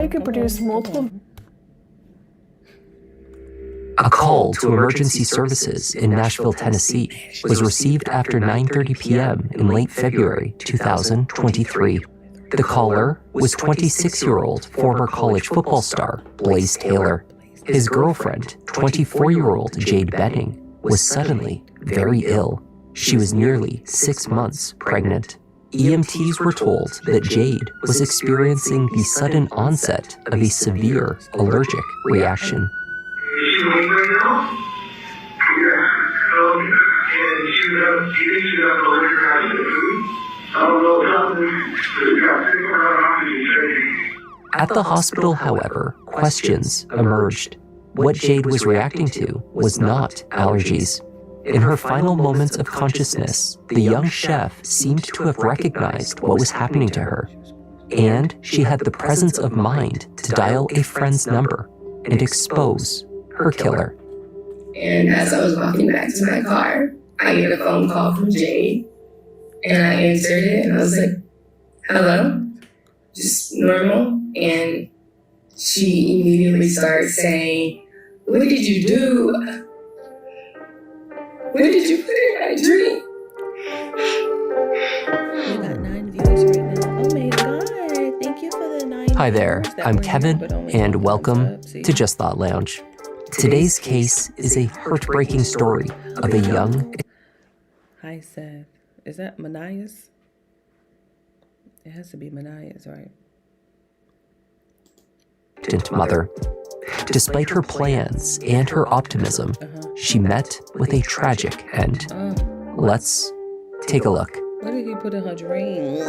It could produce multiple. A call to emergency services in Nashville, Tennessee was received after 9:30 p.m. in late February 2023. The caller was 26-year-old former college football star Blaze Taylor. His girlfriend, 24-year-old Jade Benning, was suddenly very ill. She was nearly 6 months pregnant. EMTs were told that Jade was experiencing the sudden onset of a severe allergic reaction. Is she awake right now? Yeah. And do you think she has an allergic reaction to food? I don't know what's happening. She got sick around after she At the hospital, however, questions emerged. What Jade was reacting to was not allergies. In her final moments of consciousness, the young chef seemed to have recognized what was happening to her, and she had the presence of mind to dial a friend's number and expose her killer. And as I was walking back to my car, I get a phone call from Jade, and I answered it, and I was like, hello? Just normal. And she immediately started saying, what did you do? What did you put in my drink? We got 9 viewers right now. Oh my God. Thank you for the 9 Hi there, viewers that I'm were Kevin, here, but only and one welcome thumbs up. See? to Just Thought Lounge. Today's case is a heartbreaking story of a young Hi, Seth. Is that Manias? It has to be Manias, right? mother. Despite her plans and her optimism, she met with a tragic end. Let's take a look. What did he put in her drink?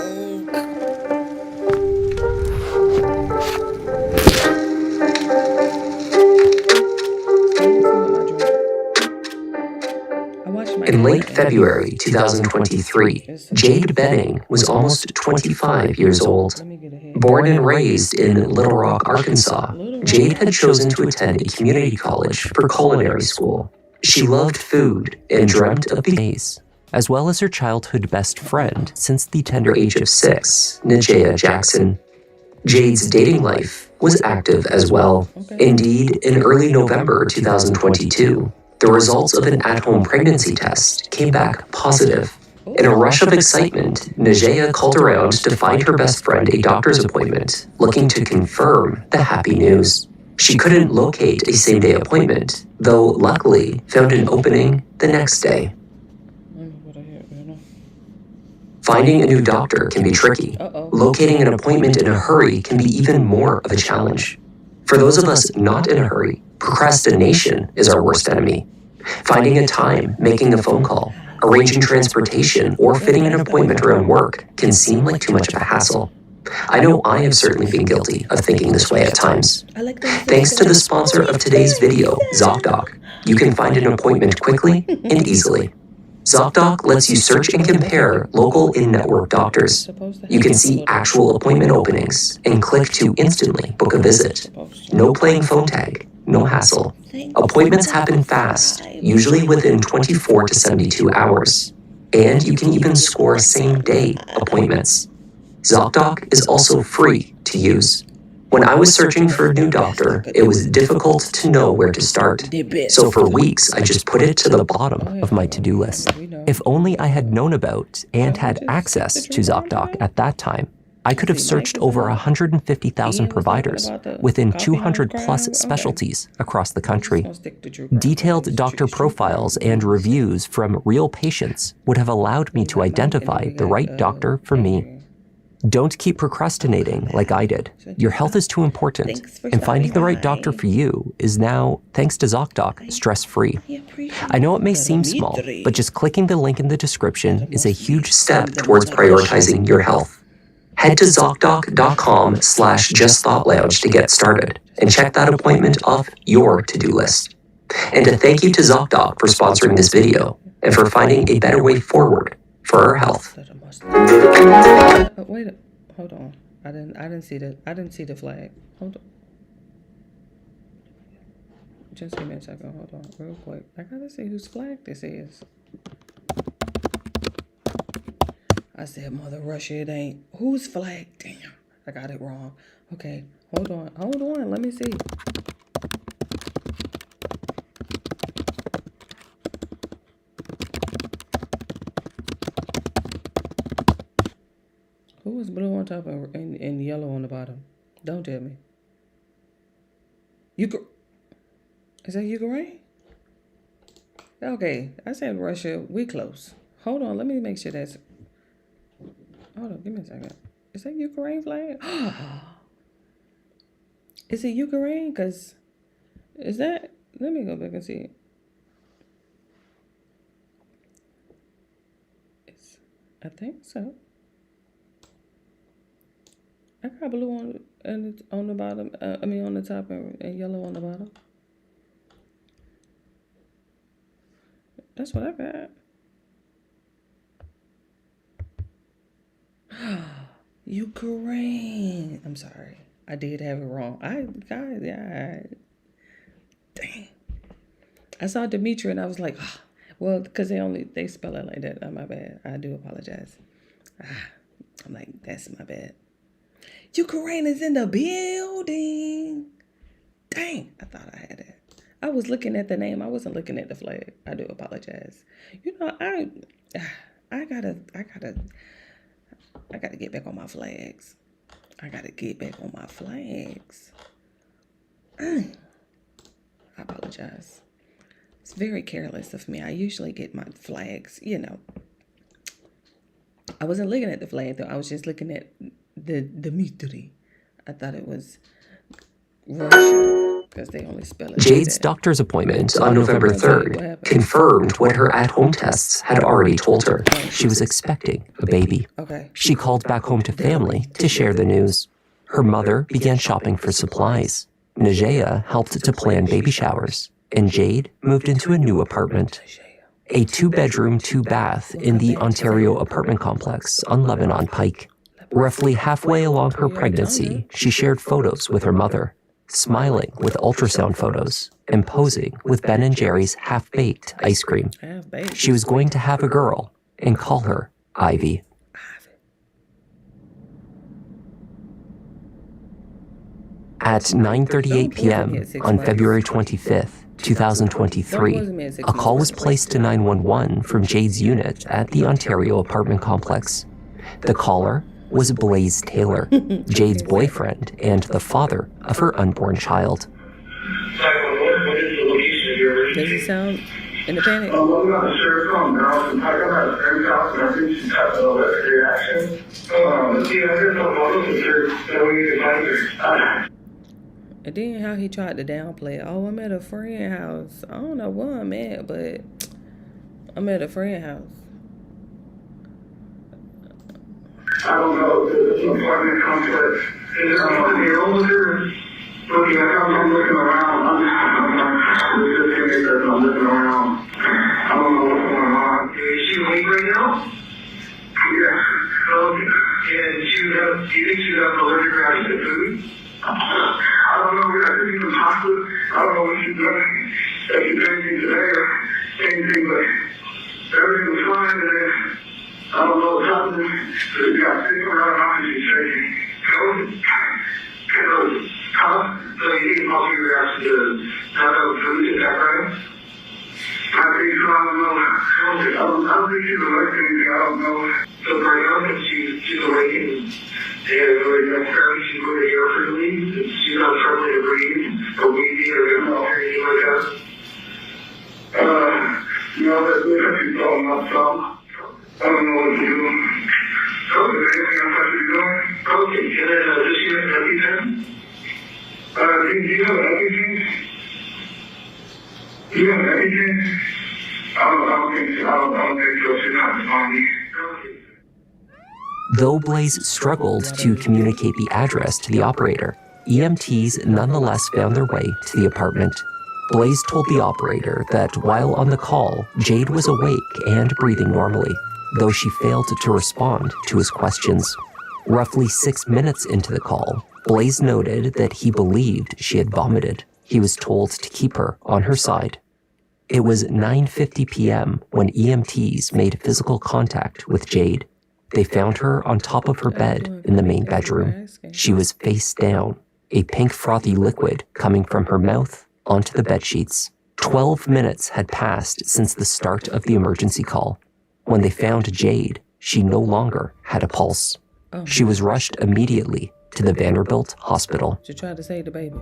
In late February 2023, Jade Benning was almost 25 years old. Born and raised in Little Rock, Arkansas, Jade had chosen to attend a community college for culinary school. She loved food and dreamt of beignets, as well as her childhood best friend since the tender age of 6, Najea Jackson. Jade's dating life was active as well. Indeed, in early November 2022, the results of an at-home pregnancy test came back positive. In a rush of excitement, Najea called around to find her best friend a doctor's appointment, looking to confirm the happy news. She couldn't locate a same-day appointment, though luckily found an opening the next day. Finding a new doctor can be tricky. Locating an appointment in a hurry can be even more of a challenge. For those of us not in a hurry, procrastination is our worst enemy. Finding a time, making a phone call, arranging transportation, or fitting an appointment around work can seem like too much of a hassle. I know I have certainly been guilty of thinking this way at times. Thanks to the sponsor of today's video, ZocDoc, you can find an appointment quickly and easily. ZocDoc lets you search and compare local in-network doctors. You can see actual appointment openings and click to instantly book a visit. No playing phone tag, no hassle. Appointments happen fast, usually within 24 to 72 hours. And you can even score same-day appointments. ZocDoc is also free to use. When I was searching for a new doctor, it was difficult to know where to start. So for weeks, I just put it to the bottom of my to-do list. If only I had known about and had access to ZocDoc at that time, I could have searched over 150,000 providers within 200 plus specialties across the country. Detailed doctor profiles and reviews from real patients would have allowed me to identify the right doctor for me. Don't keep procrastinating like I did. Your health is too important, and finding the right doctor for you is now, thanks to ZocDoc, stress-free. I know it may seem small, but just clicking the link in the description is a huge step towards prioritizing your health. Head to ZocDoc.com/JustThoughtLounge to get started, and check that appointment off your to-do list. And a thank you to ZocDoc for sponsoring this video, and for finding a better way forward for our health. Wait, hold on. I didn't see the flag. Hold on. Just give me a second. Hold on, real quick. I gotta see whose flag this is. I said Mother Russia. It ain't. Whose flag? Damn, I got it wrong. Okay, Hold on. Let me see. Who was blue on top and yellow on the bottom? Don't tell me. Is that Ukraine? Okay, I said Russia. We close. Hold on, let me make sure that's... Hold on, give me a second. Is that Ukraine flag? Is it Ukraine? Because... Is that... Let me go back and see. I think so. I got blue on the bottom. On the top and yellow on the bottom. That's what I got. Ukraine. I'm sorry. I did have it wrong. Dang. I saw Dimitri and I was like, well, because they spell it like that. My bad. I do apologize. I'm like, that's my bad. Ukraine is in the building. Dang, I thought I had it. I was looking at the name. I wasn't looking at the flag. I do apologize. You know, I gotta get back on my flags. I apologize. It's very careless of me. I usually get my flags, you know. I wasn't looking at the flag though. I was just looking at the Dmitry. I thought it was Russian because they only spell it. Jade's doctor's appointment on November 3rd confirmed what her at-home tests had already told her. She was expecting a baby. Okay. She called back home to family to share the news. Her mother began shopping for supplies. Najea helped to plan baby showers. And Jade moved into a new apartment. A 2-bedroom, 2-bath in the Ontario apartment complex on Lebanon Pike. Roughly halfway along her pregnancy, she shared photos with her mother, smiling with ultrasound photos and posing with Ben & Jerry's half-baked ice cream. She was going to have a girl and call her Ivy. At 9:38 p.m. on February 25th, 2023, a call was placed to 911 from Jade's unit at the Ontario apartment complex. The caller was Blaze Taylor, Jade's boyfriend and the father of her unborn child. What is the location of your Does he sound independent? I'm not sure from Donaldson Pike. I'm at a friend's house and I think she's having a little bit of reaction. I heard some photos of her that we need to find her. And then how he tried to downplay it. Oh, I'm at a friend house. I don't know where I'm at, but I'm at a friend house. I don't know. There's an apartment complex. Is there a 40-year-old with her? Looking, I'm looking around. I'm looking around. I don't know what's going on. Is she awake right now? Yeah. And do you think she's got allergic reaction to food? I don't know. I think even hospital. I don't know what she's doing. If she's doing anything today or anything, but everything was fine. And then I don't know what's happening. So she got sick around and she's shaking. So you think possibly reaction to not having food, is that right? I think so. I don't know. I don't think she's allergic to anything. I don't know. So right now, she's awake and apparently she's moving air freely. She's not struggling to breathe or wheezing or anything like that. That's she's falling off some. I don't know what to do. So is there anything else I should be doing? Okay, and then does she have an EpiPen? Do you have an EpiPen? Do you have an EpiPen? I don't think so. She's not responding. Though Blaze struggled to communicate the address to the operator, EMTs nonetheless found their way to the apartment. Blaze told the operator that while on the call, Jade was awake and breathing normally, though she failed to respond to his questions. Roughly 6 minutes into the call, Blaze noted that he believed she had vomited. He was told to keep her on her side. It was 9:50 p.m. when EMTs made physical contact with Jade. They found her on top of her bed in the main bedroom. She was face down a pink frothy liquid coming from her mouth onto the bedsheets. 12 minutes had passed since the start of the emergency call. When they found Jade, she no longer had a pulse. Oh. She was rushed immediately to the Vanderbilt Hospital. She tried to save the baby.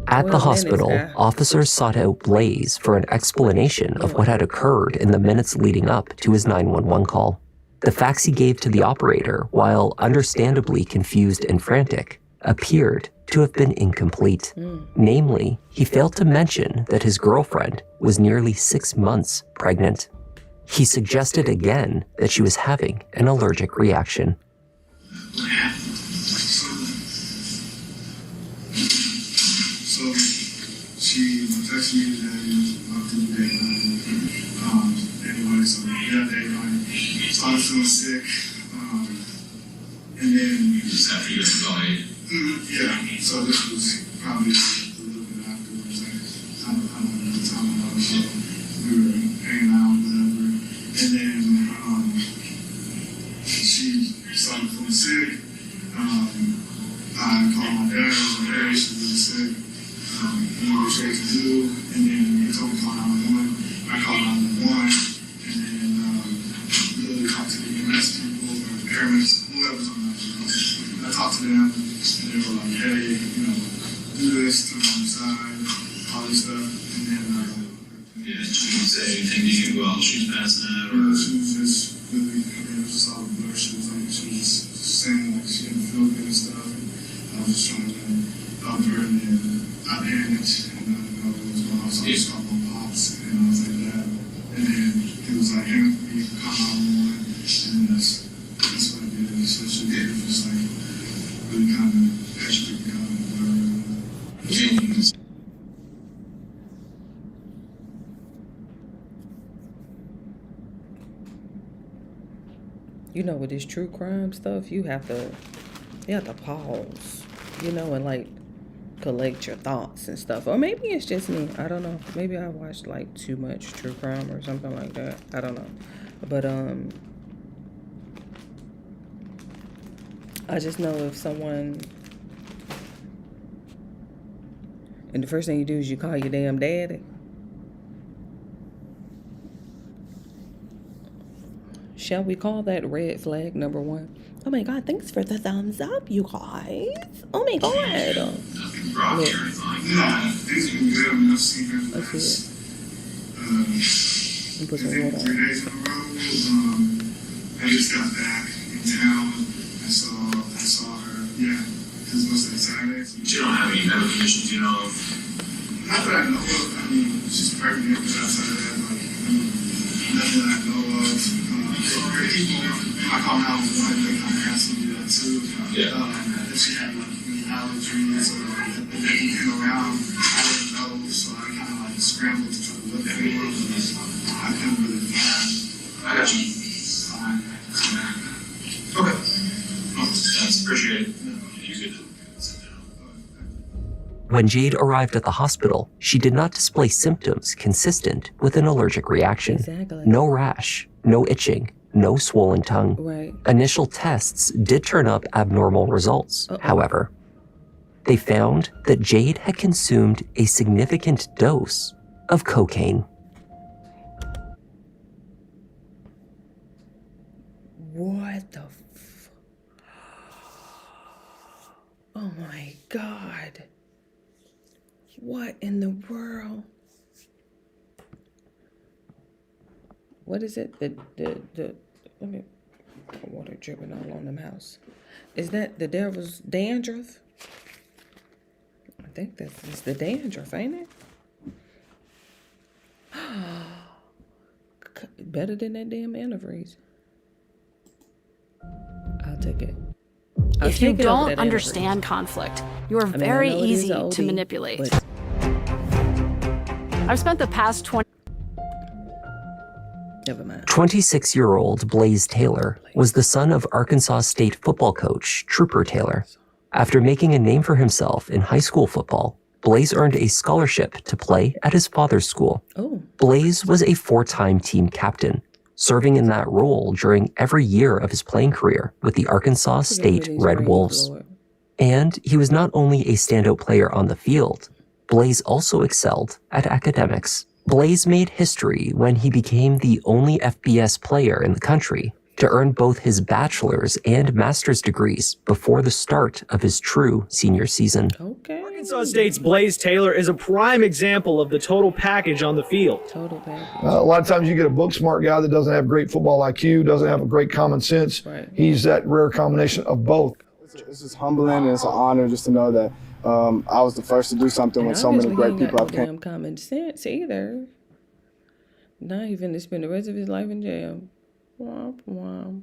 At the hospital, officers sought out Blaze for an explanation of what had occurred in the minutes leading up to his 911 call. The facts he gave to the operator, while understandably confused and frantic, appeared to have been incomplete. Namely, he failed to mention that his girlfriend was nearly 6 months pregnant. He suggested again that she was having an allergic reaction. So she texted me today about the daylight. Anyway, so yeah, daylight. Started feeling sick. And then just after you got yeah. So this was probably a little bit afterwards. I don't know the time. So we were hanging out, whatever. And then she started feeling sick. I called my dad. I was like, hey, she's really sick. What she had to do, and then he told me to call 911. I called 911, and then literally talked to the EMS people or the paramedics, whoever's on that. I talked to them, and they were like, "Hey, do this, turn on the side, all this stuff," and then yeah, she didn't say anything to you while she's passing out, or she was just really, it was just all blur. She was just saying like she didn't feel good and stuff. I was just trying to help her, and then I panicked, and I didn't know what was going on, so I just called my pops, and I was like, Dad. And then he was like, hang with me, call 911, and that's what I did. So she did, just like, really kind of hectic, kind of blurred. You know, with this true crime stuff, you have to pause, and like collect your thoughts and stuff. Or maybe it's just me. I don't know. Maybe I watched like too much true crime or something like that. I don't know. But I just know if someone, and the first thing you do is you call your damn daddy. Shall we call that red flag number 1? Oh my God, thanks for the thumbs up, you guys. Oh my God. nothing rocky or anything like No, that. things have been good. I mean, I've seen her the Let's last, You put some I think water 3 on. days in a row. I just got back in town. I saw her, yeah, because most of the Saturdays. She don't have any medical conditions, of? Not that I know of. I mean, she's pregnant, but outside of that, like, nothing that I know of. I call 911, they kind of ask me that too. Yeah. If she had like any allergies or if anything came around, I didn't know, so I kind of like scrambled to try to look at anyone, but I couldn't really find. I got you. Okay. That's appreciated. You could sit down. When Jade arrived at the hospital, she did not display symptoms consistent with an allergic reaction. Exactly. No rash, no itching, no swollen tongue. Right. Initial tests did turn up abnormal results, however. They found that Jade had consumed a significant dose of cocaine. What the Oh my God. What in the world? What is it? Let me, water dripping all on the house. Is that the devil's dandruff? I think it's the dandruff, ain't it? Better than that damn antifreeze. I'll take it. If you don't understand conflict, you are very easy to manipulate. I've spent the past 20... Never mind. 26-year-old Blaze Taylor was the son of Arkansas State football coach Trooper Taylor. After making a name for himself in high school football, Blaze earned a scholarship to play at his father's school. Oh. Blaze was a 4-time team captain, serving in that role during every year of his playing career with the Arkansas State Red Wolves. And he was not only a standout player on the field, Blaze also excelled at academics. Blaze made history when he became the only FBS player in the country to earn both his bachelor's and master's degrees before the start of his true senior season. Okay. Arkansas State's Blaze Taylor is a prime example of the total package on the field. Total package. A lot of times you get a book smart guy that doesn't have great football IQ, doesn't have a great common sense. Right. He's that rare combination of both. It's just humbling and it's an honor just to know that I was the first to do something when so many great people have came. Common sense either. Now he's gonna spend the rest of his life in jail. Womp womp.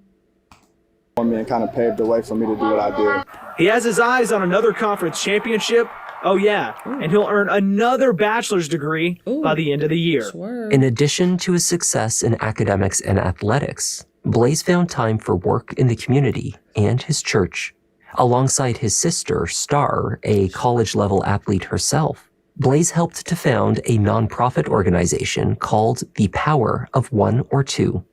Me and kind of paved the way for me to do what I did. He has his eyes on another conference championship. Oh yeah, and he'll earn another bachelor's degree by the end of the year. In addition to his success in academics and athletics, Blaze found time for work in the community and his church. Alongside his sister, Star, a college-level athlete herself, Blaze helped to found a nonprofit organization called The Power of One or Two.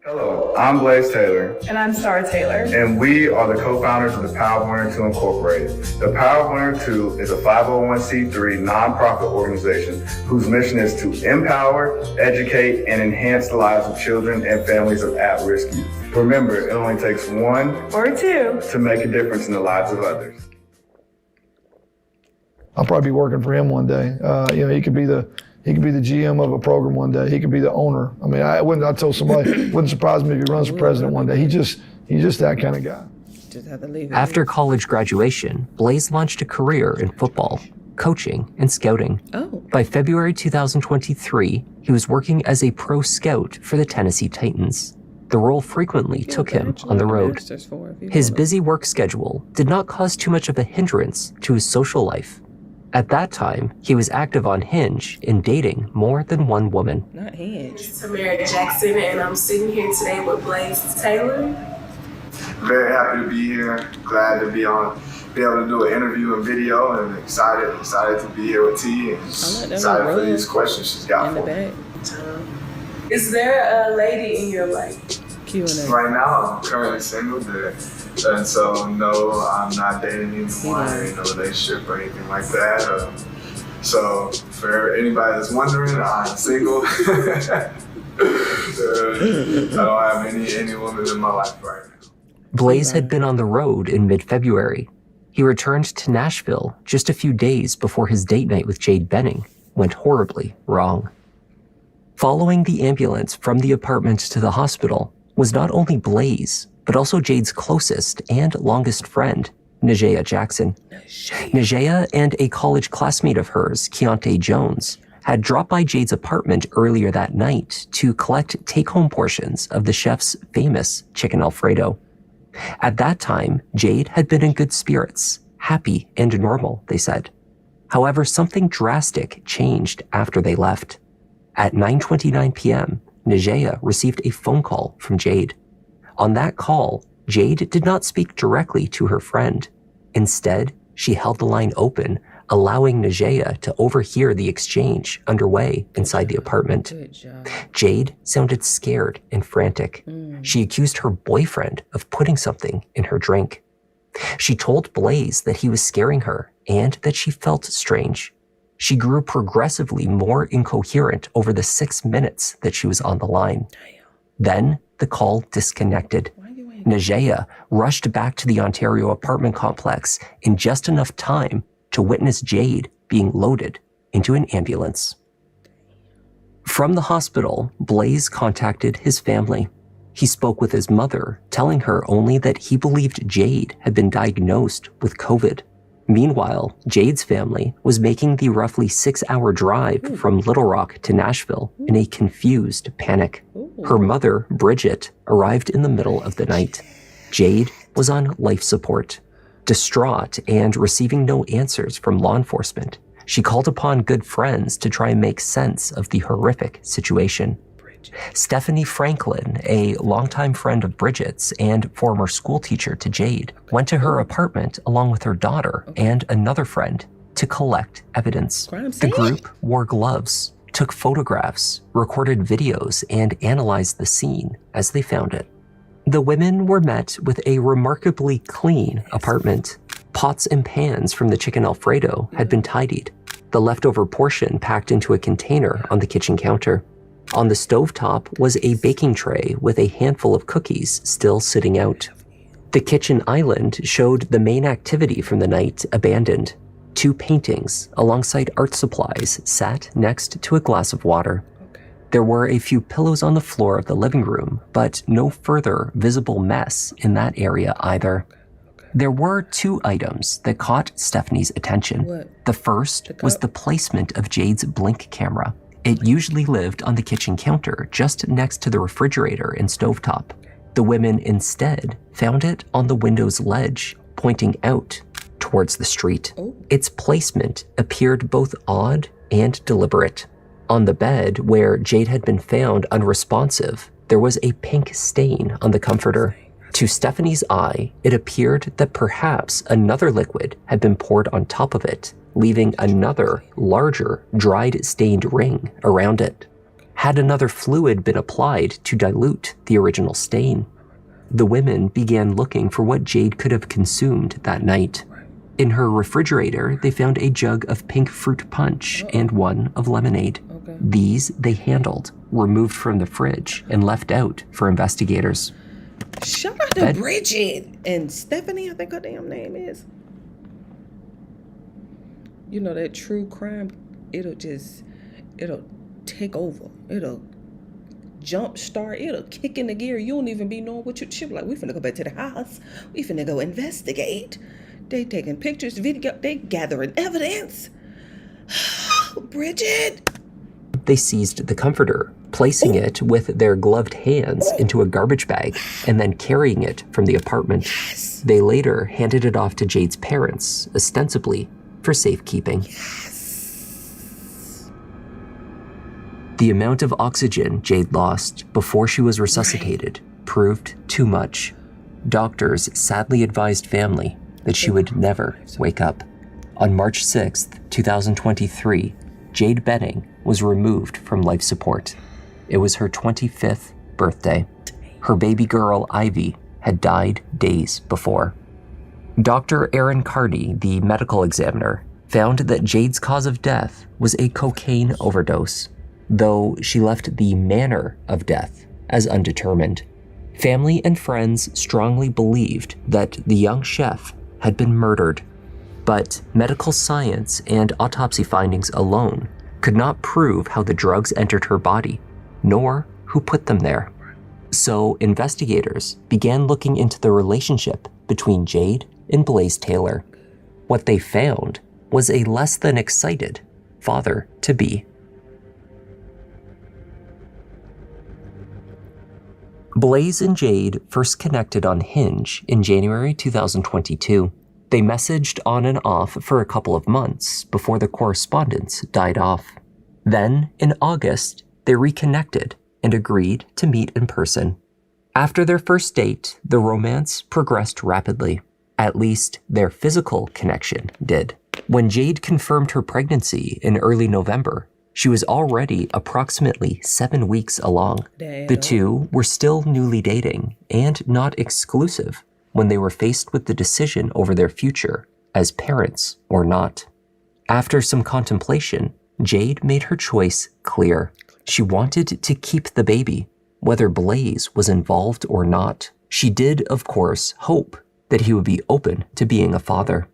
Hello, I'm Blaze Taylor. And I'm Star Taylor. And we are the co-founders of the Power of One or Two Incorporated. The Power of One or Two is a 501c3 nonprofit organization whose mission is to empower, educate, and enhance the lives of children and families of at-risk youth. Remember, it only takes one or two to make a difference in the lives of others. I'll probably be working for him one day. He could be the GM of a program one day. He could be the owner. I mean, I told somebody, it wouldn't surprise me if he runs for president one day. He's just that kind of guy. Just have to leave it. After college graduation, Blaze launched a career in football, coaching, and scouting. By February 2023, he was working as a pro scout for the Tennessee Titans. The role frequently took him on the road. His busy work schedule did not cause too much of a hindrance to his social life. At that time, he was active on Hinge in dating more than one woman. Not Hinge. It's Tamara Jackson, and I'm sitting here today with Blaze Taylor. Very happy to be here. Glad to be able to do an interview and video, and excited to be here with T, and excited for these questions she's got for me. Is there a lady in your life? Q&A. Right now, I'm currently single, and so no, I'm not dating anyone, in a relationship or anything like that. So for anybody that's wondering, I'm single. I don't have any women in my life right now. Blaze had been on the road in mid-February. He returned to Nashville just a few days before his date night with Jade Benning went horribly wrong. Following the ambulance from the apartment to the hospital was not only Blaze, but also Jade's closest and longest friend, Najea Jackson. Najea and a college classmate of hers, Keontae Jones, had dropped by Jade's apartment earlier that night to collect take-home portions of the chef's famous chicken Alfredo. At that time, Jade had been in good spirits, happy and normal, they said. However, something drastic changed after they left. At 9:29 p.m., Najea received a phone call from Jade. On that call, Jade did not speak directly to her friend. Instead, she held the line open, allowing Najea to overhear the exchange underway inside the apartment. Jade sounded scared and frantic. She accused her boyfriend of putting something in her drink. She told Blaze that he was scaring her and that she felt strange. She grew progressively more incoherent over the 6 minutes that she was on the line. Then the call disconnected. Najea rushed back to the Ontario apartment complex in just enough time to witness Jade being loaded into an ambulance. From the hospital, Blaze contacted his family. He spoke with his mother, telling her only that he believed Jade had been diagnosed with COVID. Meanwhile, Jade's family was making the roughly 6-hour drive from Little Rock to Nashville in a confused panic. Her mother, Bridget, arrived in the middle of the night. Jade was on life support. Distraught and receiving no answers from law enforcement, she called upon good friends to try and make sense of the horrific situation. Stephanie Franklin, a longtime friend of Bridget's and former schoolteacher to Jade, went to her apartment along with her daughter and another friend to collect evidence. The group wore gloves, took photographs, recorded videos, and analyzed the scene as they found it. The women were met with a remarkably clean apartment. Pots and pans from the chicken Alfredo had been tidied, the leftover portion packed into a container on the kitchen counter. On the stovetop was a baking tray with a handful of cookies still sitting out. The kitchen island showed the main activity from the night abandoned. 2 paintings alongside art supplies sat next to a glass of water. There were a few pillows on the floor of the living room, but no further visible mess in that area either. There were 2 items that caught Stephanie's attention. The first was the placement of Jade's Blink camera. It usually lived on the kitchen counter just next to the refrigerator and stovetop. The women instead found it on the window's ledge, pointing out towards the street. Its placement appeared both odd and deliberate. On the bed, where Jade had been found unresponsive, there was a pink stain on the comforter. To Stephanie's eye, it appeared that perhaps another liquid had been poured on top of it, leaving another, larger, dried stained ring around it. Had another fluid been applied to dilute the original stain? The women began looking for what Jade could have consumed that night. In her refrigerator, they found a jug of pink fruit punch and one of lemonade. These they handled, removed from the fridge, and left out for investigators. Shout out to Bridget and Stephanie, I think her damn name is. You know, that true crime, it'll take over. It'll jump start. It'll kick in the gear. You don't even be knowing what she'll be like, we finna go back to the house. We finna go investigate. They taking pictures, video, they gathering evidence. Bridget. They seized the comforter, placing it with their gloved hands into a garbage bag and then carrying it from the apartment. They later handed it off to Jade's parents, ostensibly for safekeeping. The amount of oxygen Jade lost before she was resuscitated proved too much. Doctors sadly advised family that she would never wake up. On March 6th, 2023, Jade Benning was removed from life support. It was her 25th birthday. Her baby girl, Ivy, had died days before. Dr. Aaron Carney, the medical examiner, found that Jade's cause of death was a cocaine overdose, though she left the manner of death as undetermined. Family and friends strongly believed that the young chef had been murdered, but medical science and autopsy findings alone could not prove how the drugs entered her body, nor who put them there. So investigators began looking into the relationship between Jade and Blaze Taylor. What they found was a less than excited father-to-be. Blaze and Jade first connected on Hinge in January 2022. They messaged on and off for a couple of months before the correspondence died off. Then, in August, they reconnected and agreed to meet in person. After their first date, the romance progressed rapidly. At least, their physical connection did. When Jade confirmed her pregnancy in early November, she was already approximately 7 weeks along. Damn. The two were still newly dating and not exclusive when they were faced with the decision over their future as parents or not. After some contemplation, Jade made her choice clear. She wanted to keep the baby, whether Blaze was involved or not. She did, of course, hope that he would be open to being a father.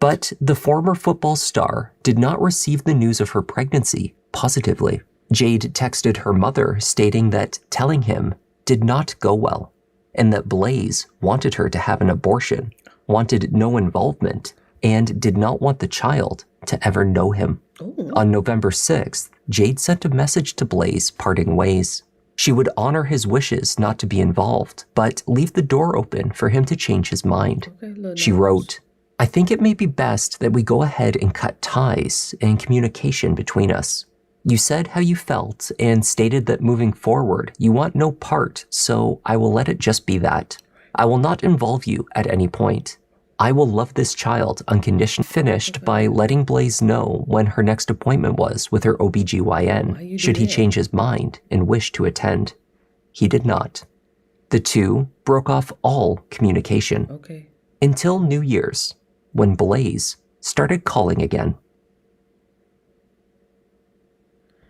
But the former football star did not receive the news of her pregnancy positively. Jade texted her mother stating that telling him did not go well, and that Blaze wanted her to have an abortion, wanted no involvement, and did not want the child to ever know him. Ooh. On November 6th, Jade sent a message to Blaze parting ways. She would honor his wishes not to be involved, but leave the door open for him to change his mind. She wrote, "I think it may be best that we go ahead and cut ties and communication between us. You said how you felt and stated that moving forward, you want no part, so I will let it just be that. I will not involve you at any point. I will love this child unconditionally." Finished by letting Blaze know when her next appointment was with her OBGYN, should he change his mind and wish to attend. He did not. The two broke off all communication. Okay. Until New Year's, when Blaze started calling again.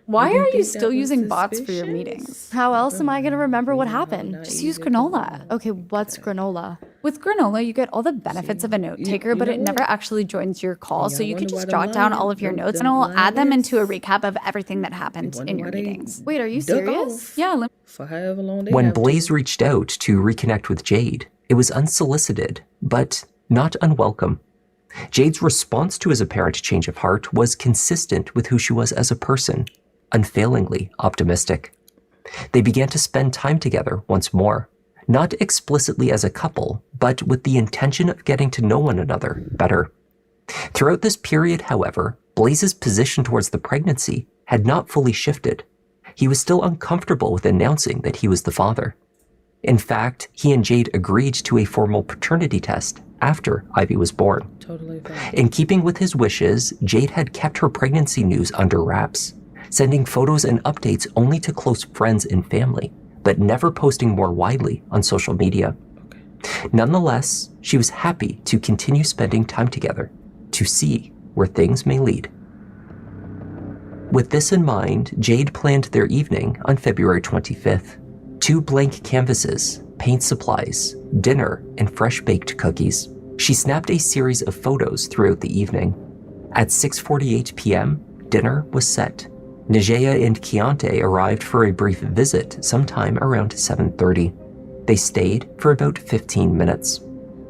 Why are you still using bots for your meetings? How else am I going to remember what happened? Just use Granola. Okay, what's Granola? With Granola, you get all the benefits of a note taker, but it never actually joins your call, so you can just jot down all of your notes and it will add them into a recap of everything that happened in your meetings. Wait, are you serious? Yeah. For however long When Blaze reached out to reconnect with Jade, it was unsolicited, but not unwelcome. Jade's response to his apparent change of heart was consistent with who she was as a person, unfailingly optimistic. They began to spend time together once more, not explicitly as a couple, but with the intention of getting to know one another better. Throughout this period, however, Blaze's position towards the pregnancy had not fully shifted. He was still uncomfortable with announcing that he was the father. In fact, he and Jade agreed to a formal paternity test after Ivy was born. Totally fine. In keeping with his wishes, Jade had kept her pregnancy news under wraps, sending photos and updates only to close friends and family, but never posting more widely on social media. Nonetheless, she was happy to continue spending time together to see where things may lead. With this in mind, Jade planned their evening on February 25th. 2 blank canvases, paint supplies, dinner, and fresh-baked cookies. She snapped a series of photos throughout the evening. At 6:48 p.m., dinner was set. Najea and Keontae arrived for a brief visit sometime around 7:30. They stayed for about 15 minutes.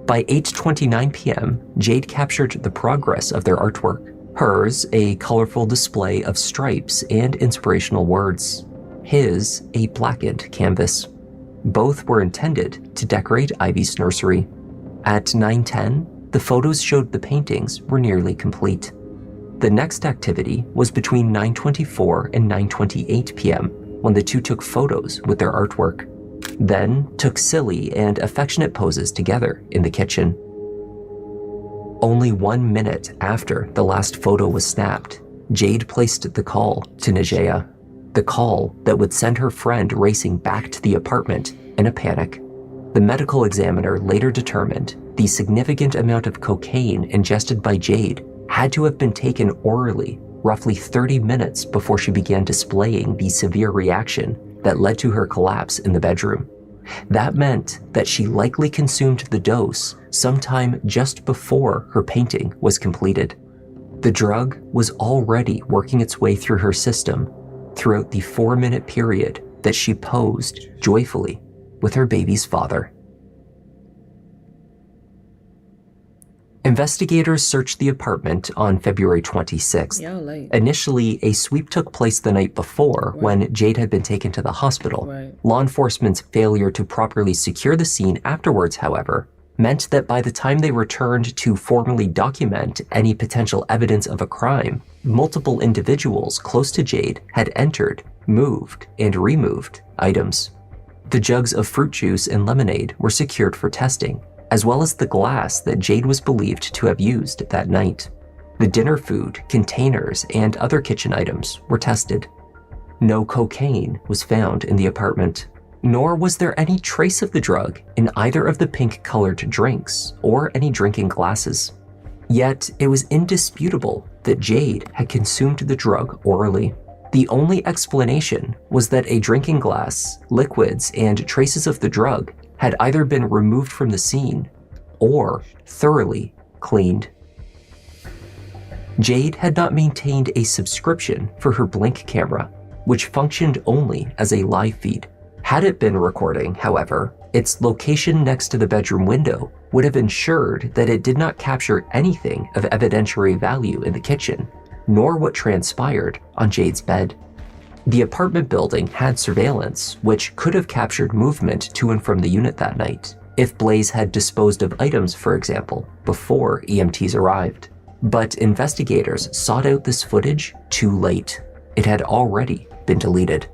By 8:29 p.m., Jade captured the progress of their artwork. Hers, a colorful display of stripes and inspirational words. His, a blackened canvas. Both were intended to decorate Ivy's nursery. At 9:10, the photos showed the paintings were nearly complete. The next activity was between 9:24 and 9:28 p.m. when the two took photos with their artwork, then took silly and affectionate poses together in the kitchen. Only 1 minute after the last photo was snapped, Jade placed the call to Najea, the call that would send her friend racing back to the apartment in a panic. The medical examiner later determined the significant amount of cocaine ingested by Jade had to have been taken orally roughly 30 minutes before she began displaying the severe reaction that led to her collapse in the bedroom. That meant that she likely consumed the dose sometime just before her painting was completed. The drug was already working its way through her system throughout the 4-minute period that she posed joyfully with her baby's father. Investigators searched the apartment on February 26th. Initially, a sweep took place the night before when Jade had been taken to the hospital. Law enforcement's failure to properly secure the scene afterwards, however, meant that by the time they returned to formally document any potential evidence of a crime, multiple individuals close to Jade had entered, moved, and removed items. The jugs of fruit juice and lemonade were secured for testing, as well as the glass that Jade was believed to have used that night. The dinner food, containers, and other kitchen items were tested. No cocaine was found in the apartment, nor was there any trace of the drug in either of the pink-colored drinks or any drinking glasses. Yet, it was indisputable that Jade had consumed the drug orally. The only explanation was that a drinking glass, liquids, and traces of the drug had either been removed from the scene or thoroughly cleaned. Jade had not maintained a subscription for her Blink camera, which functioned only as a live feed. Had it been recording, however, its location next to the bedroom window would have ensured that it did not capture anything of evidentiary value in the kitchen, nor what transpired on Jade's bed. The apartment building had surveillance, which could have captured movement to and from the unit that night, if Blaze had disposed of items, for example, before EMTs arrived. But investigators sought out this footage too late. It had already been deleted.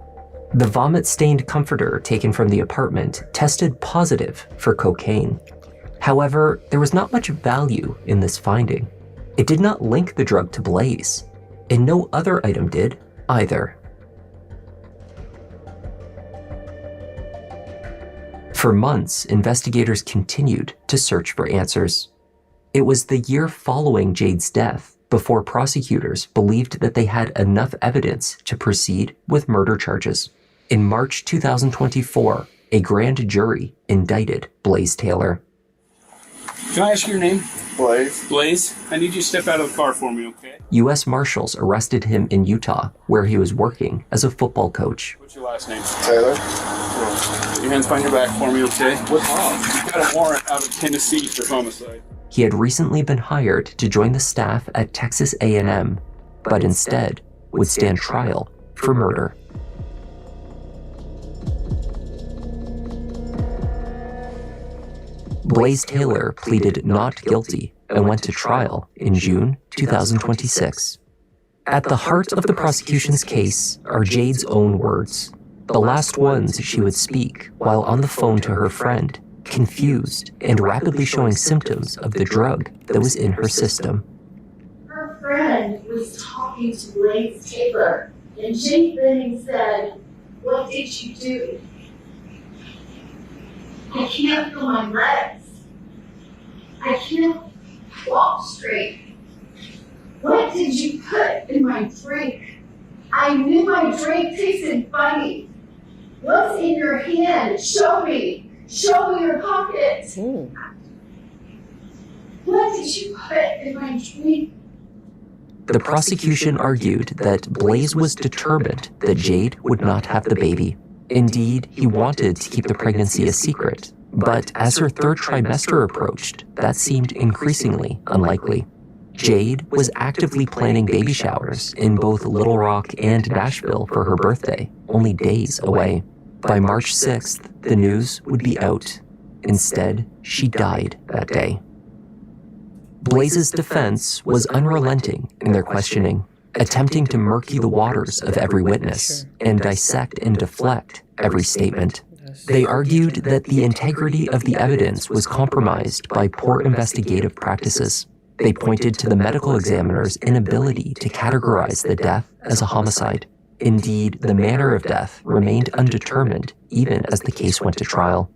The vomit-stained comforter taken from the apartment tested positive for cocaine. However, there was not much value in this finding. It did not link the drug to Blaze, and no other item did either. For months, investigators continued to search for answers. It was the year following Jade's death before prosecutors believed that they had enough evidence to proceed with murder charges. In March 2024, a grand jury indicted Blaze Taylor. Can I ask your name? Blaze. Blaze, I need you to step out of the car for me, okay? U.S. Marshals arrested him in Utah, where he was working as a football coach. What's your last name? Taylor. Put your hands behind your back for me, okay? What's wrong? You got a warrant out of Tennessee for homicide. He had recently been hired to join the staff at Texas A&M, but instead would stand trial for murder. Blaze Taylor pleaded not guilty and went to trial in June 2026. At the heart of the prosecution's case are Jade's own words, the last ones she would speak while on the phone to her friend, confused and rapidly showing symptoms of the drug that was in her system. Her friend was talking to Blaze Taylor, and Jade Benning said, "What did you do? I can't feel my legs. I can't walk straight. What did you put in my drink? I knew my drink tasted funny. What's in your hand? Show me. Show me your pockets. What did you put in my drink?" The prosecution argued that Blaze was determined that Jade would not have the baby. Indeed, he wanted to keep the pregnancy a secret, but as her third trimester approached, that seemed increasingly unlikely. Jade was actively planning baby showers in both Little Rock and Nashville for her birthday, only days away. By March 6th, the news would be out. Instead, she died that day. Blaze's defense was unrelenting in their questioning, attempting to murky the waters of every witness and dissect and deflect every statement. They argued that the integrity of the evidence was compromised by poor investigative practices. They pointed to the medical examiner's inability to categorize the death as a homicide. Indeed, the manner of death remained undetermined even as the case went to trial.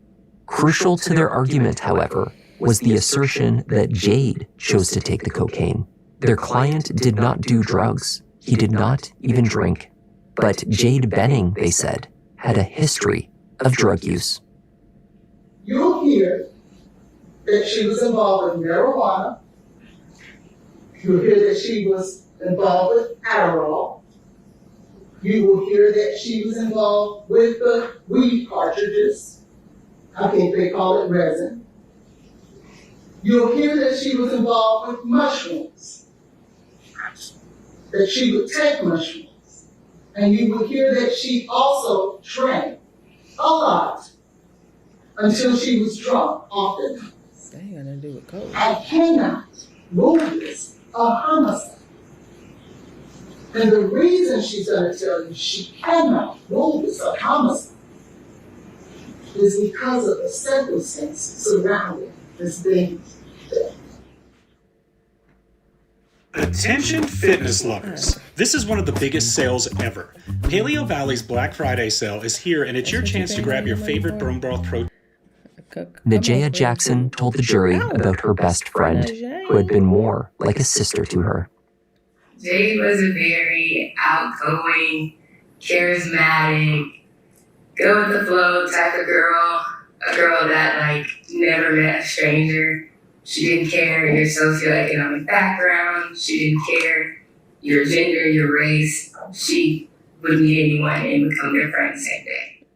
Crucial to their argument, however, was the assertion that Jade chose to take the cocaine. Their client did not do drugs. He did not even drink. But Jade Benning, they said, had a history of drug use. You'll hear that she was involved with marijuana. You'll hear that she was involved with Adderall. You will hear that she was involved with the weed cartridges. I think they call it resin. You'll hear that she was involved with mushrooms, that she would take mushrooms. And you will hear that she also drank a lot until she was drunk often. That ain't got nothing to do with coke. I cannot rule this a homicide. And the reason she's going to tell you she cannot rule this a homicide is because of the circumstances surrounding this baby's death. Attention fitness lovers. This is one of the biggest sales ever. Paleo Valley's Black Friday sale is here, and it's your chance to grab your favorite bone broth protein. Najea Jackson told the jury about her best friend, who had been more like a sister to her. Jade was a very outgoing, charismatic, go with the flow type of girl. A girl that never met a stranger. She didn't care your socioeconomic background. She didn't care your gender, your race. She would meet anyone and become their friend the same day.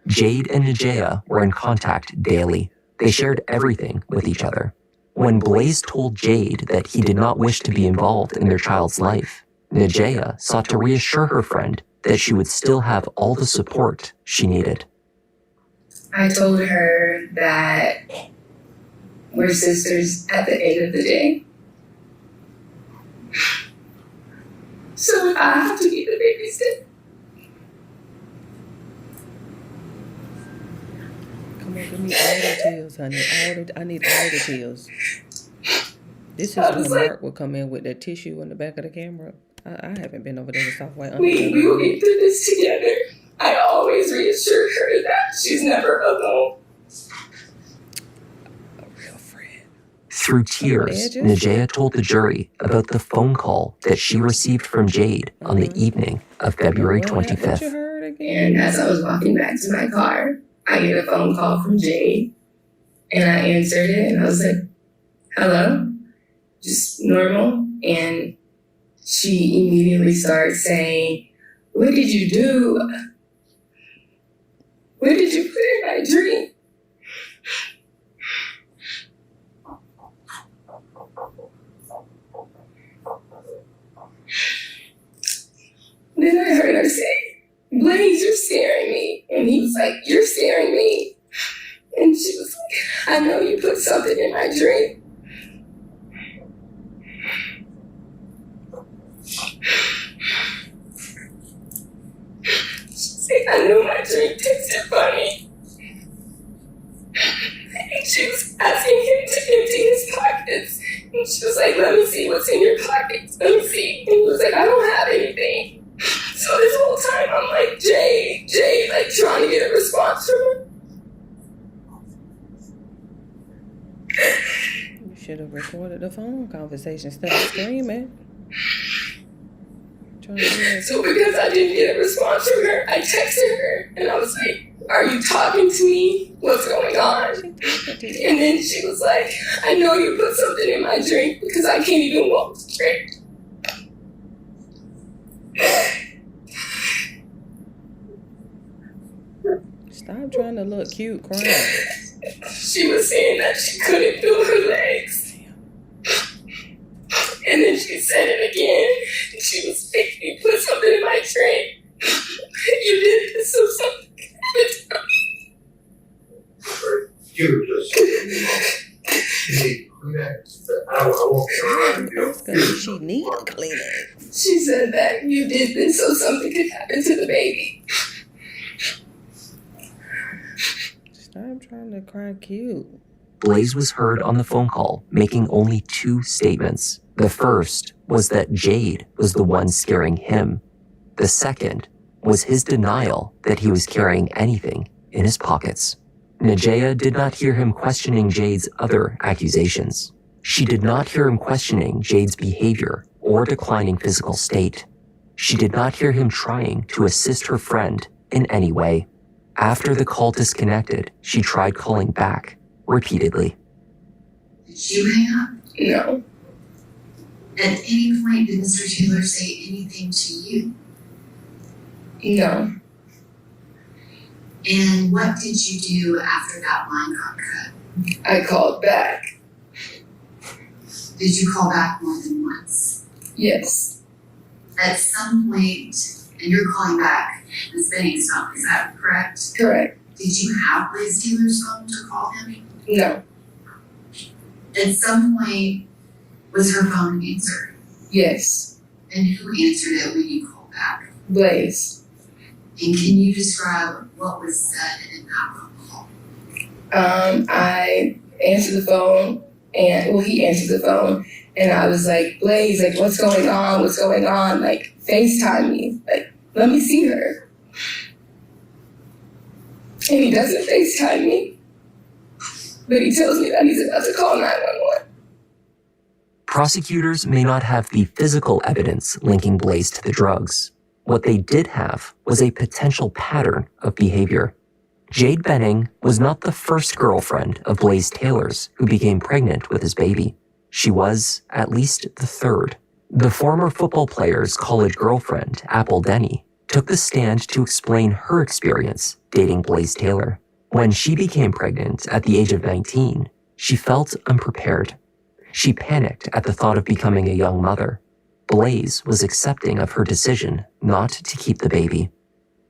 Jade and Najea were in contact daily. They shared everything with each other. When Blaze told Jade that he did not wish to be involved in their child's life, Najea sought to reassure her friend that she would still have all the support she needed. I told her that we're sisters at the end of the day. So if I have to be the babysitter. Come on, give me all the tears, honey. I need all the tears. This is when Mark will come in with that tissue in the back of the camera. I haven't been over there to South White. We will get through this together. I always reassure her that she's never alone. Through tears, Najaya told the jury about the phone call that she received from Jade on the evening of February 25th. And as I was walking back to my car, I get a phone call from Jade, and I answered it, and I was like, hello? Just normal. And she immediately starts saying, what did you do? What did you put in my drink? Then I heard her say, Blaze, you're scaring me. And he was like, you're scaring me. And she was like, I know you put something in my drink. She said, I knew my drink tasted funny. And she was asking him to empty his pockets. And she was like, let me see what's in your pockets. Let me see. And he was like, I don't have anything. So this whole time I'm like, Jay, like trying to get a response from her. You should have recorded the phone conversation instead of screaming. So because I didn't get a response from her, I texted her and I was like, are you talking to me? What's going on? And then she was like, I know you put something in my drink because I can't even walk straight. Stop trying to look cute, crying. She was saying that she couldn't feel her legs. And then she said it again. She was like, you put something in my drink. You did this so something happened to me. You just need Kleenex. I won't She need a Kleenex. She said that you did this so something could happen to the baby. Stop trying to cry cute. Blaze was heard on the phone call making only two statements. The first was that Jade was the one scaring him. The second was his denial that he was carrying anything in his pockets. Najaya did not hear him questioning Jade's other accusations. She did not hear him questioning Jade's behavior or declining physical state. She did not hear him trying to assist her friend in any way. After the call disconnected, she tried calling back repeatedly. Did you hang up? No. At any point, did Mr. Taylor say anything to you? No. And what did you do after that line got cut? I called back. Did you call back more than once? Yes. At some point, and you're calling back the spinning stop, is that correct? Correct. Did you have Blaze Taylor's phone to call him? No. At some point, was her phone answered? Yes. And who answered it when you called back? Blaze. And can you describe what was said in that phone call? I answered the phone, and he answered the phone, and I was like, Blaze, like, what's going on? What's going on? Like, FaceTime me. Like, let me see her. And he doesn't FaceTime me. But he tells me that he's about to call 911. Prosecutors may not have the physical evidence linking Blaze to the drugs. What they did have was a potential pattern of behavior. Jade Benning was not the first girlfriend of Blaze Taylor's who became pregnant with his baby. She was at least the third. The former football player's college girlfriend, Apple Denny, took the stand to explain her experience dating Blaze Taylor. When she became pregnant at the age of 19, she felt unprepared. She panicked at the thought of becoming a young mother. Blaze was accepting of her decision not to keep the baby.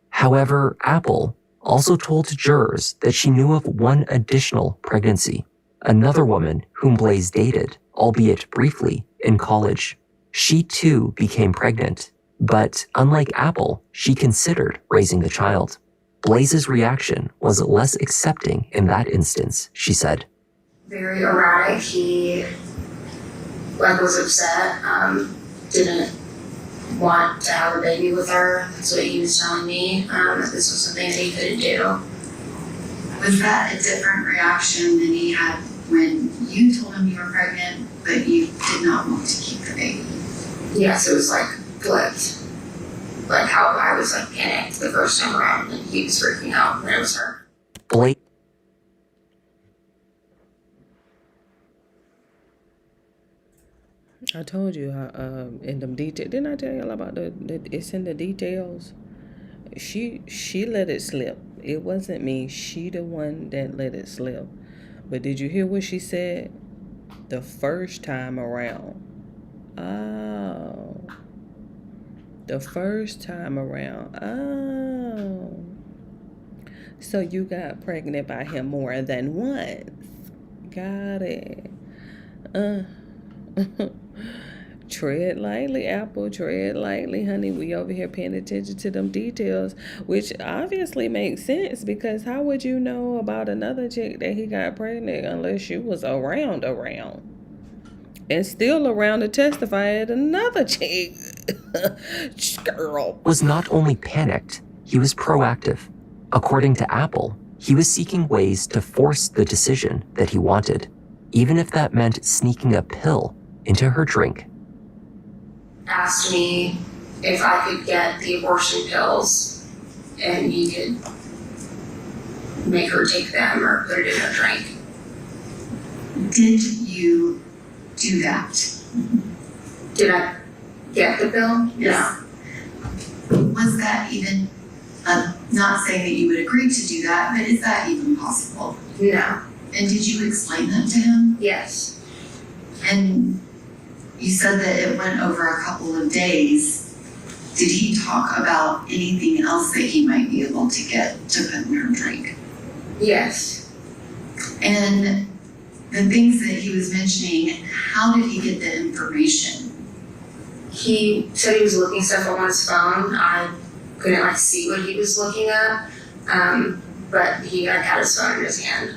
However, Apple also told jurors that she knew of one additional pregnancy, another woman whom Blaze dated, albeit briefly, in college. She too became pregnant, but unlike Apple, she considered raising the child. Blaze's reaction was less accepting in that instance, she said. Very erratic. He was upset. Didn't want to have a baby with her. That's what he was telling me. That this was something that he couldn't do. Was that a different reaction than he had when you told him you were pregnant, but you did not want to keep the baby? Yes, it was like flipped. Like how I was like panicked the first time around and he was freaking out when it was her. Blaze. I told you how in them details. Didn't I tell y'all about the it's in the details? She let it slip. It wasn't me. She the one that let it slip. But did you hear what she said? The first time around. Oh. The first time around. Oh. So you got pregnant by him more than once. Got it. Tread lightly, Apple. Tread lightly, honey. We over here paying attention to them details, which obviously makes sense because how would you know about another chick that he got pregnant unless you was around and still around to testify at another chick? Girl. Was not only panicked, he was proactive. According to Apple, he was seeking ways to force the decision that he wanted, even if that meant sneaking a pill into her drink. Asked me if I could get the abortion pills and he could make her take them or put it in her drink. Did you do that? Did I get the pill? Yes. No. Was that even, not saying that you would agree to do that, but is that even possible? No. And did you explain that to him? Yes. And you said that it went over a couple of days. Did he talk about anything else that he might be able to get to put in her drink? Yes. And the things that he was mentioning, how did he get the information? He said he was looking stuff up on his phone. I couldn't see what he was looking at, but he had his phone in his hand.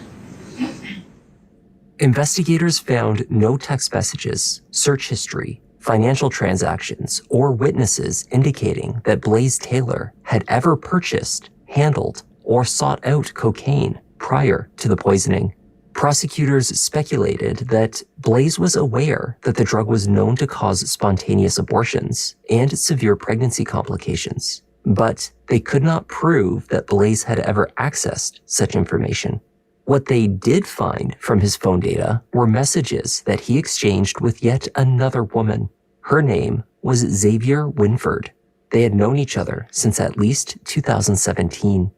Investigators found no text messages, search history, financial transactions, or witnesses indicating that Blaze Taylor had ever purchased, handled, or sought out cocaine prior to the poisoning. Prosecutors speculated that Blaze was aware that the drug was known to cause spontaneous abortions and severe pregnancy complications, but they could not prove that Blaze had ever accessed such information. What they did find from his phone data were messages that he exchanged with yet another woman. Her name was Xavier Winford. They had known each other since at least 2017.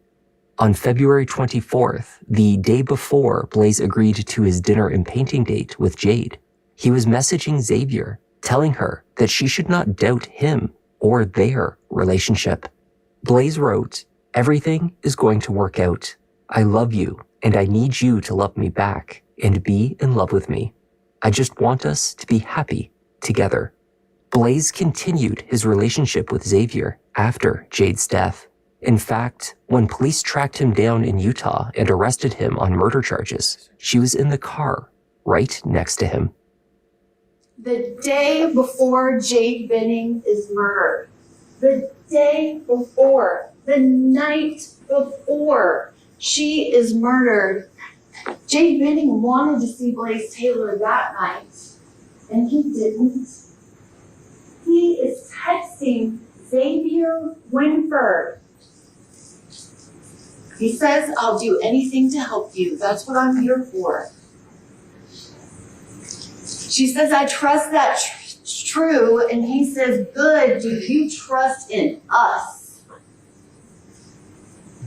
On February 24th, the day before Blaze agreed to his dinner and painting date with Jade, he was messaging Xavier, telling her that she should not doubt him or their relationship. Blaze wrote, "Everything is going to work out. I love you, and I need you to love me back and be in love with me. I just want us to be happy together." Blaze continued his relationship with Xavier after Jade's death. In fact, when police tracked him down in Utah and arrested him on murder charges, she was in the car right next to him. The day before Jade Benning is murdered, the day before, the night before she is murdered, Jade Benning wanted to see Blaze Taylor that night, and he didn't. He is texting Xavier Winford. He says, "I'll do anything to help you. That's what I'm here for." She says, "I trust that's true." And he says, "Good. Do you trust in us?"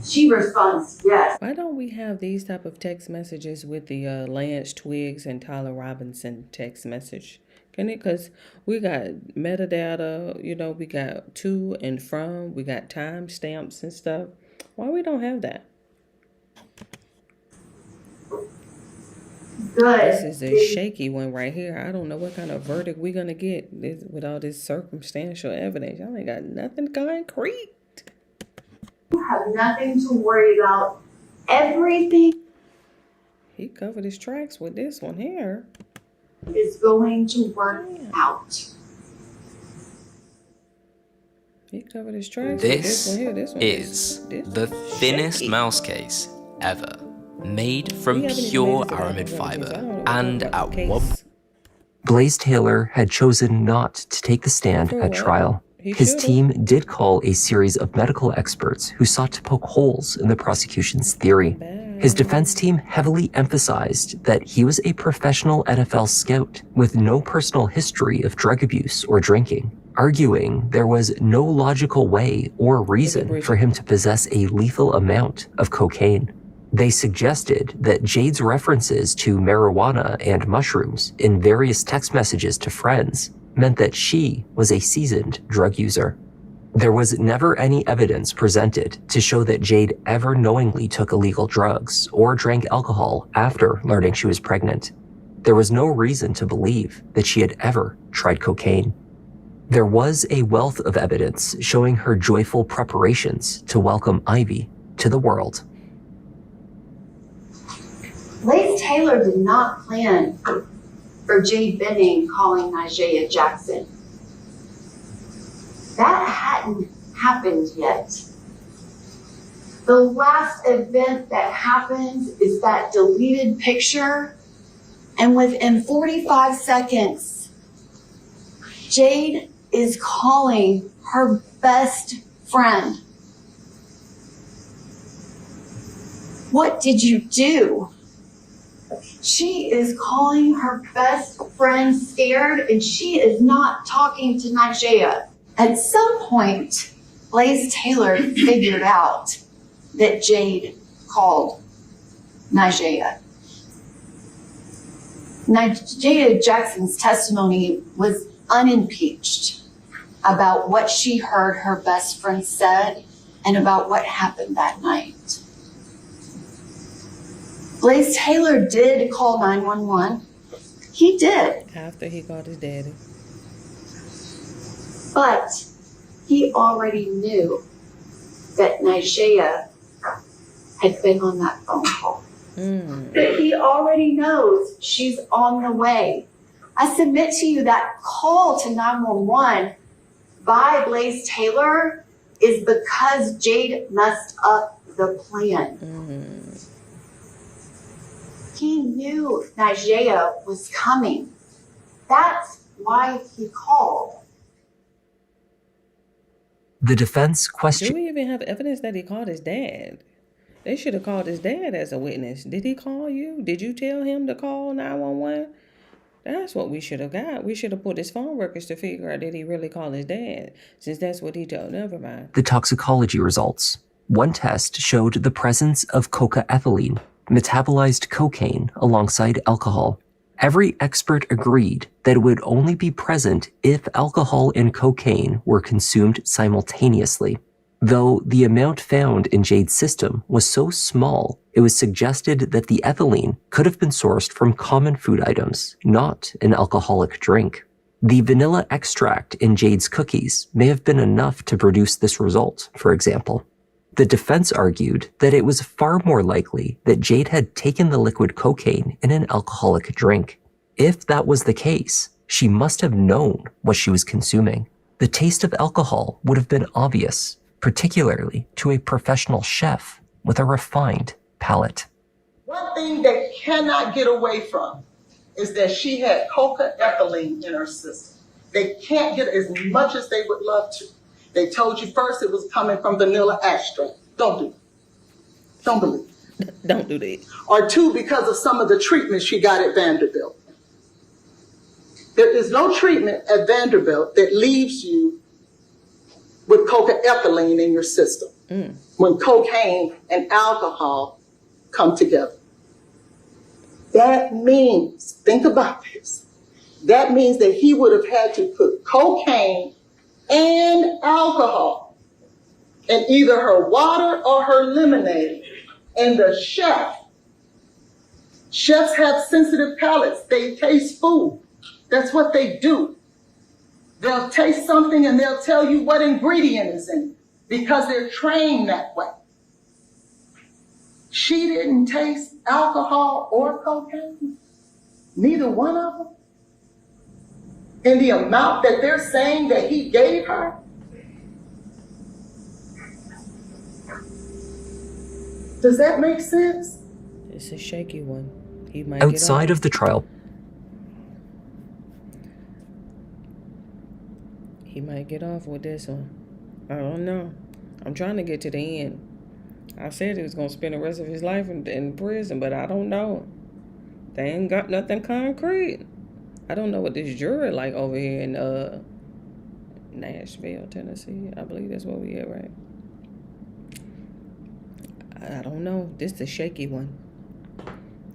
She responds, "Yes." Why don't we have these type of text messages with the Lance Twiggs and Tyler Robinson text message? Can it? Because we got metadata, we got to and from, we got timestamps and stuff. Why we don't have that? Good. This is a shaky one right here. I don't know what kind of verdict we're going to get with all this circumstantial evidence. Y'all ain't got nothing concrete. You have nothing to worry about. Everything He covered his tracks with this one here. is going to work out. He covered his tracks with this This one here. This one is the thinnest mouse case ever. made from pure aramid fiber, and at one Blaze Taylor had chosen not to take the stand at trial. His team did call a series of medical experts who sought to poke holes in the prosecution's theory. His defense team heavily emphasized that he was a professional NFL scout with no personal history of drug abuse or drinking, arguing there was no logical way or reason for him to possess a lethal amount of cocaine. They suggested that Jade's references to marijuana and mushrooms in various text messages to friends meant that she was a seasoned drug user. There was never any evidence presented to show that Jade ever knowingly took illegal drugs or drank alcohol after learning she was pregnant. There was no reason to believe that she had ever tried cocaine. There was a wealth of evidence showing her joyful preparations to welcome Ivy to the world. Blaze Taylor did not plan for Jade Benning calling Nyjah Jackson. That hadn't happened yet. The last event that happens is that deleted picture, and within 45 seconds, Jade is calling her best friend. What did you do? She is calling her best friend scared, and she is not talking to Nyjah. At some point, Blaze Taylor figured out that Jade called Nyjah. Nyjah Jackson's testimony was unimpeached about what she heard her best friend said and about what happened that night. Blaze Taylor did call 911. He did. After he called his daddy. But he already knew that Nyjah had been on that phone call. That he already knows she's on the way. I submit to you that call to 911 by Blaze Taylor is because Jade messed up the plan. He knew Nyjah was coming. That's why he called. The defense questioned. Do we even have evidence that he called his dad? They should have called his dad as a witness. Did he call you? Did you tell him to call 911? That's what we should have got. We should have put his phone records to figure out, did he really call his dad? Since that's what he told. Never mind. The toxicology results. One test showed the presence of cocaethylene, metabolized cocaine alongside alcohol. Every expert agreed that it would only be present if alcohol and cocaine were consumed simultaneously. Though the amount found in Jade's system was so small, it was suggested that the ethylene could have been sourced from common food items, not an alcoholic drink. The vanilla extract in Jade's cookies may have been enough to produce this result, for example. The defense argued that it was far more likely that Jade had taken the liquid cocaine in an alcoholic drink. If that was the case, she must have known what she was consuming. The taste of alcohol would have been obvious, particularly to a professional chef with a refined palate. One thing they cannot get away from is that she had cocaethylene in her system. They can't get as much as they would love to. They told you first it was coming from vanilla extract. Don't do it. Don't believe it. Don't do that. Or two, because of some of the treatment she got at Vanderbilt. There is no treatment at Vanderbilt that leaves you with cocaethylene in your system when cocaine and alcohol come together. That means, think about this, that means that he would have had to put cocaine and alcohol in either her water or her lemonade. And the chefs have sensitive palates. They taste food. That's what they do. They'll taste something and they'll tell you what ingredient is in it because they're trained that way. She didn't taste alcohol or cocaine, neither one of them. And the amount that they're saying that he gave her, does that make sense? It's a shaky one. He might Outside of the trial, he might get off with this one. I don't know. I'm trying to get to the end. I said he was going to spend the rest of his life in prison, but I don't know. They ain't got nothing concrete. I don't know what this jury like over here in Nashville, Tennessee. I believe that's where we at, right? I don't know. This is a shaky one.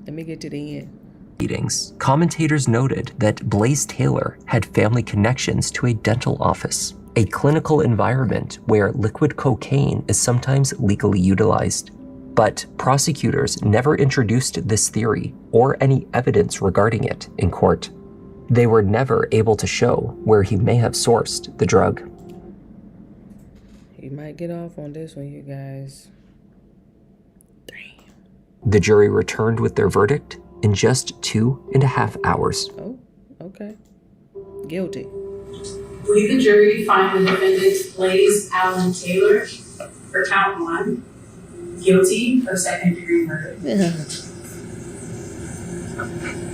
Let me get to the end. meetings, commentators noted that Blaze Taylor had family connections to a dental office, a clinical environment where liquid cocaine is sometimes legally utilized. But prosecutors never introduced this theory or any evidence regarding it in court. They were never able to show where he may have sourced the drug. He might get off on this one, you guys. The jury returned with their verdict in just 2.5 hours. Oh, okay. Guilty. We, the jury, find the defendant Blaze Allen Taylor for count 1 guilty of second-degree murder.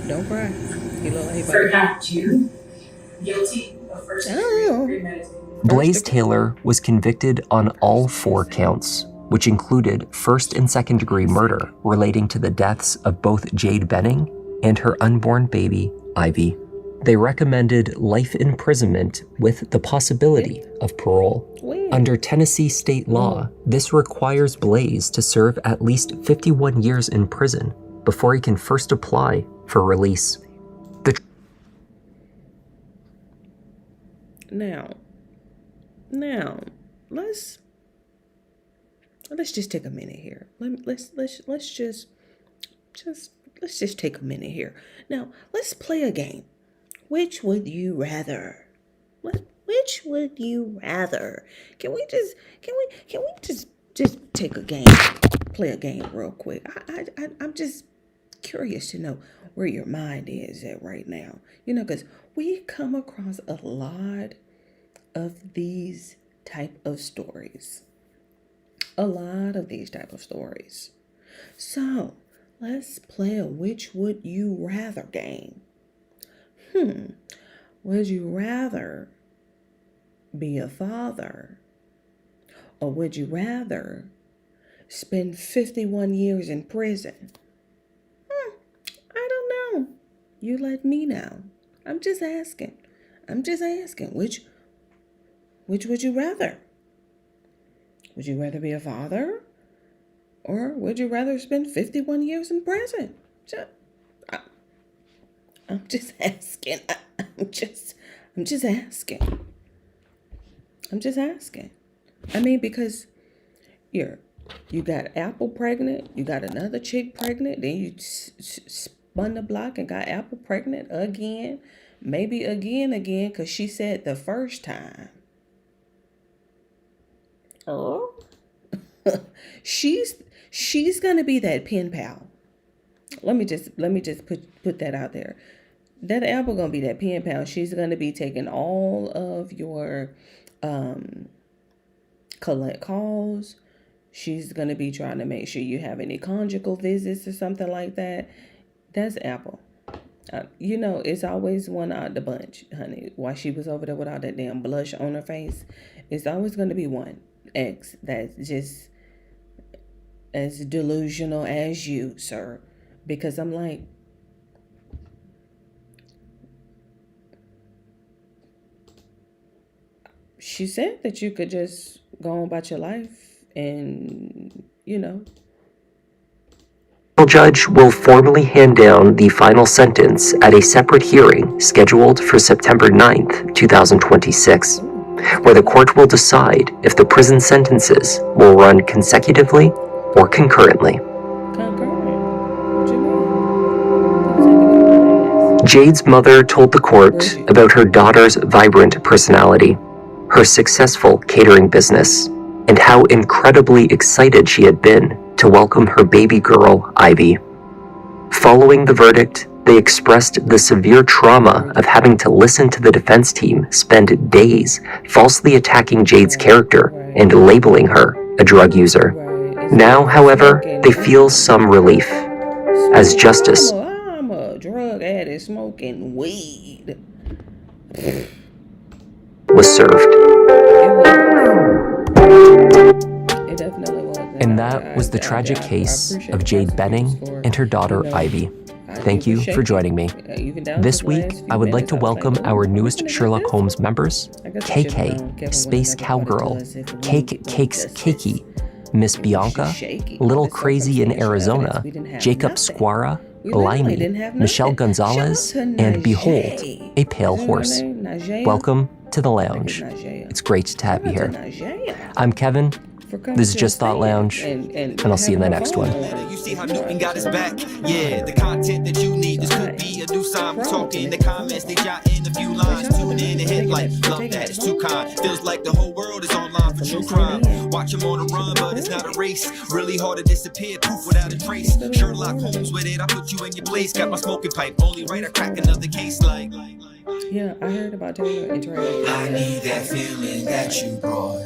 Don't cry. You look like he For count 2 guilty of first-degree premeditated. Blaze Taylor was convicted on all 4 counts, which included first and second-degree murder relating to the deaths of both Jade Benning and her unborn baby, Ivy. They recommended life imprisonment with the possibility of parole. Under Tennessee state law, this requires Blaze to serve at least 51 years in prison before he can first apply for release. Now, let's just take a minute here. Let's just take a minute here. Now, let's play a game. Which would you rather? Which would you rather? Can we just take a game? Play a game real quick. I'm just curious to know where your mind is at right now. You know, because we come across a lot of these type of stories. So, let's play a which would you rather game. Would you rather be a father, or would you rather spend 51 years in prison? I don't know. You let me know. I'm just asking. Which would you rather? Would you rather be a father, or would you rather spend 51 years in prison? I'm just asking. I'm just asking. I mean, because you got Apple pregnant, you got another chick pregnant, then you spun the block and got Apple pregnant again, maybe again, because she said the first time. Oh, she's gonna be that pen pal. Let me just put that out there. That Apple gonna be that pen pal. She's gonna be taking all of your collect calls. She's gonna be trying to make sure you have any conjugal visits or something like that. That's Apple. It's always one out the bunch, honey. While she was over there with all that damn blush on her face, it's always gonna be one ex that's just as delusional as you, sir. Because I'm like, she said that you could just go on about your life and, The judge will formally hand down the final sentence at a separate hearing scheduled for September 9th, 2026, where the court will decide if the prison sentences will run consecutively or concurrently. Jade's mother told the court about her daughter's vibrant personality, her successful catering business, and how incredibly excited she had been to welcome her baby girl, Ivy. Following the verdict, they expressed the severe trauma of having to listen to the defense team spend days falsely attacking Jade's character and labeling her a drug user. Now, however, they feel some relief. as justice I'm a drug addict smoking weed. was served. It definitely was. And that was the tragic case of Jade Benning and her daughter Ivy. Thank you for joining me. This week, I would like to welcome our newest Sherlock Holmes members, KK, Space Cowgirl, Cake Cakes Cakey, Miss Bianca, Little Crazy in Arizona, Jacob Squara, Limey, Michelle Gonzalez, and behold, a pale horse. Welcome to the lounge. It's great to have you here. I'm Kevin. This is Just Thought Lounge, and I'll see you in the next one. You see how Newton got his back? Yeah, the content that you need. This could be a new song. We're talking. The comments, they jot in a few lines. Tune in and hit like, love that, it's too kind. Feels like the whole world is online for true crime. Watch him on the run, but it's not a race. Really hard to disappear, poof without a trace. Sherlock Holmes with it, I put you in your place. Got my smoking pipe, only right, I crack another case like. Yeah, I heard about Taylor interacting. I need that feeling that you brought.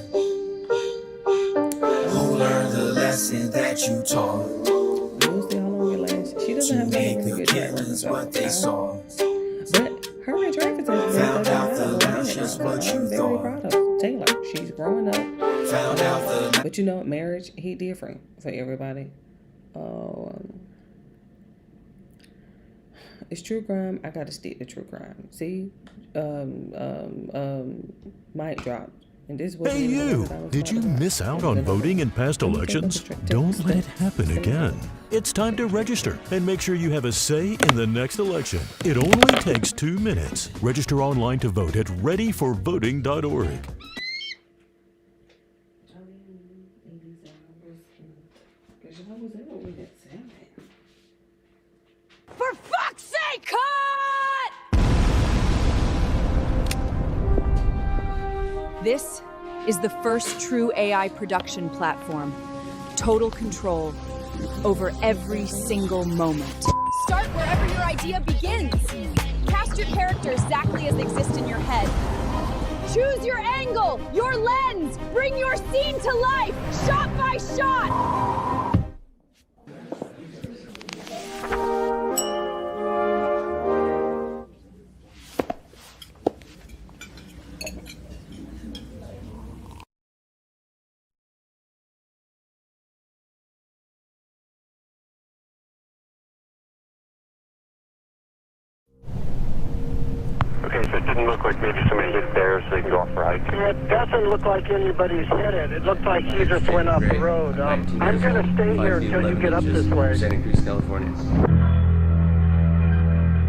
Who learned the lesson that you taught? We'll see how long it lasts. She doesn't have any really good track record, what they saw. But her and Travis has found out the lashes what you I'm very proud of Taylor. She's growing up. Found out the but you know, marriage hit different for everybody. It's true crime. I gotta stick to true crime. See, mic drop. And this was hey you! Did you miss out on voting in past elections? Don't let it happen again. It's time to register and make sure you have a say in the next election. It only takes 2 minutes. Register online to vote at readyforvoting.org. For fuck's sake, cut! This is the first true AI production platform. Total control over every single moment. Start wherever your idea begins. Cast your character exactly as they exist in your head. Choose your angle, your lens. Bring your scene to life, shot by shot. Okay, so it didn't look like maybe somebody hit there so they can go off for a hike. It doesn't look like anybody's hit it. It looked like he just went off the road. I'm going to stay here until you get up this way. Santa Cruz, California.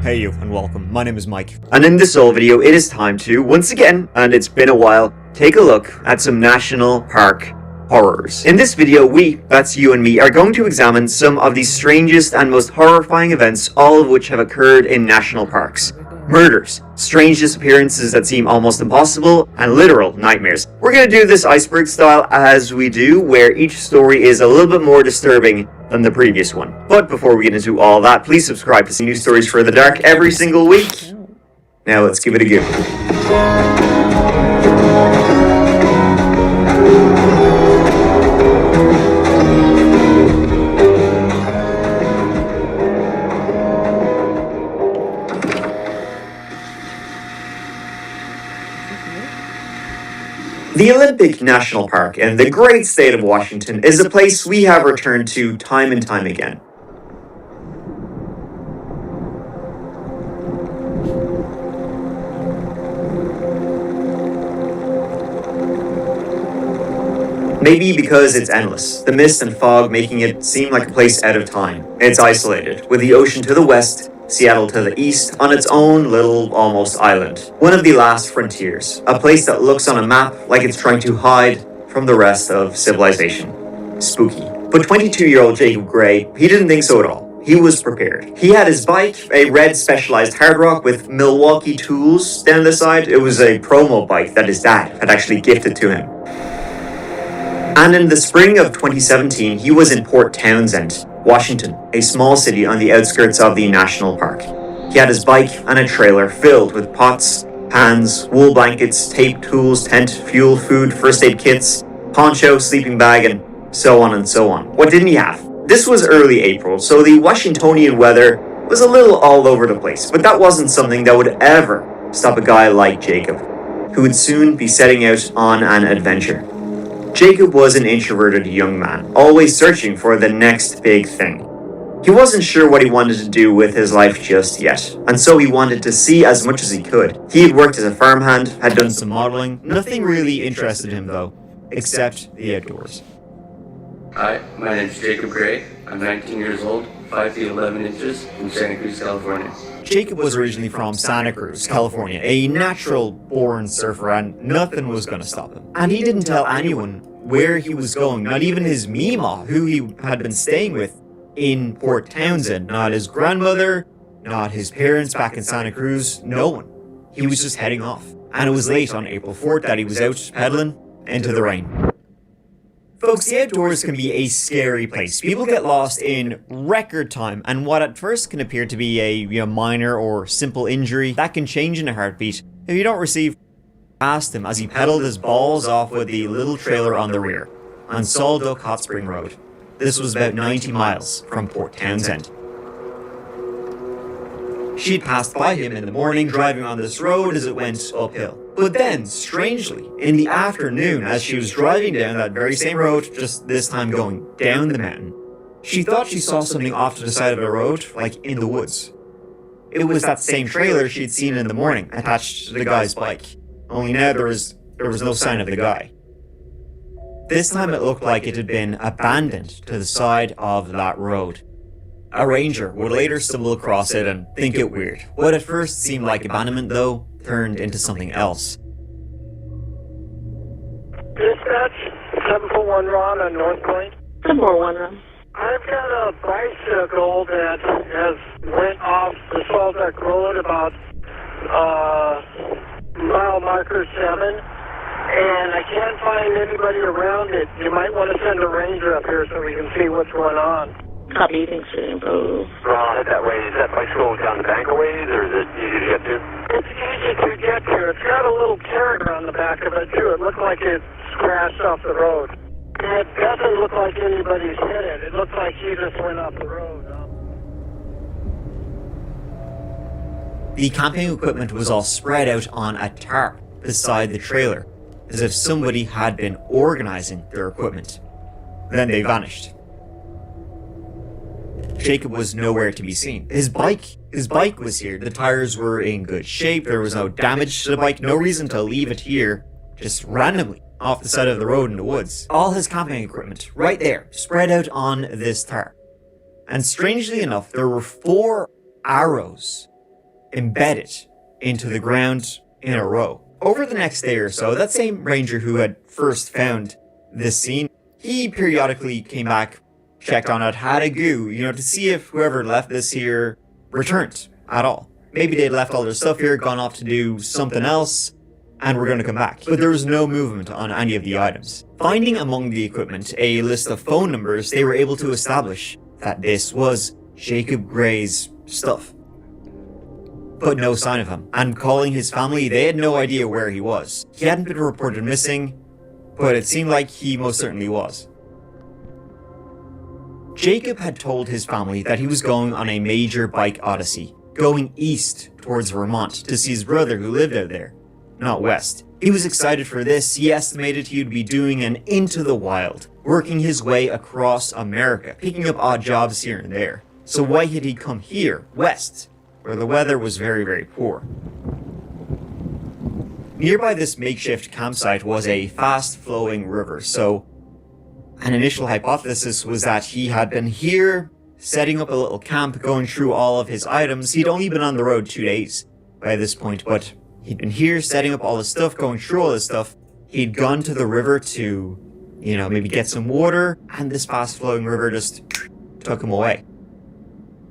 Hey you, and welcome. My name is Mike. And in this old video, it is time to, once again, and it's been a while, take a look at some national park horrors. In this video, we, that's you and me, are going to examine some of the strangest and most horrifying events, all of which have occurred in national parks. Murders, strange disappearances that seem almost impossible, and literal nightmares. We're going to do this iceberg style as we do, where each story is a little bit more disturbing than the previous one. But before we get into all that, please subscribe to see new stories for the dark every single week. Now let's give it a go. The Olympic National Park in the great state of Washington is a place we have returned to time and time again. Maybe because it's endless, the mist and fog making it seem like a place out of time. It's isolated, with the ocean to the west, Seattle to the east, on its own little, almost island. One of the last frontiers, a place that looks on a map like it's trying to hide from the rest of civilization. Spooky. But 22-year-old Jacob Gray, he didn't think so at all. He was prepared. He had his bike, a red Specialized hard rock with Milwaukee tools down the side. It was a promo bike that his dad had actually gifted to him. And in the spring of 2017, he was in Port Townsend, Washington, a small city on the outskirts of the national park. He had his bike and a trailer filled with pots, pans, wool blankets, tape, tools, tent, fuel, food, first aid kits, poncho, sleeping bag, and so on and so on. What didn't he have? This was early April, so the Washingtonian weather was a little all over the place, but that wasn't something that would ever stop a guy like Jacob, who would soon be setting out on an adventure. Jacob was an introverted young man, always searching for the next big thing. He wasn't sure what he wanted to do with his life just yet, and so he wanted to see as much as he could. He had worked as a farmhand, had done some modeling. Nothing really interested him though, except the outdoors. Hi, my name is Jacob Gray. I'm 19 years old, 5 feet 11 inches, from Santa Cruz, California. Jacob was originally from Santa Cruz, California, a natural-born surfer, and nothing was going to stop him. And he didn't tell anyone where he was going, not even his Mima, who he had been staying with in Port Townsend, not his grandmother, not his parents back in Santa Cruz, no one. He was just heading off. And it was late on April 4th that he was out pedaling into the rain. Folks, the outdoors can be a scary place. People get lost in record time, and what at first can appear to be a minor or simple injury, that can change in a heartbeat if you don't receive past him as he pedaled his balls off with the little trailer on the rear on Salduck Hot Spring Road. This was about 90 miles from Port Townsend. She'd passed by him in the morning driving on this road as it went uphill. But then, strangely, in the afternoon, as she was driving down that very same road, just this time going down the mountain, she thought she saw something off to the side of the road, like in the woods. It was that same trailer she'd seen in the morning, attached to the guy's bike. Only now there was no sign of the guy. This time it looked like it had been abandoned to the side of that road. A ranger would later stumble across it and think it weird. What at first seemed like abandonment, though, turned into something else. Dispatch, 741 Ron on North Point. 741 Ron. I've got a bicycle that has went off the Salduck Road about mile marker 7, and I can't find anybody around it. You might want to send a ranger up here so we can see what's going on. Copy, thanks for the info. Ron, that way, is that bicycle down the bank a ways, or is it easy to get to? It's easy to get to. It's got a little character on the back of it, too. It looked like it scratched off the road. It doesn't look like anybody's hit it. It looks like he just went off the road. The camping equipment was all spread out on a tarp beside the trailer, as if somebody had been organizing their equipment. Then they vanished. Jacob was nowhere to be seen. His bike was here. The tires were in good shape. There was no damage to the bike. No reason to leave it here just randomly off the side of the road in the woods. All his camping equipment right there, spread out on this tarp. And strangely enough, there were 4 arrows embedded into the ground in a row. Over the next day or so, that same ranger who had first found this scene, he periodically came back, checked on it, had a goo, to see if whoever left this here returned at all. Maybe they'd left all their stuff here, gone off to do something else, and were going to come back. But there was no movement on any of the items. Finding among the equipment a list of phone numbers, they were able to establish that this was Jacob Gray's stuff. But no sign of him. And calling his family, they had no idea where he was. He hadn't been reported missing, but it seemed like he most certainly was. Jacob had told his family that he was going on a major bike odyssey, going east towards Vermont to see his brother who lived out there, not west. He was excited for this. He estimated he would be doing an Into the Wild, working his way across America, picking up odd jobs here and there. So why had he come here, west, where the weather was very, very poor? Nearby this makeshift campsite was a fast-flowing river, so an initial hypothesis was that he had been here, setting up a little camp, going through all of his items. He'd only been on the road 2 days by this point, but he'd been here, setting up all his stuff, going through all his stuff. He'd gone to the river to, maybe get some water, and this fast-flowing river just took him away.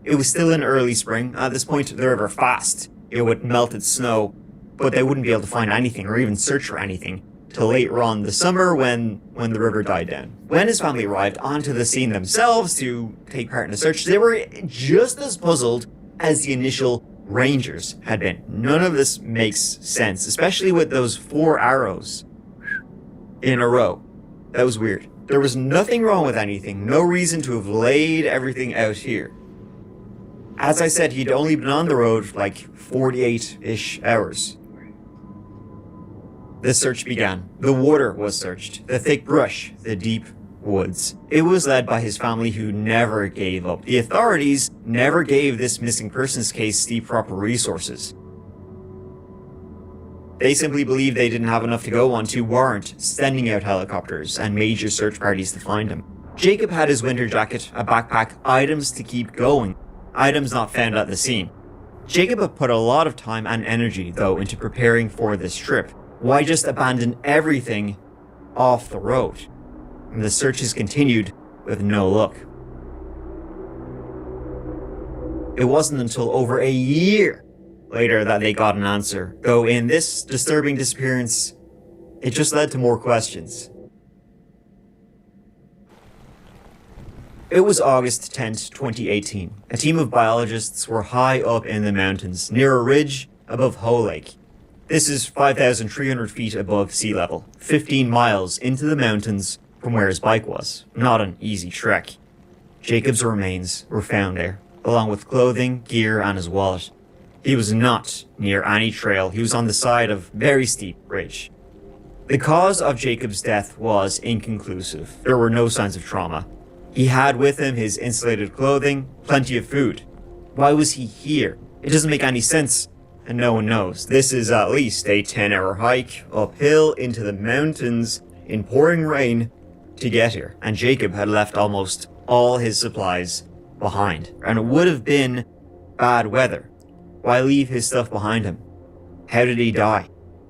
It was still in early spring. At this point, the river fast. It would melted snow, but they wouldn't be able to find anything or even search for anything till later on the summer when the river died down. When his family arrived onto the scene themselves to take part in the search, they were just as puzzled as the initial rangers had been. None of this makes sense, especially with those 4 arrows in a row. That was weird. There was nothing wrong with anything, no reason to have laid everything out here. As I said, he'd only been on the road for like 48-ish hours. The search began. The water was searched, the thick brush, the deep woods. It was led by his family, who never gave up. The authorities never gave this missing persons case the proper resources. They simply believed they didn't have enough to go on to warrant sending out helicopters and major search parties to find him. Jacob had his winter jacket, a backpack, items to keep going, items not found at the scene. Jacob had put a lot of time and energy, though, into preparing for this trip. Why just abandon everything off the road? And the searches continued with no luck. It wasn't until over a year later that they got an answer, though in this disturbing disappearance, it just led to more questions. It was August 10th, 2018. A team of biologists were high up in the mountains, near a ridge above Hoh Lake. This is 5,300 feet above sea level, 15 miles into the mountains from where his bike was. Not an easy trek. Jacob's remains were found there, along with clothing, gear, and his wallet. He was not near any trail. He was on the side of a very steep ridge. The cause of Jacob's death was inconclusive. There were no signs of trauma. He had with him his insulated clothing, plenty of food. Why was he here? It doesn't make any sense, and no one knows. This is at least a 10-hour hike uphill into the mountains in pouring rain to get here, and Jacob had left almost all his supplies behind, and it would have been bad weather. Why leave his stuff behind him? How did he die?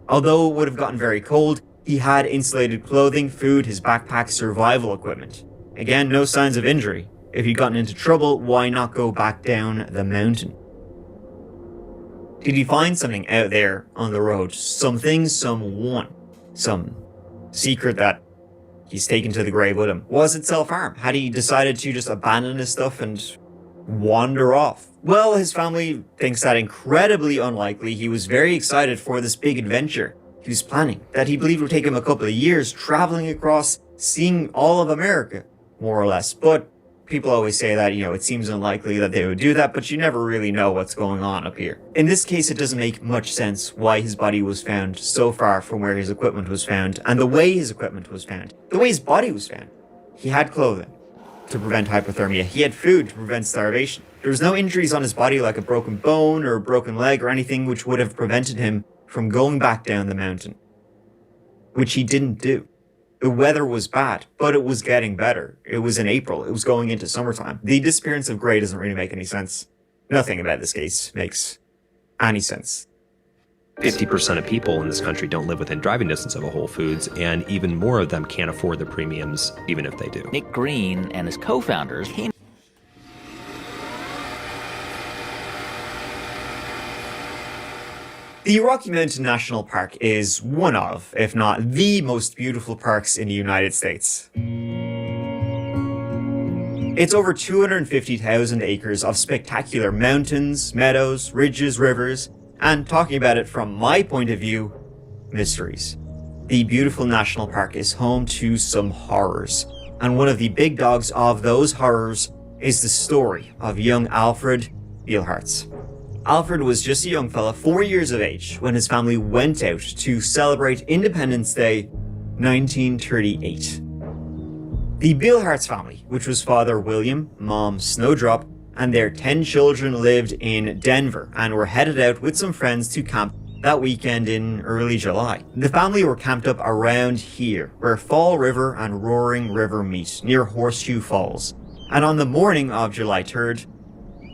Although it would have gotten very cold, he had insulated clothing, food, his backpack, survival equipment. Again, no signs of injury. If he'd gotten into trouble, why not go back down the mountain? Did he find something out there on the road? Something, someone, some secret that he's taken to the grave with him? Was it self-harm? Had he decided to just abandon his stuff and wander off? Well, his family thinks that incredibly unlikely. He was very excited for this big adventure he was planning, that he believed would take him a couple of years, traveling across, seeing all of America, more or less. But people always say that, it seems unlikely that they would do that, but you never really know what's going on up here. In this case, it doesn't make much sense why his body was found so far from where his equipment was found, and the way his equipment was found, the way his body was found. He had clothing to prevent hypothermia. He had food to prevent starvation. There was no injuries on his body like a broken bone or a broken leg or anything which would have prevented him from going back down the mountain, which he didn't do. The weather was bad, but it was getting better. It was in April. It was going into summertime. The disappearance of Gray doesn't really make any sense. Nothing about this case makes any sense. 50% of people in this country don't live within driving distance of a Whole Foods, and even more of them can't afford the premiums, even if they do. Nick Green and his co-founders came. The Rocky Mountain National Park is one of, if not the most beautiful parks in the United States. It's over 250,000 acres of spectacular mountains, meadows, ridges, rivers, and talking about it from my point of view, mysteries. The beautiful national park is home to some horrors, and one of the big dogs of those horrors is the story of young Alfred Beilhartz. Alfred was just a young fella, 4 years of age, when his family went out to celebrate Independence Day 1938. The Beilhartz family, which was father William, mom Snowdrop, and their 10 children lived in Denver and were headed out with some friends to camp that weekend in early July. The family were camped up around here, where Fall River and Roaring River meet, near Horseshoe Falls. And on the morning of July 3rd,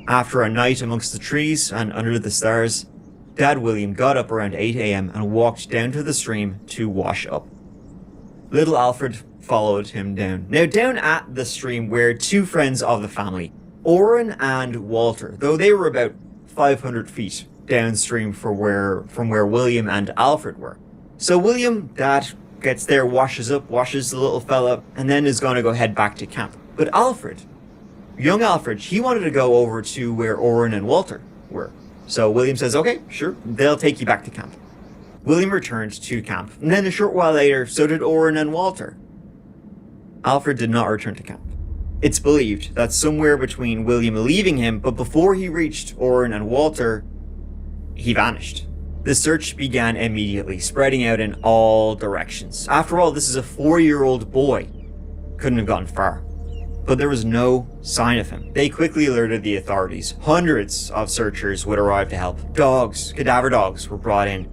after a night amongst the trees and under the stars, Dad William got up around 8 a.m. and walked down to the stream to wash up. Little Alfred followed him down. Now down at the stream were two friends of the family, Orrin and Walter, though they were about 500 feet downstream from where William and Alfred were. So William, Dad, gets there, washes up, washes the little fella, and then is going to go head back to camp. But Alfred, young Alfred, he wanted to go over to where Orrin and Walter were. So William says, okay, sure, they'll take you back to camp. William returned to camp, and then a short while later, so did Orrin and Walter. Alfred did not return to camp. It's believed that somewhere between William leaving him, but before he reached Orrin and Walter, he vanished. The search began immediately, spreading out in all directions. After all, this is a 4-year-old boy. Couldn't have gotten far. But there was no sign of him. They quickly alerted the authorities. Hundreds of searchers would arrive to help. Dogs, cadaver dogs, were brought in.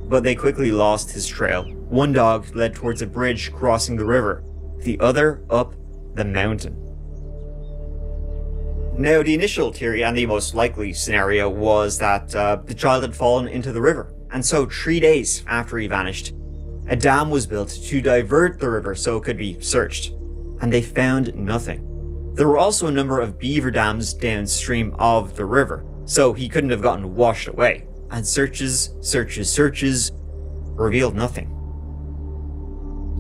But they quickly lost his trail. One dog led towards a bridge crossing the river, the other up the mountain. Now, the initial theory and the most likely scenario was that the child had fallen into the river. And so 3 days after he vanished, a dam was built to divert the river so it could be searched. And they found nothing. There were also a number of beaver dams downstream of the river, so he couldn't have gotten washed away. And searches revealed nothing.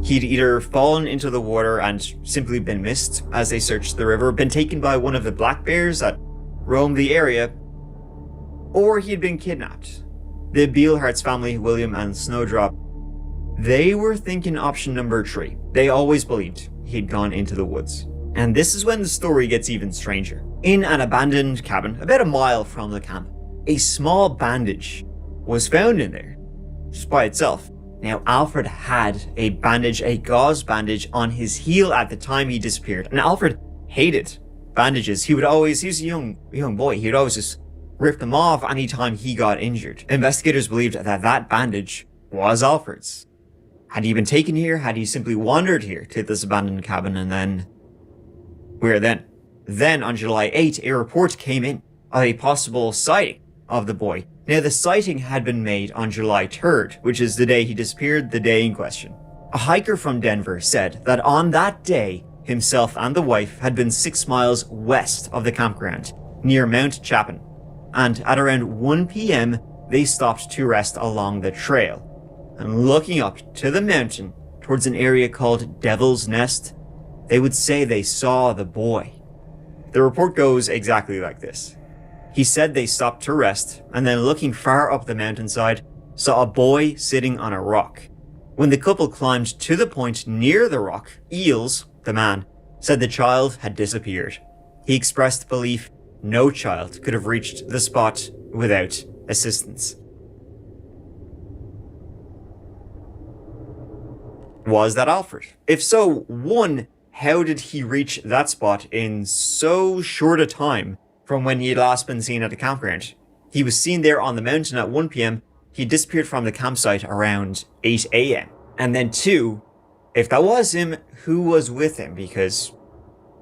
He'd either fallen into the water and simply been missed as they searched the river, been taken by one of the black bears that roamed the area, or he'd been kidnapped. The Beilhart's family, William and Snowdrop, they were thinking option number 3. They always believed he'd gone into the woods. And this is when the story gets even stranger. In an abandoned cabin, about a mile from the camp, a small bandage was found in there, just by itself. Now, Alfred had a bandage, a gauze bandage, on his heel at the time he disappeared. And Alfred hated bandages. He was a young boy. He would always just rip them off anytime he got injured. Investigators believed that bandage was Alfred's. Had he been taken here? Had he simply wandered here to this abandoned cabin? And then, where then? Then, on July 8, a report came in of a possible sighting of the boy. Now, the sighting had been made on July 3rd, which is the day he disappeared, the day in question. A hiker from Denver said that on that day, himself and the wife had been 6 miles west of the campground, near Mount Chapin. And at around 1 p.m., they stopped to rest along the trail. And looking up to the mountain, towards an area called Devil's Nest, they would say they saw the boy. The report goes exactly like this. He said they stopped to rest, and then looking far up the mountainside, saw a boy sitting on a rock. When the couple climbed to the point near the rock, Eels, the man, said the child had disappeared. He expressed belief no child could have reached the spot without assistance. Was that Alfred? If so, 1, how did he reach that spot in so short a time from when he had last been seen at the campground? He was seen there on the mountain at 1 p.m. He disappeared from the campsite around 8 a.m. And then 2, if that was him, who was with him? Because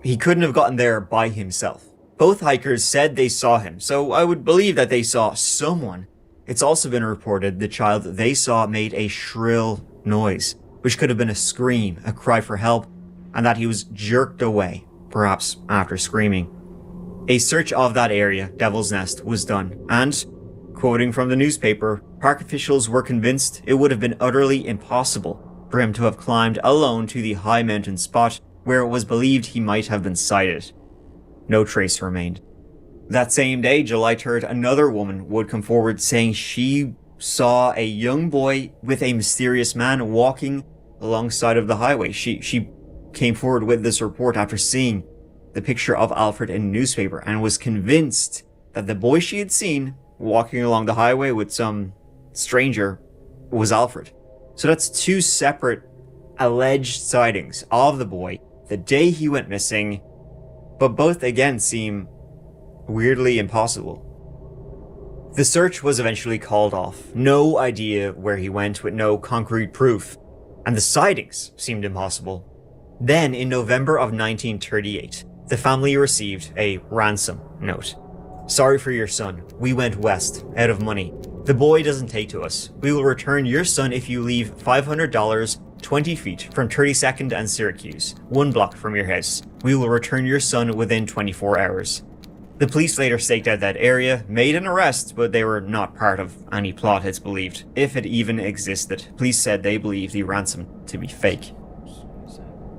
he couldn't have gotten there by himself. Both hikers said they saw him, so I would believe that they saw someone. It's also been reported the child they saw made a shrill noise, which could have been a scream, a cry for help, and that he was jerked away, perhaps after screaming. A search of that area, Devil's Nest, was done, and, quoting from the newspaper, park officials were convinced it would have been utterly impossible for him to have climbed alone to the high mountain spot where it was believed he might have been sighted. No trace remained. That same day, July 3rd, another woman would come forward saying she saw a young boy with a mysterious man walking alongside of the highway. She came forward with this report after seeing the picture of Alfred in a newspaper and was convinced that the boy she had seen walking along the highway with some stranger was Alfred. So that's 2 separate alleged sightings of the boy the day he went missing, but both again seem weirdly impossible. The search was eventually called off. No idea where he went with no concrete proof, and the sightings seemed impossible. Then, in November of 1938, the family received a ransom note. Sorry for your son. We went west, out of money. The boy doesn't take to us. We will return your son if you leave $500 20 feet from 32nd and Syracuse, 1 block from your house. We will return your son within 24 hours. The police later staked out that area, made an arrest, but they were not part of any plot, it's believed, if it even existed. Police said they believed the ransom to be fake.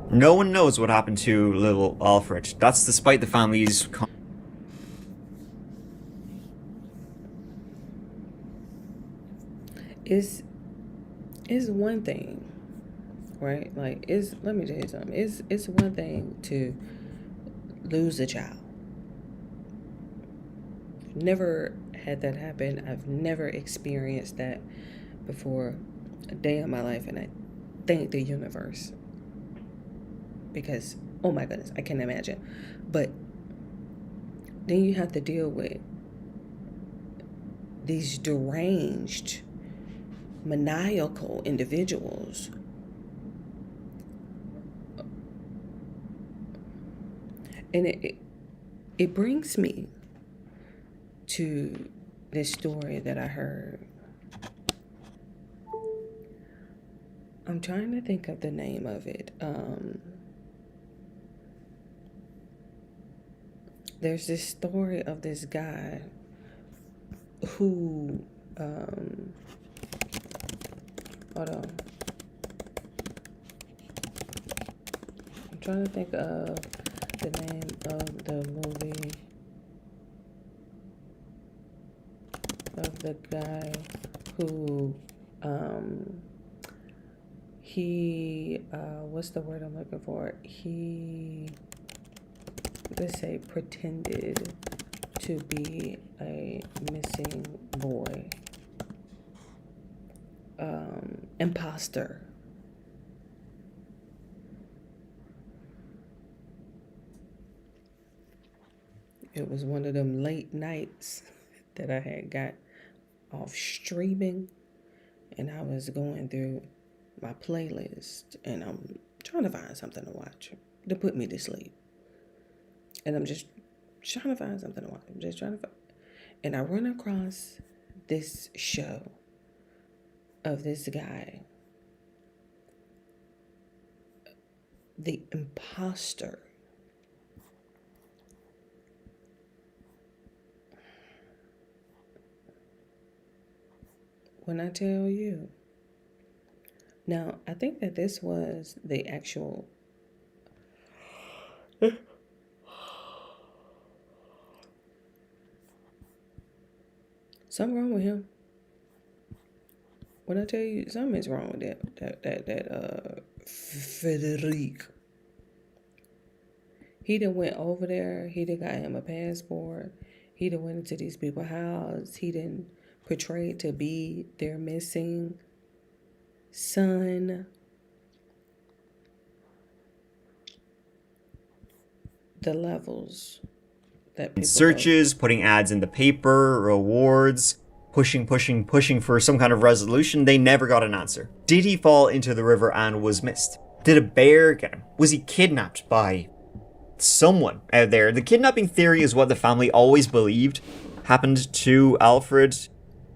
No one knows what happened to little Alfred. That's despite the family's... It's one thing right? Like, let me tell you something. It's one thing to lose a child. Never had that happen. I've never experienced that before a day in my life, and I thank the universe, because oh my goodness, I can't imagine. But then you have to deal with these deranged, maniacal individuals. And it brings me to this story that I heard. I'm trying to think of the name of it. There's this story of this guy who, hold on. I'm trying to think of the name of the movie of the guy who, what's the word I'm looking for? Let's say pretended to be a missing boy. Imposter. It was one of them late nights that I had got off streaming, and I was going through my playlist, and I'm trying to find something to watch to put me to sleep. And I'm just trying to find something to watch. I'm just trying to find. And I run across this show of this guy, the imposter. When I tell you. Now, I think that this was the actual... Something wrong with him. When I tell you something is wrong with that Frederic. He done went over there. He done got him a passport. He done went into these people's house. He done portrayed to be their missing son. The levels that people searches, putting ads in the paper, rewards, pushing for some kind of resolution, they never got an answer. Did he fall into the river and was missed? Did a bear get him? Was he kidnapped by someone out there? The kidnapping theory is what the family always believed happened to Alfred.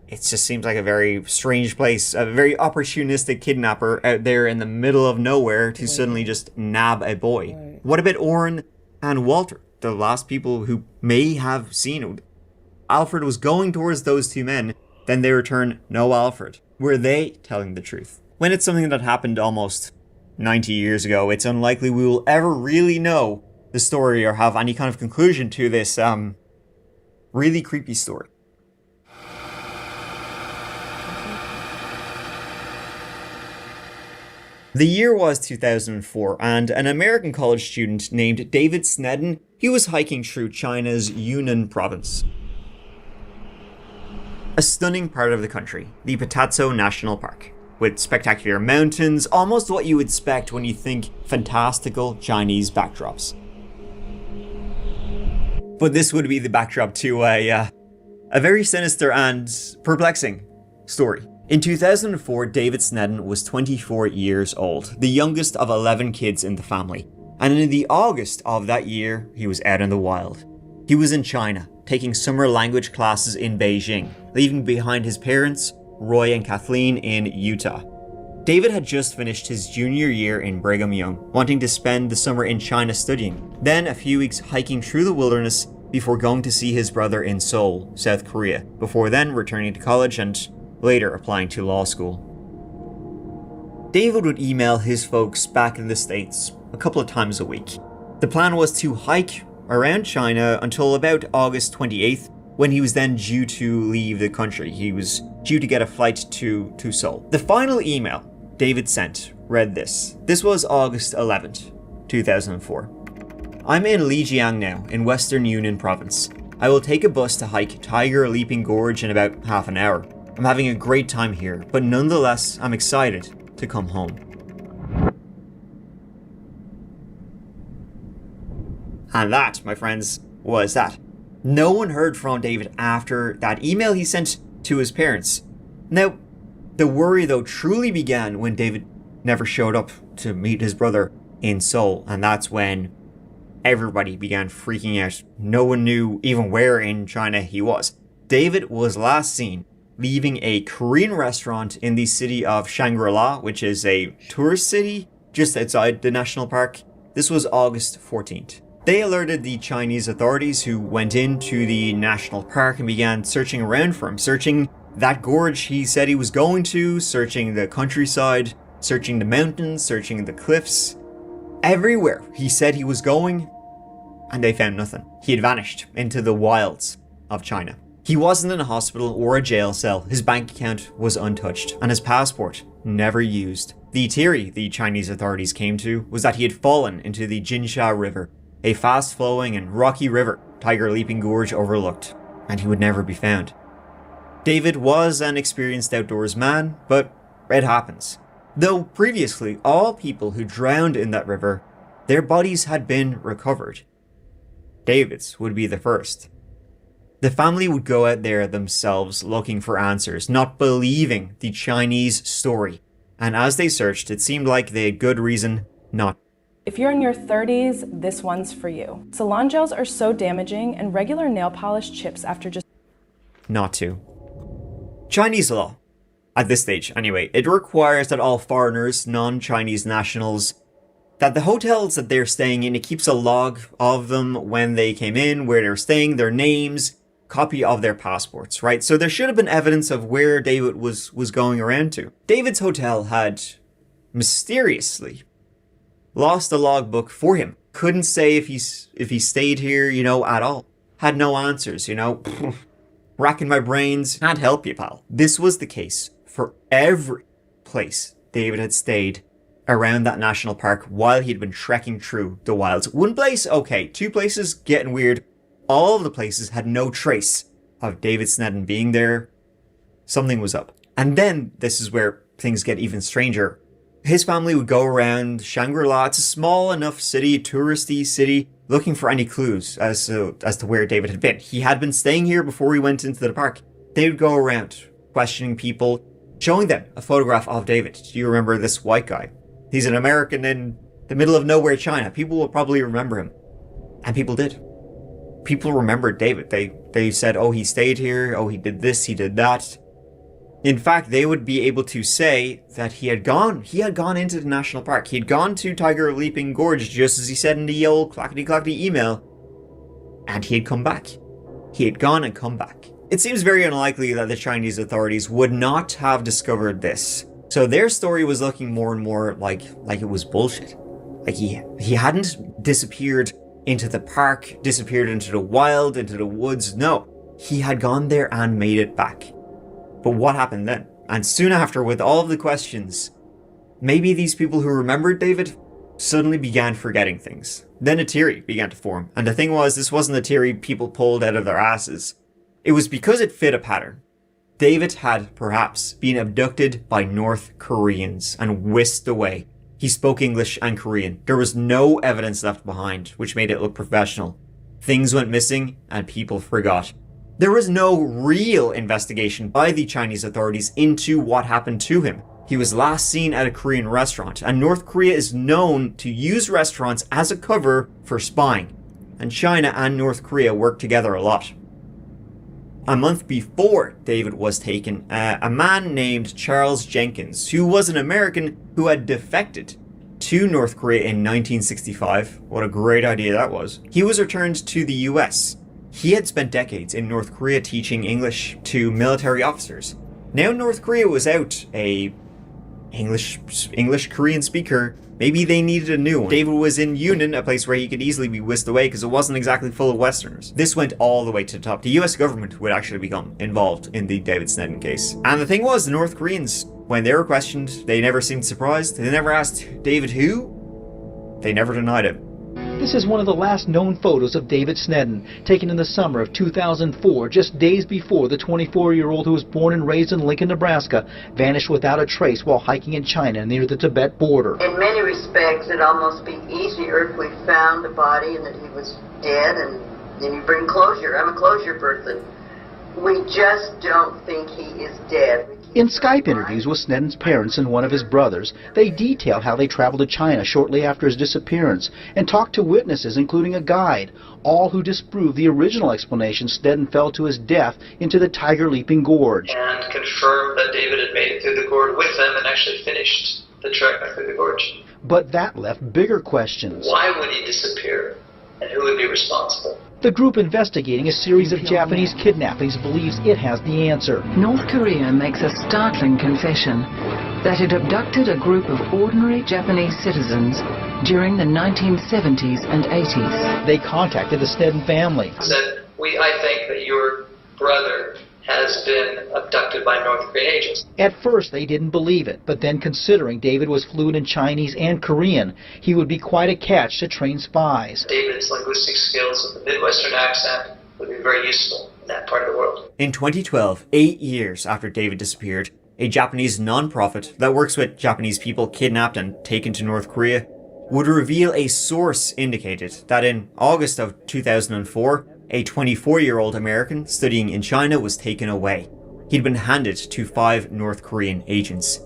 It just seems like a very strange place, a very opportunistic kidnapper out there in the middle of nowhere to suddenly just nab a boy. What about Oren and Walter, the last people who may have seen it? Alfred was going towards those two men, then they return, no Alfred. Were they telling the truth? When it's something that happened almost 90 years ago, it's unlikely we will ever really know the story or have any kind of conclusion to this really creepy story. The year was 2004, and an American college student named David Snedden, he was hiking through China's Yunnan province. A stunning part of the country, the Patatso National Park, with spectacular mountains, almost what you would expect when you think fantastical Chinese backdrops. But this would be the backdrop to a very sinister and perplexing story. In 2004, David Snedden was 24 years old, the youngest of 11 kids in the family. And in the August of that year, he was out in the wild. He was in China, taking summer language classes in Beijing, leaving behind his parents, Roy and Kathleen, in Utah. David had just finished his junior year in Brigham Young, wanting to spend the summer in China studying, then a few weeks hiking through the wilderness before going to see his brother in Seoul, South Korea, before then returning to college and later applying to law school. David would email his folks back in the States a couple of times a week. The plan was to hike around China until about August 28th, when he was then due to leave the country. He was due to get a flight to Seoul. The final email David sent read this. This was August 11th, 2004. I'm in Lijiang now, in Western Yunnan province. I will take a bus to hike Tiger Leaping Gorge in about half an hour. I'm having a great time here, but nonetheless, I'm excited to come home. And that, my friends, was that. No one heard from David after that email he sent to his parents. Now, the worry though truly began when David never showed up to meet his brother in Seoul, and that's when everybody began freaking out. No one knew even where in China he was. David was last seen leaving a Korean restaurant in the city of Shangri-La, which is a tourist city just outside the national park. This was August 14th. They alerted the Chinese authorities, who went into the national park and began searching around for him, searching that gorge he said he was going to, searching the countryside, searching the mountains, searching the cliffs. Everywhere he said he was going, and they found nothing. He had vanished into the wilds of China. He wasn't in a hospital or a jail cell. His bank account was untouched, and his passport never used. The theory the Chinese authorities came to was that he had fallen into the Jinsha River, a fast-flowing and rocky river Tiger Leaping Gorge overlooked, and he would never be found. David was an experienced outdoors man, but it happens. Though previously, all people who drowned in that river, their bodies had been recovered. David's would be the first. The family would go out there themselves looking for answers, not believing the Chinese story. And as they searched, it seemed like they had good reason not. If you're in your 30s, this one's for you. Salon gels are so damaging, and regular nail polish chips after just not to. Chinese law, at this stage anyway, it requires that all foreigners, non-Chinese nationals, that the hotels that they're staying in, it keeps a log of them when they came in, where they're staying, their names, copy of their passports, right? So there should have been evidence of where David was going around to. David's hotel had mysteriously lost a logbook for him. Couldn't say if he stayed here, at all. Had no answers, Racking my brains, can't help you, pal. This was the case for every place David had stayed around that national park while he'd been trekking through the wilds. One place, okay. Two places, getting weird. All of the places had no trace of David Snedden being there. Something was up. And then this is where things get even stranger. His family would go around Shangri-La. It's a small enough city, touristy city, looking for any clues as to where David had been. He had been staying here before he went into the park. They would go around questioning people, showing them a photograph of David. Do you remember this white guy? He's an American in the middle of nowhere, China. People will probably remember him. And people did. People remembered David. They said, oh, he stayed here. Oh, he did this, he did that. In fact, they would be able to say that he had gone into the national park. He had gone to Tiger Leaping Gorge, just as he said in the old clackety-clackety email. And he had come back. He had gone and come back. It seems very unlikely that the Chinese authorities would not have discovered this. So their story was looking more and more like it was bullshit. Like he hadn't disappeared into the park, disappeared into the wild, into the woods. No, he had gone there and made it back. But what happened then? And soon after, with all of the questions, maybe these people who remembered David suddenly began forgetting things. Then a theory began to form. And the thing was, this wasn't a theory people pulled out of their asses. It was because it fit a pattern. David had perhaps been abducted by North Koreans and whisked away. He spoke English and Korean. There was no evidence left behind, which made it look professional. Things went missing and people forgot. There was no real investigation by the Chinese authorities into what happened to him. He was last seen at a Korean restaurant, and North Korea is known to use restaurants as a cover for spying. And China and North Korea work together a lot. A month before David was taken, a man named Charles Jenkins, who was an American who had defected to North Korea in 1965, what a great idea that was, he was returned to the US. He had spent decades in North Korea teaching English to military officers. Now North Korea was out a English Korean speaker. Maybe they needed a new one. David was in Yunnan, a place where he could easily be whisked away because it wasn't exactly full of Westerners. This went all the way to the top. The US government would actually become involved in the David Sneddon case. And the thing was, the North Koreans, when they were questioned, they never seemed surprised. They never asked, David who? They never denied it. This is one of the last known photos of David Sneddon, taken in the summer of 2004, just days before the 24-year-old who was born and raised in Lincoln, Nebraska, vanished without a trace while hiking in China near the Tibet border. In many respects, it'd almost be easier if we found the body and that he was dead, and then you bring closure. I'm a closure person. We just don't think he is dead. In Skype interviews with Sneddon's parents and one of his brothers, they detail how they traveled to China shortly after his disappearance and talked to witnesses, including a guide, all who disproved the original explanation Sneddon fell to his death into the Tiger Leaping Gorge. And confirmed that David had made it through the gorge with them and actually finished the trek through the gorge. But that left bigger questions. Why would he disappear? And who would be responsible? The group investigating a series of Japanese kidnappings believes it has the answer. North Korea makes a startling confession that it abducted a group of ordinary Japanese citizens during the 1970s and 80s. They contacted the Sneddon family. Said, I think that your brother has been abducted by North Korean agents. At first, they didn't believe it, but then considering David was fluent in Chinese and Korean, he would be quite a catch to train spies. David's linguistic skills with a Midwestern accent would be very useful in that part of the world. In 2012, 8 years after David disappeared, a Japanese non-profit that works with Japanese people kidnapped and taken to North Korea would reveal a source indicated that in August of 2004, a 24-year-old American studying in China was taken away. He'd been handed to 5 North Korean agents.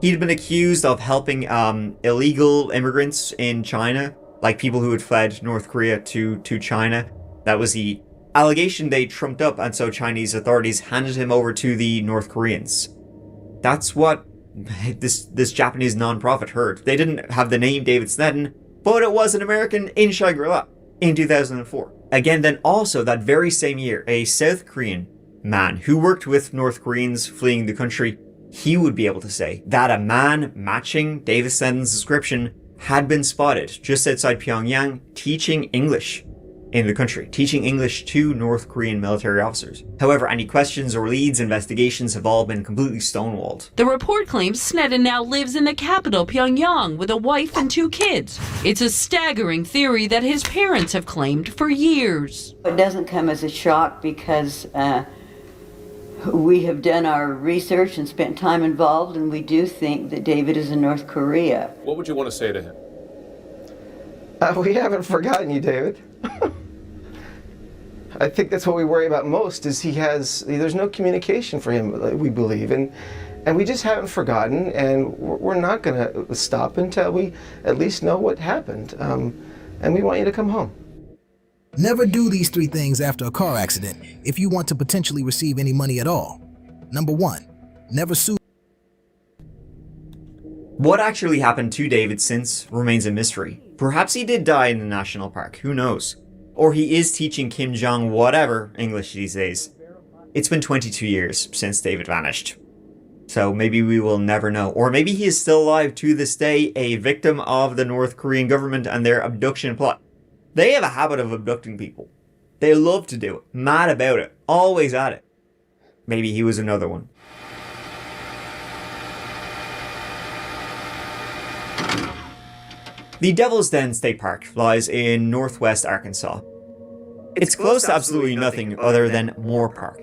He'd been accused of helping illegal immigrants in China, like people who had fled North Korea to China. That was the allegation they trumped up, and so Chinese authorities handed him over to the North Koreans. That's what this Japanese non-profit heard. They didn't have the name David Sneddon, but it was an American in Shangri-La in 2004. Again, then also that very same year, a South Korean man who worked with North Koreans fleeing the country, he would be able to say that a man matching David Sneddon's description had been spotted just outside Pyongyang teaching English in the country, teaching English to North Korean military officers. However, any questions or leads, investigations have all been completely stonewalled. The report claims Sneddon now lives in the capital, Pyongyang, with a wife and 2 kids. It's a staggering theory that his parents have claimed for years. It doesn't come as a shock because we have done our research and spent time involved, and we do think that David is in North Korea. What would you want to say to him? We haven't forgotten you, David. I think that's what we worry about most, is there's no communication for him, we believe, and we just haven't forgotten, and we're not going to stop until we at least know what happened, and we want you to come home. Never do these 3 things after a car accident if you want to potentially receive any money at all. Number 1, never sue. What actually happened to David since remains a mystery. Perhaps he did die in the national park, who knows? Or he is teaching Kim Jong whatever English these days. It's been 22 years since David vanished. So maybe we will never know. Or maybe he is still alive to this day, a victim of the North Korean government and their abduction plot. They have a habit of abducting people. They love to do it, mad about it, always at it. Maybe he was another one. The Devil's Den State Park lies in northwest Arkansas. It's close to absolutely nothing other than Moore Park.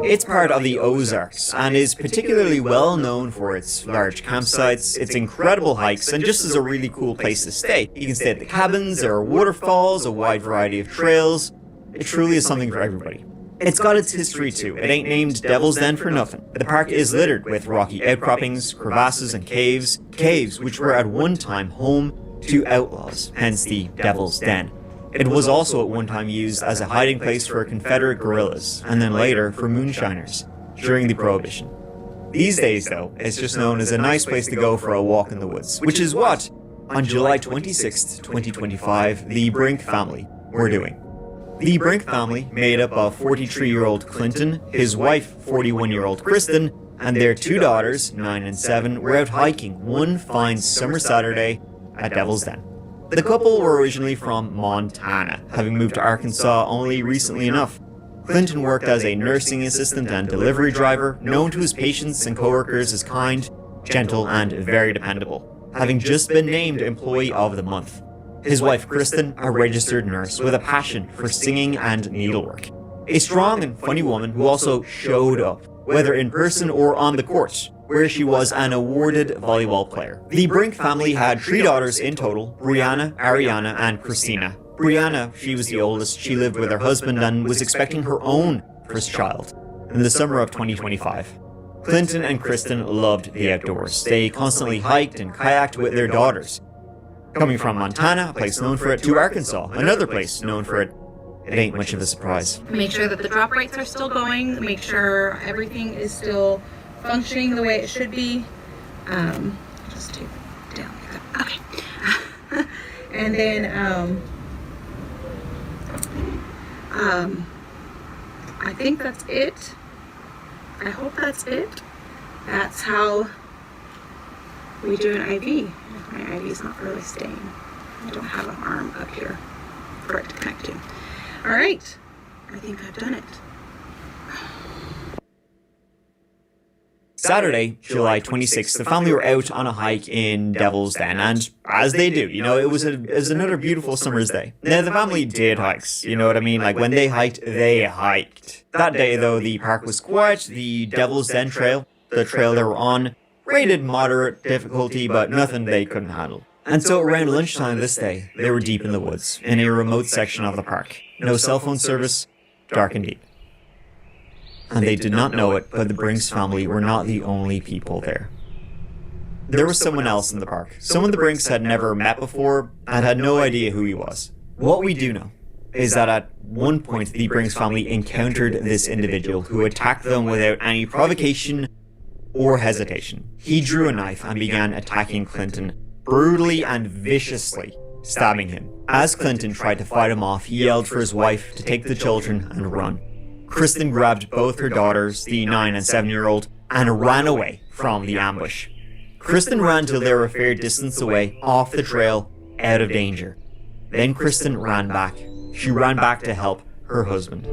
It's part of the Ozarks and is particularly well known for its large campsites, its incredible hikes, and just as a really cool place to stay. You can stay at the cabins, there are waterfalls, a wide variety of trails. It truly is something for everybody. It's got its history too. It ain't named Devil's Den for nothing. The park is littered with rocky outcroppings, crevasses, and caves which were at one time home to outlaws, hence the Devil's Den. It was also at one time used as a hiding place for Confederate guerrillas, and then later for moonshiners, during the Prohibition. These days, though, it's just known as a nice place to go for a walk in the woods, which is what On July 26, 2025, the Brink family were doing. The Brink family, made up of 43-year-old Clinton, his wife, 41-year-old Kristen, and their two daughters, 9 and 7, were out hiking one fine summer Saturday at Devil's Den. The couple were originally from Montana, having moved to Arkansas only recently enough. Clinton worked as a nursing assistant and delivery driver, known to his patients and coworkers as kind, gentle, and very dependable, having just been named Employee of the Month. His wife Kristen, a registered nurse with a passion for singing and needlework. A strong and funny woman who also showed up, whether in person or on the court, where she was an awarded volleyball player. The Brink family had 3 daughters in total, Brianna, Ariana, and Christina. Brianna, she was the oldest. She lived with her husband and was expecting her own first child in the summer of 2025. Clinton and Kristen loved the outdoors. They constantly hiked and kayaked with their daughters. Coming from Montana, a place known for it, to Arkansas, another place known for it, it ain't much of a surprise. Make sure that the drop rates are still going, make sure everything is still functioning the way it should be. Just take it down like that. Okay. And then I think that's it. I hope that's it. That's how we do an IV. My IV is not really staying. I don't have an arm up here for it to connect to. All right, I think I've done it. Saturday, July 26th, the family were out on a hike in Devil's Den, and as they do, it was another beautiful summer's day. Now, the family did hikes, you know what I mean? Like, when they hiked, they hiked. That day, though, the park was quiet. The Devil's Den trail, the trail they were on, rated moderate difficulty, but nothing they couldn't handle. And so around lunchtime this day, they were deep in the woods, in a remote section of the park. No cell phone service, dark and deep. And they did not know it, but the Brinks family were not the only people there. There was someone else in the park, someone the Brinks had never met before and had no idea who he was. What we do know is that at one point the Brinks family encountered this individual who attacked them without any provocation or hesitation. He drew a knife and began attacking Clinton, brutally and viciously, stabbing him. As Clinton tried to fight him off, he yelled for his wife to take the children and run. Kristen grabbed both her daughters, the 9 and 7-year-old, and ran away from the ambush. Kristen ran till they were a fair distance away, off the trail, out of danger. Then Kristen ran back. She ran back to help her husband.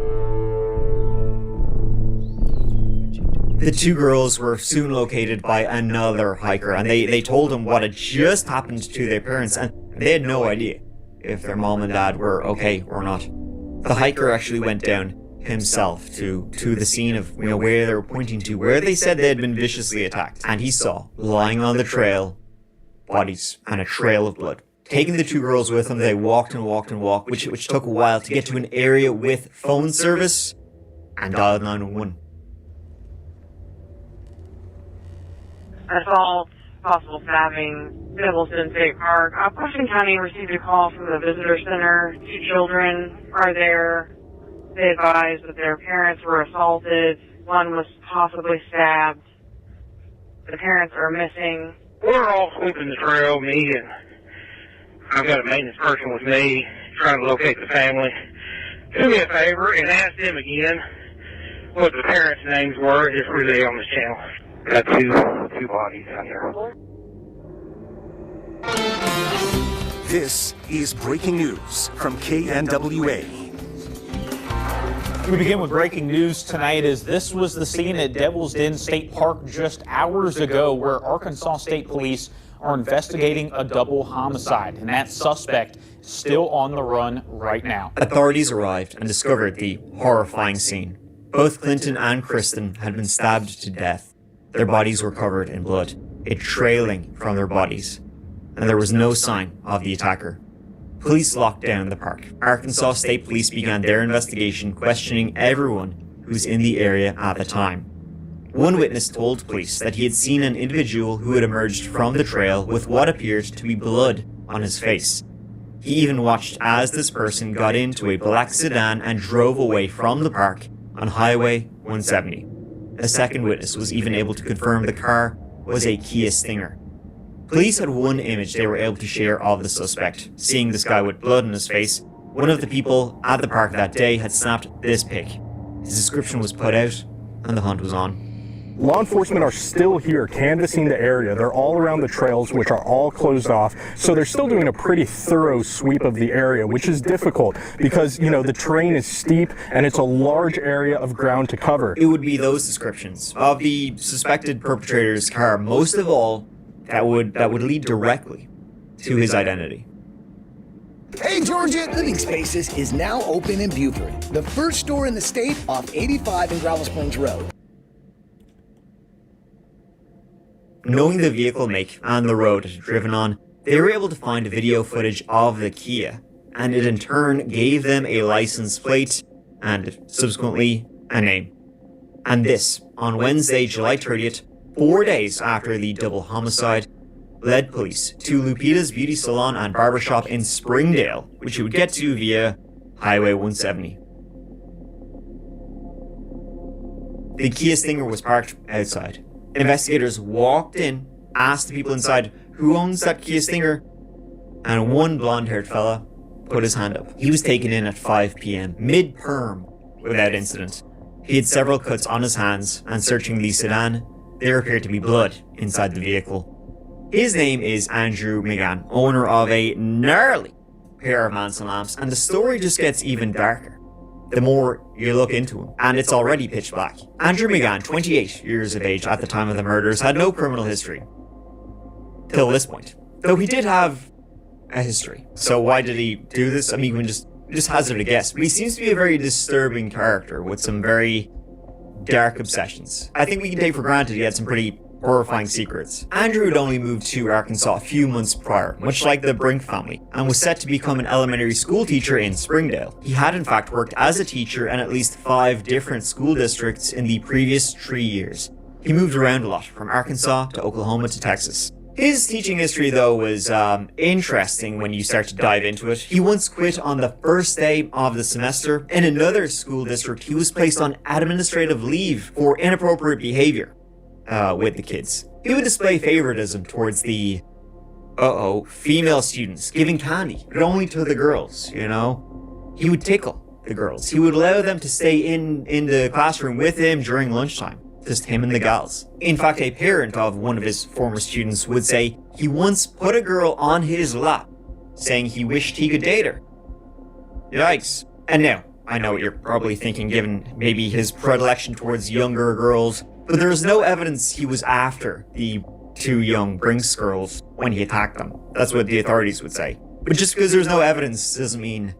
The two girls were soon located by another hiker, and they told him what had just happened to their parents, and they had no idea if their mom and dad were okay or not. The hiker actually went down himself to the scene of where they were pointing to, where they said they had been viciously attacked, and he saw, lying on the trail, bodies and a trail of blood. Taking the two girls with them, they walked and walked and walked, which took a while to get to an area with phone service, and dialed 911. Assault, possible stabbing, Devil's Den State Park. Washington County received a call from the visitor center. 2 children are there. They advised that their parents were assaulted. One was possibly stabbed. The parents are missing. We're all sweeping the trail, me and I've got a maintenance person with me trying to locate the family. Do me a favor and ask them again what the parents' names were. Just relay on this channel. Got two bodies out here. This is breaking news from KNWA. We begin with breaking news tonight, as this was the scene at Devil's Den State Park just hours ago, where Arkansas State Police are investigating a double homicide, and that suspect is still on the run right now. Authorities arrived and discovered the horrifying scene. Both Clinton and Kristen had been stabbed to death. Their bodies were covered in blood, it trailing from their bodies, and there was no sign of the attacker. Police locked down the park. Arkansas State Police began their investigation, questioning everyone who was in the area at the time. One witness told police that he had seen an individual who had emerged from the trail with what appeared to be blood on his face. He even watched as this person got into a black sedan and drove away from the park on Highway 170. A second witness was even able to confirm the car was a Kia Stinger. Police had one image they were able to share of the suspect. Seeing this guy with blood on his face, one of the people at the park that day had snapped this pic. His description was put out, and the hunt was on. Law enforcement are still here canvassing the area. They're all around the trails, which are all closed off. So they're still doing a pretty thorough sweep of the area, which is difficult because, the terrain is steep and it's a large area of ground to cover. It would be those descriptions of the suspected perpetrator's car, most of all, that would lead directly to his identity. Hey Georgia, Living Spaces is now open in Buford, the first store in the state off 85 and Gravel Springs Road. Knowing the vehicle make and the road it had driven on, they were able to find video footage of the Kia, and it in turn gave them a license plate and subsequently a name. And this, on Wednesday, July 30th, 4 days after the double homicide, led police to Lupita's Beauty Salon and Barbershop in Springdale, which you would get to via Highway 170. The Kia Stinger was parked outside. Investigators walked in, asked the people inside who owns that Kia Stinger, and one blonde-haired fella put his hand up. He was taken in at 5 p.m, mid-perm, without incident. He had several cuts on his hands, and searching the sedan, there appeared to be blood inside the vehicle. His name is Andrew McGann, owner of a gnarly pair of Manson lamps, and the story just gets even darker the more you look into him, and it's already pitch black. Andrew McGann, 28 years of age at the time of the murders, had no criminal history till this point, though he did have a history. So why did he do this? I mean, we just hazard a guess, but he seems to be a very disturbing character with some very dark obsessions. I think we can take for granted he had some pretty horrifying secrets. Andrew had only moved to Arkansas a few months prior, much like the Brink family, and was set to become an elementary school teacher in Springdale. He had in fact worked as a teacher in at least 5 different school districts in the previous 3 years. He moved around a lot, from Arkansas to Oklahoma to Texas. His teaching history, though, was interesting when you start to dive into it. He once quit on the first day of the semester. In another school district, he was placed on administrative leave for inappropriate behavior with the kids. He would display favoritism towards the, female students, giving candy, but only to the girls, He would tickle the girls. He would allow them to stay in the classroom with him during lunchtime. Just him and the gals. In fact, a parent of one of his former students would say he once put a girl on his lap, saying he wished he could date her. Yikes. And now, I know what you're probably thinking, given maybe his predilection towards younger girls, but there is no evidence he was after the 2 young Brinks girls when he attacked them. That's what the authorities would say. But just because there's no evidence doesn't mean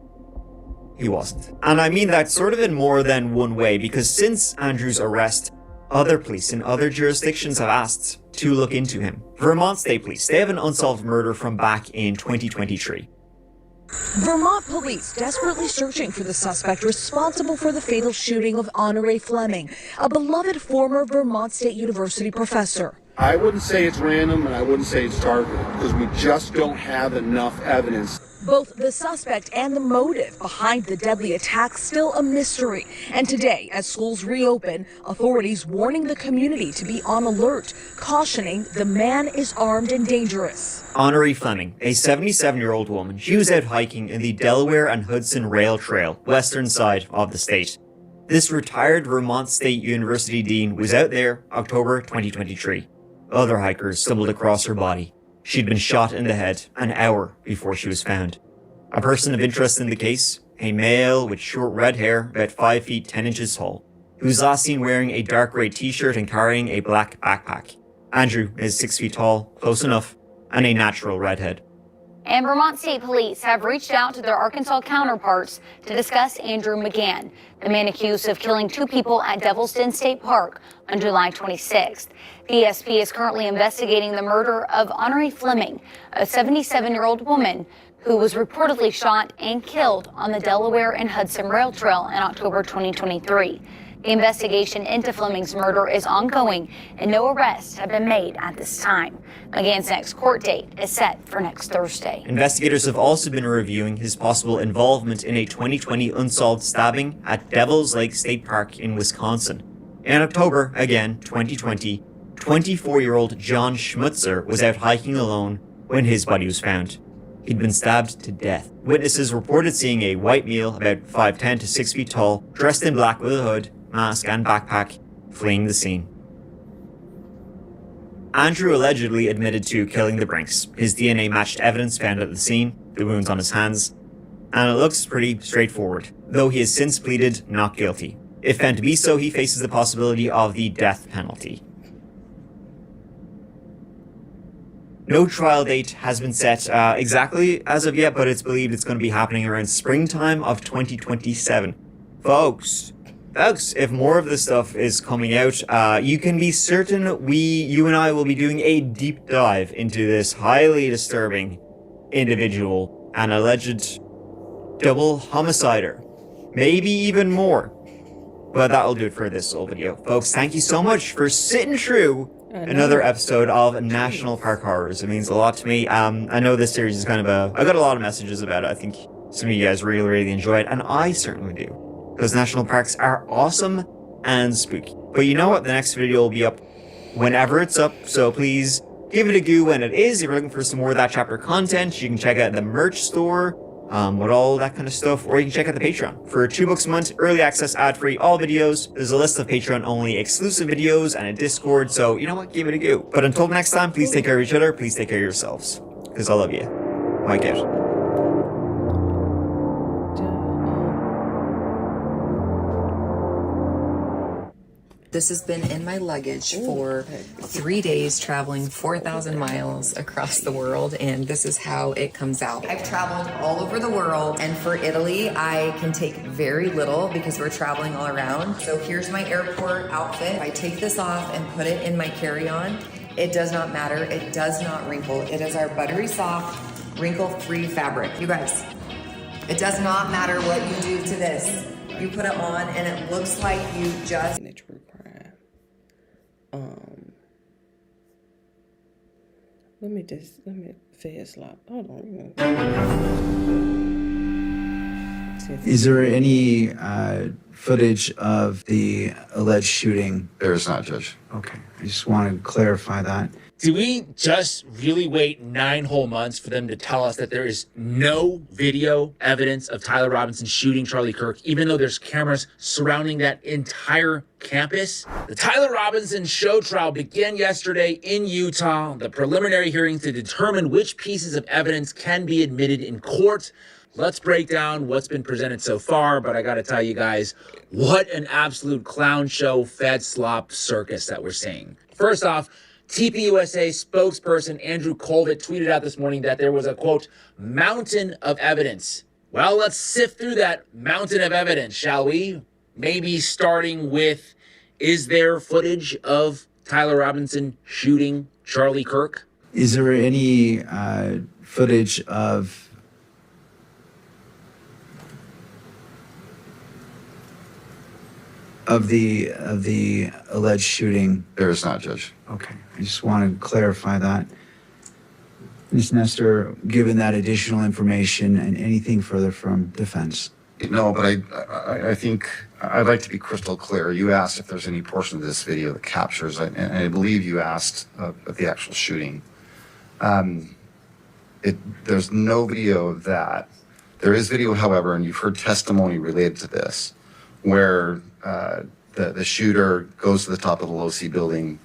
he wasn't. And I mean that sort of in more than one way, because since Andrew's arrest, other police in other jurisdictions have asked to look into him. Vermont State Police, they have an unsolved murder from back in 2023. Vermont police desperately searching for the suspect responsible for the fatal shooting of Honore Fleming, a beloved former Vermont State University professor. I wouldn't say it's random, and I wouldn't say it's targeted, because we just don't have enough evidence. Both the suspect and the motive behind the deadly attack still a mystery. And today, as schools reopen, authorities warning the community to be on alert, cautioning the man is armed and dangerous. Honore Fleming, a 77-year-old woman, she was out hiking in the Delaware and Hudson Rail Trail, western side of the state. This retired Vermont State University dean was out there October 2023. Other hikers stumbled across her body. She'd been shot in the head an hour before she was found. A person of interest in the case, a male with short red hair, about 5 feet 10 inches tall, who was last seen wearing a dark grey t-shirt and carrying a black backpack. Andrew is 6 feet tall, close enough, and a natural redhead. And Vermont State Police have reached out to their Arkansas counterparts to discuss Andrew McGann, the man accused of killing 2 people at Devil's Den State Park on July 26th. The SP is currently investigating the murder of Honore Fleming, a 77-year-old woman who was reportedly shot and killed on the Delaware and Hudson Rail Trail in October 2023. The investigation into Fleming's murder is ongoing, and no arrests have been made at this time. McGann's next court date is set for next Thursday. Investigators have also been reviewing his possible involvement in a 2020 unsolved stabbing at Devil's Lake State Park in Wisconsin. In October, again, 2020, 24-year-old John Schmutzer was out hiking alone when his body was found. He'd been stabbed to death. Witnesses reported seeing a white male about 5'10" to 6 feet tall, dressed in black with a hood, mask and backpack, fleeing the scene. Andrew allegedly admitted to killing the Brinks. His DNA matched evidence found at the scene, the wounds on his hands, and it looks pretty straightforward, though he has since pleaded not guilty. If found to be so, he faces the possibility of the death penalty. No trial date has been set exactly as of yet, but it's believed it's going to be happening around springtime of 2027. Folks, if more of this stuff is coming out, you can be certain you and I will be doing a deep dive into this highly disturbing individual, an alleged double homicider. Maybe even more. But that'll do it for this little video. Folks, thank you so much for sitting through another episode of National Park Horrors. It means a lot to me. I know this series is kind of I got a lot of messages about it. I think some of you guys really enjoy it, and I certainly do. Because national parks are awesome and spooky. But you know what? The next video will be up whenever it's up, so please give it a go when it is. If you're looking for some more of that chapter content, you can check out the merch store, with all that kind of stuff, or you can check out the Patreon. For $2 a month, early access, ad-free, all videos. There's a list of Patreon-only exclusive videos and a Discord, so you know what? Give it a go. But until next time, please take care of each other, please take care of yourselves. Because I love you. Mike out. This has been in my luggage for 3 days, traveling 4,000 miles across the world, and this is how it comes out. I've traveled all over the world, and for Italy, I can take very little because we're traveling all around. So here's my airport outfit. I take this off and put it in my carry-on. It does not matter. It does not wrinkle. It is our buttery soft, wrinkle-free fabric. You guys, it does not matter what you do to this. You put it on, and it looks like you just... Let me fast lock. Hold on. Is there any footage of the alleged shooting? There is not, Judge. Okay, I just want to clarify that. Do we just really wait 9 whole months for them to tell us that there is no video evidence of Tyler Robinson shooting Charlie Kirk, even though there's cameras surrounding that entire campus? The Tyler Robinson show trial began yesterday in Utah. The preliminary hearings to determine which pieces of evidence can be admitted in court. Let's break down what's been presented so far, but I gotta tell you guys, what an absolute clown show, fed slop circus that we're seeing. First off, TPUSA spokesperson Andrew Colvett tweeted out this morning that there was a, quote, mountain of evidence. Well, let's sift through that mountain of evidence, shall we? Maybe starting with, is there footage of Tyler Robinson shooting Charlie Kirk? Is there any footage of the alleged shooting? There is not, Judge. Okay, I just want to clarify that. Ms. Nestor, given that additional information and anything further from defense? No, but I think I'd like to be crystal clear. You asked if there's any portion of this video that captures, and I believe you asked of the actual shooting. There's no video of that. There is video, however, and you've heard testimony related to this, where the shooter goes to the top of the low-C building,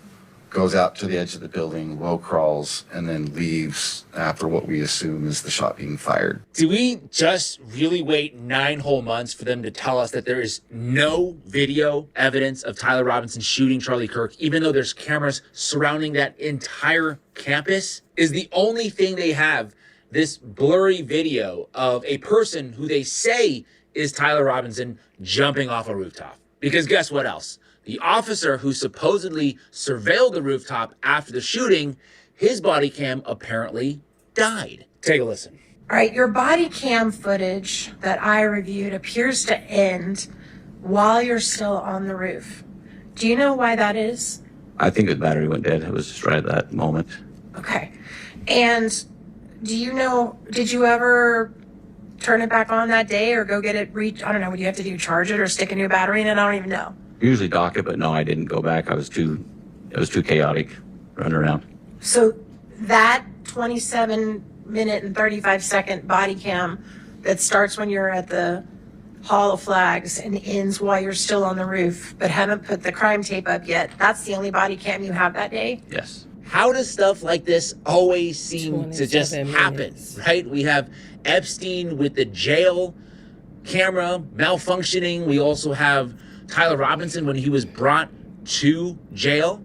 goes out to the edge of the building, low crawls, and then leaves after what we assume is the shot being fired. Do we just really wait 9 whole months for them to tell us that there is no video evidence of Tyler Robinson shooting Charlie Kirk, even though there's cameras surrounding that entire campus? Is the only thing they have this blurry video of a person who they say is Tyler Robinson jumping off a rooftop? Because guess what else? The officer who supposedly surveilled the rooftop after the shooting, his body cam apparently died. Take a listen. All right, your body cam footage that I reviewed appears to end while you're still on the roof. Do you know why that is? I think the battery went dead. It was just right at that moment. Okay. And do you know, did you ever turn it back on that day or go get it I don't know, what do you have to do, charge it or stick a new battery in it? I don't even know. Usually dock it, but no, I didn't go back. I was too It was too chaotic, running around. So that 27-minute and 35-second body cam that starts when you're at the Hall of Flags and ends while you're still on the roof, but haven't put the crime tape up yet, that's the only body cam you have that day? Yes. How does stuff like this always seem to just happen, right? We have Epstein with the jail camera malfunctioning. We also have Tyler Robinson when he was brought to jail,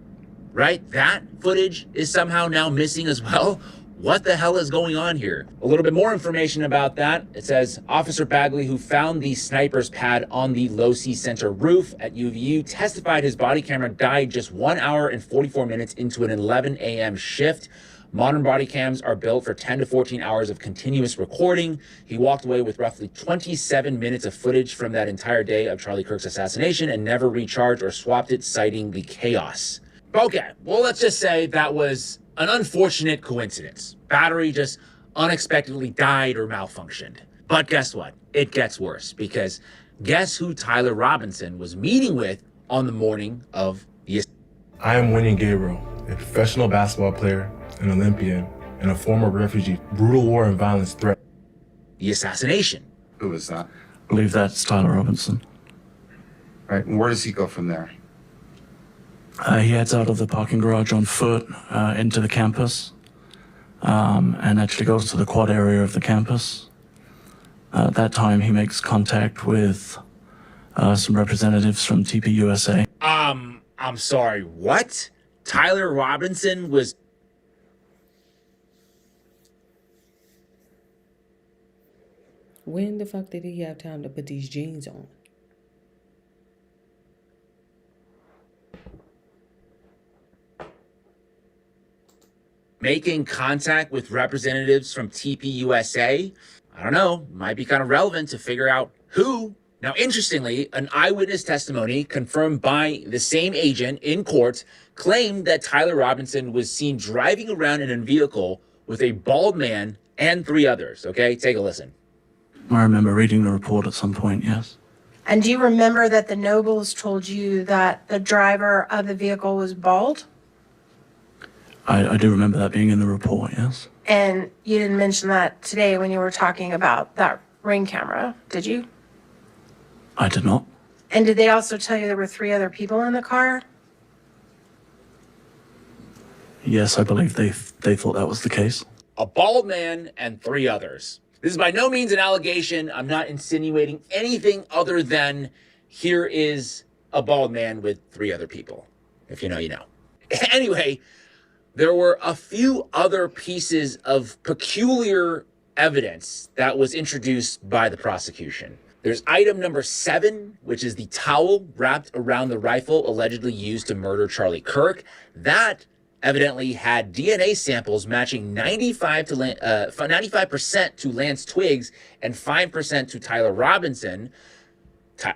right? That footage is somehow now missing as well. What the hell is going on here? A little bit more information about that. It says Officer Bagley, who found the sniper's pad on the Losi Center roof at UVU, testified his body camera died just 1 hour and 44 minutes into an 11 a.m. shift. Modern body cams are built for 10 to 14 hours of continuous recording. He walked away with roughly 27 minutes of footage from that entire day of Charlie Kirk's assassination and never recharged or swapped it, citing the chaos. Okay, well, let's just say that was an unfortunate coincidence. Battery just unexpectedly died or malfunctioned. But guess what? It gets worse, because guess who Tyler Robinson was meeting with on the morning of the... I am Winnie Gabriel, a professional basketball player, an Olympian, and a former refugee. Brutal war and violence threat. The assassination. Who was that? I believe that's Tyler Robinson. Right, and where does he go from there? He heads out of the parking garage on foot into the campus and actually goes to the quad area of the campus. At that time, he makes contact with some representatives from TPUSA. I'm sorry, what? Tyler Robinson was... When the fuck did he have time to put these jeans on? Making contact with representatives from TPUSA? I don't know, might be kind of relevant to figure out who. Now, interestingly, an eyewitness testimony confirmed by the same agent in court claimed that Tyler Robinson was seen driving around in a vehicle with a bald man and 3 others. Okay, take a listen. I remember reading the report at some point, yes. And do you remember that the Nobles told you that the driver of the vehicle was bald? I do remember that being in the report, yes. And you didn't mention that today when you were talking about that Ring camera, did you? I did not. And did they also tell you there were 3 other people in the car? Yes, I believe they thought that was the case. A bald man and 3 others. This is by no means an allegation. I'm not insinuating anything other than here is a bald man with 3 other people. If you know, you know. Anyway, there were a few other pieces of peculiar evidence that was introduced by the prosecution. There's item number 7, which is the towel wrapped around the rifle allegedly used to murder Charlie Kirk. That evidently had DNA samples matching 95% to Lance Twiggs and 5% to Tyler Robinson.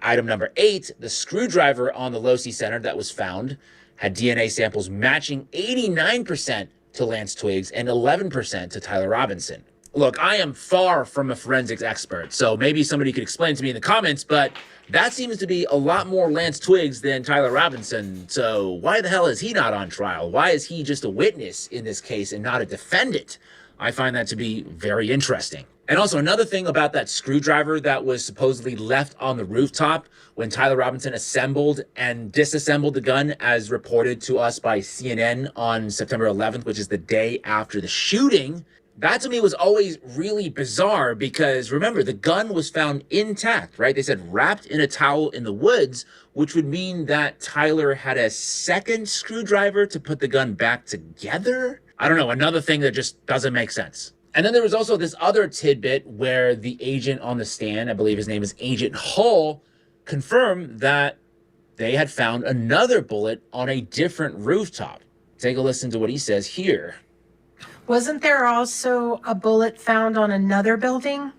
Item number 8, the screwdriver on the Losi Center that was found had DNA samples matching 89% to Lance Twiggs and 11% to Tyler Robinson. Look, I am far from a forensics expert, so maybe somebody could explain to me in the comments, but that seems to be a lot more Lance Twiggs than Tyler Robinson, so why the hell is he not on trial? Why is he just a witness in this case and not a defendant? I find that to be very interesting. And also another thing about that screwdriver that was supposedly left on the rooftop when Tyler Robinson assembled and disassembled the gun, as reported to us by CNN on September 11th, which is the day after the shooting. That to me was always really bizarre because remember, the gun was found intact, right? They said wrapped in a towel in the woods, which would mean that Tyler had a second screwdriver to put the gun back together. I don't know, another thing that just doesn't make sense. And then there was also this other tidbit where the agent on the stand, I believe his name is Agent Hull, confirmed that they had found another bullet on a different rooftop. Take a listen to what he says here. Wasn't there also a bullet found on another building?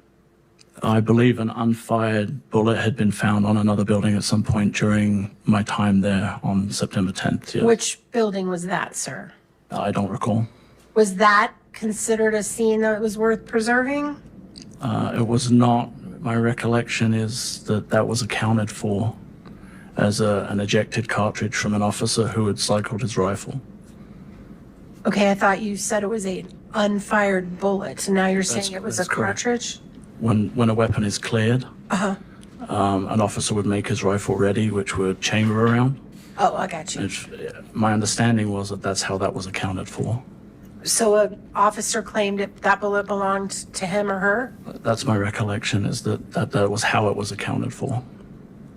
I believe an unfired bullet had been found on another building at some point during my time there on September 10th. Yes. Which building was that, sir? I don't recall. Was that considered a scene that was worth preserving? It was not. My recollection is that that was accounted for as an ejected cartridge from an officer who had cycled his rifle. Okay, I thought you said it was an unfired bullet. Now you're saying it was a that's correct. cartridge? When a weapon is cleared, Uh-huh. an officer would make his rifle ready, which would chamber around. Oh, I got you. My understanding was that that's how that was accounted for. So an officer claimed that bullet belonged to him or her? That's my recollection, is that was how it was accounted for.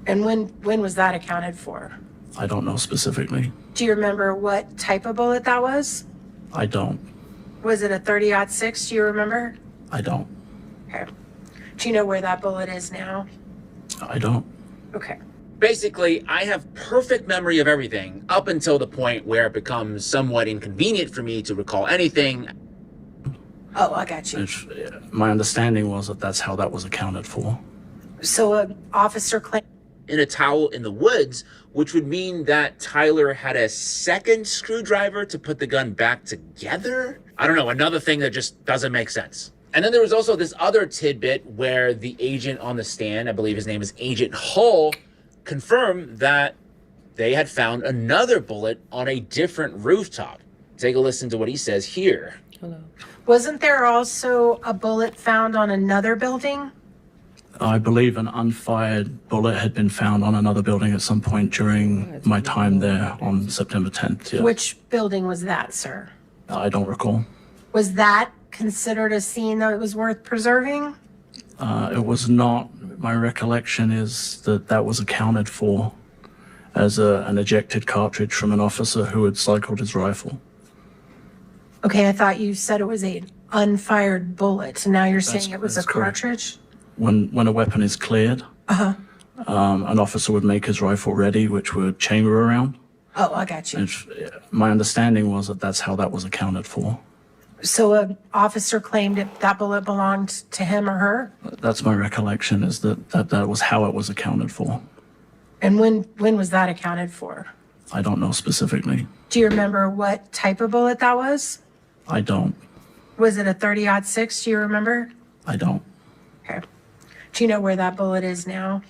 And when was that accounted for? I don't know specifically. Do you remember what type of bullet that was? I don't. Was it a 30-06? Do you remember? I don't. Okay. Do you know where that bullet is now? I don't. Okay. Basically, I have perfect memory of everything up until the point where it becomes somewhat inconvenient for me to recall anything. Oh, I got you. My understanding was that that's how that was accounted for. So an officer claimed In a towel in the woods, which would mean that Tyler had a second screwdriver to put the gun back together? I don't know, another thing that just doesn't make sense. And then there was also this other tidbit where the agent on the stand, I believe his name is Agent Hull, confirmed that they had found another bullet on a different rooftop. Take a listen to what he says here. Wasn't there also a bullet found on another building? I believe an unfired bullet had been found on another building at some point during my time there on September 10th. Yeah. Which building was that, sir? I don't recall. Was that considered a scene that was worth preserving? It was not. My recollection is that was accounted for as an ejected cartridge from an officer who had cycled his rifle. Okay, I thought you said it was an unfired bullet. Now you're That's- saying it was a that's correct. cartridge? When a weapon is cleared, Uh-huh. an officer would make his rifle ready, which would chamber around. Oh, I got you. My understanding was that that's how that was accounted for. So an officer claimed that bullet belonged to him or her? That's my recollection, is that was how it was accounted for. And when was that accounted for? I don't know specifically. Do you remember what type of bullet that was? I don't. Was it a 30-06? Do you remember? I don't. Okay. Do you know where that bullet is now?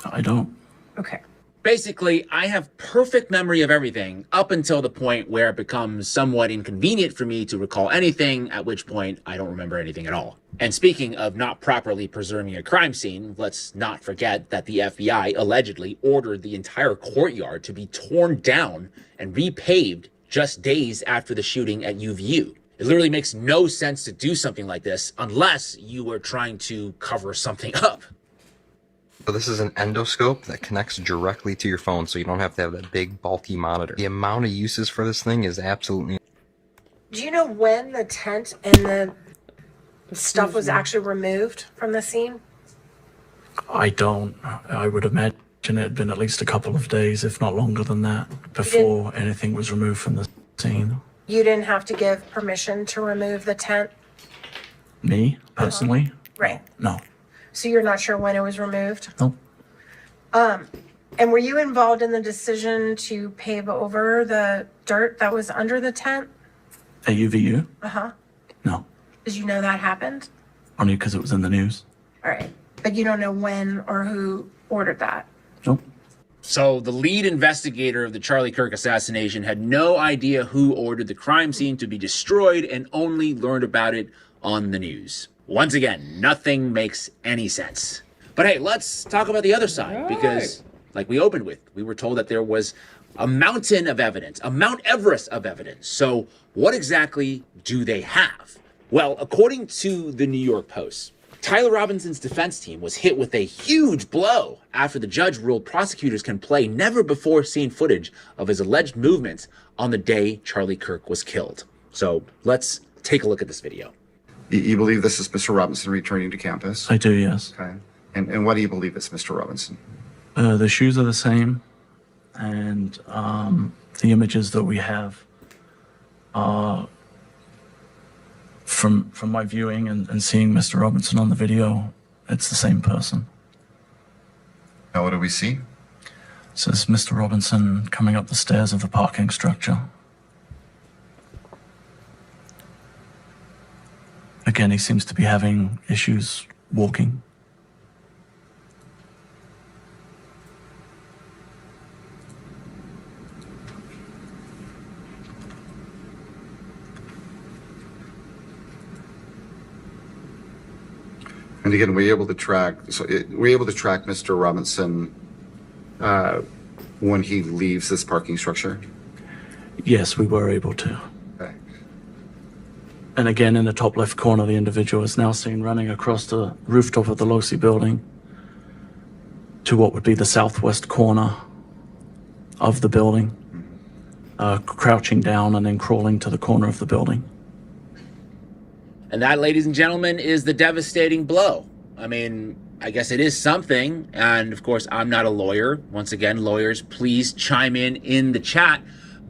I don't. Okay. Basically, I have perfect memory of everything up until the point where it becomes somewhat inconvenient for me to recall anything, at which point I don't remember anything at all. And speaking of not properly preserving a crime scene, let's not forget that the FBI allegedly ordered the entire courtyard to be torn down and repaved just days after the shooting at UVU. It literally makes no sense to do something like this unless you were trying to cover something up. So this is an endoscope that connects directly to your phone, so you don't have to have that big bulky monitor. The amount of uses for this thing is absolutely... Do you know when the tent and the stuff was actually removed from the scene? I don't. I would imagine it had been at least a couple of days, if not longer than that, before anything was removed from the scene. You didn't have to give permission to remove the tent? Me, personally? Right. No. So you're not sure when it was removed? No. And were you involved in the decision to pave over the dirt that was under the tent? At UVU? Uh-huh. No. Did you know that happened? Only because it was in the news. All right. But you don't know when or who ordered that? Nope. So the lead investigator of the Charlie Kirk assassination had no idea who ordered the crime scene to be destroyed and only learned about it on the news. Once again, nothing makes any sense. But hey, let's talk about the other side, because like we opened with, we were told that there was a mountain of evidence, a Mount Everest of evidence. So what exactly do they have? Well, according to the New York Post, Tyler Robinson's defense team was hit with a huge blow after the judge ruled prosecutors can play never-before-seen footage of his alleged movements on the day Charlie Kirk was killed. So let's take a look at this video. You believe this is Mr. Robinson returning to campus? I do, yes. Okay. And why do you believe it's Mr. Robinson? The shoes are the same, and the images that we have are from my viewing and seeing Mr. Robinson on the video, it's the same person. Now what do we see? It says Mr. Robinson coming up the stairs of the parking structure. Again, he seems to be having issues walking. And again, were you able to track Mr. Robinson when he leaves this parking structure? Yes, we were able to. Okay. And again, in the top left corner, the individual is now seen running across the rooftop of the Losi building to what would be the southwest corner of the building, crouching down and then crawling to the corner of the building. And that, ladies and gentlemen, is the devastating blow. I mean, I guess it is something. And of course, I'm not a lawyer. Once again, lawyers, please chime in the chat.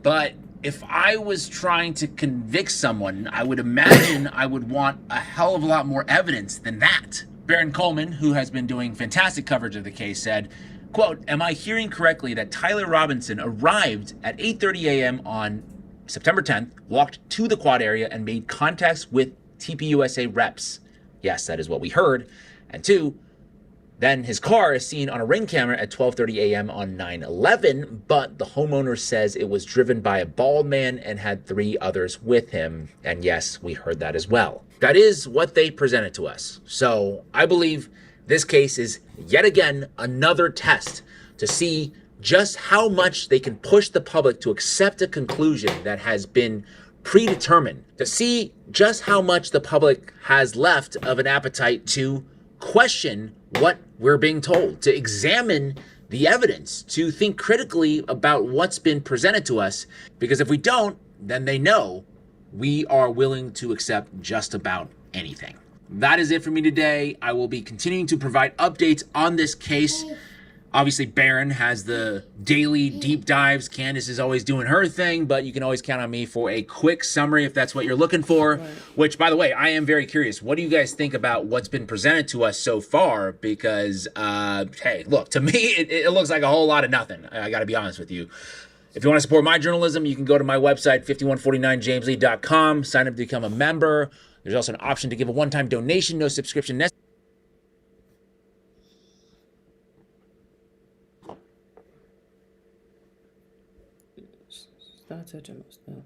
But if I was trying to convict someone, I would imagine I would want a hell of a lot more evidence than that. Baron Coleman, who has been doing fantastic coverage of the case, said, quote, "Am I hearing correctly that Tyler Robinson arrived at 8:30 a.m. on September 10th, walked to the quad area, and made contacts with TPUSA reps?" Yes, that is what we heard. And two, then his car is seen on a Ring camera at 12:30 a.m. on 9/11, but the homeowner says it was driven by a bald man and had 3 others with him. And yes, we heard that as well. That is what they presented to us. So I believe this case is yet again another test to see just how much they can push the public to accept a conclusion that has been predetermined, to see just how much the public has left of an appetite to question what we're being told, to examine the evidence, to think critically about what's been presented to us. Because if we don't, then they know we are willing to accept just about anything. That is it for me today. I will be continuing to provide updates on this case. Obviously, Baron has the daily deep dives. Candace is always doing her thing, but you can always count on me for a quick summary if that's what you're looking for. Right. Which, by the way, I am very curious. What do you guys think about what's been presented to us so far? Because, hey, look, to me, it looks like a whole lot of nothing. I got to be honest with you. If you want to support my journalism, you can go to my website, 5149jameslee.com, sign up to become a member. There's also an option to give a one-time donation, no subscription necessary. Stop touching my stuff.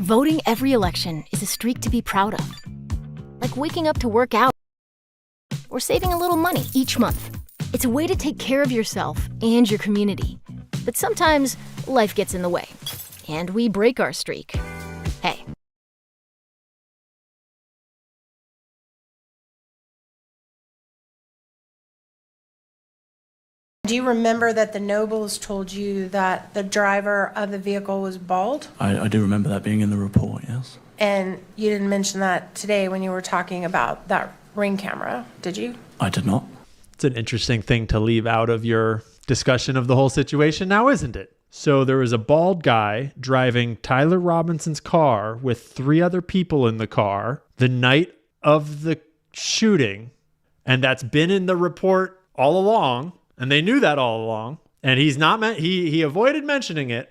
Voting every election is a streak to be proud of. Like waking up to work out or saving a little money each month. It's a way to take care of yourself and your community. But sometimes life gets in the way, and we break our streak. Hey. Do you remember that the Nobles told you that the driver of the vehicle was bald? I do remember that being in the report, yes. And you didn't mention that today when you were talking about that Ring camera, did you? I did not. It's an interesting thing to leave out of your discussion of the whole situation now, isn't it? So there was a bald guy driving Tyler Robinson's car with 3 other people in the car the night of the shooting, and that's been in the report all along. And they knew that all along, and he avoided mentioning it.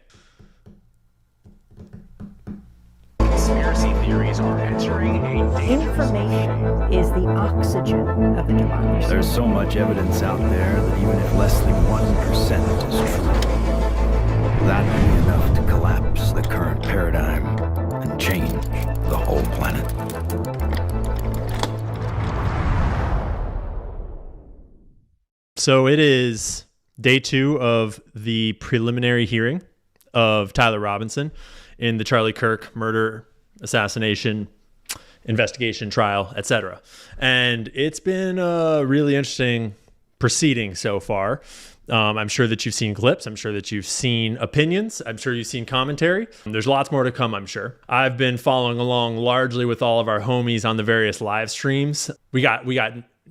Conspiracy theories are entering a dangerous... Information is the oxygen of the democracy. There's so much evidence out there that even if less than 1% is true, that would be enough to collapse the current paradigm and change the whole planet. So it is day 2 of the preliminary hearing of Tyler Robinson in the Charlie Kirk murder, assassination, investigation, trial, etc. And it's been a really interesting proceeding so far. I'm sure that you've seen clips. I'm sure that you've seen opinions. I'm sure you've seen commentary. There's lots more to come, I'm sure. I've been following along largely with all of our homies on the various live streams. We got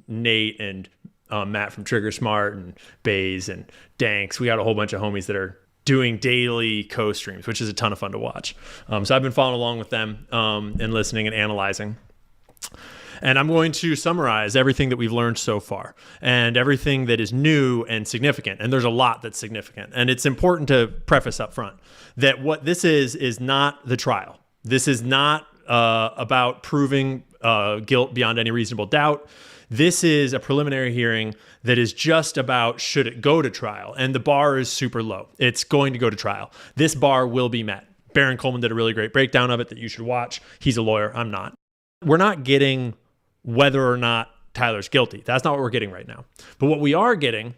Nate and Matt from Trigger Smart and Baze and Danks. We got a whole bunch of homies that are doing daily co-streams, which is a ton of fun to watch. So I've been following along with them and listening and analyzing. And I'm going to summarize everything that we've learned so far and everything that is new and significant. And there's a lot that's significant. And it's important to preface up front that what this is not the trial. This is not about proving guilt beyond any reasonable doubt. This is a preliminary hearing that is just about should it go to trial. And the bar is super low. It's going to go to trial. This bar will be met. Baron Coleman did a really great breakdown of it that you should watch. He's a lawyer. I'm not. We're not getting whether or not Tyler's guilty. That's not what we're getting right now. But what we are getting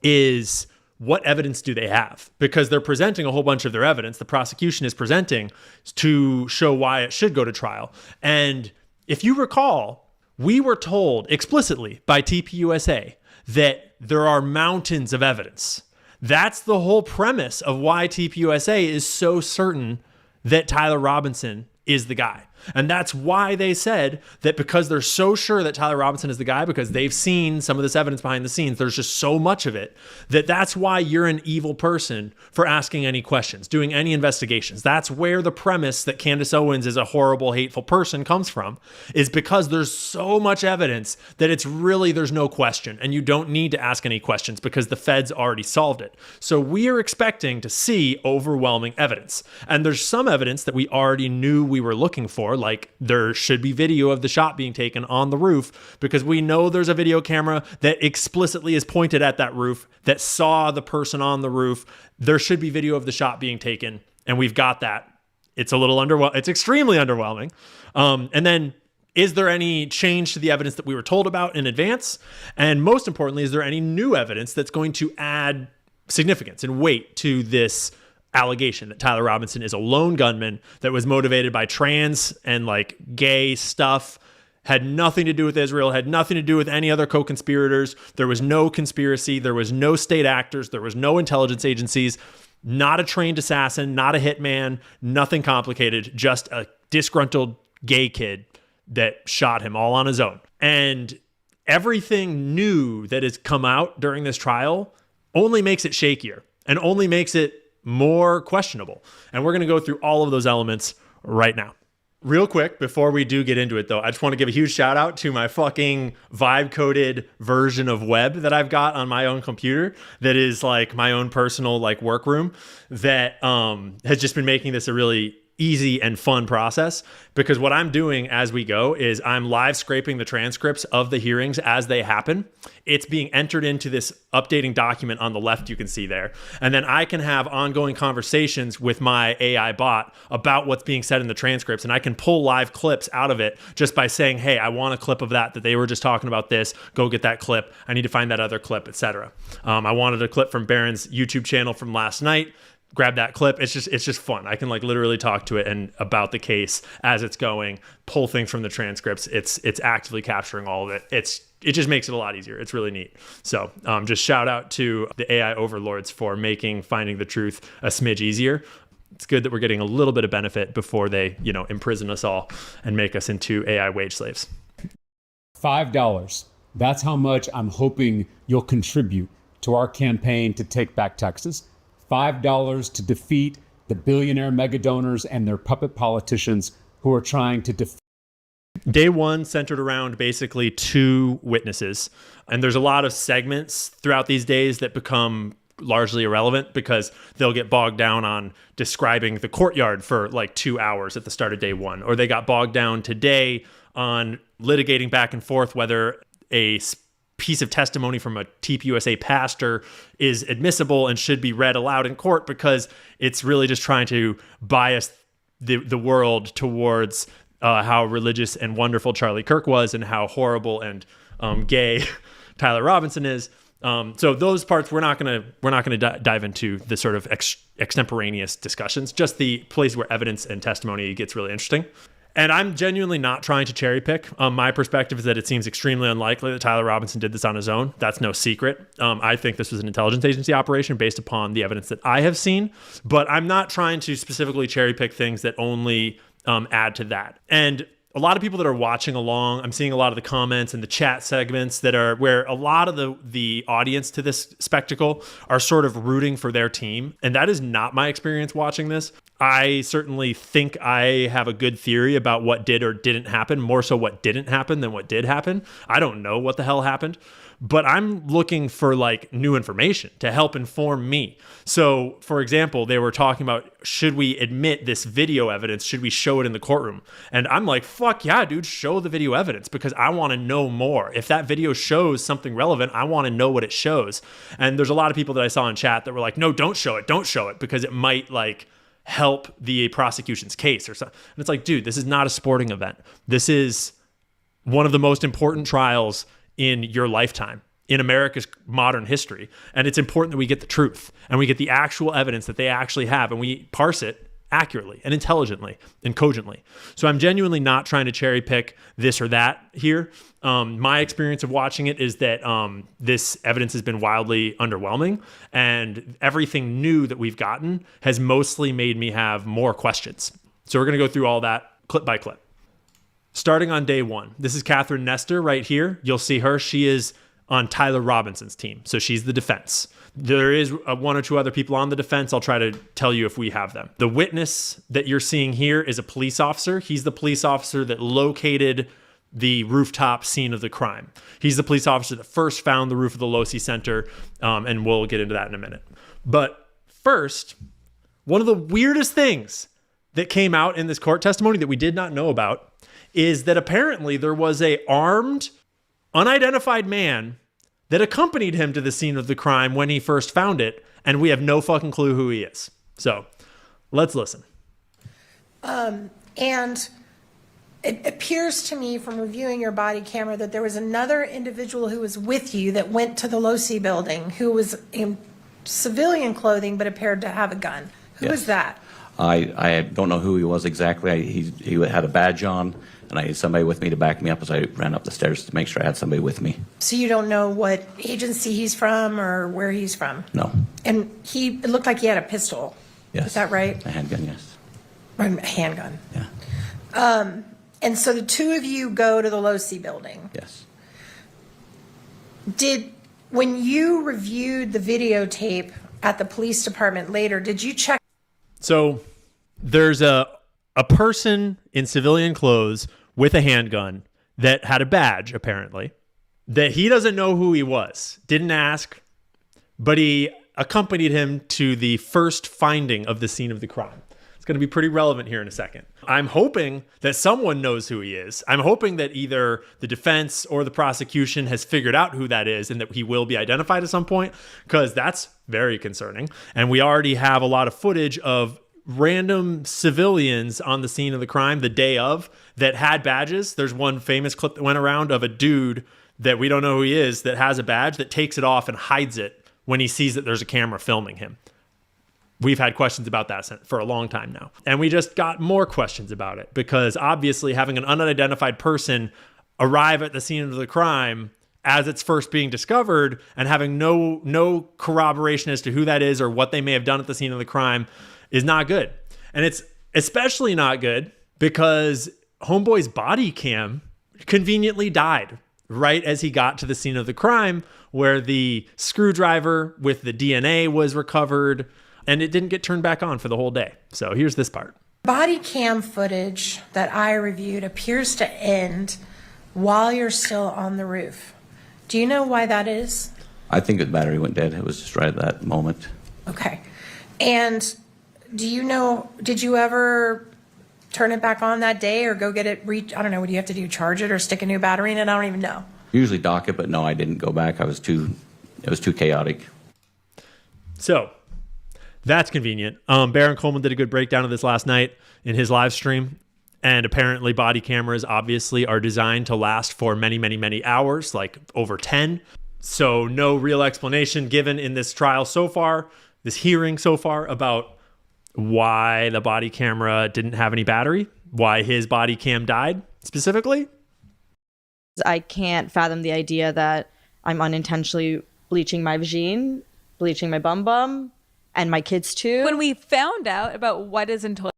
is what evidence do they have? Because they're presenting a whole bunch of their evidence. The prosecution is presenting to show why it should go to trial. And if you recall, we were told explicitly by TPUSA that there are mountains of evidence. That's the whole premise of why TPUSA is so certain that Tyler Robinson is the guy. And that's why they said that, because they're so sure that Tyler Robinson is the guy, because they've seen some of this evidence behind the scenes, there's just so much of it, that's why you're an evil person for asking any questions, doing any investigations. That's where the premise that Candace Owens is a horrible, hateful person comes from, is because there's so much evidence that it's really, there's no question, and you don't need to ask any questions because the feds already solved it. So we are expecting to see overwhelming evidence. And there's some evidence that we already knew we were looking for, like there should be video of the shot being taken on the roof, because we know there's a video camera that explicitly is pointed at that roof that saw the person on the roof. There should be video of the shot being taken, and we've got that. It's a little underwhelming. It's extremely underwhelming. And then, is there any change to the evidence that we were told about in advance? And most importantly, is there any new evidence that's going to add significance and weight to this allegation that Tyler Robinson is a lone gunman that was motivated by trans and like gay stuff, had nothing to do with Israel, had nothing to do with any other co-conspirators. There was no conspiracy. There was no state actors. There was no intelligence agencies, not a trained assassin, not a hitman, nothing complicated, just a disgruntled gay kid that shot him all on his own. And everything new that has come out during this trial only makes it shakier and only makes it more questionable. And we're going to go through all of those elements right now. Real quick, before we do get into it though, I just want to give a huge shout out to my fucking vibe coded version of web that I've got on my own computer that is like my own personal like workroom that has just been making this a really easy and fun process, because what I'm doing as we go is I'm live scraping the transcripts of the hearings as they happen. It's being entered into this updating document on the left, you can see there. And then I can have ongoing conversations with my AI bot about what's being said in the transcripts. And I can pull live clips out of it just by saying, hey, I want a clip of that they were just talking about this. Go get that clip. I need to find that other clip, etc. I wanted a clip from Baron's YouTube channel from last night. Grab that clip. It's just fun. I can like literally talk to it and about the case as it's going, pull things from the transcripts. It's actively capturing all of it. It just makes it a lot easier. It's really neat. So just shout out to the AI overlords for making finding the truth a smidge easier. It's good that we're getting a little bit of benefit before they, imprison us all and make us into AI wage slaves. $5. That's how much I'm hoping you'll contribute to our campaign to take back Texas. $5 to defeat the billionaire mega donors and their puppet politicians who are trying to defeat. Day one centered around basically two witnesses. And there's a lot of segments throughout these days that become largely irrelevant because they'll get bogged down on describing the courtyard for like 2 hours at the start of day one. Or they got bogged down today on litigating back and forth whether a piece of testimony from a TPUSA pastor is admissible and should be read aloud in court, because it's really just trying to bias the world towards how religious and wonderful Charlie Kirk was and how horrible and gay Tyler Robinson is. So those parts we're not gonna dive into the sort of extemporaneous discussions, just the place where evidence and testimony gets really interesting. And I'm genuinely not trying to cherry pick. My perspective is that it seems extremely unlikely that Tyler Robinson did this on his own. That's no secret. I think this was an intelligence agency operation based upon the evidence that I have seen. But I'm not trying to specifically cherry pick things that only add to that. And a lot of people that are watching along, I'm seeing a lot of the comments and the chat segments that are where a lot of the audience to this spectacle are sort of rooting for their team. And that is not my experience watching this. I certainly think I have a good theory about what did or didn't happen, more so what didn't happen than what did happen. I don't know what the hell happened, but I'm looking for like new information to help inform me. So, for example, they were talking about, should we admit this video evidence? Should we show it in the courtroom? And I'm like, fuck yeah, dude, show the video evidence because I want to know more. If that video shows something relevant, I want to know what it shows. And there's a lot of people that I saw in chat that were like, no, don't show it because it might like help the prosecution's case or something. And it's like, dude, this is not a sporting event. This is one of the most important trials in your lifetime, in America's modern history. And it's important that we get the truth and we get the actual evidence that they actually have and we parse it accurately and intelligently and cogently. So I'm genuinely not trying to cherry pick this or that here. My experience of watching it is that this evidence has been wildly underwhelming, and everything new that we've gotten has mostly made me have more questions. So we're going to go through all that clip by clip. Starting on day one, this is Catherine Nestor right here. You'll see her. She is on Tyler Robinson's team. So she's the defense. There is one or two other people on the defense. I'll try to tell you if we have them. The witness that you're seeing here is a police officer. He's the police officer that located the rooftop scene of the crime. He's the police officer that first found the roof of the Losi Center, and we'll get into that in a minute. But first, one of the weirdest things that came out in this court testimony that we did not know about is that apparently there was a armed, unidentified man that accompanied him to the scene of the crime when he first found it, and we have no fucking clue who he is. So let's listen. And it appears to me from reviewing your body camera that there was another individual who was with you that went to the Losi building who was in civilian clothing but appeared to have a gun. Who was that? I don't know who he was exactly. He had a badge on, and I had somebody with me to back me up as I ran up the stairs to make sure I had somebody with me. So you don't know what agency he's from or where he's from? No. And it looked like he had a pistol. Yes. Is that right? A handgun, yes. Or a handgun. Yeah. And so the two of you go to the Losi building. Yes. When you reviewed the videotape at the police department later, did you check? So there's a person in civilian clothes with a handgun that had a badge, apparently, that he doesn't know who he was, didn't ask, but he accompanied him to the first finding of the scene of the crime. It's going to be pretty relevant here in a second. I'm hoping that someone knows who he is. I'm hoping that either the defense or the prosecution has figured out who that is and that he will be identified at some point, because that's very concerning. And we already have a lot of footage of random civilians on the scene of the crime the day of that had badges. There's one famous clip that went around of a dude that we don't know who he is that has a badge that takes it off and hides it when he sees that there's a camera filming him. We've had questions about that for a long time now. And we just got more questions about it because obviously having an unidentified person arrive at the scene of the crime as it's first being discovered and having no corroboration as to who that is or what they may have done at the scene of the crime is not good. And it's especially not good because Homeboy's body cam conveniently died right as he got to the scene of the crime, where the screwdriver with the DNA was recovered, and it didn't get turned back on for the whole day. So here's this part. Body cam footage that I reviewed appears to end while you're still on the roof. Do you know why that is? I think the battery went dead. It was just right at that moment. Okay. And do you know, did you ever turn it back on that day or go get it, I don't know, what do you have to do, charge it or stick a new battery in it? I don't even know. Usually dock it, but no, I didn't go back. It was too chaotic. So that's convenient. Baron Coleman did a good breakdown of this last night in his live stream. And apparently body cameras obviously are designed to last for many, many, many hours, like over 10. So no real explanation given in this trial so far, this hearing so far, about why the body camera didn't have any battery. why his body cam died specifically. I can't fathom the idea that I'm unintentionally bleaching my vagine, bleaching my bum, and my kids too. When we found out about what is in toilet,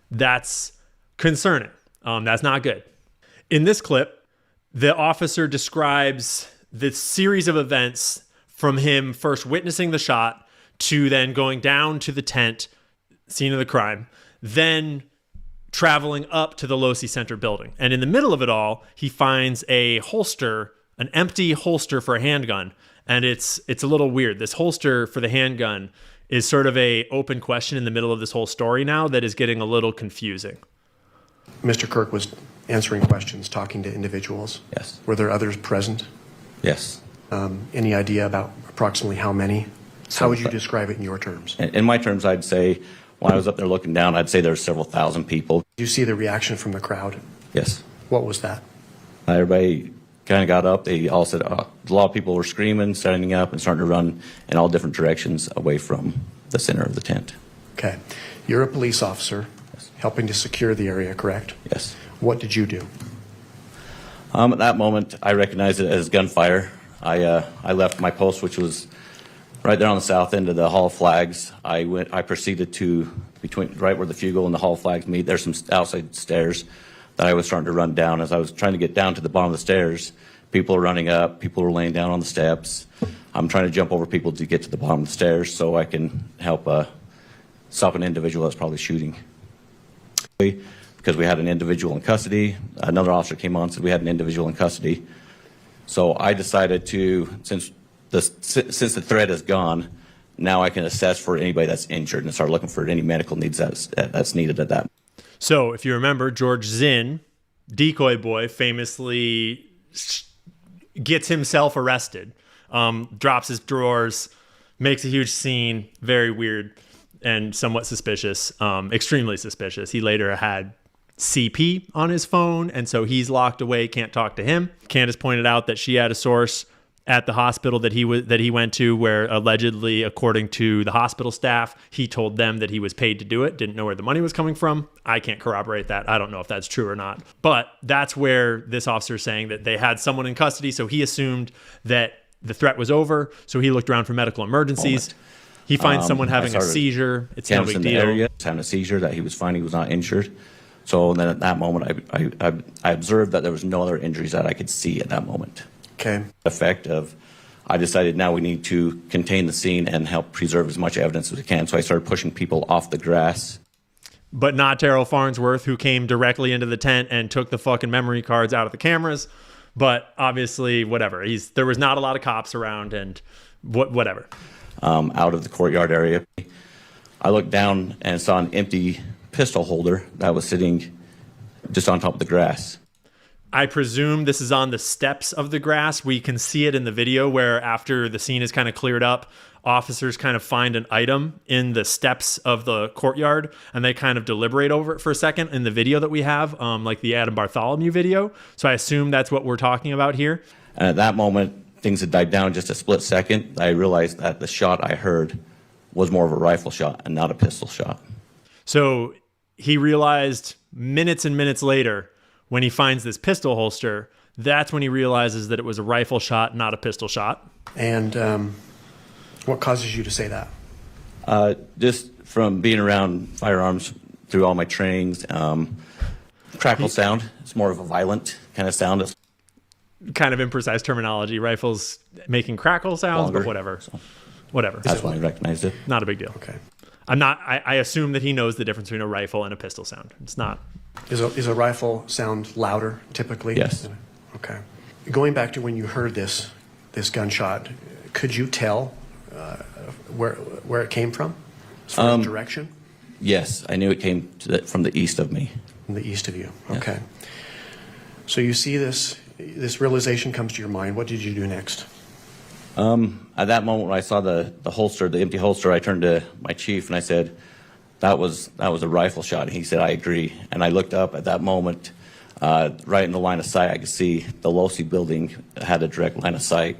that's concerning. That's not good. In this clip, the officer describes the series of events from him first witnessing the shot to then going down to the tent, scene of the crime, then traveling up to the Losi Center building. And in the middle of it all, he finds a holster, an empty holster for a handgun. And it's a little weird. This holster for the handgun is sort of a open question in the middle of this whole story now that is getting a little confusing. Mr. Kirk was answering questions, talking to individuals. Yes. Were there others present? Yes. Any idea about approximately how many? How would you describe it in your terms? In my terms, I'd say when I was up there looking down, I'd say there's several thousand people. Did you see the reaction from the crowd? Yes. What was that? Everybody kind of got up. They all said a lot of people were screaming, standing up, and starting to run in all different directions away from the center of the tent. Okay. You're a police officer helping to secure the area, correct? Yes. What did you do? At that moment, I recognized it as gunfire. I left my post, which was right there on the south end of the Hall of Flags. I proceeded to right where the Fugle and the Hall of Flags meet. There's some outside stairs that I was starting to run down. As I was trying to get down to the bottom of the stairs, people were running up, people were laying down on the steps. I'm trying to jump over people to get to the bottom of the stairs so I can help stop an individual that's probably shooting. Because we had an individual in custody. Another officer came on and said we had an individual in custody. So I decided to, since the threat is gone, now I can assess for anybody that's injured and start looking for any medical needs that's needed at that. So if you remember, George Zinn, decoy boy, famously gets himself arrested, drops his drawers, makes a huge scene, very weird and somewhat suspicious, extremely suspicious. He later had CP on his phone, and so he's locked away, can't talk to him. Candace pointed out that she had a source at the hospital that he went to where allegedly, according to the hospital staff, he told them that he was paid to do it, didn't know where the money was coming from. I can't corroborate that. I don't know if that's true or not. But that's where this officer is saying that they had someone in custody, so he assumed that the threat was over, so he looked around for medical emergencies. He finds someone having a seizure. It's no big deal. Area, having a seizure that he was fine. He was not injured. So then at that moment, I observed that there was no other injuries that I could see at that moment. Okay. Effect of, I decided now we need to contain the scene and help preserve as much evidence as we can. So I started pushing people off the grass. But not Terrell Farnsworth, who came directly into the tent and took the fucking memory cards out of the cameras. But obviously, whatever. There was not a lot of cops around and whatever. Out of the courtyard area, I looked down and saw an empty pistol holder that was sitting just on top of the grass. I presume this is on the steps of the grass. We can see it in the video where after the scene is kind of cleared up, officers kind of find an item in the steps of the courtyard and they kind of deliberate over it for a second in the video that we have, like the Adam Bartholomew video. So I assume that's what we're talking about here. And at that moment, things had died down just a split second. I realized that the shot I heard was more of a rifle shot and not a pistol shot. So he realized minutes and minutes later when he finds this pistol holster, that's when he realizes that it was a rifle shot, not a pistol shot. And what causes you to say that? Just from being around firearms through all my trainings, crackle sound. It's more of a violent kind of sound. Kind of imprecise terminology. Rifles making crackle sounds, Longer, but whatever. so. Whatever. That's why I recognized it. Not a big deal. Okay. I assume that he knows the difference between a rifle and a pistol sound. It's not. Is a rifle sound louder typically? Yes. Okay. Going back to when you heard this gunshot, could you tell where it came from? As far as direction? Yes, I knew it came from the east of me. From the east of you. Okay. So you see this realization comes to your mind. What did you do next? At that moment when I saw the holster, the empty holster, I turned to my chief and I said, that was a rifle shot. And he said, I agree. And I looked up at that moment, right in the line of sight, I could see the Losi building had a direct line of sight.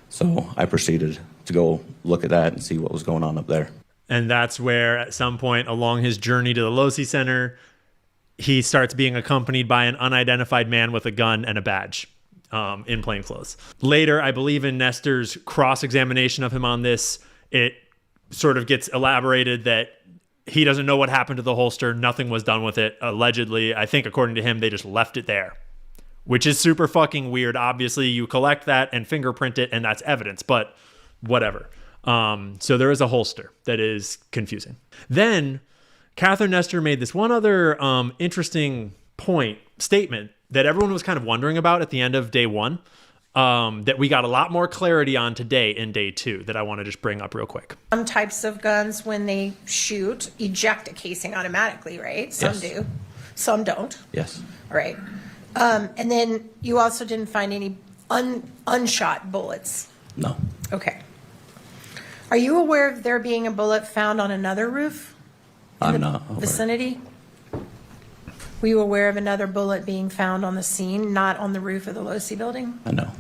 So I proceeded to go look at that and see what was going on up there. And that's where at some point along his journey to the Losi Center, he starts being accompanied by an unidentified man with a gun and a badge in plain clothes. Later, I believe in Nestor's cross-examination of him on this, it sort of gets elaborated that he doesn't know what happened to the holster. Nothing was done with it. Allegedly, I think according to him, they just left it there, which is super fucking weird. Obviously, you collect that and fingerprint it, and that's evidence, but whatever. So there is a holster that is confusing. Then Catherine Nestor made this one other interesting statement that everyone was kind of wondering about at the end of day one, that we got a lot more clarity on today in day two that I want to just bring up real quick. Some types of guns, when they shoot, eject a casing automatically, right? Some do, some don't. Yes. All right. And then you also didn't find any unshot bullets. No. Okay. Are you aware of there being a bullet found on another roof? I'm not aware. Vicinity? Were you aware of another bullet being found on the scene, not on the roof of the Losi building? No.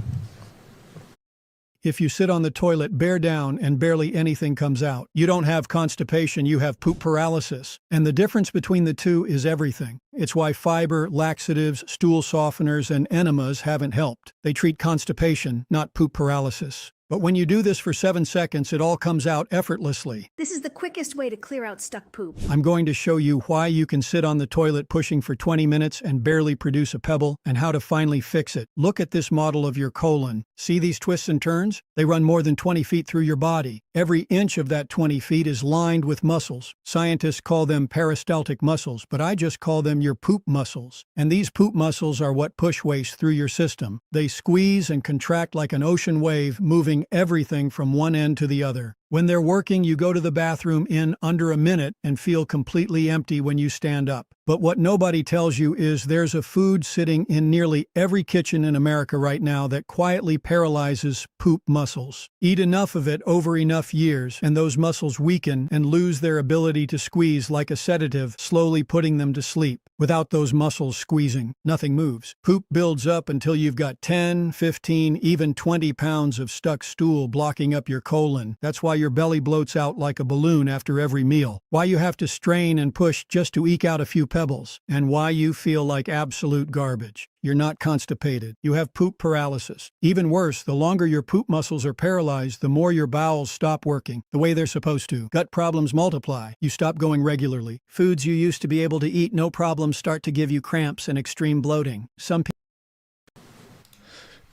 If you sit on the toilet, bear down, and barely anything comes out. You don't have constipation, you have poop paralysis. And the difference between the two is everything. It's why fiber, laxatives, stool softeners, and enemas haven't helped. They treat constipation, not poop paralysis. But when you do this for 7 seconds, it all comes out effortlessly. This is the quickest way to clear out stuck poop. I'm going to show you why you can sit on the toilet pushing for 20 minutes and barely produce a pebble, and how to finally fix it. Look at this model of your colon. See these twists and turns? They run more than 20 feet through your body. Every inch of that 20 feet is lined with muscles. Scientists call them peristaltic muscles, but I just call them your poop muscles. And these poop muscles are what push waste through your system. They squeeze and contract like an ocean wave, moving everything from one end to the other. When they're working, you go to the bathroom in under a minute and feel completely empty when you stand up. But what nobody tells you is there's a food sitting in nearly every kitchen in America right now that quietly paralyzes poop muscles. Eat enough of it over enough years, and those muscles weaken and lose their ability to squeeze like a sedative, slowly putting them to sleep. Without those muscles squeezing, nothing moves. Poop builds up until you've got 10, 15, even 20 pounds of stuck stool blocking up your colon. That's why your belly bloats out like a balloon after every meal. Why you have to strain and push just to eke out a few pebbles. And why you feel like absolute garbage. You're not constipated. You have poop paralysis. Even worse, the longer your poop muscles are paralyzed, the more your bowels stop working the way they're supposed to. Gut problems multiply. You stop going regularly. Foods you used to be able to eat no problem start to give you cramps and extreme bloating. Some people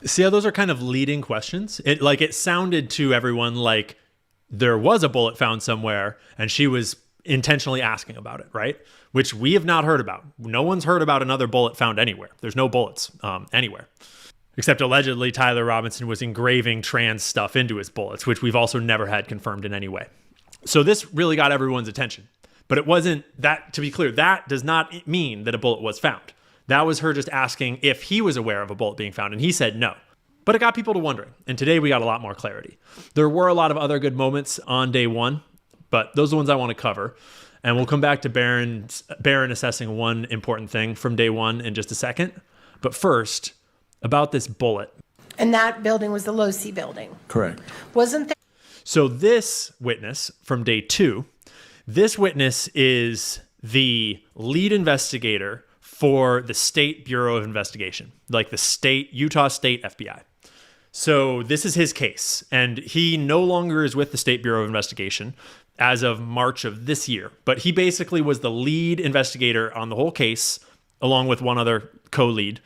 See how those are kind of leading questions? It sounded to everyone like there was a bullet found somewhere and she was intentionally asking about it, right? Which we have not heard about. No one's heard about another bullet found anywhere. There's no bullets anywhere. Except allegedly Tyler Robinson was engraving trans stuff into his bullets, which we've also never had confirmed in any way. So this really got everyone's attention. But it wasn't that, to be clear, that does not mean that a bullet was found. That was her just asking if he was aware of a bullet being found, and he said no. But it got people to wondering, and today we got a lot more clarity. There were a lot of other good moments on day one, but those are the ones I want to cover. And we'll come back to Barron assessing one important thing from day one in just a second. But first, about this bullet. And that building was the Losi building. Correct. Wasn't there? So this witness from day two, this witness is the lead investigator for the State Bureau of Investigation, like the Utah State FBI. So this is his case, and he no longer is with the State Bureau of Investigation as of March of this year. But he basically was the lead investigator on the whole case, along with one other co-lead,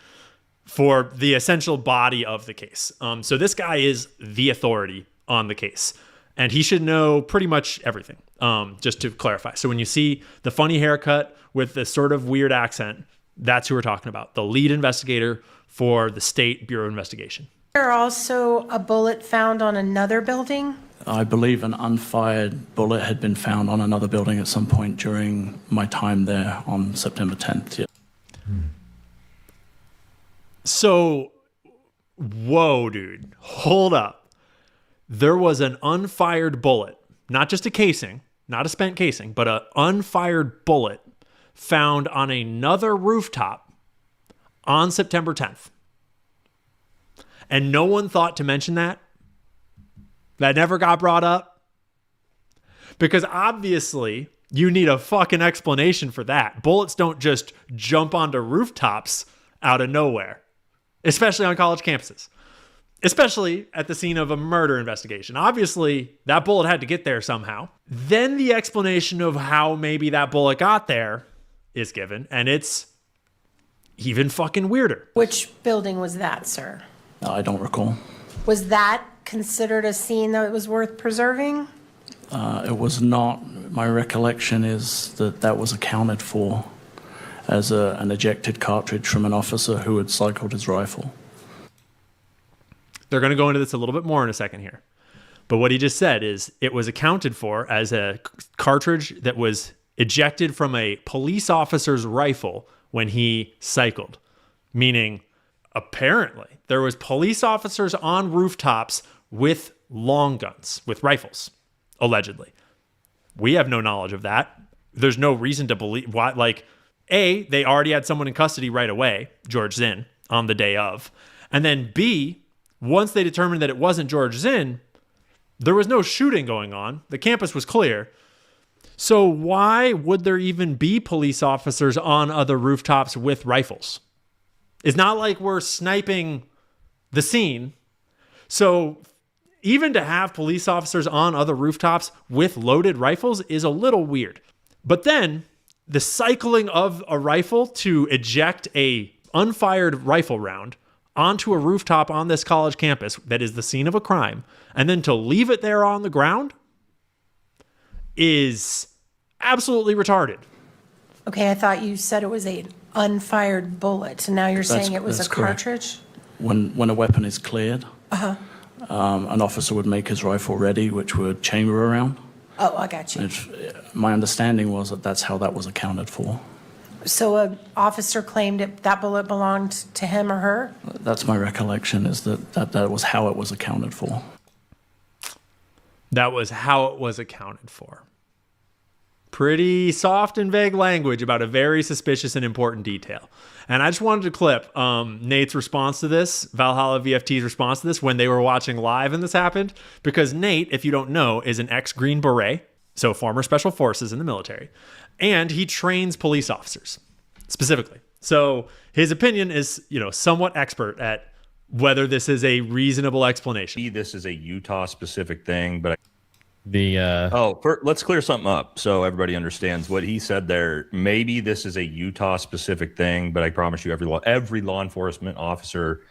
for the essential body of the case. So this guy is the authority on the case, and he should know pretty much everything, just to clarify. So when you see the funny haircut with this sort of weird accent, that's who we're talking about, the lead investigator for the State Bureau of Investigation. There also a bullet found on another building? I believe an unfired bullet had been found on another building at some point during my time there on September 10th. Yeah. So, whoa, dude, hold up. There was an unfired bullet, not just a casing, not a spent casing, but an unfired bullet found on another rooftop on September 10th. And no one thought to mention that? That never got brought up? Because obviously, You need a fucking explanation for that. Bullets don't just jump onto rooftops out of nowhere, especially on college campuses, especially at the scene of a murder investigation. Obviously, that bullet had to get there somehow. Then the explanation of how maybe that bullet got there is given, and it's even fucking weirder. Which building was that, sir? I don't recall. Was that considered a scene that was worth preserving? It was not. My recollection is that that was accounted for as an ejected cartridge from an officer who had cycled his rifle. They're going to go into this a little bit more in a second here. But what he just said is it was accounted for as a cartridge that was ejected from a police officer's rifle when he cycled. Meaning, apparently, there was police officers on rooftops with long guns, with rifles, allegedly. We have no knowledge of that. There's no reason to believe why. Like, A, they already had someone in custody right away, George Zinn, on the day of. And then B, once they determined that it wasn't George Zinn, there was no shooting going on. The campus was clear. So why would there even be police officers on other rooftops with rifles? It's not like we're sniping the scene. So even to have police officers on other rooftops with loaded rifles is a little weird. But then the cycling of a rifle to eject a unfired rifle round onto a rooftop on this college campus that is the scene of a crime, and then to leave it there on the ground is absolutely retarded. Okay, I thought you said it was an unfired bullet, and now you're saying it was a cartridge? When a weapon is cleared, an officer would make his rifle ready, which would chamber around. Oh, I got you. My understanding was that that's how that was accounted for. So an officer claimed that bullet belonged to him or her? That's my recollection, is that was how it was accounted for. That was how it was accounted for. Pretty soft and vague language about a very suspicious and important detail. And I just wanted to clip Nate's response to this, Valhalla VFT's response to this when they were watching live and this happened. Because Nate, if you don't know, is an ex-Green Beret, so former Special Forces in the military. And he trains police officers, specifically. So his opinion is, somewhat expert at whether this is a reasonable explanation. This is a Utah-specific thing, but let's clear something up so everybody understands what he said there. Maybe this is a Utah-specific thing, but I promise you, every law enforcement officer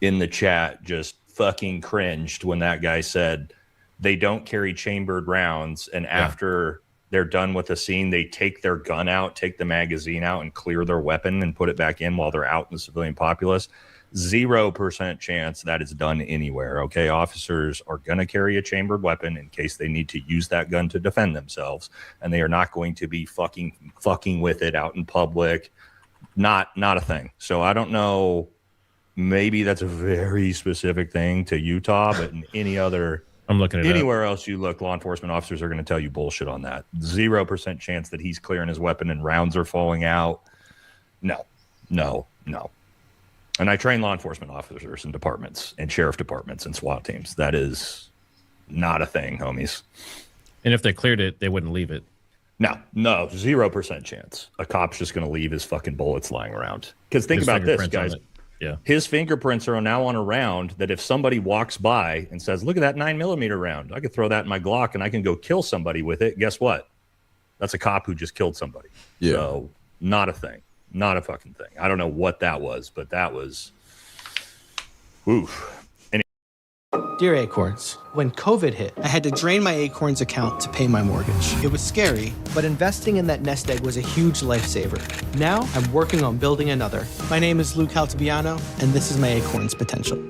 in the chat just fucking cringed when that guy said they don't carry chambered rounds, and after they're done with the scene, they take their gun out, take the magazine out, and clear their weapon and put it back in while they're out in the civilian populace. 0% chance that is done anywhere. Okay, officers are going to carry a chambered weapon in case they need to use that gun to defend themselves, and they are not going to be fucking with it out in public. Not a thing. So I don't know. Maybe that's a very specific thing to Utah, but in any other, I'm looking at anywhere else you look, law enforcement officers are going to tell you bullshit on that. 0% chance that he's clearing his weapon and rounds are falling out. No. And I train law enforcement officers in departments and sheriff departments and SWAT teams. That is not a thing, homies. And if they cleared it, they wouldn't leave it. No, 0% chance. A cop's just going to leave his fucking bullets lying around. Because think about this, guys. Yeah. His fingerprints are now on a round that if somebody walks by and says, look at that 9mm round, I could throw that in my Glock and I can go kill somebody with it. Guess what? That's a cop who just killed somebody. Yeah. So not a thing. Not a fucking thing. I don't know what that was, but that was oof. Dear Acorns, when COVID hit, I had to drain my Acorns account to pay my mortgage. It was scary, but investing in that nest egg was a huge lifesaver. Now I'm working on building another. My name is Luke Altibiano, and this is my Acorns potential.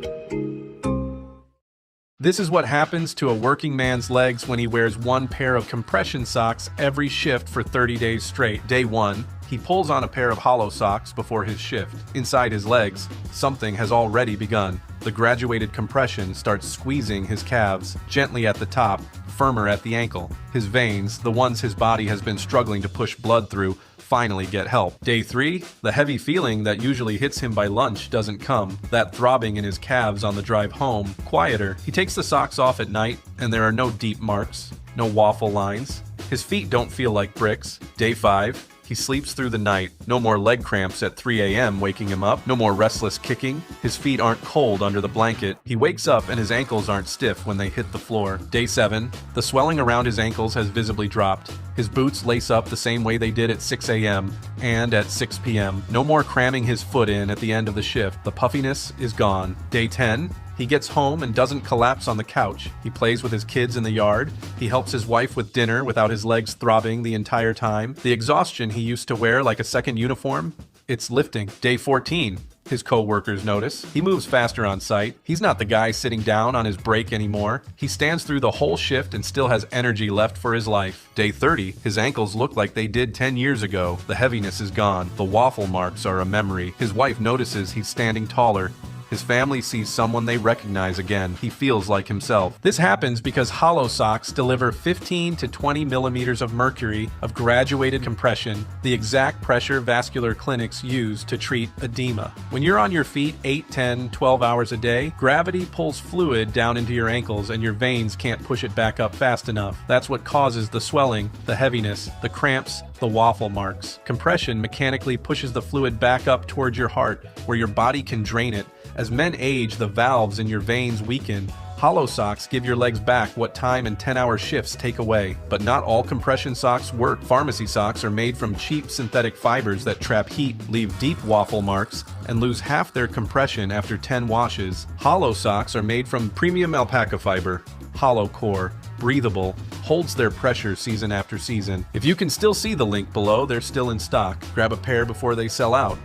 This is what happens to a working man's legs when he wears one pair of compression socks every shift for 30 days straight. Day 1, he pulls on a pair of hollow socks before his shift. Inside his legs, something has already begun. The graduated compression starts squeezing his calves, gently at the top, firmer at the ankle. His veins, the ones his body has been struggling to push blood through, finally get help. Day 3, the heavy feeling that usually hits him by lunch doesn't come. That throbbing in his calves on the drive home, quieter. He takes the socks off at night, and there are no deep marks, no waffle lines. His feet don't feel like bricks. Day 5. He sleeps through the night. No more leg cramps at 3 a.m. waking him up. No more restless kicking. His feet aren't cold under the blanket. He wakes up and his ankles aren't stiff when they hit the floor. Day 7. The swelling around his ankles has visibly dropped. His boots lace up the same way they did at 6 a.m. and at 6 p.m. No more cramming his foot in at the end of the shift. The puffiness is gone. Day 10. He gets home and doesn't collapse on the couch. He plays with his kids in the yard. He helps his wife with dinner without his legs throbbing the entire time. The exhaustion he used to wear like a second uniform, it's lifting. Day 14. His co-workers notice. He moves faster on site. He's not the guy sitting down on his break anymore. He stands through the whole shift and still has energy left for his life. Day 30. His ankles look like they did 10 years ago. The heaviness is gone. The waffle marks are a memory. His wife notices he's standing taller. His family sees someone they recognize again. He feels like himself. This happens because hollow socks deliver 15 to 20 millimeters of mercury of graduated compression, the exact pressure vascular clinics use to treat edema. When you're on your feet 8, 10, 12 hours a day, gravity pulls fluid down into your ankles and your veins can't push it back up fast enough. That's what causes the swelling, the heaviness, the cramps, the waffle marks. Compression mechanically pushes the fluid back up towards your heart, where your body can drain it. As men age, the valves in your veins weaken. Hollow socks give your legs back what time and 10-hour shifts take away. But not all compression socks work. Pharmacy socks are made from cheap synthetic fibers that trap heat, leave deep waffle marks, and lose half their compression after 10 washes. Hollow socks are made from premium alpaca fiber, hollow core, breathable, holds their pressure season after season. If you can still see the link below, they're still in stock. Grab a pair before they sell out.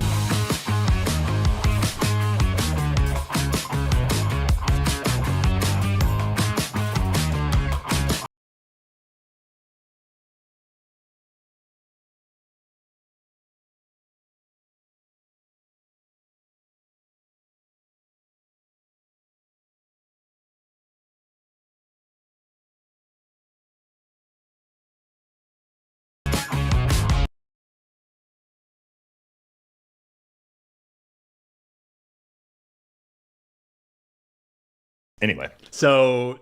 Anyway, so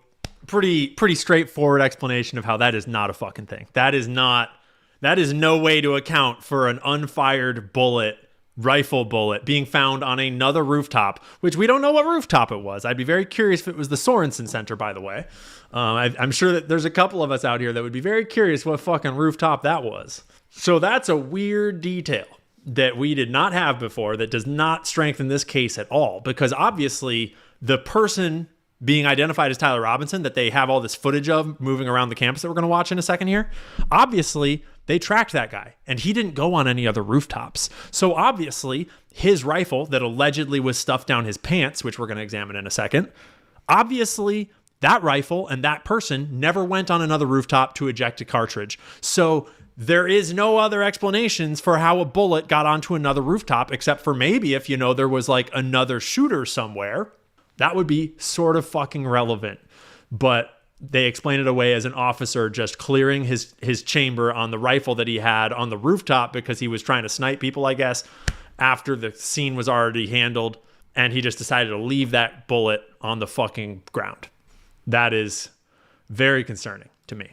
pretty straightforward explanation of how that is not a fucking thing. That is no way to account for an unfired bullet, rifle bullet, being found on another rooftop, which we don't know what rooftop it was. I'd be very curious if it was the Sorensen Center, by the way. I'm sure that there's a couple of us out here that would be very curious what fucking rooftop that was. So that's a weird detail that we did not have before that does not strengthen this case at all, because obviously the person being identified as Tyler Robinson that they have all this footage of moving around the campus that we're going to watch in a second here, obviously they tracked that guy and he didn't go on any other rooftops. So obviously his rifle that allegedly was stuffed down his pants, which we're going to examine in a second, obviously that rifle and that person never went on another rooftop to eject a cartridge. So there is no other explanations for how a bullet got onto another rooftop, except for maybe if, you know, there was like another shooter somewhere. That would be sort of fucking relevant. But they explain it away as an officer just clearing his chamber on the rifle that he had on the rooftop because he was trying to snipe people, I guess, after the scene was already handled. And he just decided to leave that bullet on the fucking ground. That is very concerning to me.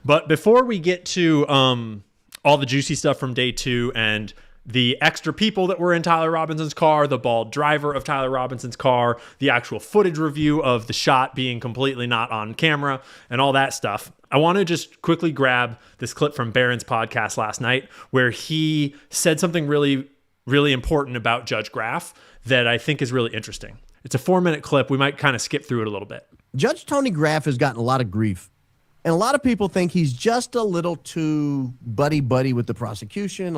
But before we get to all the juicy stuff from day 2 and the extra people that were in Tyler Robinson's car, the bald driver of Tyler Robinson's car, the actual footage review of the shot being completely not on camera, and all that stuff, I want to just quickly grab this clip from Barron's podcast last night where he said something really, really important about Judge Graff that I think is really interesting. It's a 4-minute clip. We might kind of skip through it a little bit. Judge Tony Graff has gotten a lot of grief. And a lot of people think he's just a little too buddy-buddy with the prosecution,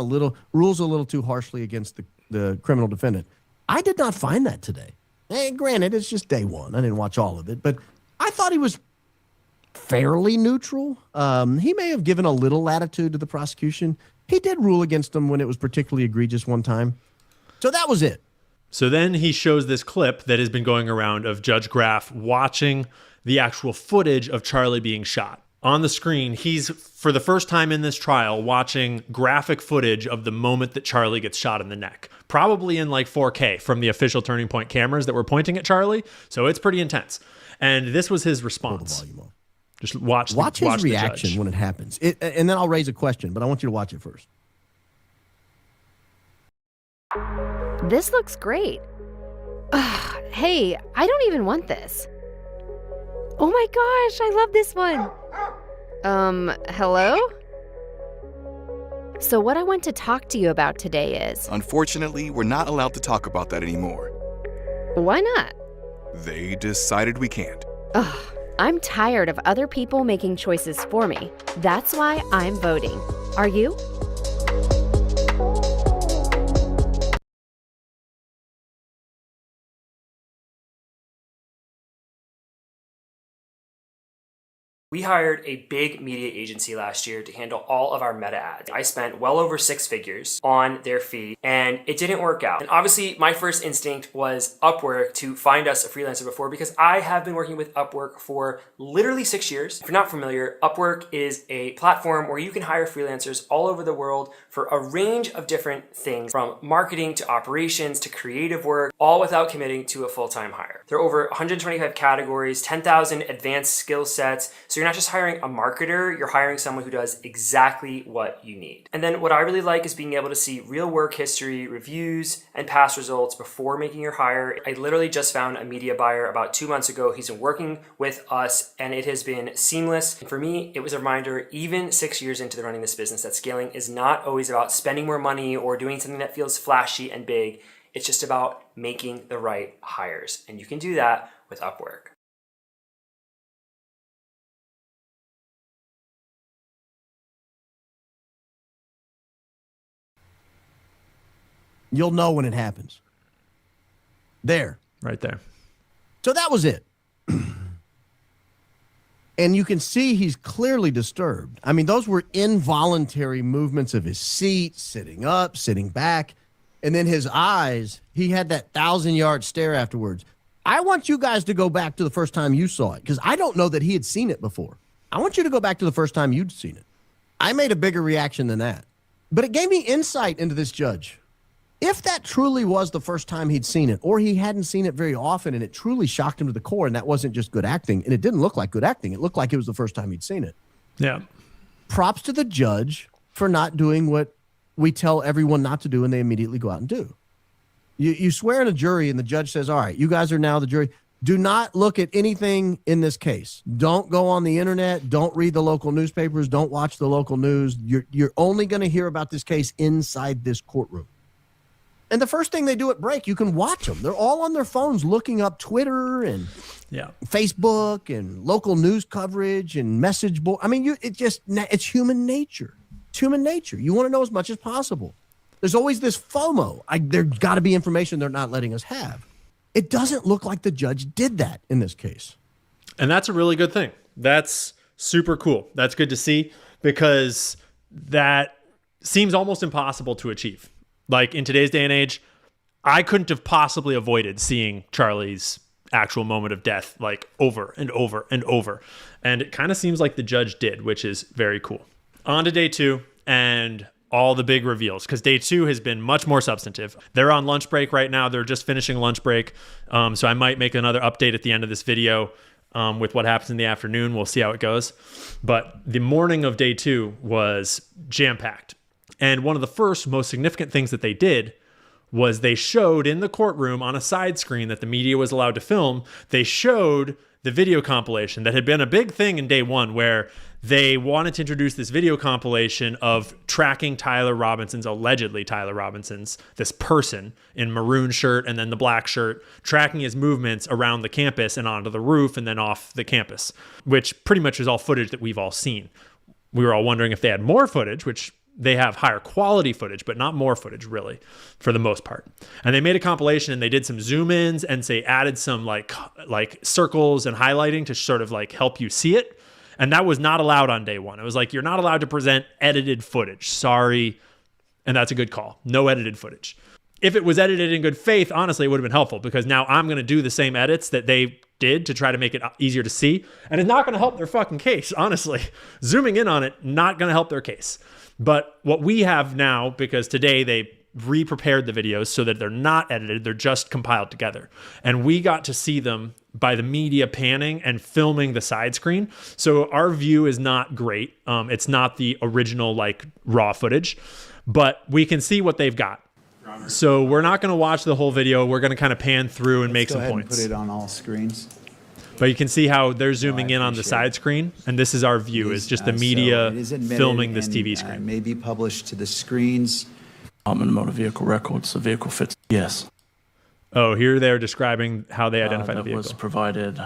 rules a little too harshly against the criminal defendant. I did not find that today. Granted, it's just day 1. I didn't watch all of it, but I thought he was fairly neutral. He may have given a little latitude to the prosecution. He did rule against them when it was particularly egregious one time. So that was it. So then he shows this clip that has been going around of Judge Graff watching the actual footage of Charlie being shot. On the screen, he's, for the first time in this trial, watching graphic footage of the moment that Charlie gets shot in the neck. Probably in like 4K from the official Turning Point cameras that were pointing at Charlie. So it's pretty intense. And this was his response. Just watch his the reaction judge. when it happens. And then I'll raise a question, but I want you to watch it first. This looks great. Ugh, hey, I don't even want this. Oh my gosh, I love this one. Hello? So what I want to talk to you about today is... Unfortunately, we're not allowed to talk about that anymore. Why not? They decided we can't. Ugh, I'm tired of other people making choices for me. That's why I'm voting. Are you? We hired a big media agency last year to handle all of our meta ads. I spent well over 6 figures on their fee and it didn't work out. And obviously my first instinct was Upwork to find us a freelancer before, because I have been working with Upwork for literally 6 years. If you're not familiar, Upwork is a platform where you can hire freelancers all over the world for a range of different things, from marketing to operations to creative work, all without committing to a full-time hire. There are over 125 categories, 10,000 advanced skill sets. So you're not just hiring a marketer, you're hiring someone who does exactly what you need. And then what I really like is being able to see real work history, reviews, and past results before making your hire. I literally just found a media buyer about 2 months ago. He's been working with us and it has been seamless. And for me, it was a reminder, even 6 years into running this business, that scaling is not always about spending more money or doing something that feels flashy and big. It's just about making the right hires. And you can do that with Upwork. You'll know when it happens. There. Right there. So that was it. And you can see he's clearly disturbed. I mean, those were involuntary movements of his seat, sitting up, sitting back. And then his eyes, he had that 1,000-yard stare afterwards. I want you guys to go back to the first time you saw it, because I don't know that he had seen it before. I want you to go back to the first time you'd seen it. I made a bigger reaction than that. But it gave me insight into this judge. If that truly was the first time he'd seen it, or he hadn't seen it very often and it truly shocked him to the core, and that wasn't just good acting, and it didn't look like good acting, it looked like it was the first time he'd seen it. Yeah. Props to the judge for not doing what we tell everyone not to do and they immediately go out and do. You swear in a jury and the judge says, all right, you guys are now the jury. Do not look at anything in this case. Don't go on the internet. Don't read the local newspapers. Don't watch the local news. You're only going to hear about this case inside this courtroom. And the first thing they do at break, you can watch them. They're all on their phones looking up Twitter and Facebook and local news coverage and message board. I mean, it's human nature. It's human nature. You want to know as much as possible. There's always this FOMO. There's got to be information they're not letting us have. It doesn't look like the judge did that in this case. And that's a really good thing. That's super cool. That's good to see, because that seems almost impossible to achieve. Like in today's day and age, I couldn't have possibly avoided seeing Charlie's actual moment of death like over and over and over. And it kind of seems like the judge did, which is very cool. On to day 2 and all the big reveals, because day 2 has been much more substantive. They're on lunch break right now. They're just finishing lunch break. So I might make another update at the end of this video with what happens in the afternoon. We'll see how it goes. But the morning of day 2 was jam-packed. And one of the first most significant things that they did was they showed in the courtroom on a side screen that the media was allowed to film. They showed the video compilation that had been a big thing in day 1, where they wanted to introduce this video compilation of tracking allegedly Tyler Robinson's, this person in maroon shirt and then the black shirt, tracking his movements around the campus and onto the roof and then off the campus, which pretty much is all footage that we've all seen. We were all wondering if they had more footage, which they have higher quality footage, but not more footage really, for the most part. And they made a compilation and they did some zoom ins and they added some like circles and highlighting to sort of like help you see it. And that was not allowed on day 1. It was like, you're not allowed to present edited footage. Sorry. And that's a good call. No edited footage. If it was edited in good faith, honestly, it would have been helpful, because now I'm going to do the same edits that they did to try to make it easier to see. And it's not going to help their fucking case, honestly. Zooming in on it, not going to help their case. But what we have now, because today they re-prepared the videos so that they're not edited, they're just compiled together. And we got to see them by the media panning and filming the side screen. So our view is not great. It's not the original like raw footage, but we can see what they've got. So we're not going to watch the whole video. We're going to kind of pan through and make Go some ahead points. And put it on all screens. But you can see how they're zooming in on the side screen, and this is our view. It's just the media so it is admitted filming this and, TV screen. May be published to the screens. Department of Motor Vehicle Records, the vehicle fits. Yes. Oh, here they're describing how they identify the That vehicle. was provided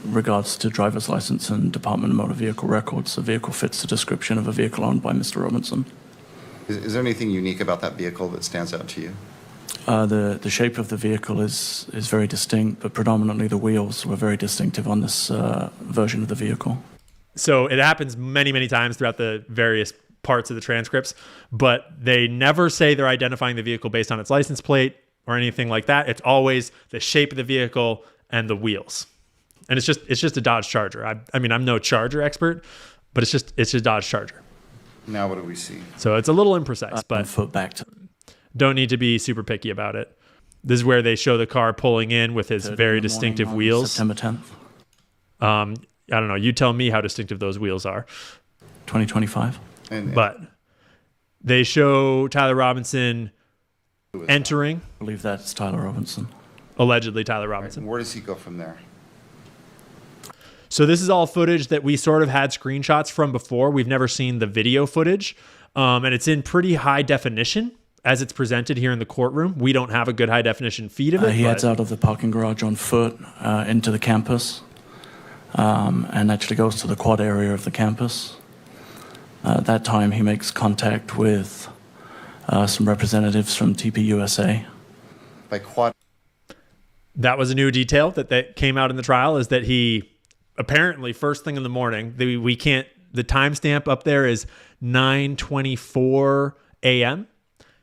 regards to driver's license and Department of Motor Vehicle Records. The vehicle fits the description of a vehicle owned by Mr. Robinson. Is there anything unique about that vehicle that stands out to you? The shape of the vehicle is very distinct, but predominantly the wheels were very distinctive on this version of the vehicle. So it happens many, many times throughout the various parts of the transcripts, but they never say they're identifying the vehicle based on its license plate or anything like that. It's always the shape of the vehicle and the wheels. And it's just a Dodge Charger. I mean, I'm no Charger expert, but it's just Dodge Charger. Now what do we see? So it's a little imprecise, but foot back to don't need to be super picky about it. This is where they show the car pulling in with his very distinctive wheels. September 10th. I don't know. You tell me how distinctive those wheels are. 2025. But they show Tyler Robinson entering. I believe that's Tyler Robinson. Allegedly Tyler Robinson. Where does he go from there? So this is all footage that we sort of had screenshots from before. We've never seen the video footage. And it's in pretty high definition as it's presented here in the courtroom. We don't have a good high definition feed of it. He heads out of the parking garage on foot into the campus and actually goes to the quad area of the campus. At that time, he makes contact with some representatives from TPUSA. By quad. That was a new detail that came out in the trial, is that he apparently first thing in the morning, the timestamp up there is 9:24 a.m.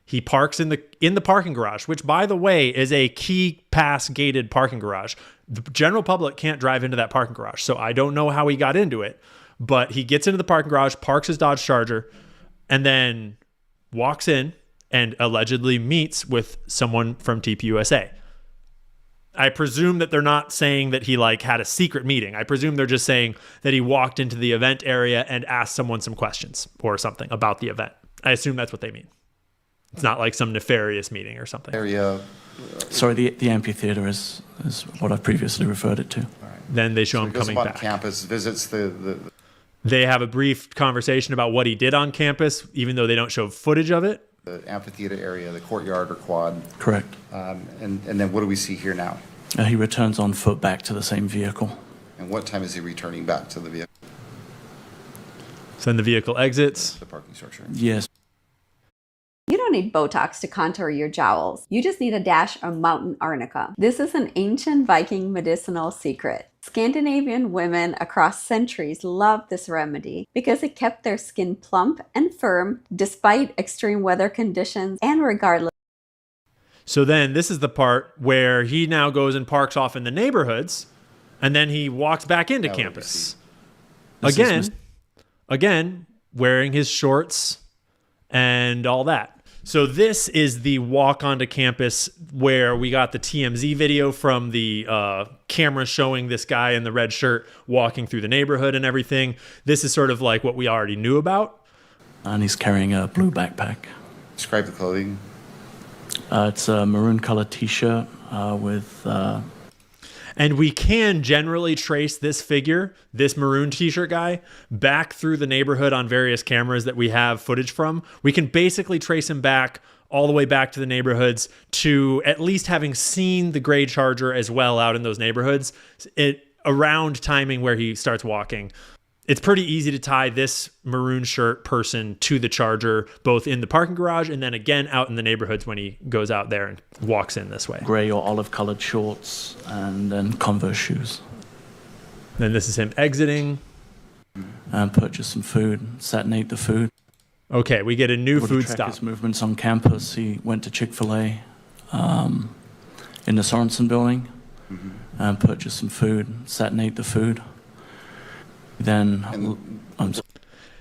He parks in the parking garage, which, by the way, is a key pass gated parking garage. The general public can't drive into that parking garage, so I don't know how he got into it. But he gets into the parking garage, parks his Dodge Charger, and then walks in and allegedly meets with someone from TPUSA. I presume that they're not saying that he had a secret meeting. I presume they're just saying that he walked into the event area and asked someone some questions or something about the event. I assume that's what they mean. It's not like some nefarious meeting or something. Area. Sorry, the amphitheater is what I previously referred it to. Right. Then they show him coming back. Campus, visits the. They have a brief conversation about what he did on campus, even though they don't show footage of it. The amphitheater area, the courtyard or quad. Correct. And then what do we see here now? He returns on foot back to the same vehicle. And what time is he returning back to the vehicle? So then the vehicle exits. The parking structure. Yes. You don't need Botox to contour your jowls. You just need a dash of Mountain Arnica. This is an ancient Viking medicinal secret. Scandinavian women across centuries loved this remedy because it kept their skin plump and firm despite extreme weather conditions and regardless. So then this is the part where he now goes and parks off in the neighborhoods, and then he walks back into campus. Again, wearing his shorts and all that. So this is the walk onto campus where we got the TMZ video from the camera showing this guy in the red shirt walking through the neighborhood and everything. This is sort of like what we already knew about. And he's carrying a blue backpack. Describe the clothing. It's a maroon colored t-shirt with... And we can generally trace this figure, this maroon t-shirt guy, back through the neighborhood on various cameras that we have footage from. We can basically trace him back all the way back to the neighborhoods to at least having seen the gray Charger as well out in those neighborhoods around timing where he starts walking. It's pretty easy to tie this maroon shirt person to the Charger, both in the parking garage and then again out in the neighborhoods when he goes out there and walks in this way. Gray or olive colored shorts and then Converse shoes. Then this is him exiting. And purchase some food, sat and ate the food. Okay, we get a new food stop. His movements on campus. He went to Chick-fil-A in the Sorensen building and purchased some food, sat and ate the food.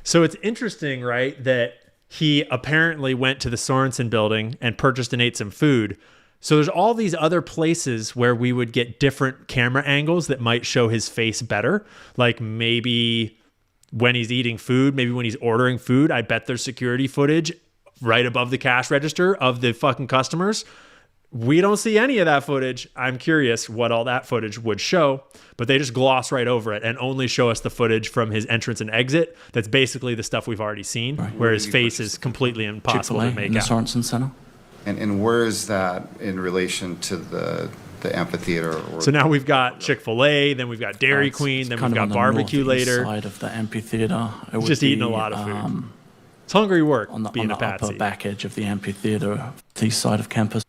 So it's interesting, right, that he apparently went to the Sorensen building and purchased and ate some food, So there's all these other places where we would get different camera angles that might show his face better. Like maybe when he's eating food, maybe when he's ordering food, I bet there's security footage right above the cash register of the fucking customers. We don't see any of that footage. I'm curious what all that footage would show, but they just gloss right over it and only show us the footage from his entrance and exit. That's basically the stuff we've already seen, where his face is completely impossible to make in the out. Sorensen Center. And where is that in relation to the amphitheater? Or So now we've got Chick-fil-A, then we've got Dairy Queen, then we've got barbecue later. Side of the amphitheater. It would Just eating be, a lot of food. It's hungry work being a upper patsy. back edge of the amphitheater, the east side of campus.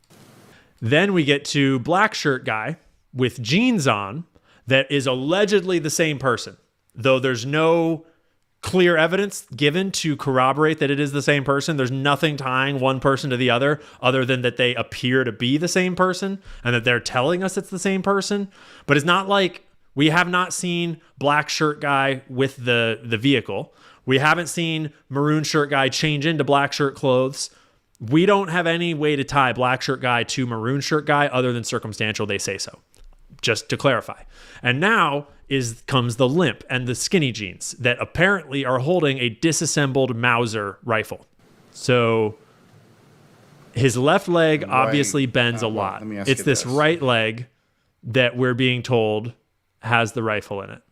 Then we get to black shirt guy with jeans on that is allegedly the same person, though there's no clear evidence given to corroborate that it is the same person. There's nothing tying one person to the other than that they appear to be the same person and that they're telling us it's the same person. But it's not like we have not seen black shirt guy with the vehicle. We haven't seen maroon shirt guy change into black shirt clothes. We don't have any way to tie black shirt guy to maroon shirt guy other than circumstantial. They say so, just to clarify. And now comes the limp and the skinny jeans that apparently are holding a disassembled Mauser rifle. So his left leg obviously bends a lot. let me ask It's you this this. right leg that we're being told has the rifle in it.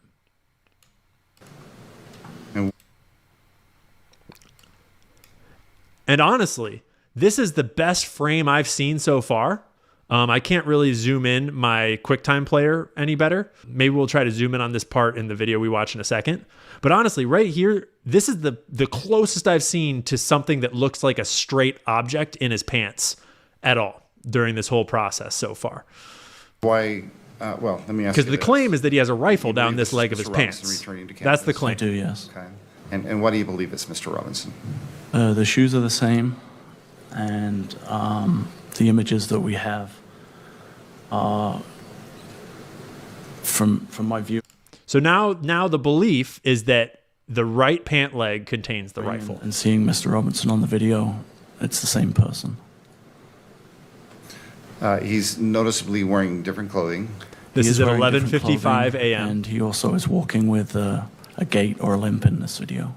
And honestly, this is the best frame I've seen so far. I can't really zoom in my QuickTime player any better. Maybe we'll try to zoom in on this part in the video we watch in a second. But honestly, right here, this is the closest I've seen to something that looks like a straight object in his pants at all during this whole process so far. Why? Well, let me ask you Because the claim is that he has a rifle down this leg of his pants. That's the claim. I do, yes. Okay. And why do you believe it's Mr. Robinson? The shoes are the same, and the images that we have are from my view. So now the belief is that the right pant leg contains the rifle. And seeing Mr. Robinson on the video, it's the same person. He's noticeably wearing different clothing. This He is at wearing different 11:55 clothing, a.m. And he also is walking with a gait or a limp in this video.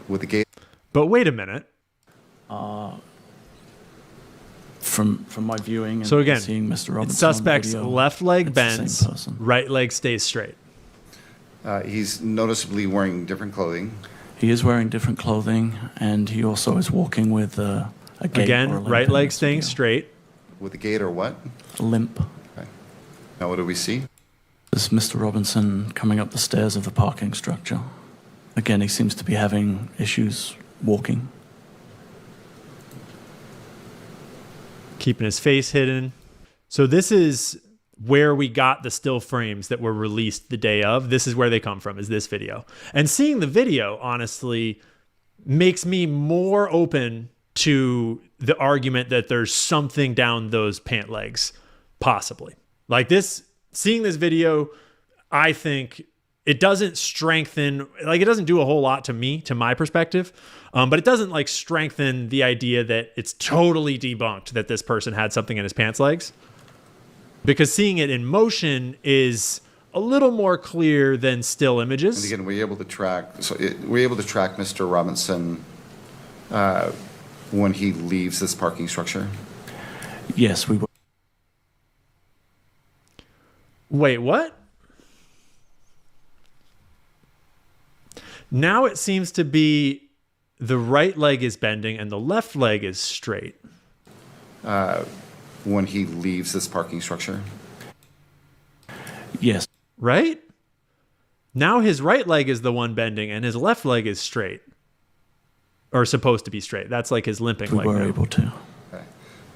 With the gait. But wait a minute. From my viewing and So again, seeing Mr. Robinson it's suspect's on the video, left leg it's the same bends, person. right leg stays straight. He's noticeably wearing different clothing. He is wearing different clothing, and he also is walking with a gait or a Again, limp right in leg this staying video. straight. With the gait or what? A limp. Okay. Now what do we see? This is Mr. Robinson coming up the stairs of the parking structure. Again, he seems to be having issues walking. Keeping his face hidden. So this is where we got the still frames that were released the day of. This is where they come from, is this video. And seeing the video, honestly, makes me more open to the argument that there's something down those pant legs, possibly. Like this, seeing this video, I think it doesn't strengthen, like it doesn't do a whole lot to me, to my perspective, but it doesn't like strengthen the idea that it's totally debunked that this person had something in his pants legs. Because seeing it in motion is a little more clear than still images. And again, were you able to track? Were you able to track Mr. Robinson when he leaves this parking structure? Yes, we were. Wait, what? Now it seems to be the right leg is bending and the left leg is straight. When he leaves this parking structure? Yes. Right? Now his right leg is the one bending and his left leg is straight. Or supposed to be straight. That's like his limping We leg. were now. able to. Okay.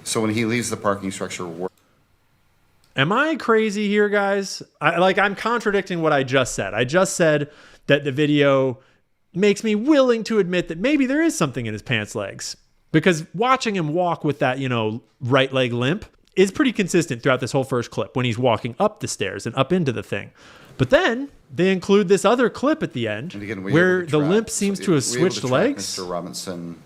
So when he leaves the parking structure, Am I crazy here, guys? I'm contradicting what I just said. I just said that the video makes me willing to admit that maybe there is something in his pants legs. Because watching him walk with that, right leg limp is pretty consistent throughout this whole first clip when he's walking up the stairs and up into the thing. But then they include this other clip at the end and again, were you where able to the track- limp seems to have were you able switched to track legs. Mr. Robinson.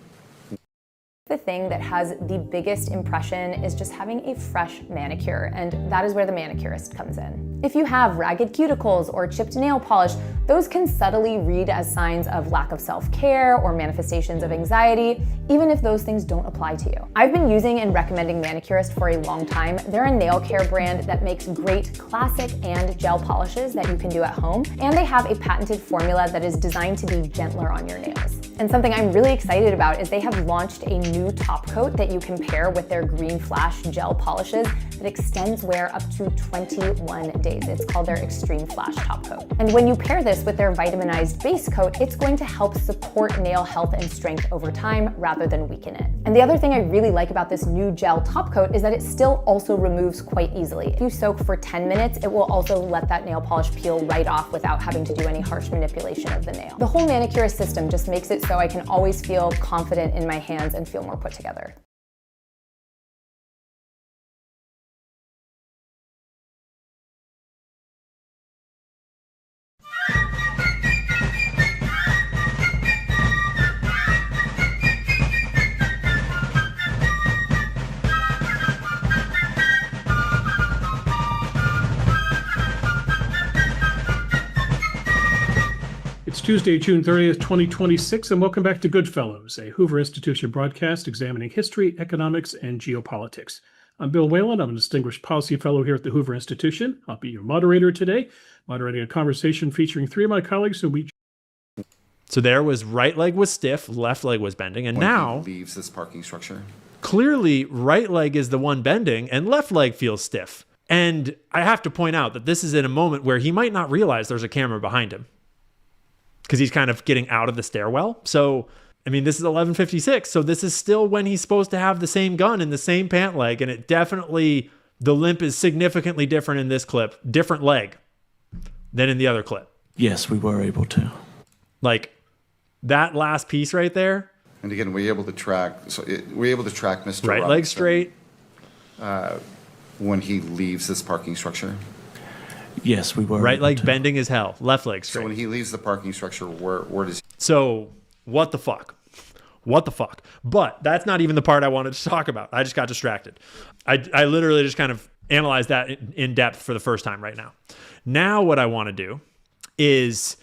The thing that has the biggest impression is just having a fresh manicure, and that is where the manicurist comes in. If you have ragged cuticles or chipped nail polish, those can subtly read as signs of lack of self-care or manifestations of anxiety, even if those things don't apply to you. I've been using and recommending Manicurist for a long time. They're a nail care brand that makes great classic and gel polishes that you can do at home, and they have a patented formula that is designed to be gentler on your nails. And something I'm really excited about is they have launched a new top coat that you can pair with their Green Flash gel polishes that extends wear up to 21 days. It's called their Extreme Flash top coat. And when you pair this with their vitaminized base coat, it's going to help support nail health and strength over time rather than weaken it. And the other thing I really like about this new gel top coat is that it still also removes quite easily. If you soak for 10 minutes, it will also let that nail polish peel right off without having to do any harsh manipulation of the nail. The whole Manicurist system just makes it so I can always feel confident in my hands and feel more put together. It's Tuesday, June 30th, 2026, and welcome back to Goodfellows, a Hoover Institution broadcast examining history, economics, and geopolitics. I'm Bill Whalen. I'm a distinguished policy fellow here at the Hoover Institution. I'll be your moderator today, moderating a conversation featuring three of my colleagues who we... So there was right leg was stiff, left leg was bending, and now he leaves this parking structure. Clearly right leg is the one bending and left leg feels stiff. And I have to point out that this is in a moment where he might not realize there's a camera behind him, because he's kind of getting out of the stairwell. So, I mean, this is 11:56. So this is still when he's supposed to have the same gun and the same pant leg. And it definitely, the limp is significantly different in this clip, different leg than in the other clip. Yes, we were able to. Like that last piece right there. And again, we're able to track Mr. Right leg straight. When he leaves this parking structure. Yes, we were. Right leg bending as hell. Left leg straight. So when he leaves the parking structure, where does he... So what the fuck? What the fuck? But that's not even the part I wanted to talk about. I just got distracted. I literally just kind of analyzed that in depth for the first time right now. Now what I want to do is,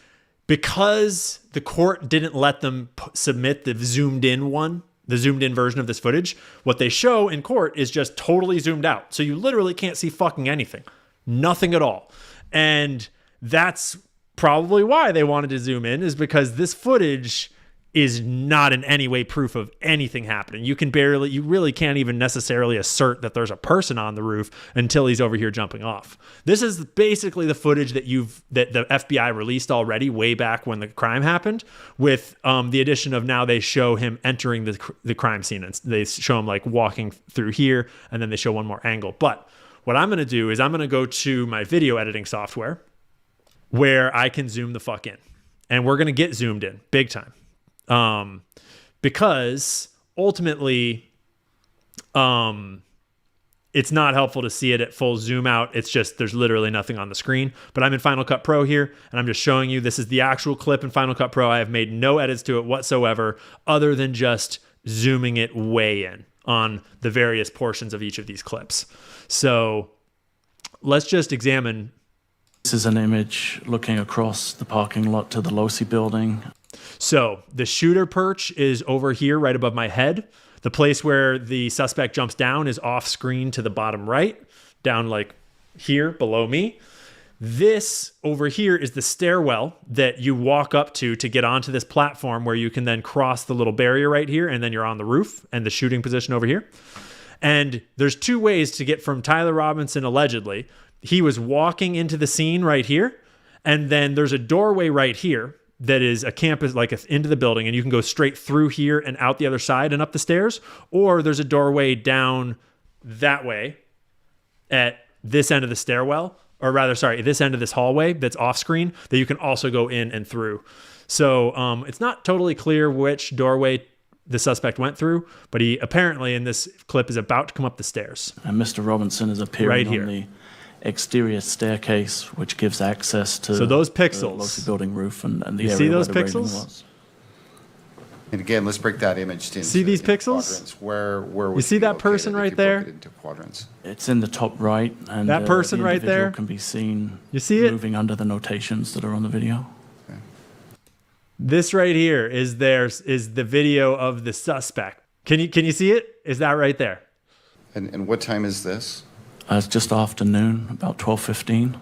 because the court didn't let them submit the zoomed in version of this footage, what they show in court is just totally zoomed out. So you literally can't see fucking anything. Nothing at all. And that's probably why they wanted to zoom in, is because this footage is not in any way proof of anything happening. You really can't even necessarily assert that there's a person on the roof until he's over here jumping off. This is basically the footage that the FBI released already way back when the crime happened, with the addition of now they show him entering the crime scene, and they show him like walking through here, and then they show one more angle. But what I'm going to do is I'm going to go to my video editing software where I can zoom the fuck in. And we're going to get zoomed in big time. Because ultimately, it's not helpful to see it at full zoom out. It's just, there's literally nothing on the screen. But I'm in Final Cut Pro here, and I'm just showing you this is the actual clip in Final Cut Pro. I have made no edits to it whatsoever other than just zooming it way in on the various portions of each of these clips. So let's just examine. This is an image looking across the parking lot to the Losi building. So the shooter perch is over here right above my head. The place where the suspect jumps down is off screen to the bottom right, down like here below me. This over here is the stairwell that you walk up to get onto this platform, where you can then cross the little barrier right here, and then you're on the roof and the shooting position over here. And there's two ways to get from Tyler Robinson, allegedly. He was walking into the scene right here, and then there's a doorway right here that is a campus, into the building, and you can go straight through here and out the other side and up the stairs, or there's a doorway down that way at this end of the stairwell, or rather, sorry, this end of this hallway that's off screen, that you can also go in and through. So it's not totally clear which doorway the suspect went through, but he apparently in this clip is about to come up the stairs. And Mr. Robinson is appearing right here on the exterior staircase, which gives access to those pixels, the Losi building roof and the you area see those where the pixels? railing was. And again, let's break that image into See these into pixels? quadrants. Where would You see it be that person located right if you broke there? it into quadrants? It's in the top right, and That person the right individual there? can be seen. You see it? Moving under the notations that are on the video. This right here is the video of the suspect. Can you see it? Is that right there? And what time is this? It's just afternoon, about 12:15.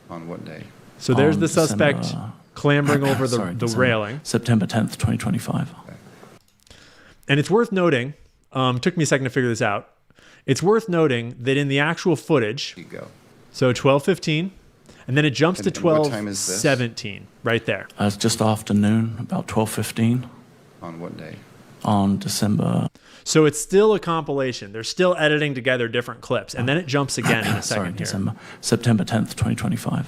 On what day? So there's On the suspect December- clambering over the December- railing. September 10th, 2025. And it's worth noting, took me a second to figure this out. It's worth noting that in the actual footage, so 12:15, and then it jumps to And what time is this? 12:17, right there. It's just afternoon, about 12:15. On what day? On December. So it's still a compilation. They're still editing together different clips, and then it jumps again in a Sorry, second here. December. September 10th, 2025.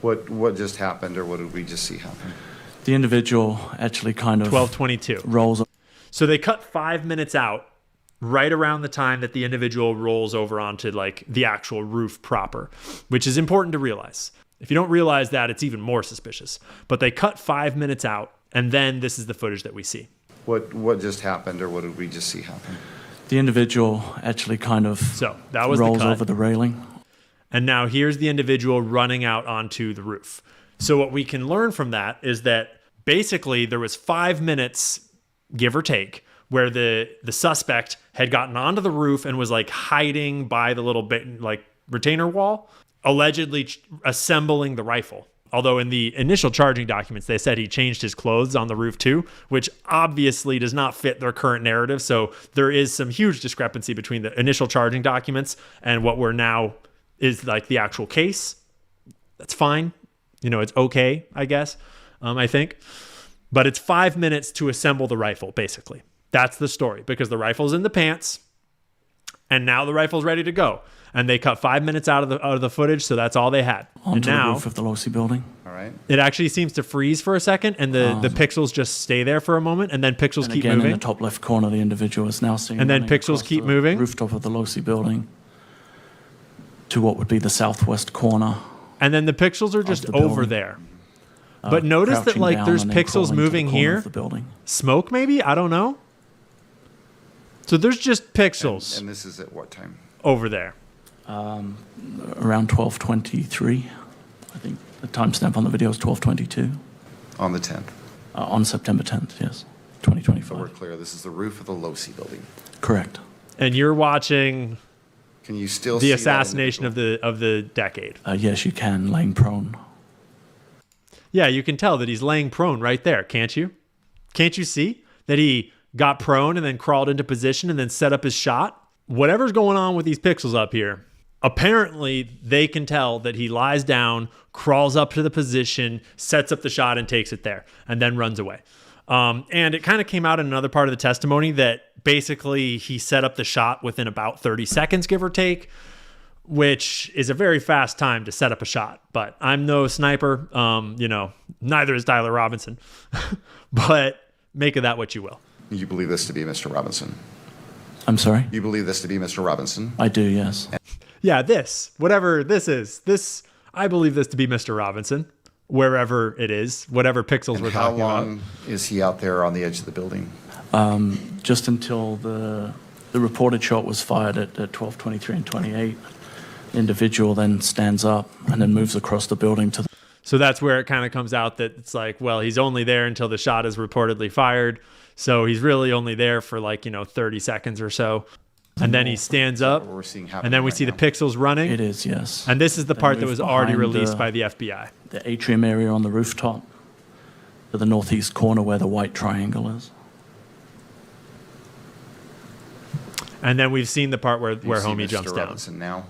What just happened, or what did we just see happen? The individual actually kind of 12:22 rolls. So they cut 5 minutes out right around the time that the individual rolls over onto like the actual roof proper, which is important to realize. If you don't realize that, it's even more suspicious. But they cut 5 minutes out, and then this is the footage that we see. What just happened, or what did we just see happen? The individual actually kind of that was rolls the cut. over the railing. And now here's the individual running out onto the roof. So what we can learn from that is that basically there was 5 minutes, give or take, where the suspect had gotten onto the roof and was like hiding by the little bit like retainer wall, allegedly assembling the rifle. Although in the initial charging documents, they said he changed his clothes on the roof too, which obviously does not fit their current narrative. So there is some huge discrepancy between the initial charging documents and what we're now is like the actual case. That's fine. You know, it's okay, I guess, I think. But it's 5 minutes to assemble the rifle, basically. That's the story, because the rifle's in the pants, and now the rifle's ready to go. And they cut 5 minutes out of the footage, so that's all they had. Onto And now the roof of the Losi building. All right. it actually seems to freeze for a second, and the pixels just stay there for a moment, and then pixels And keep again, moving. in the top left corner, the individual is now seen. And then running pixels across keep the moving. Rooftop of the Losi building to what would be the southwest corner. And then the pixels are just the over building. there. But notice that crouching like down there's and then pixels crawling to the moving corner here. of the building. Smoke maybe? I don't know. So there's just pixels And this is at what time? over there. Around 12:23. I think the timestamp on the video is 12:22. On the 10th. On September 10th, yes, 2025. So we're clear. This is the roof of the Losi building. Correct. And you're watching Can you still the see assassination of the decade. Yes, you can, laying prone. Yeah, you can tell that he's laying prone right there, can't you? Can't you see that he got prone and then crawled into position and then set up his shot? Whatever's going on with these pixels up here, apparently they can tell that he lies down, crawls up to the position, sets up the shot and takes it there, and then runs away. And it kind of came out in another part of the testimony that basically he set up the shot within about 30 seconds, give or take, which is a very fast time to set up a shot. But I'm no sniper. Neither is Tyler Robinson. But make of that what you will. You believe this to be Mr. Robinson? I'm sorry? You believe this to be Mr. Robinson? I do, yes. Yeah, whatever this is, I believe this to be Mr. Robinson, wherever it is, whatever pixels we're How talking about. long is he out there on the edge of the building? Just until the reported shot was fired at 12:23 and 28. The individual then stands up and then moves across the building to the... So that's where it kind of comes out that it's like, well, he's only there until the shot is reportedly fired. So he's really only there for 30 seconds or so. And then he stands up, and then we see the pixels running. It is, yes. And this is the They part that move was already behind released by the FBI. The atrium area on the rooftop to the northeast corner where the white triangle is. And then we've seen the part where You see Homie Mr. jumps down. Robinson now?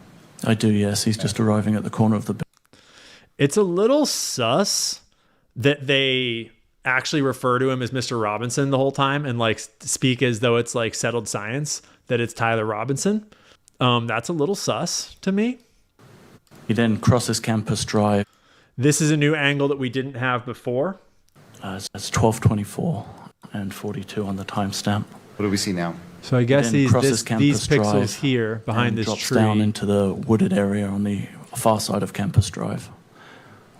I do, yes. He's just arriving at the corner of the building. It's a little sus that they actually refer to him as Mr. Robinson the whole time and speak as though it's settled science that it's Tyler Robinson. That's a little sus to me. He then crosses Campus Drive. This is a new angle that we didn't have before. It's 12:24 and 42 on the timestamp. What do we see now? So I guess He then crosses these Campus pixels Drive here behind and this drops tree. down into the wooded area on the far side of Campus Drive.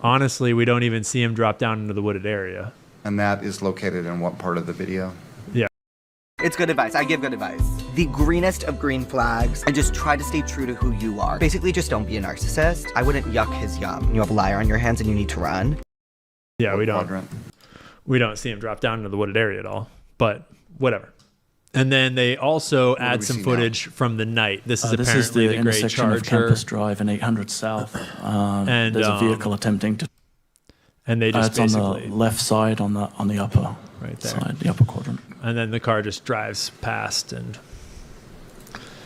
Honestly, we don't even see him drop down into the wooded area. And that is located in what part of the video? Yeah. It's good advice. I give good advice. The greenest of green flags, and just try to stay true to who you are. Basically, just don't be a narcissist. I wouldn't yuck his yum. You have a liar on your hands and you need to run. Yeah, we don't see him drop down into the wooded area at all, but whatever. And then they also add some footage from the night. This is apparently this is the Gray intersection Charger. of Campus Drive and 800 South. And, there's a vehicle attempting to. And they just it's on the left side on the upper right there. side, the upper quadrant. And then the car just drives past, and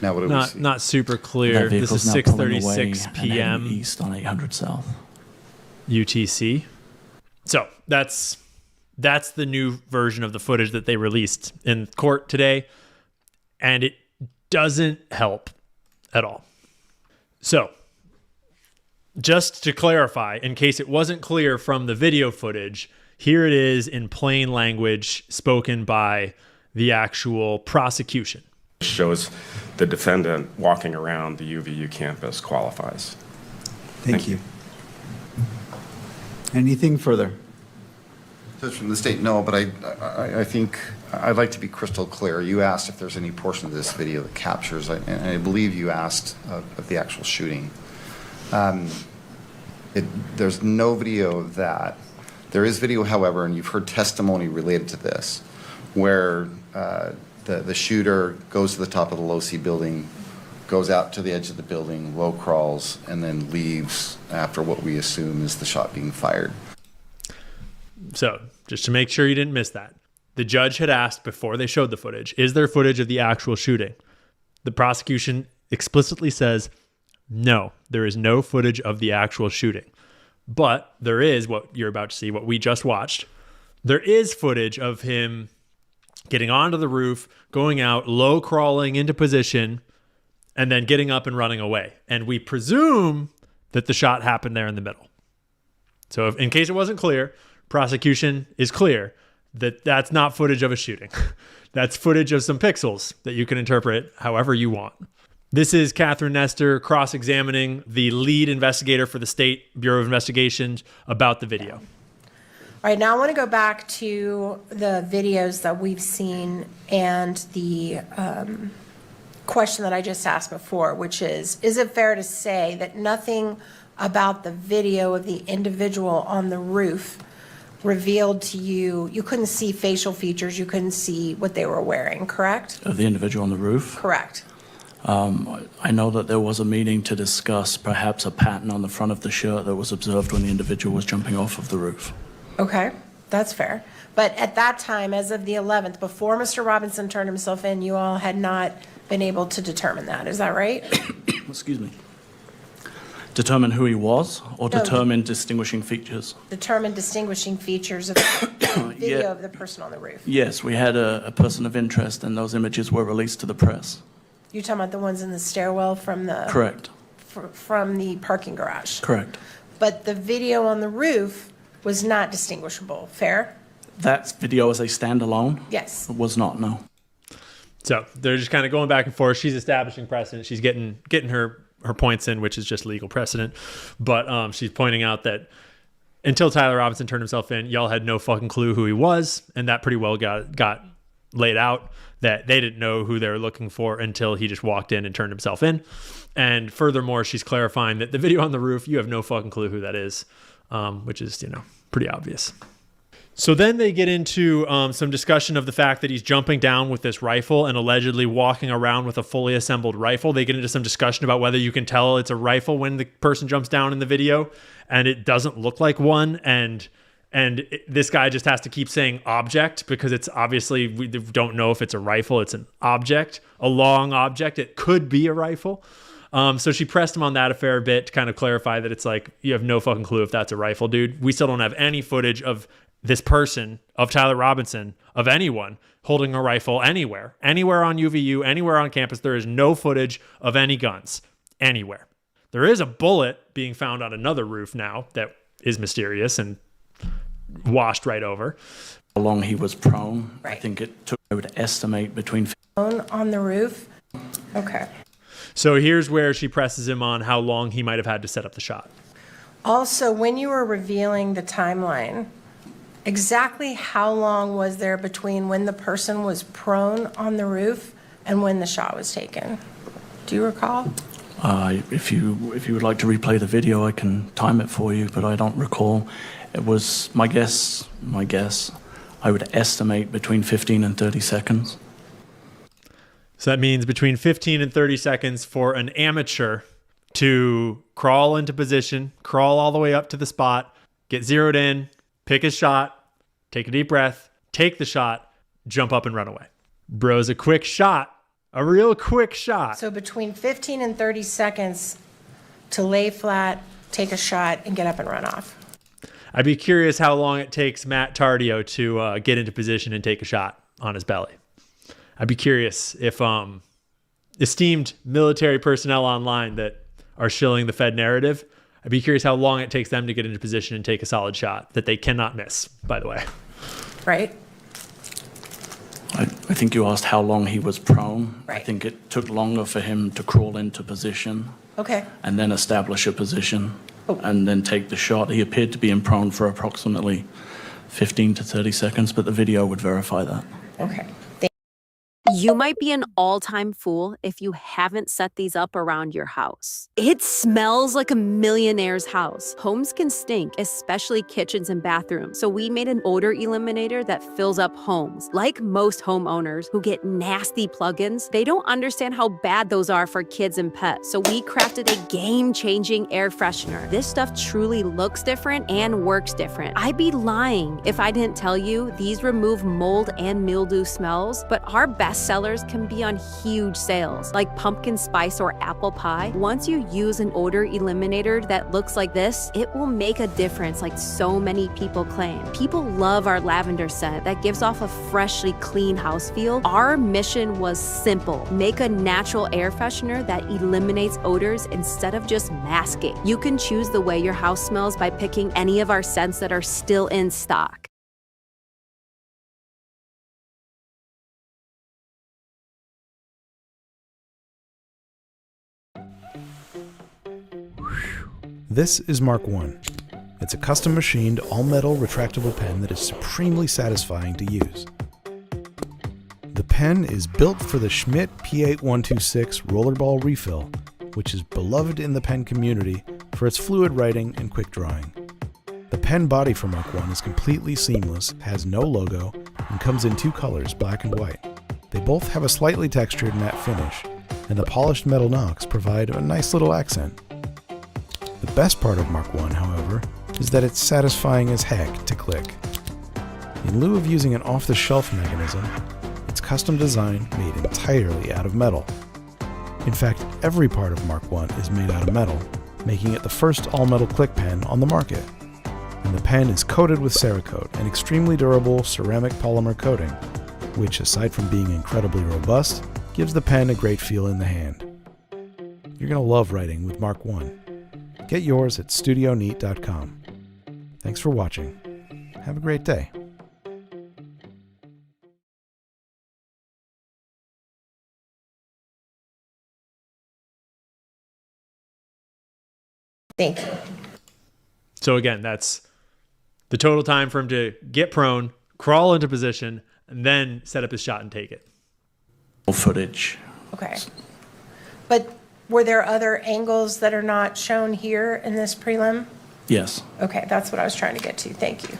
now what do we see? Not super clear. That This is vehicle's now pulling 6:36 away and heading p.m. east on 800 South. UTC. So that's the new version of the footage that they released in court today, and it doesn't help at all. So, just to clarify, in case it wasn't clear from the video footage, here it is in plain language spoken by the actual prosecution. Shows the defendant walking around the UVU campus qualifies. Thank you. Anything further? Judge, from the state, no, but I think I'd like to be crystal clear. You asked if there's any portion of this video that captures, and I believe you asked of the actual shooting. There's no video of that. There is video, however, and you've heard testimony related to this, where the shooter goes to the top of the low-C building, goes out to the edge of the building, low crawls, and then leaves after what we assume is the shot being fired. So, just to make sure you didn't miss that, the judge had asked before they showed the footage, is there footage of the actual shooting? The prosecution explicitly says, no, there is no footage of the actual shooting. But there is what you're about to see, what we just watched. There is footage of him getting onto the roof, going out, low crawling into position, and then getting up and running away. And we presume that the shot happened there in the middle. So in case it wasn't clear, prosecution is clear that that's not footage of a shooting. That's footage of some pixels that you can interpret however you want. This is Catherine Nestor cross-examining the lead investigator for the State Bureau of Investigation about the video. All right, now I want to go back to the videos that we've seen and the question that I just asked before, which is it fair to say that nothing about the video of the individual on the roof revealed to you, you couldn't see facial features, you couldn't see what they were wearing, correct? Of the individual on the roof? Correct. I know that there was a meeting to discuss perhaps a pattern on the front of the shirt that was observed when the individual was jumping off of the roof. Okay, that's fair. But at that time, as of the 11th, before Mr. Robinson turned himself in, you all had not been able to determine that. Is that right? Excuse me. Determine who he was, or No. determine distinguishing features? Determine distinguishing features of the video Yeah. of the person on the roof. Yes, we had a person of interest, and those images were released to the press. You're talking about the ones in the stairwell from the Correct. from the parking garage. Correct. But the video on the roof was not distinguishable. Fair? That video as a standalone? Yes. Was not, no. So they're just kind of going back and forth. She's establishing precedent. She's getting her points in, which is just legal precedent. But she's pointing out that until Tyler Robinson turned himself in, y'all had no fucking clue who he was. And that pretty well got laid out, that they didn't know who they were looking for until he just walked in and turned himself in. And furthermore, she's clarifying that the video on the roof, you have no fucking clue who that is, which is, pretty obvious. So then they get into some discussion of the fact that he's jumping down with this rifle and allegedly walking around with a fully assembled rifle. They get into some discussion about whether you can tell it's a rifle when the person jumps down in the video, and it doesn't look like one. And this guy just has to keep saying object because it's obviously, we don't know if it's a rifle. It's an object, a long object. It could be a rifle. So she pressed him on that a fair bit to kind of clarify that it's like, you have no fucking clue if that's a rifle, dude. We still don't have any footage of this person, of Tyler Robinson, of anyone holding a rifle anywhere on UVU, anywhere on campus. There is no footage of any guns anywhere. There is a bullet being found on another roof now that is mysterious and washed right over. How long he was prone, Right. I think it took, I would estimate, between... On the roof? Okay. So here's where she presses him on how long he might have had to set up the shot. Also, when you were revealing the timeline, Exactly how long was there between when the person was prone on the roof and when the shot was taken? Do you recall? If you would like to replay the video, I can time it for you, but I don't recall. It was my guess, I would estimate between 15 and 30 seconds. So that means between 15 and 30 seconds for an amateur to crawl into position, crawl all the way up to the spot, get zeroed in, pick a shot, take a deep breath, take the shot, jump up and run away. Bro's a quick shot, a real quick shot. So between 15 and 30 seconds to lay flat, take a shot, and get up and run off. I'd be curious how long it takes Matt Tardio to get into position and take a shot on his belly. I'd be curious if esteemed military personnel online that are shilling the Fed narrative, I'd be curious how long it takes them to get into position and take a solid shot that they cannot miss, by the way. Right? I think you asked how long he was prone. Right. I think it took longer for him to crawl into position. Okay. And then establish a position and then take the shot. He appeared to be in prone for approximately 15 to 30 seconds, but the video would verify that. Okay. You might be an all-time fool if you haven't set these up around your house. It smells like a millionaire's house. Homes can stink, especially kitchens and bathrooms. So we made an odor eliminator that fills up homes. Like most homeowners who get nasty plugins, they don't understand how bad those are for kids and pets. So we crafted a game-changing air freshener. This stuff truly looks different and works different. I'd be lying if I didn't tell you these remove mold and mildew smells, but our best sellers can be on huge sales, like pumpkin spice or apple pie. Once you use an odor eliminator that looks like this, it will make a difference like so many people claim. People love our lavender scent that gives off a freshly clean house feel. Our mission was simple: make a natural air freshener that eliminates odors instead of just masking. You can choose the way your house smells by picking any of our scents that are still in stock. This is Mark I. It's a custom machined all-metal retractable pen that is supremely satisfying to use. The pen is built for the Schmidt P8126 rollerball refill, which is beloved in the pen community for its fluid writing and quick drawing. The pen body for Mark I is completely seamless, has no logo, and comes in two colors, black and white. They both have a slightly textured matte finish, and the polished metal nocks provide a nice little accent. The best part of Mark I, however, is that it's satisfying as heck to click. In lieu of using an off-the-shelf mechanism, it's custom design made entirely out of metal. In fact, every part of Mark I is made out of metal, making it the first all-metal click pen on the market. And the pen is coated with Cerakote, an extremely durable ceramic polymer coating, which, aside from being incredibly robust, gives the pen a great feel in the hand. You're going to love writing with Mark I. Get yours at studioneat.com. Thanks for watching. Have a great day. Thank you. So again, that's the total time for him to get prone, crawl into position, and then set up his shot and take it. Footage. Okay. But were there other angles that are not shown here in this prelim? Yes. Okay, that's what I was trying to get to. Thank you.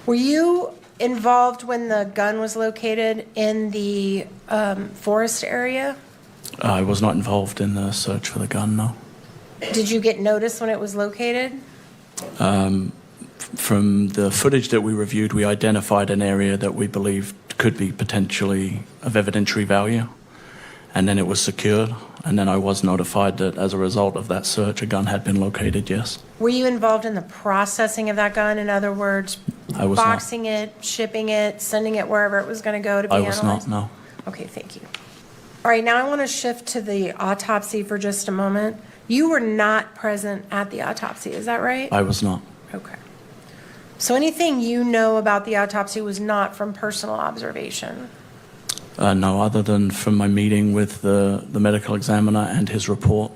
Were you involved when the gun was located in the forest area? I was not involved in the search for the gun, no. Did you get notice when it was located? From the footage that we reviewed, we identified an area that we believed could be potentially of evidentiary value, and then it was secured, and then I was notified that as a result of that search, a gun had been located, yes. Were you involved in the processing of that gun? In other words, I was boxing it, shipping it, sending it wherever it was going to go to be analyzed? I was not, no. Okay, thank you. All right, now I want to shift to the autopsy for just a moment. You were not present at the autopsy, is that right? I was not. Okay. So anything you know about the autopsy was not from personal observation? No, other than from my meeting with the medical examiner and his report.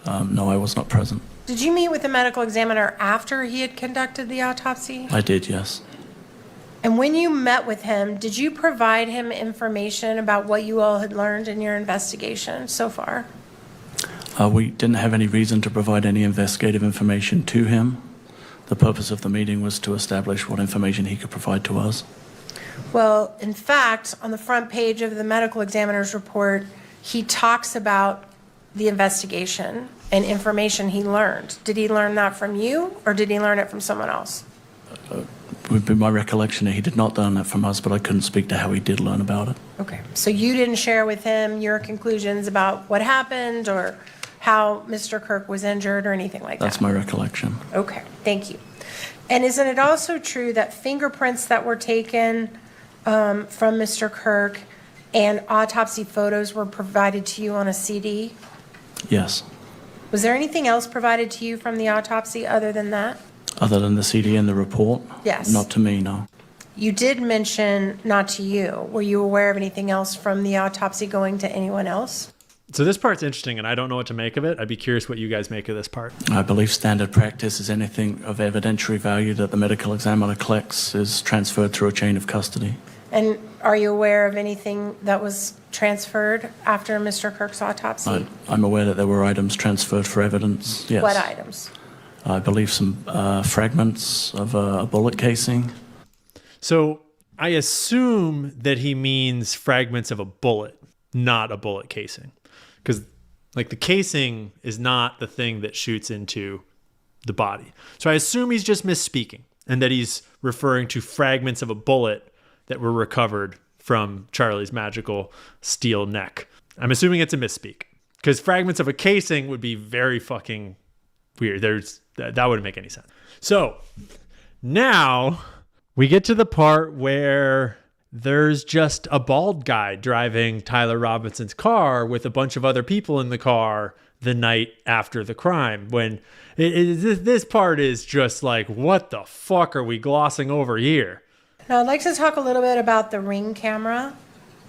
No, I was not present. Did you meet with the medical examiner after he had conducted the autopsy? I did, yes. And when you met with him, did you provide him information about what you all had learned in your investigation so far? We didn't have any reason to provide any investigative information to him. The purpose of the meeting was to establish what information he could provide to us. Well, in fact, on the front page of the medical examiner's report, he talks about the investigation and information he learned. Did he learn that from you, or did he learn it from someone else? It would be my recollection that he did not learn that from us, but I couldn't speak to how he did learn about it. Okay, so you didn't share with him your conclusions about what happened or how Mr. Kirk was injured or anything like that? That's my recollection. Okay, thank you. And isn't it also true that fingerprints that were taken from Mr. Kirk and autopsy photos were provided to you on a CD? Yes. Was there anything else provided to you from the autopsy other than that? Other than the CD and the report? Yes. Not to me, no. You did mention not to you. Were you aware of anything else from the autopsy going to anyone else? So this part's interesting, and I don't know what to make of it. I'd be curious what you guys make of this part. I believe standard practice is anything of evidentiary value that the medical examiner collects is transferred through a chain of custody. And are you aware of anything that was transferred after Mr. Kirk's autopsy? I'm aware that there were items transferred for evidence, yes. What items? I believe some fragments of a bullet casing. So I assume that he means fragments of a bullet, not a bullet casing. Because like the casing is not the thing that shoots into the body. So I assume he's just misspeaking and that he's referring to fragments of a bullet that were recovered from Charlie's magical steel neck. I'm assuming it's a misspeak because fragments of a casing would be very fucking weird. That wouldn't make any sense. So now we get to the part where there's just a bald guy driving Tyler Robinson's car with a bunch of other people in the car the night after the crime. When this part is just like, what the fuck are we glossing over here? Now, I'd like to talk a little bit about the Ring camera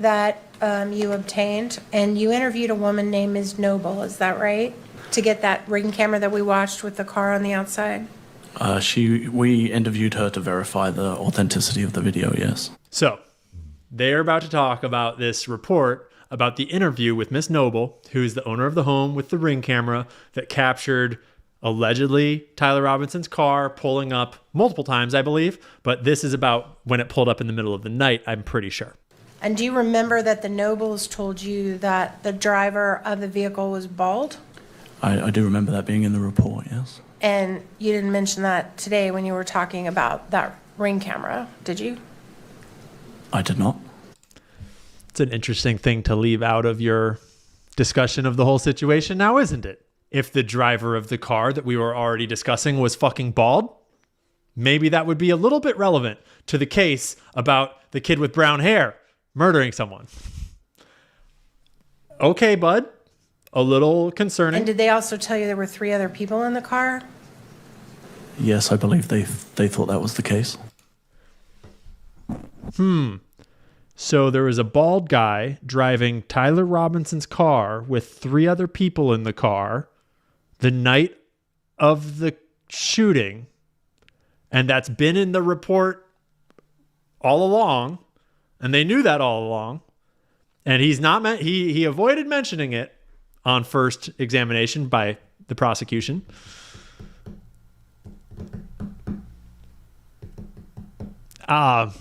that you obtained. And you interviewed a woman named Ms. Noble, is that right? To get that Ring camera that we watched with the car on the outside? We interviewed her to verify the authenticity of the video, yes. So they're about to talk about this report about the interview with Miss Noble, who is the owner of the home with the Ring camera that captured allegedly Tyler Robinson's car pulling up multiple times, I believe. But this is about when it pulled up in the middle of the night, I'm pretty sure. And do you remember that the Nobles told you that the driver of the vehicle was bald? I do remember that being in the report, yes. And you didn't mention that today when you were talking about that Ring camera, did you? I did not. It's an interesting thing to leave out of your discussion of the whole situation now, isn't it? If the driver of the car that we were already discussing was fucking bald, maybe that would be a little bit relevant to the case about the kid with brown hair murdering someone. Okay, bud. A little concerning. And did they also tell you there were 3 other people in the car? Yes, I believe they thought that was the case. So there was a bald guy driving Tyler Robinson's car with 3 other people in the car the night of the shooting. And that's been in the report all along. And they knew that all along. And he avoided mentioning it on first examination by the prosecution. I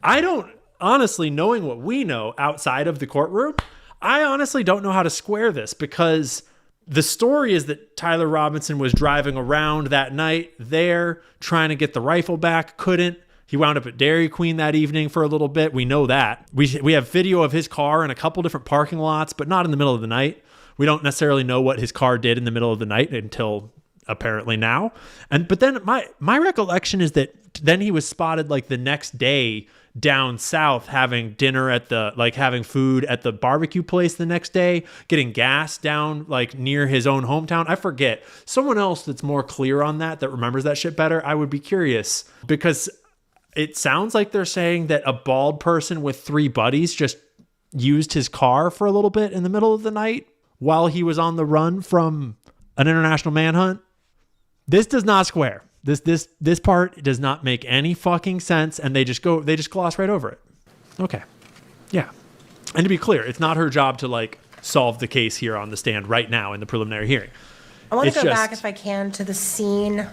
don't, honestly, knowing what we know outside of the courtroom, I honestly don't know how to square this because the story is that Tyler Robinson was driving around that night there trying to get the rifle back, couldn't. He wound up at Dairy Queen that evening for a little bit. We know that. We have video of his car in a couple different parking lots, but not in the middle of the night. We don't necessarily know what his car did in the middle of the night until apparently now. But then my recollection is that then he was spotted like the next day down south having dinner at having food at the barbecue place the next day, getting gas down like near his own hometown. I forget. Someone else that's more clear on that remembers that shit better. I would be curious because it sounds like they're saying that a bald person with 3 buddies just used his car for a little bit in the middle of the night while he was on the run from an international manhunt. This does not square. This part does not make any fucking sense, and they just gloss right over it. Okay. Yeah. And to be clear, it's not her job to like solve the case here on the stand right now in the preliminary hearing. I want to go back, if I can, to the scene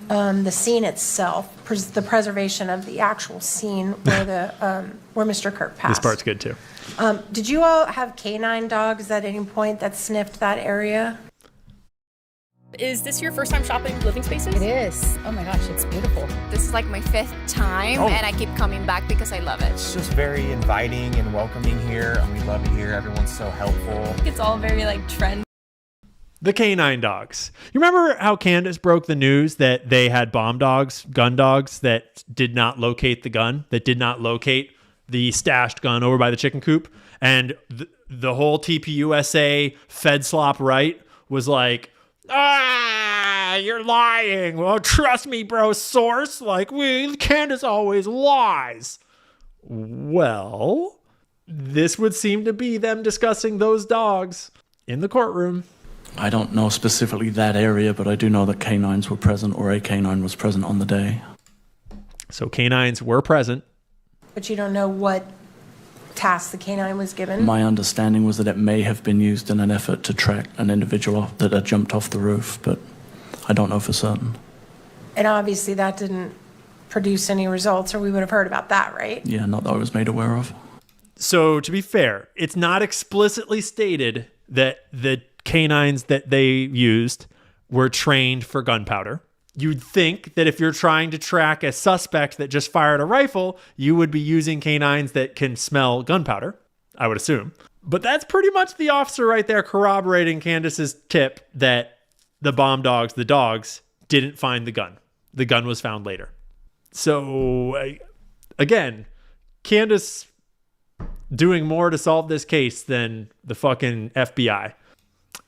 itself, the preservation of the actual scene where Mr. Kirk passed. This part's good too. Did you all have canine dogs at any point that sniffed that area? Is this your first time shopping Living Spaces? It is. Oh my gosh, it's beautiful. This is like my 5th time, and I keep coming back because I love it. It's just very inviting and welcoming here, and we love it here. Everyone's so helpful. It's all very like trendy. The canine dogs. You remember how Candace broke the news that they had bomb dogs, gun dogs, that did not locate the gun, that did not locate the stashed gun over by the chicken coop? And the whole TPUSA Fed slop right was like, you're lying. Well, trust me, bro, source. Like, Candace always lies. Well, this would seem to be them discussing those dogs in the courtroom. I don't know specifically that area, but I do know that canines were present, or a canine was present on the day. So canines were present. But you don't know what task the canine was given? My understanding was that it may have been used in an effort to track an individual that had jumped off the roof, but I don't know for certain. And obviously that didn't produce any results, or we would have heard about that, right? Yeah, not that I was made aware of. So to be fair, it's not explicitly stated that the canines that they used were trained for gunpowder. You'd think that if you're trying to track a suspect that just fired a rifle, you would be using canines that can smell gunpowder, I would assume. But that's pretty much the officer right there corroborating Candace's tip that the bomb dogs, the dogs, didn't find the gun. The gun was found later. So, again, Candace doing more to solve this case than the fucking FBI.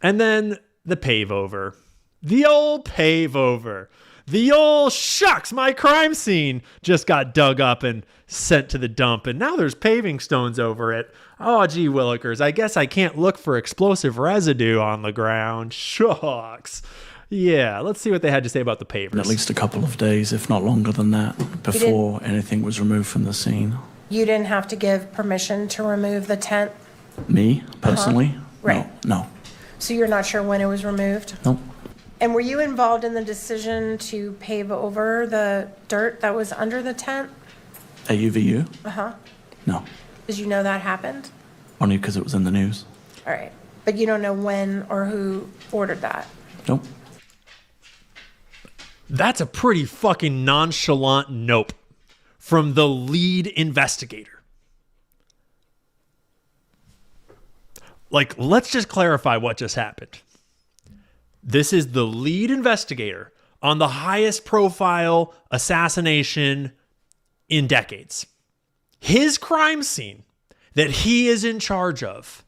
And then the pave over. The old pave over. The old shucks, my crime scene just got dug up and sent to the dump, and now there's paving stones over it. Oh, gee willikers, I guess I can't look for explosive residue on the ground. Shucks. Yeah, let's see what they had to say about the pavers. At least a couple of days, if not longer than that, before anything was removed from the scene. You didn't have to give permission to remove the tent? Me, personally? Right. No. So you're not sure when it was removed? No. And were you involved in the decision to pave over the dirt that was under the tent? At UVU? Uh-huh. No. Did you know that happened? Only because it was in the news. All right. But you don't know when or who ordered that? Nope. That's a pretty fucking nonchalant nope from the lead investigator. Like, let's just clarify what just happened. This is the lead investigator on the highest profile assassination in decades. His crime scene that he is in charge of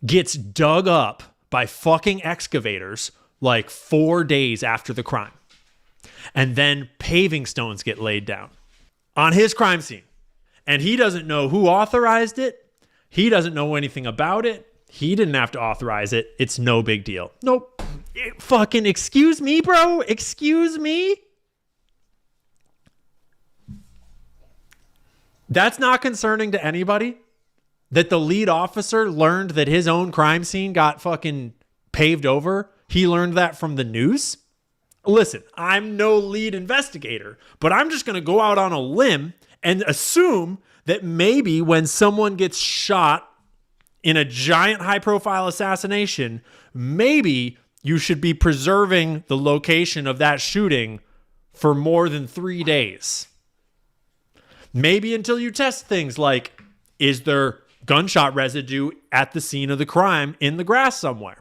gets dug up by fucking excavators like 4 days after the crime. And then paving stones get laid down on his crime scene. And he doesn't know who authorized it. He doesn't know anything about it. He didn't have to authorize it. It's no big deal. Nope. Fucking excuse me, bro? Excuse me? That's not concerning to anybody? That the lead officer learned that his own crime scene got fucking paved over? He learned that from the news? Listen, I'm no lead investigator, but I'm just going to go out on a limb and assume that maybe when someone gets shot in a giant high-profile assassination, maybe you should be preserving the location of that shooting for more than 3 days. Maybe until you test things like, is there gunshot residue at the scene of the crime in the grass somewhere?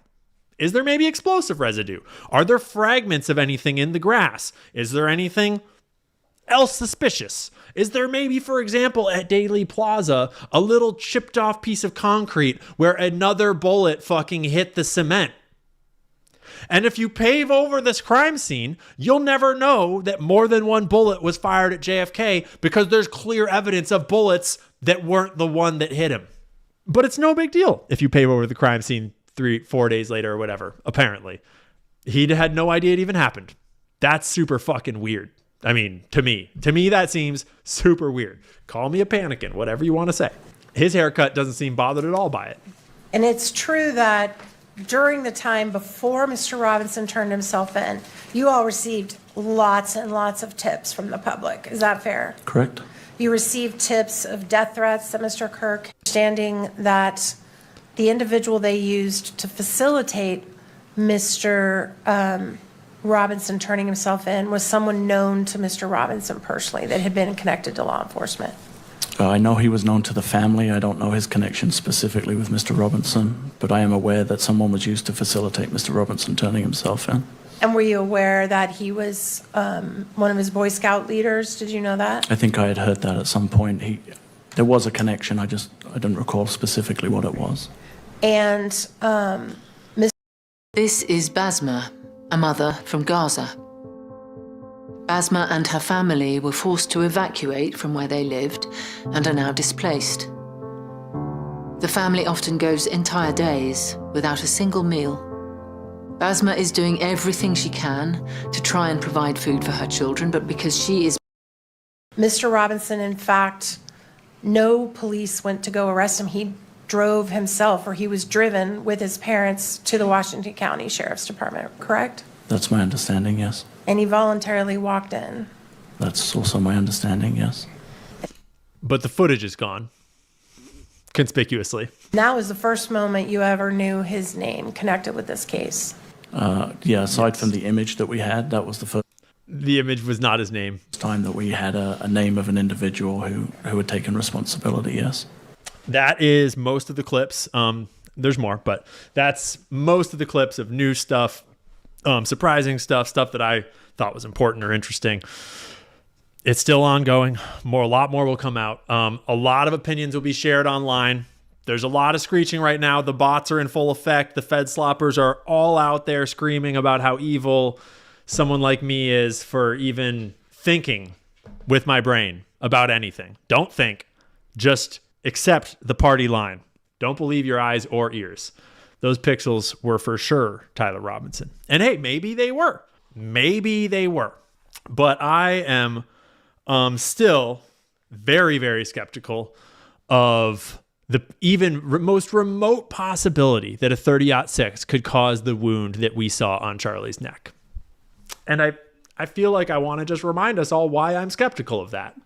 Is there maybe explosive residue? Are there fragments of anything in the grass? Is there anything else suspicious? Is there maybe, for example, at Daly Plaza, a little chipped off piece of concrete where another bullet fucking hit the cement? And if you pave over this crime scene, you'll never know that more than one bullet was fired at JFK because there's clear evidence of bullets that weren't the one that hit him. But it's no big deal if you pave over the crime scene 3-4 days later or whatever, apparently. He had no idea it even happened. That's super fucking weird. I mean, to me, that seems super weird. Call me a panican, whatever you want to say. His haircut doesn't seem bothered at all by it. And it's true that during the time before Mr. Robinson turned himself in, you all received lots and lots of tips from the public. Is that fair? Correct. You received tips of death threats that Mr. Kirk, understanding that the individual they used to facilitate Mr. Robinson turning himself in was someone known to Mr. Robinson personally that had been connected to law enforcement. I know he was known to the family. I don't know his connection specifically with Mr. Robinson, but I am aware that someone was used to facilitate Mr. Robinson turning himself in. And were you aware that he was one of his Boy Scout leaders? Did you know that? I think I had heard that at some point. There was a connection. I didn't recall specifically what it was. And This is Basma, a mother from Gaza. Basma and her family were forced to evacuate from where they lived and are now displaced. The family often goes entire days without a single meal. Basma is doing everything she can to try and provide food for her children, but because she is... Mr. Robinson, in fact, no police went to go arrest him. He drove himself, or he was driven with his parents to the Washington County Sheriff's Department, correct? That's my understanding, yes. And he voluntarily walked in. That's also my understanding, yes. But the footage is gone. Conspicuously. That was the first moment you ever knew his name connected with this case. Yeah, aside from the image that we had, that was the first The image was not his name. time that we had a name of an individual who had taken responsibility, yes. That is most of the clips. There's more, but that's most of the clips of new stuff, surprising stuff that I thought was important or interesting. It's still ongoing. A lot more will come out. A lot of opinions will be shared online. There's a lot of screeching right now. The bots are in full effect. The Fed sloppers are all out there screaming about how evil someone like me is for even thinking with my brain about anything. Don't think. Just accept the party line. Don't believe your eyes or ears. Those pixels were for sure Tyler Robinson. And hey, maybe they were. Maybe they were. But I am still very, very skeptical of the even most remote possibility that a 30-06 could cause the wound that we saw on Charlie's neck. And I feel like I want to just remind us all why I'm skeptical of that.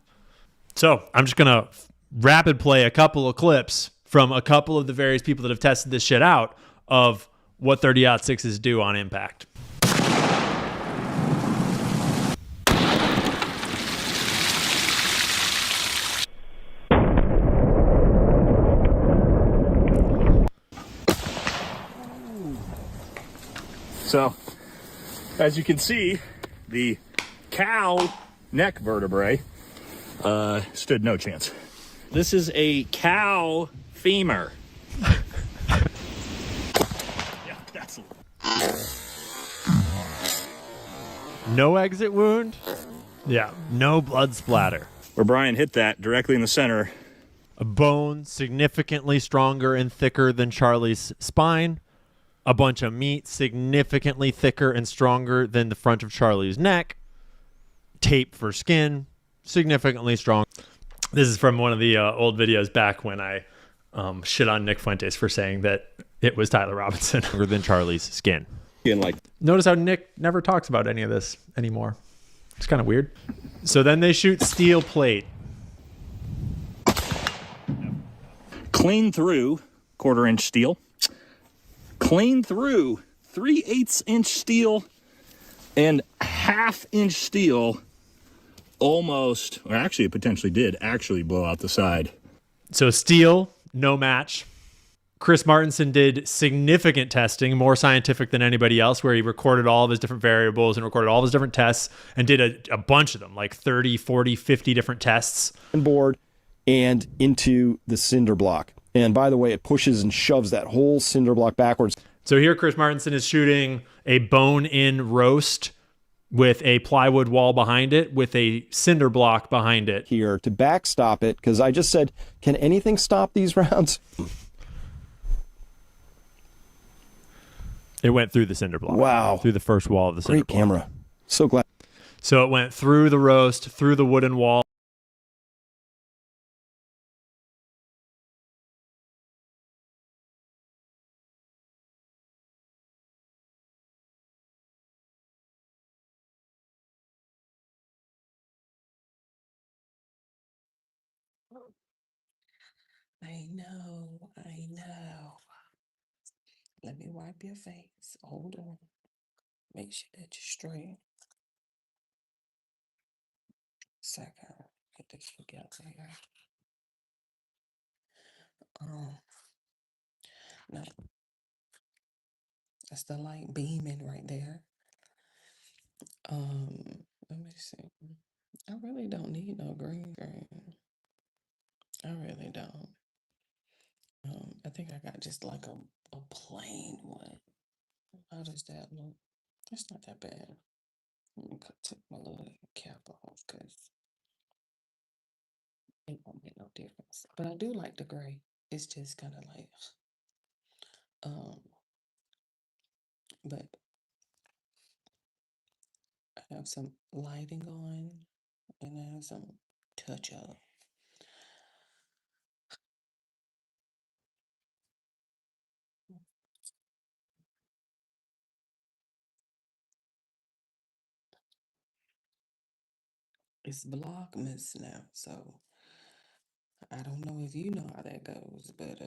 So I'm just going to rapid play a couple of clips from a couple of the various people that have tested this shit out of what 30-06s do on impact. So, as you can see, the cow neck vertebrae stood no chance. This is a cow femur. Yeah, that's no exit wound. Yeah, no blood splatter. Where Brian hit that directly in the center. A bone significantly stronger and thicker than Charlie's spine. A bunch of meat significantly thicker and stronger than the front of Charlie's neck. Tape for skin, significantly strong. This is from one of the old videos back when I shit on Nick Fuentes for saying that it was Tyler Robinson stronger than Charlie's skin. Notice how Nick never talks about any of this anymore. It's kind of weird. So then they shoot steel plate. Clean through 1/4 inch steel. Clean through 3/8 inch steel and 1/2 inch steel. Almost, or actually it potentially did actually blow out the side. So steel, no match. Chris Martenson did significant testing, more scientific than anybody else, where he recorded all of his different variables and recorded all of his different tests and did a bunch of them, like 30, 40, 50 different tests. Board and into the cinder block. And by the way, it pushes and shoves that whole cinder block backwards. So here Chris Martenson is shooting a bone-in roast with a plywood wall behind it, with a cinder block behind it. Here to backstop it, because I just said, can anything stop these rounds? It went through the cinder block. Wow. Through the first wall of the cinder block. Great camera. So glad. So it went through the roast, through the wooden wall. I know, I know. Let me wipe your face. Hold on. Make sure that you're straight. Second, get this together here. No, that's the light beaming right there. Let me see. I really don't need no green. I really don't. I think I got just like a plain one. How does that look? It's not that bad. Let me take my little cap off because it won't make no difference. But I do like the gray. It's just kind of like, but I have some lighting on and I have some touch up. It's Vlogmas now, so I don't know if you know how that goes, but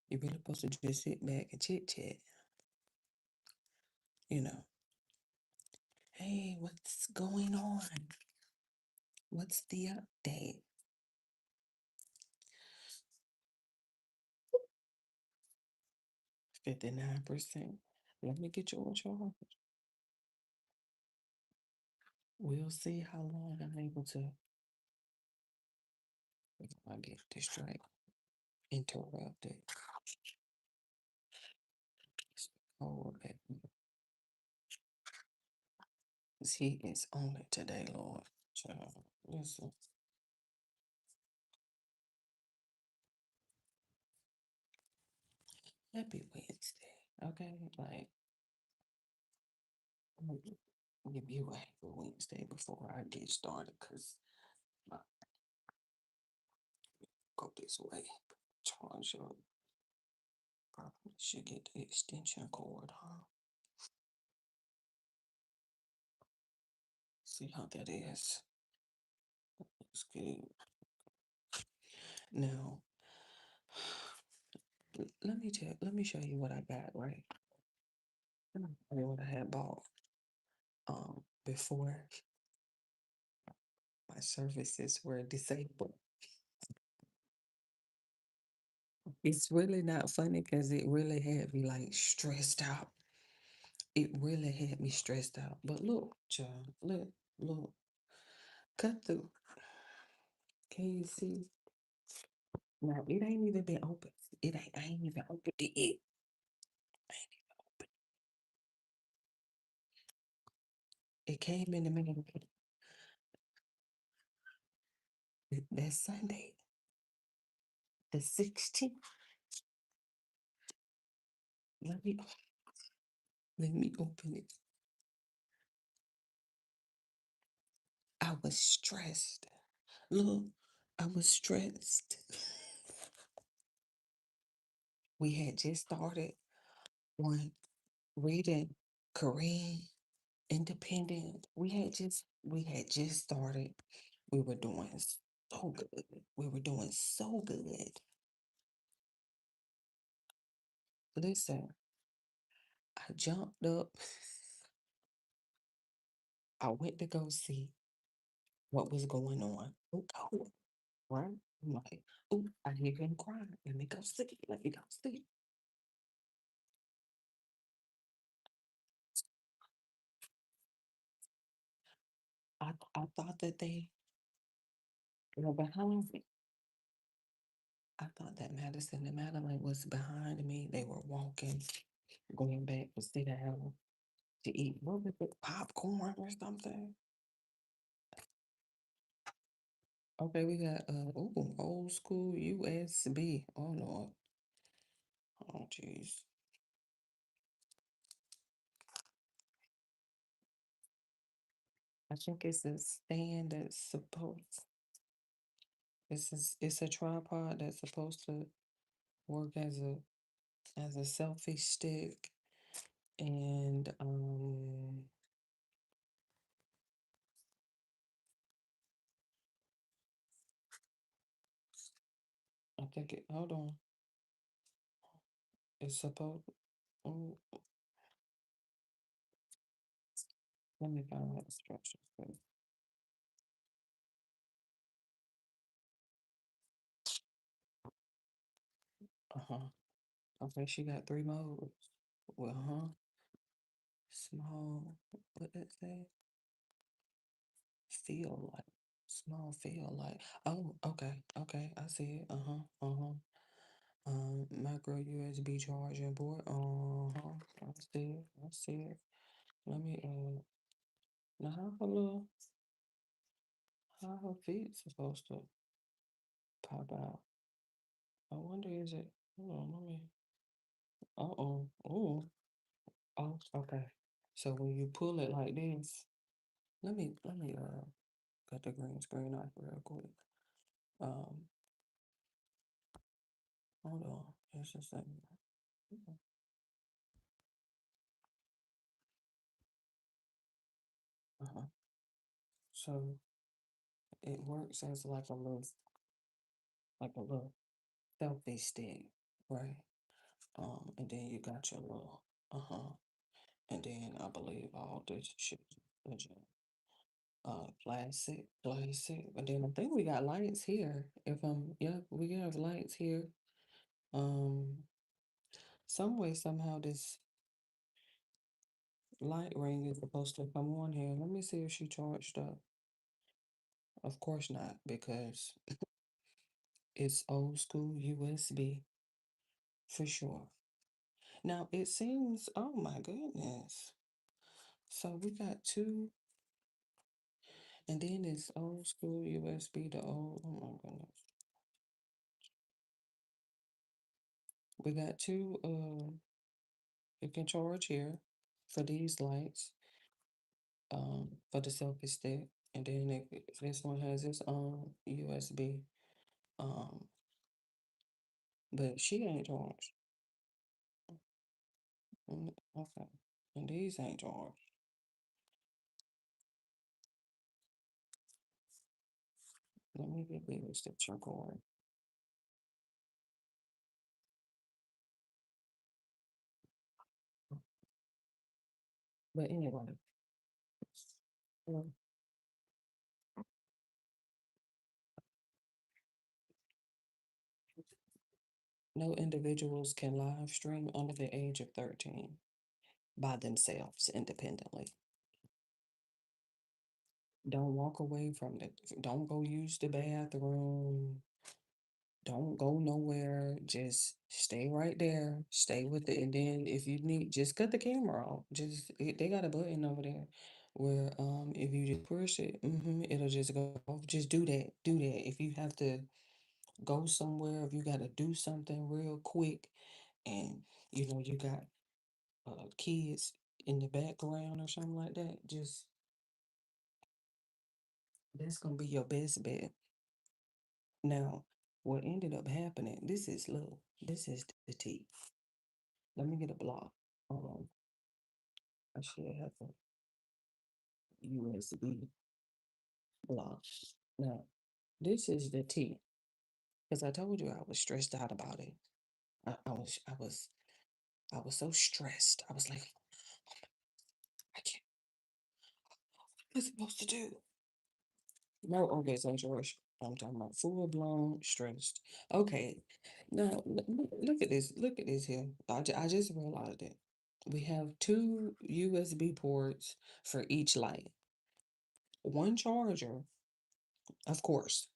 you're really supposed to just sit back and chit chat. You know, hey, what's going on? What's the update? $59%. Let me get you on charge. We'll see how long I'm able to. I get distracted, interrupted. Oh, he is on it today, Lord. Child, listen. Happy Wednesday, okay? Like, I'm gonna give you a happy Wednesday before I get started, because go this way. Charge up. Probably should get the extension cord, huh? See how that is. Looks good. Now, let me show you what I got, right? Let me show you what I had bought before my services were disabled. It's really not funny because it really had me like stressed out. It really had me stressed out. But look, child, look, cut through. Can you see? Now it ain't even been open. I ain't even opened it yet. It came in the middle. That's Sunday, the 16th. Let me open it. I was stressed. Look, I was stressed. We had just started on reading Korean Independent. We had just started. We were doing so good. We were doing so good. Listen, I jumped up. I went to go see what was going on. Oh, right? I'm like, oh, I hear him crying. Let me go see. Let me go see. I thought that they were behind me. I thought that Madison and Madeline was behind me. They were walking, going back to sit down to eat. What was it? Popcorn or something? Okay, we got ooh, old school USB. Oh Lord. Oh, jeez. I think it's a stand that's supposed. It's a tripod that's supposed to work as a selfie stick, and I think it. Hold on. It's supposed. Oh, let me find that instructions. Uh-huh. Okay, she got 3 modes. Well, huh? Small. What did it say? Feel like. Small feel like. Oh, okay. Okay, I see it. Uh-huh. Uh-huh. Micro USB charging board. Uh-huh. I see it. I see it. Let me now how her feet supposed to pop out? I wonder is it hold on, let me uh-oh. Oh. Oh, okay. So when you pull it like this, let me cut the green screen off real quick. Um Hold on. It's just like uh-huh. So it works as like a little selfie stick, right? And then you got your little uh-huh. And then I believe all this shit legit. Plastic. And then I think we got lights here. Yeah, we have lights here. Um, some way somehow this light ring is supposed to come on here. Let me see if she charged up. Of course not, because it's old school USB for sure. Now it seems, oh my goodness. So we got two, and then it's old school USB to old, oh my goodness. We got two, you can charge here for these lights, for the selfie stick, and then this one has its own USB. Um, but she ain't charged. Okay, and these ain't charged. Let me get this to check on. But anyway, um, no individuals can live stream under the age of 13 by themselves independently. Don't walk away from it. Don't go use the bathroom. Don't go nowhere. Just stay right there. Stay with it. And then if you need, just cut the camera off. They got a button over there where if you just push it, it'll just go off. Just do that. Do that. If you have to go somewhere, if you got to do something real quick, and you got kids in the background or something like that, just that's gonna be your best bet. Now, what ended up happening? This is the tea. Let me get a block. I should have a USB block. Now, this is the tea. Because I told you I was stressed out about it. I was so stressed. I was like, I can't. What am I supposed to do? No, okay, so George, I'm talking about full blown stressed. Okay, now look at this. Look at this here. I just realized it. We have two USB ports for each light. One charger, of course.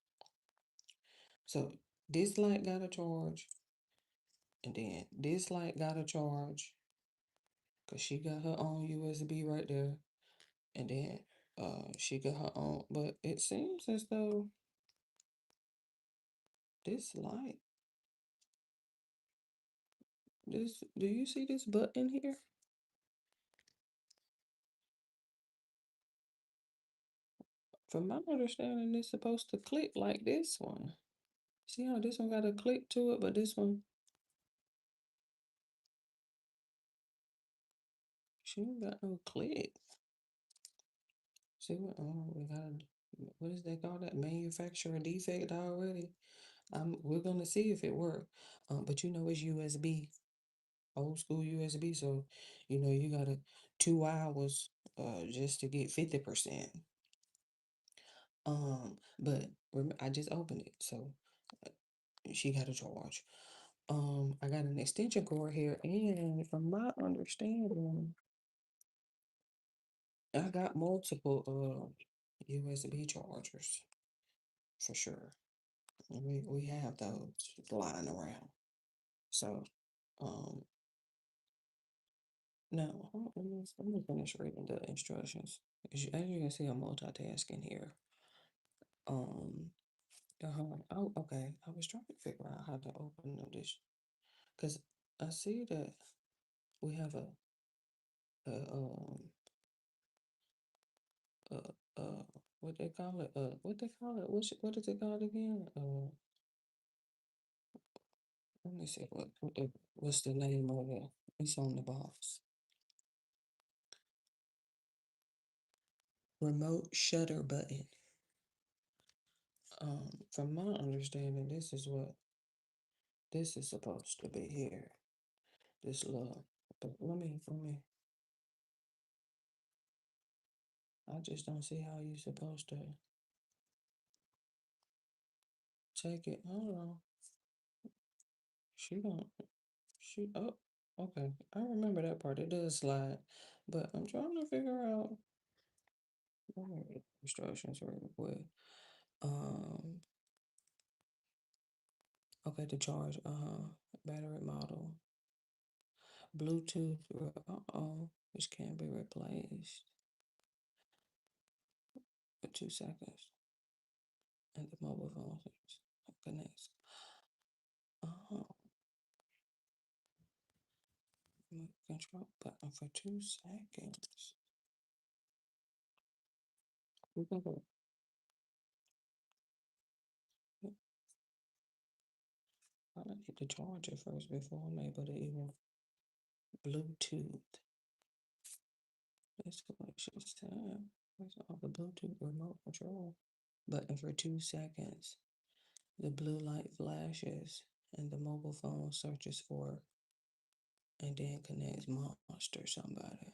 So this light got a charge, and then this light got a charge, because she got her own USB right there. And then she got her own, but it seems as though this light This, do you see this button here? From my understanding, it's supposed to click like this one. See how this one got a click to it, but this one, she ain't got no click. See what? Oh, we got. What is they call that? Manufacturer defect already. We're gonna see if it work. But you know it's USB, old school USB. So, you know you gotta 2 hours just to get 50%. But I just opened it, so she got a charge. I got an extension cord here, and from my understanding, I got multiple USB chargers for sure. We have those lying around. So, um, no, let me finish reading the instructions. As you can see, I'm multitasking here. Oh, okay. I was trying to figure out how to open up this because I see that we have a uh, uh, what they call it? What they call it? What is it called again? Let me see what's the name of it? It's on the box. Remote shutter button. From my understanding, this is what this is supposed to be here. This little, but let me. I just don't see how you're supposed to take it. Hold on. She don't. She. Oh, okay. I remember that part. It does slide, but I'm trying to figure out. Let me read the instructions real quick. Um. Okay, the charge. Battery model. Bluetooth. Which can be replaced for 2 seconds. And the mobile phone connects. Control button for 2 seconds. We can go. I need to charge it first before I'm able to even Bluetooth. That's what she said. Where's all the Bluetooth remote control button for 2 seconds? The blue light flashes and the mobile phone searches for and then connects monster somebody.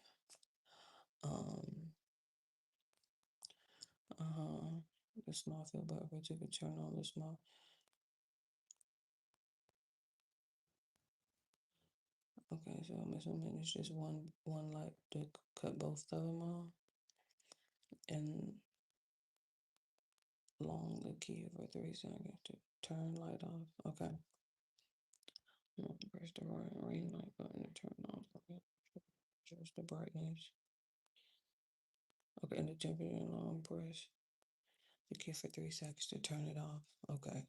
The small field button for you can turn on the small. Okay, so I'm assuming it's just one light to cut both of them off, and long the key for 3 seconds to turn light off. Okay. Press the right ring light button to turn off. Okay. Adjust the brightness. Okay, and the temperature and long press the key for 3 seconds to turn it off. Okay.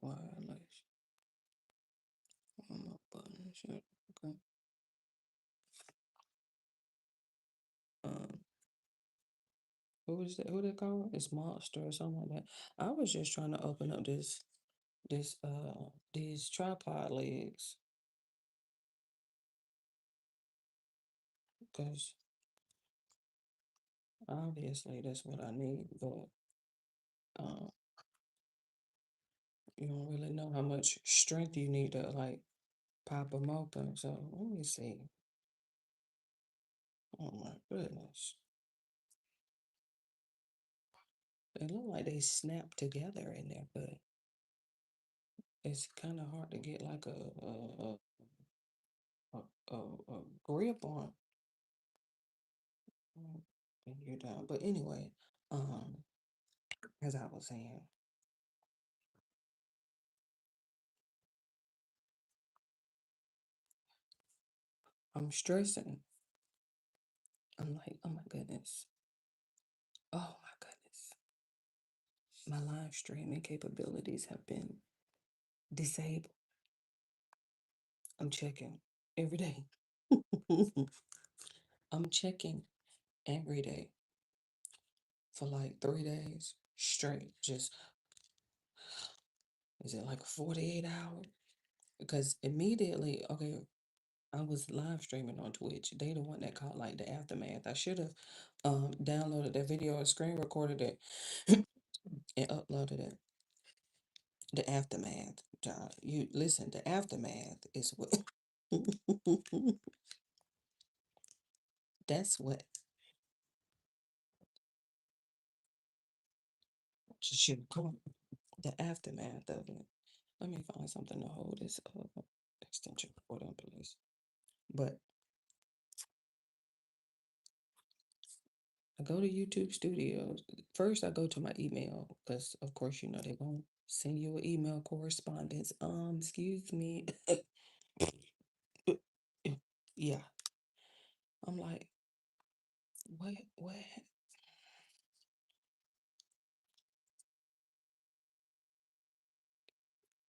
Wireless. Remote button. Shit. Okay. What was that? Who they call it? It's Monster or something like that. I was just trying to open up these tripod legs because obviously that's what I need, but you don't really know how much strength you need to like pop them open. So let me see. Oh my goodness. They look like they snap together in there, but it's kind of hard to get like a grip on when you're down. But anyway, as I was saying, I'm stressing. I'm like, oh my goodness. Oh my goodness. my live streaming capabilities have been disabled. I'm checking every day. I'm checking every day for like 3 days straight. Just, is it like 48 hours? Because immediately, okay, I was live streaming on Twitch. They the one that caught like the aftermath. I should have downloaded that video or screen recorded it and uploaded it. The aftermath. You listen, the aftermath is what that's what should come. The aftermath of it. Let me find something to hold this extension cord in place. But I go to YouTube Studios. First, I go to my email because, of course, you know they're gonna send you an email correspondence. Excuse me. Yeah, I'm like, what?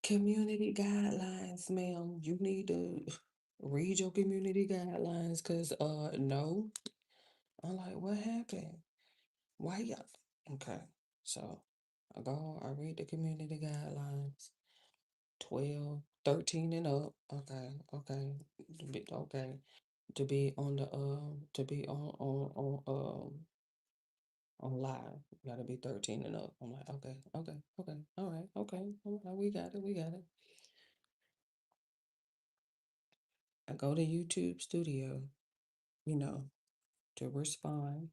Community guidelines, ma'am. You need to read your community guidelines, cause no. I'm like, what happened? Why y'all? Okay, so I read the community guidelines. 12, 13 and up. Okay, okay. To be on the to be on live, you gotta be 13 and up. I'm like, okay, all right, okay, all right, we got it. I go to YouTube Studio, you know, to respond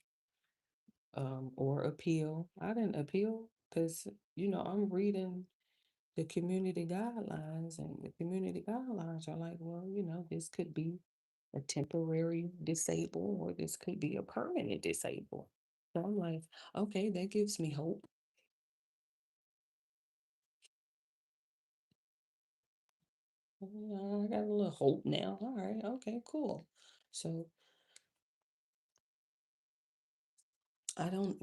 or appeal. I didn't appeal because I'm reading the community guidelines, and the community guidelines are like, well, this could be a temporary disabled or this could be a permanent disabled. So I'm like, okay, that gives me hope. I got a little hope now. All right, okay, cool. So I don't,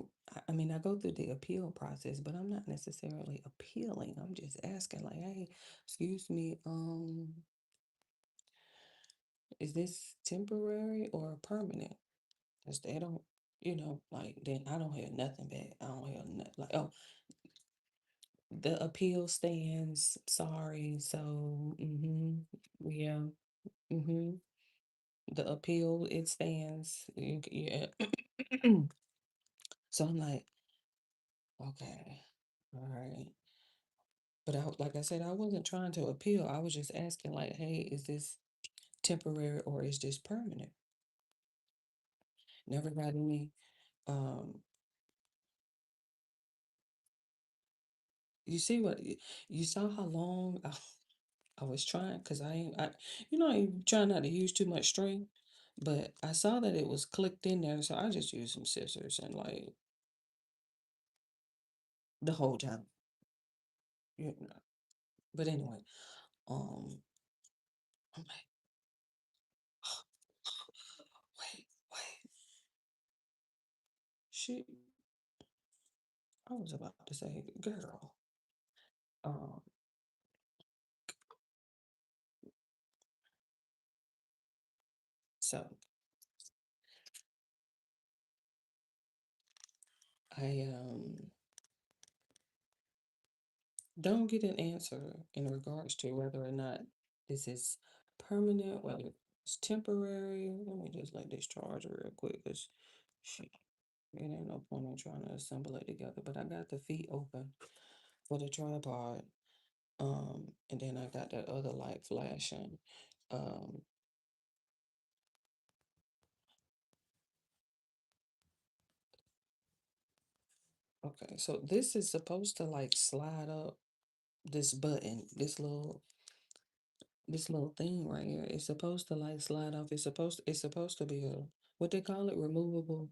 I mean, I go through the appeal process, but I'm not necessarily appealing. I'm just asking, like, hey, excuse me, is this temporary or permanent? Because they don't, like, then I don't hear nothing back. I don't hear nothing. Like, oh, the appeal stands. Sorry. So, yeah. Mm-hmm. The appeal, it stands. Yeah. So I'm like, okay, all right. But like I said, I wasn't trying to appeal. I was just asking, like, hey, is this temporary or is this permanent? Never got any. Um, you see what you saw how long I was trying because I ain't trying not to use too much string, but I saw that it was clicked in there, so I just used some scissors and like the whole time. You know. But anyway, um, I'm like, wait. She, I was about to say, girl. Um, so I don't get an answer in regards to whether or not this is permanent, whether it's temporary. Let me just let this charge real quick because it ain't no point in trying to assemble it together. But I got the feet open for the tripod. And then I got that other light flashing. Um, okay, so this is supposed to like slide up this button, this little thing right here. It's supposed to like slide off. It's supposed to be a what they call it, removable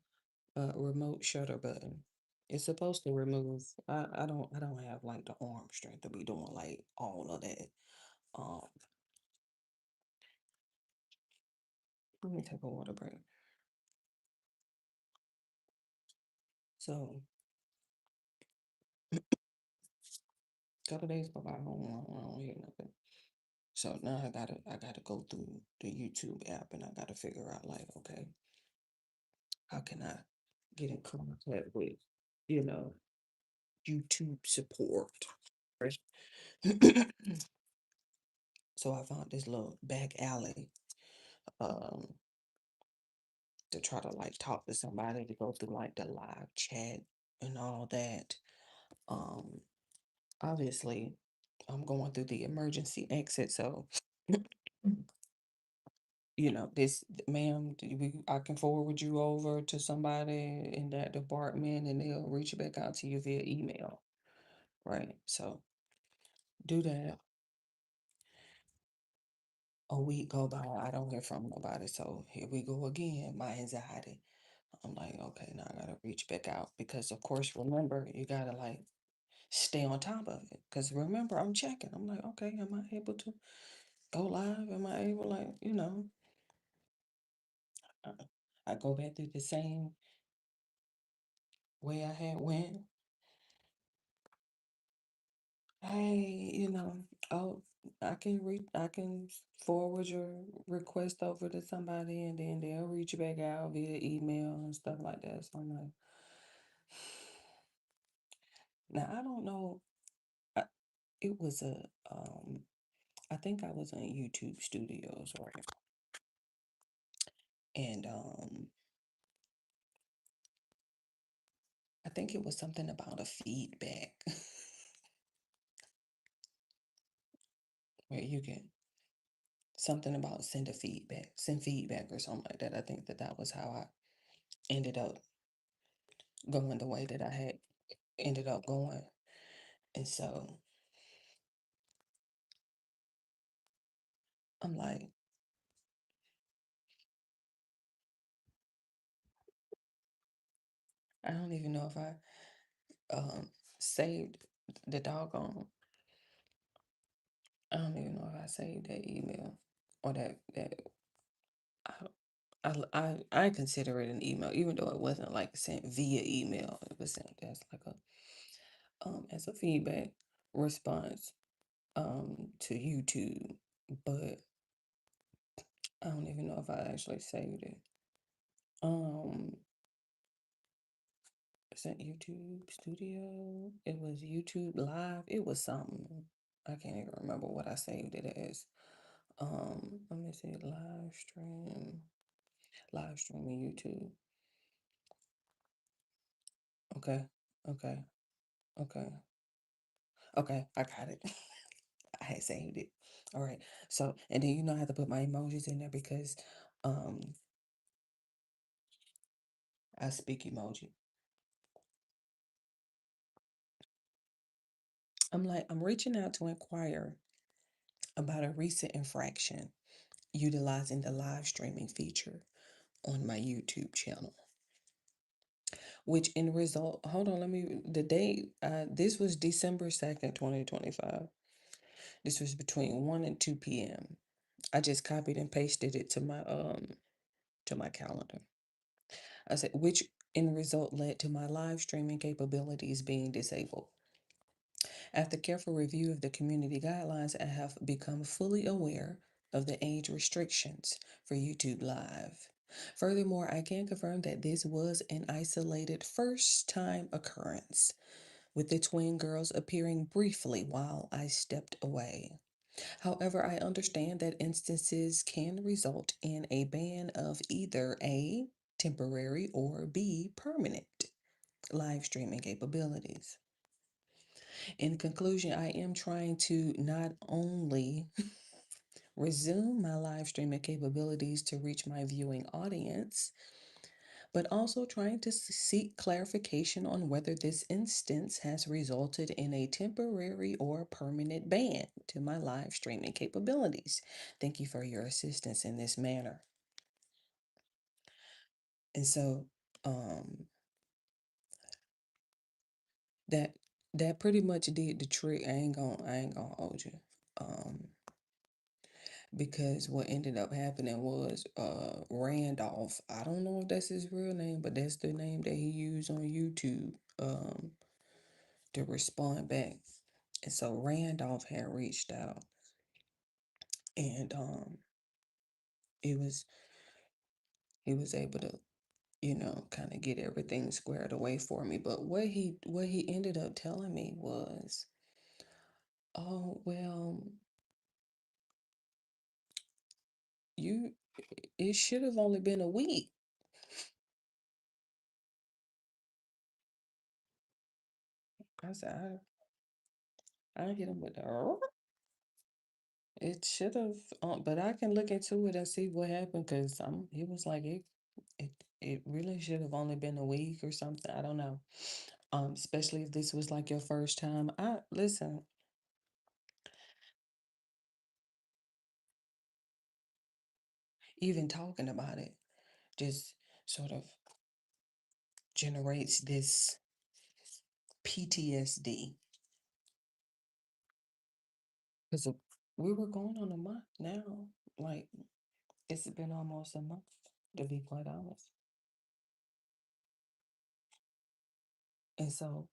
remote shutter button. It's supposed to remove. I don't have like the arm strength to be doing like all of that. Um, let me take a water break. So Couple days go by, I don't hear nothing. So now I gotta go through the YouTube app and I gotta figure out like, okay, how can I get in contact with, you know, YouTube support? Right? So I found this little back alley um to try to like talk to somebody to go through like the live chat and all that. Um Obviously I'm going through the emergency exit, so you know, this ma'am, I can forward you over to somebody in that department and they'll reach back out to you via email. Right. So do that. A week go by, I don't hear from nobody. So here we go again. My anxiety. I'm like, okay, now I gotta reach back out because of course, remember, you gotta like stay on top of it. Cause remember, I'm checking. I'm like, okay, am I able to go live? Am I able, like, I go back through the same way I had went. Hey, oh, I can forward your request over to somebody and then they'll reach back out via email and stuff like that. So I'm like, now I don't know. I, it was I think I was on YouTube Studios, right? And I think it was something about a feedback where you can something about send feedback or something like that. I think that was how I ended up going the way that I had ended up going. And so I'm like, I don't even know if I saved the doggone. I don't even know if I saved that email or that I consider it an email, even though it wasn't like sent via email. It was sent as like as a feedback response to YouTube, but I don't even know if I actually saved it. Is that YouTube Studio? It was YouTube Live. It was something. I can't even remember what I saved it as. Let me see, live streaming YouTube. Okay, okay, okay, okay. I got it. I had saved it. All right. So, and then I have to put my emojis in there because um I speak emoji. I'm like, I'm reaching out to inquire about a recent infraction utilizing the live streaming feature on my YouTube channel. Which in result, hold on, the date, this was December 2nd, 2025. This was between 1 and 2 p.m. I just copied and pasted it to my calendar. I said, which in result led to my live streaming capabilities being disabled. After careful review of the community guidelines, I have become fully aware of the age restrictions for YouTube Live. Furthermore, I can confirm that this was an isolated first time occurrence, with the twin girls appearing briefly while I stepped away. However, I understand that instances can result in a ban of either A, temporary, or B, permanent live streaming capabilities. In conclusion, I am trying to not only resume my live streaming capabilities to reach my viewing audience, but also trying to seek clarification on whether this instance has resulted in a temporary or permanent ban to my live streaming capabilities. Thank you for your assistance in this manner. And so, that that pretty much did the trick. I ain't gonna hold you. Because what ended up happening was Randolph. I don't know if that's his real name, but that's the name that he used on YouTube to respond back. And so Randolph had reached out, and it was he was able to, kind of get everything squared away for me. But what he ended up telling me was, oh well, you it should have only been a week. I said, I hit him with the. It should have, but I can look into it and see what happened because it was like it, it really should have only been a week or something. I don't know. Especially if this was like your first time. I listen, even talking about it just sort of generates this PTSD because we were going on a month now. Like it's been almost a month, to be quite honest. And so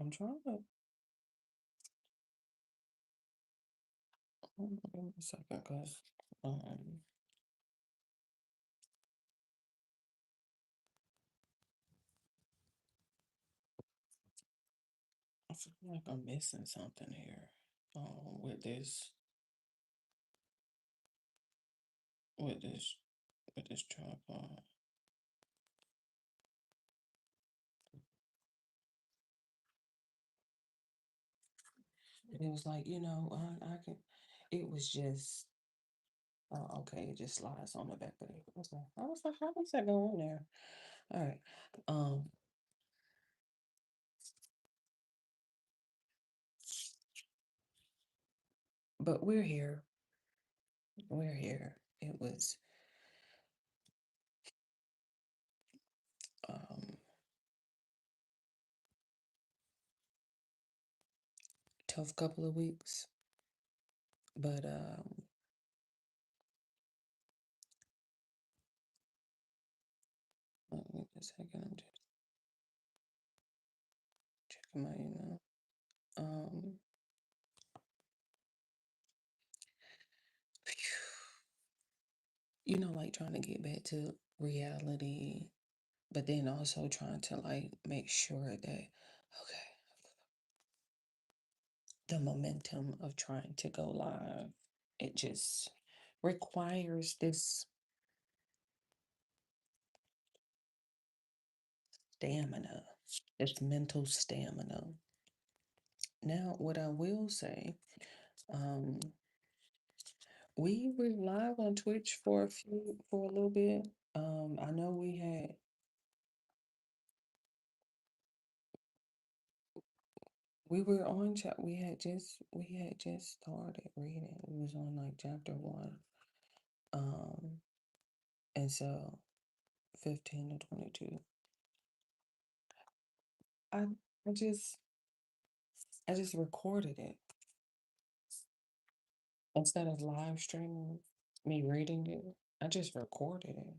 I'm trying to. Give me a second, cause um, I feel like I'm missing something here. With this, with this, with this tripod. It was like, I can. It was just. Oh, okay, it just slides on the back of it. I was like, how does that go on there? All right. But we're here. We're here. It was tough couple of weeks, but wait a second. I'm just checking my email. Like trying to get back to reality, but then also trying to like make sure that, okay, the momentum of trying to go live, it just requires this stamina, this mental stamina. Now, what I will say, we were live on Twitch for a little bit. I know we were on chat. We had just started reading. We was on like chapter 1. And so 15 to 22. I I just recorded it instead of live streaming me reading it. I just recorded it.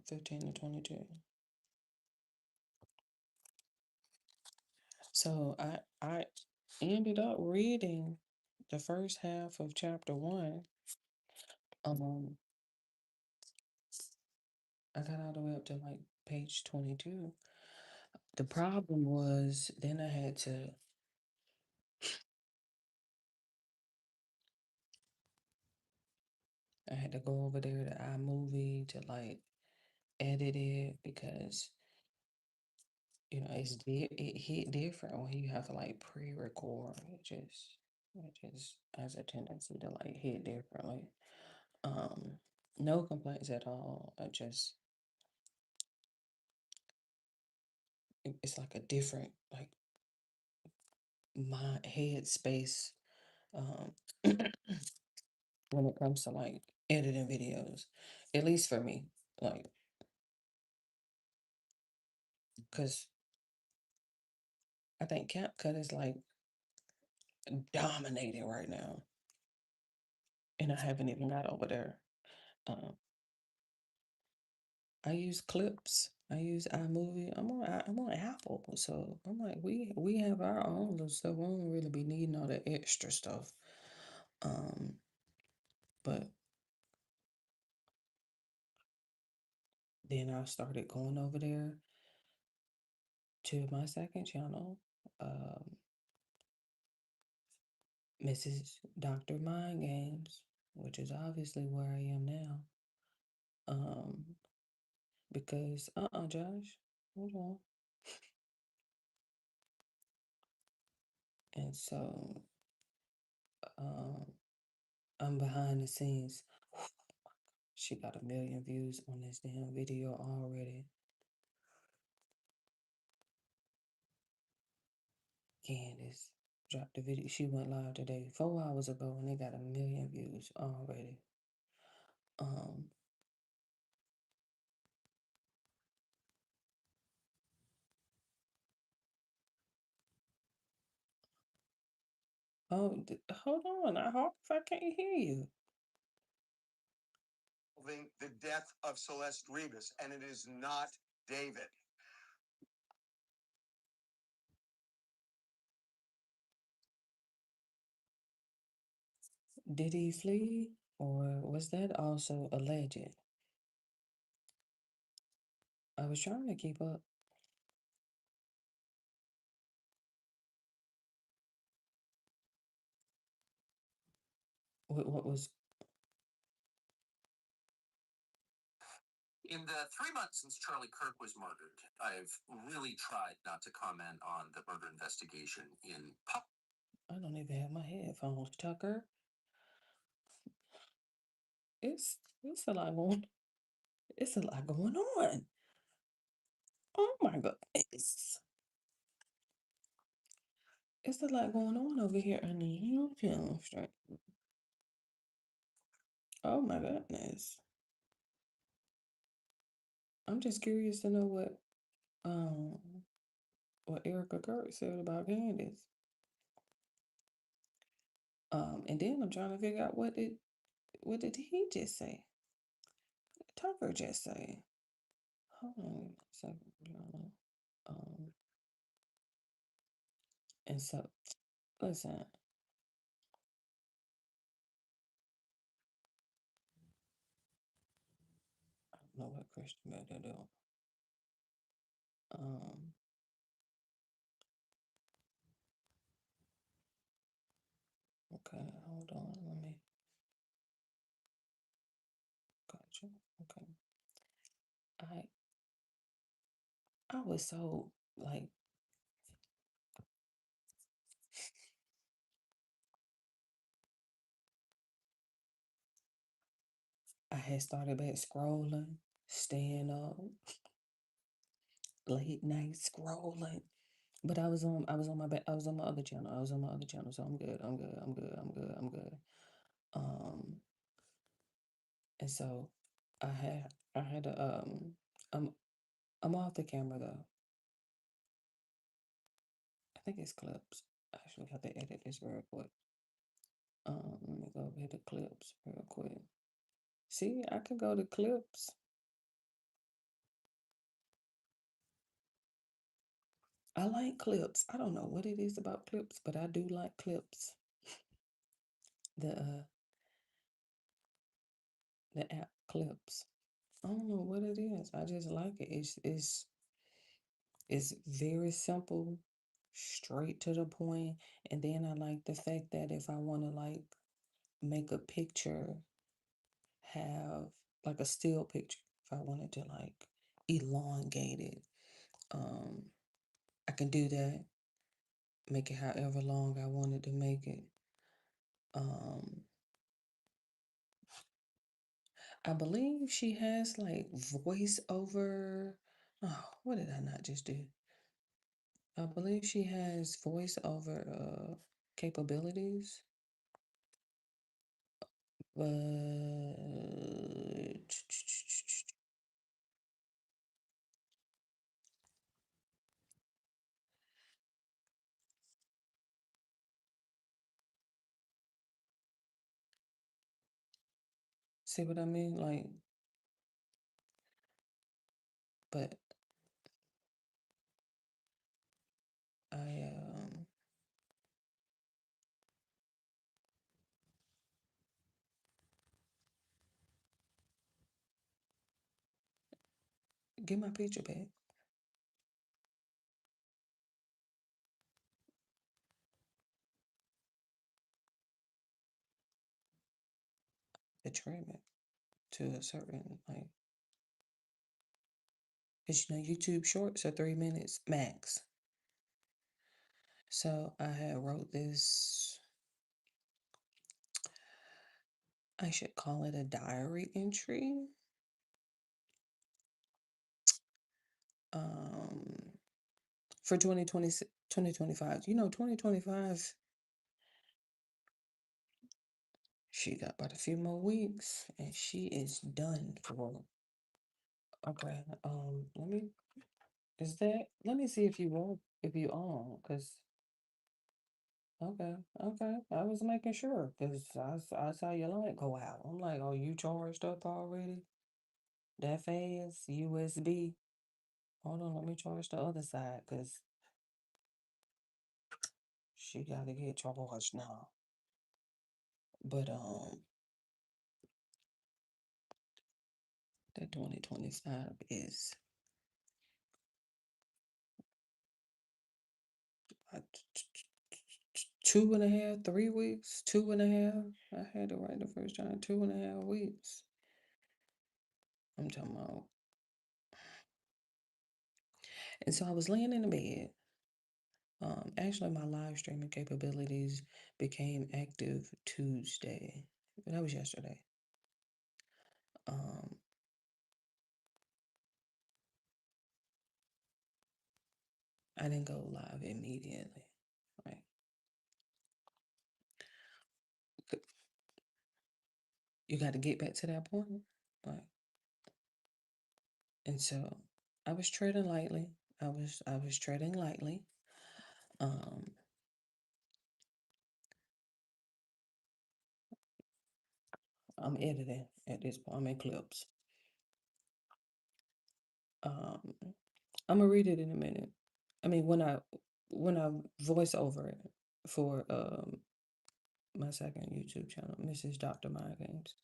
15 to 22. So I ended up reading the first half of chapter 1. I got all the way up to like page 22. The problem was then I had to go over there to iMovie to like edit it because it hit different when you have to like pre-record. It just has a tendency to like hit differently. No complaints at all. It's like a different like my head space when it comes to like editing videos, at least for me, like because I think CapCut is like dominating right now, and I haven't even got over there. Um, I use clips. I use iMovie. I'm on Apple, so I'm like, we have our own little stuff. We don't really be needing all that extra stuff. But then I started going over there to my second channel, Mrs. Dr. Mind Games, which is obviously where I am now. Because Josh, hold on. And so I'm behind the scenes. She got 1 million views on this damn video already. Candace dropped the video. She went live today 4 hours ago and they got 1 million views already. Oh, hold on. I hope if I can't hear you. The death of Celeste Rivas, and it is not David. Did he flee, or was that also alleged? I was trying to keep up. What was In the 3 months since Charlie Kirk was murdered, I've really tried not to comment on the murder investigation in public. I don't even have my headphones, Tucker. It's a lot going. It's a lot going on. Oh my God, it's a lot going on over here on the YouTube stream. Oh my goodness. I'm just curious to know what Erica Kirk said about Candace. And then I'm trying to figure out what did he just say? What did Tucker just say? Hold on a second, Brianna. And so listen. I don't know what Christian better do. Okay, hold on. Let me. Gotcha. Okay. I was so like I had started back scrolling, staying up, late night scrolling. But I was on my other channel. I was on my other channel, so I'm good. I'm good. And so I had to I'm off the camera though. I think it's clips. I actually have to edit this real quick. Let me go over here to clips real quick. See, I can go to clips. I like clips. I don't know what it is about clips, but I do like clips. The app clips. I don't know what it is. I just like it. It's very simple, straight to the point. And then I like the fact that if I want to like make a picture, have like a still picture, if I wanted to like elongate it, I can do that. Make it however long I wanted to make it. I believe she has like voiceover. Oh, what did I not just do? I believe she has voiceover capabilities. But see what I mean? Like, but Get my picture back. The trim it to a certain like, cause you know YouTube shorts are 3 minutes max. So I had wrote this. I should call it a diary entry. For 2025. You know, 2025, she got about a few more weeks and she is done for. Okay. Let me see if you on, cause okay, okay. I was making sure, cause I saw your light go out. I'm like, oh, you charged up already? That fast? USB? Hold on, let me charge the other side, cause she gotta get charged now. But that 2025 is 2.5, 3 weeks, 2.5. I had to write the first time, 2.5 weeks. I'm talking about. And so I was laying in the bed. Actually, my live streaming capabilities became active Tuesday. That was yesterday. I didn't go live immediately, right? You got to get back to that point, right? And so I was treading lightly. I was treading lightly. I'm editing at this point. I'm in clips. I'm gonna read it in a minute. I mean, when I voice over it for my second YouTube channel, Mrs. Dr. Mind Games.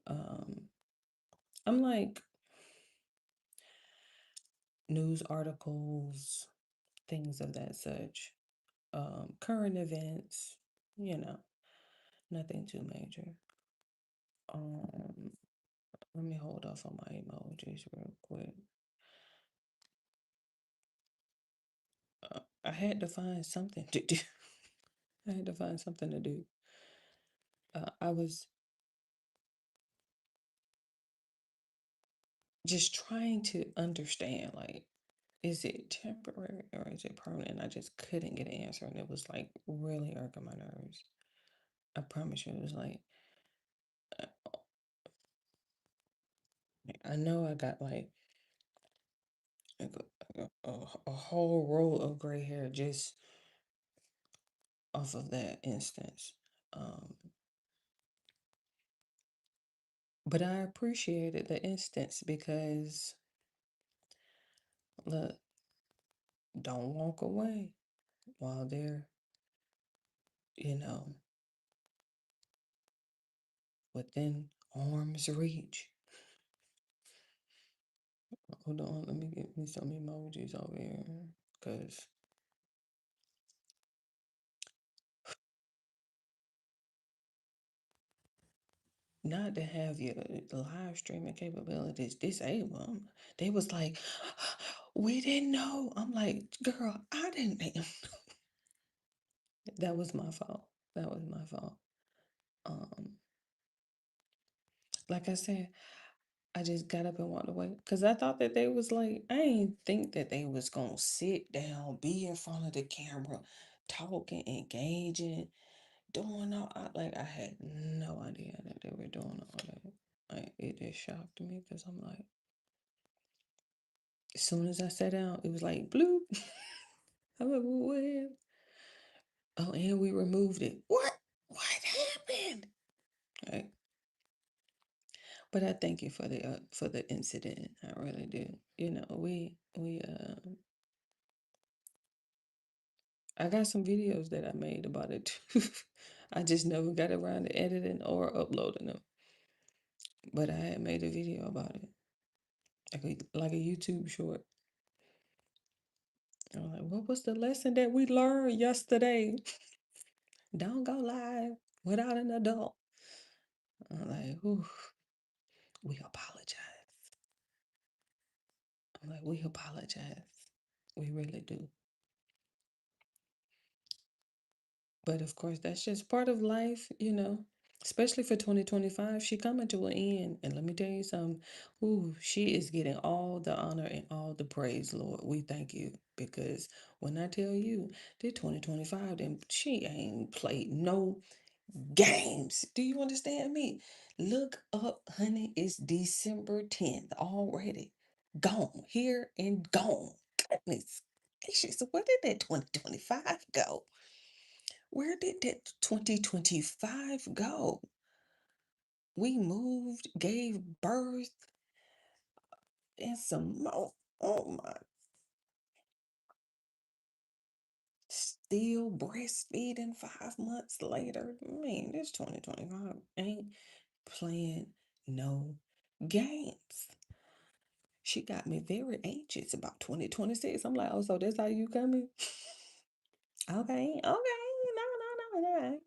I'm like news articles, things of that such, current events, you know, nothing too major. Let me hold off on my emojis real quick. I had to find something to do. I had to find something to do. I was just trying to understand, like, is it temporary or is it permanent? I just couldn't get an answer, and it was like really irking my nerves. I promise you, it was like, I know I got like a whole row of gray hair just off of that instance. But I appreciated the instance because, look, don't walk away while they're, you know, within arm's reach. Hold on, let me get me some emojis over here, because not to have your live streaming capabilities disabled. They was like, we didn't know. I'm like, girl, I didn't know. That was my fault. That was my fault. Like I said, I just got up and walked away because I thought that they was like, I ain't think that they was gonna sit down, be in front of the camera, talking, engaging, doing all. I had no idea that they were doing all that. Like, it just shocked me because I'm like, as soon as I sat down, it was like bloop. I'm like, what? Oh, and we removed it. What? What happened? Right. But I thank you for the incident. I really do. You know, we I got some videos that I made about it too. I just never got around to editing or uploading them. But I had made a video about it, like a YouTube short. I was like, what was the lesson that we learned yesterday? Don't go live without an adult. I'm like, whew, we apologize. I'm like, we apologize. We really do. But of course, that's just part of life, especially for 2025. She coming to an end. And let me tell you something. Ooh, she is getting all the honor and all the praise, Lord. We thank you. Because when I tell you, that 2025, then she ain't played no games. Do you understand me? Look up, honey. It's December 10th already. Gone. Here and gone. Goodness gracious. Where did that 2025 go? Where did that 2025 go? We moved, gave birth, and some more. Oh my. Still breastfeeding 5 months later. Man, this 2025 ain't playing no games. She got me very anxious about 2026. I'm like, oh, so that's how you coming? Okay, no.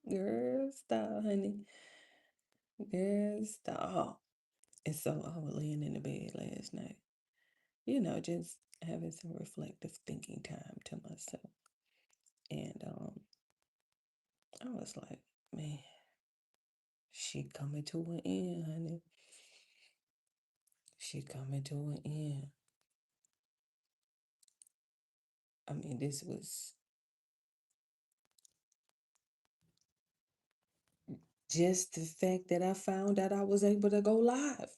Girl, stop, honey. Girl, stop. And so I was laying in the bed last night, just having some reflective thinking time to myself. And I was like, man, she coming to an end, honey. She coming to an end. I mean, this was just the fact that I found out I was able to go live.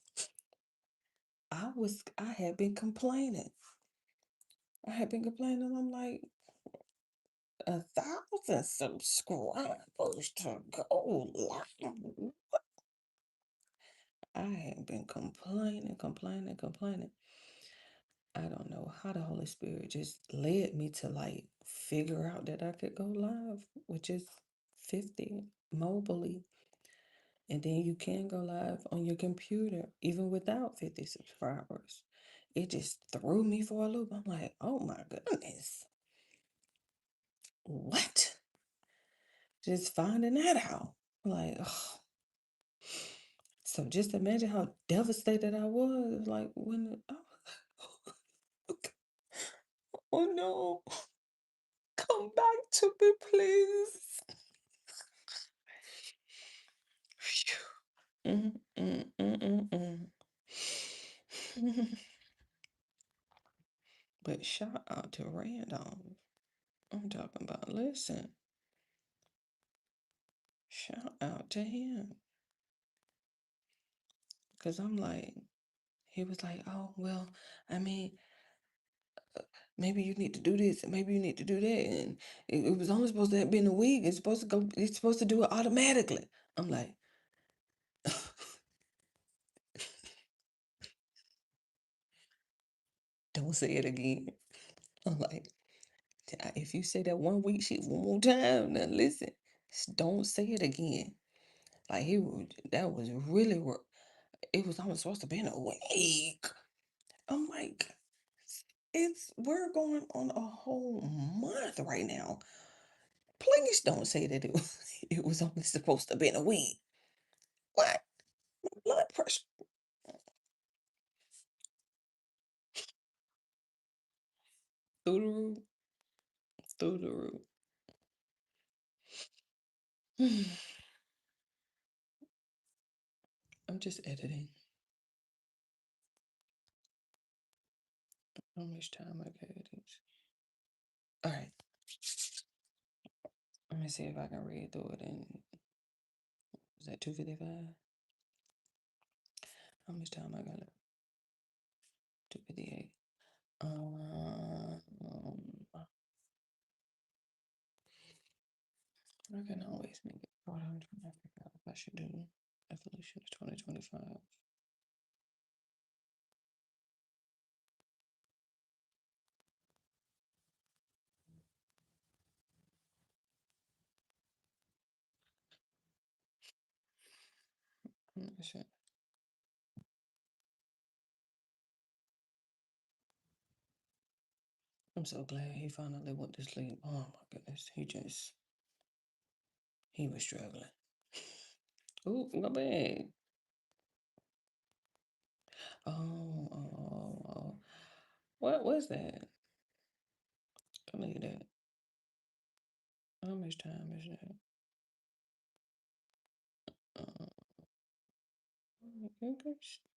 I had been complaining. I'm like, 1,000 subscribers to go live. I had been complaining. I don't know how the Holy Spirit just led me to like figure out that I could go live with just 50 mobily. And then you can go live on your computer even without 50 subscribers. It just threw me for a loop. I'm like, oh my goodness. What? Just finding that out. Like, oh. So just imagine how devastated I was. Like when oh no. Come back to me, please. But shout out to Randolph. I'm talking about, listen. Shout out to him. Because I'm like, he was like, oh, well, I mean, maybe you need to do this, and maybe you need to do that. And it was only supposed to have been a week. It's supposed to do it automatically. I'm like, don't say it again. I'm like, if you say that one week shit one more time, now listen, don't say it again. Like that was really work. It was almost supposed to be in a week. I'm like, we're going on a whole month right now. Please don't say that it was only supposed to be in a week. What? My blood pressure. Through the roof. Through the roof. I'm just editing. How much time I gave these? All right. Let me see if I can read through it in. Was that 2:55? How much time I got left? 2:58. I can always make it. I'm trying to figure out if I should do evolution of 2025. Shit. I'm so glad he finally went to sleep. Oh my goodness. He was struggling. Ooh, my bad. Oh. What was that? Delete that. How much time is that?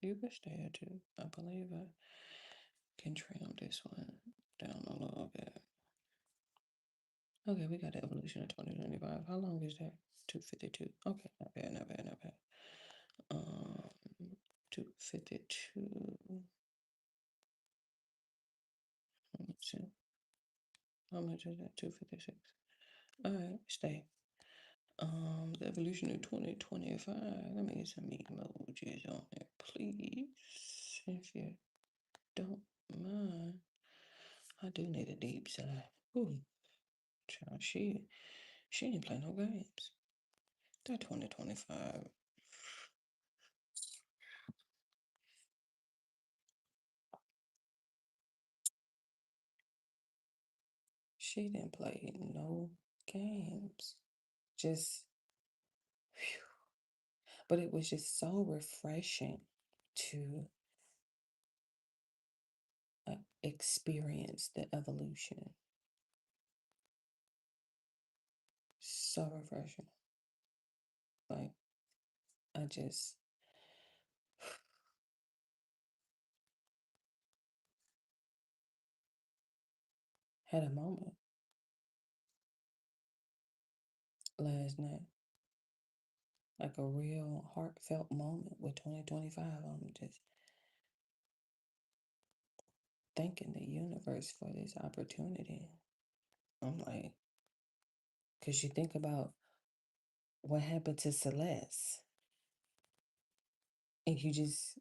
You can stay here too. I believe I can trim this one down a little bit. Okay, we got the evolution of 2025. How long is that? 252. Okay, not bad. 252. Let me see. How much is that? 256. All right, stay. The evolution of 2025. Let me get some emojis on there, please. If you don't mind. I do need a deep sigh. Ooh, child, she didn't play no games. That 2025. She didn't play no games. Just, phew. But it was just so refreshing to experience the evolution. So refreshing. Like, I just had a moment last night. Like a real heartfelt moment with 2025. I'm just thanking the universe for this opportunity. I'm like, because you think about what happened to Celeste, and you just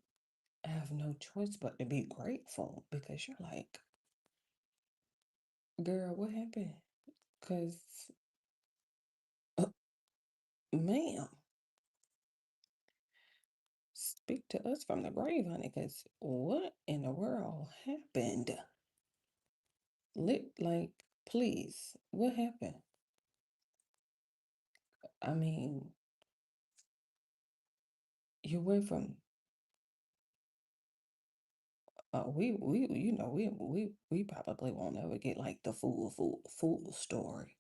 have no choice but to be grateful because you're like, girl, what happened? Because, ma'am, speak to us from the grave, honey, because what in the world happened? Like, please, what happened? I mean, you went from we probably won't ever get like the full story.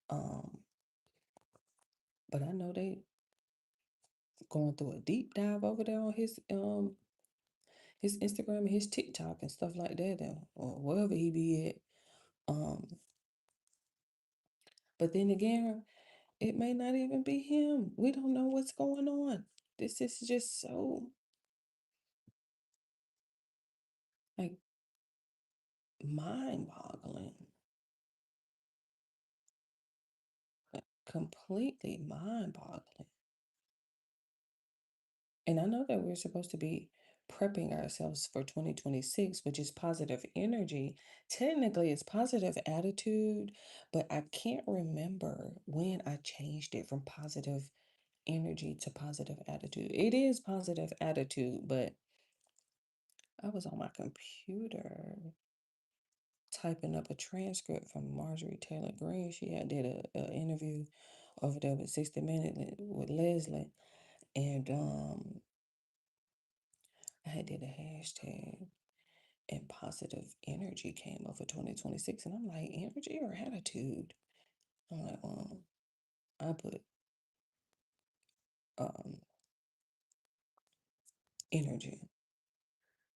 But I know they going through a deep dive over there on his Instagram and his TikTok and stuff like that, or wherever he be at. But then again, it may not even be him. We don't know what's going on. This is just so like mind-boggling. Completely mind-boggling. And I know that we're supposed to be prepping ourselves for 2026, which is positive energy. Technically, it's positive attitude, but I can't remember when I changed it from positive energy to positive attitude. It is positive attitude, but I was on my computer typing up a transcript from Marjorie Taylor Greene. She had did a interview over there with 60 Minutes with Leslie, and I had did a hashtag, and positive energy came up for 2026, and I'm like, energy or attitude? I'm like, I put energy,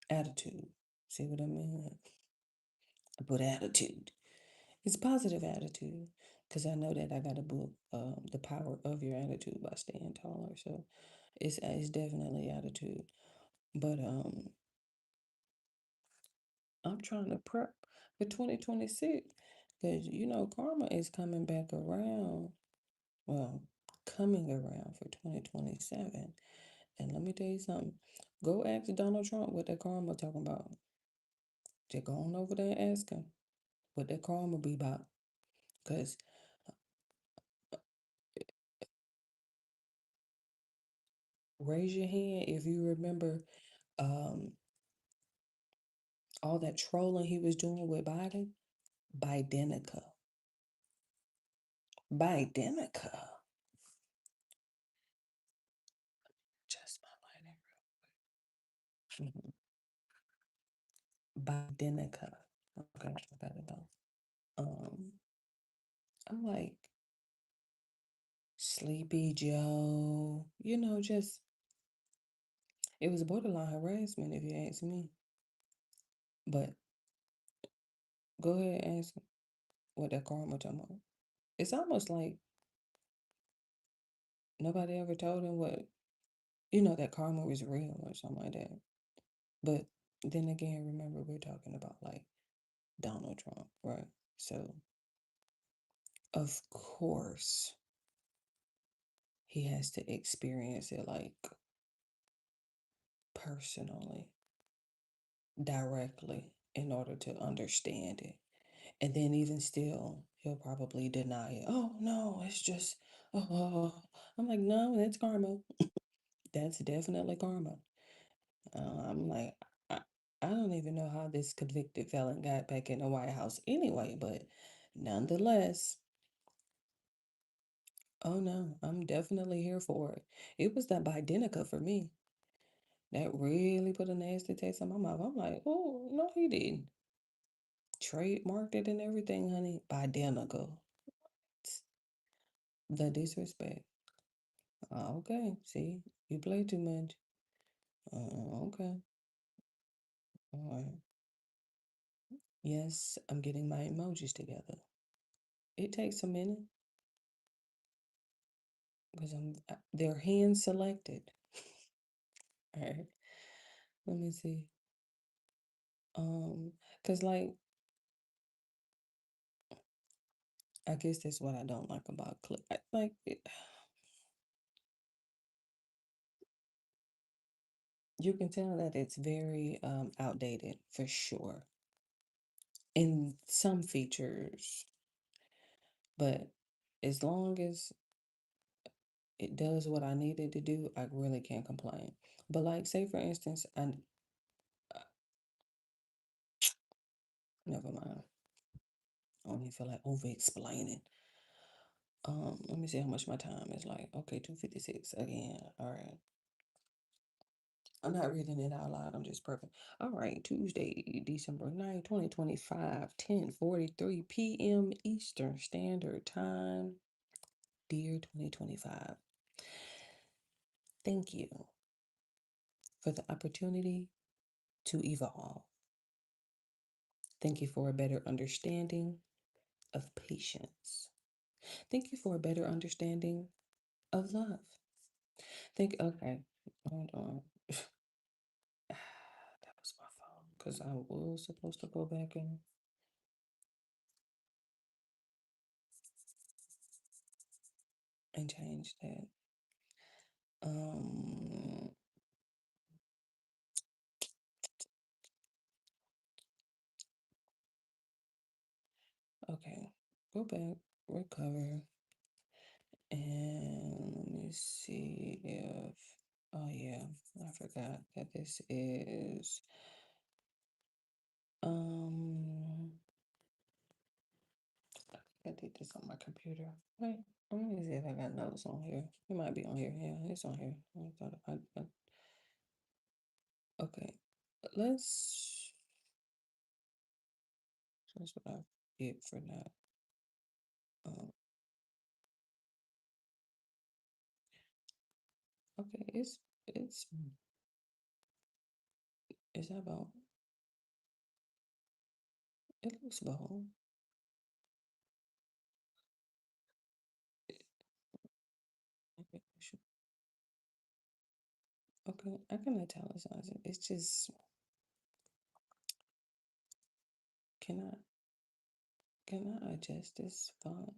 attitude. See what I mean? I put attitude. It's positive attitude because I know that I got a book, The Power of Your Attitude by Stan Taller. So it's definitely attitude. But I'm trying to prep for 2026 because karma is coming back around. Well, coming around for 2027. And let me tell you something. Go ask Donald Trump what that karma talking about. Just go on over there and ask him what that karma be about. Because raise your hand if you remember um all that trolling he was doing with Biden. Bidenica. Bidenica. Just my lighting. Bidenica. Okay, I got it though. I'm like Sleepy Joe, just it was borderline harassment if you ask me. But go ahead and ask him what that karma talking about. It's almost like nobody ever told him that karma was real or something like that. But then again, remember we're talking about like Donald Trump, right? So of course he has to experience it like personally, directly in order to understand it. And then even still, he'll probably deny it. Oh no, it's just I'm like, no, that's karma. That's definitely karma. I'm like, I, I don't even know how this convicted felon got back in the White House anyway, but nonetheless, oh no, I'm definitely here for it. It was that Bidenica for me. That really put a nasty taste in my mouth. I'm like, oh no, he didn't. Trademarked it and everything, honey. Bidenica. The disrespect. Okay, see, you play too much. Okay, all right. Yes, I'm getting my emojis together. It takes a minute because they're hand selected. All right, let me see. Cause like I guess that's what I don't like about clip. Like you can tell that it's very outdated for sure in some features, but as long as it does what I needed to do, I really can't complain. But like, say for instance, never mind. I don't even feel like over explaining. Let me see how much my time is like. Okay, 2:56 again. All right. I'm not reading it out loud. I'm just prepping. All right, Tuesday, December 9th, 2025, 10:43 p.m. Eastern Standard Time. Dear 2025, thank you for the opportunity to evolve. Thank you for a better understanding of patience. Thank you for a better understanding of love. Okay, hold on. That was my phone because I was supposed to go back and change that. Okay, go back, recover, and let me see if, oh yeah, I forgot that this is, I did this on my computer. Wait, let me see if I got notes on here. It might be on here. Yeah, it's on here. Okay, let's. That's what I get for that. Okay, it's about. It looks bold. Okay, I can italicize it. It's just, can I adjust this font?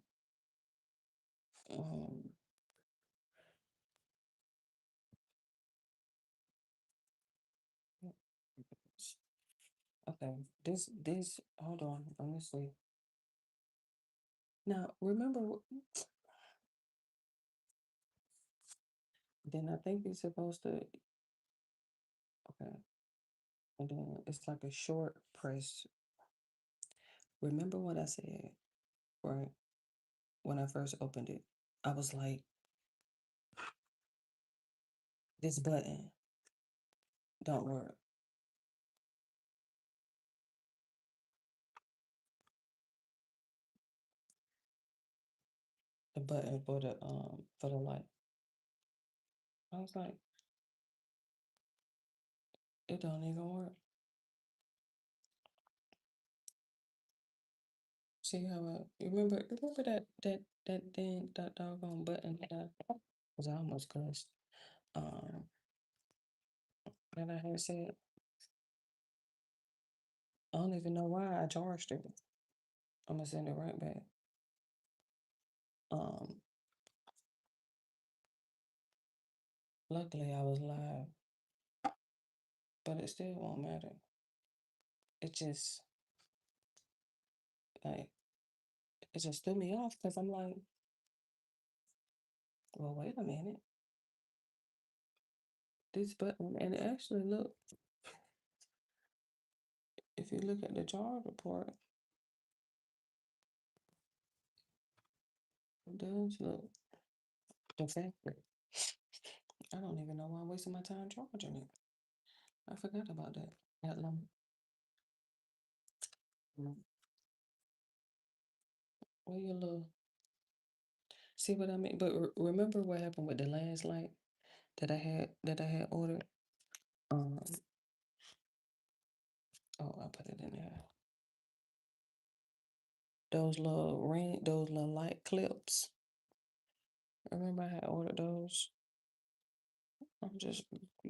Okay, this, hold on, let me see. Now, remember, Then I think you're supposed to, okay. And then it's like a short press. Remember what I said, right? When I first opened it, I was like, this button don't work. The button for the light. I was like, it don't even work. See how you remember that thing, that doggone button that I was almost cussed. Um that I had said, I don't even know why I charged it. I'm gonna send it right back. Um Luckily I was live, but it still won't matter. It just like it just threw me off because I'm like, well, wait a minute. This button, and it actually look, if you look at the charger port, it does look defective. I don't even know why I'm wasting my time charging it. I forgot about that. That long. Well, your little, see what I mean? But remember what happened with the last light that I had ordered? Um, oh, I put it in there. Those little light clips. Remember I had ordered those? I'm just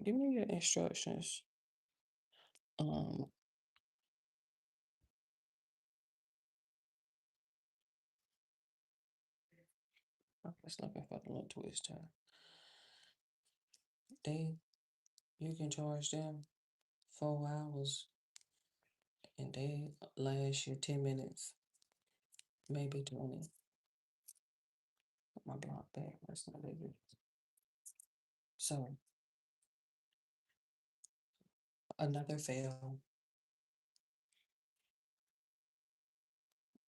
give me your instructions. Um, I'm just looking for the little twister. You can charge them 4 hours and they last you 10 minutes, maybe 20. Put my block back. That's not it. So another fail.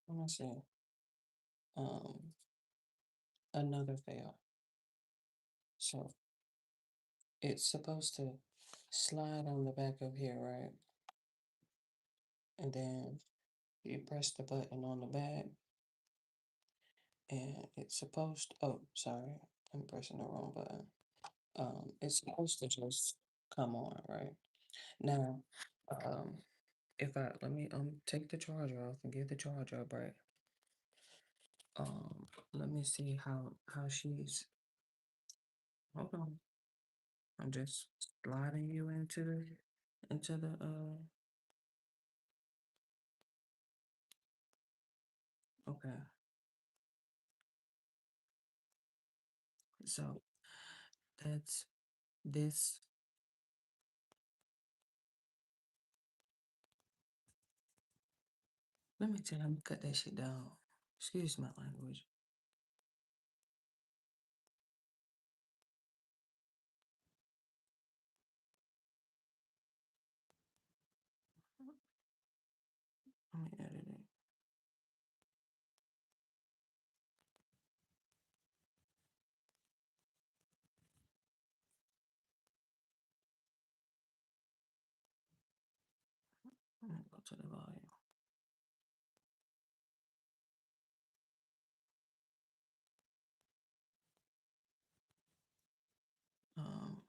Let me see. Um, another fail. So it's supposed to slide on the back of here, right? And then you press the button on the back, and it's supposed. Oh, sorry, I'm pressing the wrong button. It's supposed to just come on, right? Now, if I let me take the charger off and get the charger up, right? Let me see how she's. Hold on. I'm just sliding you into the okay. So that's this. Let me tell you, I'm gonna cut that shit down. Excuse my language. Let me edit it. I'm gonna go to the volume. Um,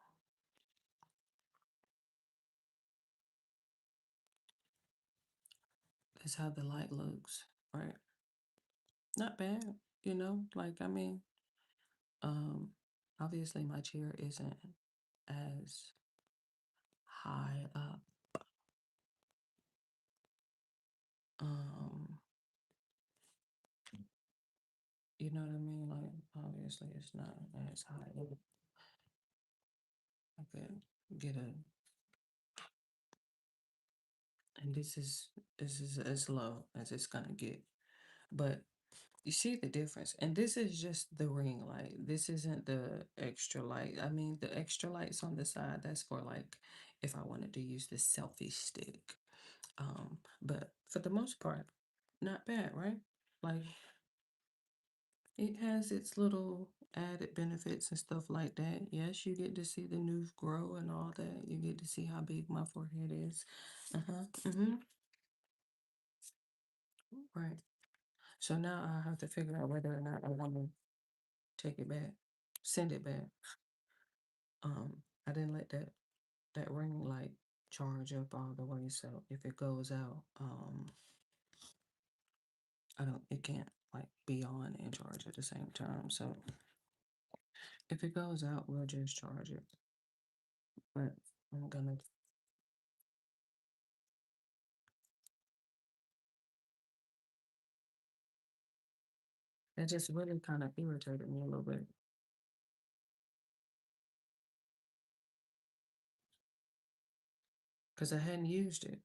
that's how the light looks, right? Not bad, like I mean, um, obviously my chair isn't as high up. Um, you know what I mean? Like obviously it's not as high up. I could get and this is as low as it's gonna get. But You see the difference. And this is just the ring light. This isn't the extra light. I mean, the extra lights on the side, that's for like if I wanted to use the selfie stick. But for the most part, not bad, right? Like it has its little added benefits and stuff like that. Yes, you get to see the new grow and all that. You get to see how big my forehead is. Right. So now I have to figure out whether or not I want to take it back, send it back. I didn't let that ring light charge up all the way, so if it goes out, it can't like be on and charge at the same time. So if it goes out, we'll just charge it. But I'm gonna that just really kind of irritated me a little bit. Because I hadn't used it.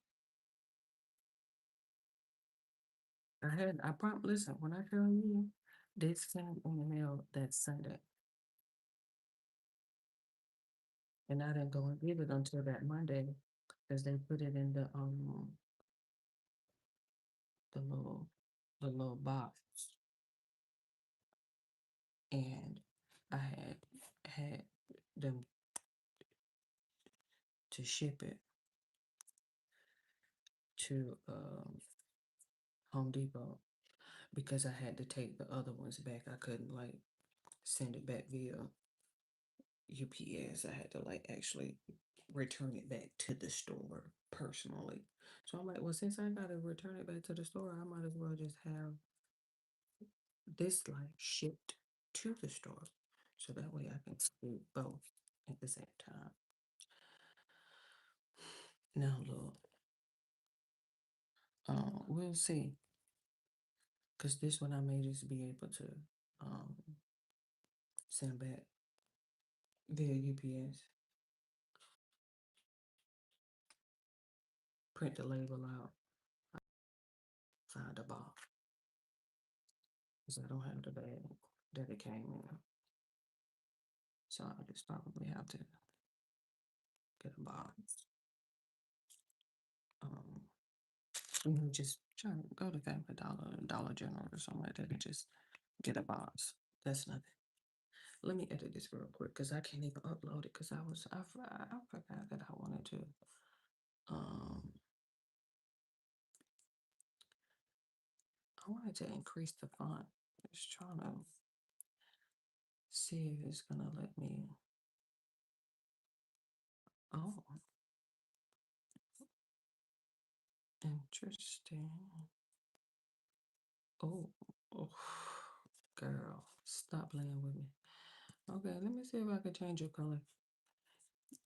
Listen, when I tell you, this came in the mail that Sunday. And I didn't go and get it until that Monday because they put it in the little box. And I had them to ship it to Home Depot because I had to take the other ones back. I couldn't like send it back via UPS. I had to like actually return it back to the store personally. So I'm like, well, since I gotta return it back to the store, I might as well just have this like shipped to the store. So that way I can do both at the same time. Now look, we'll see. Cause this one I may just be able to send back via UPS. Print the label out. Find a box. Cause I don't have the bag that it came in. So I just probably have to get a box. Just try to go to Family Dollar General or something like that and just get a box. That's nothing. Let me edit this real quick because I can't even upload it because I forgot that I wanted to I wanted to increase the font. Just trying to see if it's gonna let me. Oh, interesting. Oh, girl, stop playing with me. Okay, let me see if I can change your color.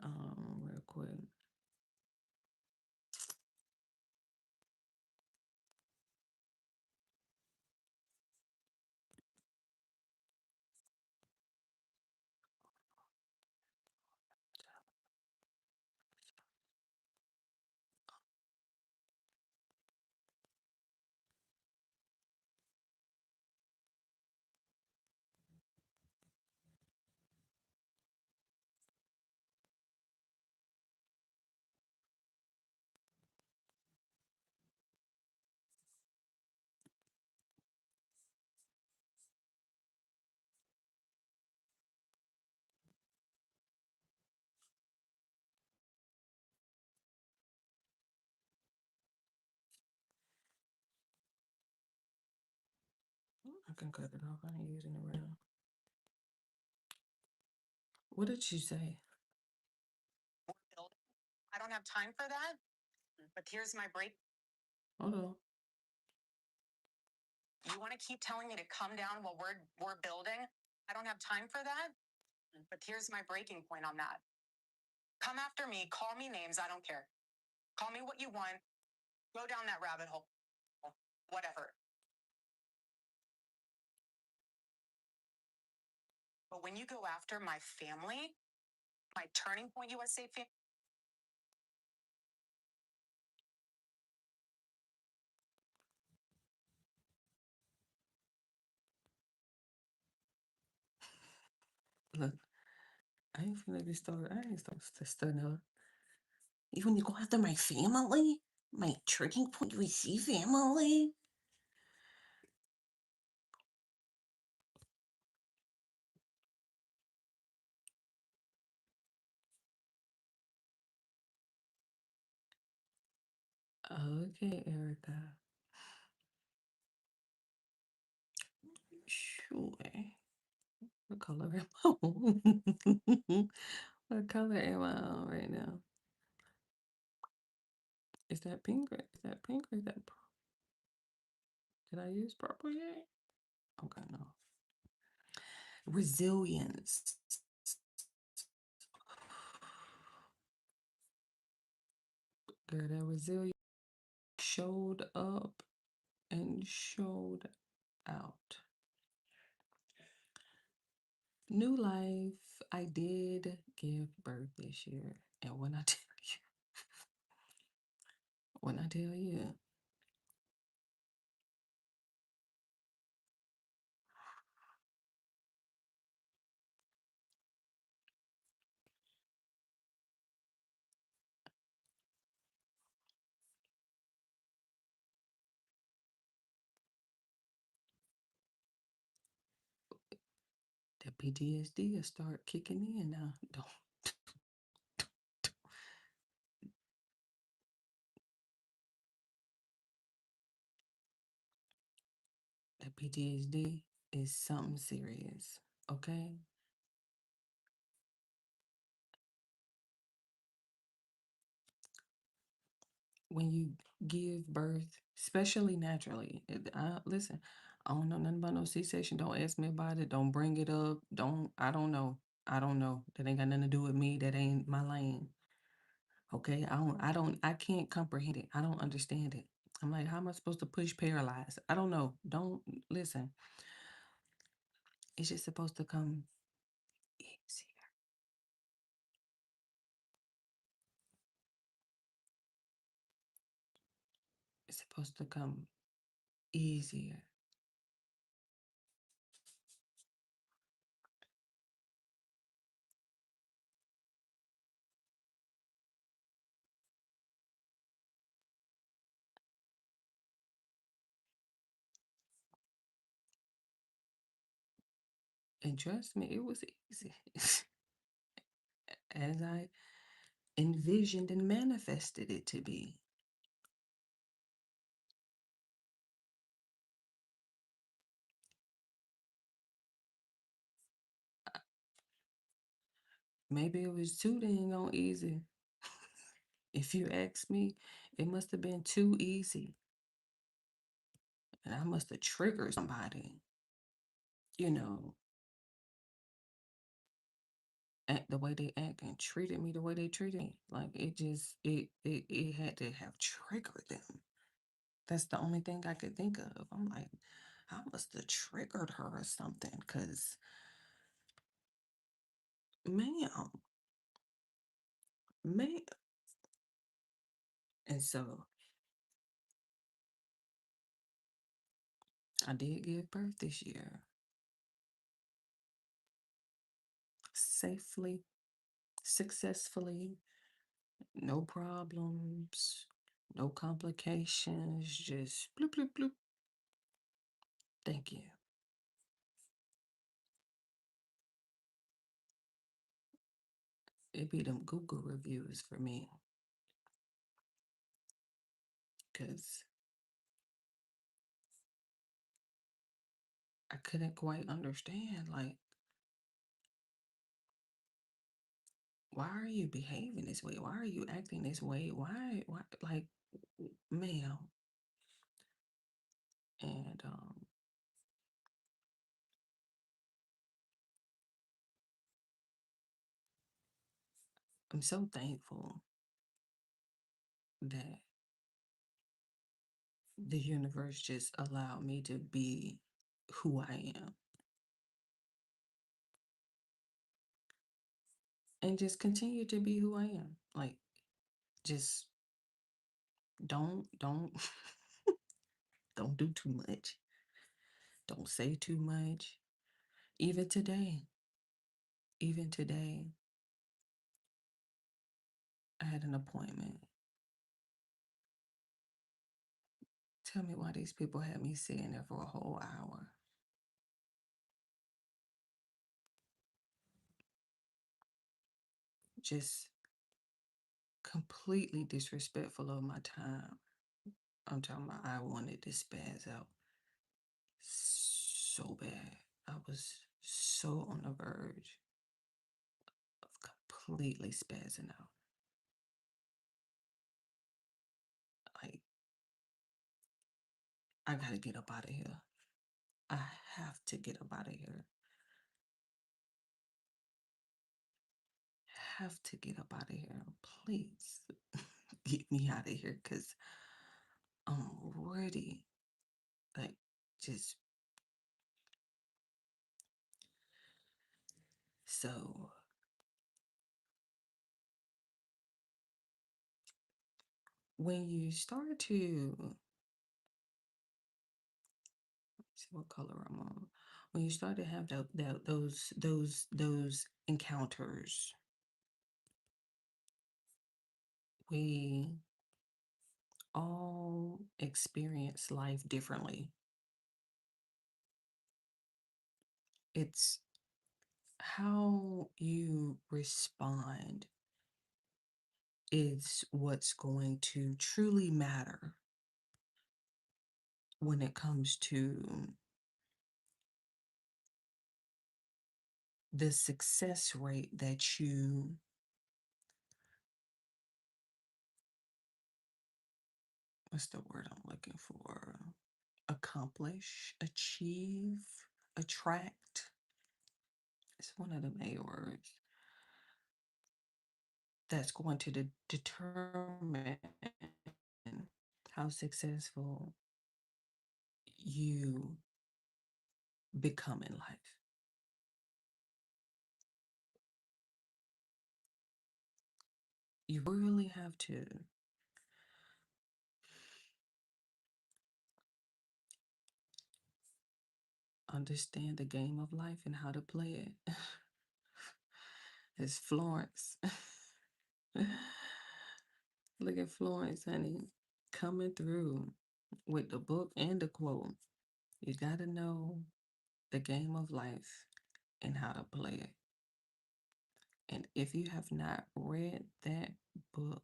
Real quick. I can cut it off. I ain't using it right now. What did she say? I don't have time for that, but here's my break. Hold on. You want to keep telling me to come down while we're building? I don't have time for that, but here's my breaking point on that. Come after me, call me names, I don't care. Call me what you want, go down that rabbit hole, whatever. But when you go after my family, my Turning Point USA family, Look, I ain't finna be started. I ain't starting her. You want to go after my family? My turning point with see family? Okay, Erica. Sure. What color am I on? What color am I on right now? Is that pink? Is that pink or is that purple? Did I use purple yet? Okay, no. Resilience. Girl, that resilience showed up and showed out. New life. I did give birth this year. And when I tell you, the PTSD will start kicking in now. The PTSD is something serious, okay? When you give birth, especially naturally, listen, I don't know nothing about no C-section. Don't ask me about it. Don't bring it up. I don't know. I don't know. That ain't got nothing to do with me. That ain't my lane. Okay? I can't comprehend it. I don't understand it. I'm like, how am I supposed to push paralyzed? I don't know. Don't listen. It's just supposed to come easy. It's supposed to come easier. And trust me, it was easy. As I envisioned and manifested it to be. Maybe it was too dang on easy. If you ask me, it must have been too easy. And I must have triggered somebody, you know, act the way they act and treated me the way they treated me. Like it had to have triggered them. That's the only thing I could think of. I'm like, I must have triggered her or something, because man, man. And so I did give birth this year. Safely, successfully, no problems, no complications, just bloop, bloop, bloop. Thank you. It be them Google reviews for me. Because I couldn't quite understand, like, why are you behaving this way? Why are you acting this way? Why, like, ma'am. And I'm so thankful that the universe just allowed me to be who I am. And just continue to be who I am. Like, just don't don't do too much. Don't say too much. Even today, even today, I had an appointment. Tell me why these people had me sitting there for a whole hour. Just completely disrespectful of my time. I'm talking about I wanted to spaz out so bad. I was so on the verge of completely spazzing out. Like, I gotta get up out of here. I have to get up out of here. Have to get up out of here. Please get me out of here because I'm ready. Like, just so when you start to see what color I'm on, when you start to have those encounters, we all experience life differently. It's how you respond is what's going to truly matter when it comes to the success rate that you what's the word I'm looking for? Accomplish, achieve, attract. It's one of the main words that's going to determine how successful you become in life. You really have to understand the game of life and how to play it. It's Florence. Look at Florence, honey, coming through with the book and the quote. You got to know the game of life and how to play it. And if you have not read that book,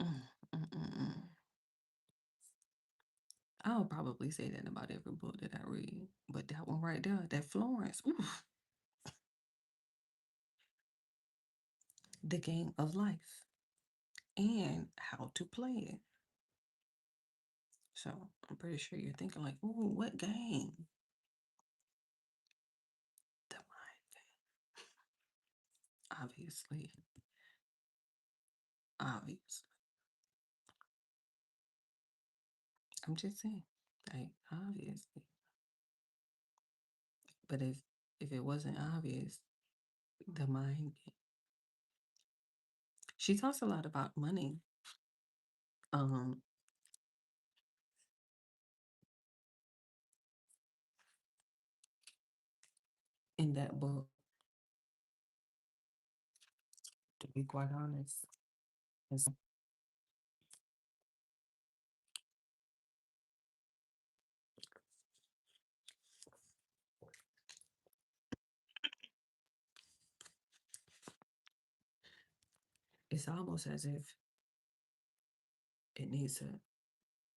mm, mm, mm, mm. I'll probably say that about every book that I read. But that one right there, that Florence, oof, the game of life and how to play it. So I'm pretty sure you're thinking like, ooh, what game? The mind game. Obviously. I'm just saying, like, obviously. But if it wasn't obvious, the mind game. She talks a lot about money. Um, in that book, to be quite honest. It's almost as if it needs a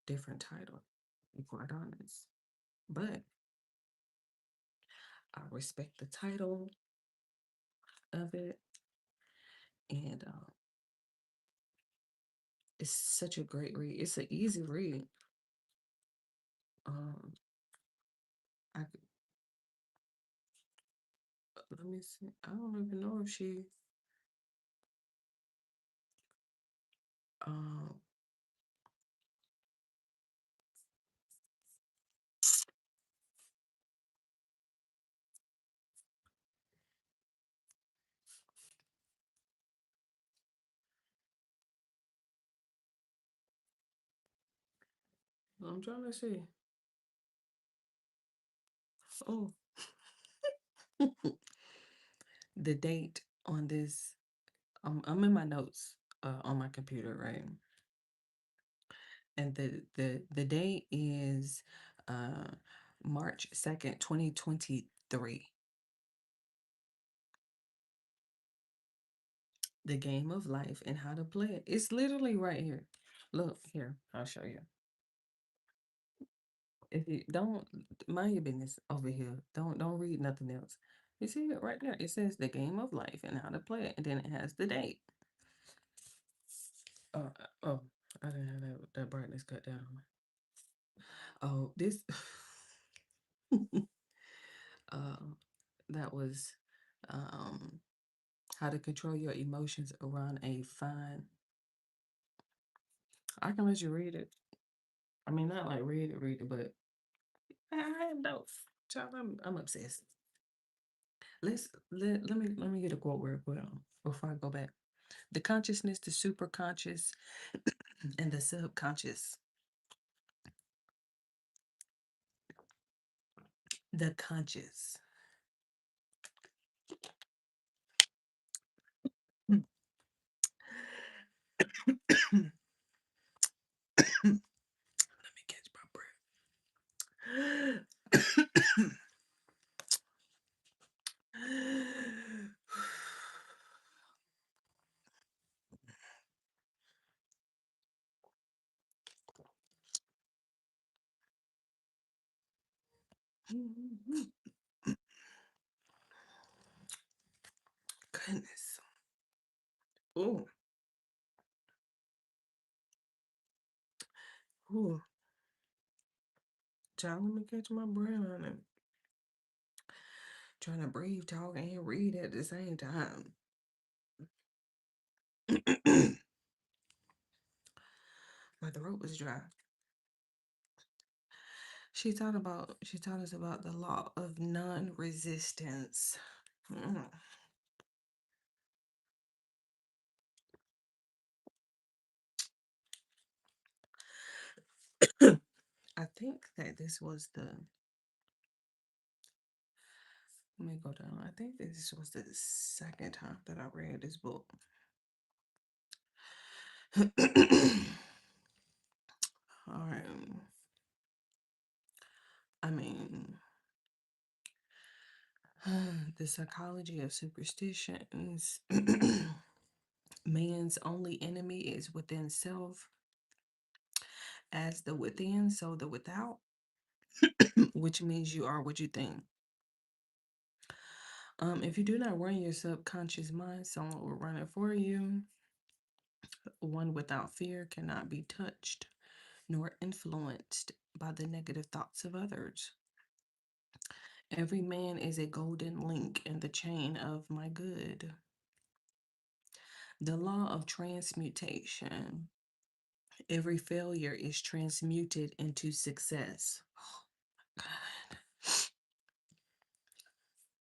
different title, to be quite honest. But I respect the title of it. And it's such a great read. It's an easy read. I let me see. I don't even know if she um I'm trying to see. Oh, the date on this. I'm in my notes on my computer, right? And the date is uh March 2nd, 2023. The game of life and how to play it. It's literally right here. Look here, I'll show you. If you don't mind your business over here, don't read nothing else. You see it right there. It says the game of life and how to play it, and then it has the date. Oh, I didn't have that brightness cut down. Oh, this that was um how to control your emotions around a fine. I can let you read it. I mean, not like read it, but I have notes. Child, I'm obsessed. Let me get a quote real quick before I go back. The consciousness, the superconscious, and the subconscious. The conscious. Let me catch my breath. Goodness. Oh. Oh. Child, let me catch my breath on it. Trying to breathe, talk, and read at the same time. My throat was dry. She taught us about the law of non-resistance. I think that this was the. Let me go down. I think this was the second time that I read this book. All right. I mean, the psychology of superstitions. Man's only enemy is within self. As the within, so the without, which means you are what you think. If you do not run your subconscious mind, someone will run it for you. One without fear cannot be touched nor influenced by the negative thoughts of others. Every man is a golden link in the chain of my good. The law of transmutation. Every failure is transmuted into success. Oh my God.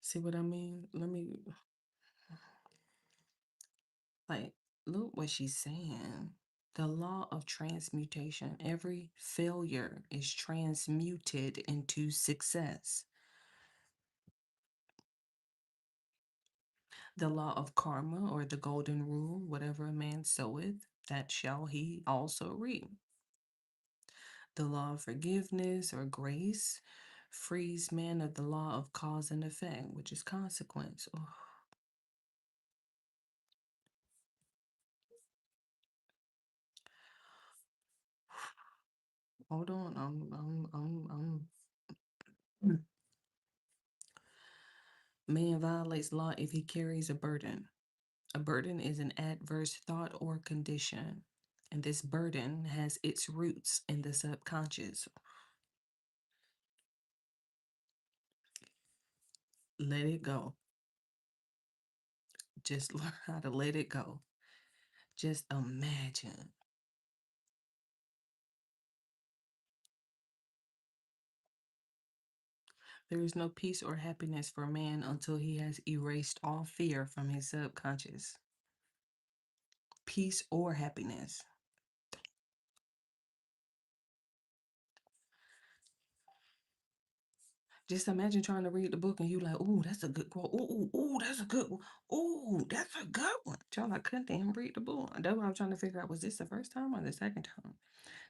See what I mean? Let me, like, look what she's saying. The law of transmutation. Every failure is transmuted into success. The law of karma, or the golden rule: whatever a man soweth, that shall he also reap. The law of forgiveness, or grace, frees man of the law of cause and effect, which is consequence. Oh. Hold on, Man violates law if he carries a burden. A burden is an adverse thought or condition, and this burden has its roots in the subconscious. Let it go. Just learn how to let it go. Just imagine. There is no peace or happiness for man until he has erased all fear from his subconscious. Peace or happiness. Just imagine trying to read the book and you like, ooh, that's a good quote. Ooh, that's a good one. Ooh, that's a good one. Y'all like couldn't even read the book. That's what I'm trying to figure out. Was this the first time or the second time?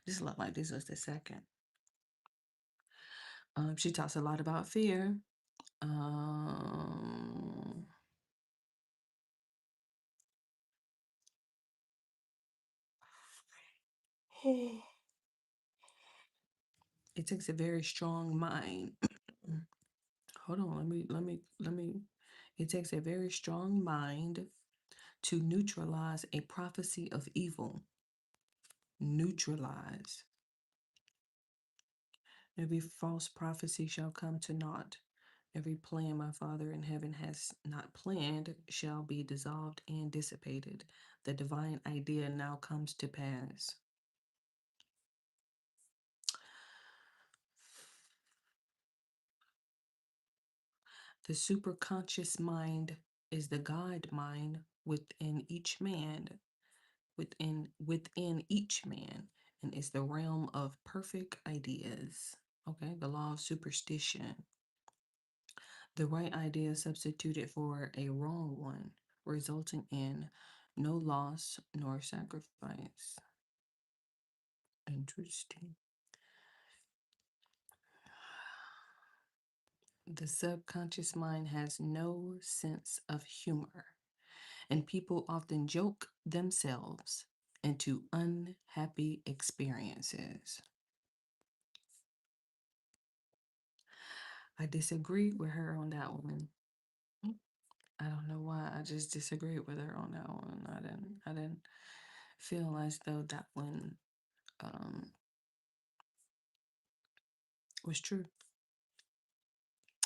This looked like this was the second. She talks a lot about fear. It takes a very strong mind. Hold on, let me. It takes a very strong mind to neutralize a prophecy of evil. Neutralize. Every false prophecy shall come to naught. Every plan my Father in heaven has not planned shall be dissolved and dissipated. The divine idea now comes to pass. The superconscious mind is the God mind within each man, within each man, and is the realm of perfect ideas. Okay, the law of superstition. The right idea substituted for a wrong one, resulting in no loss nor sacrifice. Interesting. The subconscious mind has no sense of humor, and people often joke themselves into unhappy experiences. I disagree with her on that one. I don't know why. I just disagreed with her on that one. I didn't feel as though that one was true.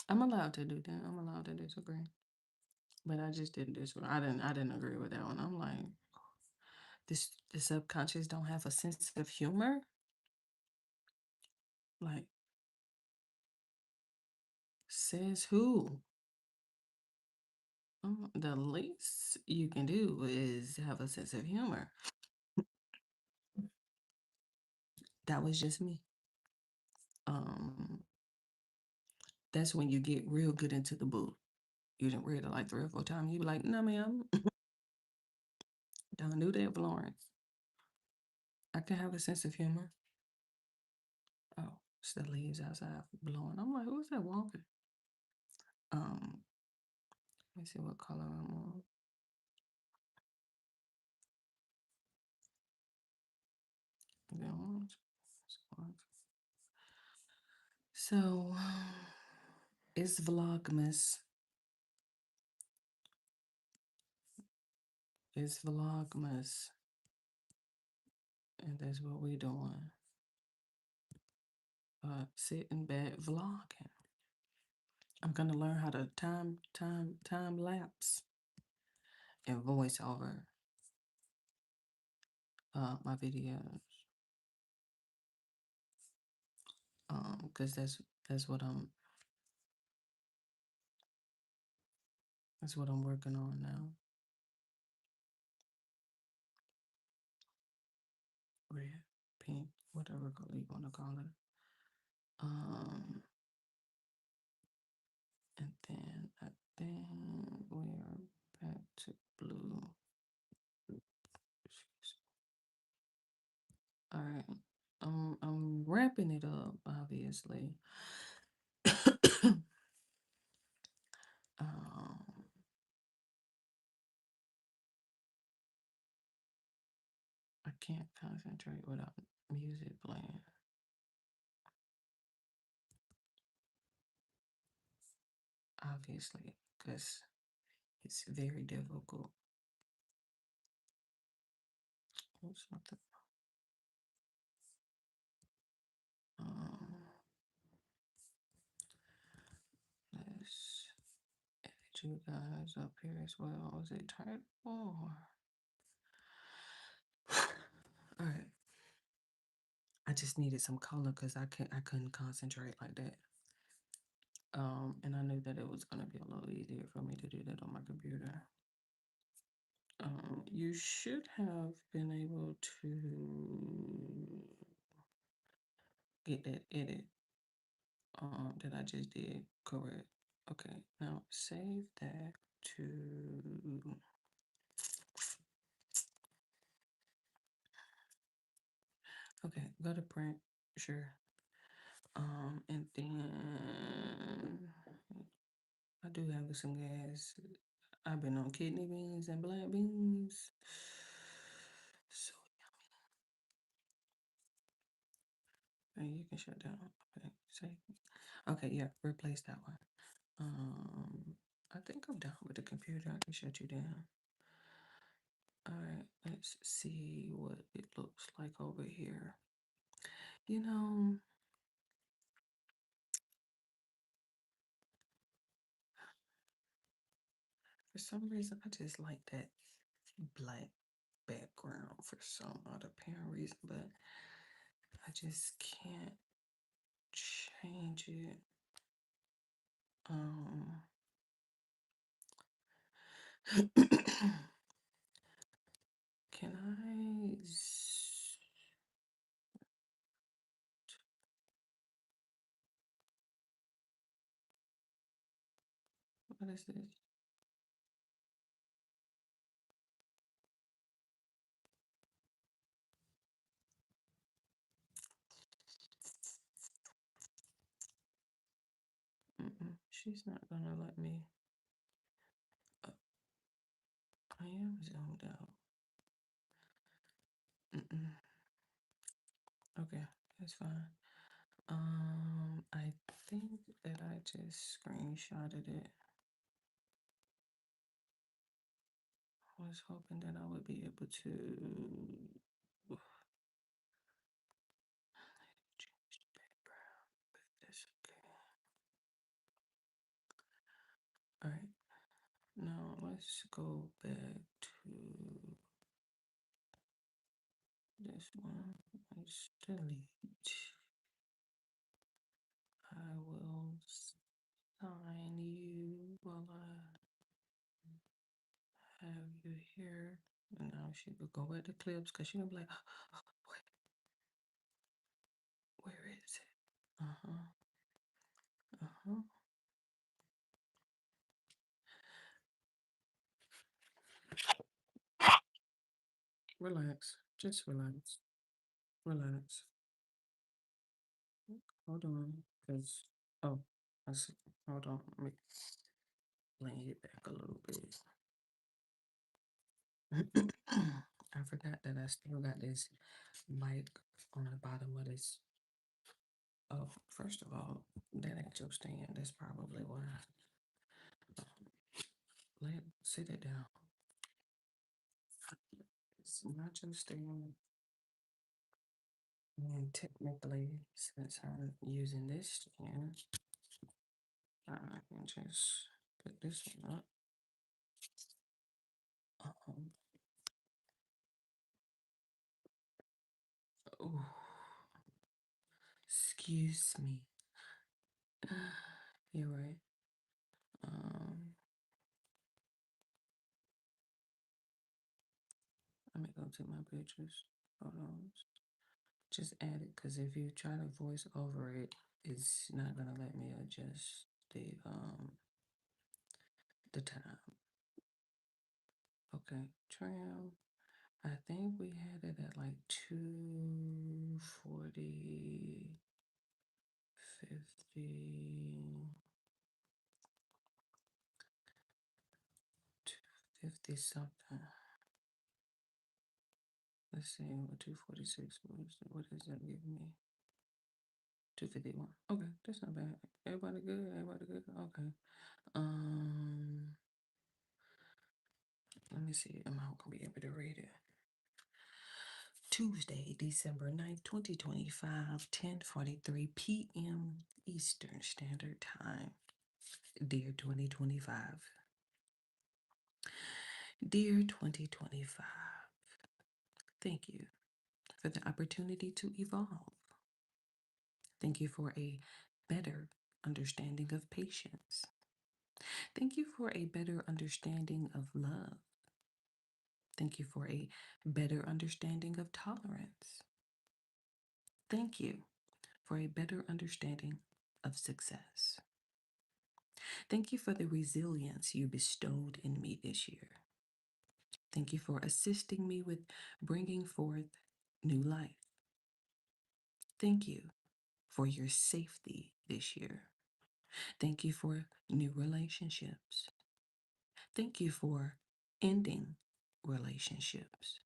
I'm allowed to do that. I'm allowed to disagree. But I just didn't disagree. I didn't agree with that one. I'm like, the subconscious don't have a sense of humor. Like, says who? The least you can do is have a sense of humor. That was just me. That's when you get real good into the book. You didn't read it like 3 or 4 times. You be like, no, ma'am. Don't do that, Florence. I can have a sense of humor. Oh, it's the leaves outside blowing. I'm like, who's that walking? Let me see what color I'm on. So, it's Vlogmas. It's Vlogmas. And that's what we doing. Sitting back vlogging. I'm gonna learn how to time lapse and voice over my videos. Because that's what I'm working on now. Red, pink, whatever color you want to call it. And then I think we're back to blue. All right. I'm wrapping it up, obviously. I can't concentrate without music playing. Obviously, because it's very difficult. What's something? Let's edit you guys up here as well. Was it title or? All right. I just needed some color because I couldn't concentrate like that. And I knew that it was gonna be a little easier for me to do that on my computer. You should have been able to get that edit that I just did. Correct. Okay, now save that to. Okay, go to print. Sure. And then I do have some gas. I've been on kidney beans and black beans. So and you can shut down. Okay, save. Okay, yeah, replace that one. I think I'm done with the computer. I can shut you down. All right, let's see what it looks like over here. You know, for some reason, I just like that black background for some odd apparent reason, but I just can't change it. Can I? What is this? She's not gonna let me. I am zoned out. Okay, that's fine. I think that I just screenshotted it. I was hoping that I would be able to change the background, but that's okay. All right, now let's go back to this one. Let's delete. I will sign you while I have you here. And now she will go at the clips because she gonna be like, where is it? Relax. Just relax. Relax. Hold on. Because, oh, I see. Hold on. Let me lay it back a little bit. I forgot that I still got this mic on the bottom of this. Oh, first of all, that ain't your stand. That's probably why. Sit it down. It's not your stand. And technically, since I'm using this stand, I can just put this one up. Oh, excuse me. You're right. Let me go to my pictures. Hold on. Just add it, because if you try to voice over it, it's not gonna let me adjust the time. Okay, trim. I think we had it at like 240, 50, 250 something. Let's see what 246 was. What does that give me? 251. Okay, that's not bad. Everybody good? Everybody good? Okay. Let me see. Am I gonna be able to read it? Tuesday, December 9th, 2025, 10:43 p.m. Eastern Standard Time. Dear 2025. Dear 2025, thank you for the opportunity to evolve. Thank you for a better understanding of patience. Thank you for a better understanding of love. Thank you for a better understanding of tolerance. Thank you for a better understanding of success. Thank you for the resilience you bestowed in me this year. Thank you for assisting me with bringing forth new life. Thank you for your safety this year. Thank you for new relationships. Thank you for ending relationships.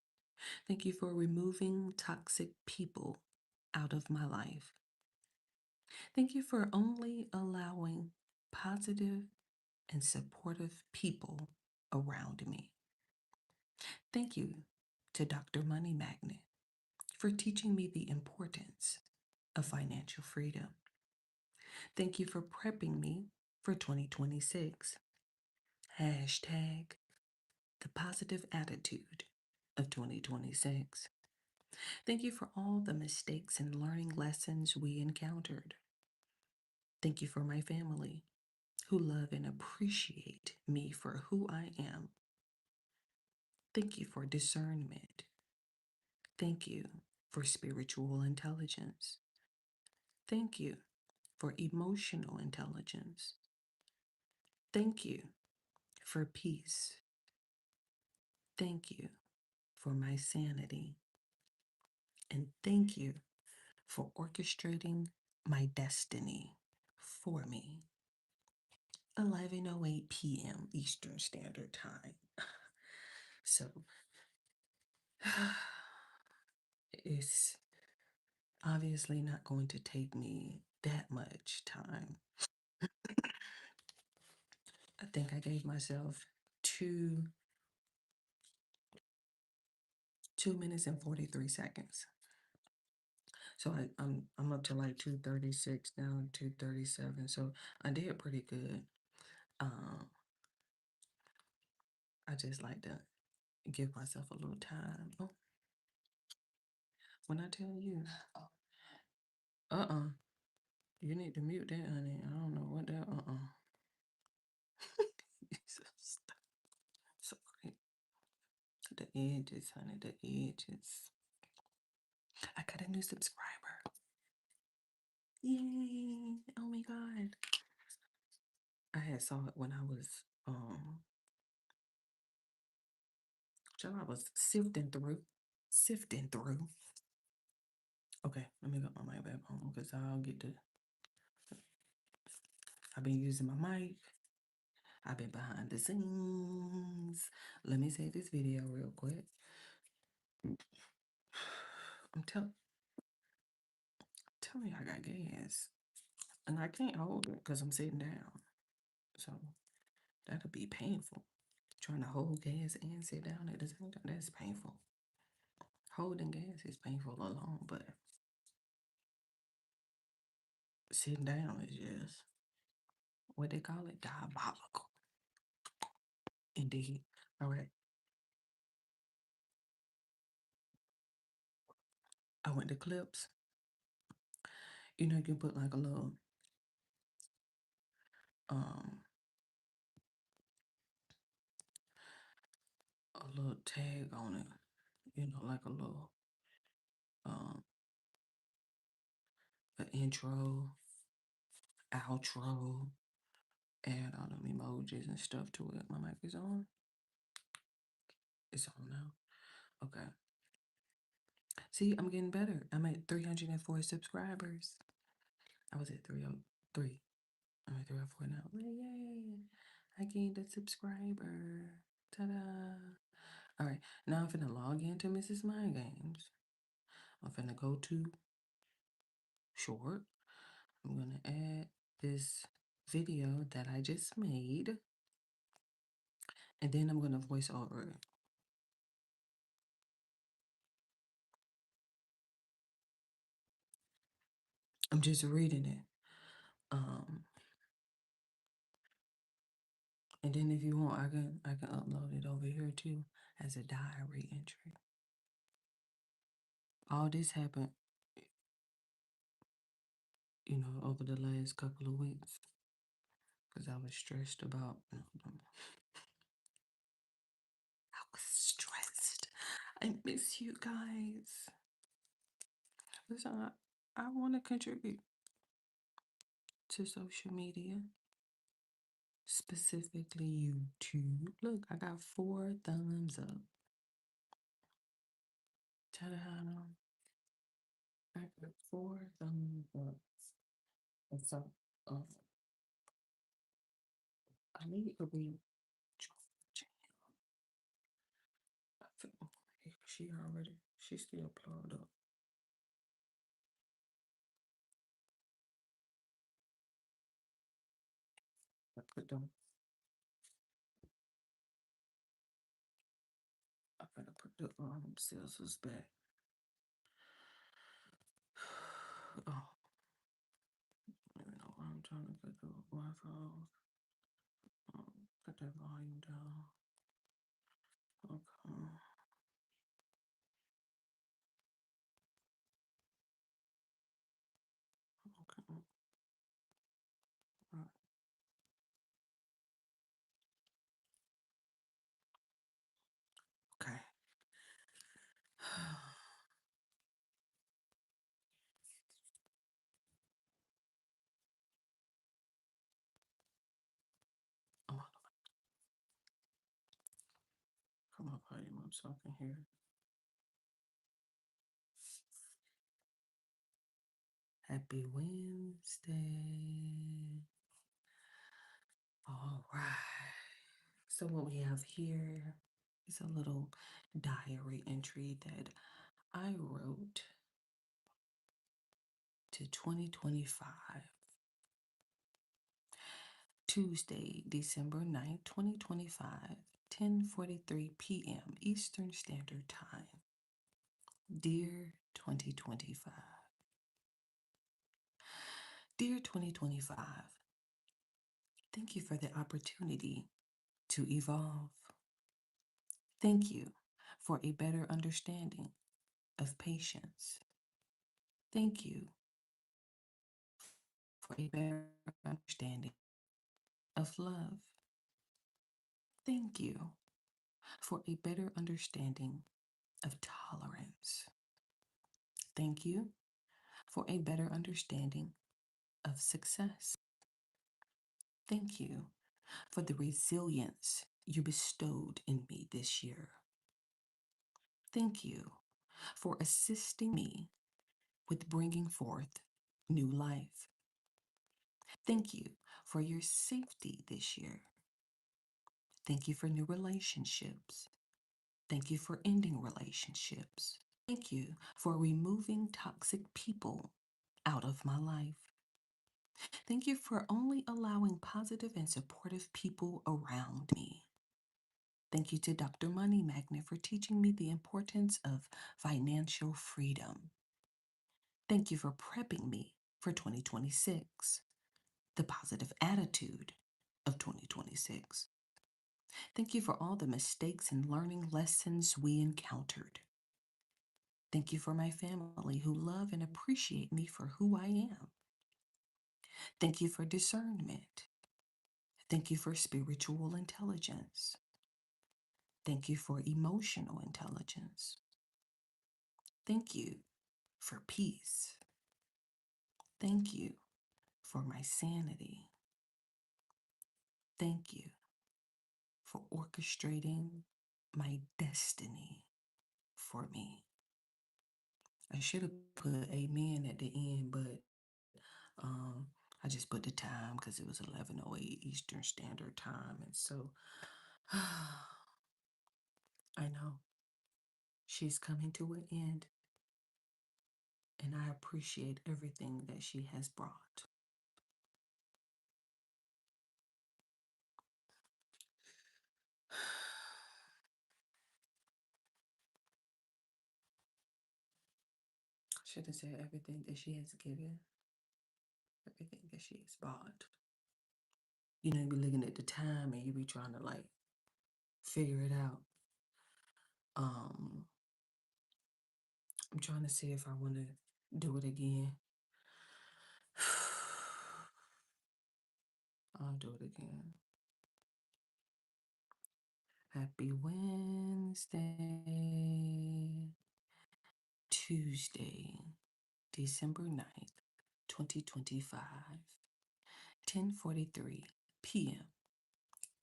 Thank you for removing toxic people out of my life. Thank you for only allowing positive and supportive people around me. Thank you to Dr. Money Magnet for teaching me the importance of financial freedom. Thank you for prepping me for 2026. Hashtag the positive attitude of 2026. Thank you for all the mistakes and learning lessons we encountered. Thank you for my family who love and appreciate me for who I am. Thank you for discernment. Thank you for spiritual intelligence. Thank you for emotional intelligence. Thank you for peace. Thank you for my sanity. And thank you for orchestrating my destiny for me. 11:08 p.m. Eastern Standard Time. So it's obviously not going to take me that much time. I think I gave myself 2 minutes and 43 seconds. So I'm up to like 2:36 now, 2:37. So I did pretty good. I just like to give myself a little time. Oh, when I tell you, you need to mute that, honey. I don't know what that, Jesus. Sorry. The edges, honey, the edges. I got a new subscriber. Yay. Oh my God. I had saw it when I was, I was sifting through. Okay, let me get my mic back on because I'll get to. I've been using my mic. I've been behind the scenes. Let me save this video real quick. Tell me I got gas. And I can't hold it because I'm sitting down. So that'll be painful. Trying to hold gas and sit down at the same time, that's painful. Holding gas is painful alone, but sitting down is just what they call it, diabolical. Indeed. All right. I went to Clips. You know, you can put like a little tag on it. You know, like a little an intro, outro, add all them emojis and stuff to it. My mic is on. It's on now. Okay. See, I'm getting better. I'm at 304 subscribers. I was at 303. I'm at 304 now. Yay! I gained a subscriber. Ta-da! All right, now I'm finna log into Mrs. Mind Games. I'm finna go to short. I'm gonna add this video that I just made, and then I'm gonna voice over it. I'm just reading it. And then if you want, I can upload it over here too as a diary entry. All this happened, you know, over the last couple of weeks because I was stressed about. I was stressed. I miss you guys. Listen, I want to contribute to social media, specifically YouTube. Look, I got 4 thumbs up. Ta-da. I got 4 thumbs up. And so, I need to read. She still plugged up. I put them. I better put the scissors back. Oh, I don't know. I'm trying to get the Wi-Fi off. Put that volume down. Okay. Okay. Right. Okay. Come on, volume up so I can hear it. Happy Wednesday. All right. So what we have here is a little diary entry that I wrote to 2025. Tuesday, December 9th, 2025, 10:43 p.m. Eastern Standard Time. Dear 2025. Dear 2025, thank you for the opportunity to evolve. Thank you for a better understanding of patience. Thank you for a better understanding of love. Thank you for a better understanding of tolerance. Thank you for a better understanding of success. Thank you for the resilience you bestowed in me this year. Thank you for assisting me with bringing forth new life. Thank you for your safety this year. Thank you for new relationships. Thank you for ending relationships. Thank you for removing toxic people out of my life. Thank you for only allowing positive and supportive people around me. Thank you to Dr. Money Magnet for teaching me the importance of financial freedom. Thank you for prepping me for 2026, the positive attitude of 2026. Thank you for all the mistakes and learning lessons we encountered. Thank you for my family who love and appreciate me for who I am. Thank you for discernment. Thank you for spiritual intelligence. Thank you for emotional intelligence. Thank you for peace. Thank you for my sanity. Thank you for orchestrating my destiny for me. I should have put amen at the end, but I just put the time because it was 11:08 Eastern Standard Time. And so I know she's coming to an end, and I appreciate everything that she has brought. I should have said everything that she has given, everything that she has bought. You know, you be looking at the time and you be trying to like figure it out. I'm trying to see if I want to do it again. I'll do it again. Happy Wednesday. Tuesday, December 9th, 2025, 10:43 p.m.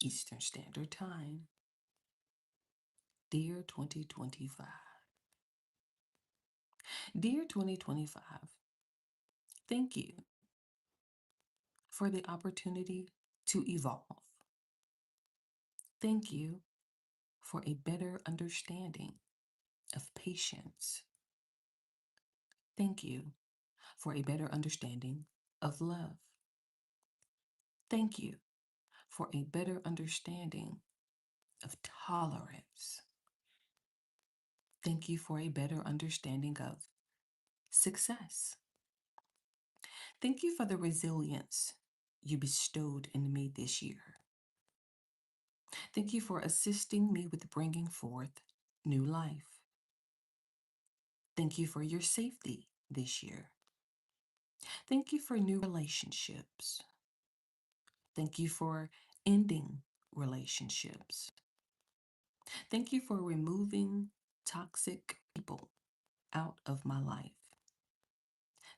Eastern Standard Time. Dear 2025. Dear 2025, thank you for the opportunity to evolve. Thank you for a better understanding of patience. Thank you for a better understanding of love. Thank you for a better understanding of tolerance. Thank you for a better understanding of success. Thank you for the resilience you bestowed in me this year. Thank you for assisting me with bringing forth new life. Thank you for your safety this year. Thank you for new relationships. Thank you for ending relationships. Thank you for removing toxic people out of my life.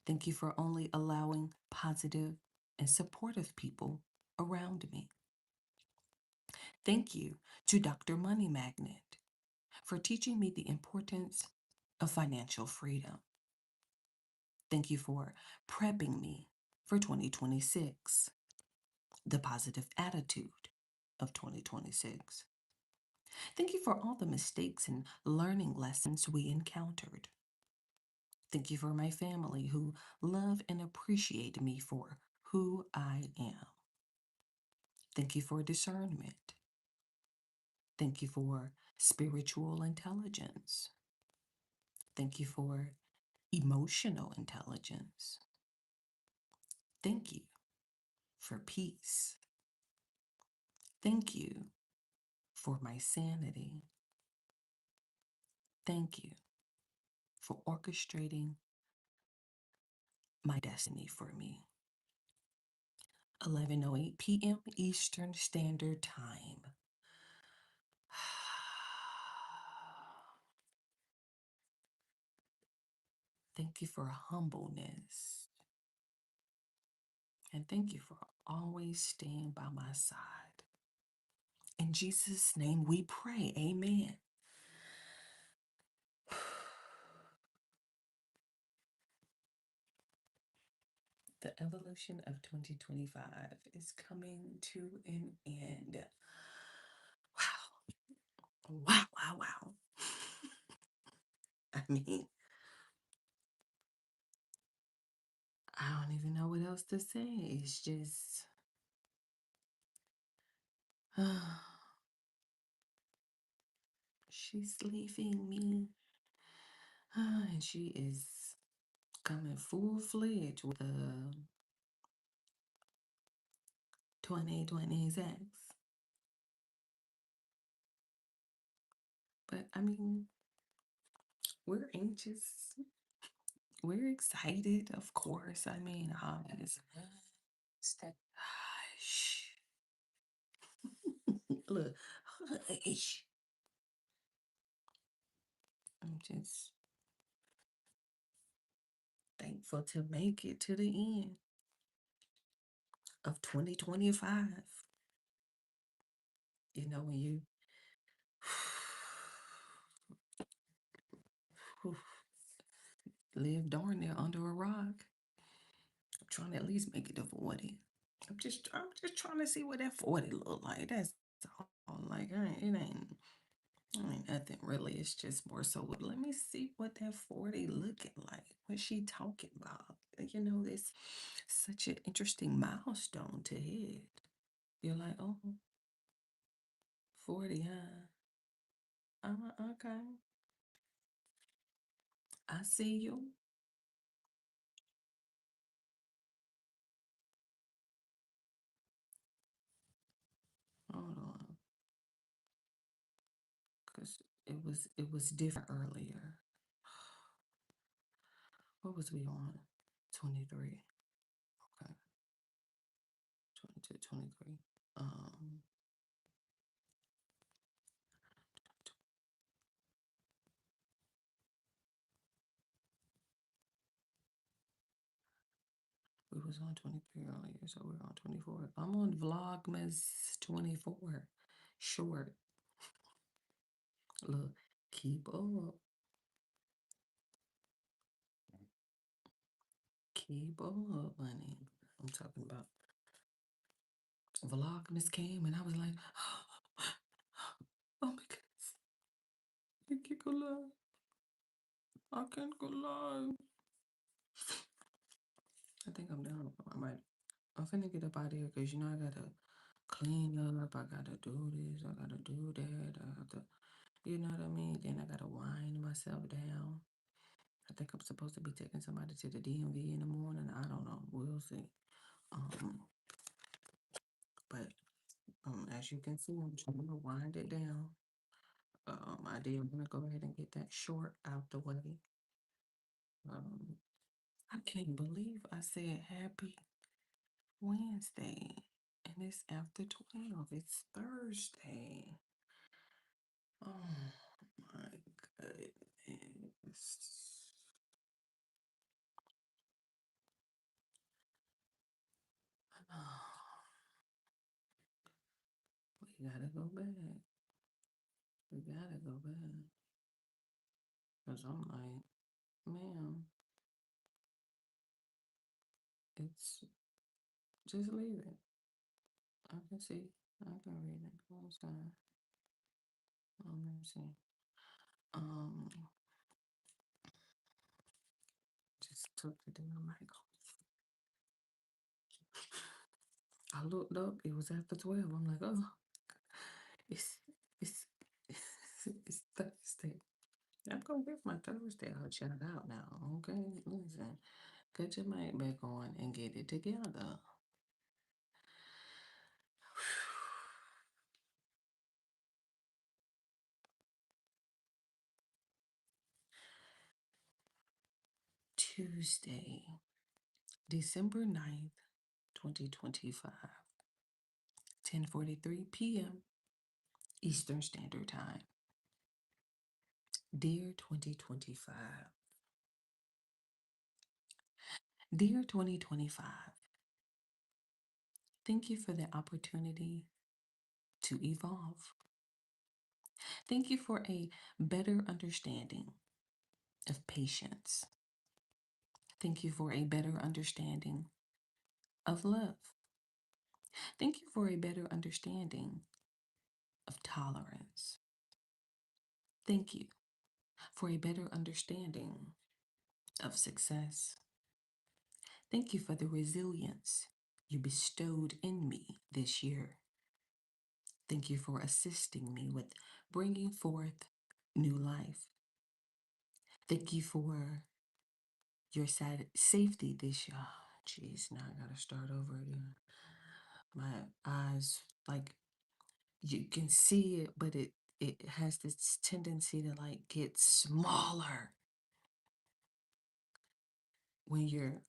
Thank you for only allowing positive and supportive people around me. Thank you to Dr. Money Magnet for teaching me the importance of financial freedom. Thank you for prepping me for 2026, the positive attitude of 2026. Thank you for all the mistakes and learning lessons we encountered. Thank you for my family who love and appreciate me for who I am. Thank you for discernment. Thank you for spiritual intelligence. Thank you for emotional intelligence. Thank you for peace. Thank you for my sanity. Thank you for orchestrating my destiny for me. 11:08 p.m. Eastern Standard Time. Thank you for humbleness. And thank you for always staying by my side. In Jesus' name we pray. Amen. The evolution of 2025 is coming to an end. Wow. Wow, wow, wow. I mean, I don't even know what else to say. It's just, she's leaving me. And she is coming full-fledged with a 2026. But I mean, we're anxious. We're excited, of course. I mean, Shh. Look, hush. I'm just thankful to make it to the end of 2025. You know, when you live darn near under a rock, I'm trying to at least make it to 40. I'm just trying to see what that 40 look like. That's all. Like, it ain't nothing really. It's just more so, let me see what that 40 looking like. What's she talking about? You know, it's such an interesting milestone to hit. You're like, oh, 40, huh? Okay. I see you. Hold on. Because it was different earlier. What was we on? 23. Okay. 22, 23. We was on 23 earlier, so we're on 24. I'm on Vlogmas 24. Short. Look, keep up. Keep up, honey. I'm talking about Vlogmas came and I was like, oh my goodness. I can't go live. I can't go live. I think I'm down. I'm finna get up out of here because you know I gotta clean up. I gotta do this. I gotta do that. I have to, you know what I mean? Then I gotta wind myself down. I think I'm supposed to be taking somebody to the DMV in the morning. I don't know. We'll see. But as you can see, I'm trying to wind it down. I did want to go ahead and get that short out the way. I can't believe I said happy Wednesday and it's after 12. It's Thursday. Oh my goodness. We gotta go back. We gotta go back. Because I'm like, ma'am, it's just leave it. I can see. I can read it. I'm sorry. Let me see. Just took the damn mic off. I looked up, it was after 12. I'm like, oh, it's it's Thursday. I'm gonna give my Thursday a shout out now. Okay, listen, get your mic back on and get it together. Tuesday, December 9th, 2025, 10:43 p.m. Eastern Standard Time. Dear 2025, Dear 2025, thank you for the opportunity to evolve. Thank you for a better understanding of patience. Thank you for a better understanding of love. Thank you for a better understanding of tolerance. Thank you for a better understanding of success. Thank you for the resilience you bestowed in me this year. Thank you for assisting me with bringing forth new life. Thank you for your safety this year. Jeez, now I gotta start over again. My eyes, like, you can see it, but it has this tendency to like get smaller when you're,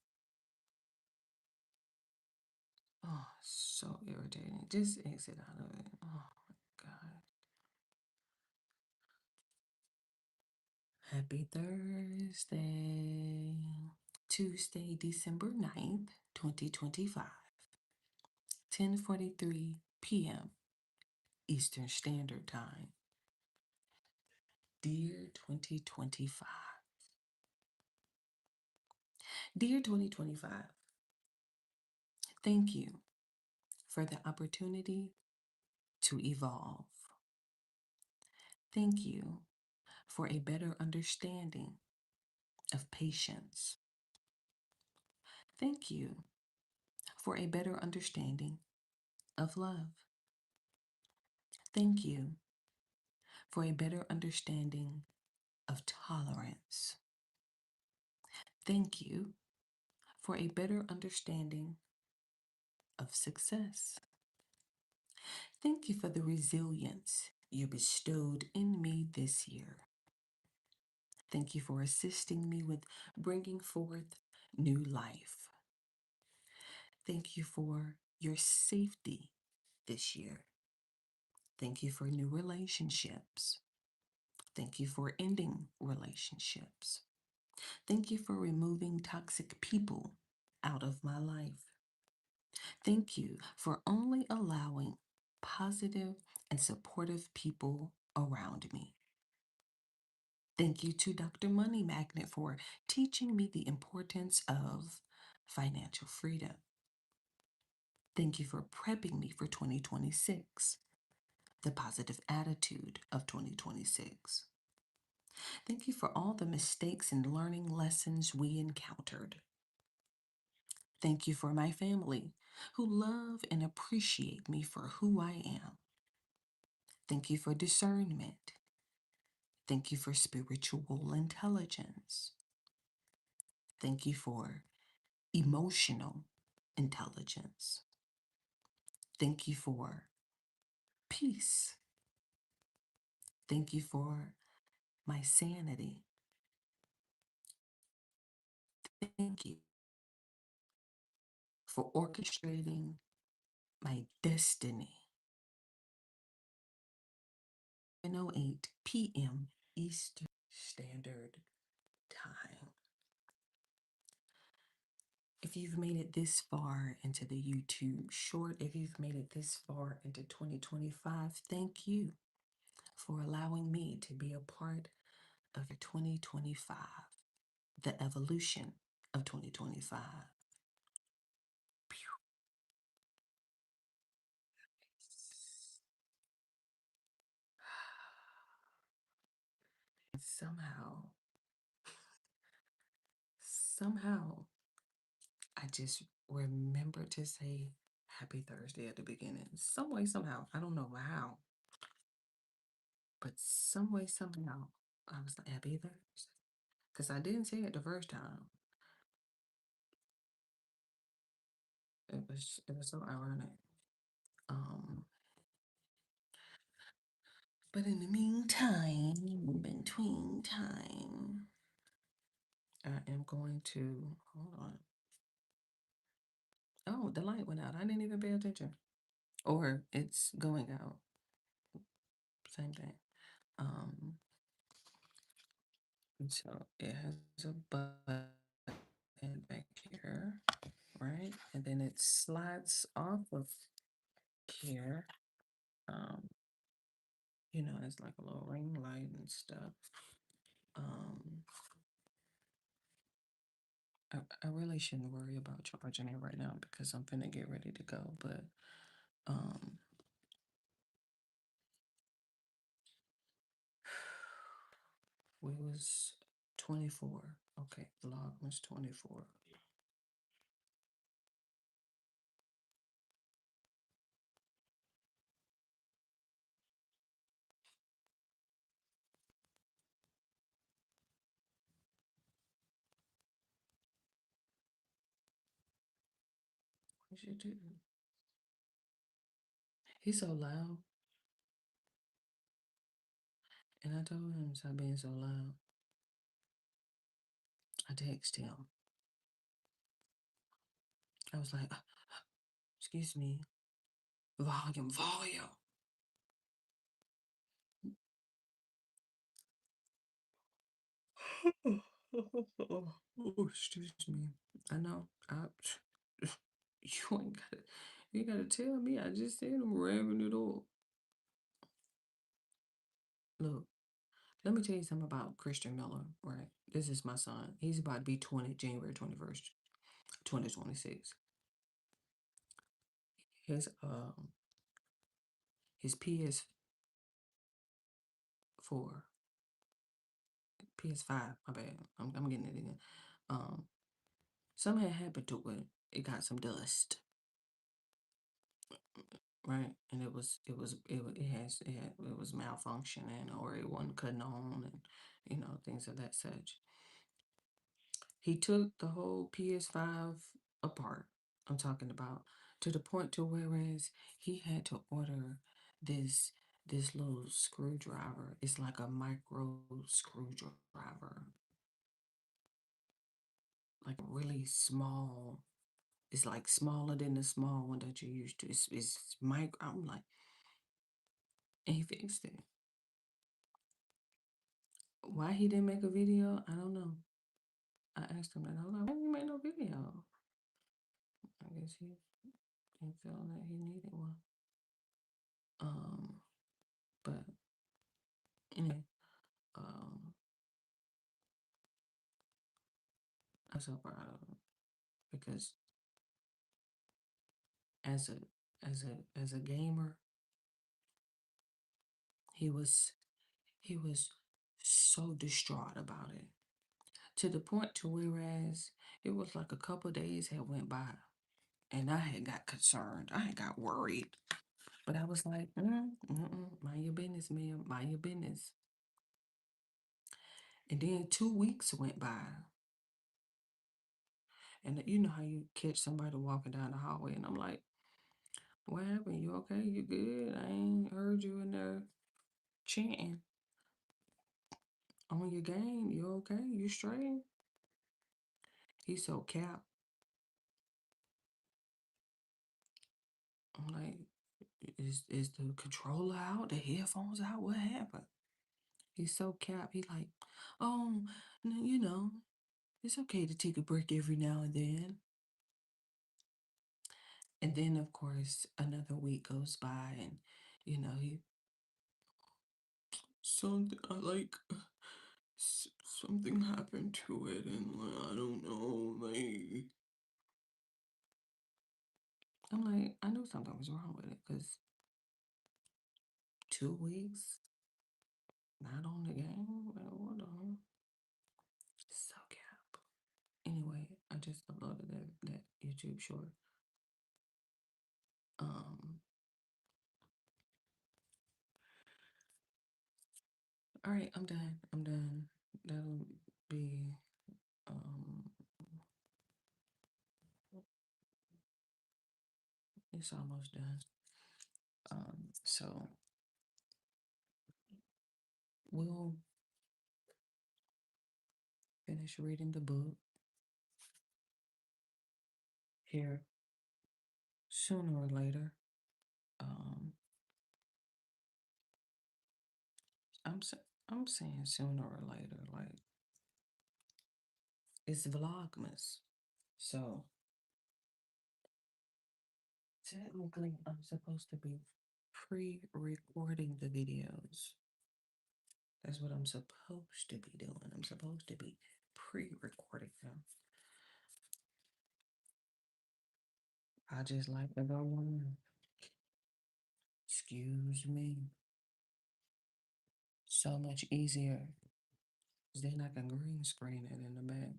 oh, so irritating. Just exit out of it. Oh my God. Happy Thursday. Tuesday, December 9th, 2025. 10:43 p.m. Eastern Standard Time. Dear 2025. Dear 2025, thank you for the opportunity to evolve. Thank you for a better understanding of patience. Thank you for a better understanding of love. Thank you for a better understanding of tolerance. Thank you for a better understanding of success. Thank you for the resilience you bestowed in me this year. Thank you for assisting me with bringing forth new life. Thank you for your safety this year. Thank you for new relationships. Thank you for ending relationships. Thank you for removing toxic people out of my life. Thank you for only allowing positive and supportive people around me. Thank you to Dr. Money Magnet for teaching me the importance of financial freedom. Thank you for prepping me for 2026, the positive attitude of 2026. Thank you for all the mistakes and learning lessons we encountered. Thank you for my family who love and appreciate me for who I am. Thank you for discernment. Thank you for spiritual intelligence. Thank you for emotional intelligence. Thank you for peace. Thank you for my sanity. Thank you for orchestrating my destiny. 9:08 p.m. Eastern Standard Time. If you've made it this far into the YouTube short, if you've made it this far into 2025, thank you for allowing me to be a part of 2025, the evolution of 2025. Somehow, I just remember to say Happy Thursday at the beginning. Some way, somehow. I don't know how. But some way, somehow, I was like, Happy Thursday. Because I didn't say it the first time. It was so ironic. But in the meantime, between time, I am going to hold on. Oh, the light went out. I didn't even pay attention. Or it's going out. Same thing. So it has a button back here, right? And then it slides off of here. You know, it's like a little ring light and stuff. I really shouldn't worry about charging it right now because I'm finna get ready to go. But we was 24. Okay, vlog was 24. What you do? He's so loud. And I told him stop being so loud. I text him. I was like, excuse me, volume. Oh, excuse me. I know. You ain't gotta tell me. I just said I'm revving it up. Look, let me tell you something about Christian Miller, right? This is my son. He's about to be 20, January 21st, 2026. His PS4, PS5, my bad. I'm getting it again. Something had happened to it. It got some dust. Right, and it was malfunctioning, or it wasn't cutting on, and things of that such. He took the whole PS5 apart. I'm talking about to the point to whereas he had to order this little screwdriver. It's like a micro screwdriver, like really small. It's like smaller than the small one that you used to. It's micro. I'm like, and he fixed it. Why he didn't make a video, I don't know. I asked him that. I was like, why didn't you make no video? guess he didn't feel that he needed one. But anyway, I'm so proud of him because as a gamer, he was so distraught about it, to the point to whereas it was like a couple days had went by and I had got concerned. I had got worried. But I was like, mind your business, man. Mind your business. And then 2 weeks went by. And you know how you catch somebody walking down the hallway and I'm like, what happened? You okay? You good? I ain't heard you in there chanting on your game. You okay? You straight? He's so capped. I'm like, is the controller out? The headphones out? What happened? He's so capped. He like, oh, you know, it's okay to take a break every now and then. And then, of course, another week goes by, and you know, something happened to it, and I don't know, like, I'm like, I knew something was wrong with it because 2 weeks not on the game. Like, what the hell? So cap. Anyway, I just uploaded that YouTube short. All right, I'm done. That'll be it's almost done. So we'll finish reading the book here sooner or later. I'm saying sooner or later, like it's Vlogmas. So technically I'm supposed to be pre-recording the videos. That's what I'm supposed to be doing. I'm supposed to be pre-recording them. I just like to go on. Excuse me. So much easier. Then I can green screen it in the back.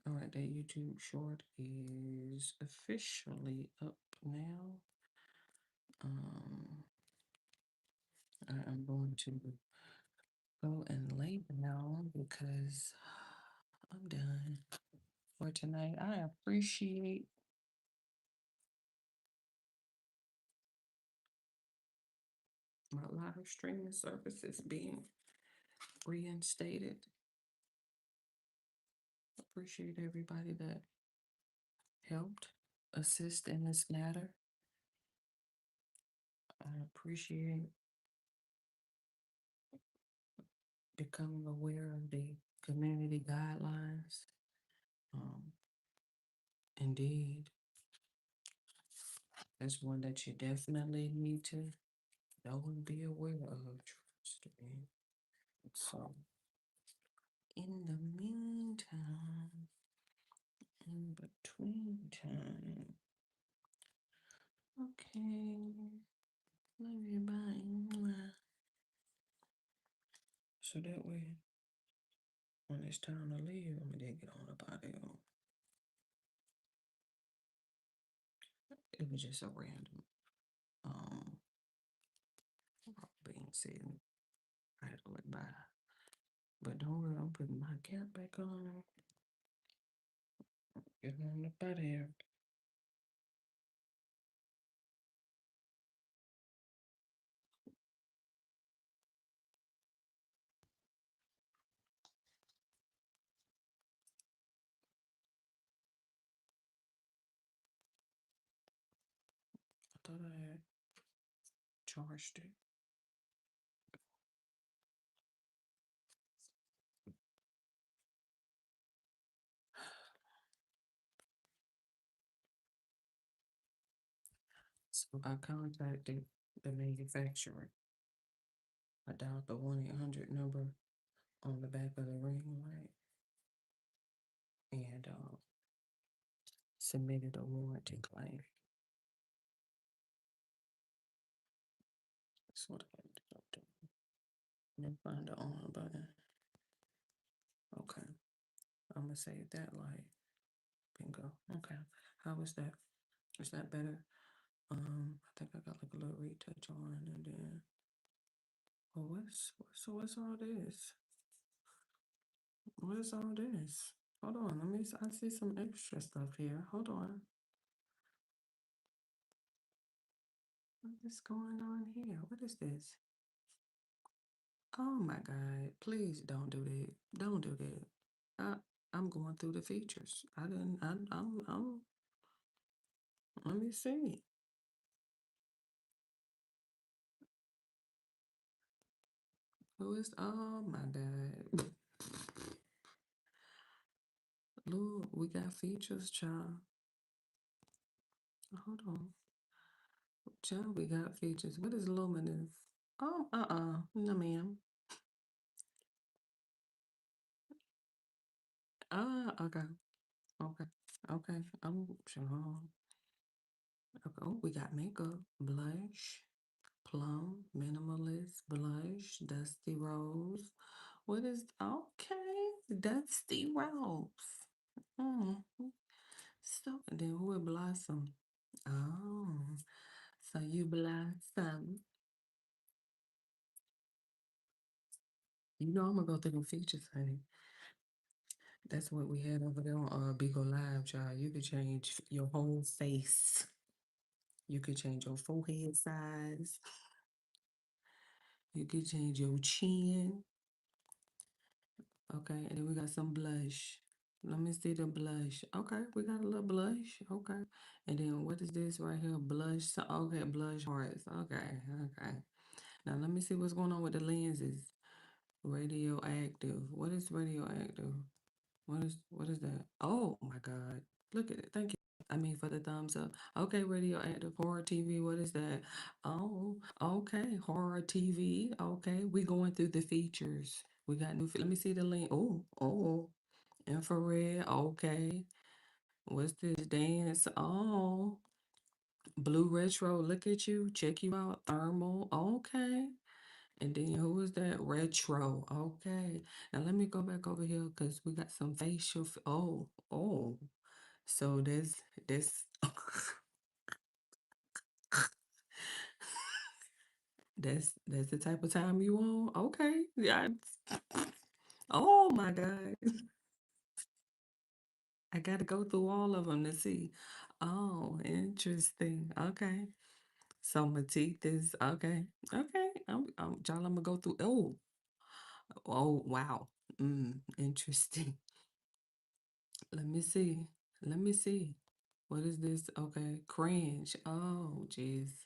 All right, that YouTube short is officially up now. I'm going to go and lay down because I'm done for tonight. I appreciate my live streaming services being reinstated. Appreciate everybody that helped assist in this matter. I appreciate becoming aware of the community guidelines. Indeed, that's one that you definitely need to know and be aware of. Trust me. So, in the meantime, in between time, okay, love you, bye. So that way, when it's time to leave, I'm gonna get on about it. It was just a random being said. I had to look by. But don't worry, I'm putting my cap back on. Get on up out of here. I thought I had charged it. So I contacted the manufacturer. I dialed the 1-800 number on the back of the ring light and submitted a warranty claim. That's what I ended up doing. And find the on button. Okay. I'm gonna save that light. Bingo. Okay. How was that? Is that better? I think I got like a little retouch on and then what's all this? What is all this? Hold on, I see some extra stuff here. Hold on. What is going on here? What is this? Oh my God, please don't do that. Don't do that. I'm going through the features. Let me see. Oh my God. Look, we got features, child. Hold on. Child, we got features. What is luminous? Oh, no ma'am. Okay. Okay. Okay. I'm sure. Okay. Oh, we got makeup, blush, plum, minimalist, blush, dusty rose. What is okay? Dusty rose. Mm. So and then who would blossom? Oh, so you blossom. You know I'm gonna go through them features, honey. That's what we had over there on Bigo Live, child. You could change your whole face. You could change your forehead size. You could change your chin. Okay, and then we got some blush. Let me see the blush. Okay, we got a little blush. Okay. And then what is this right here? Blush. Okay, blush hearts. Okay, okay. Now let me see what's going on with the lenses. Radioactive. What is radioactive? What is that? Oh my God. Look at it. Thank you. I mean for the thumbs up. Okay, radioactive horror TV. What is that? Oh, okay. Horror TV. Okay. We going through the features. We got new let me see the link. Oh. Infrared. Okay. What's this dance? Oh. Blue retro. Look at you. Check you out. Thermal. Okay. And then who is that? Retro. Okay. Now let me go back over here because we got some facial. Oh. So that's that's the type of time you want. Okay. Yeah. Oh my God. I gotta go through all of them to see. Oh, interesting. Okay. So my teeth is okay. Okay. Y'all, I'm gonna go through. Oh, wow. Interesting. Let me see. Let me see. What is this? Okay, cringe. Oh, jeez.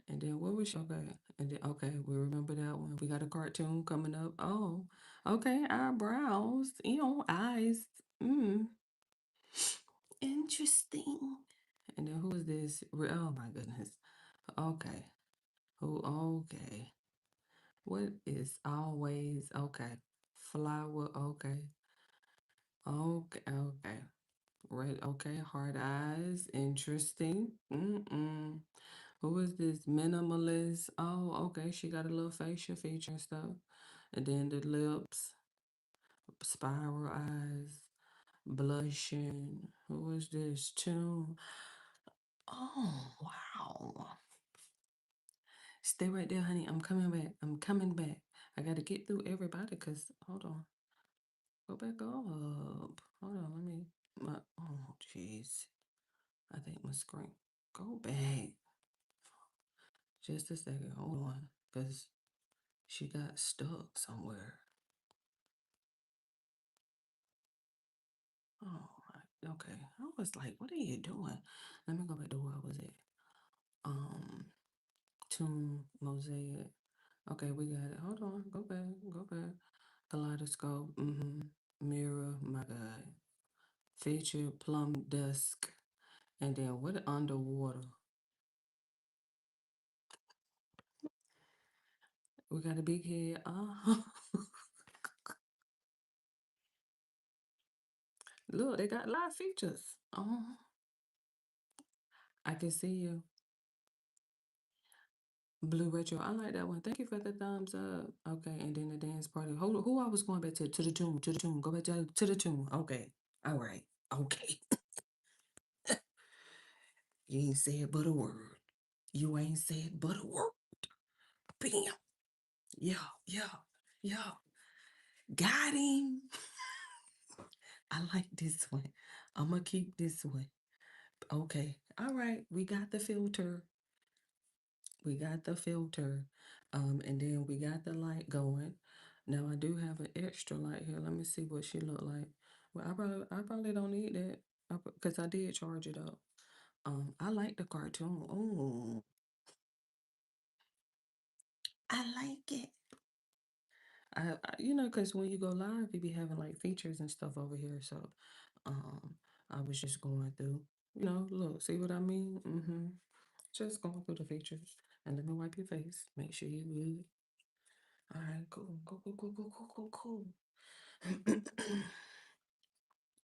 And then what was okay? And then okay, we remember that one. We got a cartoon coming up. Oh, okay, eyebrows. Eyes. Interesting. And then who is this? Oh my goodness. Okay. Who? Okay. What is always okay? Flower. Okay. Okay. Okay. Red, okay, hard eyes, interesting. Who is this minimalist? Oh, okay, she got a little facial feature and stuff. And then the lips, spiral eyes, blushing. Who is this too? Oh, wow. Stay right there, honey. I'm coming back. I'm coming back. I gotta get through everybody because hold on. Go back up. Hold on, let me oh jeez. I think my screen. Go back. Just a second. Hold on. Because she got stuck somewhere. Oh, okay. I was like, what are you doing? Let me go back to where I was at. Tomb, mosaic. Okay, we got it. Hold on. Go back. Go back. Kaleidoscope. Mirror. My God. Feature, plum dusk. And then what underwater? We got a big head. Look, they got live features. I can see you. Blue Retro. I like that one. Thank you for the thumbs up. Okay, and then the dance party. Who I was going back to the tune, to the tune. Go back to the tune. Okay. All right. Okay. You ain't said but a word. You ain't said but a word. Bam. Yeah, yeah, yeah. Got him. I like this one. I'm gonna keep this one. Okay. All right. We got the filter. We got the filter. And then we got the light going. Now I do have an extra light here. Let me see what she look like. Well, I probably don't need that because I did charge it up. I like the cartoon. Oh, I like it. Because when you go live, you be having like features and stuff over here. So, I was just going through. Look, see what I mean? Just going through the features. And let me wipe your face. Make sure you good. All right, cool, cool, cool, cool, cool, cool, cool, cool.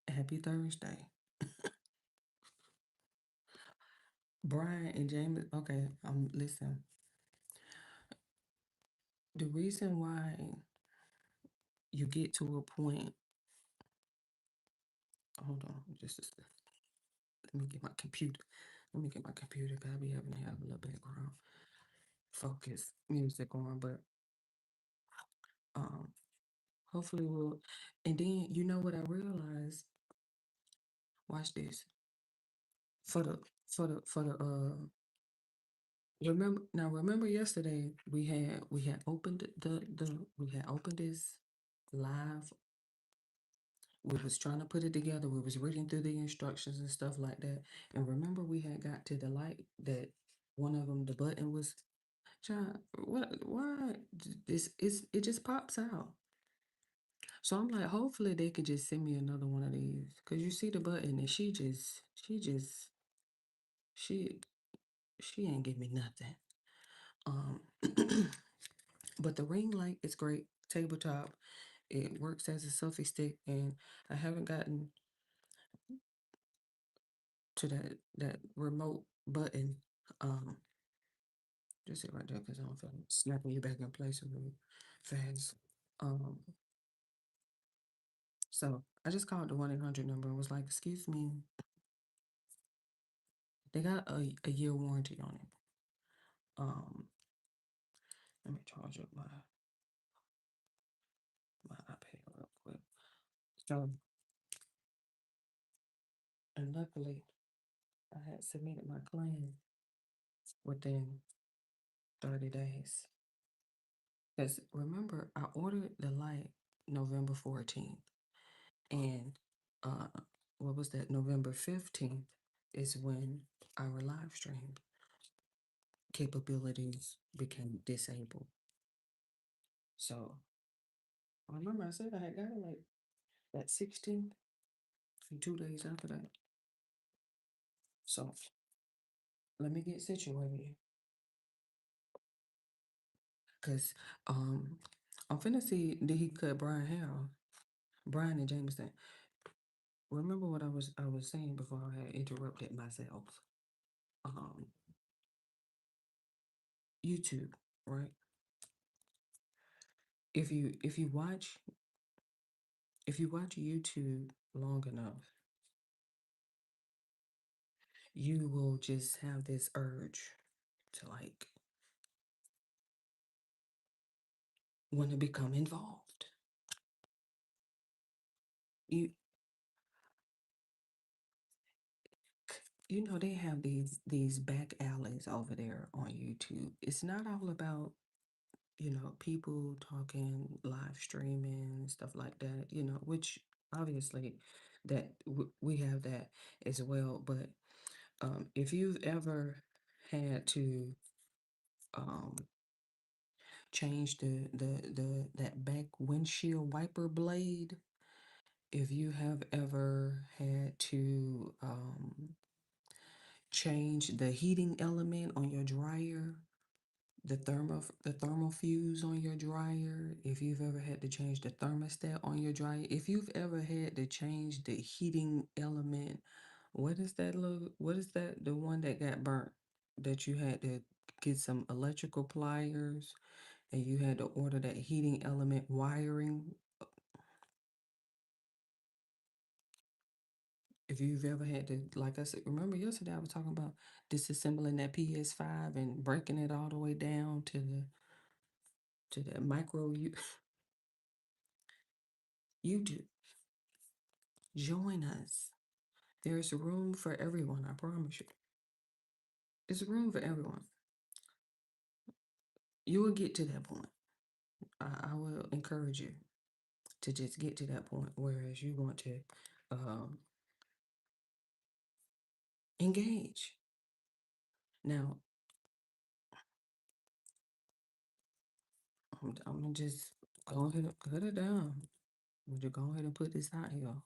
Happy Thursday. Brian and James, okay, listen. The reason why you get to a point, hold on, just a second. Let me get my computer. Let me get my computer, because I be having to have a little background focus music on, but hopefully we'll, and then you know what I realized? Watch this. For the remember yesterday we had opened we had opened this live. We was trying to put it together. We was reading through the instructions and stuff like that. And remember we had got to the light that one of them, the button was, child, why it just pops out. So I'm like, hopefully they could just send me another one of these. Cause you see the button and she ain't give me nothing. But the ring light is great. Tabletop. It works as a selfie stick, and I haven't gotten to that remote button. Just sit right there because I don't feel like snapping you back in place really fast. So I just called the 1-800 number and was like, "Excuse me, they got a year warranty on it. Let me charge up my iPad real quick." So, and luckily, I had submitted my claim within 30 days. Because remember, I ordered the light November 14th. And what was that? November 15th is when our live stream capabilities became disabled. So remember I said I had got it like that 16th and 2 days after that. So let me get situated. Cause I'm finna see, did he cut Brian hair off? Brian and Jameson. Remember what I was saying before I had interrupted myself. YouTube, right? If you watch YouTube long enough, you will just have this urge to like want to become involved. You know they have these back alleys over there on YouTube. It's not all about people talking, live streaming, stuff like that, which obviously that we have that as well. But if you've ever had to change that back windshield wiper blade, if you have ever had to change the heating element on your dryer, the thermal fuse on your dryer, if you've ever had to change the thermostat on your dryer, if you've ever had to change the heating element, what is that the one that got burnt that you had to get some electrical pliers and you had to order that heating element wiring? If you've ever had to, like I said, remember yesterday I was talking about disassembling that PS5 and breaking it all the way down to the micro YouTube. Join us. There's room for everyone, I promise you. There's room for everyone. You will get to that point. I will encourage you to just get to that point, whereas you want to engage. Now, I'm gonna just go ahead and cut it down. We'll just go ahead and put this out here.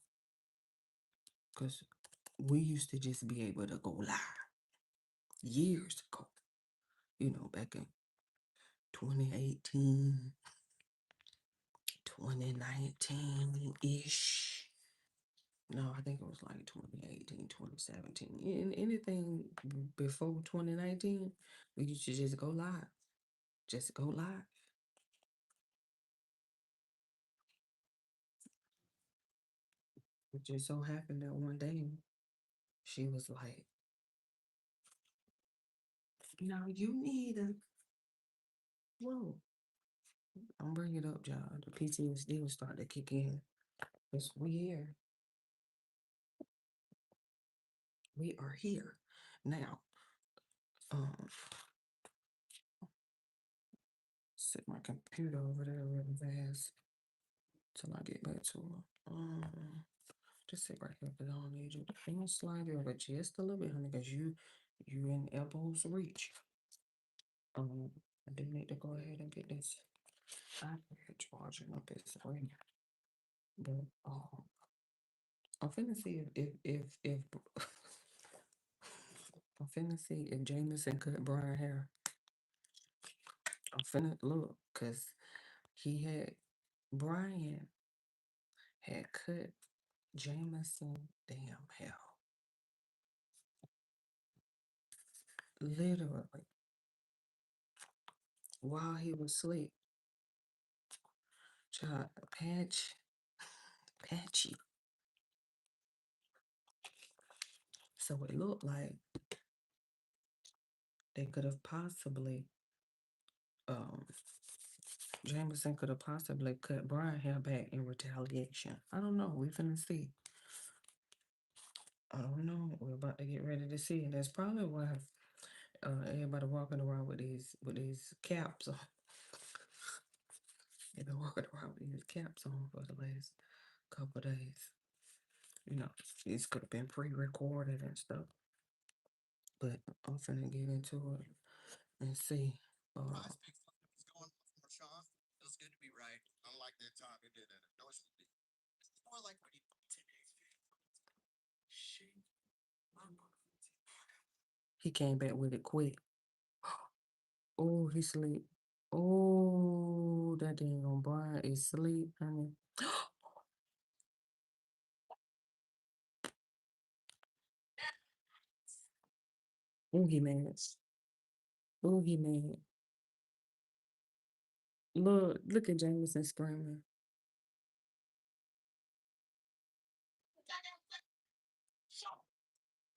Because we used to just be able to go live years ago, back in 2018, 2019-ish. No, I think it was like 2018, 2017. Anything before 2019, we used to just go live. Just go live. It just so happened that one day she was like, "Now you need a..." Whoa. I'm bringing it up, y'all. The PTSD will start to kick in. Because we here. We are here. Now, set my computer over there really fast till I get back to it. Just sit right here because I don't need you to slide over just a little bit, honey, because you in elbow's reach. I do need to go ahead and get this iPad charging up its way. But I'm finna see if I'm finna see if Jameson cut Brian hair. I'm finna look, cause Brian had cut Jameson damn hair. Literally. While he was asleep. Child, patchy. So it looked like they could have possibly, Jameson could have possibly cut Brian hair back in retaliation. I don't know. We finna see. I don't know. We're about to get ready to see. And that's probably why everybody walking around with these caps on. They've been walking around with these caps on for the last couple days. These could have been pre-recorded and stuff. But I'm finna get into it and see. Feels good to be right. Unlike that time he did that endorsement. It's more like when he He came back with it quick. Oh, he sleep. Oh, that dang on Brian is sleep, honey. Oh, he mad. Oh, he mad. Look at Jameson screaming.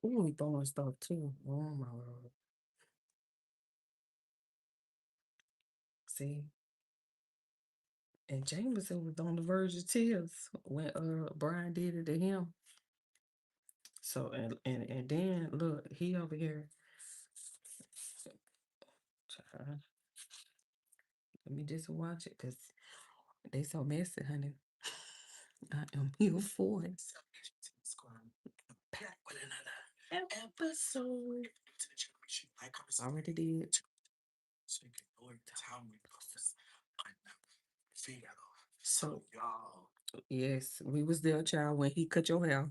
Oh, he throwing stuff too. Oh my Lord. See? And Jameson was on the verge of tears when Brian did it to him. So and then look, he over here. Let me just watch it because they so messy, honey. I am here for it. Back with another episode. I already did. So yes, we was there, child, when he cut your hair.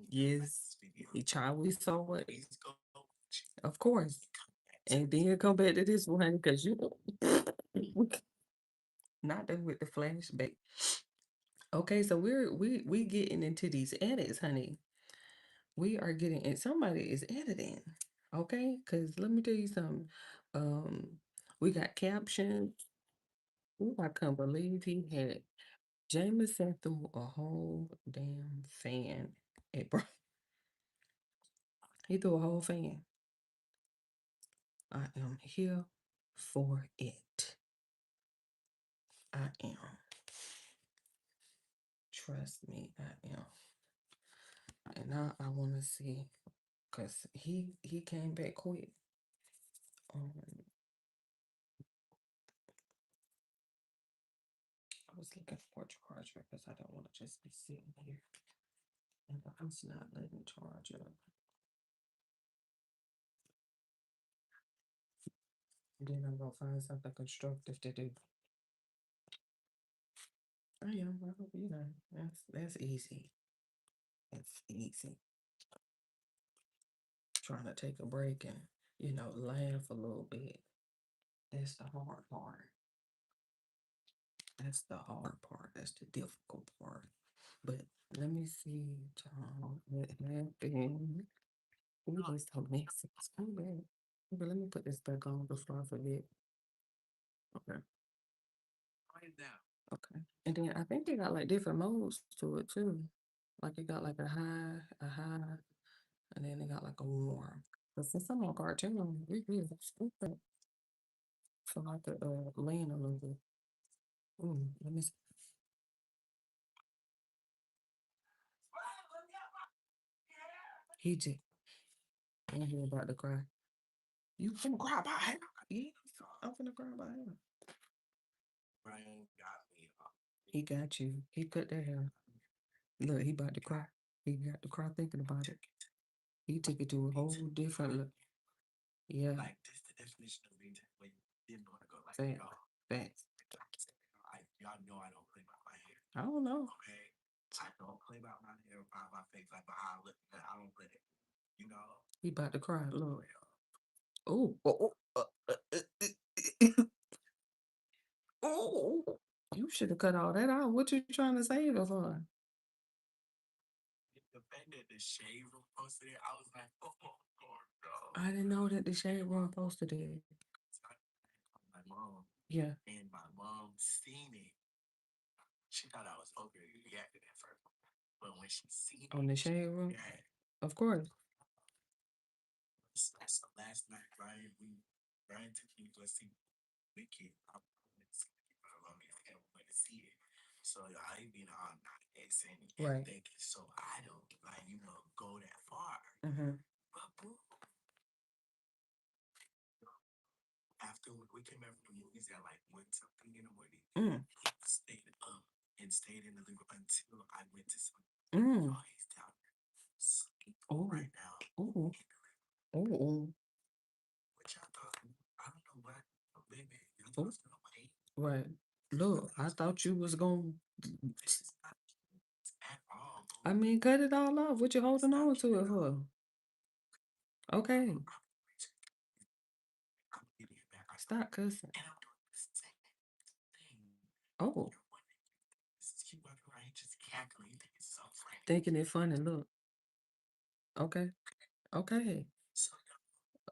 Yes, child, we saw it. Of course. And then come back to this one because you not done with the flashback. Okay, so we getting into these edits, honey. We are getting and somebody is editing. Okay, because let me tell you something. Um, we got captions. Ooh, I can't believe he had Jameson threw a whole damn fan at bro. He threw a whole fan. I am here for it. I am. Trust me, I am. And now I want to see, cause he came back quick. I was looking for a charger because I don't want to just be sitting here and the house not letting me charge up. Then I'm gonna find something constructive to do. I am, you know, that's easy. It's easy. Trying to take a break and, you know, laugh a little bit. That's the hard part. That's the hard part. That's the difficult part. But let me see, Tom, what happened. Ooh, that's so messy. But let me put this back on before I forget. Okay. Okay. And then I think they got like different modes to it too. Like it got like a high, and then they got like a warm. But since I'm on cartoon, we really stupid. So I could lean a little bit. Ooh, let me see. He just and he about to cry. You finna cry about him? Yeah, I'm finna cry about him. Brian got me. He got you. He cut that hair. Look, he about to cry. He got to cry thinking about it. He took it to a whole different look. Yeah. Like this the definition of being when you didn't want to go like Facts. y'all. Facts. Y'all know I don't play about my hair. I don't know. Okay. I don't play about my hair, about my face, like but I look. I don't play it. You know. He about to cry. Look. Oh. Oh. You should have cut all that out. What you trying to save it for? The fact that the shade room posted it, I was like, oh no. I didn't know that the shade room posted it. My mom. Yeah. And my mom seen it. She thought I was overreacting at first. But when she seen On the shade room? yeah. Of course. So last night, Brian took me to go see Wicked. I went to see it. So I ain't been all night and Right. thinking, so I don't like, go that far. Mm-hmm. But boom. After we came out from the movies at like 1 something in the morning, he stayed up and stayed in the living room until I went to sleep. Oh, he's down there sleeping right now. Oh. Oh. What y'all thought? I don't know what, baby. Y'all thought I was gonna wait. Right. Look, I thought you was gonna. This is not at all. I mean, cut it all off. What you holding on to it for? Okay. I'm getting it back. Stop cussing. And I'm doing the same thing. Oh. This is cute walking around here just cackling. It's so funny. Thinking it funny. Look. Okay. Okay. So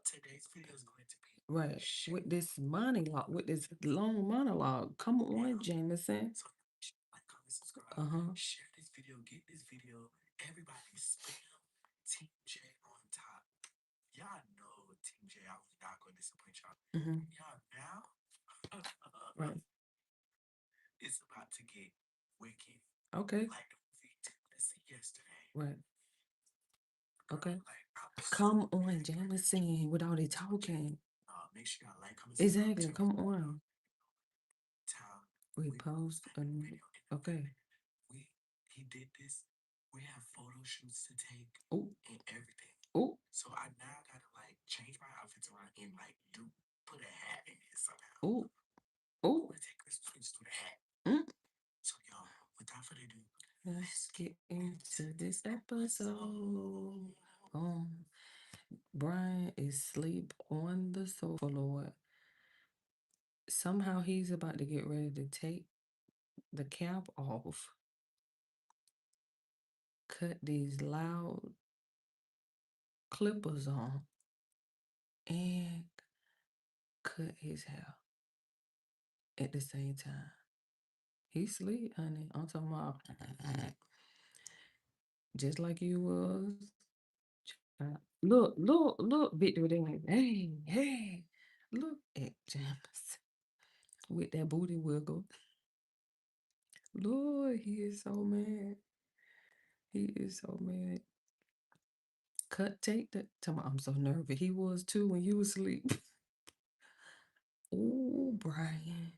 today's video is going to be Right. With this monologue, with this long monologue. Come on, Jameson. so like, comment, subscribe, share this video, get this video. Everybody spam Team J on top. Y'all know Team J, I was not going to disappoint y'all. Y'all now, Right. it's about to get wicked. Okay. Like the movie Tennessee yesterday. Right. Okay. Like, Come on, Jameson, with all the talking. make sure y'all like, comment, Exactly. subscribe, Come on. Tom, We post a new. Okay. He did this. We have photo shoots to take Oh. and everything. Oh. So I now gotta like change my outfits around and like put a hat in it somehow. Oh. Oh. I'm gonna take this twist to the hat. So y'all, without further ado, let's get into this episode. Brian is asleep on the sofa, Lord. Somehow he's about to get ready to take the cap off, cut these loud clippers on, and cut his hair at the same time. He sleep, honey. I'm talking about just like you was. Look, Victor. They like, hey, look at James with that booty wiggle. Lord, he is so mad. He is so mad. Take that. Tell me, I'm so nervous. He was too when you was asleep. Oh, Brian.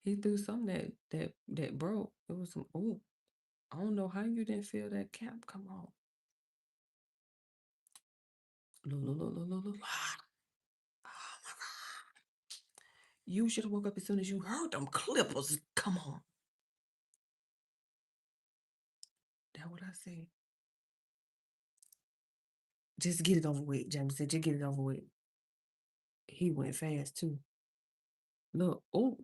He threw something that broke. It was some. Oh, I don't know how you didn't feel that cap come on. Look. You should have woke up as soon as you heard them clippers. Come on. That's what I said. Just get it over with, James said. Just get it over with. He went fast too. Look, oh,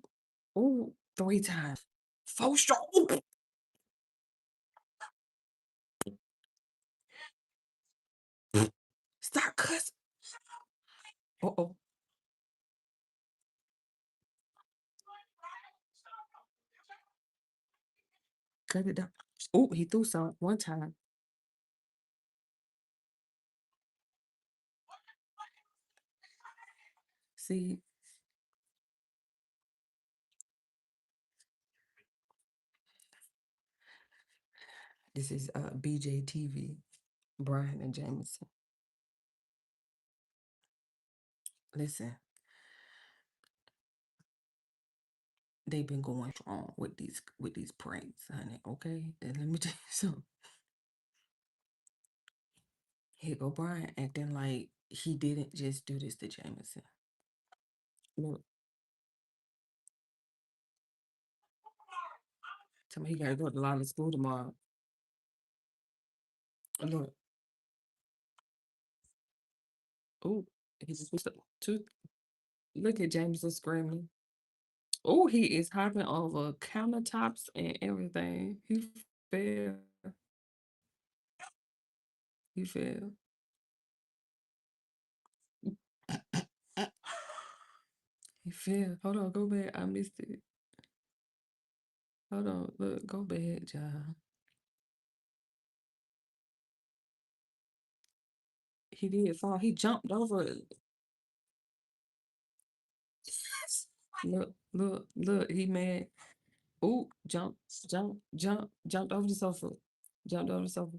3 times. 4 strokes. Stop cussing. Uh-oh. Cut it down. Oh, he threw some one time. See, this is BJTV, Brian and Jameson. Listen, they've been going strong with these pranks, honey. Okay, and let me tell you something. Here go Brian acting like he didn't just do this to Jameson. Look, tell me he gotta go to Lala school tomorrow. Look, oh, he's supposed to. Look at Jameson screaming. Oh, he is hopping over countertops and everything. He fell. He fell. He fell. Hold on, go back. I missed it. Hold on, look, go back, child. He did fall. He jumped over it. Look, he mad. Ooh, jumped over the sofa. Jumped over the sofa.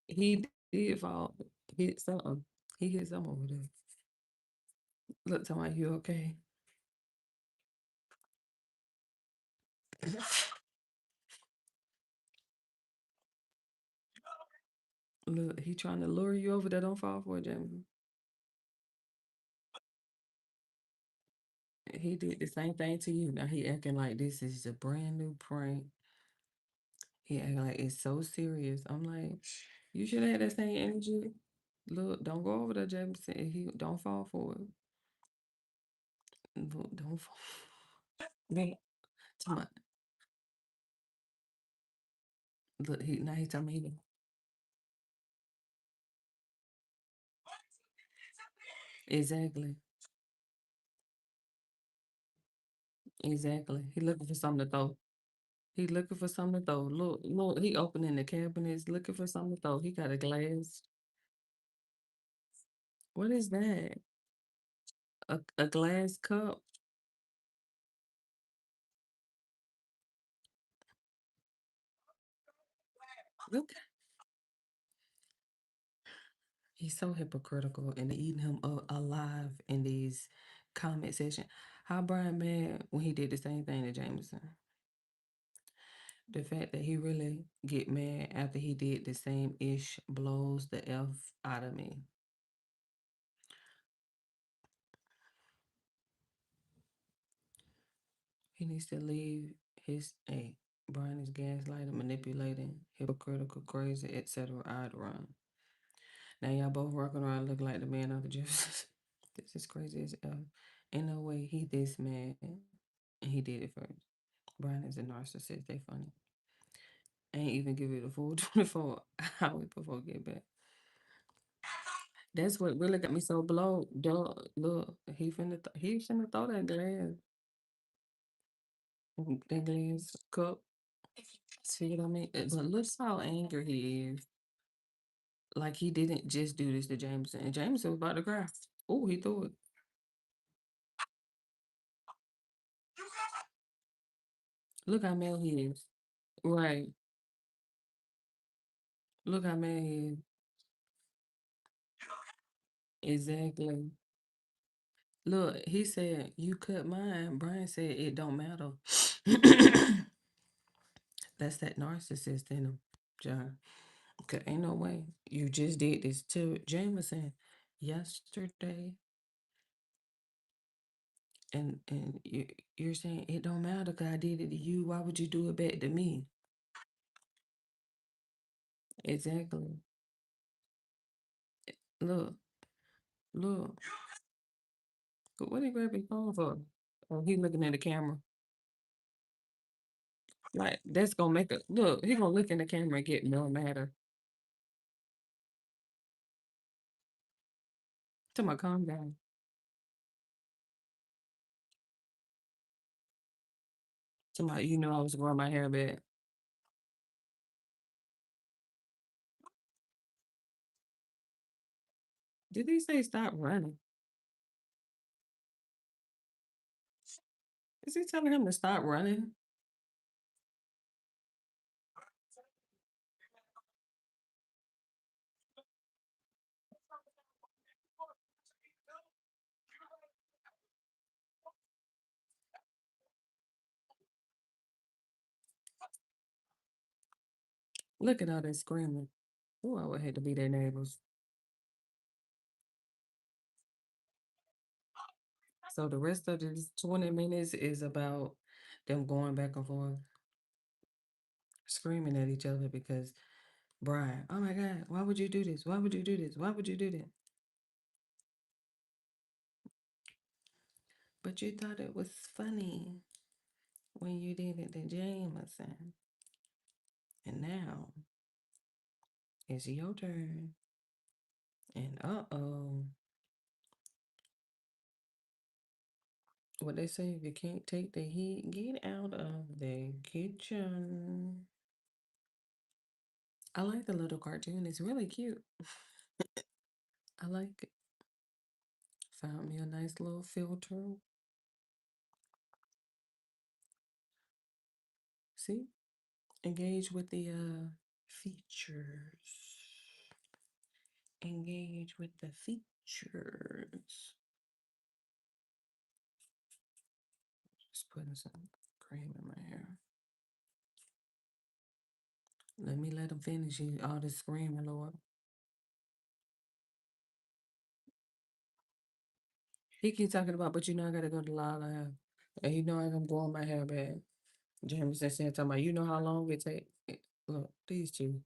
He did fall. Hit something. He hit something over there. Look, tell me, you okay? Look, he trying to lure you over there. Don't fall for it, Jamie. He did the same thing to you. Now he acting like this is a brand new prank. He acting like it's so serious. I'm like, you should have that same energy. Look, don't go over there, Jameson. He don't fall for it. Look, don't fall. Man, come on. Look, now he telling me exactly. Exactly. He looking for something to throw. He looking for something to throw. Look, he opening the cabinets, looking for something to throw. He got a glass. What is that? A glass cup? Look. He's so hypocritical and eating him alive in these comment section. How Brian mad when he did the same thing to Jameson? The fact that he really get mad after he did the same ish blows the F out of me. He needs to leave his Brian is gaslighting, manipulating, hypocritical, crazy, etc. I'd run. Now y'all both walking around looking like the man of the juice. This is crazy as ain't no way he this mad and he did it first. Brian is a narcissist. They funny. Ain't even give it a full 24 hours before get back. That's what really got me so blowed. Look, he finna throw that glass. That glass cup. See what I mean? But look how angry he is. Like he didn't just do this to Jameson. And Jameson was about to cry. Oh, he threw it. Look how mad he is. Right. Look how mad he is. Exactly. Look, he said, you cut mine. Brian said it don't matter. That's that narcissist in him, John. Okay, ain't no way. You just did this to Jameson yesterday. And you're saying it don't matter because I did it to you. Why would you do it back to me? Exactly. Look, look. But what he grab his phone for? Oh, he looking at the camera. Like that's gonna make it look. He gonna look in the camera and get more madder. To my calm down. To my, you know, I was growing my hair back. Did he say stop running? Is he telling him to stop running? Look at all that screaming. Oh, I would hate to be their neighbors. So the rest of this 20 minutes is about them going back and forth, screaming at each other because Brian, oh my God, why would you do this? Why would you do this? Why would you do that? But you thought it was funny when you did it to Jameson. And now it's your turn. And uh-oh. What they say, if you can't take the heat, get out of the kitchen. I like the little cartoon. It's really cute. I like it. Found me a nice little filter. See? Engage with the features. Engage with the features. Just putting some cream in my hair. Let me let him finish all this screaming, Lord. He keeps talking about, but you know I gotta go to Lala. And you know I'm growing my hair back. James said talking about, you know how long it take. Look, these two.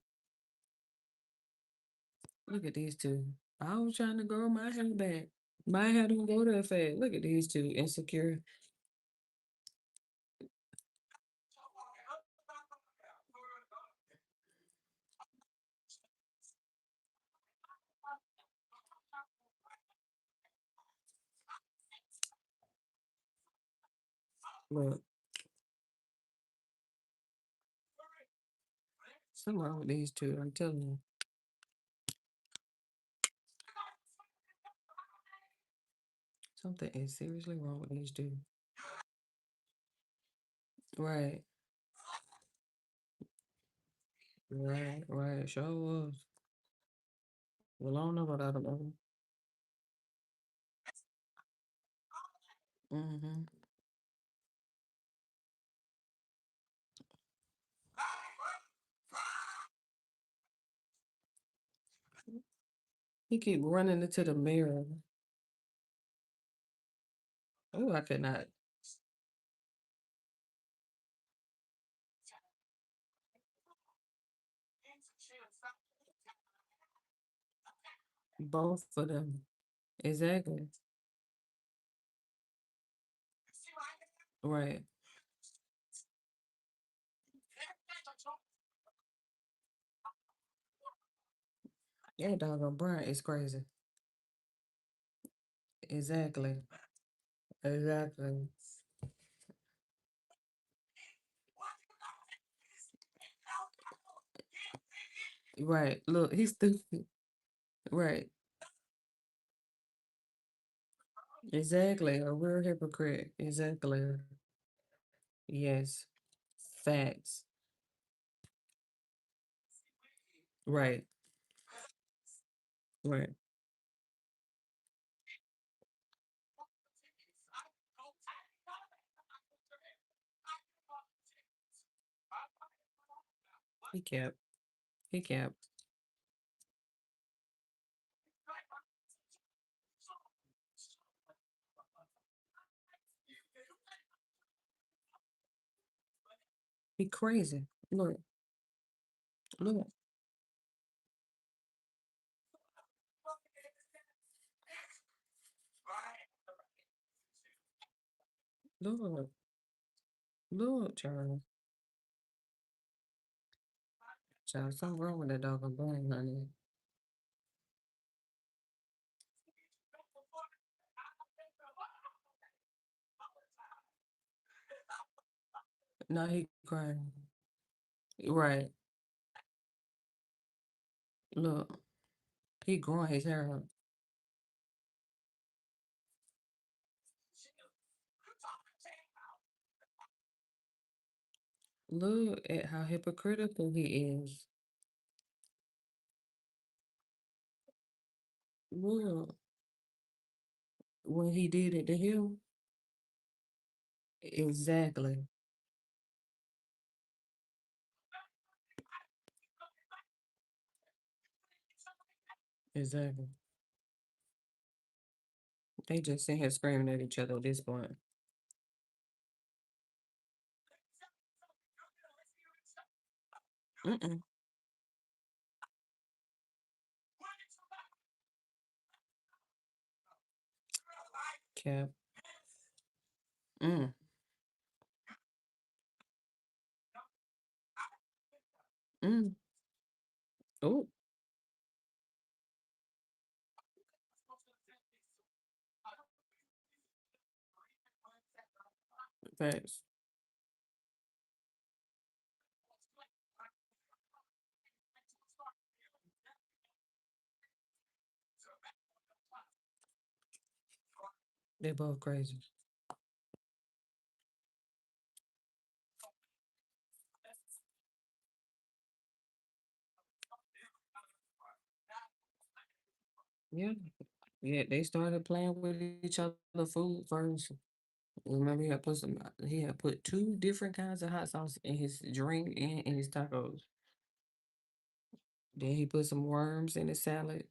Look at these two. I was trying to grow my hair back. My hair don't go that fast. Look at these two, insecure. Look. Something wrong with these two, I'm telling you. Something is seriously wrong with these two. Right. Right. It sure was. Well, I don't know about other one. Mm-hmm. He keep running into the mirror. Oh, I could not. Both of them. Exactly. Right. Yeah, doggone Brian is crazy. Exactly. Exactly. Right. Look, he's stupid. Right. Exactly. A real hypocrite. Exactly. Yes. Facts. Right. Right. He kept. He kept. He crazy. Look. Look. Look. Look, Charles. Charles, something wrong with that doggone brain, honey. No, he crying. Right. Look. He growing his hair out. Look at how hypocritical he is. Look. When he did it to him. Exactly. Exactly. They just sitting here screaming at each other at this point. Mm-mm. Cap. Mm. Mm. Oh, facts. They both crazy. Yeah. Yeah, they started playing with each other food first. Remember he had put two different kinds of hot sauce in his drink and in his tacos. Then he put some worms in his salad.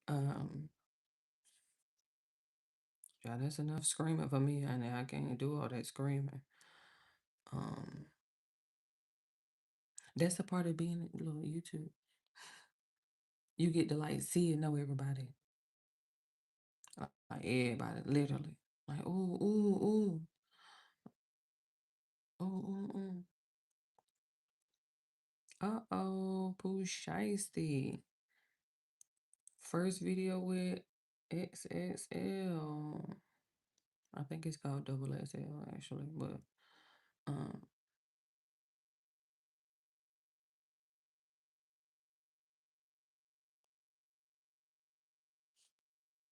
Um, yeah, that's enough screaming for me, honey. I can't do all that screaming. Um, that's the part of being a little YouTube. You get to like see and know everybody. Like everybody, literally. Like, ooh, ooh, ooh. Ooh, ooh, ooh. Uh-oh, Pooh Shiesty. First video with XXL. I think it's called double XL actually, but um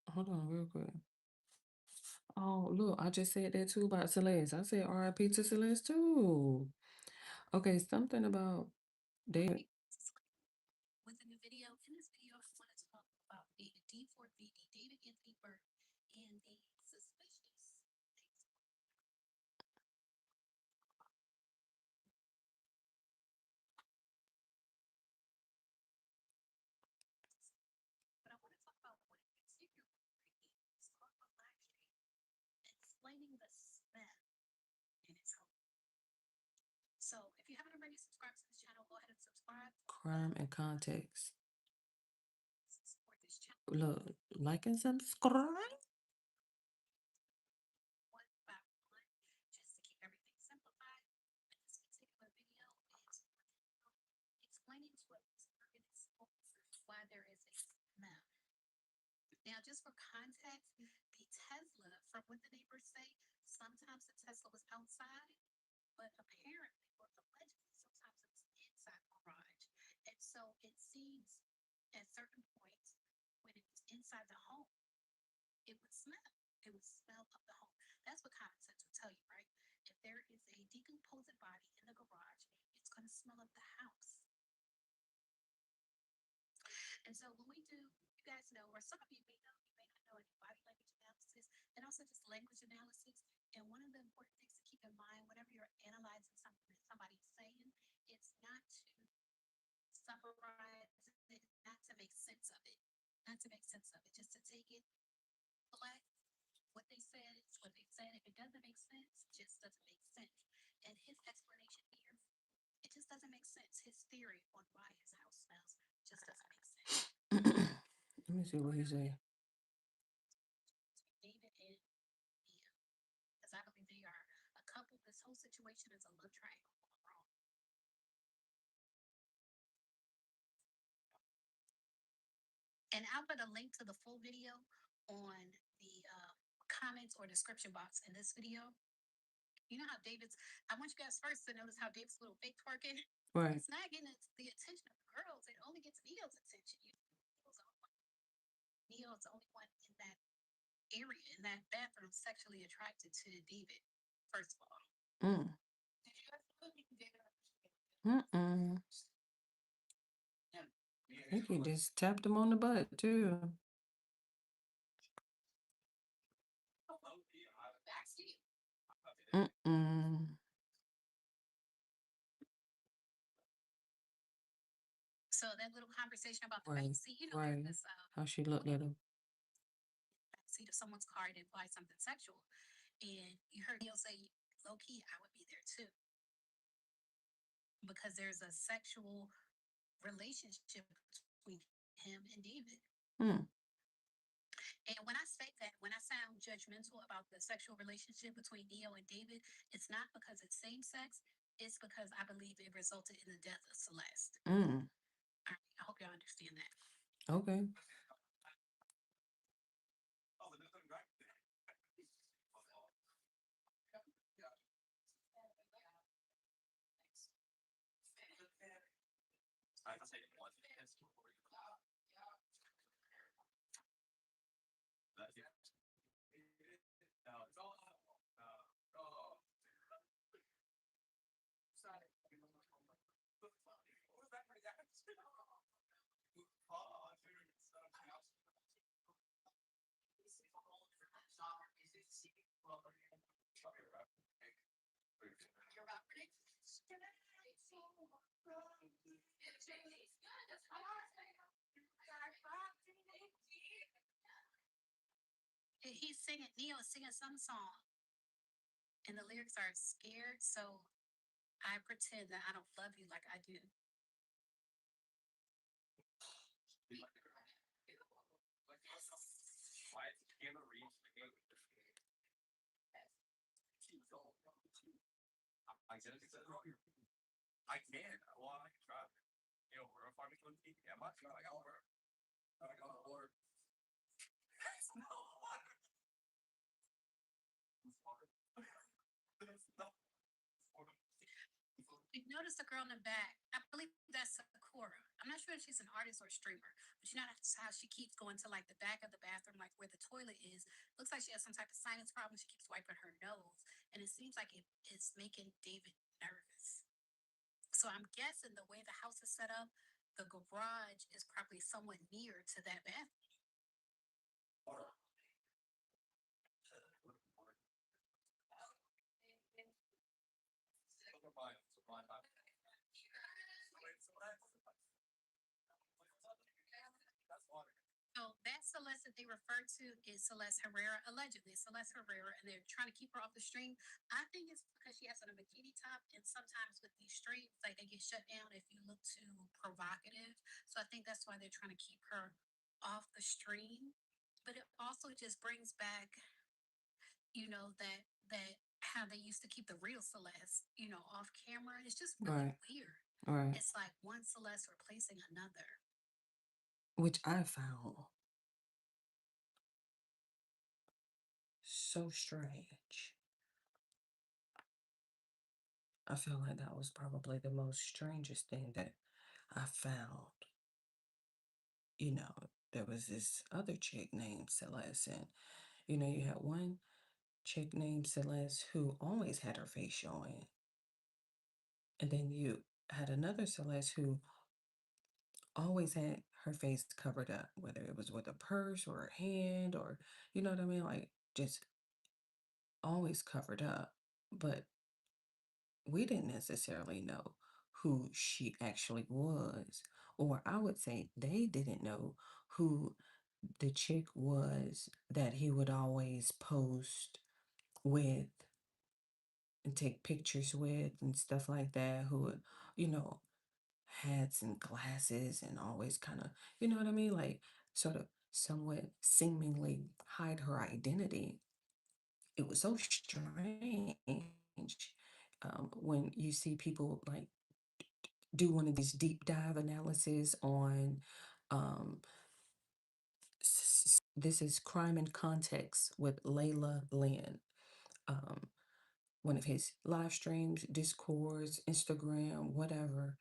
hold on real quick. Oh, look, I just said that too about Celeste. I said RIP to Celeste too. Okay, something about David. crime and context. Look, like and subscribe. Why there is a smell. Now, just for context, the Tesla, from what the neighbors say, sometimes the Tesla was outside, but apparently, or allegedly, sometimes it was inside the garage. And so it seems at certain points when it was inside the home, it would smell. It would smell of the home. That's what common sense would tell you, right? If there is a decomposing body in the garage, it's going to smell of the house. And so when we do, you guys know, or some of you may know, you may not know any body language analysis, and also just language analysis. And one of the important things to keep in mind whenever you're analyzing something that somebody's saying, it's not to summarize it, not to make sense of it, just to take it black. What they said is what they said. If it doesn't make sense, it just doesn't make sense. And his explanation here, it just doesn't make sense. His theory on why his house smells just doesn't make sense. Let me see what he say. David and Mia, because I believe they are a couple. This whole situation is a love triangle going wrong. And I'll put a link to the full video on the comments or description box in this video. You know how I want you guys first to notice how David's little fake twerking. Right. It's not getting the attention of the girls. It only gets Neo's attention. Neo's the only one in that area, in that bathroom, sexually attracted to David, first of all. Did you guys know David? I think he just tapped him on the butt, too. So that little conversation about the Right, backseat, you know, right. this How she looked at him. backseat of someone's car to imply something sexual. And you heard Neil say, low key, I would be there too. Because there's a sexual relationship between him and David. And when I say that, when I sound judgmental about the sexual relationship between Neo and David, it's not because it's same sex, it's because I believe it resulted in the death of Celeste. All right, I hope y'all understand that. Okay. He's singing, Neo is singing some song, and the lyrics are scared, so I pretend that I don't love you like I do. I can. Well, I can try. You know, we're farming on TV. Yeah, my God, I got work. I got work. That's no water. You notice the girl in the back. I believe that's Sakura. I'm not sure if she's an artist or a streamer, but you know how she keeps going to like the back of the bathroom, like where the toilet is. Looks like she has some type of sinus problem. She keeps wiping her nose, and it seems like it's making David nervous. So I'm guessing the way the house is set up, the garage is probably somewhat near to that bathroom. So that's Celeste that they refer to is Celeste Herrera, allegedly Celeste Herrera, and they're trying to keep her off the stream. I think it's because she has on a bikini top, and sometimes with these streams, like they get shut down if you look too provocative. So I think that's why they're trying to keep her off the stream. But it also just brings back, that how they used to keep the real Celeste, off camera. It's just really Right. weird. Right. It's like one Celeste replacing another. Which I found so strange. I feel like that was probably the most strangest thing that I found. There was this other chick named Celeste, and you had one chick named Celeste who always had her face showing, and then you had another Celeste who always had her face covered up, whether it was with a purse or a hand or, you know what I mean? Like, just always covered up. But we didn't necessarily know who she actually was. Or I would say they didn't know who the chick was that he would always post with and take pictures with and stuff like that, who would, you know, hats and glasses and always kind of, you know what I mean? Like, sort of somewhat seemingly hide her identity. It was so strange when you see people like do one of these deep dive analysis on um, this is Crime in Context with Layla Lynn. Um, one of his live streams, Discords, Instagram, whatever.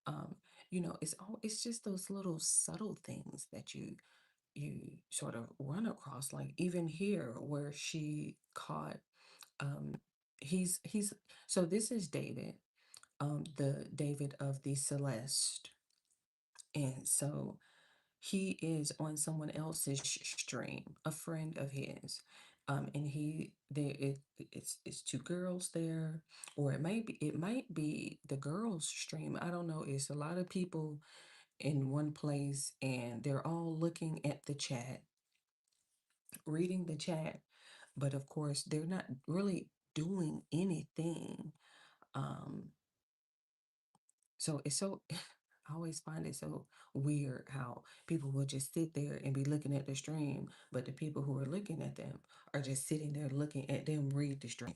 Um, it's just those little subtle things that you sort of run across. Like even here, where she caught um, he's so this is David, the David of the Celeste, and so he is on someone else's stream, a friend of his. And it's two girls there, or it might be the girls stream. I don't know. It's a lot of people in one place, and they're all looking at the chat, reading the chat, but of course they're not really doing anything. Um, so it's so I always find it so weird how people will just sit there and be looking at the stream, but the people who are looking at them are just sitting there looking at them read the stream.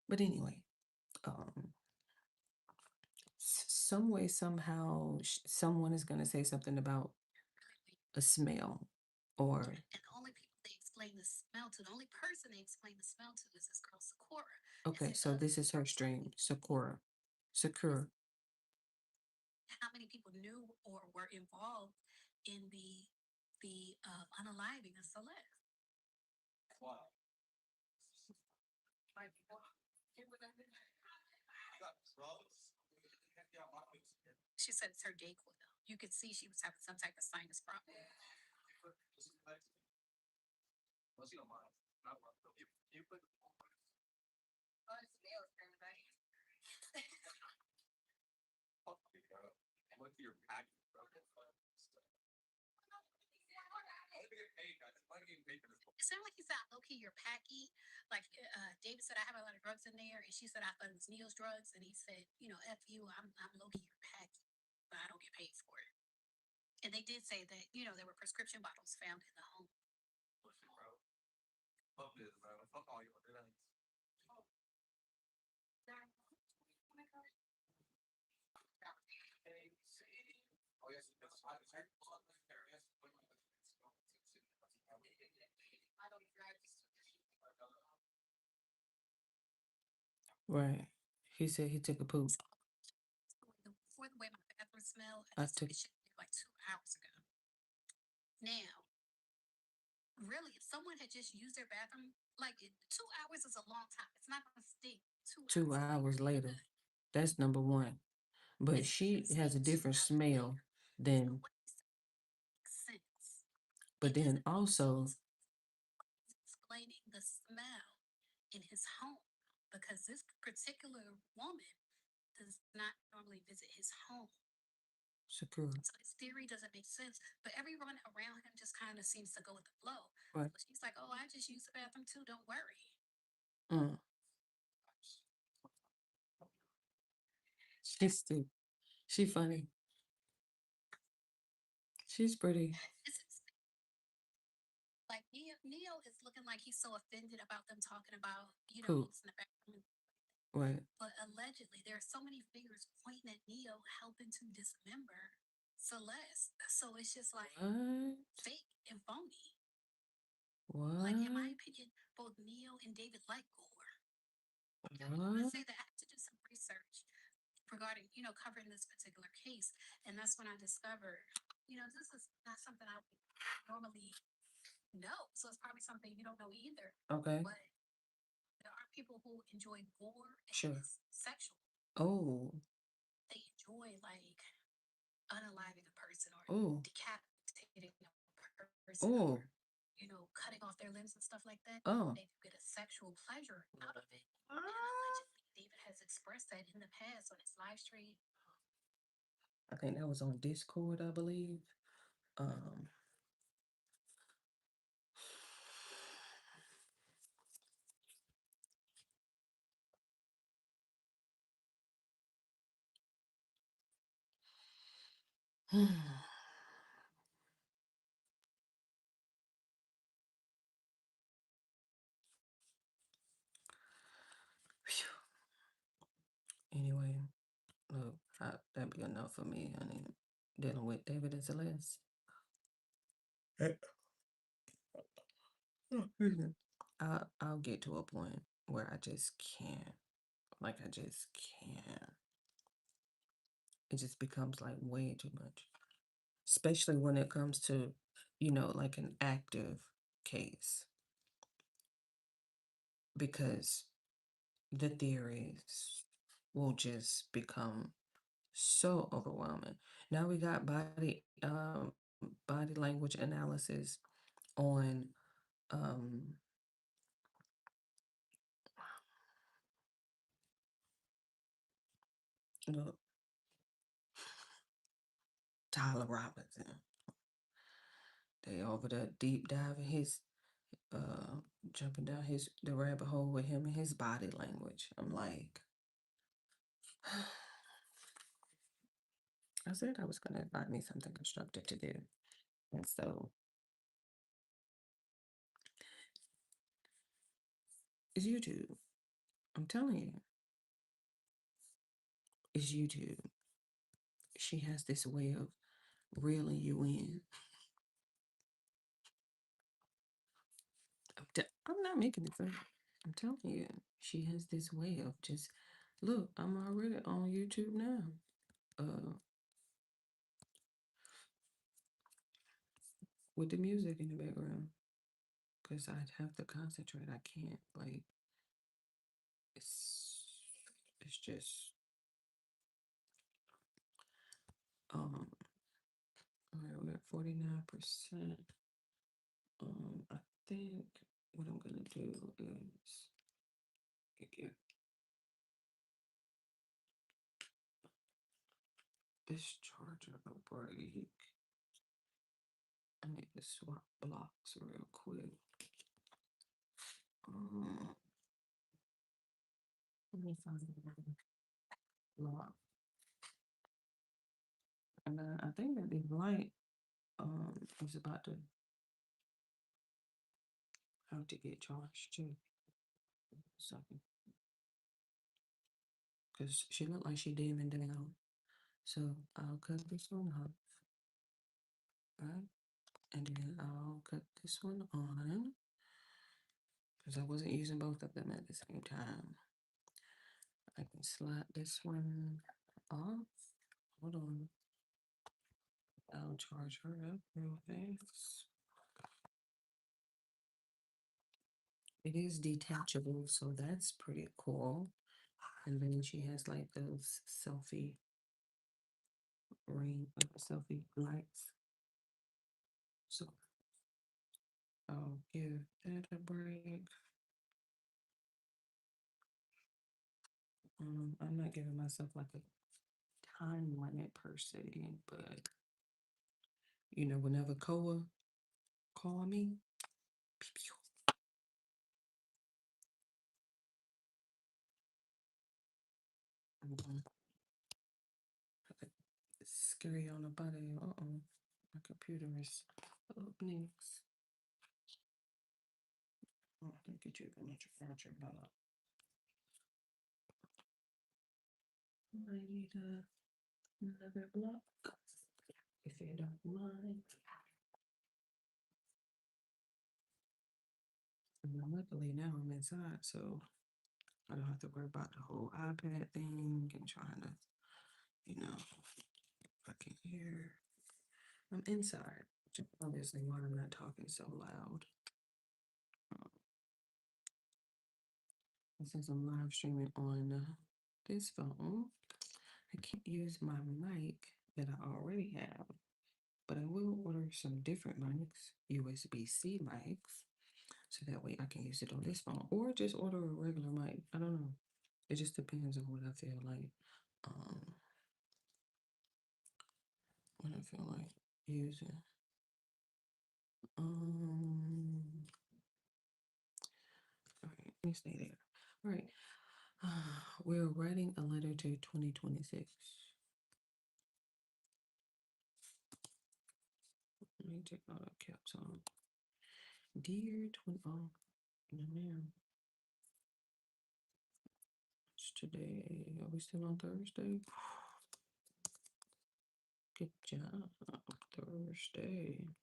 But anyway, um, some way, somehow, someone is going to say something about a smell or. And the only people they explain the smell to, the only person they explain the smell to is this girl Sakura. Okay, so this is her stream, Sakura. Sakura. How many people knew or were involved in the unaliving of Celeste? Wow. She said it's her Dayquil. You could see she was having some type of sinus problem. It sounded like he said, "Okay, you're packy." Like David said, "I have a lot of drugs in there," and she said, "I thought it was Neil's drugs," and he said, "F you, I'm low key, you're packy, but I don't get paid for it." And they did say that there were prescription bottles found in the home. Right. He said he took a poop. For the way my bathroom smelled, I I just took took. a shit like 2 hours ago. Now, really, if someone had just used their bathroom, like 2 hours is a long time. It's not gonna stink 2 hours 2 hours later. later. That's number one. But It's she gonna has a stink 2 different hours smell later. than, Sense. but then also, Explaining the smell in his home because this particular woman does not normally visit his home. Secure. So his theory doesn't make sense, but everyone around him just kind of seems to go with the flow. Right. But she's like, "Oh, I just use the bathroom too. Don't worry." Mm. She's stupid. She funny. She's pretty. Like Neo is looking like he's so offended about them talking about, Who? using the bathroom. Right. But allegedly, there are so many fingers pointing at Neo helping to dismember Celeste. So it's just like What? fake and phony. What? Like, in my opinion, both Neo and David like gore. I want to What? say that I had to do some research regarding, covering this particular case. And that's when I discovered, this is not something I would normally know. So it's probably something you don't know either. Okay. But there are people who enjoy gore and Sure. is sexual. Oh. They enjoy like unaliving a person or Oh. decapitating a person Oh. or, cutting off their limbs and stuff like that. Oh. They get a sexual pleasure out of it. And allegedly, David has expressed that in the past on his live stream. I think that was on Discord, I believe. Um. Anyway, look, that'd be enough for me, honey. Dealing with David and Celeste. I'll get to a point where I just can't. Like, I just can't. It just becomes like way too much. Especially when it comes to, like an active case. Because the theories will just become so overwhelming. Now we got body language analysis on look, Tyler Robinson. They over there deep diving his jumping down the rabbit hole with him and his body language. I'm like, I said I was gonna find me something constructive to do. And so it's YouTube. I'm telling you. It's YouTube. She has this way of reeling you in. I'm not making it up. I'm telling you, she has this way of just look. I'm already on YouTube now. With the music in the background, because I'd have to concentrate. I can't like. It's just all right, we're at 49%. I think what I'm gonna do is get this charger a break. I need to swap blocks real quick. Let me find another block. And I think that the light is about to have to get charged too. So, because she looked like she dimming down. So I'll cut this one off. Right? And then I'll cut this one on. Because I wasn't using both of them at the same time. I can slide this one off. Hold on. I'll charge her up real fast. It is detachable, so that's pretty cool. And then she has like those selfie lights. So I'll give that a break. I'm not giving myself like a time limit per se, but whenever Koa call me, pew, pew. Scary on the body. My computer is up next. Oh, I think get you a bunch of furniture, but I need another block, if you don't mind. And luckily now I'm inside, so I don't have to worry about the whole iPad thing and trying to, I can hear. I'm inside, which is obviously why I'm not talking so loud. Since I'm live streaming on this phone, I can't use my mic that I already have, but I will order some different mics, USB-C mics, so that way I can use it on this phone, or just order a regular mic. I don't know. It just depends on what I feel like. What I feel like using. All right, let me stay there. All right. We're writing a letter to 2026. Let me take all the caps on. Dear 20. Oh, no, ma'am. It's today. Are we still on Thursday? Good job. Thursday.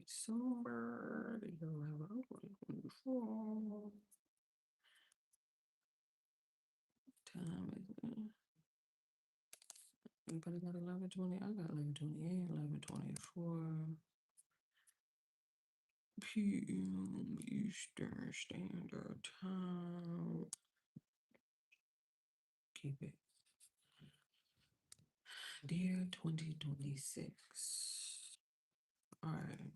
December 11, 2024. Time is anybody got 11:20? I got 11:28, 11:24 p.m. Eastern Standard Time. Keep it. Dear 2026. All right.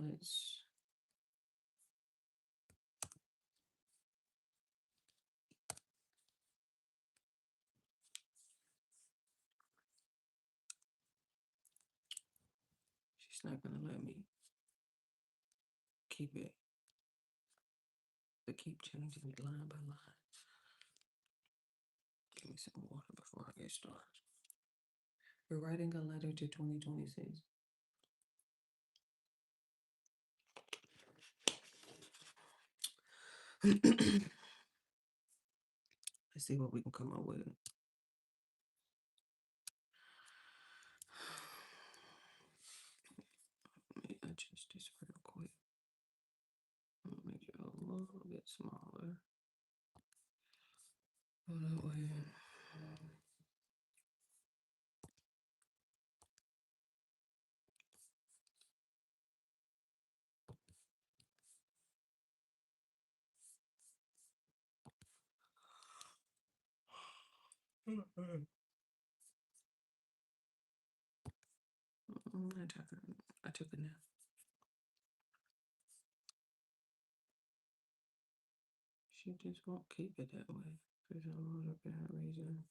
Let's. She's not gonna let me keep it. To keep changing it line by line. Give me some water before I get started. We're writing a letter to 2026. Let's see what we can come up with. Let me adjust this real quick. I'll make it a little bit smaller. So that way. I took a nap. She just won't keep it that way for some other bad reason.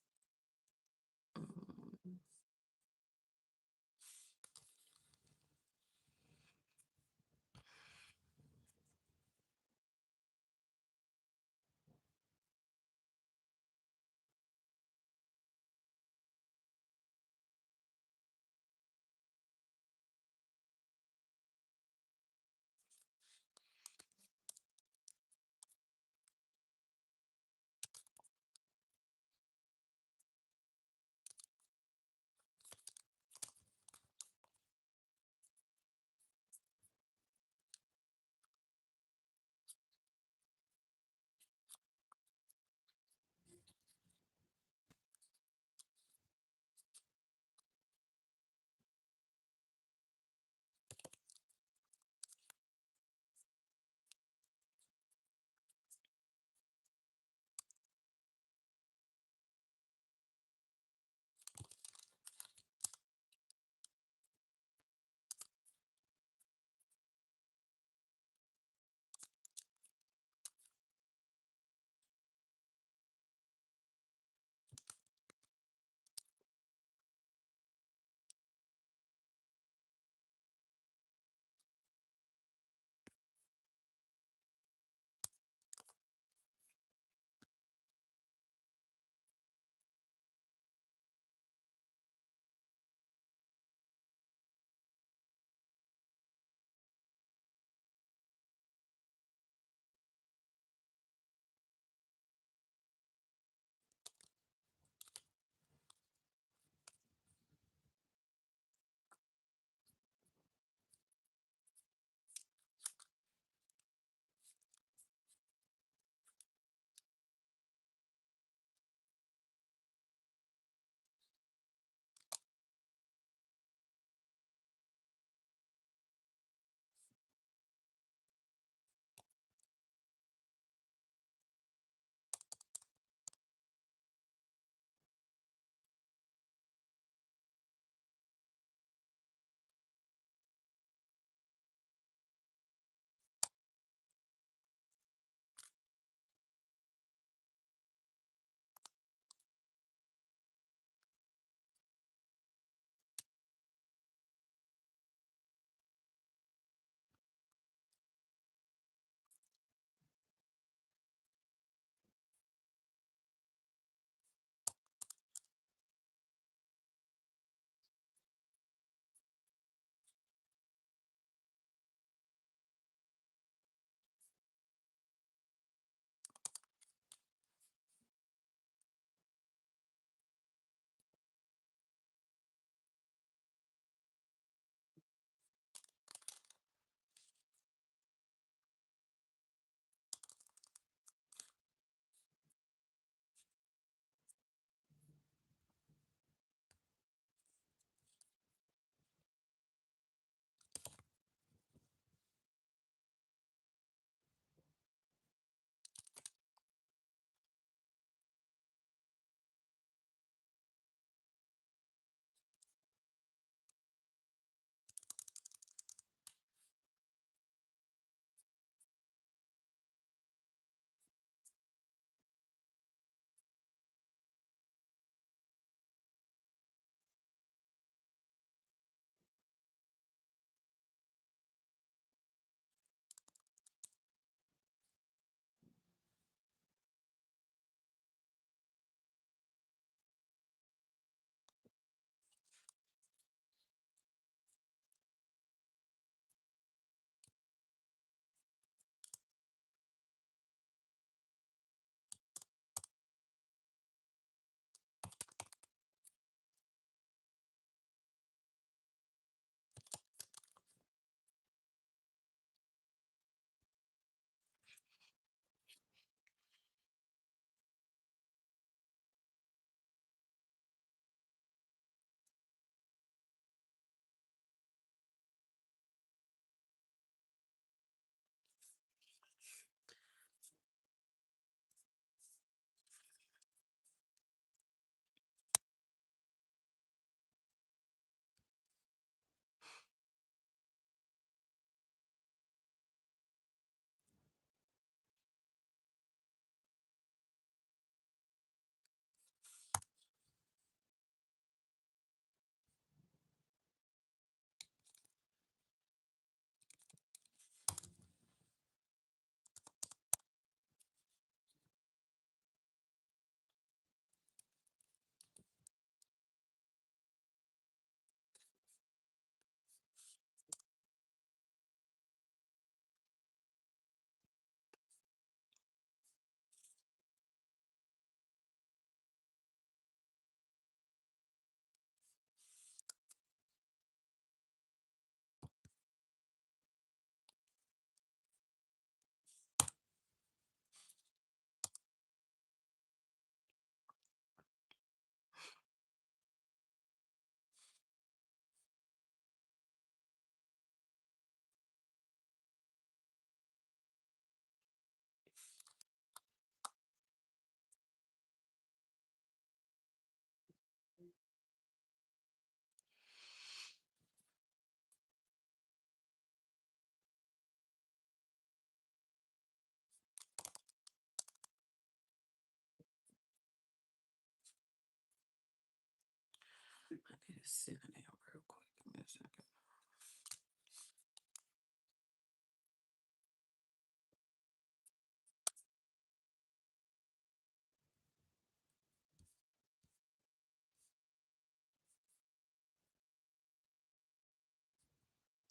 just sending it out real quick. Give me a second.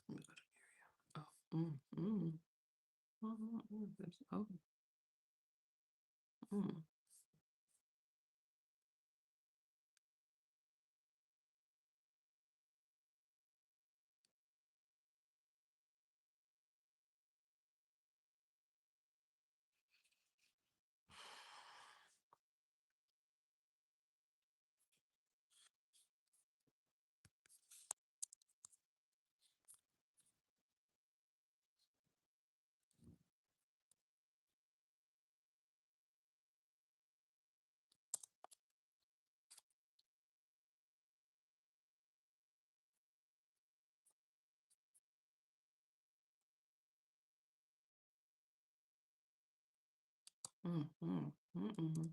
Let me go to area. Oh, oh. Mm-mm.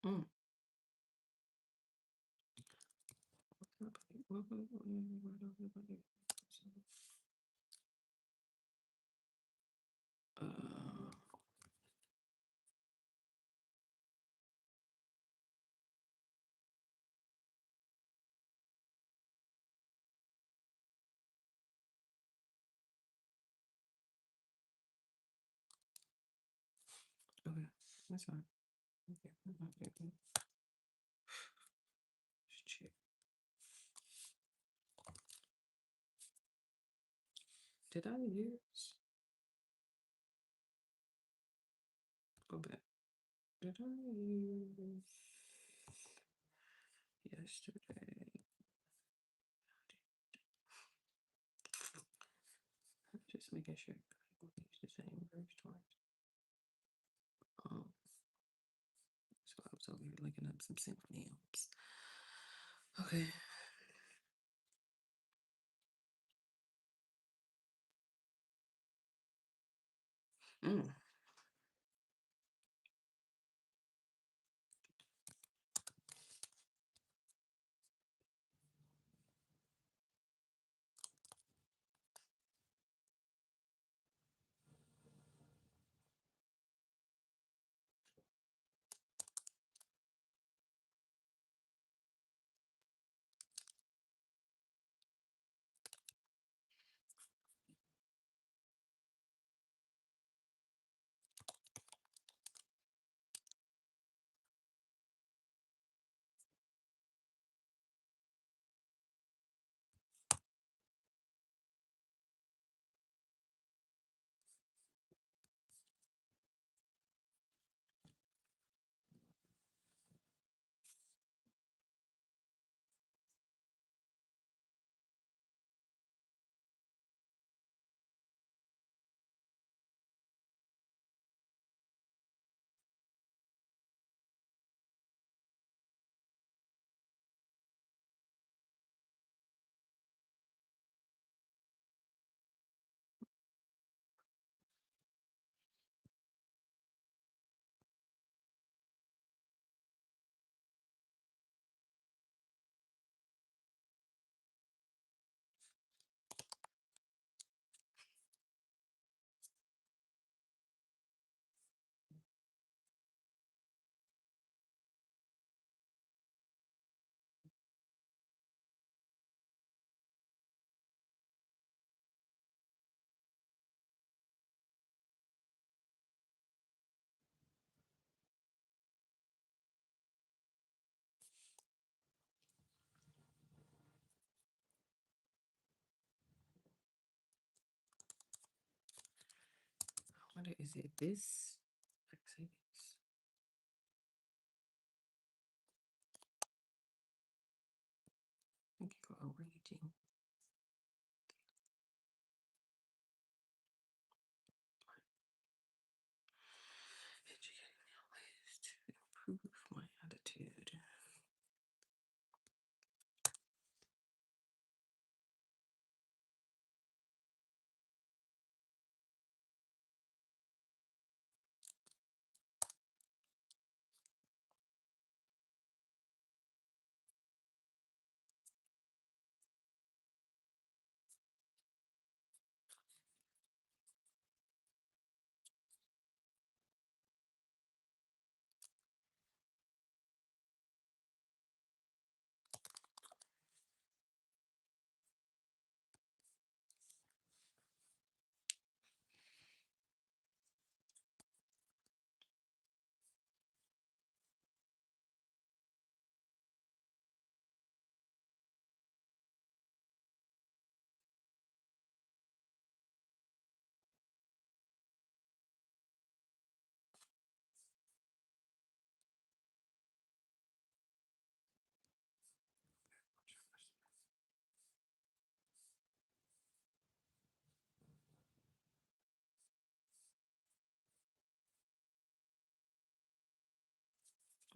Mm. Okay, that's fine. Okay. Shit. Did I use? Go back. Did I use yesterday? Just making sure I use the same verse twice. So I was over here looking up some symphony amps. Okay. Mm. got it. Is it this? Let's see this. Thank you for arranging. Educating me on ways to improve my attitude.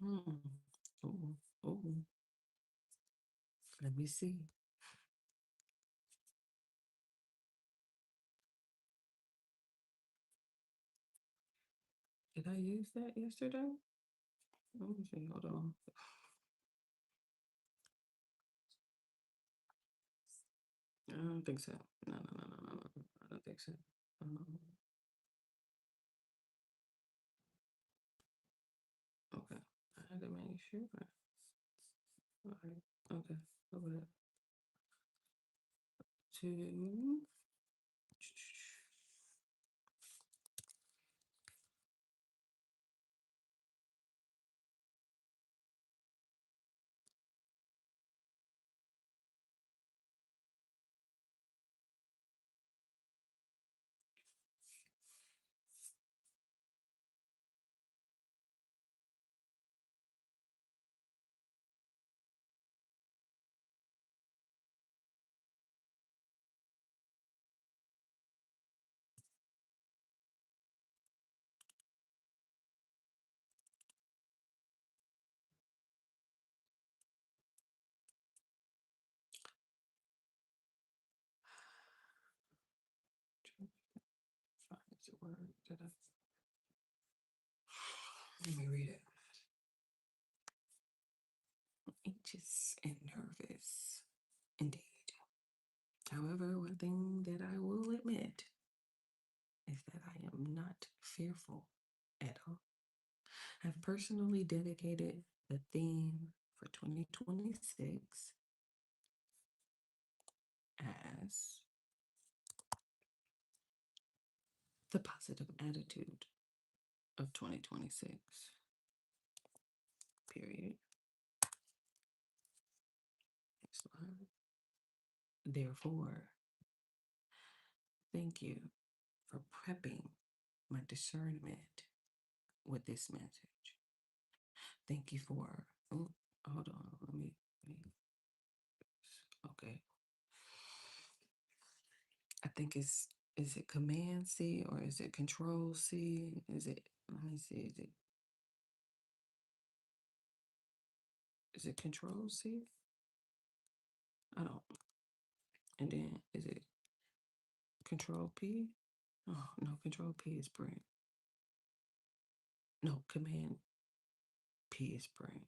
Oh, oh. Let me see. Did I use that yesterday? Let me see. Hold on. I don't think so. No. I don't think so. Okay. I had to make sure. All right. Okay. Over there. Two. Find the word that I. Let me read it. Anxious and nervous, indeed. However, one thing that I will admit is that I am not fearful at all. I've personally dedicated the theme for 2026 as the positive attitude of 2026. Period. Next slide. Therefore, thank you for prepping my discernment with this message. Thank you for, oh, hold on, let me, okay. I think is it Command C or is it Control C? Is it, let me see, is it Control C? I don't, and then is it Control P? Oh, no, Control P is print. No, Command P is print.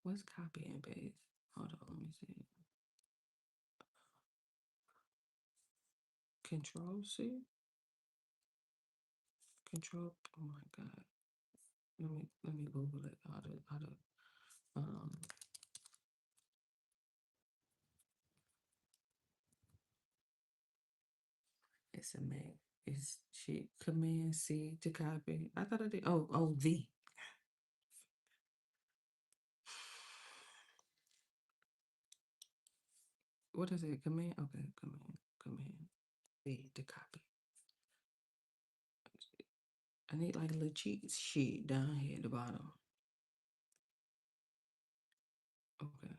What's copy and paste? Hold on, let me see. Control C? Control, oh my God. Let me Google it. How to it's a Mac. Is she Command C to copy? I thought I did. Oh, V. What is it? Command. Okay, Command V to copy. I need like a little cheat sheet down here at the bottom. Okay.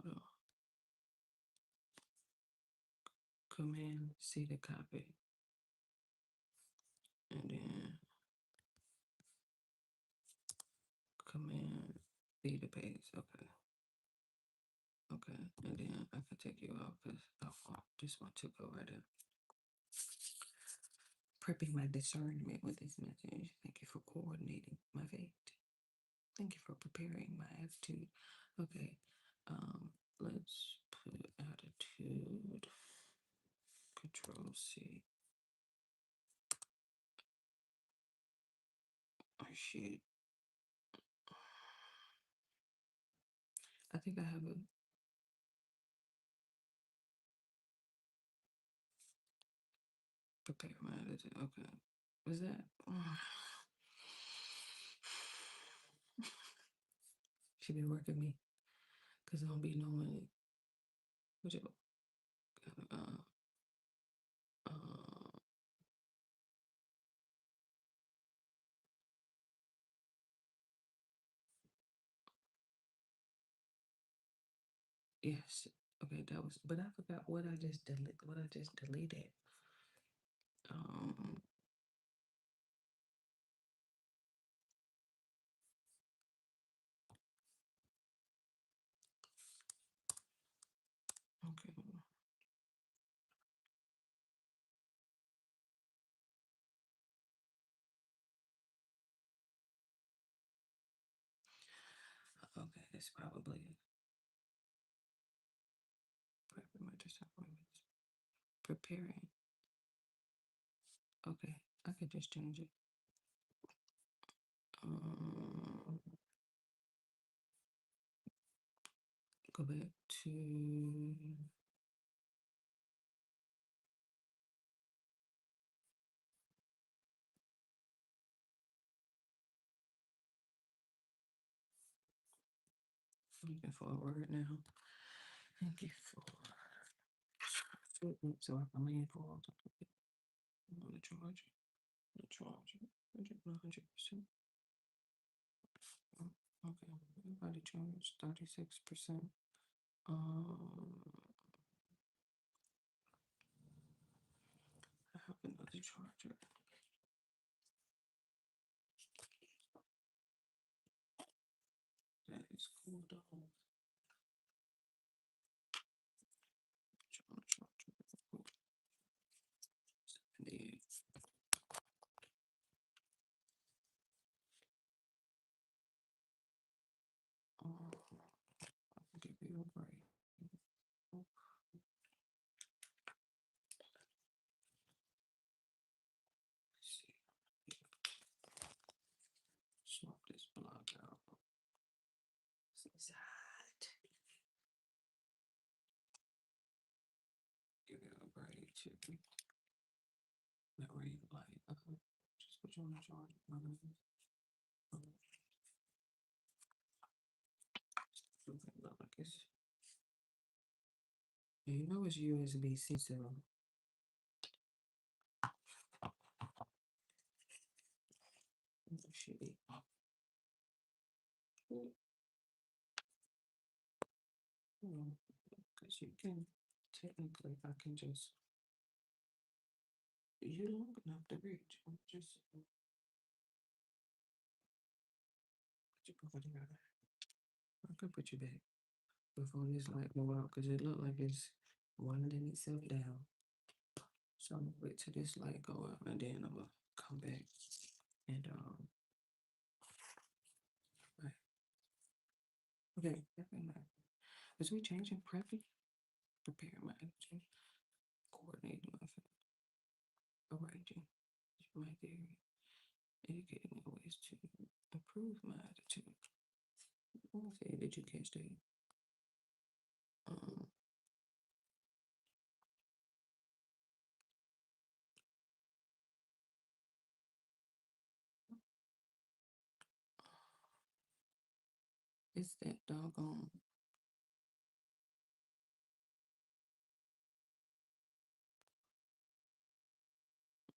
Hold on. Command C to copy. And then Command V to paste. Okay. Okay. And then I can take you out because I want this one to go right in. Prepping my discernment with this message. Thank you for coordinating my fate. Thank you for preparing my attitude. Okay. Let's put attitude. Control C. Oh shit. I think I have a prepare my attitude. Okay. Was that? She been working me. Cause I don't be knowing what you yes. Okay, that was but I forgot what I just deleted. Um okay. Okay, that's probably preparing. Okay, I could just change it. Go back to looking for a word now. Thank you for so I can lean forward. I'm gonna charge it. 100%. Okay, everybody charge 36%. I have another charger. That is cool though. I'll give you a break. Swap this block out. Give it a break too. That way you like just put you on the charge. Look like it's you know it's USB-C, so it should be. Because you can technically, I can just you're long enough to reach. I'm just put you over there. I can put you back before this light go out because it looked like it's winding itself down. So I'm gonna wait till this light go out and then I'm gonna come back and right. Okay, is we changing prepping? Prepare my attitude. Coordinating my arranging my theory. Educating me ways to improve my attitude. Okay, did you catch that? It's that doggone.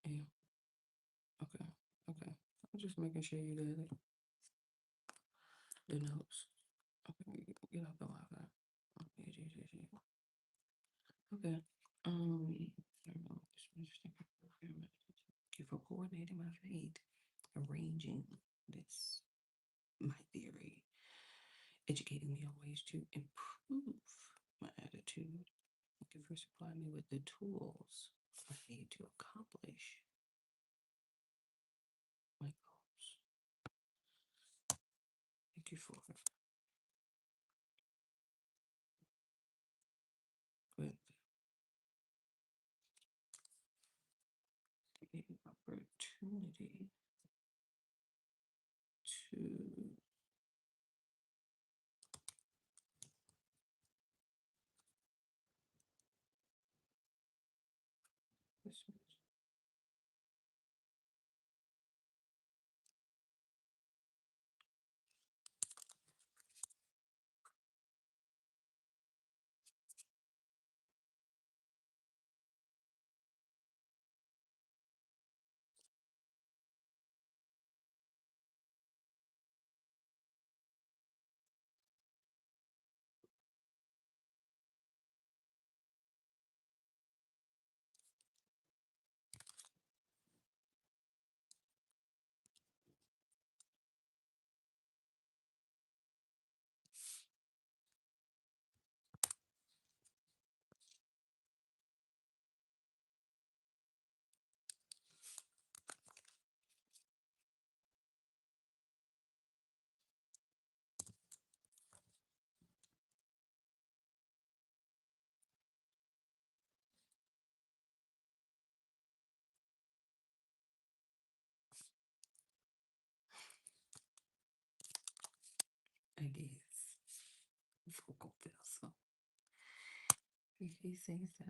Yeah. Okay. Okay. I'm just making sure you got it. The notes. Okay. Get off the Wi-Fi. Okay. Okay. I don't know. Thank you for coordinating my fate, arranging this, my theory, educating me on ways to improve my attitude. Thank you for supplying me with the tools I need to accomplish my goals. Thank you for with the opportunity to I guess vocal vessel. If he says so.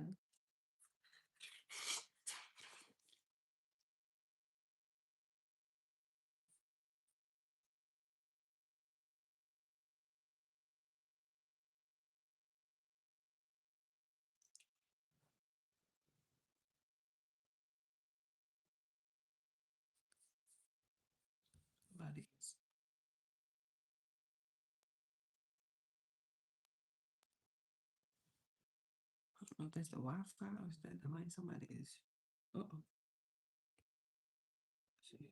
Bodies. I don't know if that's the Wi-Fi or is that the mic somebody is. Uh-oh. See.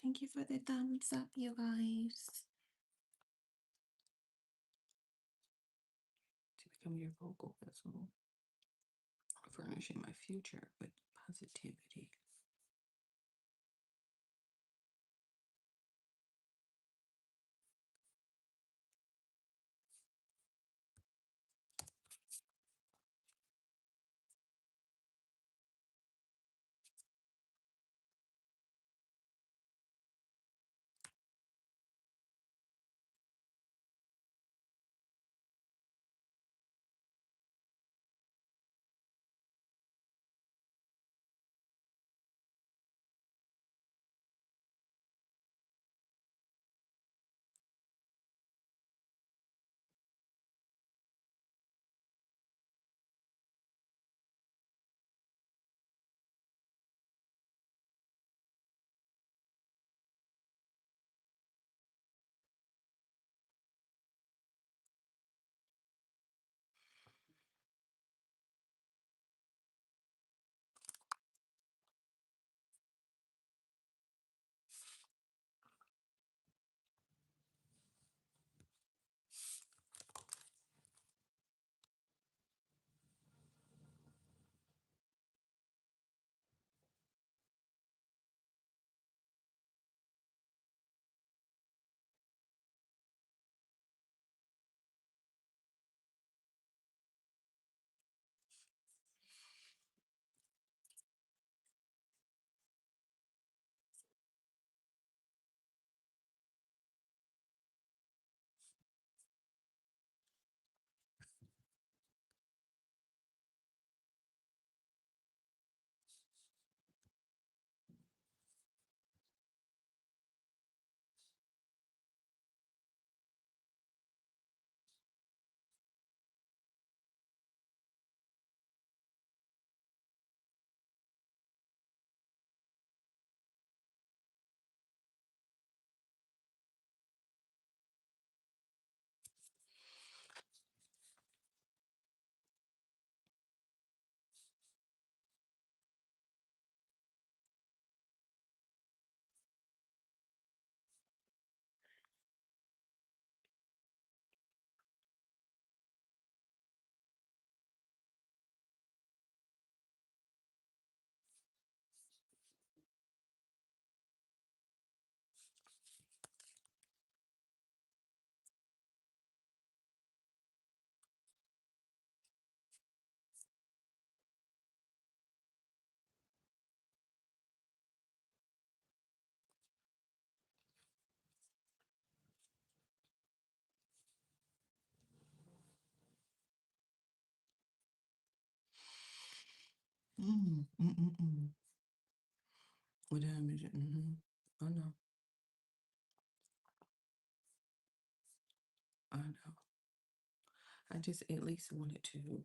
Thank you for the thumbs up, you guys. To become your vocal vessel, furnishing my future with positivity. What time is it? I know. I know. I just at least wanted to.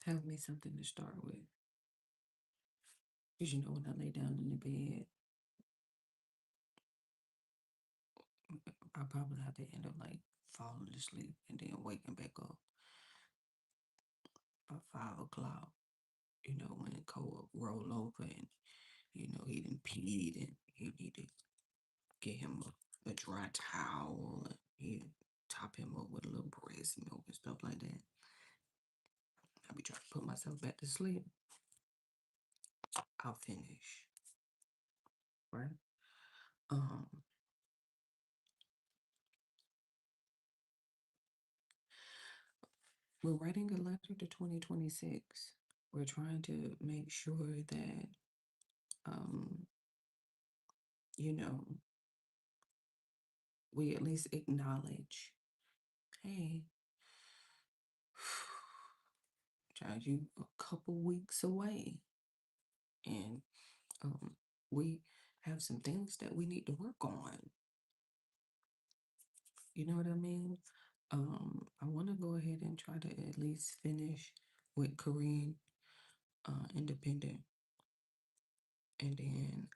Have me something to start with. Because you know, when I lay down in the bed, I probably have to end up like falling asleep and then waking back up by 5 o'clock. You know, when Cole roll over and you know he done peed and you need to get him a dry towel and you top him up with a little breast milk and stuff like that. I be trying to put myself back to sleep. I'll finish. Right? We're writing a letter to 2026. We're trying to make sure that, you know, we at least acknowledge, hey, child, you a couple weeks away. And we have some things that we need to work on. You know what I mean? I want to go ahead and try to at least finish with Korean Independent and then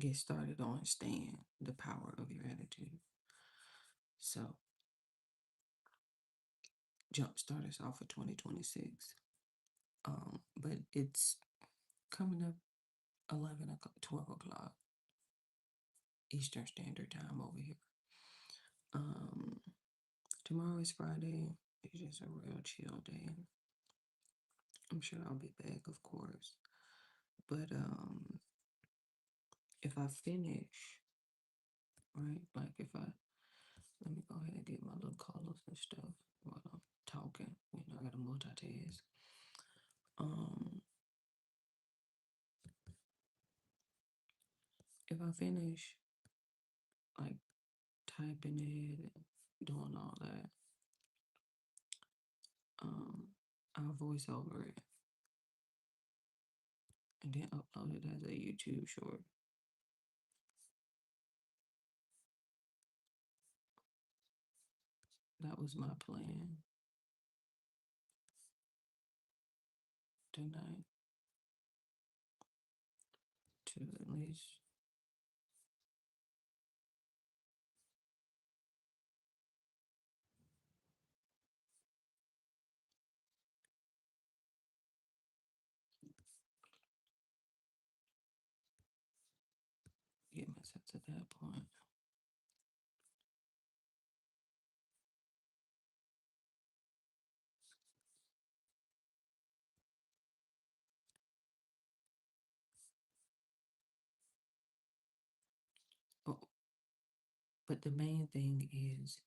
get started on Stand, the Power of Your Attitude. So, jumpstart us off for 2026. But it's coming up 11 o'clock, 12 o'clock Eastern Standard Time over here. Tomorrow is Friday. It's just a real chill day. I'm sure I'll be back, of course. But if I finish, right, like if I, let me go ahead and get my little colors and stuff while I'm talking. You know, I gotta multitask. If I finish, like typing it and doing all that, I'll voice over it and then upload it as a YouTube short. That was my plan tonight, to at least get myself to that point. Oh, but the main thing is,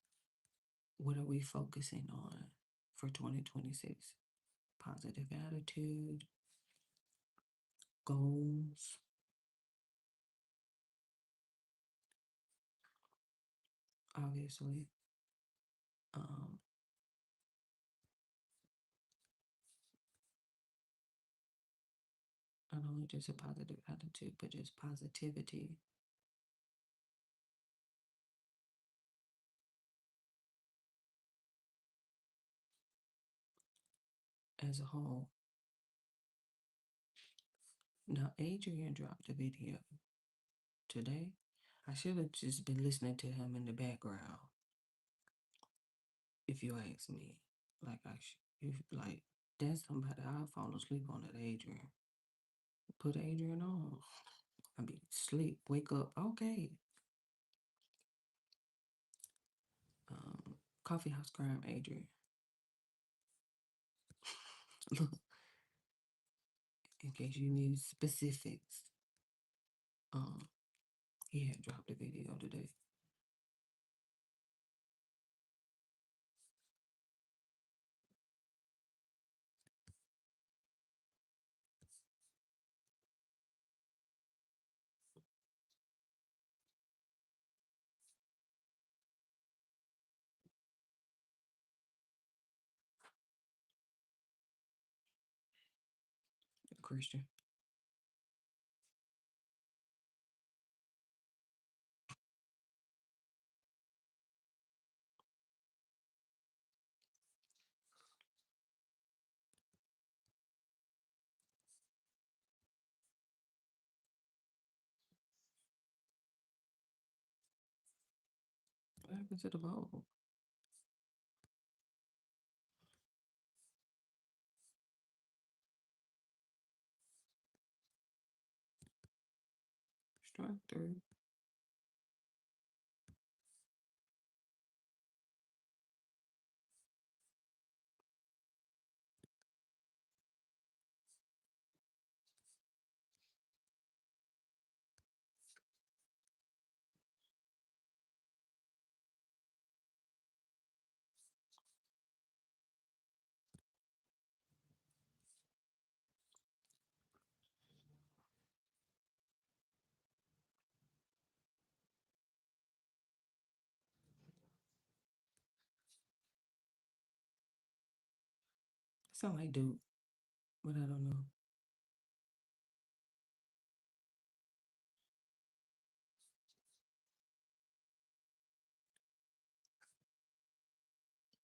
what are we focusing on for 2026? Positive attitude, goals. Obviously, not only just a positive attitude, but just positivity. As a whole. Now, Adrian dropped a video today. I should have just been listening to him in the background. If you ask me, like like that's somebody I'll fall asleep on that Adrian. Put Adrian on. I'll be asleep, wake up, okay. Coffee House Crime, Adrian. Look, in case you need specifics, he had dropped a video today. Christian. What happened to the bowl? Strike through. Sound like Duke, but I don't know.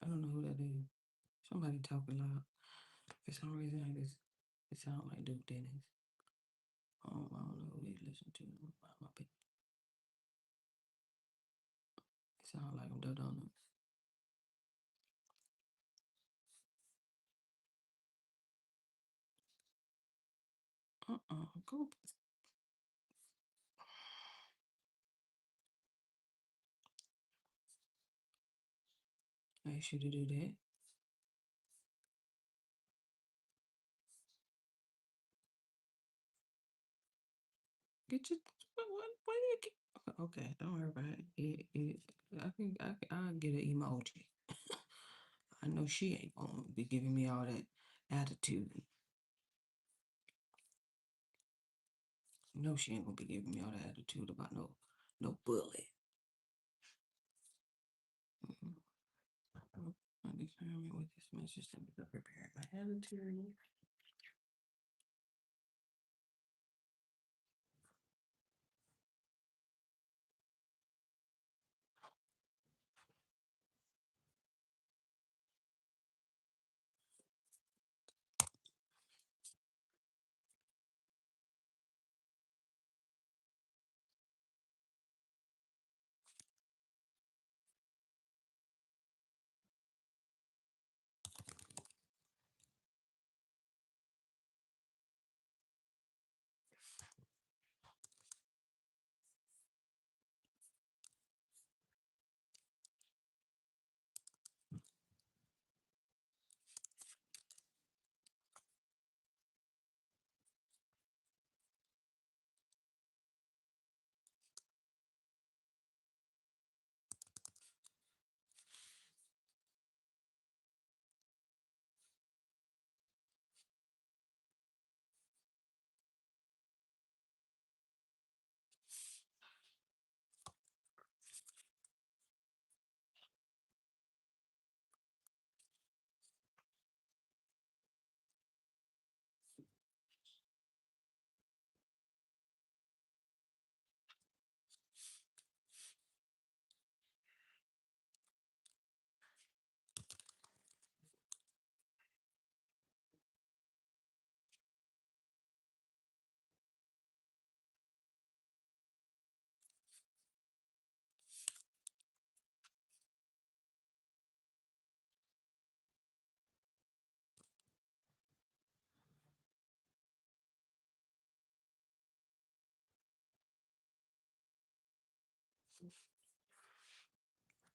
I don't know who that is. Somebody talking loud. For some reason, it sounds like Duke Dennis. I don't know who they listen to. It sounds like the donuts. Go. I asked you to do that. Get your what do you get? Okay, don't worry about it. I'll get an emoji. I know she ain't gonna be giving me all that attitude. No, she ain't gonna be giving me all that attitude about no bully. I determine with this message that we prepare my attitude.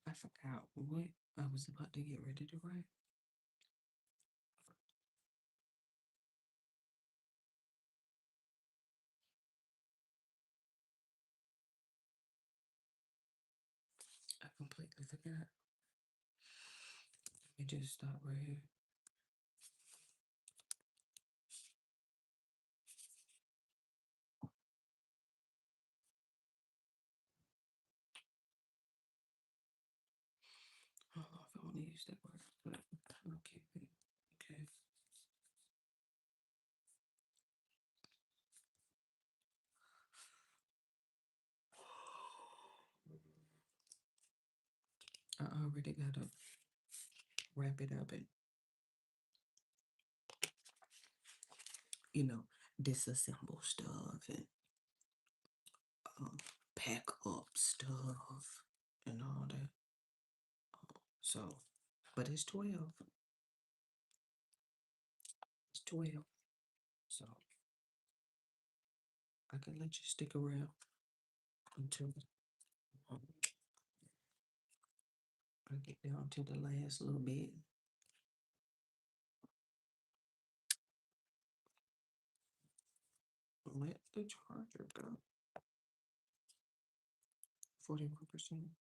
I forgot what I was about to get ready to write. I completely forgot. Let me just stop right here. I don't know if I want to use that word, but okay. Okay. already gotta wrap it up and, disassemble stuff and pack up stuff and all that. So, but it's 12. It's 12. So I can let you stick around until I get down to the last little bit. Let the charger go. 41%.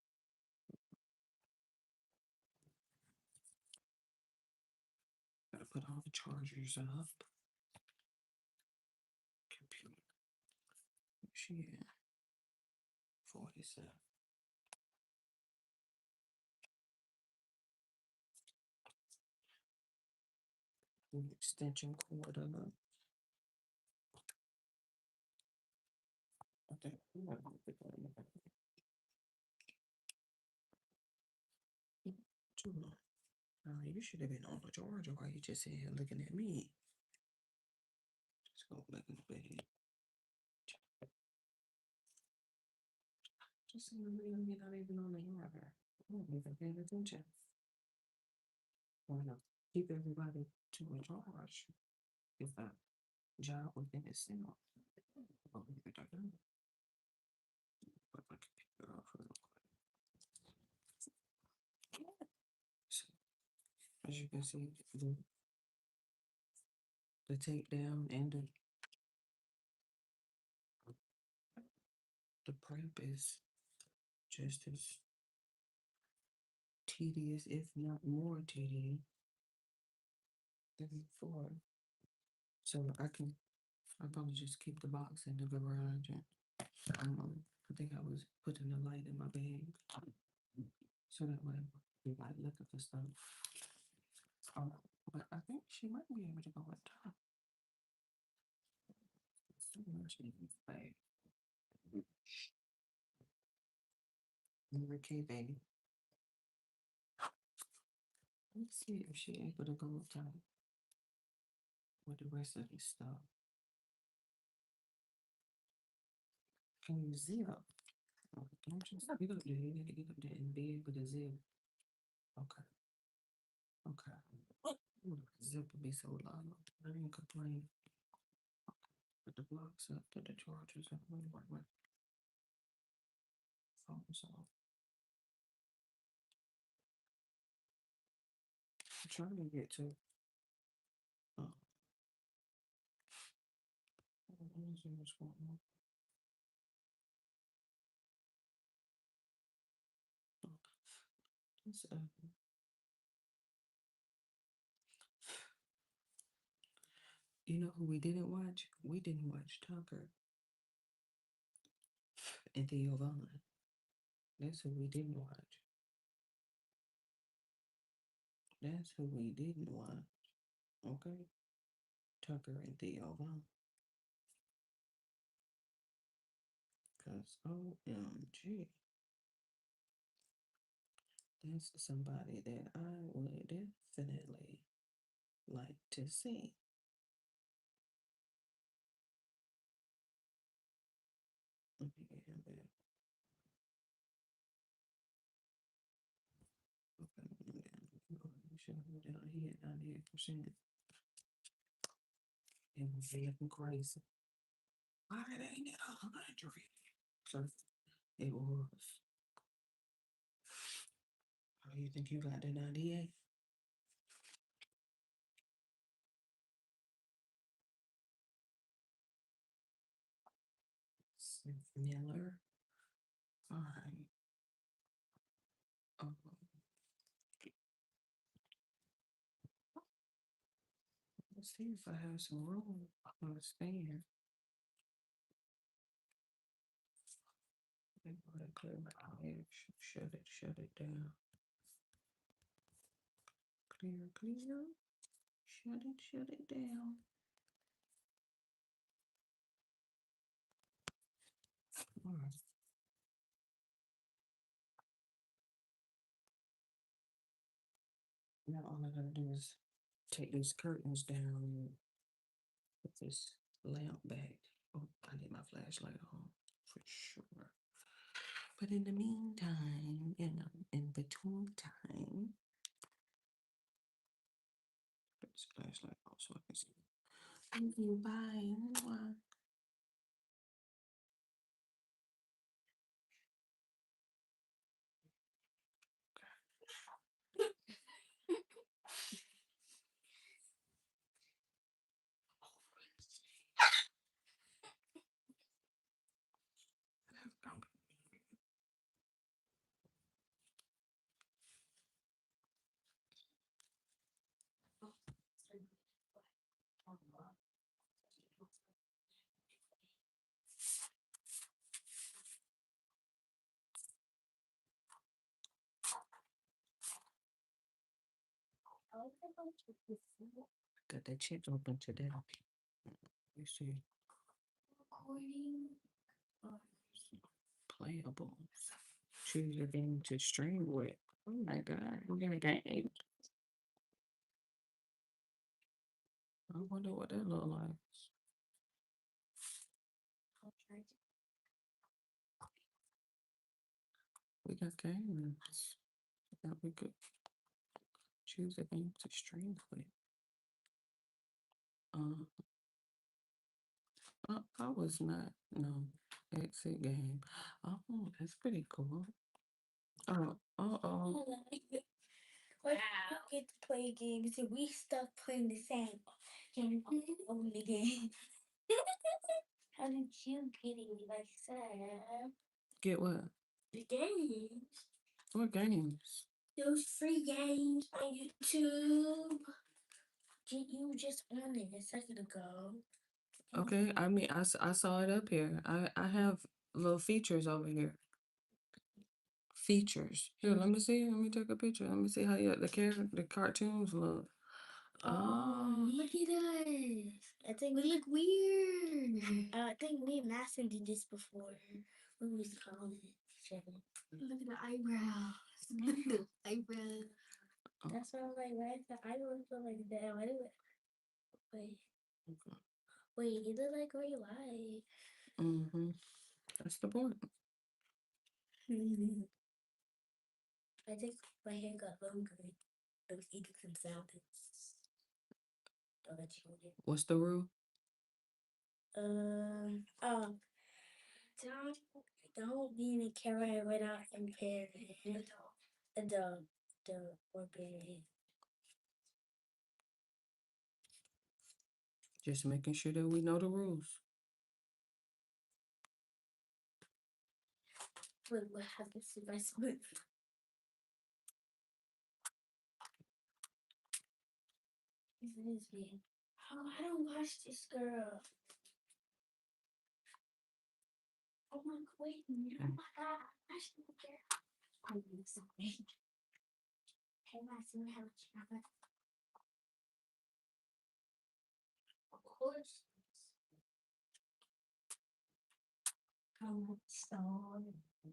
Gotta put all the chargers up. Computer. She at 47. Extension cord up. I think we might have to go in the back. Too long. You should have been on the charger while you just sitting here looking at me. Just go back in the bed. Just see you're not even on the charger. I don't even pay attention. Why not? Keep everybody to a charge. If that job within itself. I'll leave it like that. Put my computer off real quick. So, as you can see, the takedown and the prep is just as tedious, if not more tedious, than before. So I'll probably just keep the box in the garage. And, I think I was putting a light in my bag, so that way we might look at the stuff. But I think she might be able to go at top. So much in this bag. Okay, baby. Let's see if she's able to go up top with the rest of this stuff. Can you zip? Don't just get up there. You gotta get up there and be able to zip. Okay. Okay. Zip will be so loud. I didn't complain. Put the blocks up, put the chargers up. Wait. Phones off. I'm trying to get to. Let me see what's going on. Let's, you know who we didn't watch? We didn't watch Tucker and Theo Vaughn. That's who we didn't watch. That's who we didn't watch. Okay? Tucker and Theo Vaughn. Because OMG. That's somebody that I would definitely like to see. Let me get him back. Okay, you should have down here at 98%. It was looking crazy. Why did they get 100? So it was. How do you think you got the 98? Miller. All right. Let's see if I have some room on the stand. I'm gonna clear my edge. Shut it down. Clear. Shut it down. All right. Now all I gotta do is take these curtains down and put this lamp back. Oh, I need my flashlight on for sure. But in the meantime, in between time, put this flashlight off so I can see. Thank you. Bye. Mwah. Got that check open today. You see. Playable. Choose your game to stream with. Oh my god, we're gonna get 8. I wonder what that look like. We got games that we could choose a game to stream with. I was not, no, exit game. Oh, that's pretty cool. Oh. Why do you get to play games and we stuck playing the same game over again? How did you get it like that? Get what? The games. What games? Those free games on YouTube. You just on it a second ago. Okay, I mean, I saw it up here. I have little features over here. Features. Here, let me see. Let me take a picture. Let me see how the cartoons look. Oh, look at us. I think we look weird. I think me and Master did this before. What was calling it? Look at the eyebrows. Look at the eyebrows. That's why I'm like, why is the eyebrows look like that? Why do it? Wait, you look like Ray White. Mm-hmm. That's the point. I think my hair got longer. I was eating some salads. I'll let you know. What's the rule? Don't be in a camera without impairing the or being. Just making sure that we know the rules. Wait, what happens if I split? This is me. Oh, I don't watch this girl. Oh my god, wait, oh my god, I should care. I'm sorry. Hey, I see how much you have. Of course. So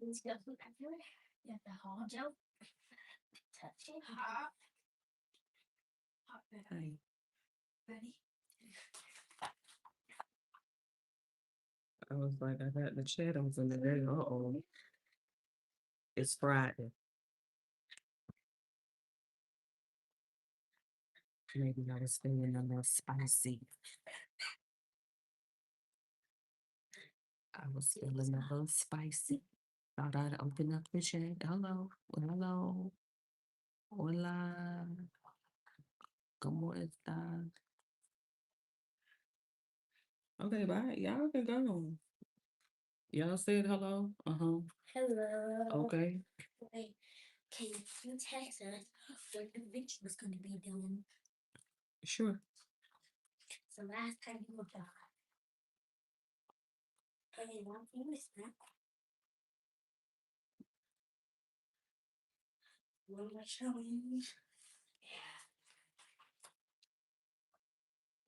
let's go everywhere. You have the hall jump. Touch it. Hop. Hop. Hey. Ready? I was like, I got the shadows in the day. Uh-oh. It's Friday. Maybe I was feeling a little spicy. I was feeling a little spicy. Thought I'd open up the chat. Hello. Hello. Hola. ¿Cómo estás? Okay, bye. Y'all can go. Y'all said hello? Uh-huh. Hello. Okay. Wait, can you text us when the video was going to be done? Sure. So last time you were gone. Okay, one thing is that. One more challenge.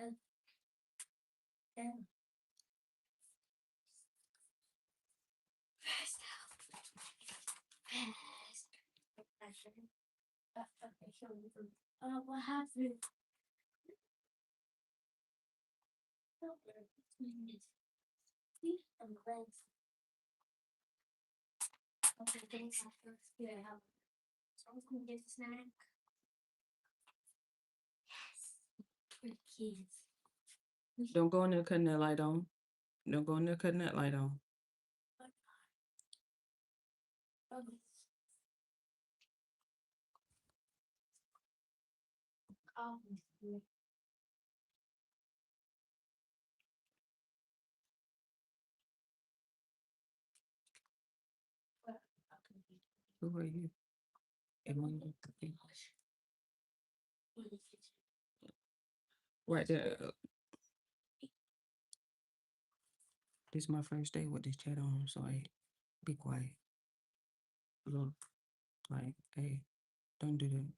Yeah. And fast out. Fast. Okay. What happened? Okay, thanks. Yeah, so I'm gonna get a snack. Yes. For the kids. Don't go in there cutting that light on. Don't go in there cutting that light on. Okay. Um, Who are you? Emily. Right there. This is my first day with this chat on, so be quiet. Look, like, hey, don't do that.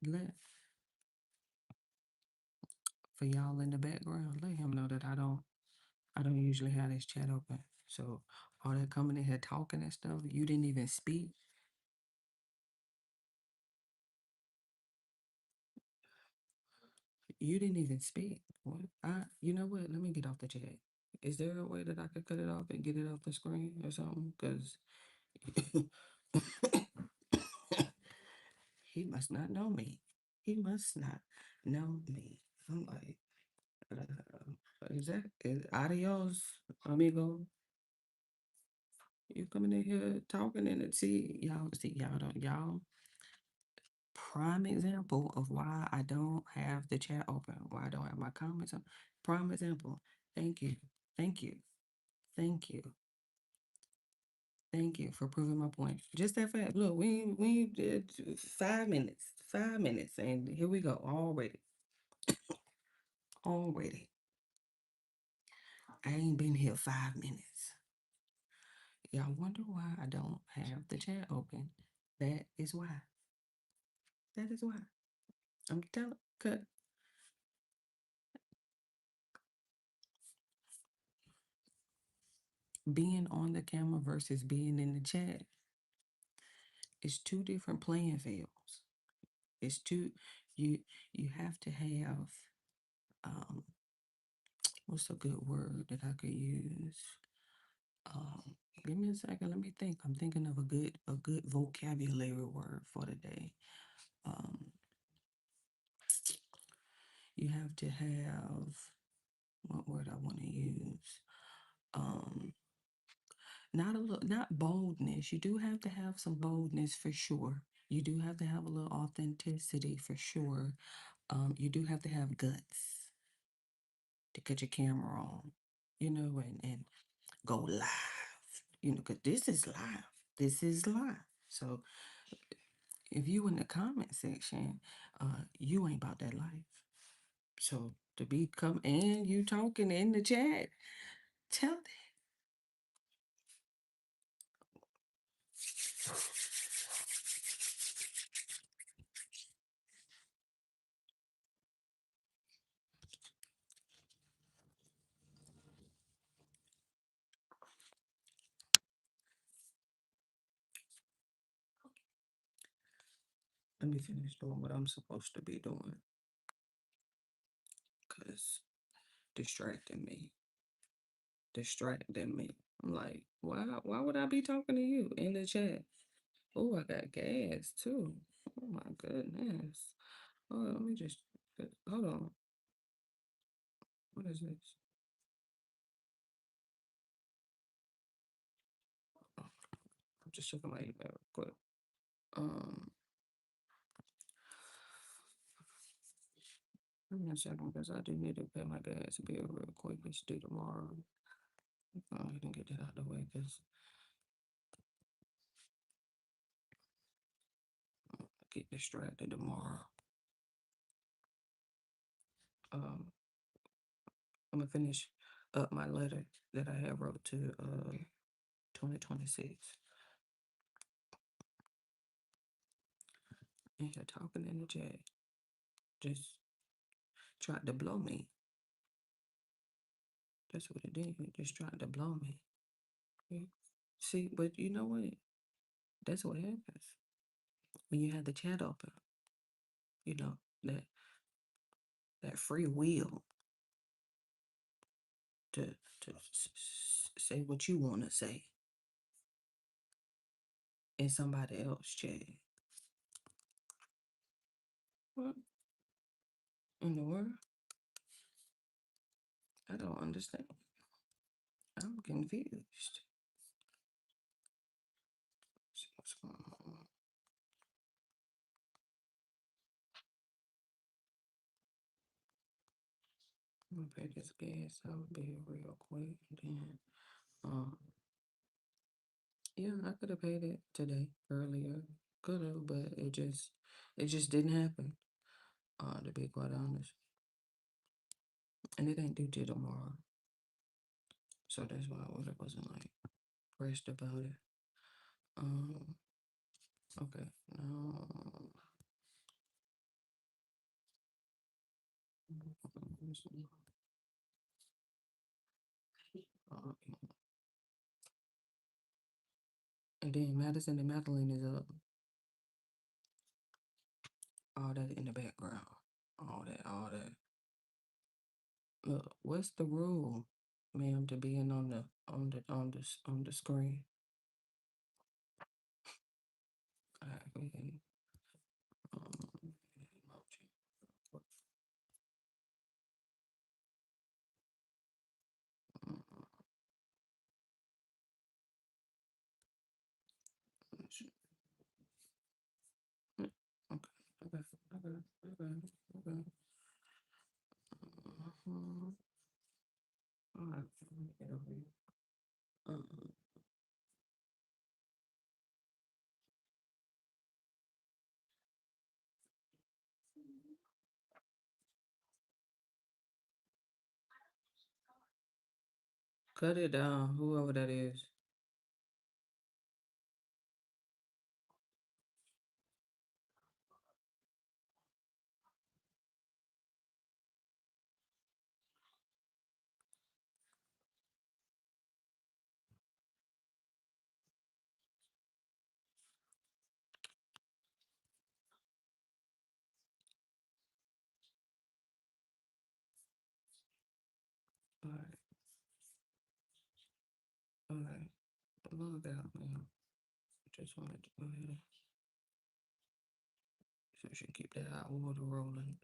Let for y'all in the background, let him know that I don't usually have this chat open. So all that coming in here talking and stuff, you didn't even speak. You didn't even speak. What? You know what? Let me get off the chat. Is there a way that I could cut it off and get it off the screen or something? Because he must not know me. He must not know me. I'm like, is adios, amigo? You coming in here talking and see y'all. Prime example of why I don't have the chat open, why I don't have my comments on. Prime example. Thank you. Thank you. Thank you. Thank you for proving my point. Just that fact. Look, we did 5 minutes. 5 minutes. And here we go. Already. Already. I ain't been here 5 minutes. Y'all wonder why I don't have the chat open. That is why. That is why. I'm telling cut. Being on the camera versus being in the chat is two different playing fields. It's two you have to have what's a good word that I could use? Give me a second, let me think. I'm thinking of a good vocabulary word for the day. You have to have what word I want to use. Not boldness. You do have to have some boldness for sure. You do have to have a little authenticity for sure. You do have to have guts to cut your camera on, and go live, because this is live. This is live. So if you in the comment section, you ain't about that life. So to be and you talking in the chat, tell that. Let me finish doing what I'm supposed to be doing. Cause distracting me. I'm like, why would I be talking to you in the chat? Oh, I got gas too. Oh my goodness. Oh, let me just hold on. What is this? Oh, I'm just checking my email real quick. Give me a second because I do need to pay my gas bill real quick. Let's do tomorrow. I can get that out of the way because I get distracted tomorrow. I'm gonna finish up my letter that I have wrote to 2026. And you're talking in the chat. Just tried to blow me. That's what it did. It just tried to blow me. See, but you know what? That's what happens when you have the chat open. You know, that that free will to say what you want to say in somebody else's chat. What in the world? I don't understand. I'm confused. See what's going on. I'm gonna pay this gas out bill real quick. Then, um, yeah, I could have paid it today earlier. Could have, but it just didn't happen. To be quite honest, and it ain't due till tomorrow. So that's why I wasn't like pressed about it. Okay, no. And then Madison and Madeline is up. All that in the background. All that. Look, what's the rule, ma'am, to being on the screen? Alright, go ahead. Emoji. Okay. Alright, let me get over here. Cut it down, whoever that is. Alright. Log out now. Just wanted to go ahead. So I should keep that hot water rolling.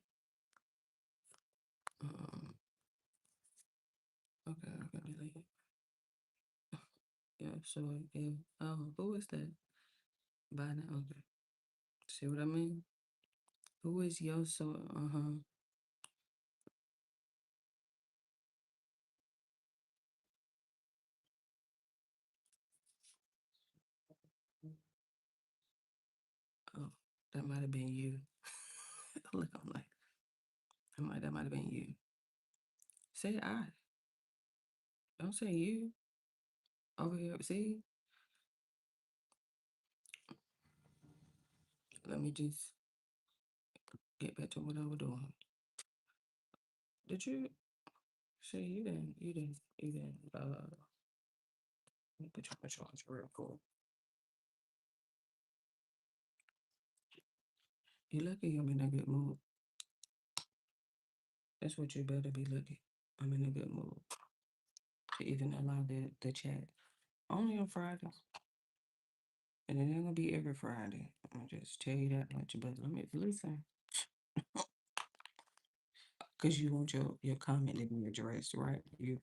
Okay, I can delete it. Yeah, so yeah. Who is that? By now, okay. See what I mean? Who is your so Oh, that might have been you. Look, I'm like, that might have been you. Say I. Don't say you. Over here, see? Let me just get back to what I was doing. Did you say you didn't let me put you on charge real cool. You lucky I'm in a good mood. That's what you better be lucky. I'm in a good mood to even allow the chat. Only on Fridays. And it ain't gonna be every Friday. I'm gonna just tell you that much. But let me listen. Cause you want your comment to be addressed, right? You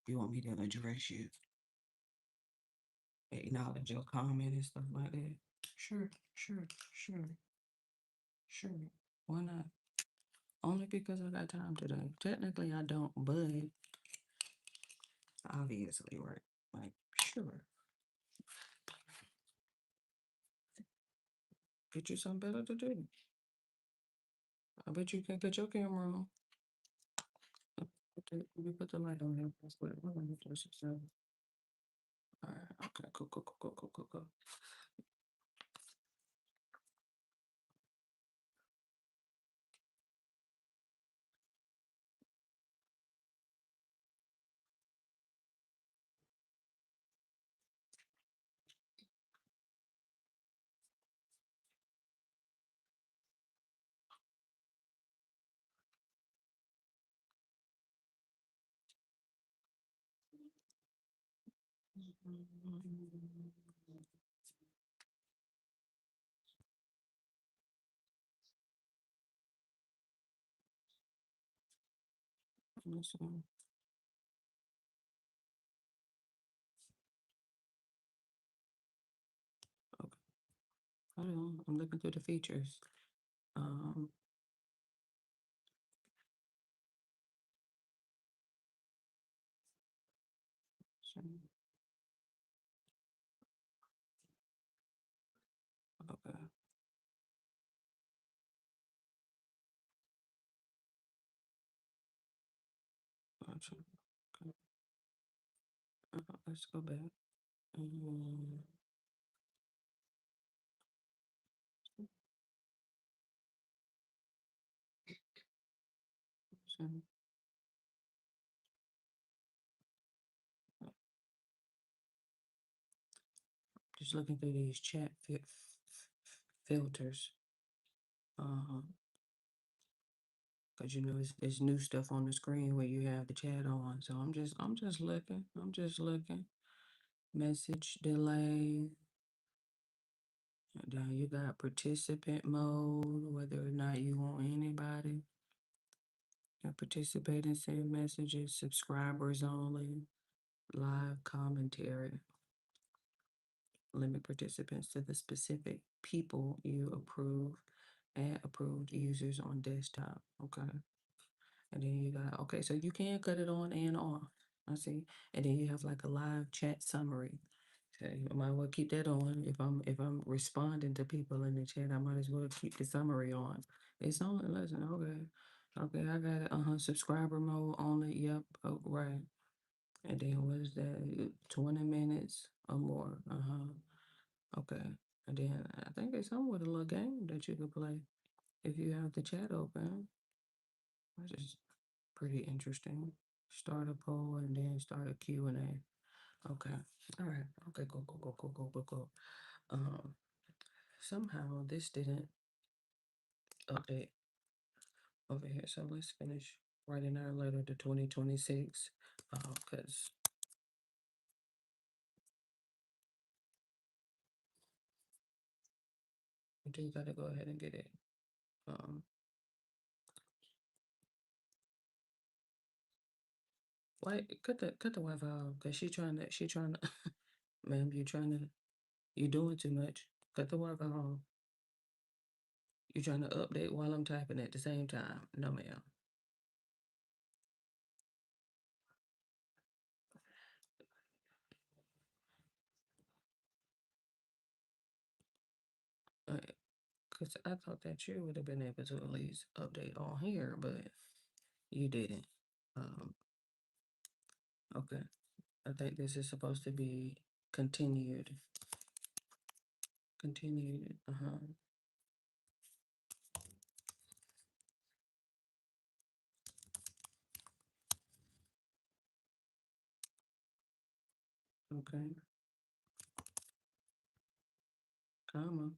want me to address you. Acknowledge your comment and stuff like that. Sure. Why not? Only because I got time today. Technically I don't, but obviously, right? Like, sure. Get you something better to do. I bet you can put your camera on. Let me put the light on here. That's what we're gonna do. Alright, okay, cool. This one. Okay. Hold on. I'm looking through the features. Um, so- okay. Gotcha. Okay. Let's go back. Um, so- Just looking through these chat filters. Cause you know it's new stuff on the screen where you have the chat on. So I'm just looking. I'm just looking. Message delay. And then you got participant mode, whether or not you want anybody to participate and send messages, subscribers only, live commentary. Limit participants to the specific people you approve. Add approved users on desktop. Okay. And then you got, okay, so you can cut it on and off. I see. And then you have like a live chat summary. So you might well keep that on. If I'm responding to people in the chat, I might as well keep the summary on. It's on, listen, okay. Okay, I got it. Subscriber mode only. Yep. Oh, right. And then what is that? 20 minutes or more. Okay. And then I think it's some with a little game that you could play if you have the chat open. Which is pretty interesting. Start a poll and then start a Q&A. Okay. All right. Okay, go. Um, Somehow this didn't update over here. So let's finish writing our letter to 2026. Because we do gotta go ahead and get it. Why cut the Wi-Fi off? Cause she trying to ma'am, you doing too much. Cut the Wi-Fi off. You trying to update while I'm typing at the same time. No, ma'am. Cause I thought that you would have been able to at least update on here, but you didn't. Okay. I think this is supposed to be continued. Continued. Okay. Comma.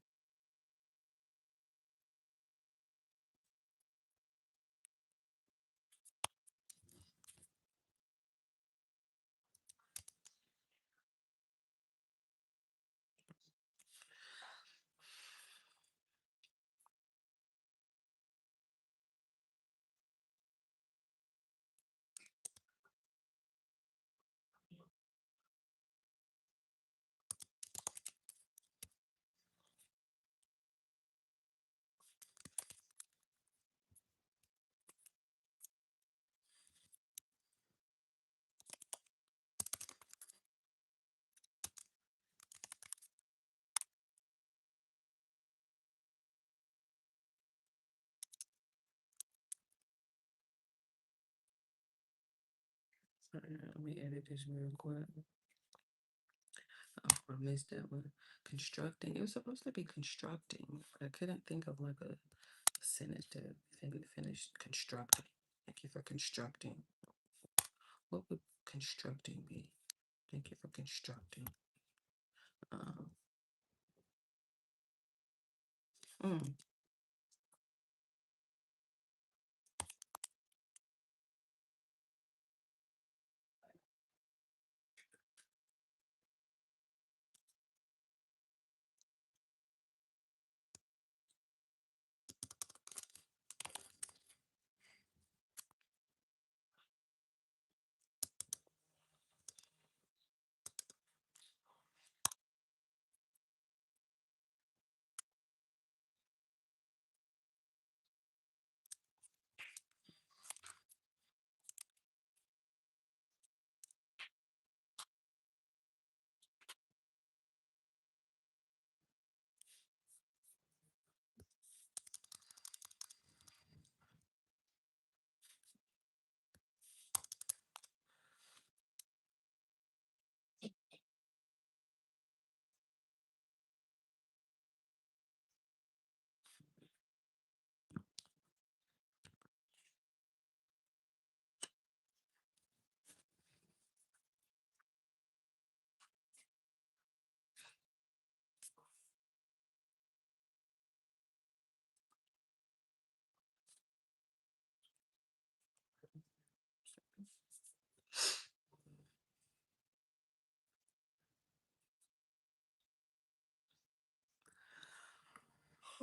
Let me edit this real quick. Oh, I missed that one. Constructing. It was supposed to be constructing. But I couldn't think of like a sentence to finish constructing. Thank you for constructing. What would constructing be? Thank you for constructing. Mm.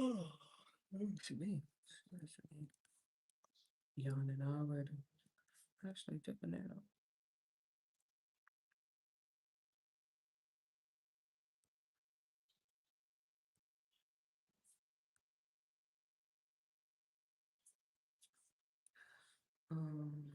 What you mean? Yawning already. Actually took a nap. Um,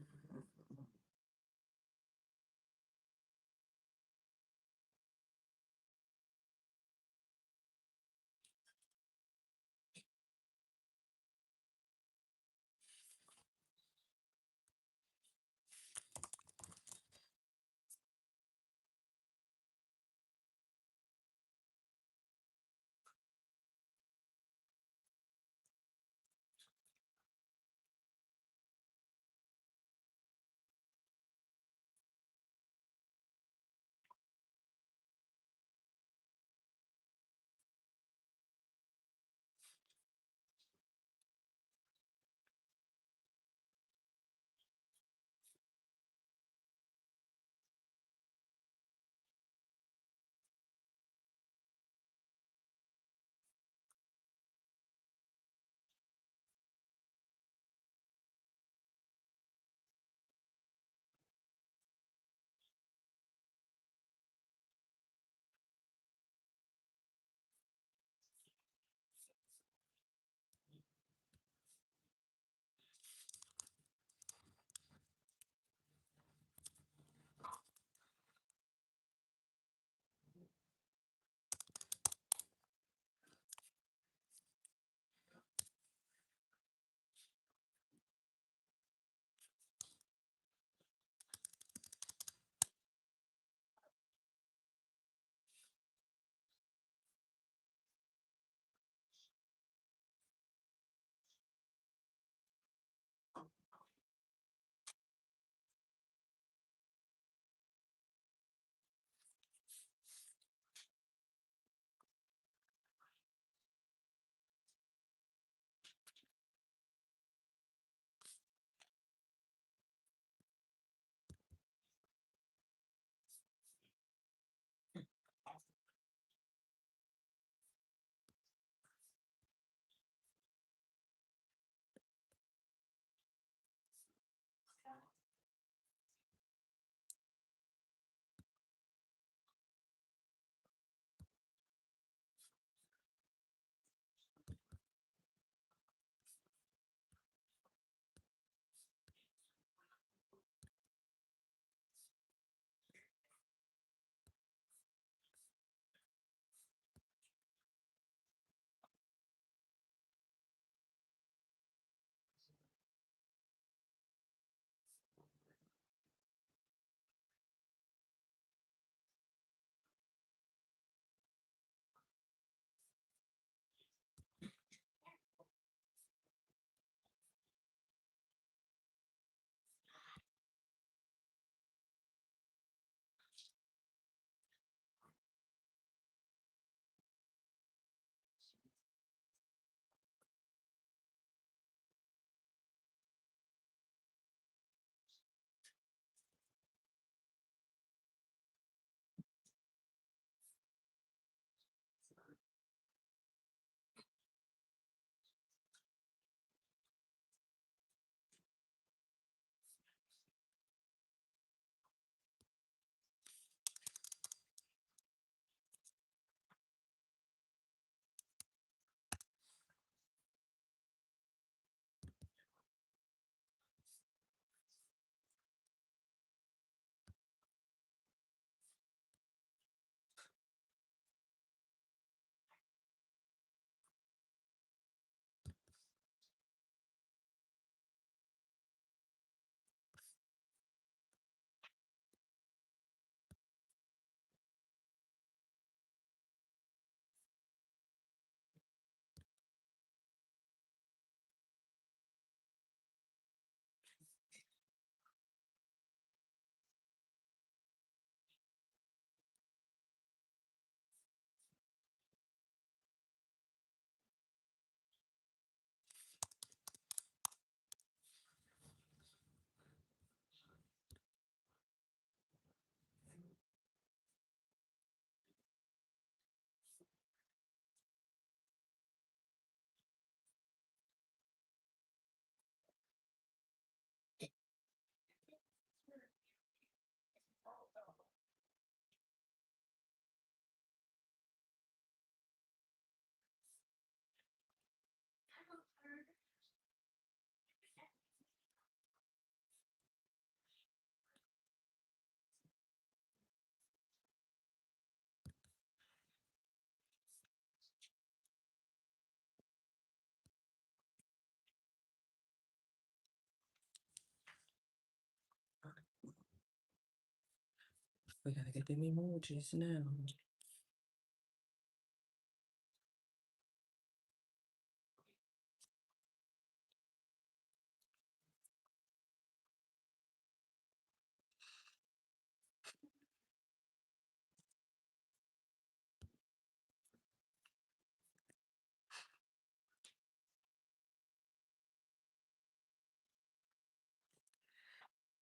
We gotta get them emojis now.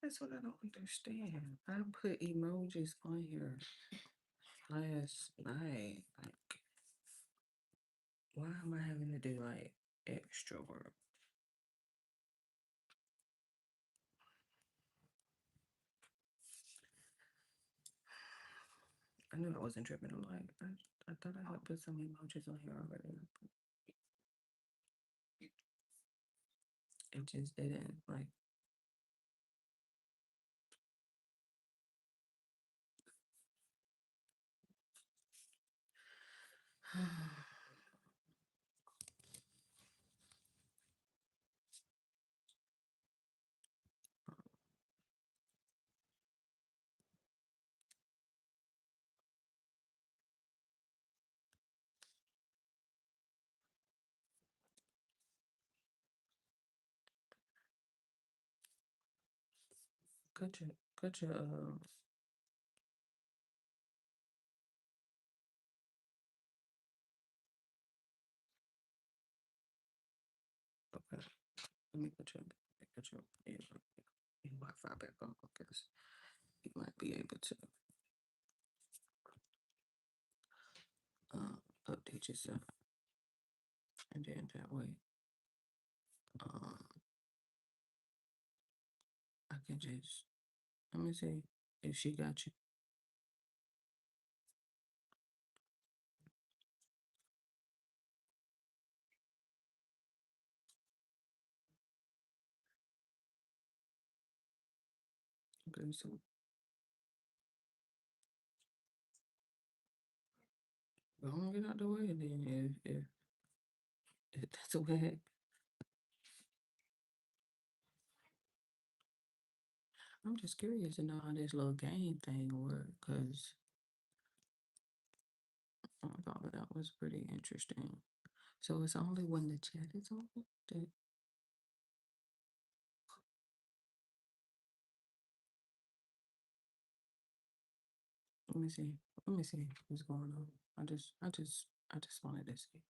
That's what I don't understand. I put emojis on here last night. Like, why am I having to do like extra work? I knew I wasn't tripping. I'm like, I thought I had put some emojis on here already. It just didn't like. Cut your okay. Let me put your Wi-Fi back on because you might be able to update yourself, and then that way, I can just let me see if she got you. Okay, so go on, get out the way then if that's okay. I'm just curious to know how this little game thing works, because I thought that was pretty interesting. So it's only when the chat is open that let me see. Let me see what's going on. I just wanted to see.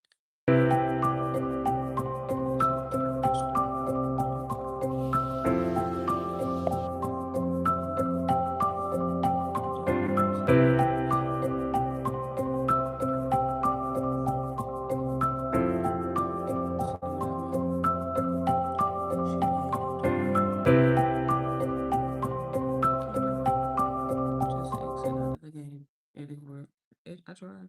Just exit out of the game. It didn't work. I tried.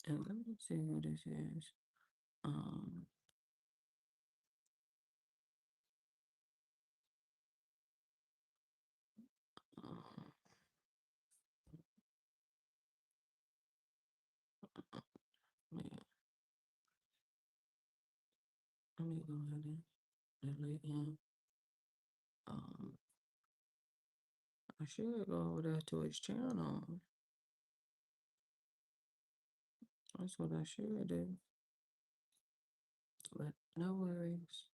And let me see who this is. Yeah. Let me go ahead and delete him. I should go over there to his channel. That's what I should do. But no worries.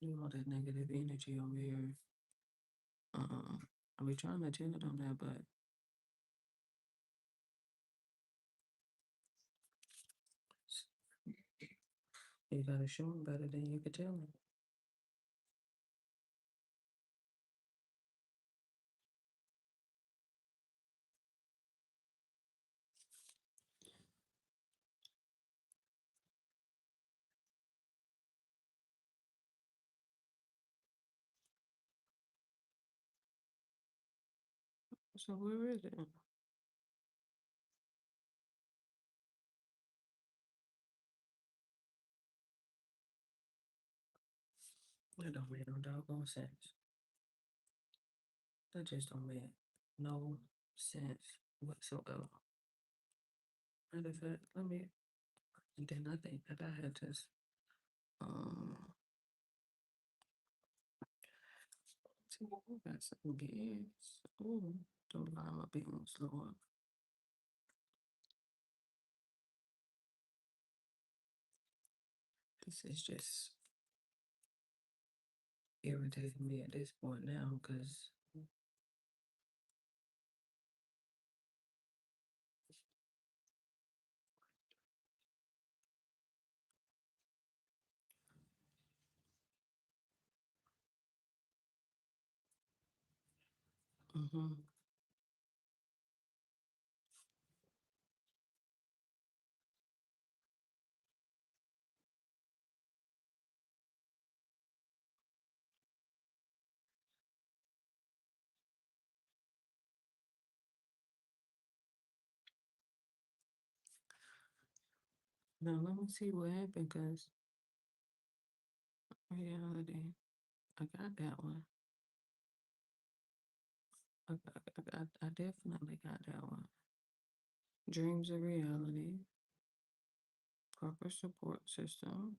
You all that negative energy over here. I be trying to tell them that, but you gotta show them better than you could tell them. So where is it? That don't make no doggone sense. That just don't make no sense whatsoever. Matter of fact, let me And then I think that I had this, see, I got some gas. Oh, don't line my beans, Lord. This is just irritating me at this point now because now let me see what happened because reality, I got that one. I definitely got that one. Dreams of reality, corporate support system.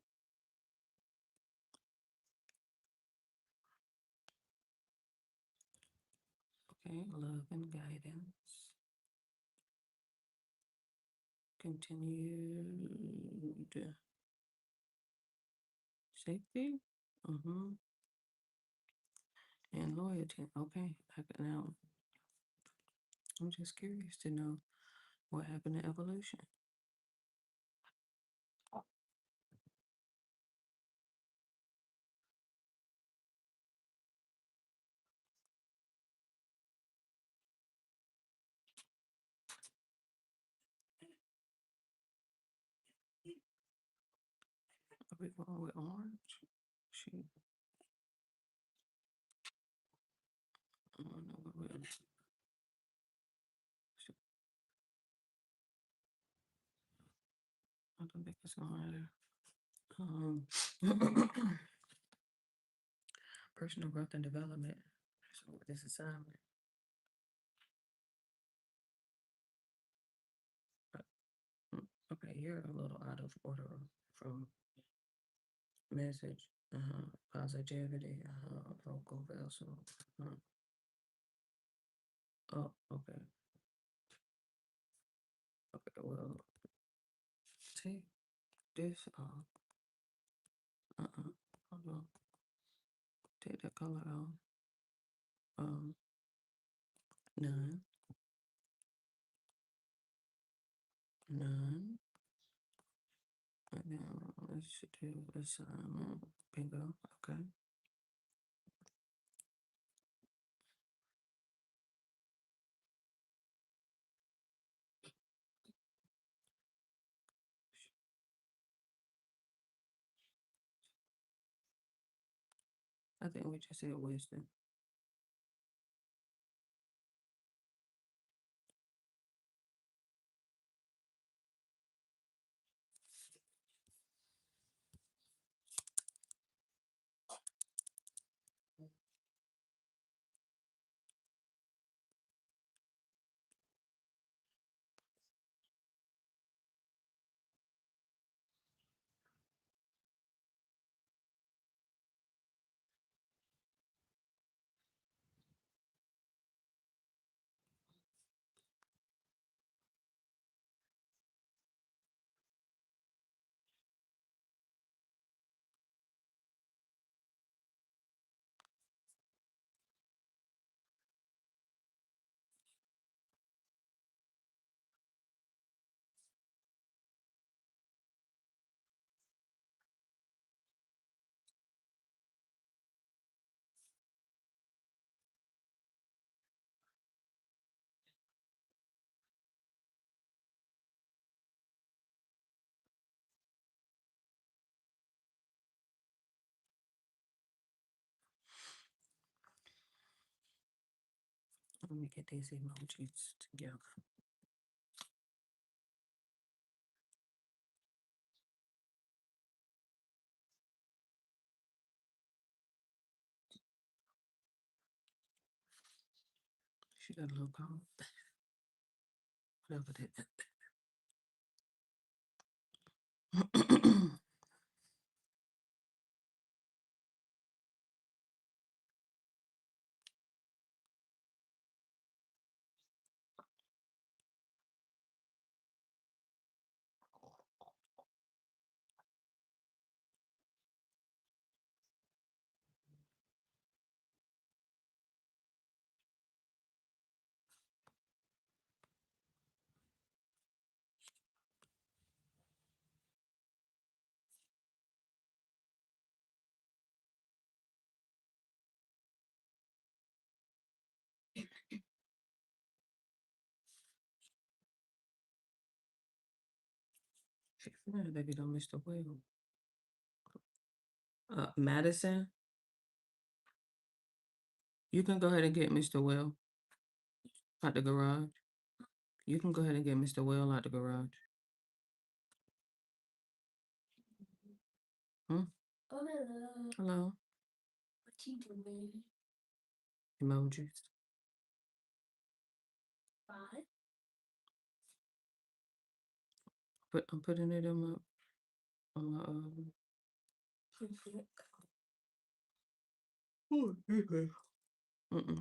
Okay, love and guidance. Continued safety. And loyalty. Okay, now I'm just curious to know what happened to evolution. Are we going with orange? Shoot. I don't know what we're I don't think it's gonna matter. Personal growth and development. So with this assignment. Okay, you're a little out of order from message, positivity, vocal vessel. Oh, okay. Okay, well, take this off. Hold on. Take that color off. None. And then let's do assignment. Bingo. Okay. I think we just said wisdom. Let me get these emojis together. She got a little cold. Whatever that. Baby don't miss the wheel. Madison, you can go ahead and get Mr. Well out the garage. You can go ahead and get Mr. Well out the garage. Hmm? Oh, hello. Hello. What you doing? Emojis. 5. I'm putting it in my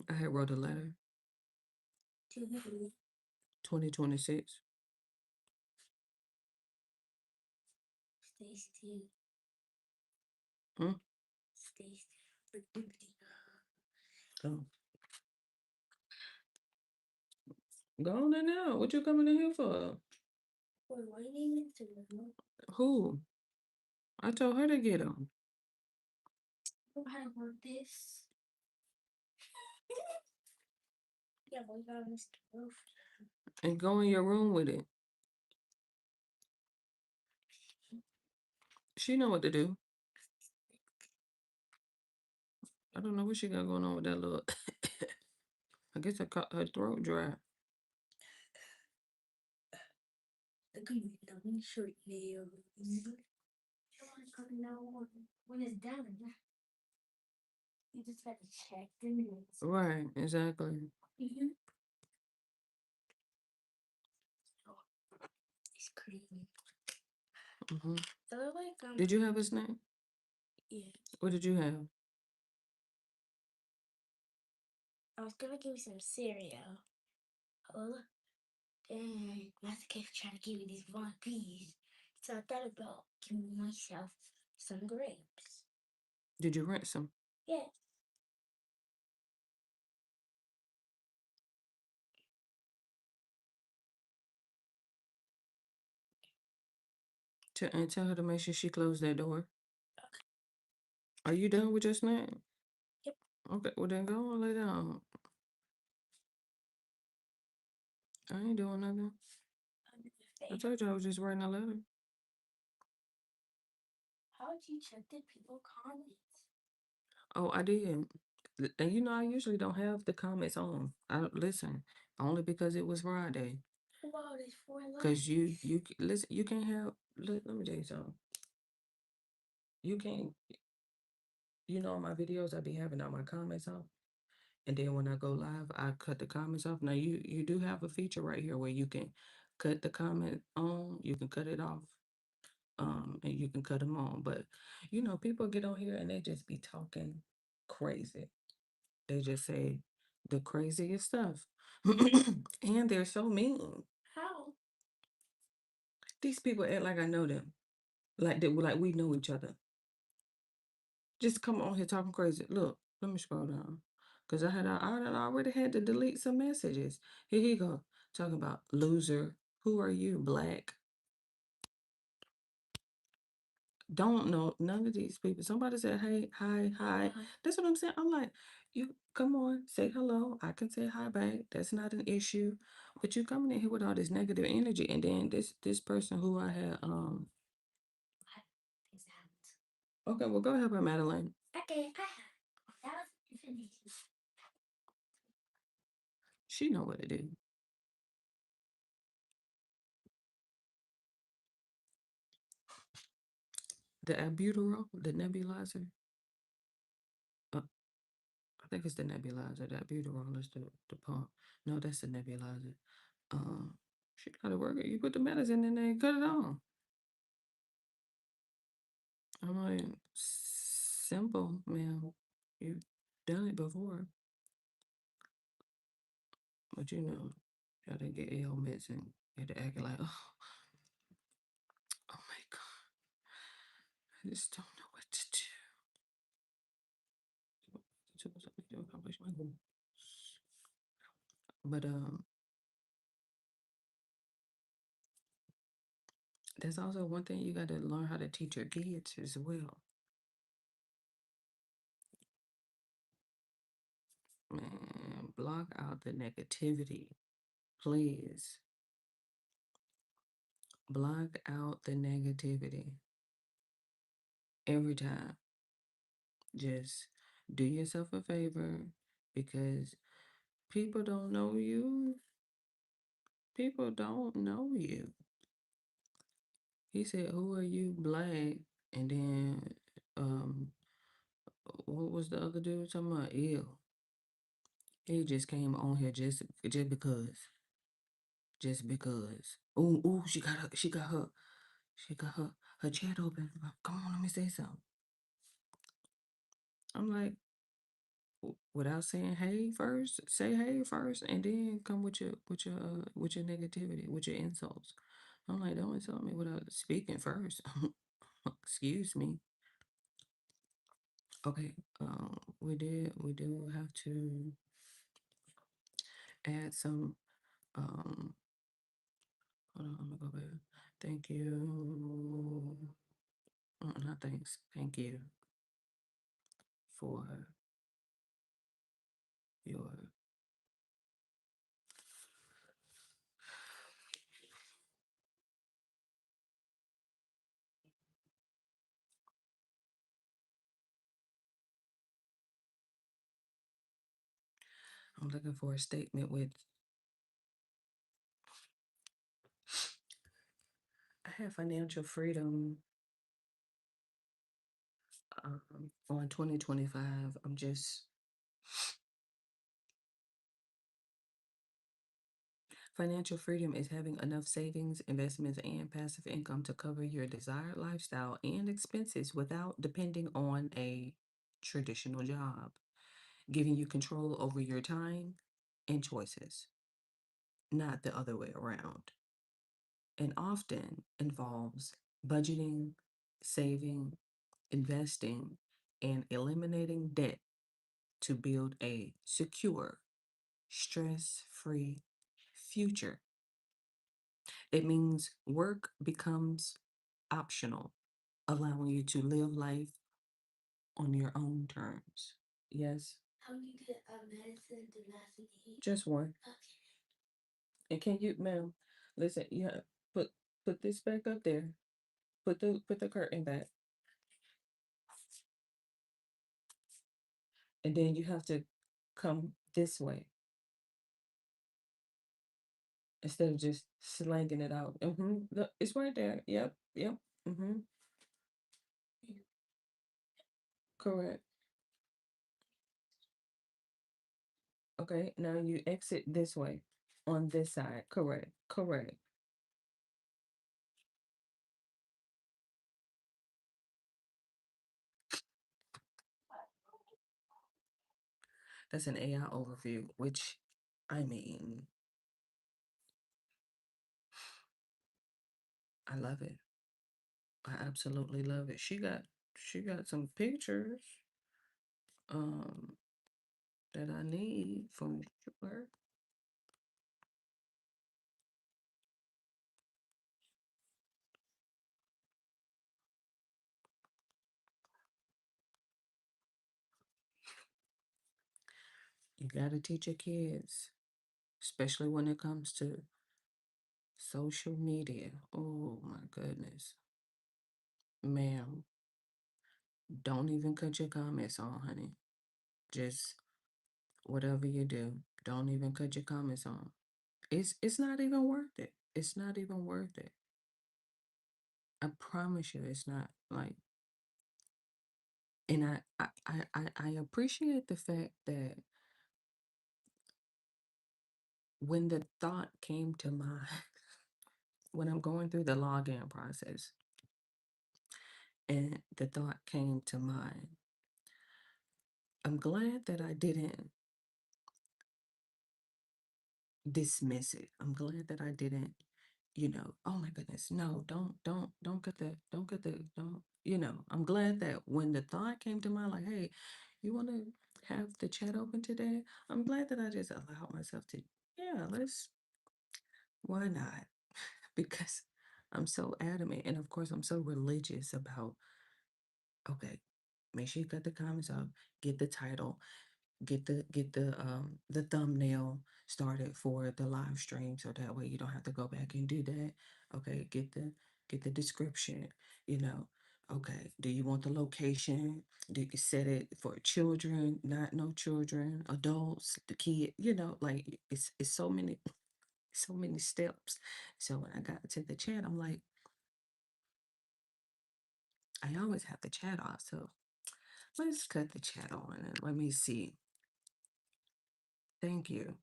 I had wrote a letter. 2026. Stay still. Hmm? Stay still. Oh. Go on in now. What you coming in here for? We're waiting to remove. Who? I told her to get them. I don't know how to work this. Yeah, we got Mr. Wolf. And go in your room with it. She know what to do. I don't know what she got going on with that little. I guess her throat dry. Look at me, dummy shirt nail. When it's done, you just got to check the minutes. Right, exactly. It's creamy. Hmm. So like, Did you have a snack? yeah. What did you have? I was gonna give you some cereal. And Master kept trying to give me these one piece. So I thought about giving myself some grapes. Did you rinse them? Yes. And tell her to make sure she closed that door. Are you done with your snack? Yep. Okay, well then go and lay down. I ain't doing nothing. I told you I was just writing a letter. How would you check the people comments? Oh, I did. And you know, I usually don't have the comments on. I don't listen only because it was Friday. Wow, there's 4 likes. Cause listen, you can't have. Let me tell you something. You can't. You know, on my videos, I be having all my comments off, and then when I go live, I cut the comments off. Now you do have a feature right here where you can cut the comment on. You can cut it off. And you can cut them on. But you know, people get on here and they just be talking crazy. They just say the craziest stuff. And they're so mean. How? These people act like I know them. Like we know each other. Just come on here talking crazy. Look, let me scroll down. Cause I already had to delete some messages. Here you go. Talking about loser. Who are you? Black. Don't know none of these people. Somebody said, hey, hi, hi. That's what I'm saying. I'm like, you come on, say hello. I can say hi back. That's not an issue. But you coming in here with all this negative energy, and then this person who I had okay, well go help her, Madeline. Okay, that was finished. She know what to do. The albuterol, the nebulizer. I think it's the nebulizer. The albuterol is the pump. No, that's the nebulizer. She gotta work it. You put the medicine in there and cut it on. I'm like, simple, ma'am. You've done it before, but gotta get ailments and you had to act like, oh my God, I just don't know what to do. To accomplish my goal. But there's also one thing you got to learn how to teach your kids as well. Man, block out the negativity, please. Block out the negativity every time. Just do yourself a favor because people don't know you. People don't know you. He said, "Who are you, Black?" And then, what was the other dude talking about? Ew. He just came on here just because. Just because. Ooh, she got her chat open. Come on, let me say something. I'm like, without saying hey first, say hey first, and then come with your negativity, with your insults. I'm like, don't insult me without speaking first. Excuse me. Okay, we do have to add some. Hold on, I'm gonna go back. Thank you. Not thanks. Thank you for your. I'm looking for a statement with. I have financial freedom on 2025. I'm just. Financial freedom is having enough savings, investments, and passive income to cover your desired lifestyle and expenses without depending on a traditional job, giving you control over your time and choices, not the other way around, and often involves budgeting, saving, investing, and eliminating debt to build a secure, stress free future. It means work becomes optional, allowing you to live life on your own terms. Yes, How do you get a medicine to last an age? just one. Okay. And can you, ma'am, listen, yeah, put this back up there. Put the curtain back. And then you have to come this way instead of just slanging it out. Look, it's right there. Yep. Correct. Okay, now you exit this way on this side. Correct. That's an AI overview, which I mean, I love it. I absolutely love it. She got some pictures um that I need for sure. You gotta teach your kids, especially when it comes to social media. Oh my goodness. Ma'am, don't even cut your comments on, honey. Just whatever you do, don't even cut your comments on. It's not even worth it. It's not even worth it. I promise you it's not. Like, and I appreciate the fact that when the thought came to mind when I'm going through the login process, And the thought came to mind. I'm glad that I didn't dismiss it. I'm glad that I didn't, oh my goodness, no, don't get don't, I'm glad that when the thought came to mind, like, hey, you want to have the chat open today? I'm glad that I just allowed myself to, yeah, why not? Because I'm so adamant. And of course, I'm so religious about, okay, make sure you cut the comments off, get the title, get the thumbnail started for the live stream, so that way you don't have to go back and do that. Okay, get the description, you know. Okay, do you want the location? Do you set it for children, not no children, adults, the kid, like it's so many steps. So when I got to the chat, I'm like, I always have the chat off, so let's cut the chat on and let me see. Thank you,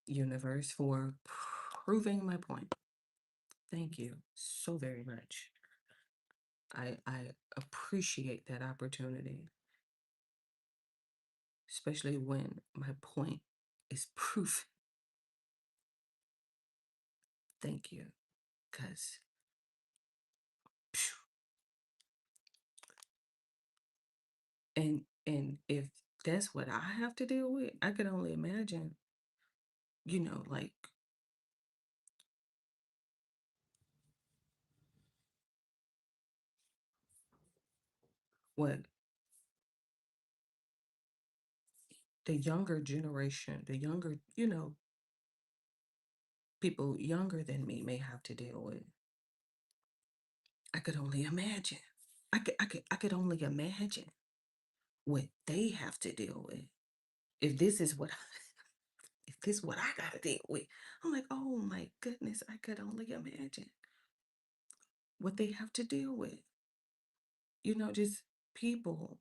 universe, for proving my point. Thank you so very much. I appreciate that opportunity, especially when my point is proof. Thank you, because and if that's what I have to deal with, I could only imagine, like what the younger generation, the younger, people younger than me may have to deal with. I could only imagine. I could only imagine what they have to deal with. If this is what if this is what I gotta deal with, I'm like, oh my goodness, I could only imagine what they have to deal with. Just people,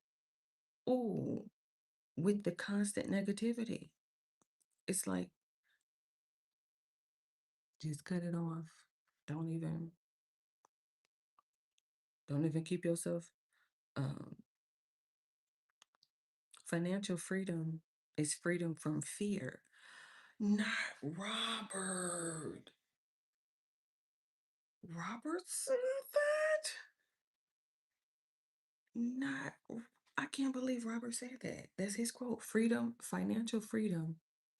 oh, with the constant negativity. It's like, just cut it off. Don't even, don't even keep yourself. Um, Financial freedom is freedom from fear. Not Robert. Robert said that? Not, I can't believe Robert said that. That's his quote. Freedom, financial freedom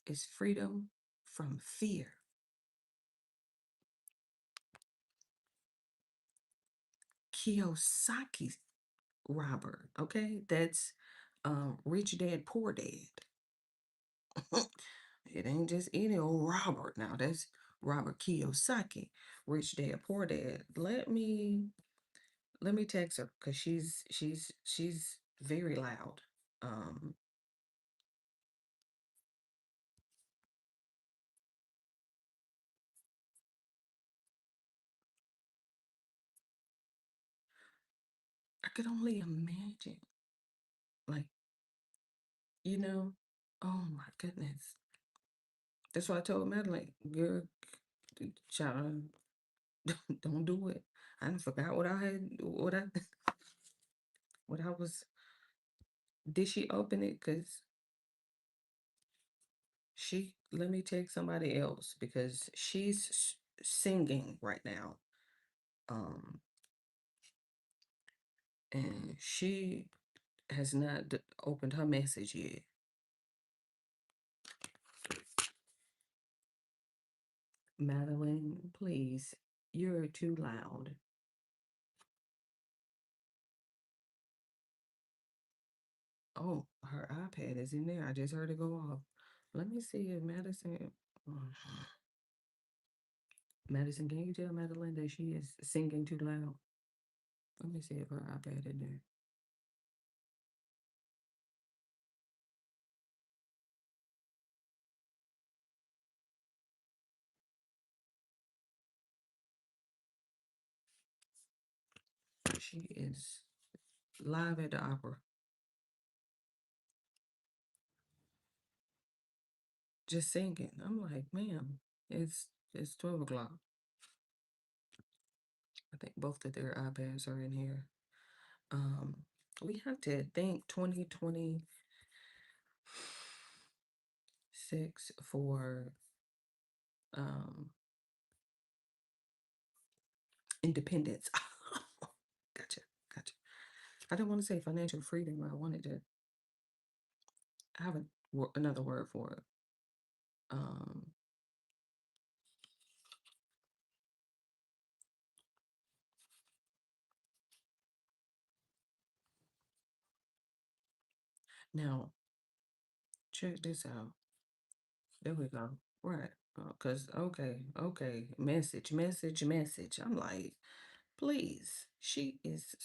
is freedom from fear. Kiyosaki's Robert, okay? That's Rich Dad, Poor Dad. It ain't just any old Robert now. That's Robert Kiyosaki, Rich Dad, Poor Dad. Let me text her because she's very loud. I could only imagine, like, oh my goodness. That's why I told Madeline, girl, child, don't do it. I forgot what I had, what I was. Did she open it? Cause let me take somebody else because she's singing right now. And she has not opened her message yet. Madeline, please, you're too loud. Oh, her iPad is in there. I just heard it go off. Let me see if Madison. Madison, can you tell Madeline that she is singing too loud? Let me see if her iPad in there. She is live at the opera. Just singing. I'm like, ma'am, it's 12 o'clock. I think both of their iPads are in here. Um, we have to think 2026 for um independence. Gotcha, gotcha. I didn't want to say financial freedom. I wanted to have another word for it. Um, Now, check this out. There we go. Right. Because, okay. Message. I'm like, please. She is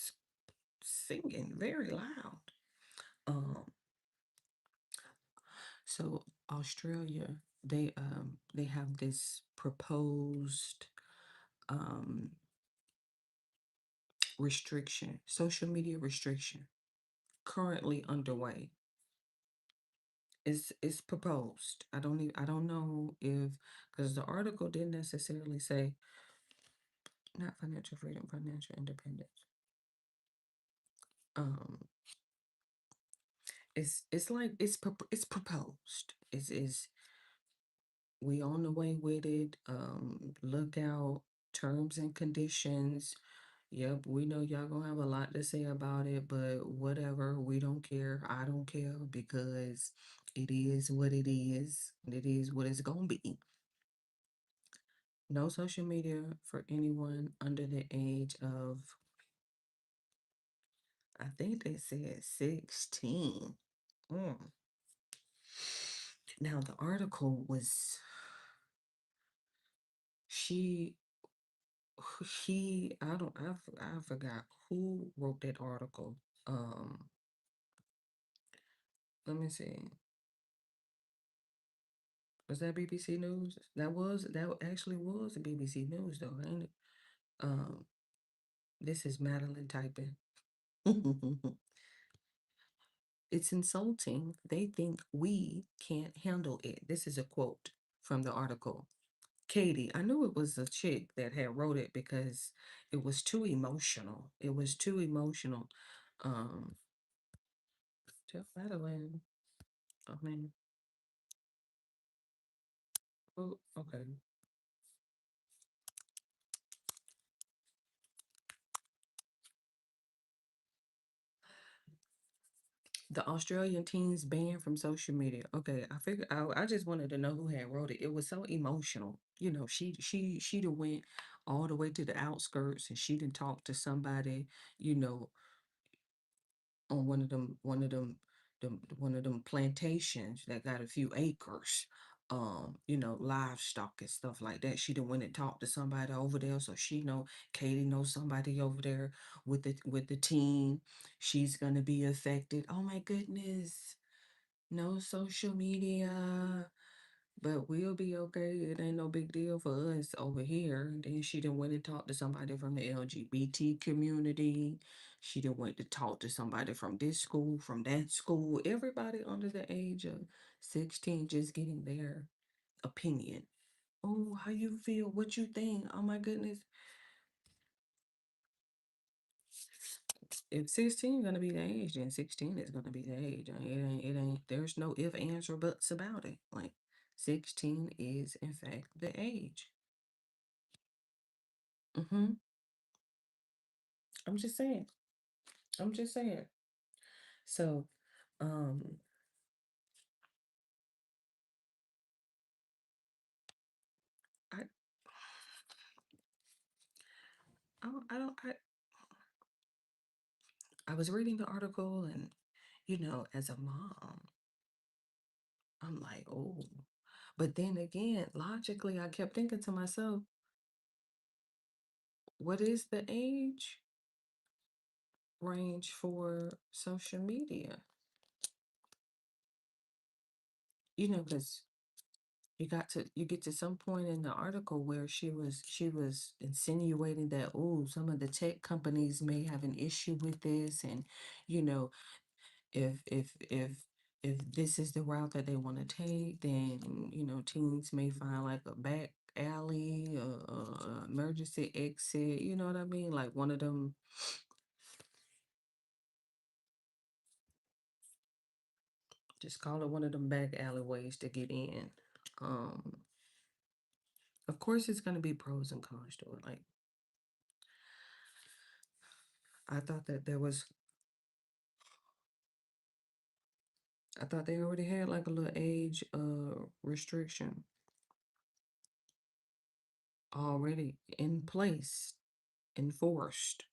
singing very loud. So Australia, they have this proposed um restriction, social media restriction currently underway. It's proposed. I don't know if, because the article didn't necessarily say not financial freedom, financial independence. Um it's like it's proposed. Is we on the way with it. Look out, terms and conditions. Yep, we know y'all gonna have a lot to say about it, but whatever, we don't care. I don't care because it is what it is. It is what it's gonna be. No social media for anyone under the age of, I think they said 16. Mm. Now the article was she he I don't I forgot who wrote that article. Um Let me see. Was that BBC News? That actually was the BBC News though, ain't it? Um, this is Madeline typing. It's insulting. They think we can't handle it. This is a quote from the article. Katie, I knew it was a chick that had wrote it because it was too emotional. It was too emotional. Um, Jeff Madeline. I mean, oh, okay. The Australian teens banned from social media. Okay, I figured I just wanted to know who had wrote it. It was so emotional. You know, she'd have went all the way to the outskirts and she didn't talk to somebody, you know, on one of them plantations that got a few acres. You know, livestock and stuff like that. She done went and talked to somebody over there. So she know Katie knows somebody over there with the team. She's gonna be affected. Oh my goodness. No social media, but we'll be okay. It ain't no big deal for us over here. And then she done went and talked to somebody from the LGBT community. She done went to talk to somebody from this school, from that school. Everybody under the age of 16 just getting their opinion. Oh, how you feel? What you think? Oh my goodness. If 16 gonna be the age, then 16 is gonna be the age. It ain't there's no if, ands, or buts about it. Like 16 is in fact the age. Mm-hmm. I'm just saying. I'm just saying. So, um, I, I don't, I was reading the article and, you know, as a mom, I'm like, oh, but then again, logically, I kept thinking to myself, what is the age range for social media? You know, because you get to some point in the article where she was insinuating that, oh, some of the tech companies may have an issue with this, and you know, if this is the route that they want to take, then you know teens may find like a back alley, emergency exit. You know what I mean? Like one of them Just call it one of them back alleyways to get in. Of course, it's gonna be pros and cons to it. Like, I thought that there was. I thought they already had like a little age restriction already in place, enforced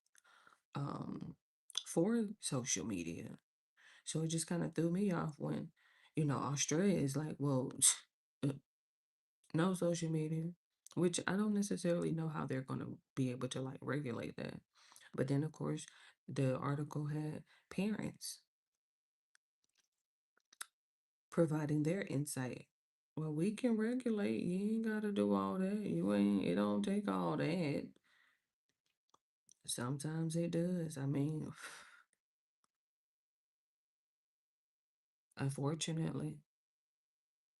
for social media. So it just kind of threw me off when, Australia is like, well, no social media, which I don't necessarily know how they're going to be able to like regulate that. But then, of course, the article had parents providing their insight. Well, we can regulate. You ain't got to do all that. It don't take all that. Sometimes it does. I mean, unfortunately,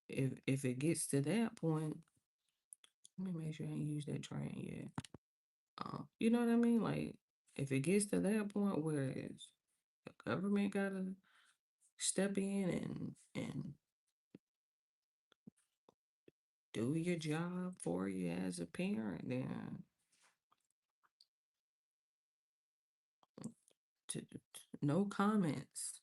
if it gets to that point, let me make sure I ain't used that train yet. You know what I mean? Like, if it gets to that point where it's, the government gotta step in and do your job for you as a parent, then no comments.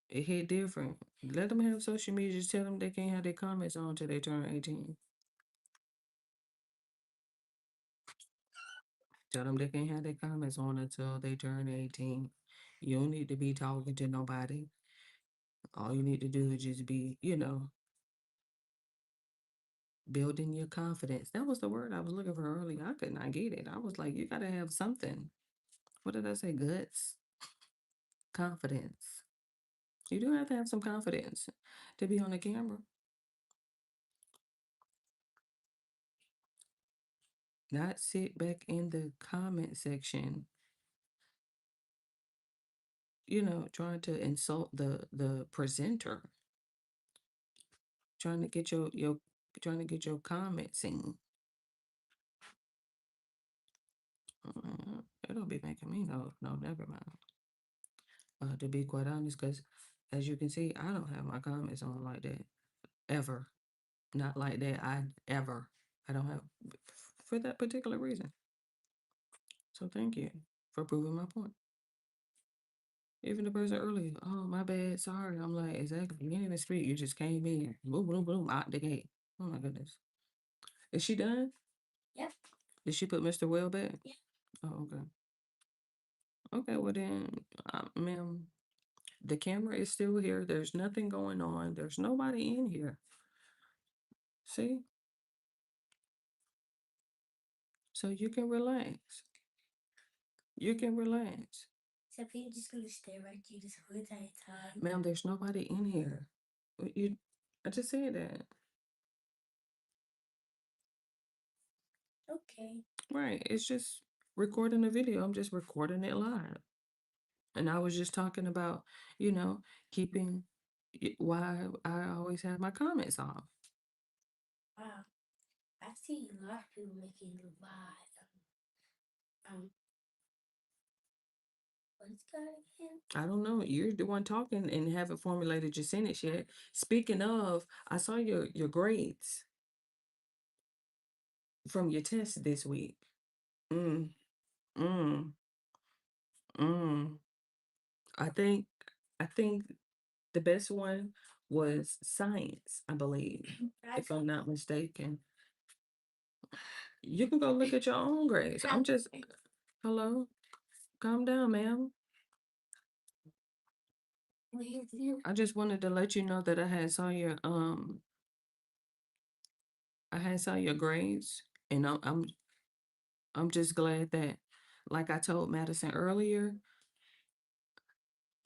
It hit different. Let them have social media. Just tell them they can't have their comments on until they turn 18. Tell them they can't have their comments on until they turn 18. You don't need to be talking to nobody. All you need to do is just be, building your confidence. That was the word I was looking for earlier. I could not get it. I was like, you gotta have something. What did I say? Guts, confidence. You do have to have some confidence to be on the camera. Not sit back in the comment section, trying to insult the presenter, trying to get your comment seen. It'll be making me no, never mind. To be quite honest, because as you can see, I don't have my comments on like that ever. Not like that. I don't have for that particular reason. So thank you for proving my point. Even the person earlier, oh my bad, sorry. I'm like, exactly. You didn't even speak. You just came in, boom, boom, boom, out the gate. Oh my goodness. Is she done? Yep. Did she put Mr. Well back? Yeah. Oh, okay. Okay, well then, ma'am, the camera is still here. There's nothing going on. There's nobody in here. See? So you can relax. You can relax. So people just gonna stare at you this whole entire time. Ma'am, there's nobody in here. I just said that. Okay. Right. It's just recording a video. I'm just recording it live. And I was just talking about, keeping why I always have my comments off. Wow. I see a lot of people making it live. What's that again? I don't know. You're the one talking and haven't formulated your sentence yet. Speaking of, I saw your grades from your test this week. Mm, mm, mm. I think the best one was science, I believe, if I'm not mistaken. You can go look at your own grades. I'm just, hello, calm down, ma'am. I just wanted to let you know that I had saw your grades, and I'm just glad that, like I told Madison earlier.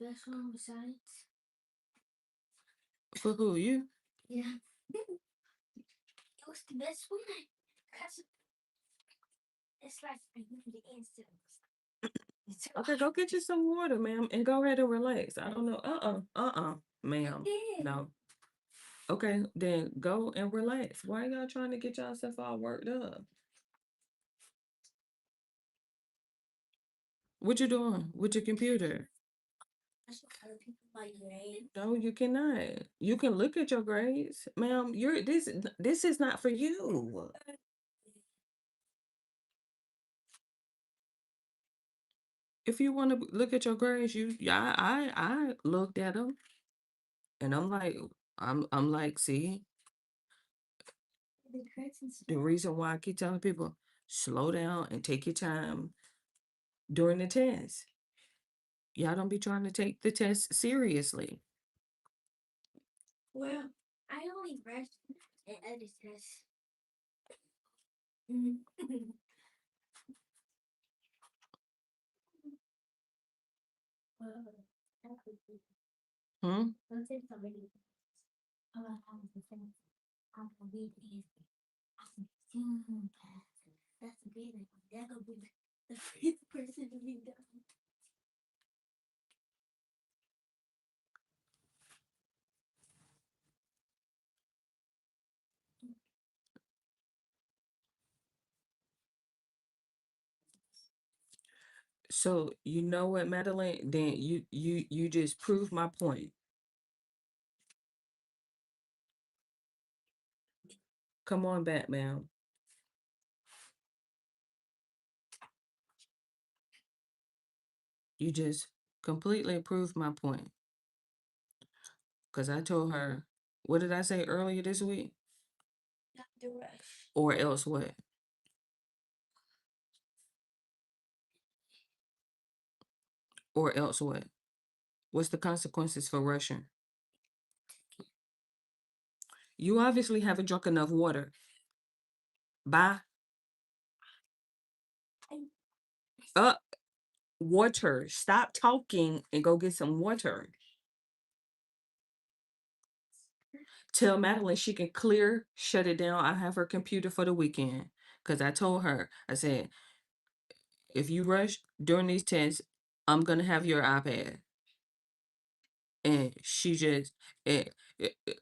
Best one was science. For who, you? Yeah. It was the best one. It's like I knew the answer. Okay, go get you some water, ma'am, and go ahead and relax. I don't know. Ma'am. No. Okay, then go and relax. Why y'all trying to get yourself all worked up? What you doing with your computer? That's what other people my grade. No, you cannot. You can look at your grades, ma'am. This is not for you. If you want to look at your grades, yeah, I looked at them, and I'm like, see, The grades and the stuff. reason why I keep telling people slow down and take your time during the test. Y'all don't be trying to take the test seriously. Well, I only rushed and other tests. Well, that could be. Hmm? Don't say somebody. Oh, I was the same. I'm gonna be easy. I'm soon pass. That's a great idea. That could be the first person to be done. So you know what, Madeline? Then you just proved my point. Come on back, ma'am. You just completely proved my point. Because I told her, what did I say earlier this week? Not the rush. Or else what? Or else what? What's the consequences for rushing? You obviously haven't drunk enough water. Bye. Water. Stop talking and go get some water. Tell Madeline she can shut it down. I have her computer for the weekend. Because I told her, I said, if you rush during these tests, I'm going to have your iPad. And she just, eh, eh, eh,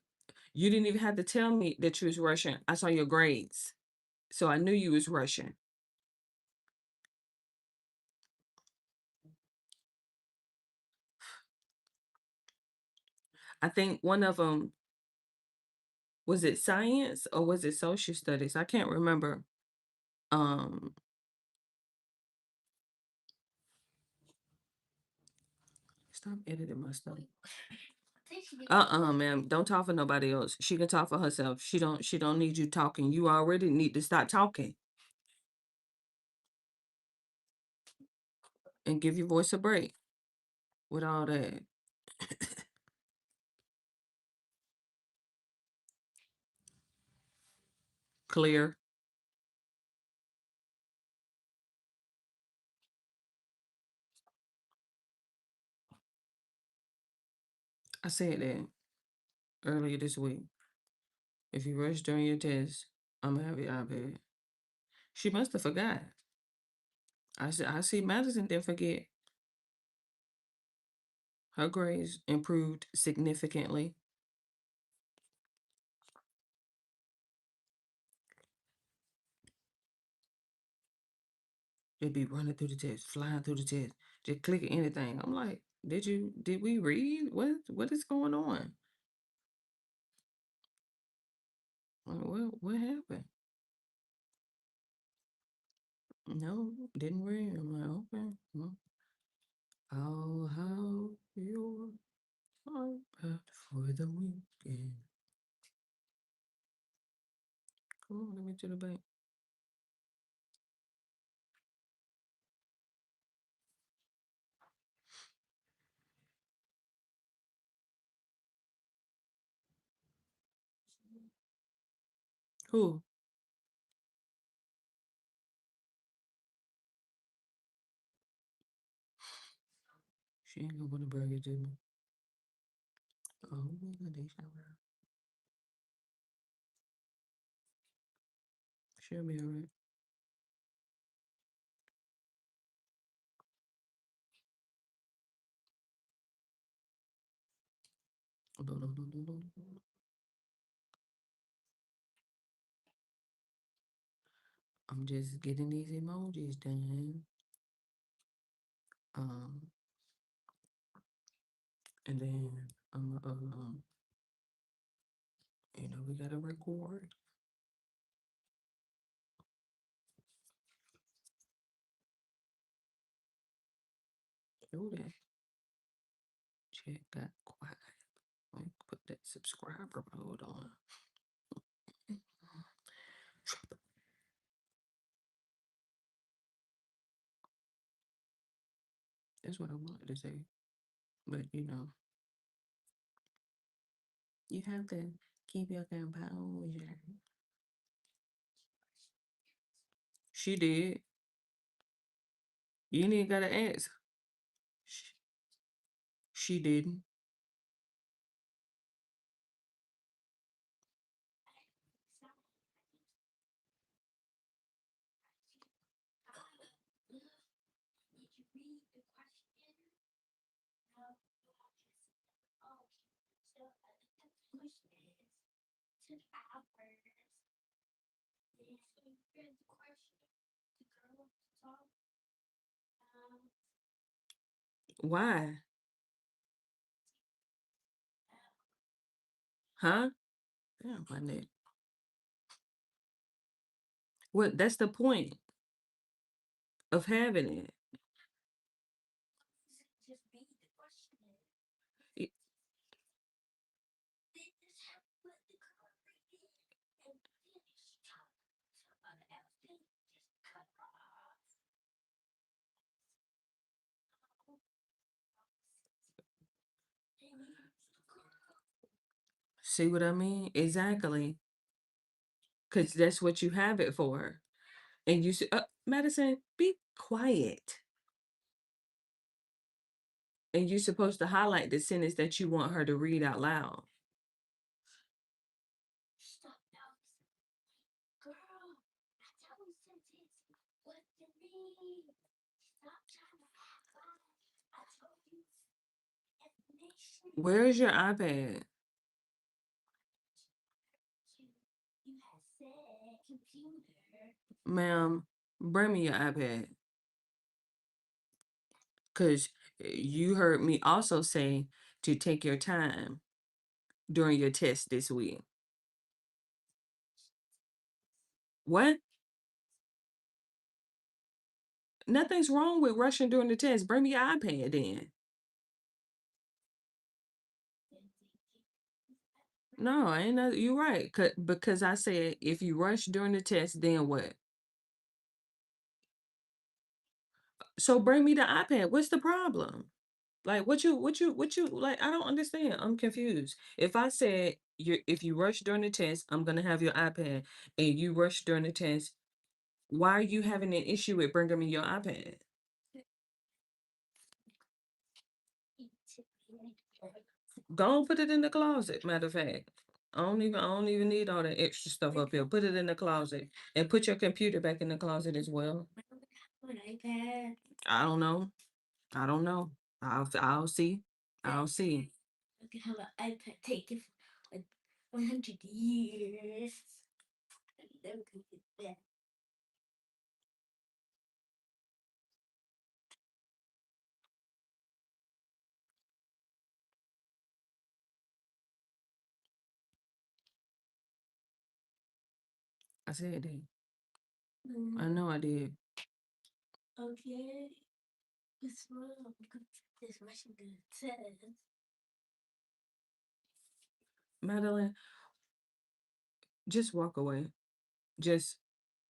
you didn't even have to tell me that you was rushing. I saw your grades. So I knew you was rushing. I think one of them, was it science or was it social studies? I can't remember. Um, Stop editing my stuff. Ma'am, don't talk for nobody else. She can talk for herself. She don't need you talking. You already need to stop talking and give your voice a break with all that. Clear. I said that earlier this week. If you rush during your test, I'm gonna have your iPad. She must have forgot. I see Madison didn't forget. Her grades improved significantly. They'd be running through the test, flying through the test, just clicking anything. I'm like, did we read? What is going on? What happened? No, didn't read. I'm like, okay. Well, I'll have your iPad for the weekend. Come on, let me to the bank. Who? She ain't gonna want to bring it to me. Oh, they shower. She'll be alright. I'm just getting these emojis done. Um, And then we gotta record. Oh, that chat got quiet. Let me put that subscriber mode on. That's what I wanted to say. But you have to keep your composure. She did. You ain't even gotta ask. She didn't. Why? Huh? Damn, my neck. What? That's the point of having it. It- See what I mean? Exactly. Because that's what you have it for. And you should, Madison, be quiet. And you're supposed to highlight the sentence that you want her to read out loud. Where's your iPad? Ma'am, bring me your iPad. Because you heard me also say to take your time during your test this week. What? Nothing's wrong with rushing during the test. Bring me your iPad then. No, ain't no, you're right. Because I said if you rush during the test, then what? So bring me the iPad. What's the problem? Like what you like? I don't understand. I'm confused. If I said if you rush during the test, I'm gonna have your iPad, and you rush during the test, why are you having an issue with bringing me your iPad? Go and put it in the closet. Matter of fact, I don't even need all that extra stuff up here. Put it in the closet and put your computer back in the closet as well. I don't know. I don't know. I'll see. I'll see. I could have an iPad taken for like 100 years. I never could get that. I said that. I know I did. Okay. What's wrong? This Russian good test. Madeline, just walk away. Just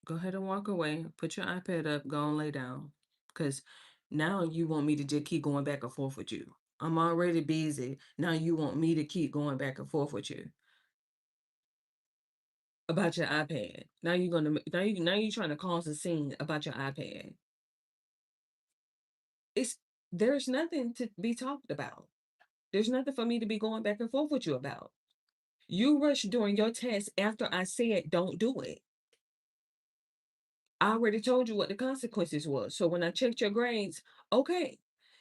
go ahead and walk away. Put your iPad up. Go and lay down. Because now you want me to just keep going back and forth with you. I'm already busy. Now you want me to keep going back and forth with you about your iPad. Now you're trying to cause a scene about your iPad. There's nothing to be talked about. There's nothing for me to be going back and forth with you about. You rushed during your test after I said don't do it. I already told you what the consequences was. So when I checked your grades, okay.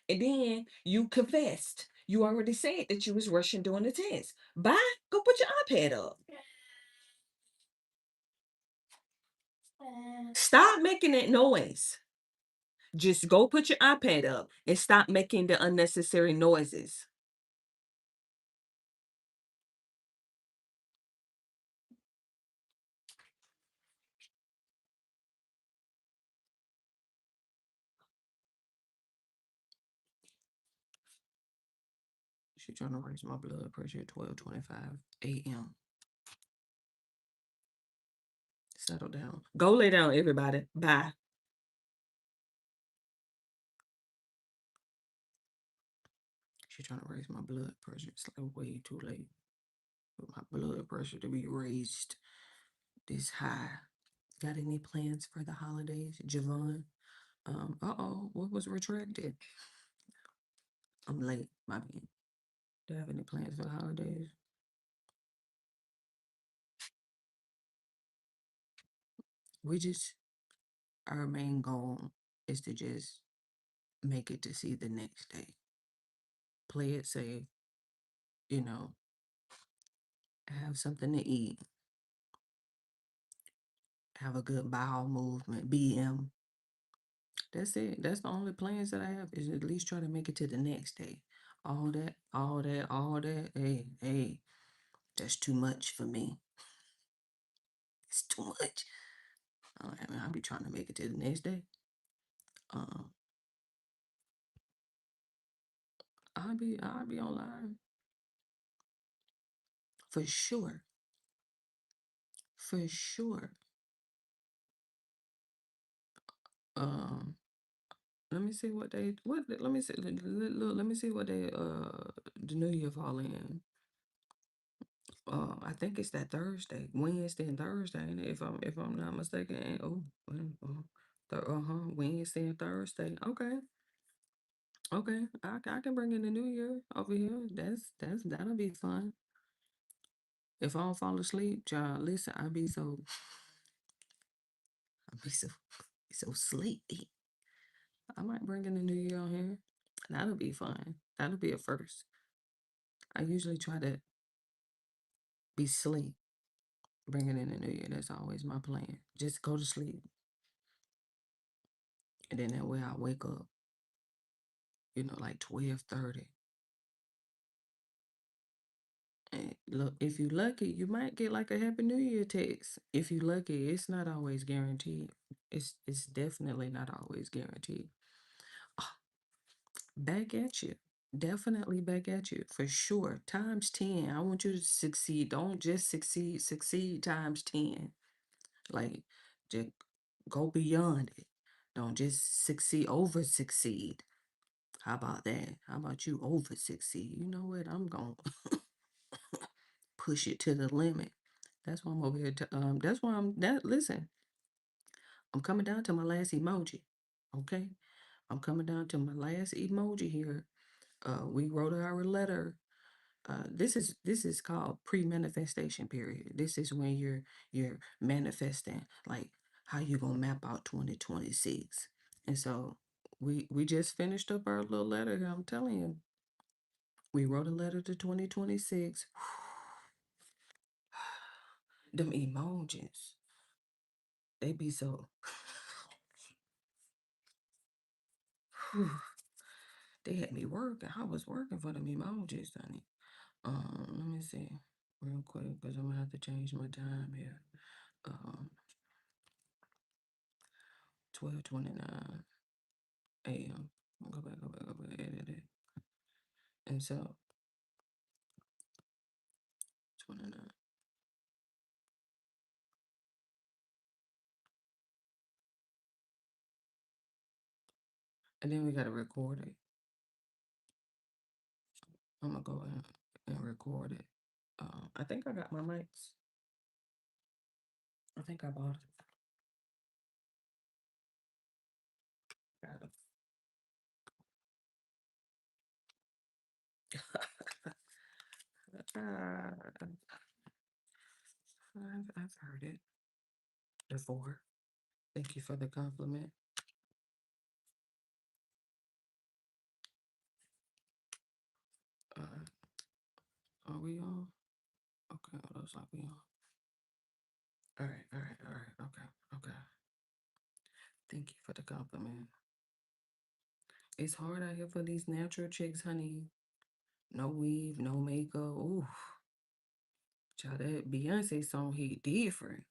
And then you confessed. You already said that you was rushing during the test. Bye. Go put your iPad up. Stop making that noise. Just go put your iPad up and stop making the unnecessary noises. She trying to raise my blood pressure at 12:25 a.m. Settle down. Go lay down, everybody. Bye. She trying to raise my blood pressure. It's like way too late for my blood pressure to be raised this high. Got any plans for the holidays, Javon? What was retracted? I'm late, my bad. Do you have any plans for the holidays? Our main goal is to just make it to see the next day. Play it safe, you know, have something to eat, have a good bowel movement, BM. That's it. That's the only plans that I have is at least try to make it to the next day. All that. Hey, that's too much for me. It's too much. I'll be trying to make it to the next day. I'll be online. For sure. For sure. Let me see what they let me see look, let me see what they the New Year fall in. I think it's that Thursday, Wednesday and Thursday, ain't it? If I'm not mistaken. Wednesday and Thursday. Okay. Okay. I can bring in the New Year over here. That'll be fun. If I don't fall asleep, child, listen, I be so sleepy. I might bring in the New Year on here. That'll be fun. That'll be a first. I usually try to be sleep, bringing in the New Year. That's always my plan. Just go to sleep. And then that way I wake up, like 12:30. And look, if you lucky, you might get like a Happy New Year text. If you lucky, it's not always guaranteed. It's definitely not always guaranteed. Back at you. Definitely back at you for sure. Times 10. I want you to succeed. Don't just succeed times 10. Like, just go beyond it. Don't just over succeed. How about that? How about you over succeed? You know what? I'm going to push it to the limit. That's why I'm over here. That's why listen, I'm coming down to my last emoji. Okay? I'm coming down to my last emoji here. We wrote our letter. This is called pre-manifestation period. This is when you're manifesting, like how you gonna map out 2026. And so we just finished up our little letter here. I'm telling you, we wrote a letter to 2026. Them emojis, they be so. They had me working. I was working for them emojis, honey. Let me see real quick because I'm gonna have to change my time here. 12:29 a.m. Go back, edit it. And so 29. And then we gotta record it. I'm gonna go in and record it. I think I got my mics. I think I bought it. Got it. I've heard it before. Thank you for the compliment. Are we on? Okay, it looks like we on. All right. Okay. Thank you for the compliment. It's hard out here for these natural chicks, honey. No weave, no makeup. Ooh. Child, that Beyonce song hit different.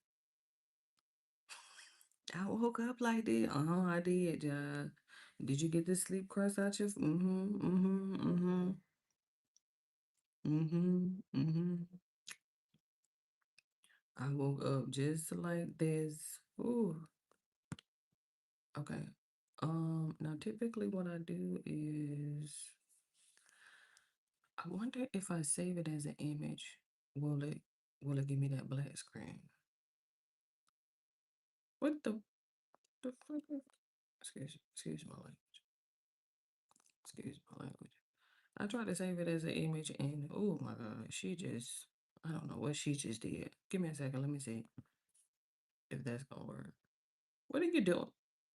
I woke up like that. I did, child. Did you get the sleep cross out your? I woke up just like this. Ooh. Okay. Now typically what I do is I wonder if I save it as an image, will it give me that black screen? What the fuck? Excuse my language. Excuse my language. I tried to save it as an image and oh my god, I don't know what she just did. Give me a second, let me see if that's gonna work. What are you doing?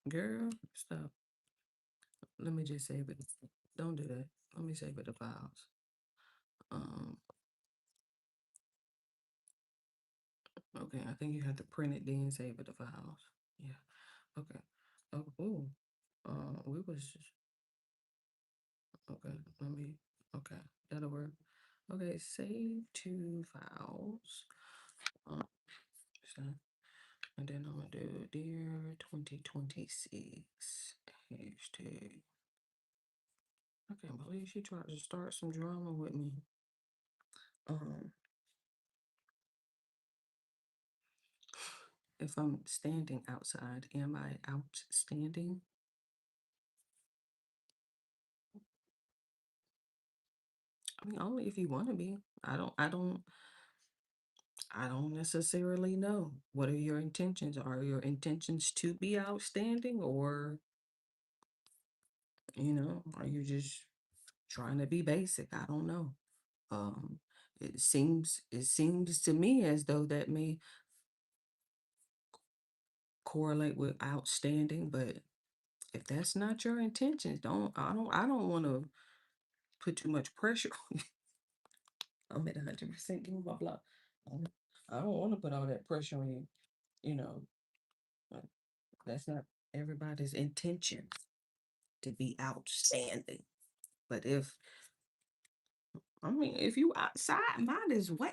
Girl, stop. Let me just save it. Don't do that. Let me save it to files. Um, okay, I think you have to print it then save it to files. Yeah. Okay. Oh, ooh. We was just okay. Okay, that'll work. Okay, save to files. So, and then I'm gonna do dear 2026 hashtag. I can't believe she tried to start some drama with me. If I'm standing outside, am I outstanding? I mean, only if you want to be. I don't necessarily know. What are your intentions? Are your intentions to be outstanding or, are you just trying to be basic? I don't know. Um, it seems to me as though that may correlate with outstanding, but if that's not your intentions, I don't want to put too much pressure on you. I'm at 100%, give me my block. I don't want to put all that pressure on you, you know. But that's not everybody's intention to be outstanding. But if you outside, might as well.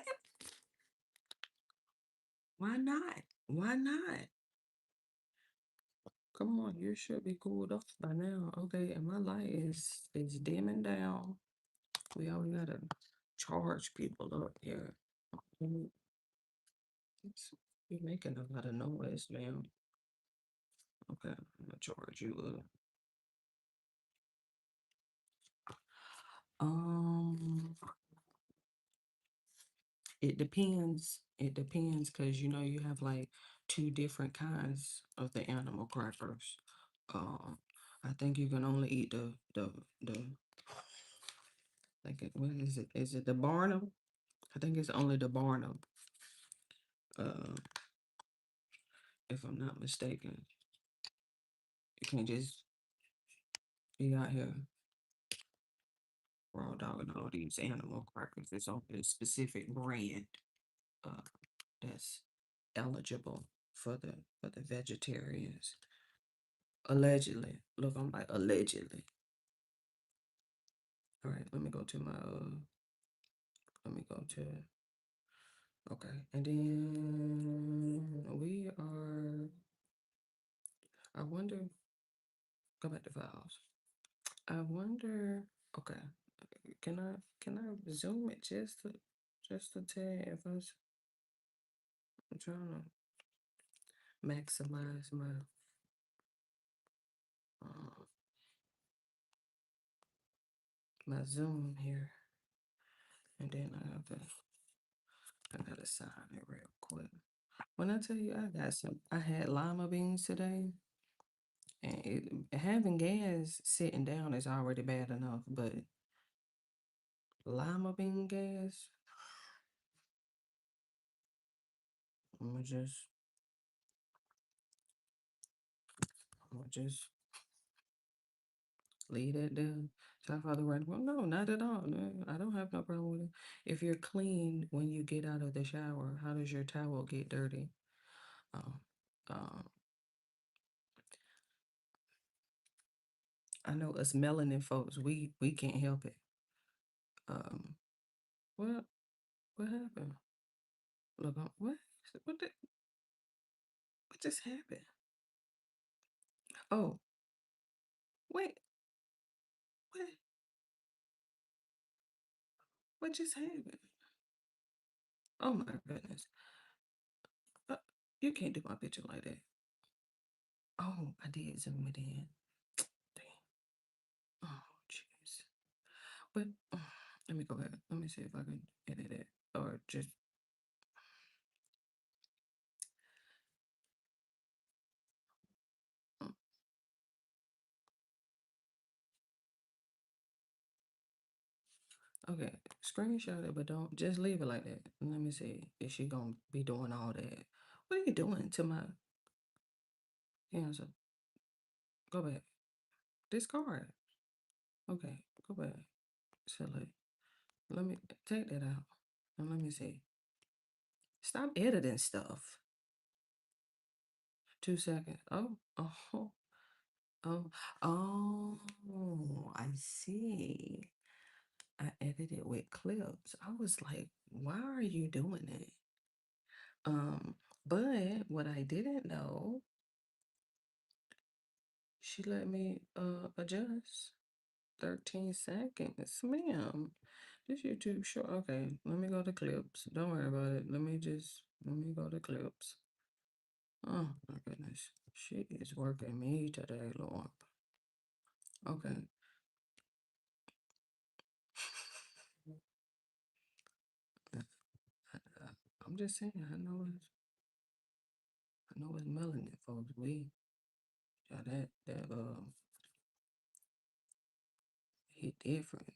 Why not? Why not? Come on, you should be cooled off by now. Okay, and my light is dimming down. We always gotta charge people up here. Mm, You're making a lot of noise, man. Okay, I'm gonna charge you up. Um, it depends. It depends because you have like two different kinds of the animal crackers. I think you can only eat the what is it? Is it the Barnum? I think it's only the Barnum. Uh, if I'm not mistaken, you can't just be out here raw dogging all these animal crackers. It's on a specific brand uh, that's eligible for the vegetarians. Allegedly. Look, I'm like allegedly. All right, let me go to okay, and then I wonder, go back to files. I wonder, okay, can I zoom it just a tad if I'm trying to maximize uh, my zoom here, and then I gotta sign it real quick. When I tell you I had lima beans today, and having gas sitting down is already bad enough, but lima bean gas, I'm gonna just leave that there. So I father right, well, no, not at all. No, I don't have no problem with it. If you're clean when you get out of the shower, how does your towel get dirty? Um, um, I know us melanin folks, we can't help it. Um, what what happened? Look, what did, what just happened? Oh, wait, what What just happened? Oh my goodness. Uh, you can't do my picture like that. Oh, I did zoom it in. Damn. Oh, jeez. But let me go back. Let me see if I can edit it or just. Okay, screenshot it, but don't just leave it like that. Let me see. Is she gonna be doing all that? What are you doing to my answer? Go back. Discard. Okay, go back. Select. Let me take that out. And let me see. Stop editing stuff. 2 seconds. Oh, oh, oh, oh, I see. I edited with clips. I was like, why are you doing it? But what I didn't know, she let me adjust 13 seconds. Ma'am, this YouTube short. Okay, let me go to clips. Don't worry about it. Let me go to clips. Oh my goodness. She is working me today, Lord. Okay. I'm just saying, I know it's melanin, folks. We got that hit different.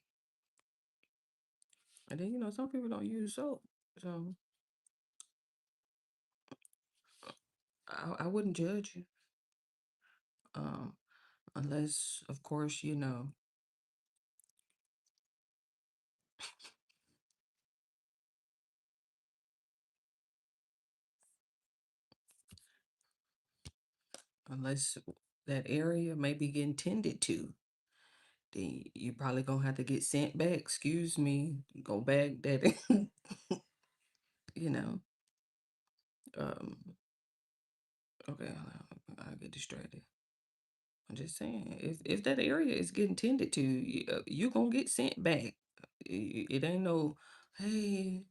And then some people don't use soap. So I wouldn't judge you. Unless of course, unless that area may be getting tended to, then you probably gonna have to get sent back. Excuse me, go back that you know. Um, okay, I'll get distracted. I'm just saying, if that area is getting tended to, you gonna get sent back. It ain't no, hey,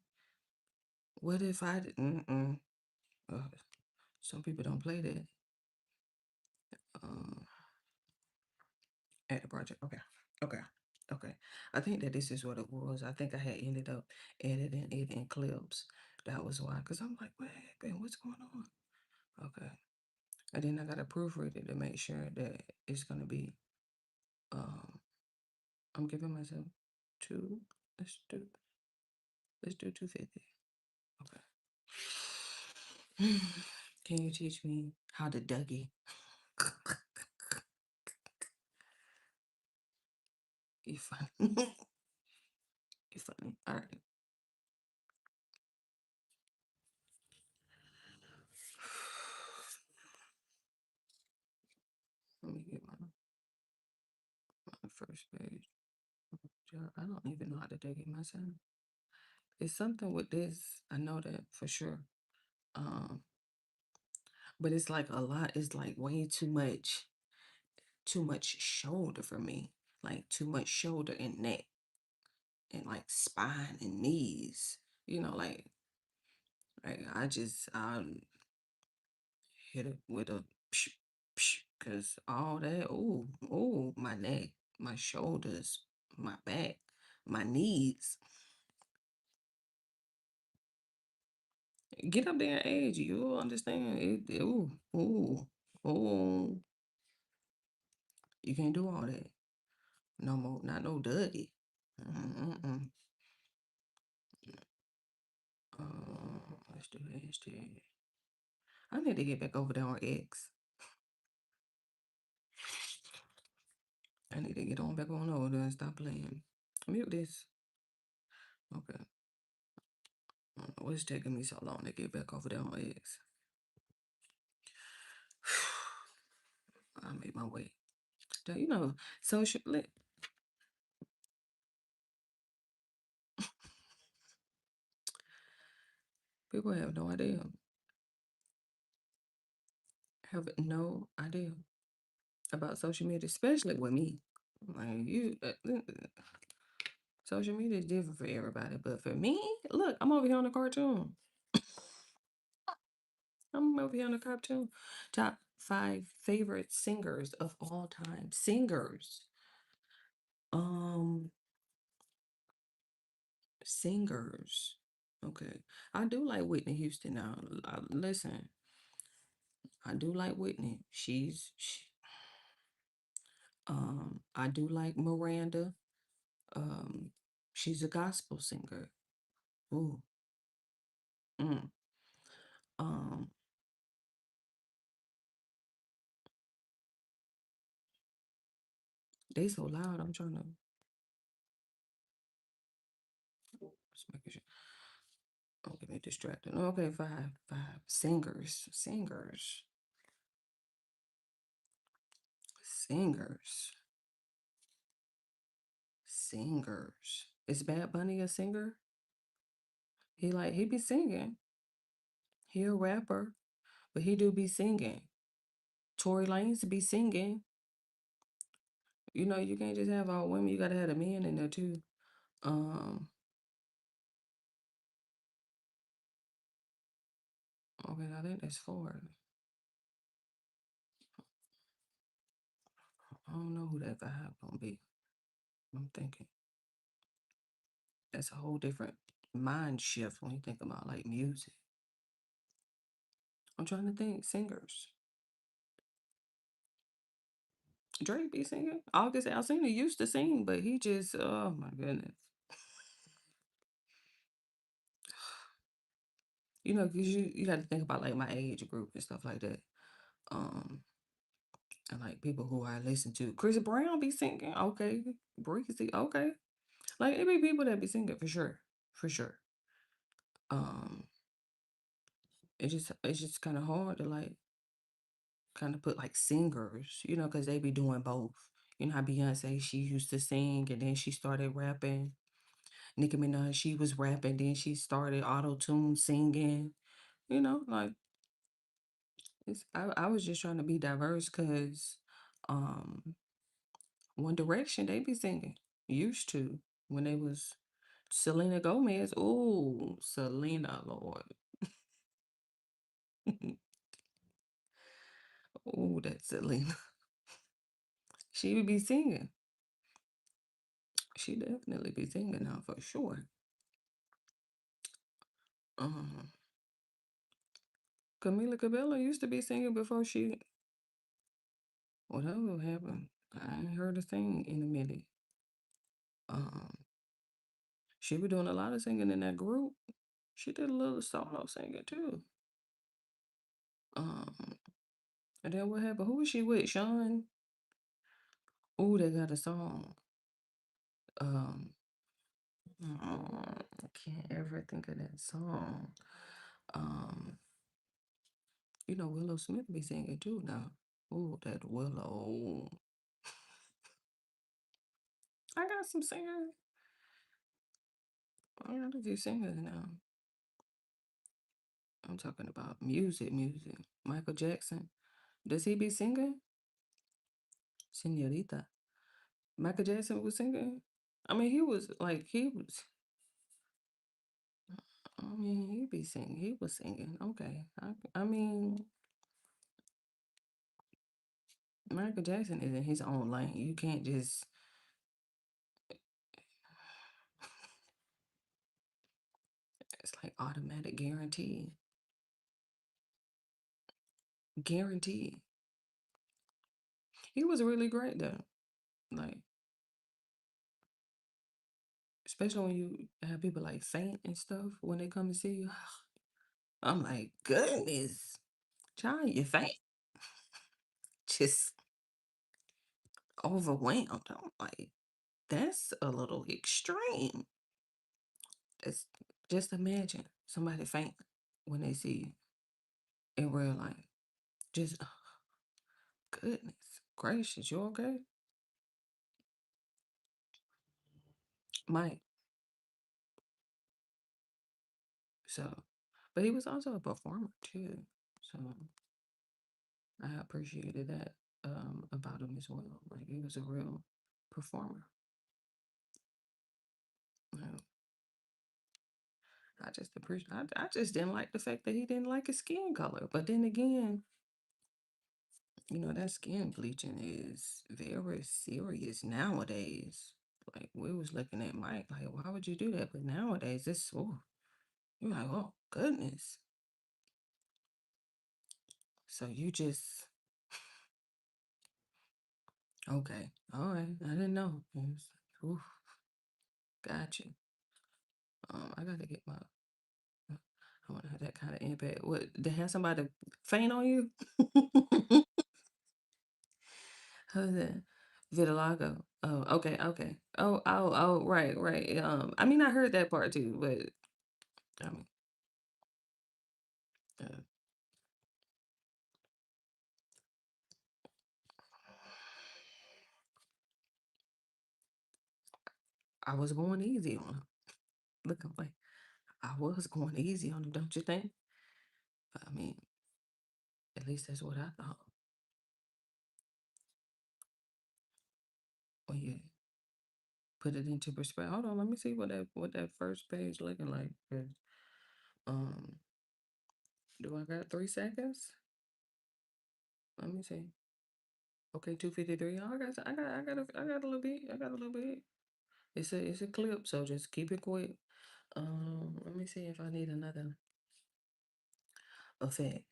what if I didn't? Some people don't play that. At the project. Okay. I think that this is what it was. I think I had ended up editing it in clips. That was why. Because I'm like, what happened? What's going on? Okay. And then I got to proofread it to make sure that it's going to be, I'm giving myself two. Let's do 250. Okay. Can you teach me how to Dougie? You funny. You funny. All right. Let me get my first page. I don't even know how to take it myself. It's something with this. I know that for sure. But it's like a lot. It's like way too much shoulder for me. Like too much shoulder and neck and like spine and knees. Like I hit it with a because all that, my neck, my shoulders, my back, my knees. Get up there in age, you'll understand. You can't do all that. No more, not no Dougie. Let's do hashtag. I need to get back over there on X. I need to get on back on over there and stop playing. Mute this. Okay. What's taking me so long to get back over there on X? I made my way. Social. People have no idea. Have no idea about social media, especially with me. Like Social media is different for everybody, but for me, look, I'm over here on a cartoon. I'm over here on a cartoon. Top 5 favorite singers of all time. Singers. Um, singers. Okay. I do like Whitney Houston now. Listen, I do like Whitney. I do like Miranda. Um, she's a gospel singer. Ooh. Mm. Um, they so loud. I'm trying to just making sure. Don't get me distracted. Okay, five singers, singers, singers. Is Bad Bunny a singer? He be singing. He a rapper, but he do be singing. Tory Lanez be singing. You know, you can't just have all women. You gotta have a man in there too. Um, okay, I think that's 4. I don't know who that 5 gonna be. I'm thinking that's a whole different mind shift when you think about like music. I'm trying to think singers. Drake be singing. August Alsina used to sing, but he just, oh my goodness. You know, because you got to think about like my age group and stuff like that. Um, and like people who I listen to. Chris Brown be singing. Okay. Breezy. Okay. Like it be people that be singing for sure. For sure. Um, it's just kind of hard to like kind of put like singers, you know, because they be doing both. You know how Beyonce, she used to sing and then she started rapping. Nicki Minaj, she was rapping, then she started auto-tune singing. You know, like I was just trying to be diverse because um One Direction, they be singing. Used to when they was Selena Gomez. Ooh, Selena, Lord. Ooh, that Selena. She would be singing. She definitely be singing now for sure. Um, Camila Cabello used to be singing before she whatever happened. I ain't heard her sing in a minute. Um, she be doing a lot of singing in that group. She did a little solo singing too. Um, and then what happened? Who was she with? Sean? Ooh, they got a song. Um, I can't ever think of that song. Um, you know, Willow Smith be singing too now. Ooh, that Willow. I got some singers. I got a few singers now. I'm talking about music. Michael Jackson. Does he be singing? Senorita. Michael Jackson was singing. I mean, he be singing. He was singing. Okay. I mean, Michael Jackson is in his own lane. You can't just. It's like automatic guarantee. Guarantee. He was really great though. Like, especially when you have people like faint and stuff when they come to see you. I'm like, goodness, child, you faint. Just overwhelmed. I'm like, that's a little extreme. It's just imagine somebody faint when they see you in real life. Just goodness gracious, you okay? Mike. So, but he was also a performer too. So I appreciated that about him as well. Like he was a real performer. Well, I just appreciate. I just didn't like the fact that he didn't like his skin color. But then again, that skin bleaching is very serious nowadays. Like we was looking at Mike, like, why would you do that? But nowadays, you're like, oh goodness. So you just okay, all right. I didn't know. Oof, got you. I gotta get my. I want to have that kind of impact. What? To have somebody faint on you? Who's that? Vitiligo. Oh, okay, okay. Oh, right, right. I mean, I heard that part too, but I mean, uh, I was going easy on him. Look, I'm like, I was going easy on him, don't you think? I mean, at least that's what I thought. When you put it into perspective. Hold on, let me see what that first page looking like. 'Cause, Um, do I got 3 seconds? Let me see. Okay, 2:53. Oh, I got a little bit. I got a little bit. It's a clip, so just keep it quick. Let me see if I need another effect.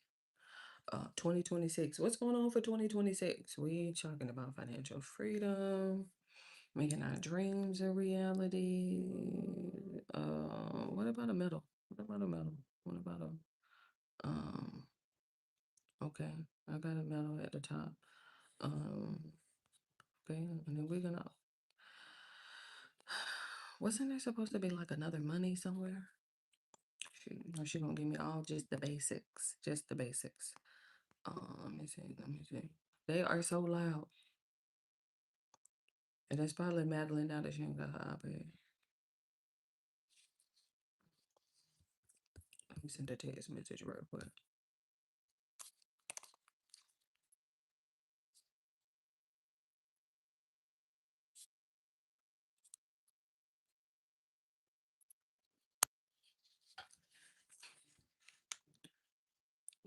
2026. What's going on for 2026? We talking about financial freedom, making our dreams a reality. What about a medal? What about a medal? What about um okay, I got a medal at the top. Um okay, and then we're gonna wasn't there supposed to be like another money somewhere? She gonna give me all just the basics. Just the basics. Let me see, let me see. They are so loud. And that's probably Madeline now that she ain't got her iPad. Let me send a text message real quick.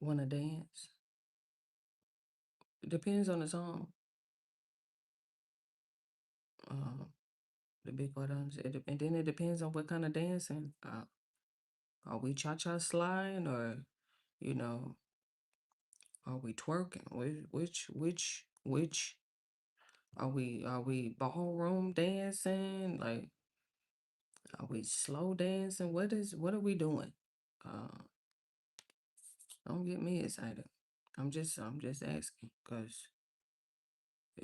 Wanna dance? Depends on the song. Um, the big part on it, and then it depends on what kind of dancing. Are we cha-cha sliding or, you know, are we twerking? Which are we ballroom dancing? Like, are we slow dancing? What are we doing? Uh, don't get me excited. I'm just asking because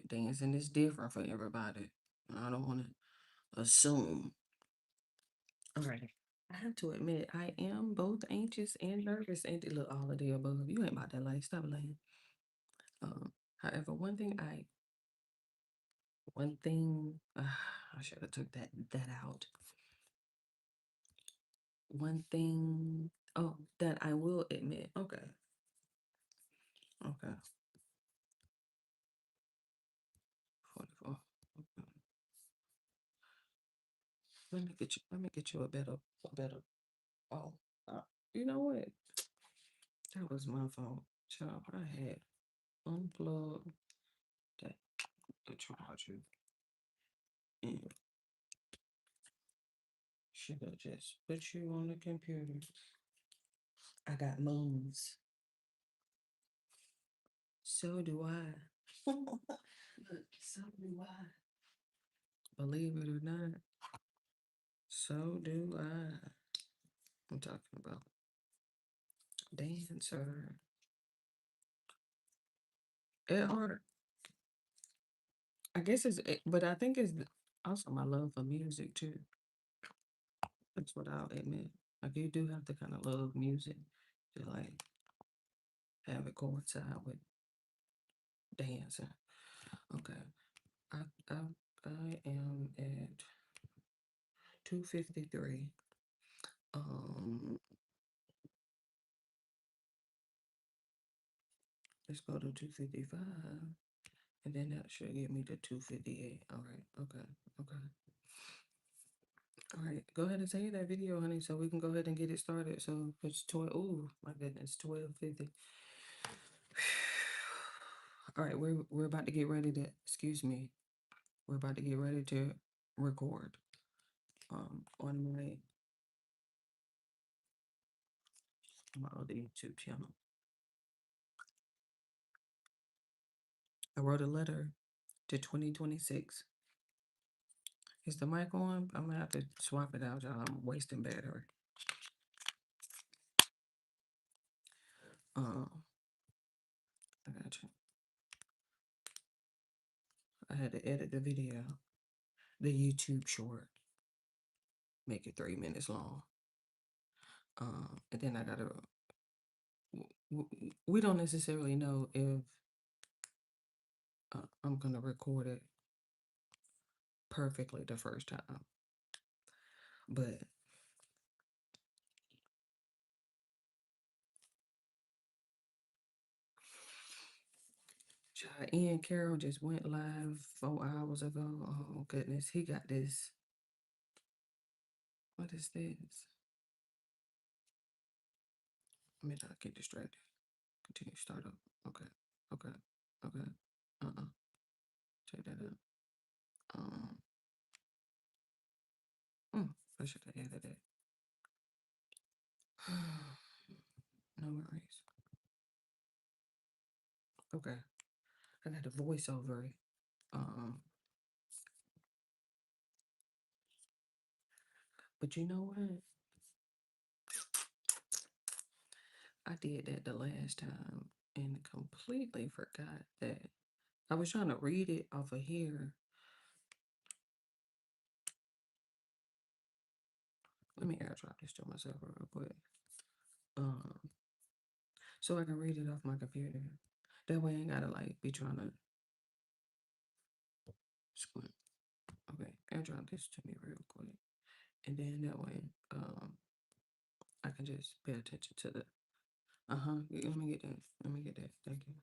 dancing is different for everybody. I don't want to assume. All right. I have to admit, I am both anxious and nervous, and look, all of the above. You ain't about that life. Stop lying. However, I should have took that out. One thing, oh, that I will admit. Okay, okay. 44. Okay. Let me get you a better. Oh, you know what? That was my fault. Child, I had unplugged the charger and should have just put you on the computer. I got moons. So do I. So do I. Believe it or not, so do I. I'm talking about dancer. It hard. I guess but I think it's also my love for music too. That's what I'll admit. Like you do have to kind of love music to like have it coincide with dancing. Okay, I I I am at 2:53. Let's go to 2:55, and then that should get me to 2:58. All right. Okay. Okay. All right, go ahead and save that video, honey, so we can go ahead and get it started. So it's 12. Oh my goodness, 12:50. All right, we're about to get ready to. Excuse me. We're about to get ready to record. On my other YouTube channel. I wrote a letter to 2026. Is the mic on? I'm gonna have to swap it out, y'all. I'm wasting battery. I got you. I had to edit the video, the YouTube short, make it 3 minutes long. And then I gotta. We don't necessarily know if I'm gonna record it perfectly the first time, but Ian Carroll just went live 4 hours ago. Oh goodness, he got this. What is this? Let me not get distracted. Continue start up. Okay. Check that out. I should have added it. No worries. Okay. I got a voiceover. But you know what? I did that the last time and completely forgot that I was trying to read it off of here. Let me airdrop this to myself real quick. So I can read it off my computer. That way I ain't gotta like be trying to squint. Okay, airdrop this to me real quick. And then that way, I can just pay attention to the let me get that. Thank you.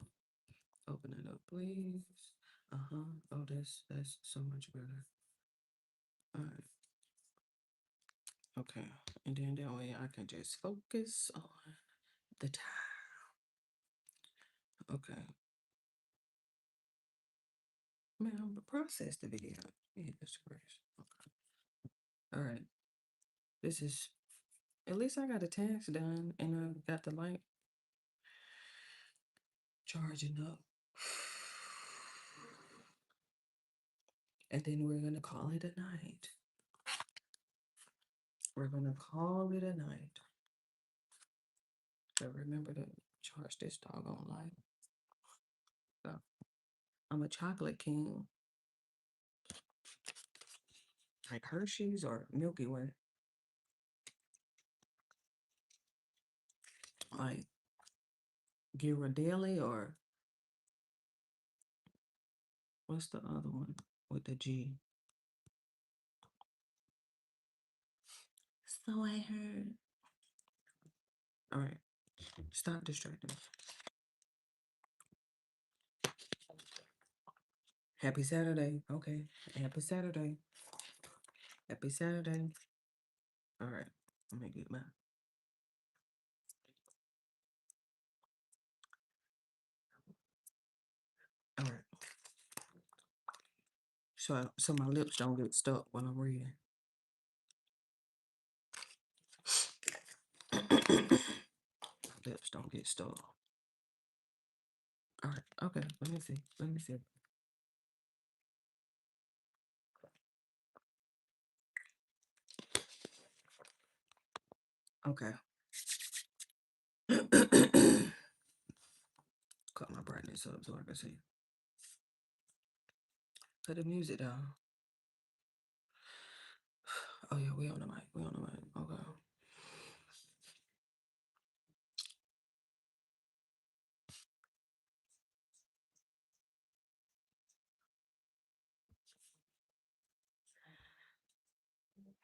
Open it up, please. Oh, that's so much better. All right. Okay. And then that way I can just focus on the time. Okay. Man, I'm gonna process the video. Yeah, that's great. Okay. All right. This is at least I got a task done and I got the light charging up. And then we're gonna call it a night. We're gonna call it a night. So remember to charge this doggone light. So I'm a chocolate king. Like Hershey's or Milky Way. Like Ghirardelli or what's the other one with the G? So I heard. All right. Stop distracting me. Happy Saturday. Okay. Happy Saturday. Happy Saturday. All right. Let me get my. All right. So my lips don't get stuck when I'm reading. Lips don't get stuck. All right. Okay. Let me see. Okay. Cut my brightness up so I can see. Cut the music down. Oh yeah, we on the mic. Okay.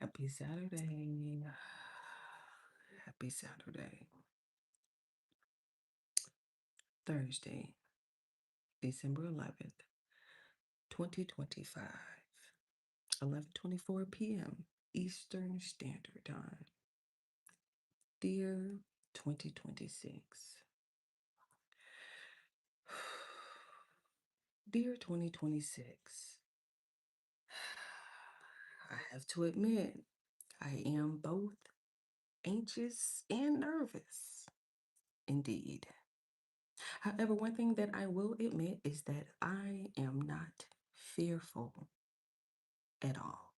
Happy Saturday. Happy Saturday. Thursday, December 11th, 2025. 11:24 p.m. Eastern Standard Time. Dear 2026. Dear 2026, I have to admit, I am both anxious and nervous. Indeed. However, one thing that I will admit is that I am not fearful at all.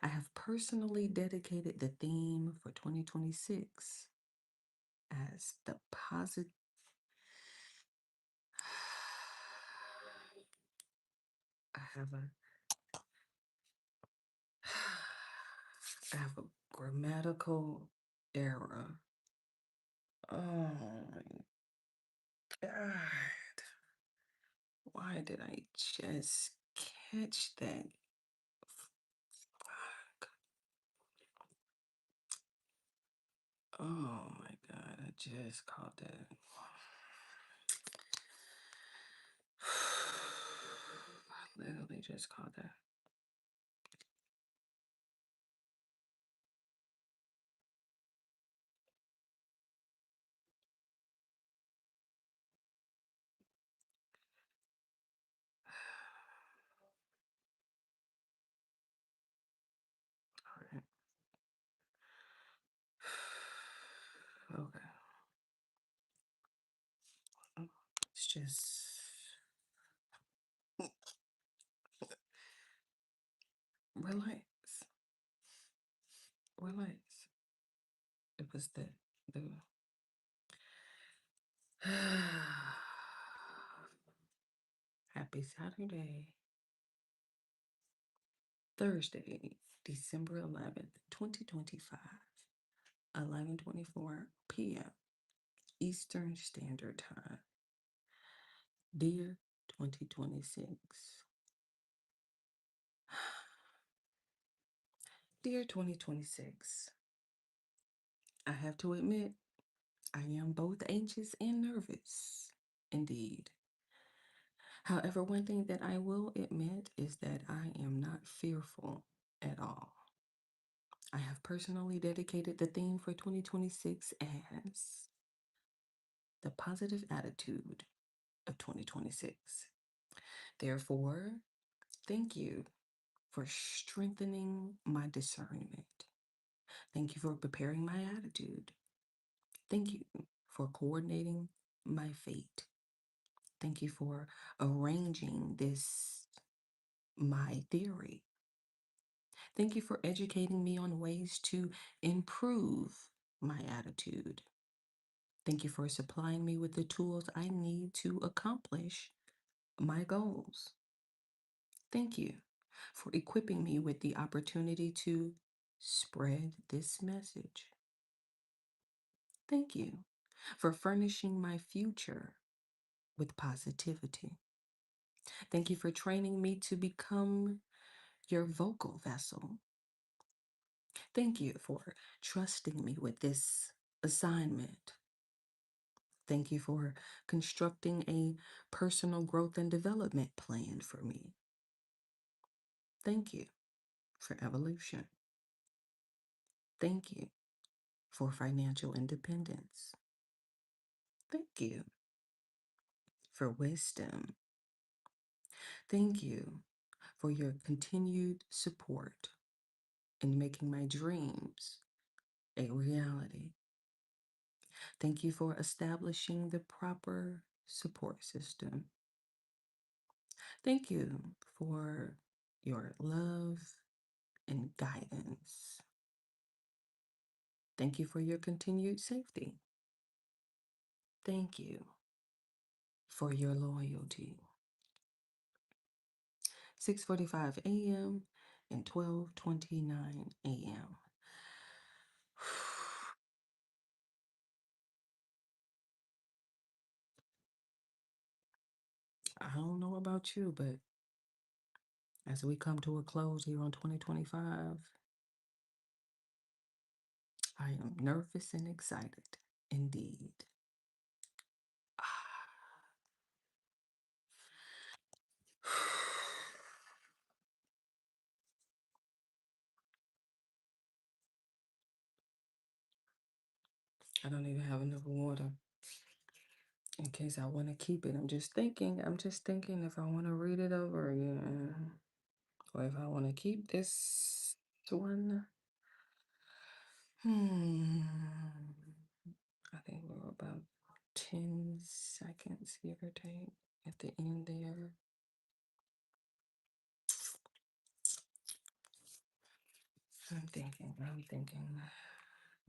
I have personally dedicated the theme for 2026 as the positive. I have a I have a grammatical error. Oh my God. Why did I just catch that? Fuck. Oh my God, I just caught that. I literally just caught that. All right. Okay. It's just relax. Relax. It was the happy Saturday. Thursday, December 11th, 2025, 11:24 p.m. Eastern Standard Time. Dear 2026. Dear 2026, I have to admit, I am both anxious and nervous. Indeed. However, one thing that I will admit is that I am not fearful at all. I have personally dedicated the theme for 2026 as the positive attitude of 2026. Therefore, thank you for strengthening my discernment. Thank you for preparing my attitude. Thank you for coordinating my fate. Thank you for arranging my theory. Thank you for educating me on ways to improve my attitude. Thank you for supplying me with the tools I need to accomplish my goals. Thank you for equipping me with the opportunity to spread this message. Thank you for furnishing my future with positivity. Thank you for training me to become your vocal vessel. Thank you for trusting me with this assignment. Thank you for constructing a personal growth and development plan for me. Thank you for evolution. Thank you for financial independence. Thank you for wisdom. Thank you for your continued support in making my dreams a reality. Thank you for establishing the proper support system. Thank you for your love and guidance. Thank you for your continued safety. Thank you for your loyalty. 6:45 a.m. and 12:29 a.m. I don't know about you, but as we come to a close here on 2025, I am nervous and excited indeed. I don't even have enough water in case I want to keep it. I'm just thinking if I want to read it over again or if I want to keep this one. I think we're about 10 seconds, give or take, at the end there. I'm thinking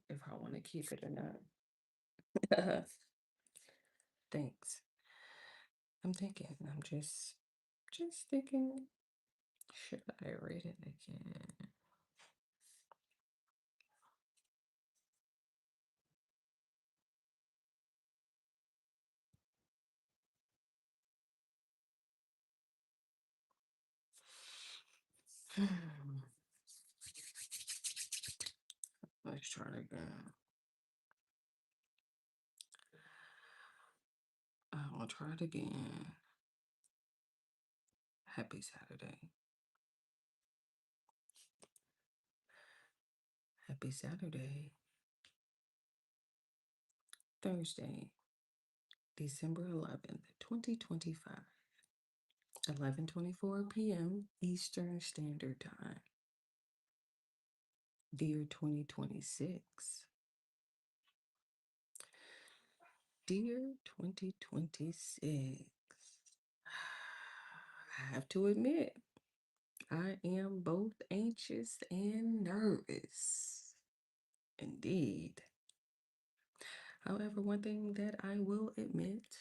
if I want to keep it or not. Thanks. I'm just thinking, should I read it again? Let's try it again. I'll try it again. Happy Saturday. Happy Saturday. Thursday, December 11th, 2025. 11:24 p.m. Eastern Standard Time. Dear 2026. Dear 2026. I have to admit, I am both anxious and nervous. Indeed. However, one thing that I will admit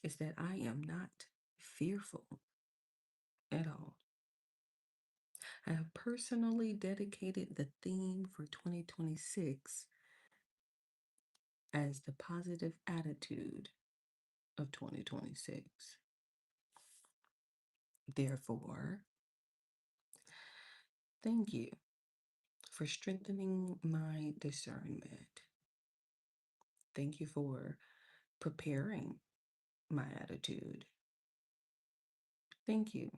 is that I am not fearful at all. I have personally dedicated the theme for 2026 as the positive attitude of 2026. Therefore, thank you for strengthening my discernment. Thank you for preparing my attitude. Thank you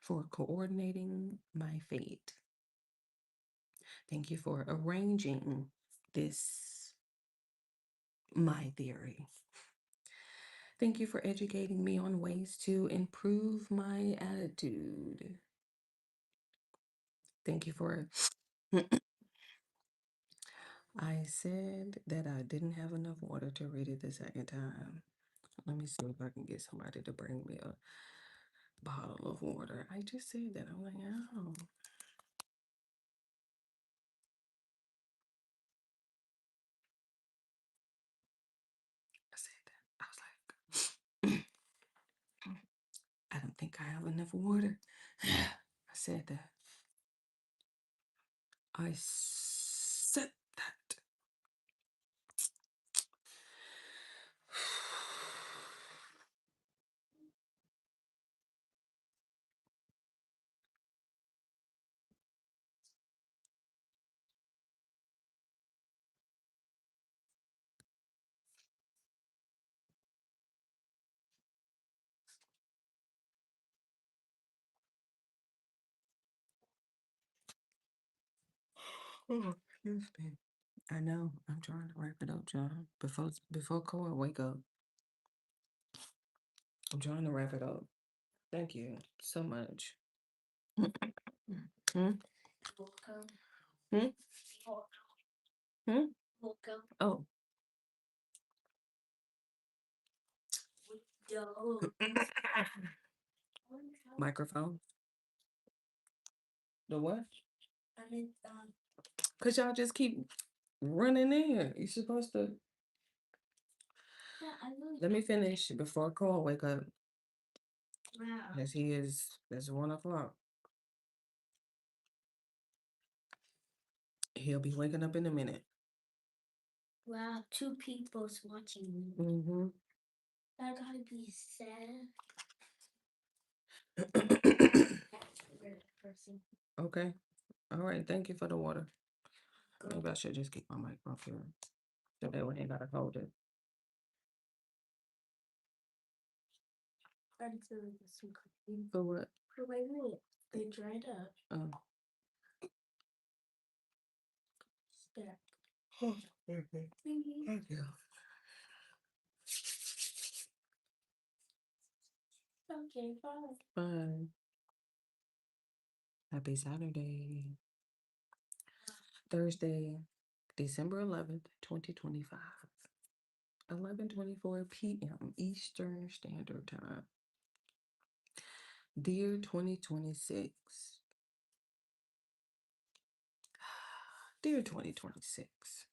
for coordinating my fate. Thank you for arranging this, my theory. Thank you for educating me on ways to improve my attitude. Thank you for. I said that I didn't have enough water to read it the second time. Let me see if I can get somebody to bring me a bottle of water. I just said that. I'm like, oh. I said that. I was like, I don't think I have enough water. I said that. I said that. Oh, excuse me. I know. I'm trying to wrap it up, John. Before Cole wake up. I'm trying to wrap it up. Thank you so much. Hmm? Hmm? Hmm? Oh. Microphone. The what? Cause y'all just keep running in. You're supposed to. Let me finish before Cole wake up. As he is. It's 1 o'clock. He'll be waking up in a minute. Wow, 2 people's watching me. Mm-hmm. That gotta be sad. Okay. All right. Thank you for the water. Maybe I should just keep my mic off here. So that way I ain't gotta hold it. For what? For my root. They dried up. Oh. There. Thank you. Okay, bye. Bye. Happy Saturday. Thursday, December 11th, 2025. 11:24 p.m. Eastern Standard Time. Dear 2026. Dear 2026.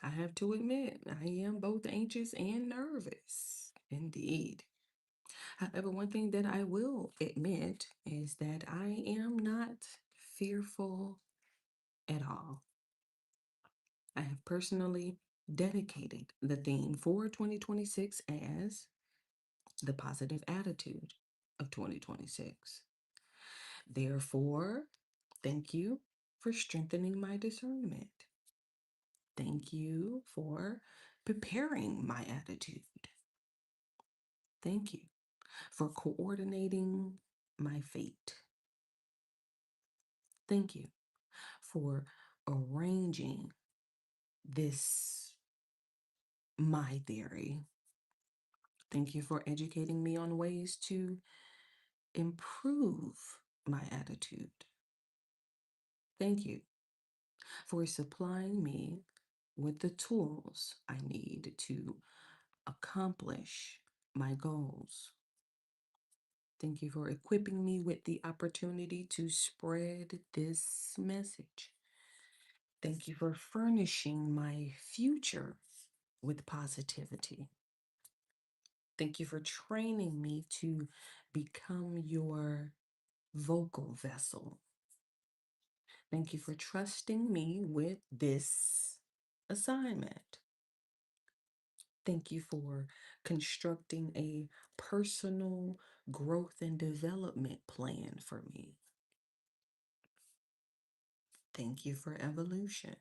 I have to admit, I am both anxious and nervous. Indeed. However, one thing that I will admit is that I am not fearful at all. I have personally dedicated the theme for 2026 as the positive attitude of 2026. Therefore, thank you for strengthening my discernment. Thank you for preparing my attitude. Thank you for coordinating my fate. Thank you for arranging this, my theory. Thank you for educating me on ways to improve my attitude. Thank you for supplying me with the tools I need to accomplish my goals. Thank you for equipping me with the opportunity to spread this message. Thank you for furnishing my future with positivity. Thank you for training me to become your vocal vessel. Thank you for trusting me with this assignment. Thank you for constructing a personal growth and development plan for me. Thank you for evolution.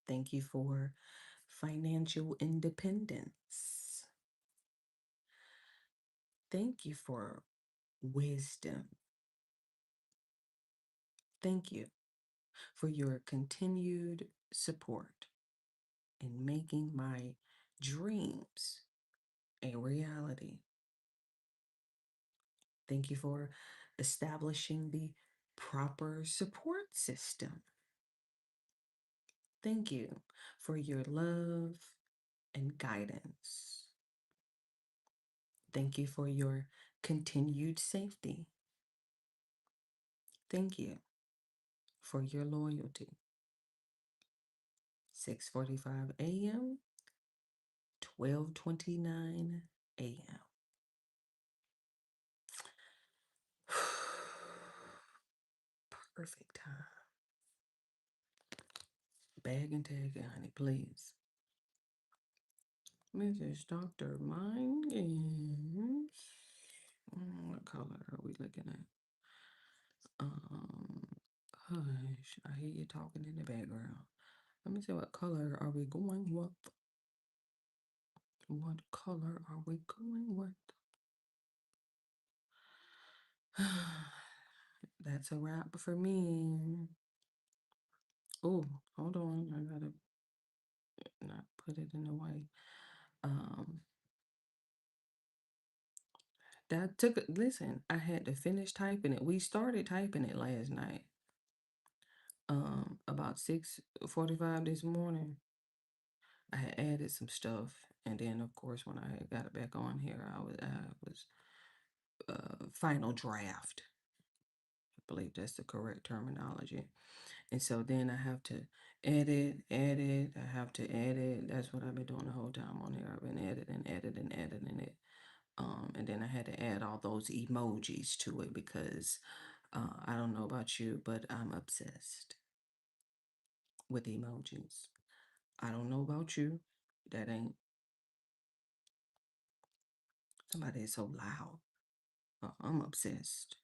Thank you for financial independence. Thank you for wisdom. Thank you for your continued support in making my dreams a reality. Thank you for establishing the proper support system. Thank you for your love and guidance. Thank you for your continued safety. Thank you for your loyalty. 6:45 a.m., 12:29 a.m. Perfect time. Bag and tag it, honey, please. Mrs. Dr. Mine is. What color are we looking at? Hush, I hear you talking in the background. Let me see, what color are we going with? What color are we going with? That's a wrap for me. Oh, hold on. I gotta not put it in the way. That took, listen, I had to finish typing it. We started typing it last night. About 6:45 this morning. I had added some stuff, and then of course when I got it back on here, I was final draft. I believe that's the correct terminology. And so then I have to edit. I have to edit. That's what I've been doing the whole time on here. I've been editing it. And then I had to add all those emojis to it because I don't know about you, but I'm obsessed with emojis. I don't know about you. That ain't somebody is so loud. I'm obsessed.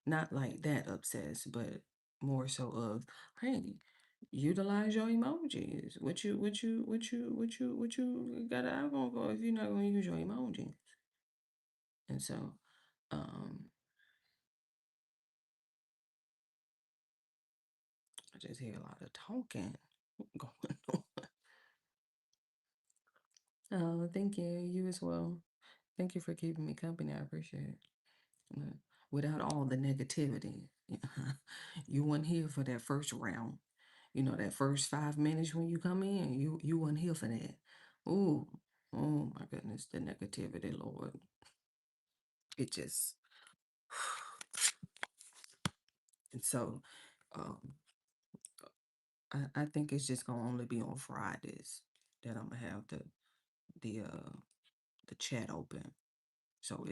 Not like that obsessed, but more so of, hey, utilize your emojis. What you got an iPhone for if you're not gonna use your emojis? And so, I just hear a lot of talking going on. Oh, thank you. You as well. Thank you for keeping me company. I appreciate it. Uh, Without all the negativity, you weren't here for that first round. You know, that first 5 minutes when you come in, you weren't here for that. Ooh, oh my goodness, the negativity, Lord. It just and so um I think it's just gonna only be on Fridays that I'm gonna have the uh the chat open. So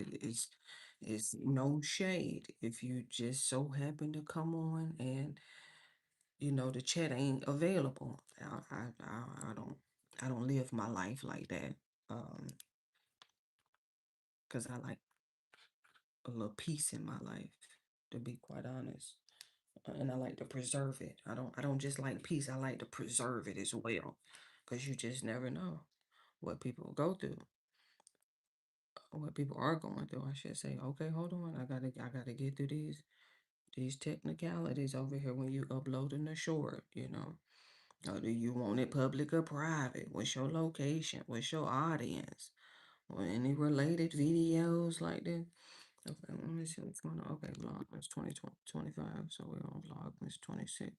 it's no shade if you just so happen to come on and the chat ain't available. I don't live my life like that. Um, because I like a little peace in my life, to be quite honest. And I like to preserve it. I don't just like peace, I like to preserve it as well. Because you just never know what people go through. What people are going through, I should say. Okay, hold on. I gotta get through these technicalities over here when you uploading the short. Or do you want it public or private? What's your location? What's your audience? Or any related videos like this? Okay, let me see what's going on. Okay, Vlogmas 2025. So we're on Vlogmas 26.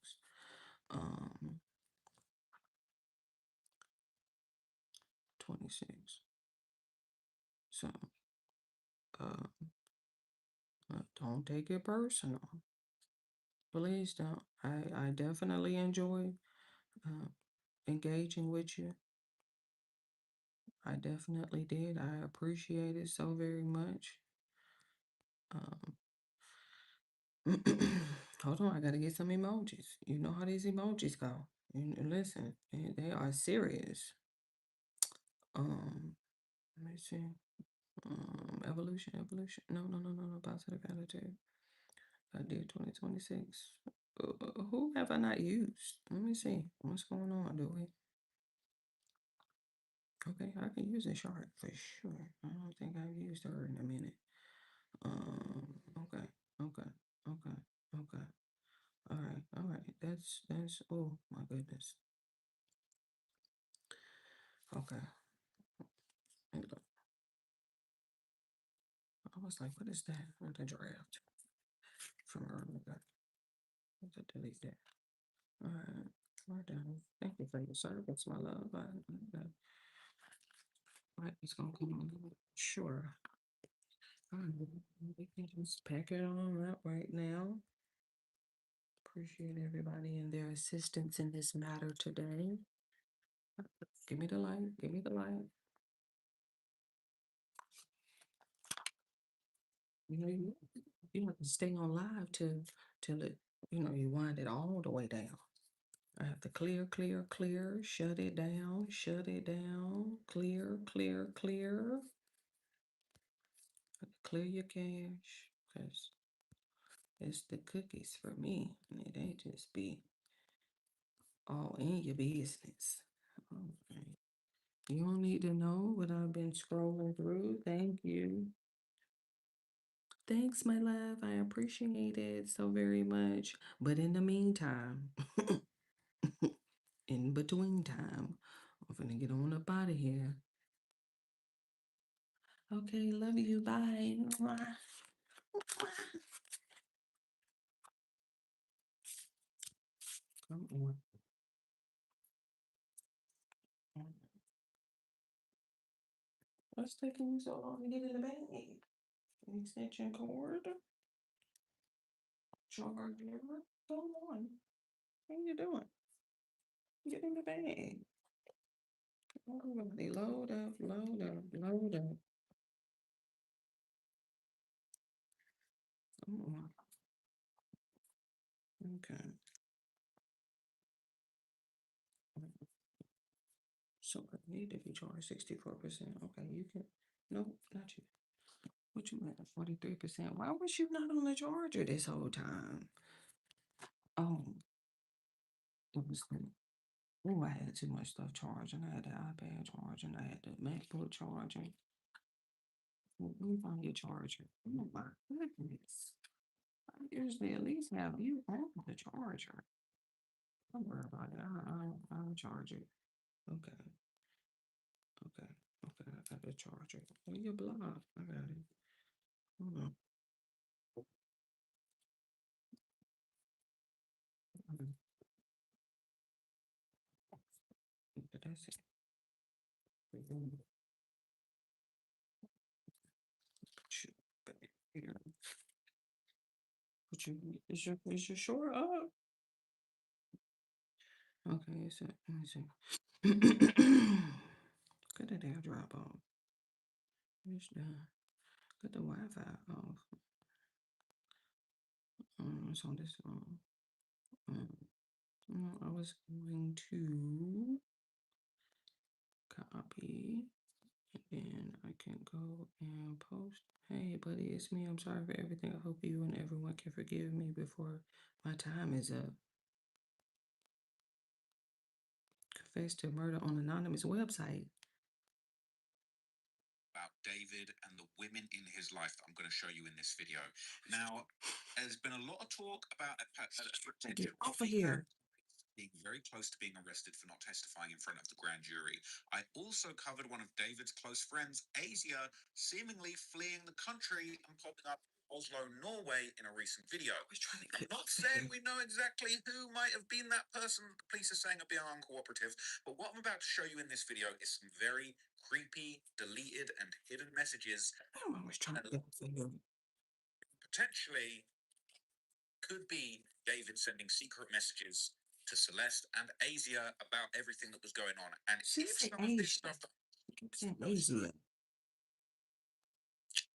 26. So uh don't take it personal. Please don't. I definitely enjoy uh, engaging with you. I definitely did. I appreciate it so very much. Um, hold on, I gotta get some emojis. You know how these emojis go. Listen, they are serious. Let me see. Evolution. No. Positive attitude. I did 2026. Who have I not used? Let me see. What's going on, do we? Okay, I can use a chart for sure. I don't think I've used her in a minute. Okay, okay, okay, okay. All right. That's. Oh my goodness. Okay. And look, I was like, what is that? The draft from earlier. Let's delete that. All right, we're done. Thank you for your service, my love. Right, it's gonna come on. Sure. All right, we can just pack it on up right now. Appreciate everybody and their assistance in this matter today. Give me the light. Give me the light. You have to stay on live till it, you wind it all the way down. I have to clear, shut it down, clear. Clear your cache, because it's the cookies for me. And it ain't just be all in your business. Okay. You don't need to know what I've been scrolling through. Thank you. Thanks, my love. I appreciate it so very much. But in the meantime, in between time, I'm gonna get on up out of here. Okay, love you. Bye. Mwah. Come on. What's taking you so long to get in the bag? Extension cord. Charger. Go on. What are you doing? Get in the bag. Everybody load up. Come on. Okay. So I need to be charged 64%. Okay, you can. No, not you. What you at? 43%. Why was you not on the charger this whole time? Oh, it was oh, I had too much stuff charging. I had the iPad charging. I had the MacBook charging. Let me find your charger. Oh my goodness. I usually at least have you on the charger. Don't worry about it. I'll charge it. Okay. Okay. Okay. I got the charger. Oh, you block. I got it. Hold on. Okay. That's it. Shoot, baby. Here. Put you, is your short up? Okay, it's a, let me see. Cut that air drop off. It's done. Cut the Wi-Fi off. It's on this one. I was going to copy, and then I can go and post. Hey, buddy, it's me. I'm sorry for everything. I hope you and everyone can forgive me before my time is up. Confess to murder on anonymous website. About David and the women in his life that I'm going to show you in this video. Now, there's been a lot of talk about Get off of here. being very close to being arrested for not testifying in front of the grand jury. I also covered one of David's close friends, Asia, seemingly fleeing the country and popping up Oslo, Norway in a recent video. I'm not saying we know exactly who might have been that person the police are saying are being uncooperative, but what I'm about to show you in this video is some very creepy, deleted, and hidden messages. I was trying to get potentially could be David sending secret messages to Celeste and Asia about everything that was going on. And if some of this stuff,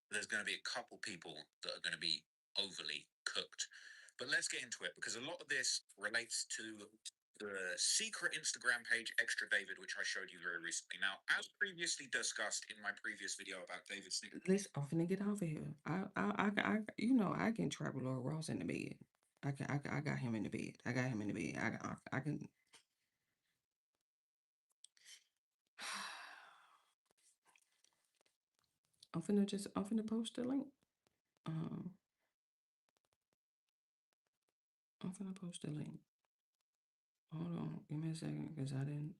there's going to be a couple people that are going to be overly cooked. But let's get into it, because a lot of this relates to the secret Instagram page Extra David, which I showed you very recently. Now, as previously discussed in my previous video about David Sneaker. Let's often get off of here. I can trap Lord Ross in the bed. I got him in the bed. I got him in the bed. I can. I'm finna post the link. I'm finna post the link. Hold on, give me a second, because I didn't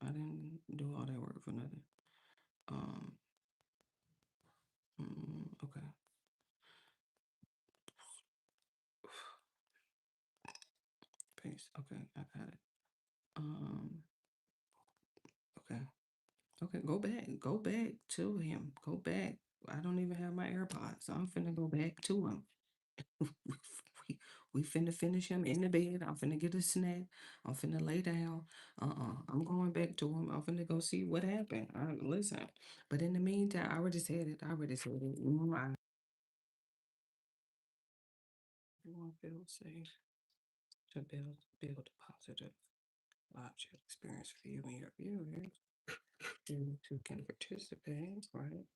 do all that work for nothing. Okay. Paste. Okay, I got it. Okay, go back to him. Go back. I don't even have my AirPods, so I'm finna go back to him. we finna finish him in the bed. I'm finna get a snack. I'm finna lay down. I'm going back to him. I'm finna go see what happened. Listen, but in the meantime, I already said it. Everyone feels safe to build a positive object experience for you and your viewers. You two can participate, right?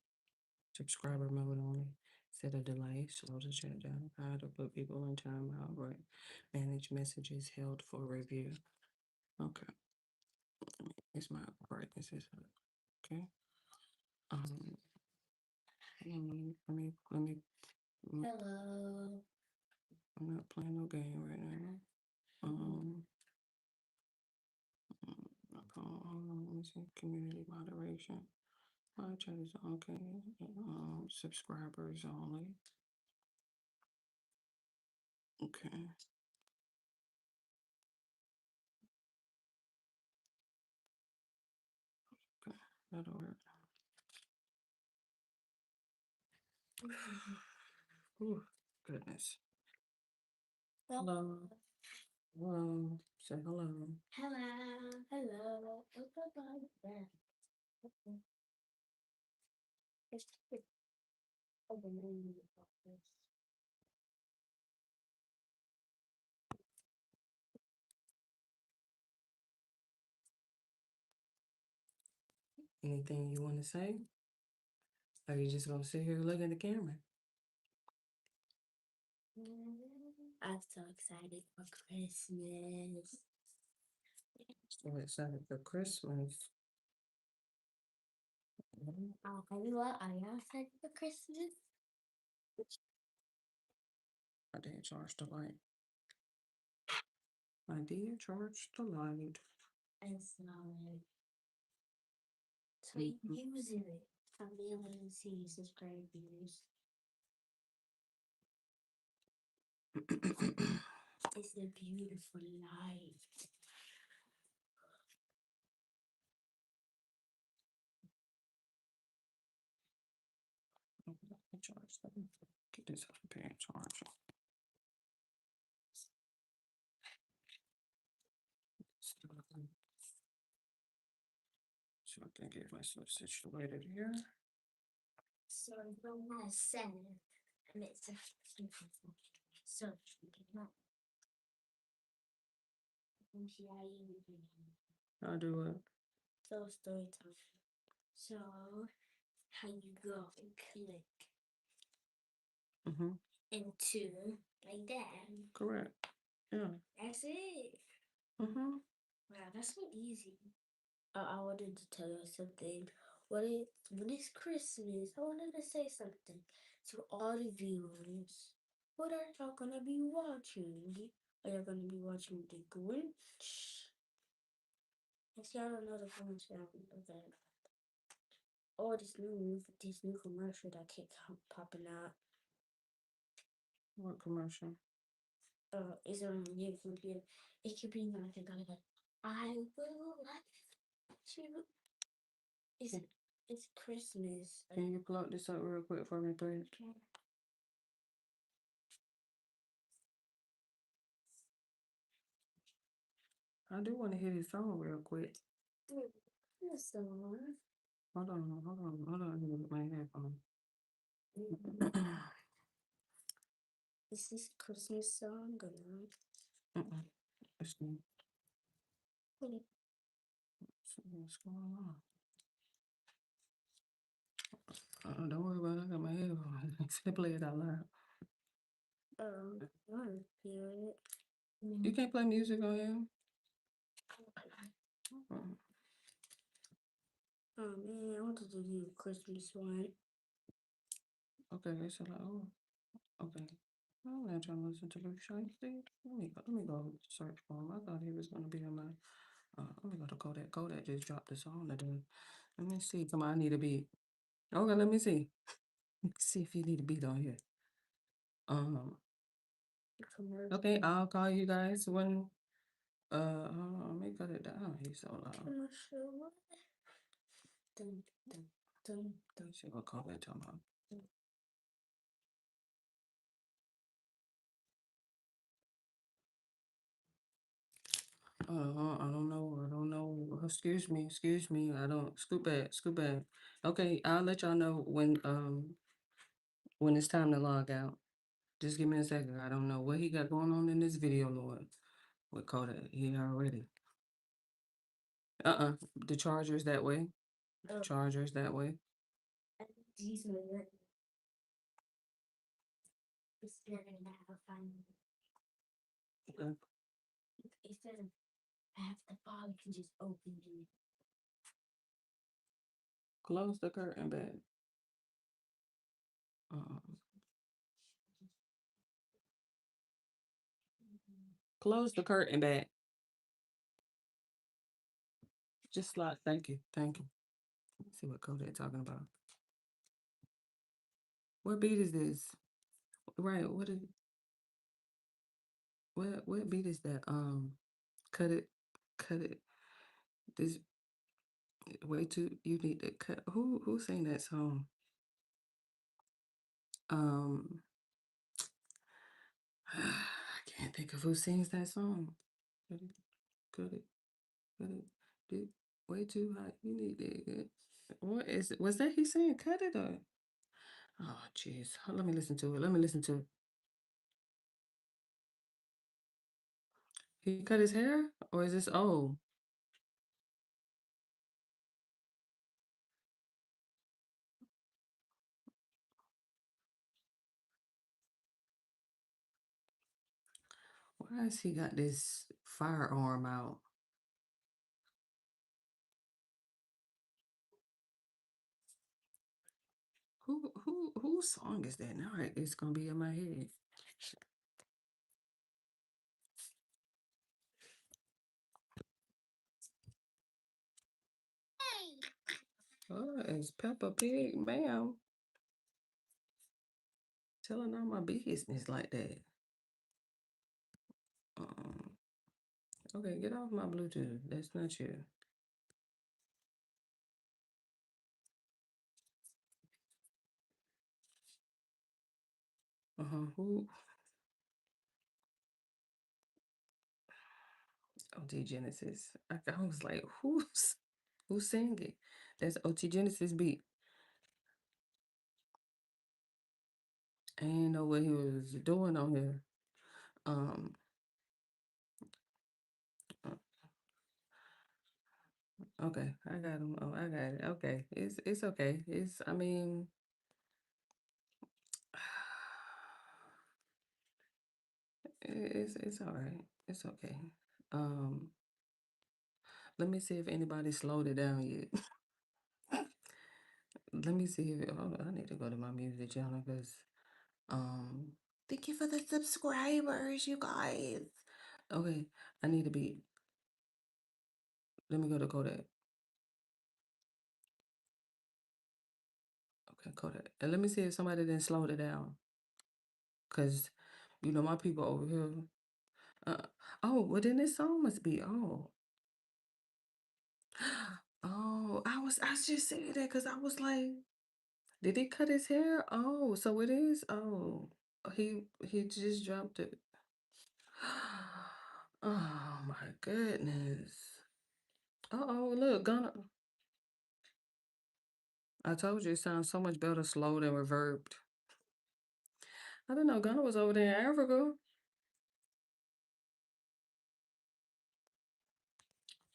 Subscriber mode only. Set a delay, slow the chat down, how to put people in timeout, right? Manage messages held for review. Okay. It's my brightness is up. Okay. Let me. Hello. I'm not playing no game right now. Let me see. Community moderation. My chat is okay. Subscribers only. Okay. Okay, that'll work. Ooh, goodness. Hello. Hello. Say hello. Hello. Anything you want to say? Or you just gonna sit here look at the camera? I'm so excited for Christmas. So excited for Christmas. Are you excited for Christmas? I didn't charge the light. I did charge the light. It's not. So using it. I'll be able to see subscribers. It's a beautiful light. Charge them. Get this up and pay charge. So I can get myself situated here. So from that center, and it's a so I'll do it. so story time. So how you go and click Mm-hmm. into like that. Correct. Yeah. That's it. Mm-hmm. Wow, that's so easy. I wanted to tell you something. When it's Christmas, I wanted to say something to all the viewers. What are y'all gonna be watching? Are y'all gonna be watching The Grinch? If y'all don't know The Grinch, y'all don't know that. Or this new commercial that kept popping out. What commercial? It's on your computer. It could be like I will let you. It's Christmas. Can you plug this up real quick for me, please? Okay. I do want to hear this song real quick. This song. Hold on. Let me get my headphone. Is this a Christmas song or not? Let's see. What? What's going on? Don't worry about it. I got my headphone. I'm play it out loud. I want to hear it. You can't play music on here? Oh man, I wanted to do a Christmas one. Okay, so like, oh, okay. I'm not trying to listen to Luke Shiesty. Let me go search for him. I thought he was gonna be on my. Let me go to Kodak. Kodak just dropped the song today. Let me see. Come on, I need a beat. Okay, let me see. See if you need a beat on here. Okay, I'll call you guys when. Let me cut it down. He's so loud. Commercial. Dun, dun, dun, dun. See what Kodak talking about. I don't know. Excuse me. I don't scoop back. Okay, I'll let y'all know when it's time to log out. Just give me a second. I don't know what he got going on in this video, Lord. With Kodak, he already. The charger's that way. Charger's that way. These are it's better now. Okay. Instead of half the file, you can just open it. Close the curtain back. Close the curtain back. Just slide. Thank you. Let's see what Kodak talking about. What beat is this? Right. What beat is that? Cut it. This way too. You need to cut. Who sang that song? I can't think of who sings that song. Cut it. Dude, way too hot. You need it. What is it? Was that he saying cut it or? Oh, jeez. Let me listen to it. He cut his hair? Or is this old? Why has he got this firearm out? Whose song is that? Now it's gonna be in my head. Oh, it's Peppa Pig, ma'am. Telling all my business like that. Um, okay, get off my Bluetooth. That's not you. Who? OT Genesis. I was like, who's singing? That's OT Genesis beat. I didn't know what he was doing on here. Um, uh, okay, I got him. Oh, I got it. Okay, it's okay. I mean, it's all right. It's okay. Um, let me see if anybody slowed it down yet. Let me see if I need to go to my music channel because um thank you for the subscribers, you guys. Okay, I need to be. Let me go to Kodak. Okay, Kodak. And let me see if somebody didn't slow it down. Cause you know my people over here. Uh, oh, well then this song must be Oh, I was just saying that because I was like, did he cut his hair? Oh, so it is. Oh, he just dropped it. Oh my goodness. Uh-oh, look, Gunna. I told you it sounds so much better slow than reverbed. I didn't know Gunna was over there in Africa.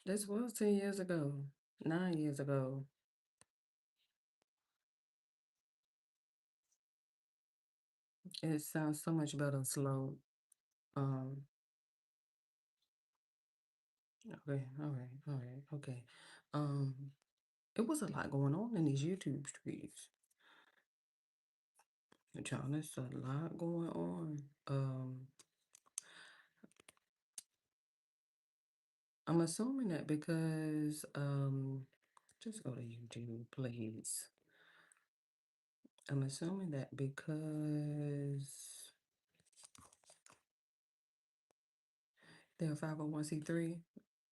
This was 10 years ago, 9 years ago. It sounds so much better slow. Um, okay, okay. Um, it was a lot going on in these YouTube streets. Y'all, there's a lot going on. I'm assuming that because just go to YouTube, please. I'm assuming that because they're 501c3.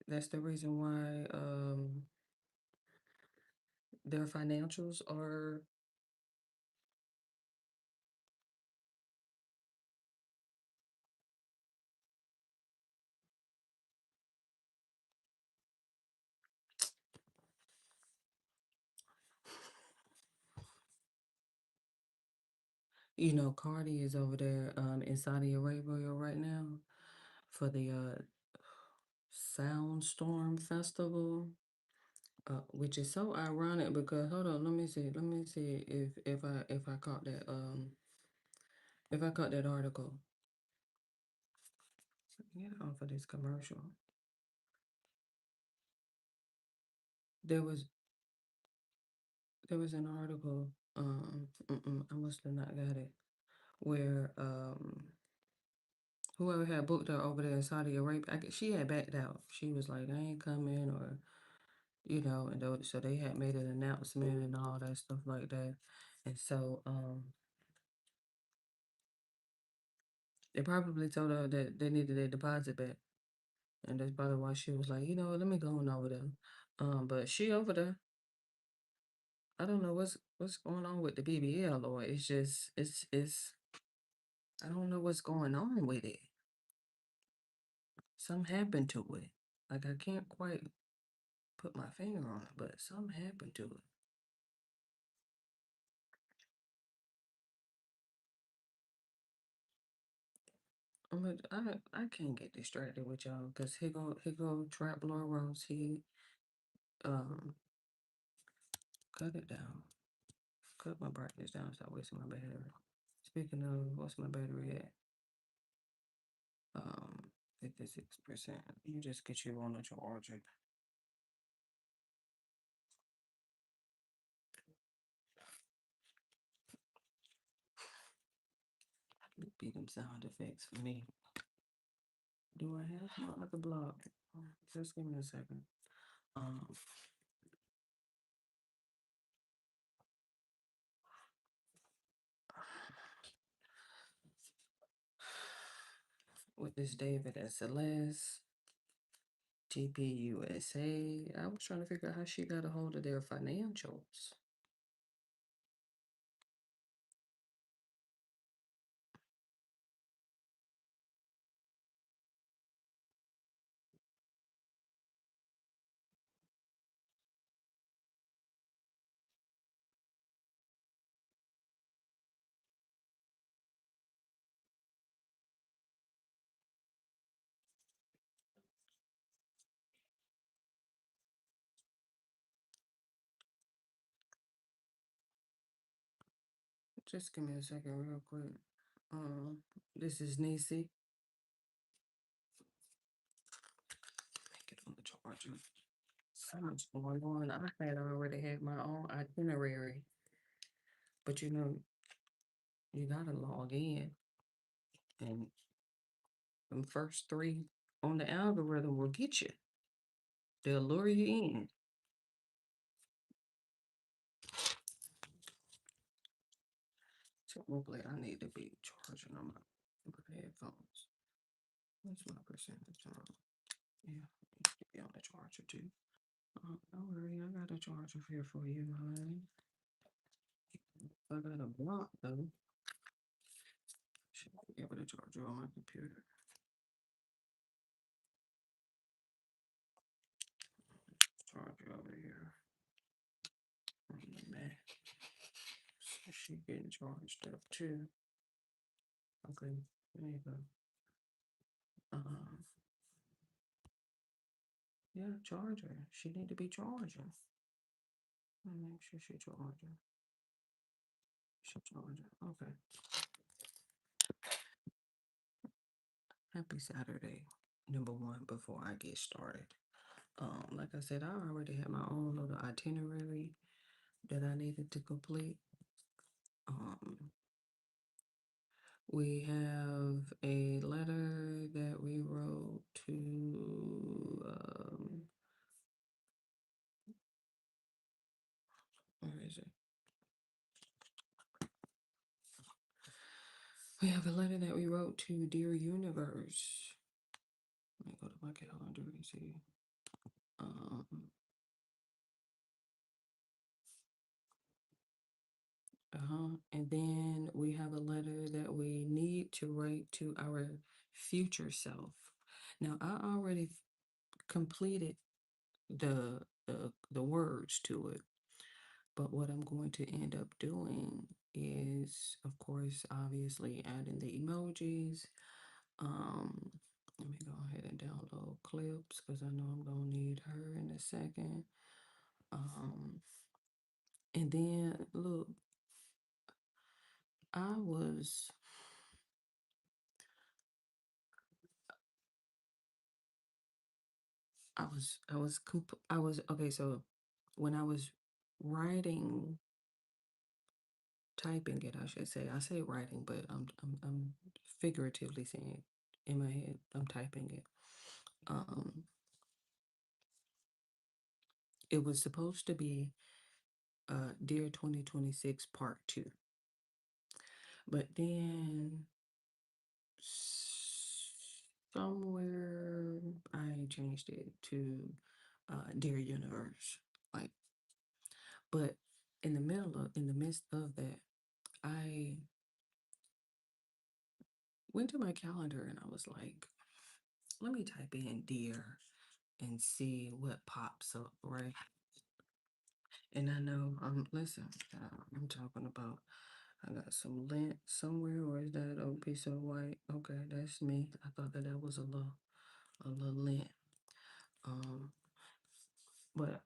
That's the reason why their financials are Cardi is over there in Saudi Arabia right now for the Soundstorm Festival. Which is so ironic because hold on, let me see if I caught that article. Get off of this commercial. There was an article, I must have not got it, where whoever had booked her over there in Saudi Arabia, she had backed out. She was like, I ain't coming, or and so they had made an announcement and all that stuff like that, and so they probably told her that they needed their deposit back, and that's probably why she was like, let me go on over there. But she over there. I don't know what's going on with the BBL, or it's just it's I don't know what's going on with it. Something happened to it. Like I can't quite put my finger on it, but something happened to it. But I can't get distracted with y'all because here go Trap Lord Rose. He um cut it down. Cut my brightness down, stop wasting my battery. Speaking of, what's my battery at? 56%. Let me just get you on the charger. Be them sound effects for me. Do I have my other block? Just give me a second. with this David and Celeste, GPUSA. I was trying to figure out how she got a hold of their financials. Just give me a second, real quick. This is Nisi. Make it on the charger. So much going on. I had already had my own itinerary, but you know, you gotta log in, and the first three on the algorithm will get you. They'll lure you in. So hopefully I need to be charging on my headphones. What's my percentage on? Yeah, need to be on the charger too. Don't worry, I got a charger here for you, honey. I got a block though. Should be able to charge it on my computer. Charger over here on the Mac. So she getting charged up too. Okay, there you go. Yeah, charge her. She need to be charging. Let me make sure she charging. She charging. Okay. Happy Saturday, number one, before I get started. Like I said, I already had my own little itinerary that I needed to complete. We have a letter that we wrote to, where is it? We have a letter that we wrote to Dear Universe. Let me go to my calendar and see. And then we have a letter that we need to write to our future self. Now, I already completed the words to it, but what I'm going to end up doing is, of course, obviously adding the emojis. Let me go ahead and download clips because I know I'm gonna need her in a second. And then look, I was okay. So when I was writing, typing it, I should say. I say writing, but I'm figuratively saying in my head. I'm typing it. It was supposed to be Dear 2026 Part 2. But then somewhere I changed it to Dear Universe. Like, but in the midst of that, I went to my calendar and I was like, let me type in Dear and see what pops up, right? And I know, listen, I'm talking about, I got some lint somewhere, or is that a piece of white? Okay, that's me. I thought that was a little lint. But,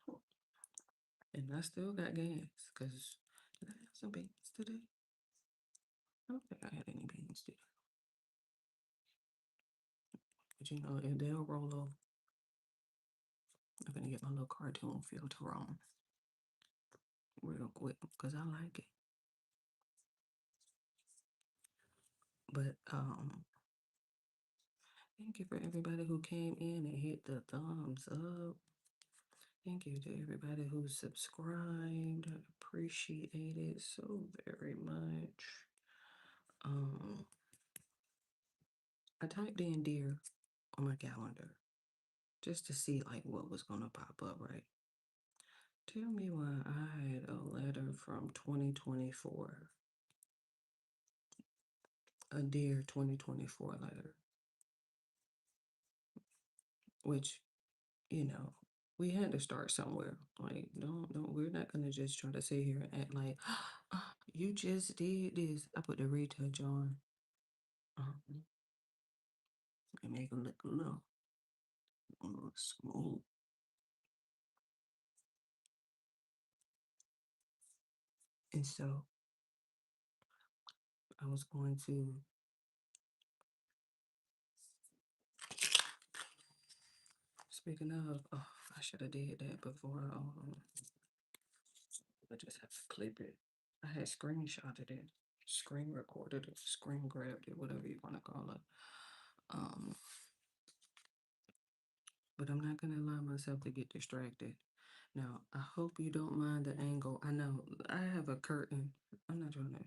and I still got gas, because did I have some beans today? I don't think I had any beans today. But you know, if they'll roll over, I'm gonna get my little cartoon filter on real quick, because I like it. But thank you for everybody who came in and hit the thumbs up. Thank you to everybody who subscribed. I appreciate it so very much. I typed in deer on my calendar just to see like what was gonna pop up, right? Tell me why I had a letter from 2024, a dear 2024 letter, which, you know, we had to start somewhere. Like, don't, we're not gonna just try to sit here and act like, "Ah, you just did this." I put the retouch on, and make it look a little smooth. And so I was going to, speaking of, oh, I should have did that before. I just have to clip it. I had screenshotted it, screen recorded it, screen grabbed it, whatever you want to call it. But I'm not gonna allow myself to get distracted. Now, I hope you don't mind the angle. I know I have a curtain. I'm not trying to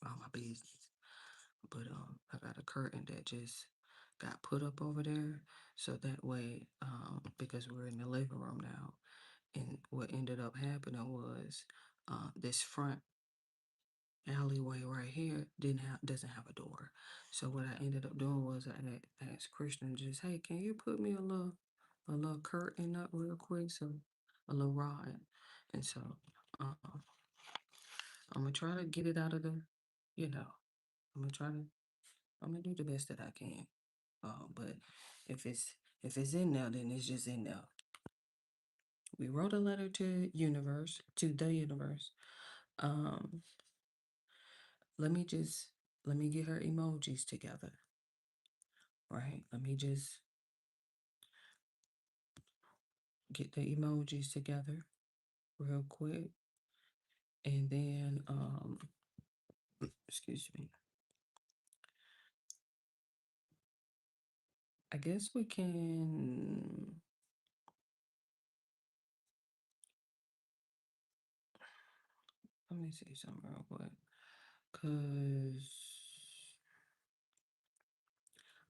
all my business. But I got a curtain that just got put up over there. So that way, because we're in the living room now, and what ended up happening was this front alleyway right here doesn't have a door. So what I ended up doing was I asked Christian just, hey, can you put me a little curtain up real quick, so a little rod, and so I'm gonna try to get it out of the, you know, I'm gonna do the best that I can. But if it's in there, then it's just in there. We wrote a letter to the universe. Let me get her emojis together. Right? Let me just get the emojis together real quick. And then excuse me. I guess we can, let me see something real quick. Cause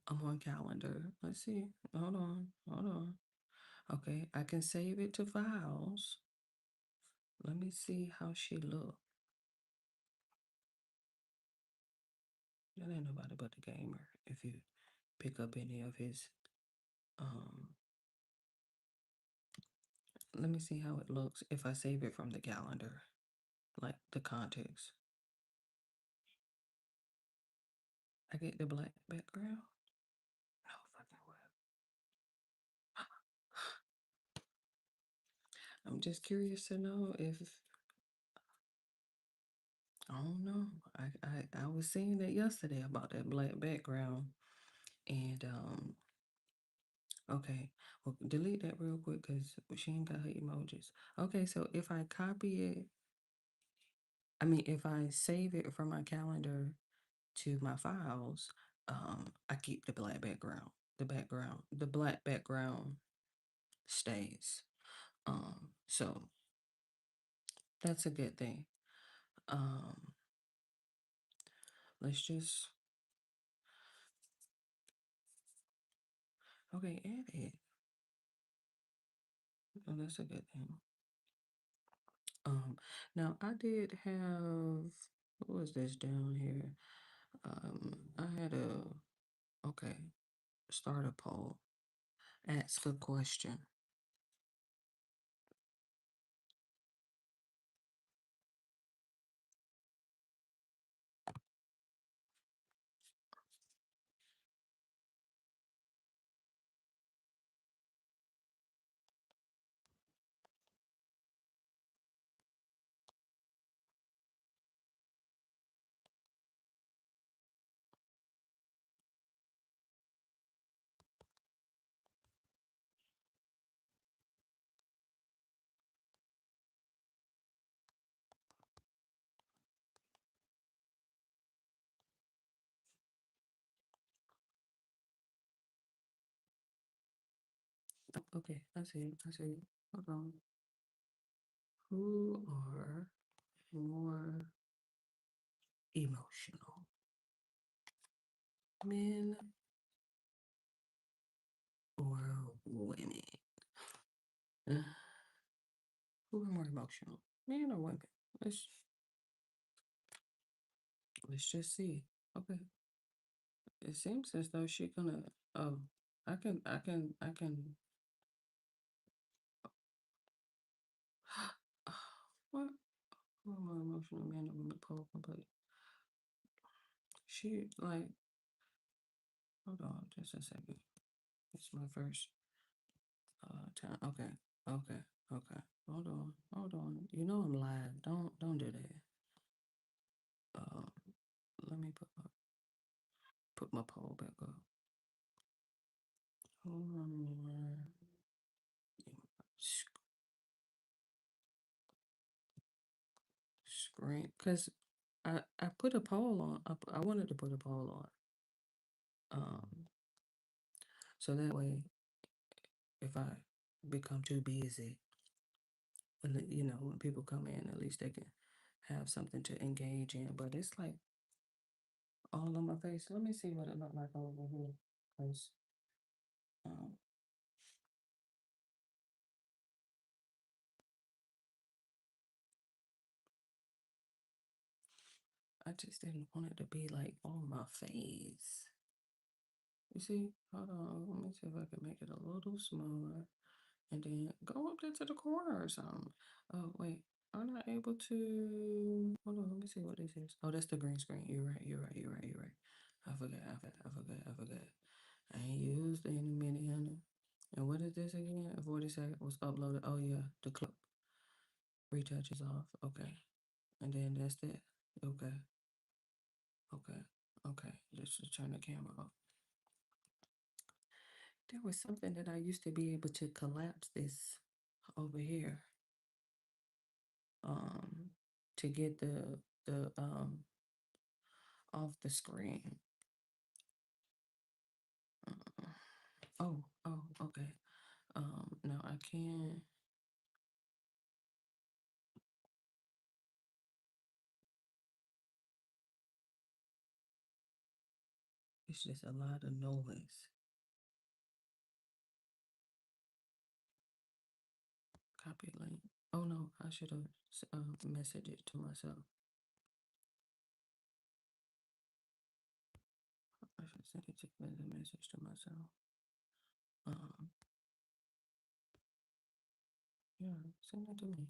I'm on calendar. Let's see. Hold on. Okay, I can save it to files. Let me see how she look. That ain't nobody but the gamer. If you pick up any of his, let me see how it looks if I save it from the calendar, like the context. I get the black background. No fucking way. I'm just curious to know if, I don't know. I was saying that yesterday about that black background, and okay, well, delete that real quick because she ain't got her emojis. Okay, so if I copy it, if I save it from my calendar to my files, I keep the black background. The black background stays. So that's a good thing. Let's just, okay, add it. Oh, that's a good thing. Now I did have, what was this down here? I had okay, start a poll, ask a question. Okay, I see. Hold on. Who are more emotional? Men or women? Who are more emotional? Men or women? Let's just see. Okay. It seems as though she gonna oh I can what? Who are more emotional, men or women? Poll complete. She like hold on just a second. It's my first time. Okay. Okay. Okay. Hold on. Hold on. You know I'm live. Don't do that. Let me put my poll back up. Hold on. Screen because I put a poll on. I wanted to put a poll on. So that way if I become too busy, when people come in, at least they can have something to engage in. But it's like all on my face. Let me see what it looked like over here. Because I just didn't want it to be like on my face. You see? Hold on. Let me see if I can make it a little smaller. And then go up there to the corner or something. Oh, wait. I'm not able to. Hold on. Let me see what this is. Oh, that's the green screen. You're right. You're right. You're right. You're right. I forgot. I ain't used any mini under. And what is this again? 40 seconds was uploaded. Oh, yeah. The clip. Retouch is off. Okay. And then that's it. Okay. Okay. Okay. Just to turn the camera off. There was something that I used to be able to collapse this over here. To get the off the screen. Okay. No, I can't. It's just a lot of noise. Copy link. Oh no, I should have messaged it to myself. I should send it as a message to myself. Yeah, send it to me.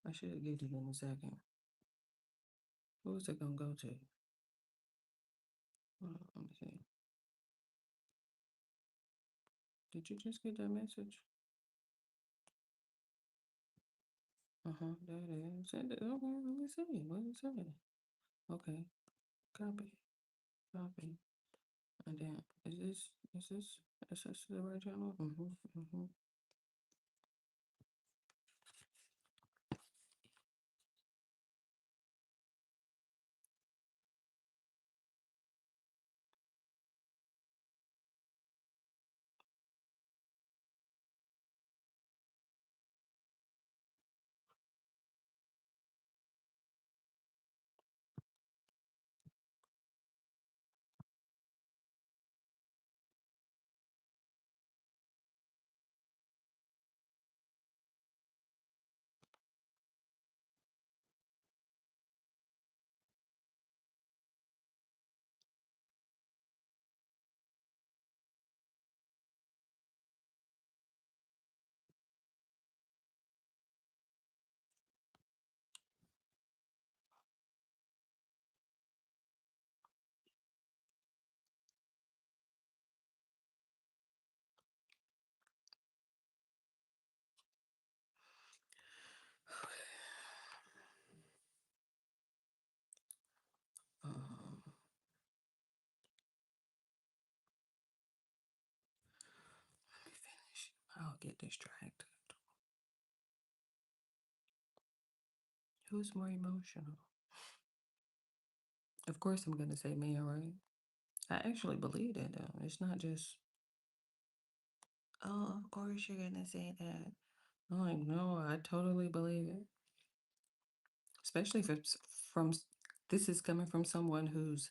I should get it in a second. Who is it gonna go to? Let me see. Did you just get that message? There it is. Send it. Okay, let me see. What is it? Okay. Copy. And then is this the right channel? Let me finish. I'll get distracted. Who's more emotional? Of course, I'm gonna say me, right? I actually believe that though. It's not just, oh, of course you're gonna say that. I'm like, no, I totally believe it. Especially if it's from, this is coming from someone who's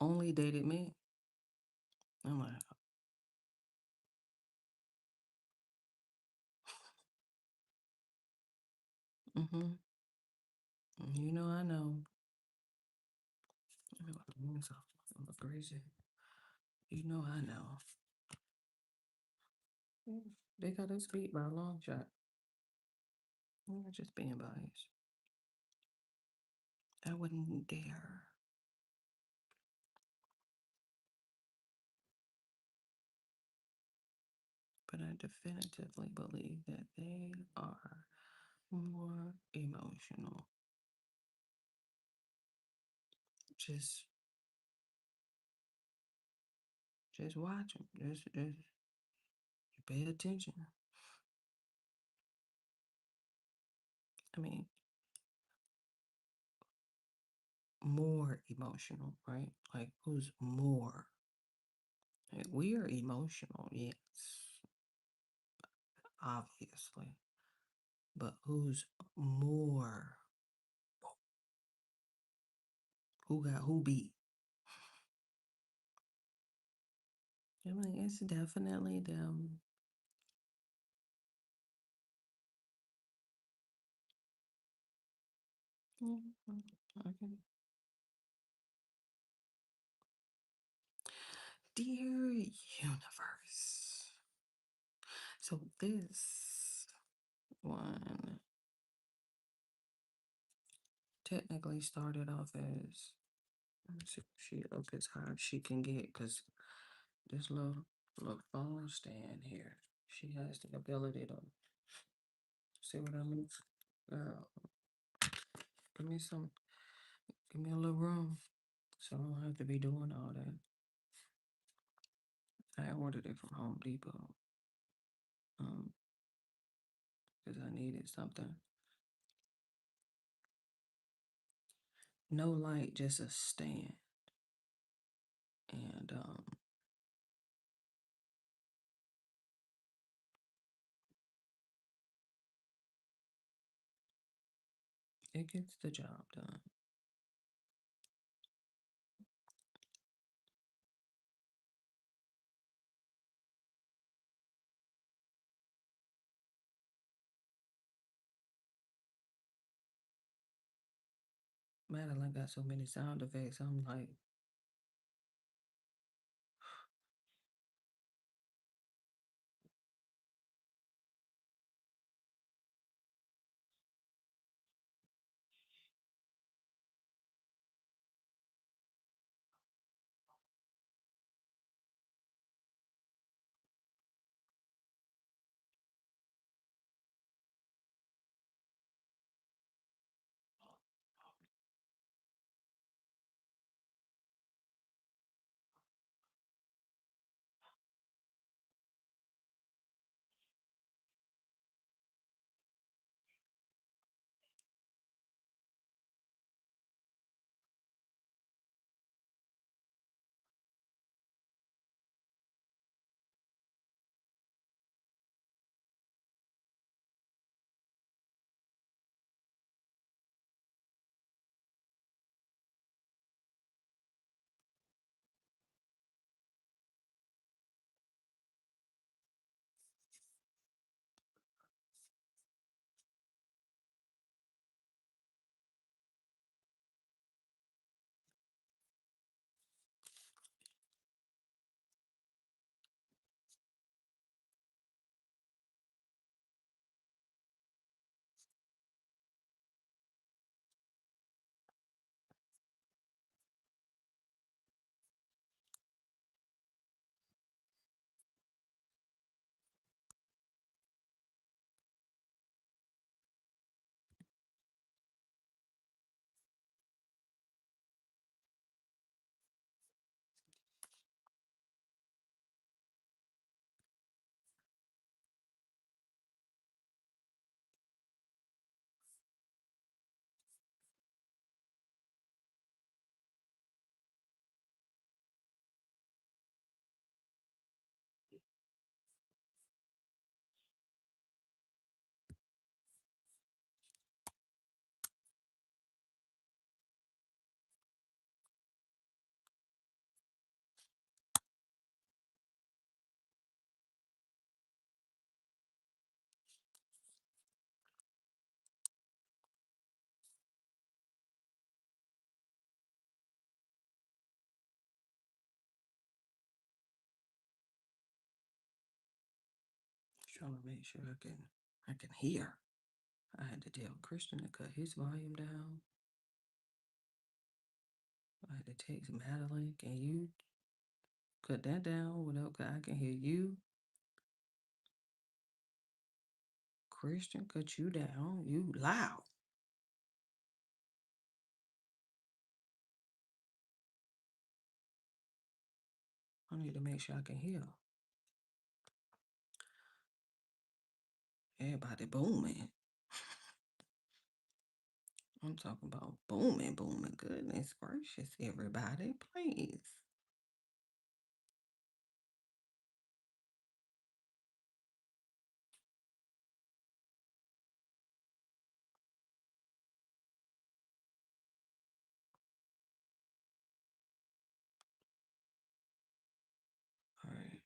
only dated men. I'm like, mm-hmm. You know, I know. I'm crazy. You know, I know. They got us beat by a long shot. We were just being biased. I wouldn't dare. But I definitively believe that they are more emotional. Just watch them. Just pay attention. I mean, more emotional, right? Like, who's more? Like, we are emotional, yes, obviously. But who's more? Who beat? I mean, it's definitely them. Okay. Dear universe. So this one technically started off as, let me see if she up as high as she can get, because this little phone stand here, she has the ability to see what I mean. Girl, give me a little room, so I don't have to be doing all that. I ordered it from Home Depot, because I needed something. No light, just a stand. And it gets the job done. Madeline got so many sound effects. I'm like, trying to make sure I can hear. I had to tell Christian to cut his volume down. I had to text Madeline, can you cut that down without I can hear you? Christian, cut you down. You loud. I need to make sure I can hear. Everybody booming. I'm talking about booming, booming. Goodness gracious, everybody, please. All right.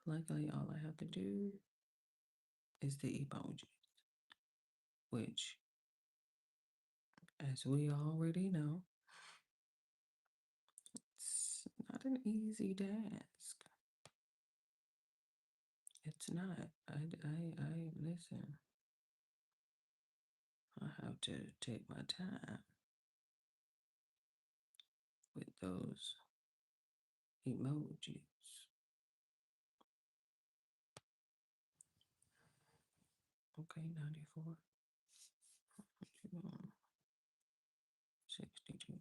Luckily, all I have to do is the emojis, which, as we already know, it's not an easy task. It's not. I listen. I have to take my time with those emojis. Okay, 94. 62.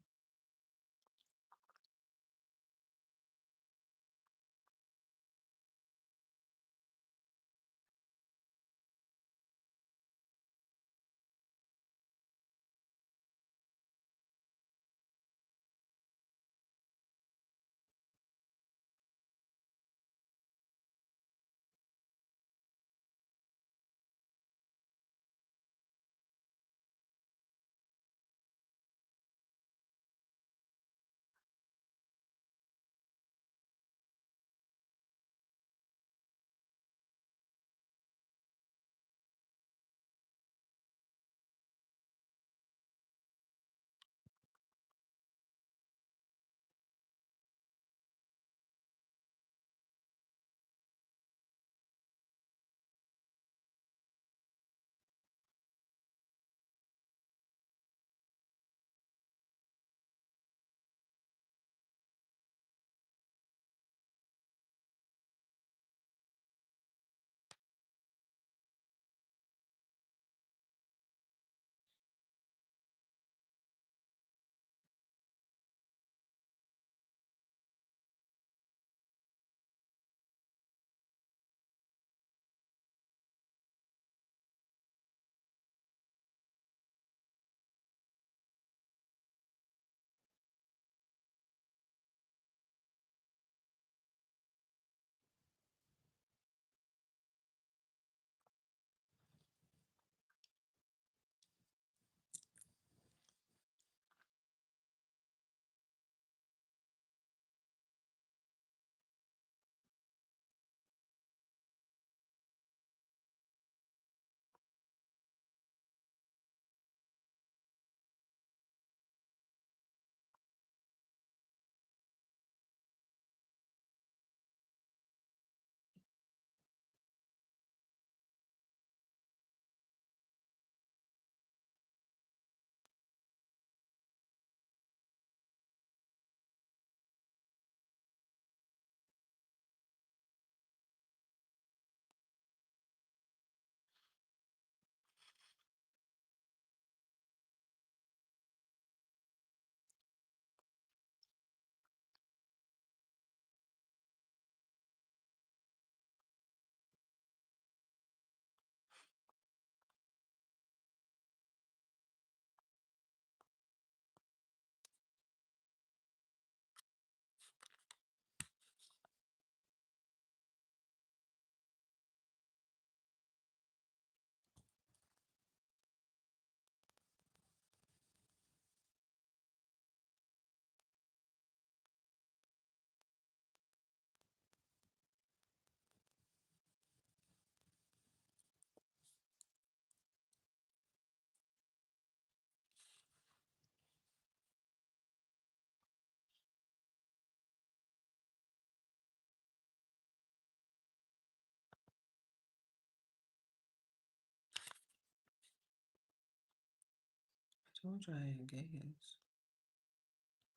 Told you I had gas.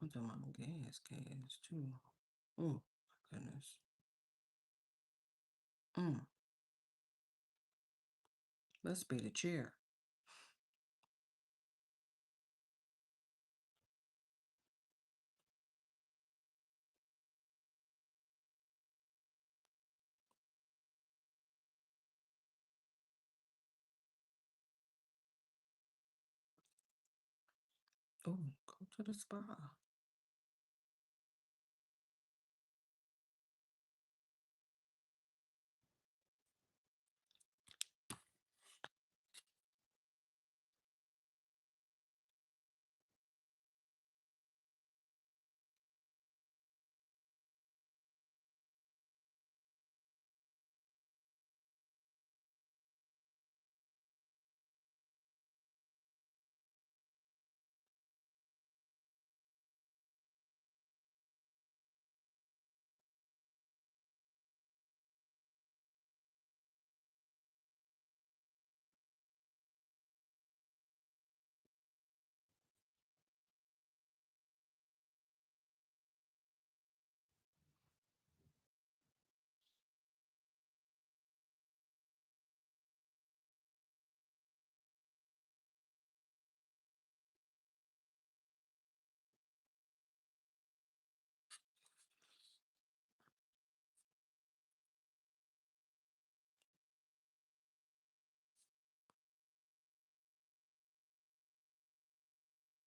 I'm talking about gas too. Oh my goodness. Must be the chair. Oh, go to the spa.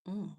Mm.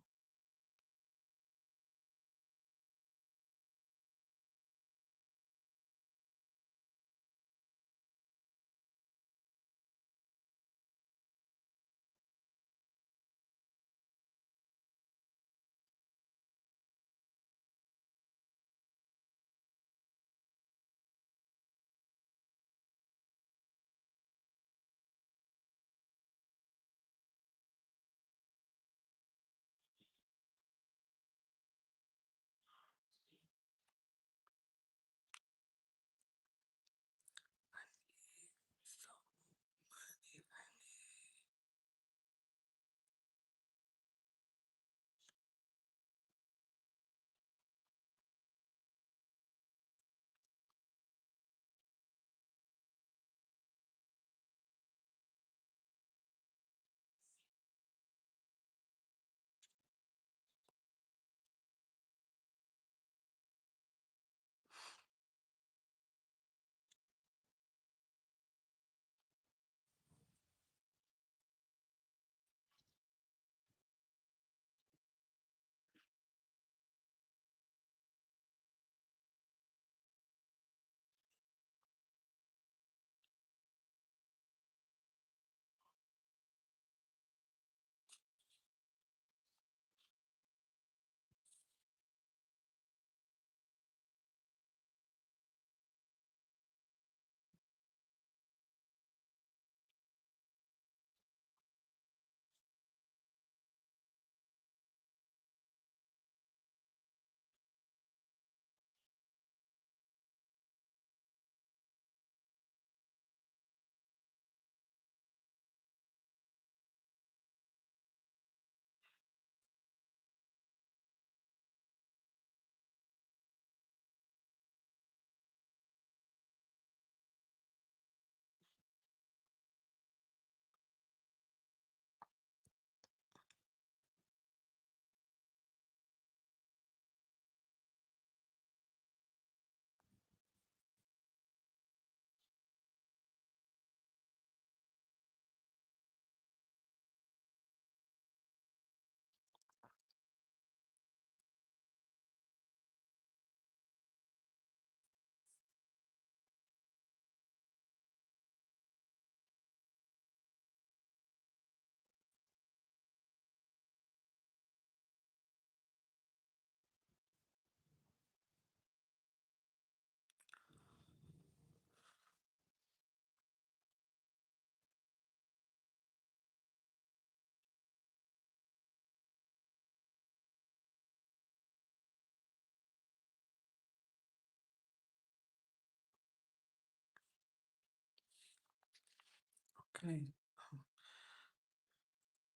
Okay.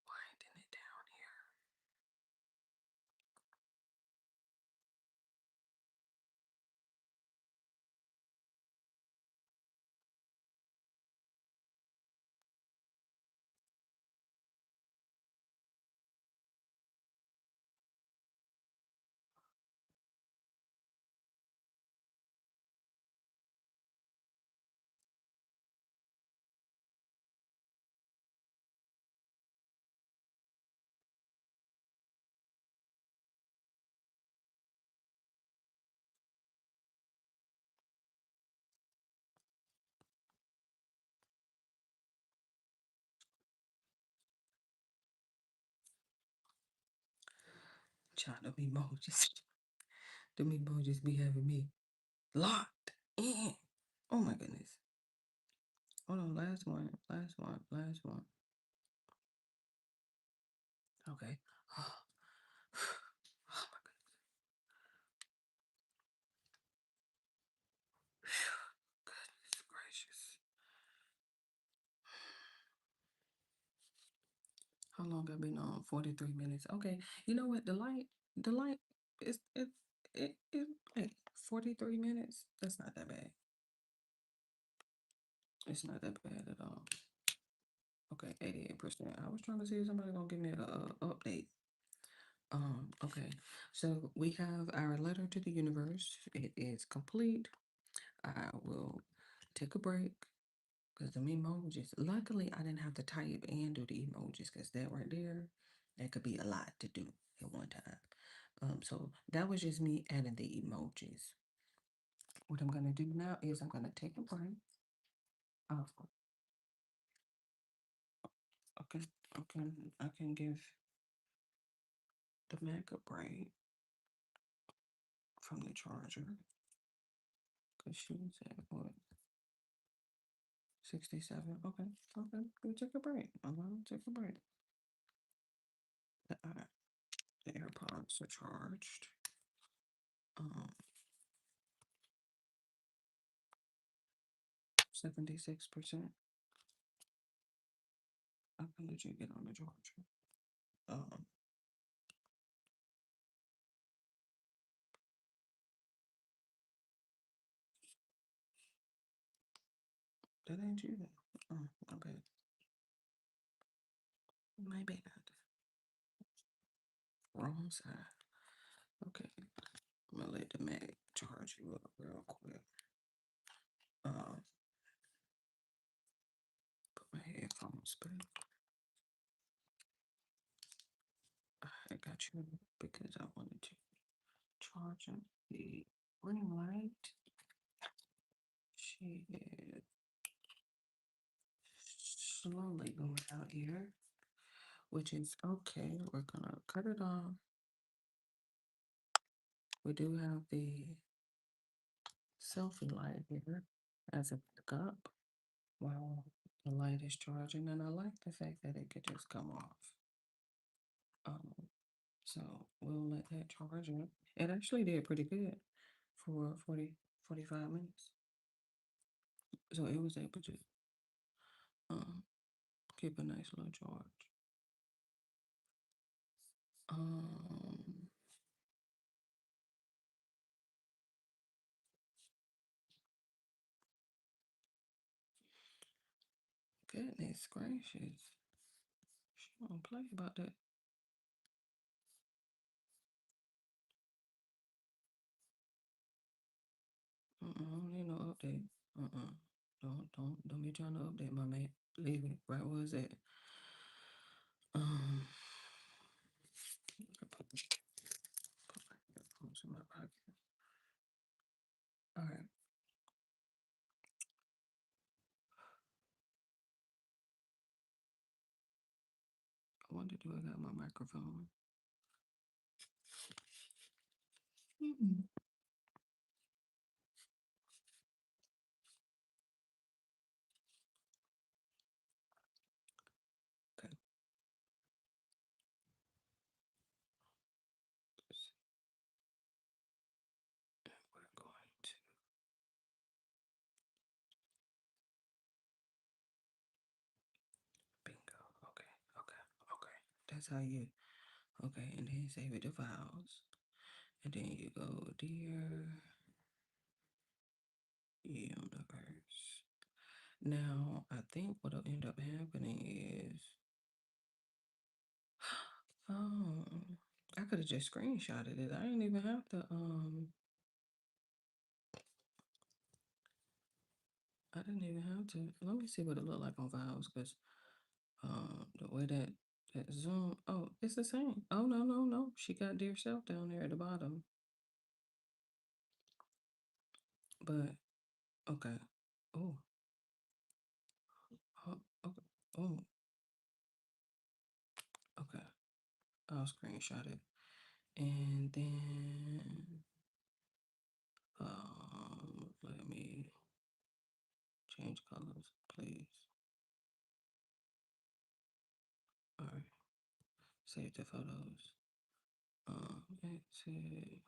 Winding it down here. Child, them emojis. Them emojis be having me locked in. Oh my goodness. Hold on, last one. Okay. Oh my goodness gracious. How long have I been on? 43 minutes. Okay. You know what? The light is hey, 43 minutes. That's not that bad. It's not that bad at all. Okay, 88%. I was trying to see if somebody gonna give me a update. Okay. So we have our letter to the universe. It is complete. I will take a break because the emojis. Luckily, I didn't have to type and do the emojis because that right there, that could be a lot to do at one time. So that was just me adding the emojis. What I'm gonna do now is I'm gonna take a break. Okay, I can give the Mac a break from the charger because she was at what 67. Okay, go take a break. I'm gonna take a break. The AirPods are charged. 76%. I'm gonna let you get on the charger. That ain't you then. Oh, my bad. My bad. Wrong side. Okay. I'm gonna let the Mac charge you up real quick. Put my headphones back. I got you because I wanted to charge up the ring light. She is slowly going out here, which is okay. We're gonna cut it off. We do have the selfie light here as a backup while the light is charging, and I like the fact that it could just come off. So we'll let that charge up. It actually did pretty good for 45 minutes. So it was able to keep a nice little charge. Goodness gracious. She don't play about that. I don't need no update. Don't be trying to update my mate. Leave it right where it's at. Put my headphones in my pocket. All right. I wonder, do I got my microphone? Okay. We're going to bingo. Okay. That's how you okay, and then save it to files. And then you go, dear universe. Now I think what'll end up happening is I could have just screenshotted it. I didn't even have to I didn't even have to. Let me see what it looked like on files, because the way that Zoom, oh, it's the same. Oh no. She got dear self down there at the bottom. But okay. Oh. Okay. Oh. Okay. I'll screenshot it And then let me change colors, please. All right, save the photos. Exit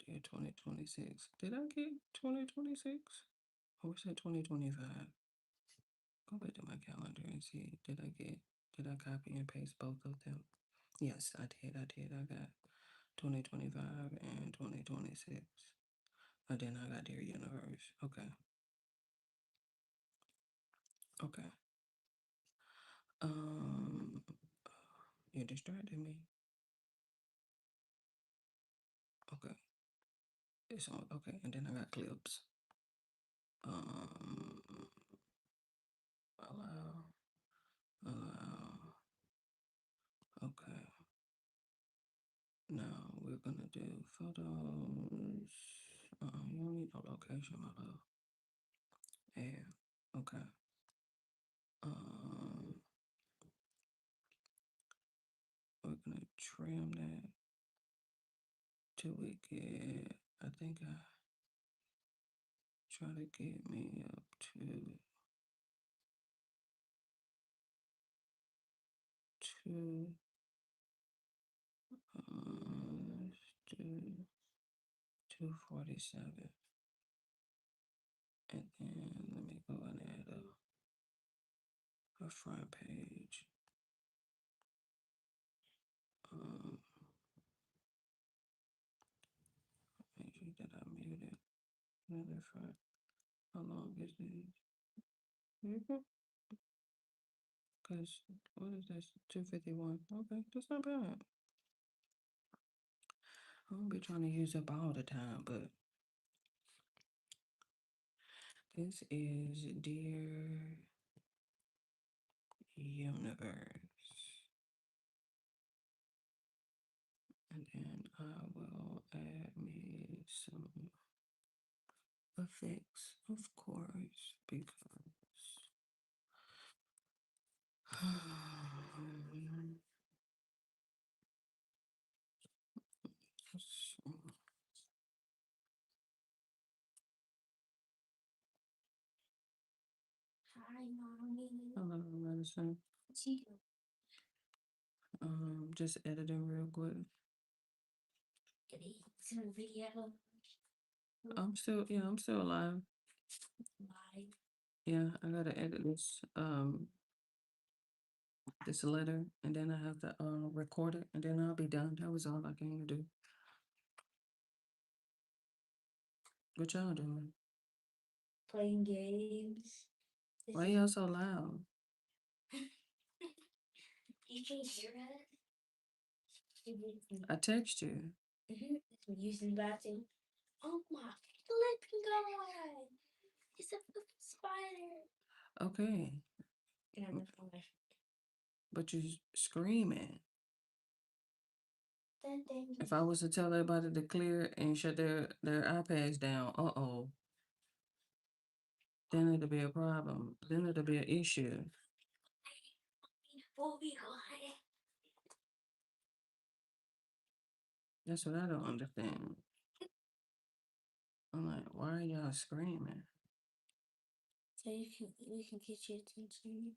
year 2026. Did I get 2026? Or was that 2025? Go back to my calendar and see. Did I copy and paste both of them? Yes, I did. I got 2025 and 2026. And then I got Dear Universe. Okay. Okay. You distracted me. Okay. It's on. Okay, and then I got clips. Allow. Okay. Now we're gonna do photos. You don't need no location, my love. Yeah. Okay. We're gonna trim that till we get. I think I try to get me up to 247. And then let me go and add a front page. Make sure that I muted another front. How long is this? Because what is this? 251. Okay, that's not bad. I won't be trying to use up all the time, but this is Dear Universe. And then I will add me some effects, of course, because Hi, mommy. hello, medicine. What's he doing? Just editing real quick. Gonna eat some video. I'm still alive. Bye. Yeah, I gotta edit this letter, and then I have to record it, and then I'll be done. That was all I came to do. What y'all doing? Playing games. Why y'all so loud? You can hear us? I text you. Using the bathroom. Oh my flipping god! It's a fucking spider. Okay, Get on the phone. but you screaming. That thing. If I was to tell everybody to clear and shut their iPads down, then it'll be a problem. Then it'll be an issue. Before we go high. That's what I don't understand. I'm like, why are y'all screaming? So we can get your attention.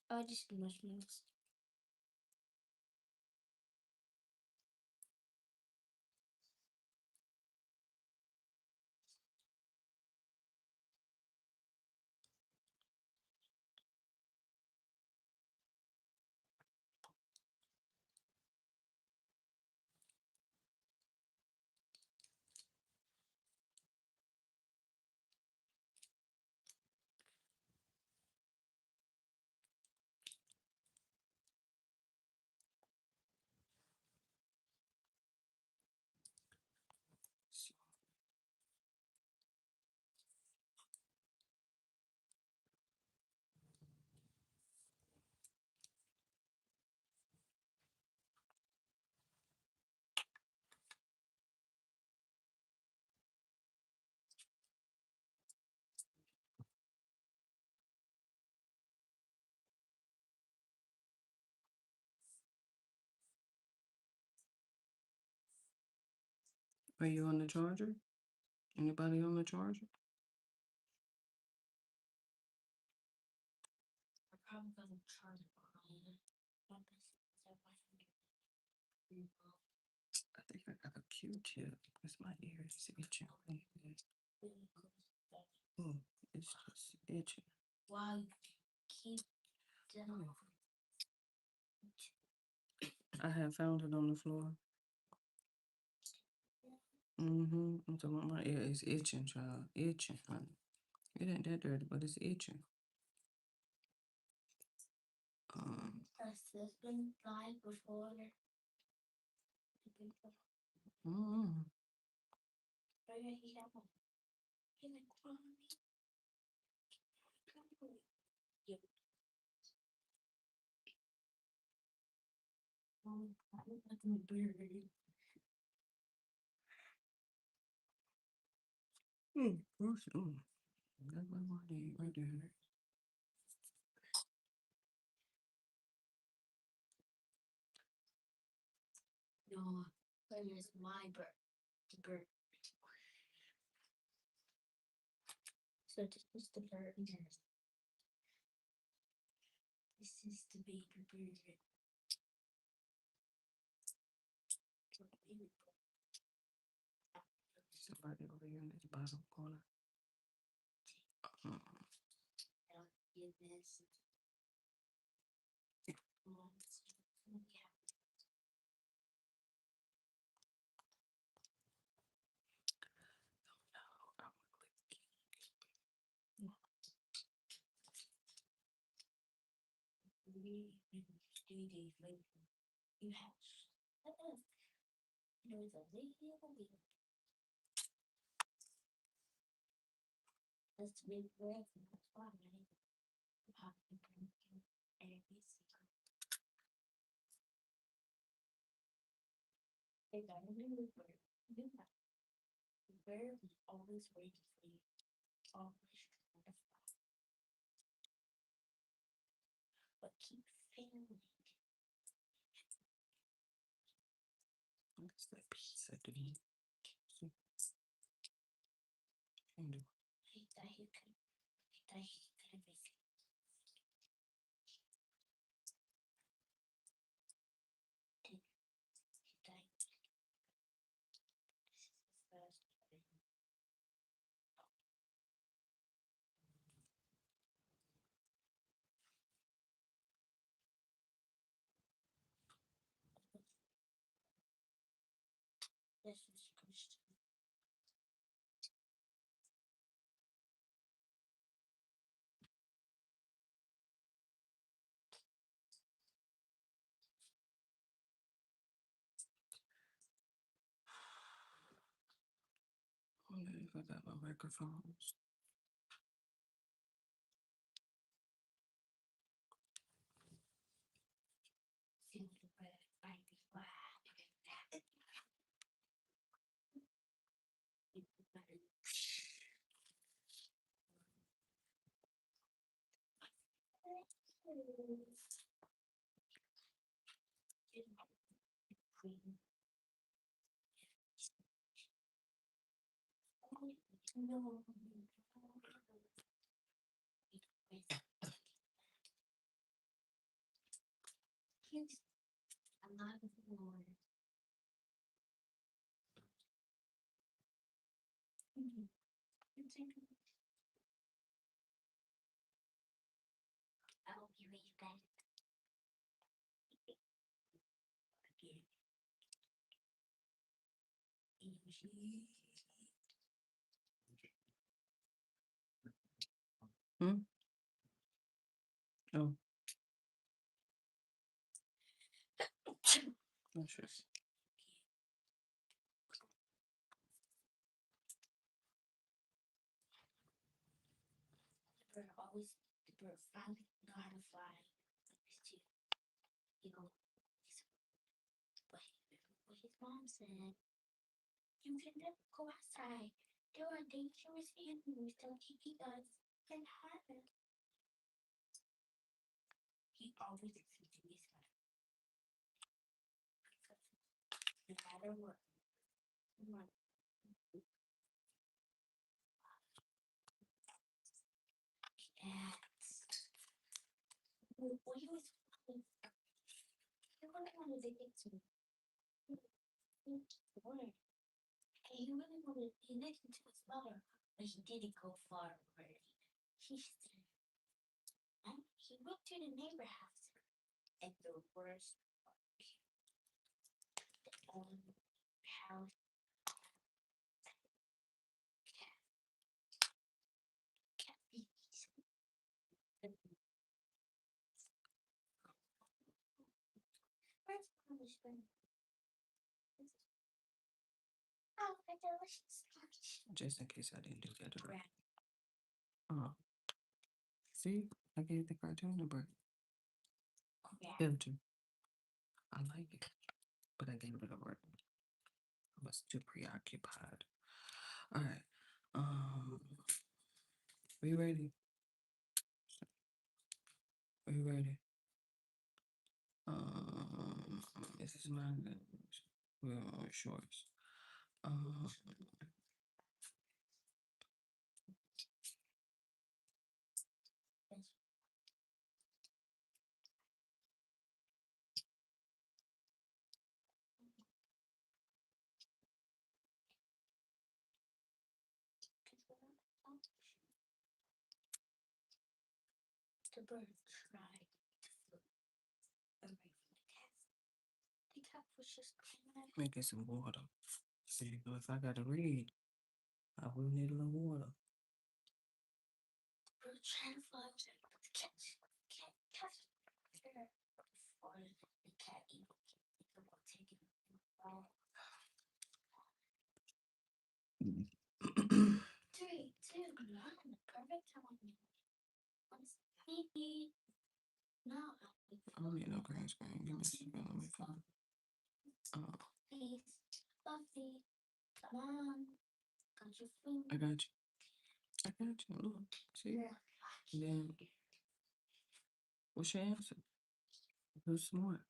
Oh, just marshmallows. Are you on the charger? Anybody on the charger? I'm probably gonna charge it behind. I think I got a Q-tip because my ear is itching. Oh, it's just itching. Why keep down? I have found it on the floor. I'm talking about my ear is itching, child. Itching, honey. It ain't that dirty, but it's itching. Has this been live before? Mm-hmm. Yep. That's my body right there. No, where is my bird? So this is the bird. This is the baby bird. Somebody over here in this bottom corner. Give this. You have there was a lady in the wheel. That's big breath and that's why I pop and every secret. They got a new bird. The bird is always waiting for you. Always trying to fly. But keep failing. What's that piece I did? I thought he could have it. This is Christian. I wonder if I got my microphones. Feel the breath like the flag. No. I'm not a lawyer. I'll be right back. Oh. Oh, sure. The bird finally know how to fly. You know, but what his mom said, you can never go outside. There are dangerous animals that can eat us and harm us. He always listens to his guy. No matter what. He really wanted, he listened to his mother, but he didn't go far already. He said, and he went to the neighbor house, and the worst house. Where's Mama's been? Oh, a delicious lunch. Just in case I didn't do that already. Oh, see, I gave the cartoon a break. Filter. I like it, but I gave it a break. I was too preoccupied. All right. Are you ready? Are you ready? This is my we're on shorts. The bird tried to fly away from the cat. The cat was just climbing. Making some water. See, if I gotta read, I will need a little water. The bird tried to fly away, but the cat catch her before the cat even can think about taking it. 3, 2, 1. The perfect time. Once maybe. No. I don't need no green screen. Give me a second. Let me find. Please, Fluffy, come on. Got your food. I got you. I got you. Look, see? And then, what's your answer? Who's smart?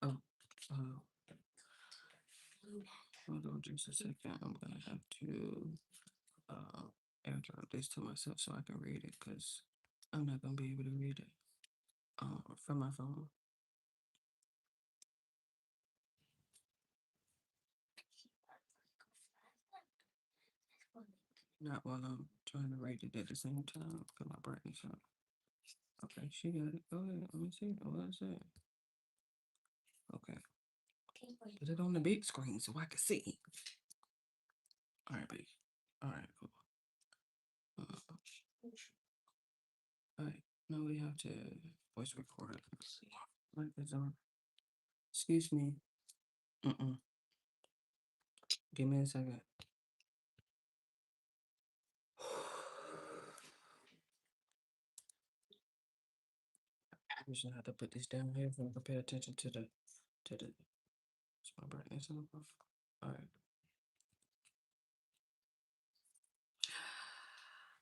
Oh, hold on just a second. I'm gonna have to airdrop this to myself so I can read it because I'm not gonna be able to read it from my phone. Not while I'm trying to rate it at the same time. Put my brightness up. Okay, she got it. Go ahead. Let me see. What is it? Okay. Put it on the big screen so I can see. All right, baby. All right, cool. All right. Now we have to voice record it. Like this on. Excuse me. Give me a second. We should have to put this down here so I can pay attention to the it's my brightness on. All right.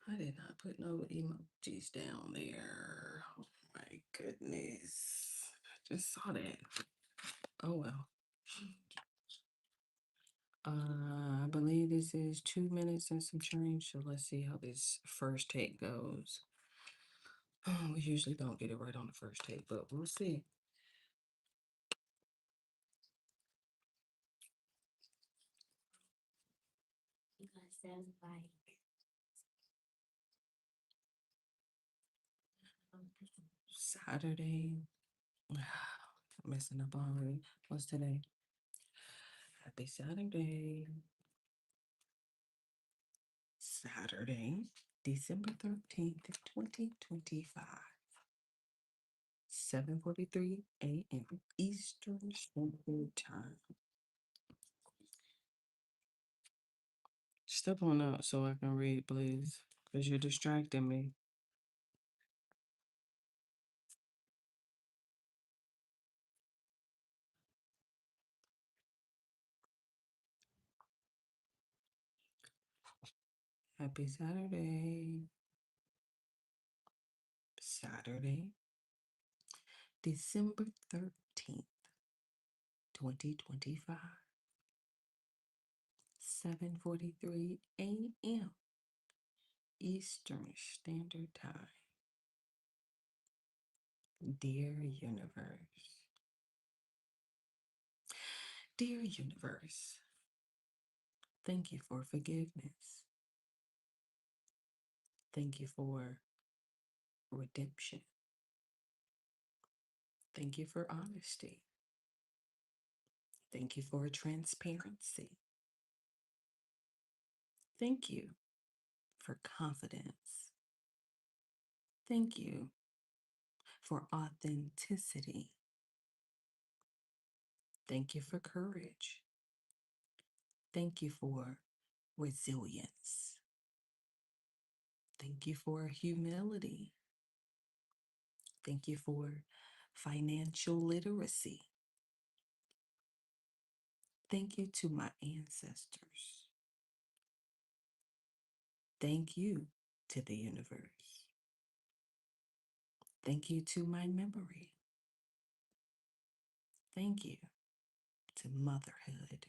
I did not put no emojis down there. Oh my goodness. I just saw that. Oh well. I believe this is 2 minutes and some change. So let's see how this first take goes. We usually don't get it right on the first take, but we'll see. Because there's like Saturday. I'm messing up already. What's today? Happy Saturday. Saturday, December 13th, 2025. 7:43 a.m. Eastern Standard Time. Step on up so I can read, please, because you're distracting me. Happy Saturday. Saturday, December 13th, 2025. 7:43 a.m. Eastern Standard Time. Dear universe, dear universe, thank you for forgiveness. Thank you for redemption. Thank you for honesty. Thank you for transparency. Thank you for confidence. Thank you for authenticity. Thank you for courage. Thank you for resilience. Thank you for humility. Thank you for financial literacy. Thank you to my ancestors. Thank you to the universe. Thank you to my memory. Thank you to motherhood.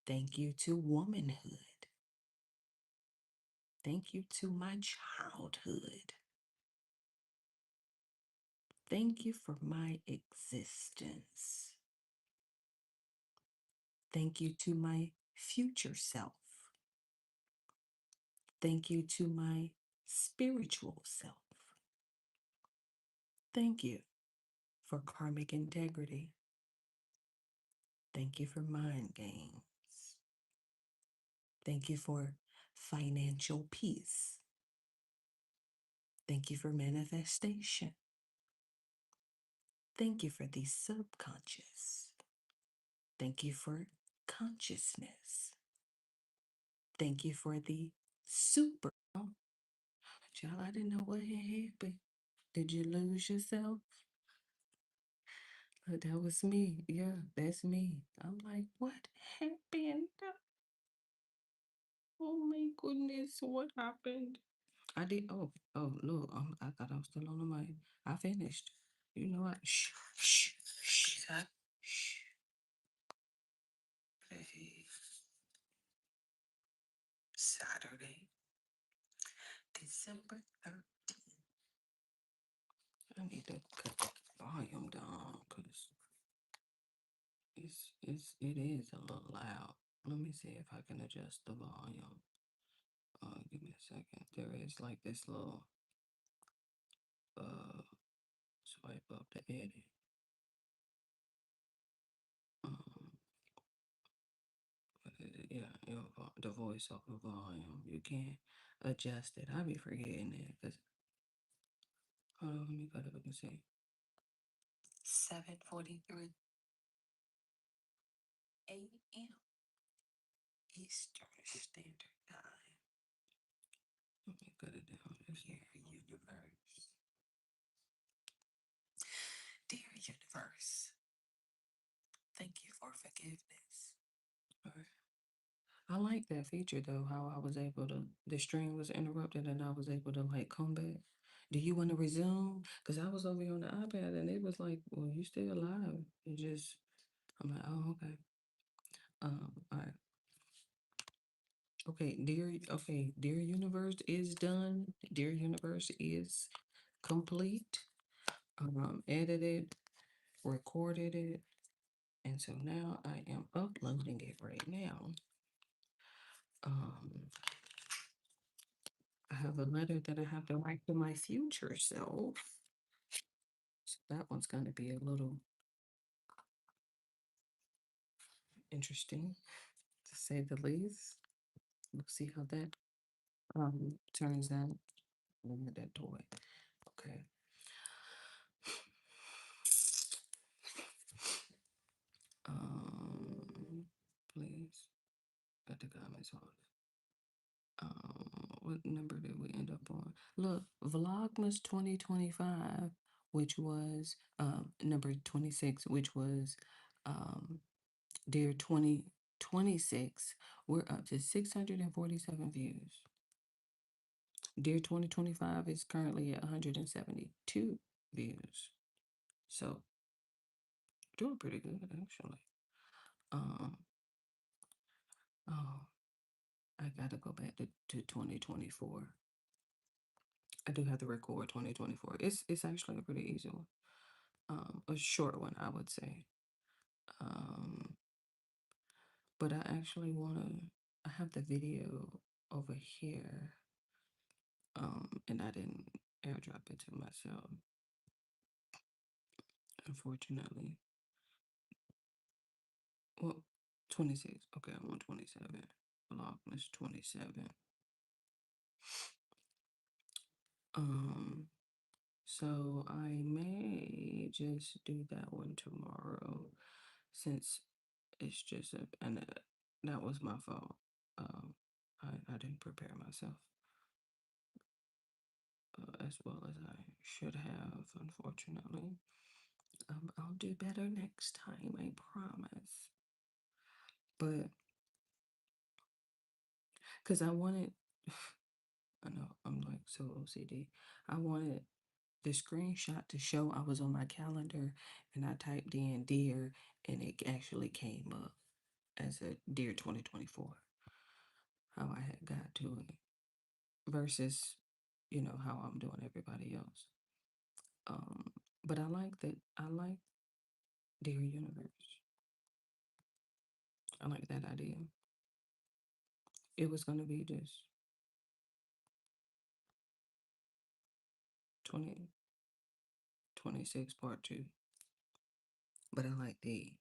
Thank you to womanhood. Thank you to my childhood. Thank you for my existence. Thank you to my future self. Thank you to my spiritual self. Thank you for karmic integrity. Thank you for mind games. Thank you for financial peace. Thank you for manifestation. Thank you for the subconscious. Thank you for consciousness. Thank you for the super. Oh, child, I didn't know what had happened. Did you lose yourself? That was me. Yeah, that's me. I'm like, what happened? Oh my goodness, what happened? I did. Oh, look, I thought I was still on the mic. I finished. You know what? Shh, shh, shh, shh. Hey, Saturday, December 13th. I need to cut the volume down because it is a little loud. Let me see if I can adjust the volume. Give me a second. There is like this little swipe up to edit. Yeah, the voiceover volume. You can't adjust it. I be forgetting it because hold on, let me go to look and see. 7:43 a.m. Eastern Standard Time. Let me cut it down here, universe. Dear universe, thank you for forgiveness. All right. I like that feature though, how I was able to, the stream was interrupted and I was able to like come back. Do you want to resume? Because I was over here on the iPad and it was like, well, you still alive. It just, I'm like, oh, okay. All right. Okay, dear universe is done. Dear universe is complete. Edited, recorded it, and so now I am uploading it right now. I have a letter that I have to write to my future self. So that one's going to be a little interesting, to say the least. We'll see how that turns out. Look at that toy. Okay. Please. Got the comments on. What number did we end up on? Look, Vlogmas 2025, which was number 26, which was Dear 2026. We're up to 647 views. Dear 2025 is currently at 172 views. So doing pretty good actually. Oh, I gotta go back to 2024. I do have to record 2024. It's actually a pretty easy one. A short one, I would say. Um, but I actually I have the video over here. And I didn't airdrop it to myself, unfortunately. Well, 26. Okay, I'm on 27. Vlogmas 27. So I may just do that one tomorrow, since it's just and that was my fault. I didn't prepare myself as well as I should have, unfortunately. I'll do better next time, I promise. But because I wanted, I know I'm like so OCD. I wanted the screenshot to show I was on my calendar, and I typed in deer, and it actually came up as a deer 2024. How I had got to it versus, how I'm doing everybody else. But I like that. I like Dear Universe. I like that idea. It was gonna be just 2026 part 2. But I like the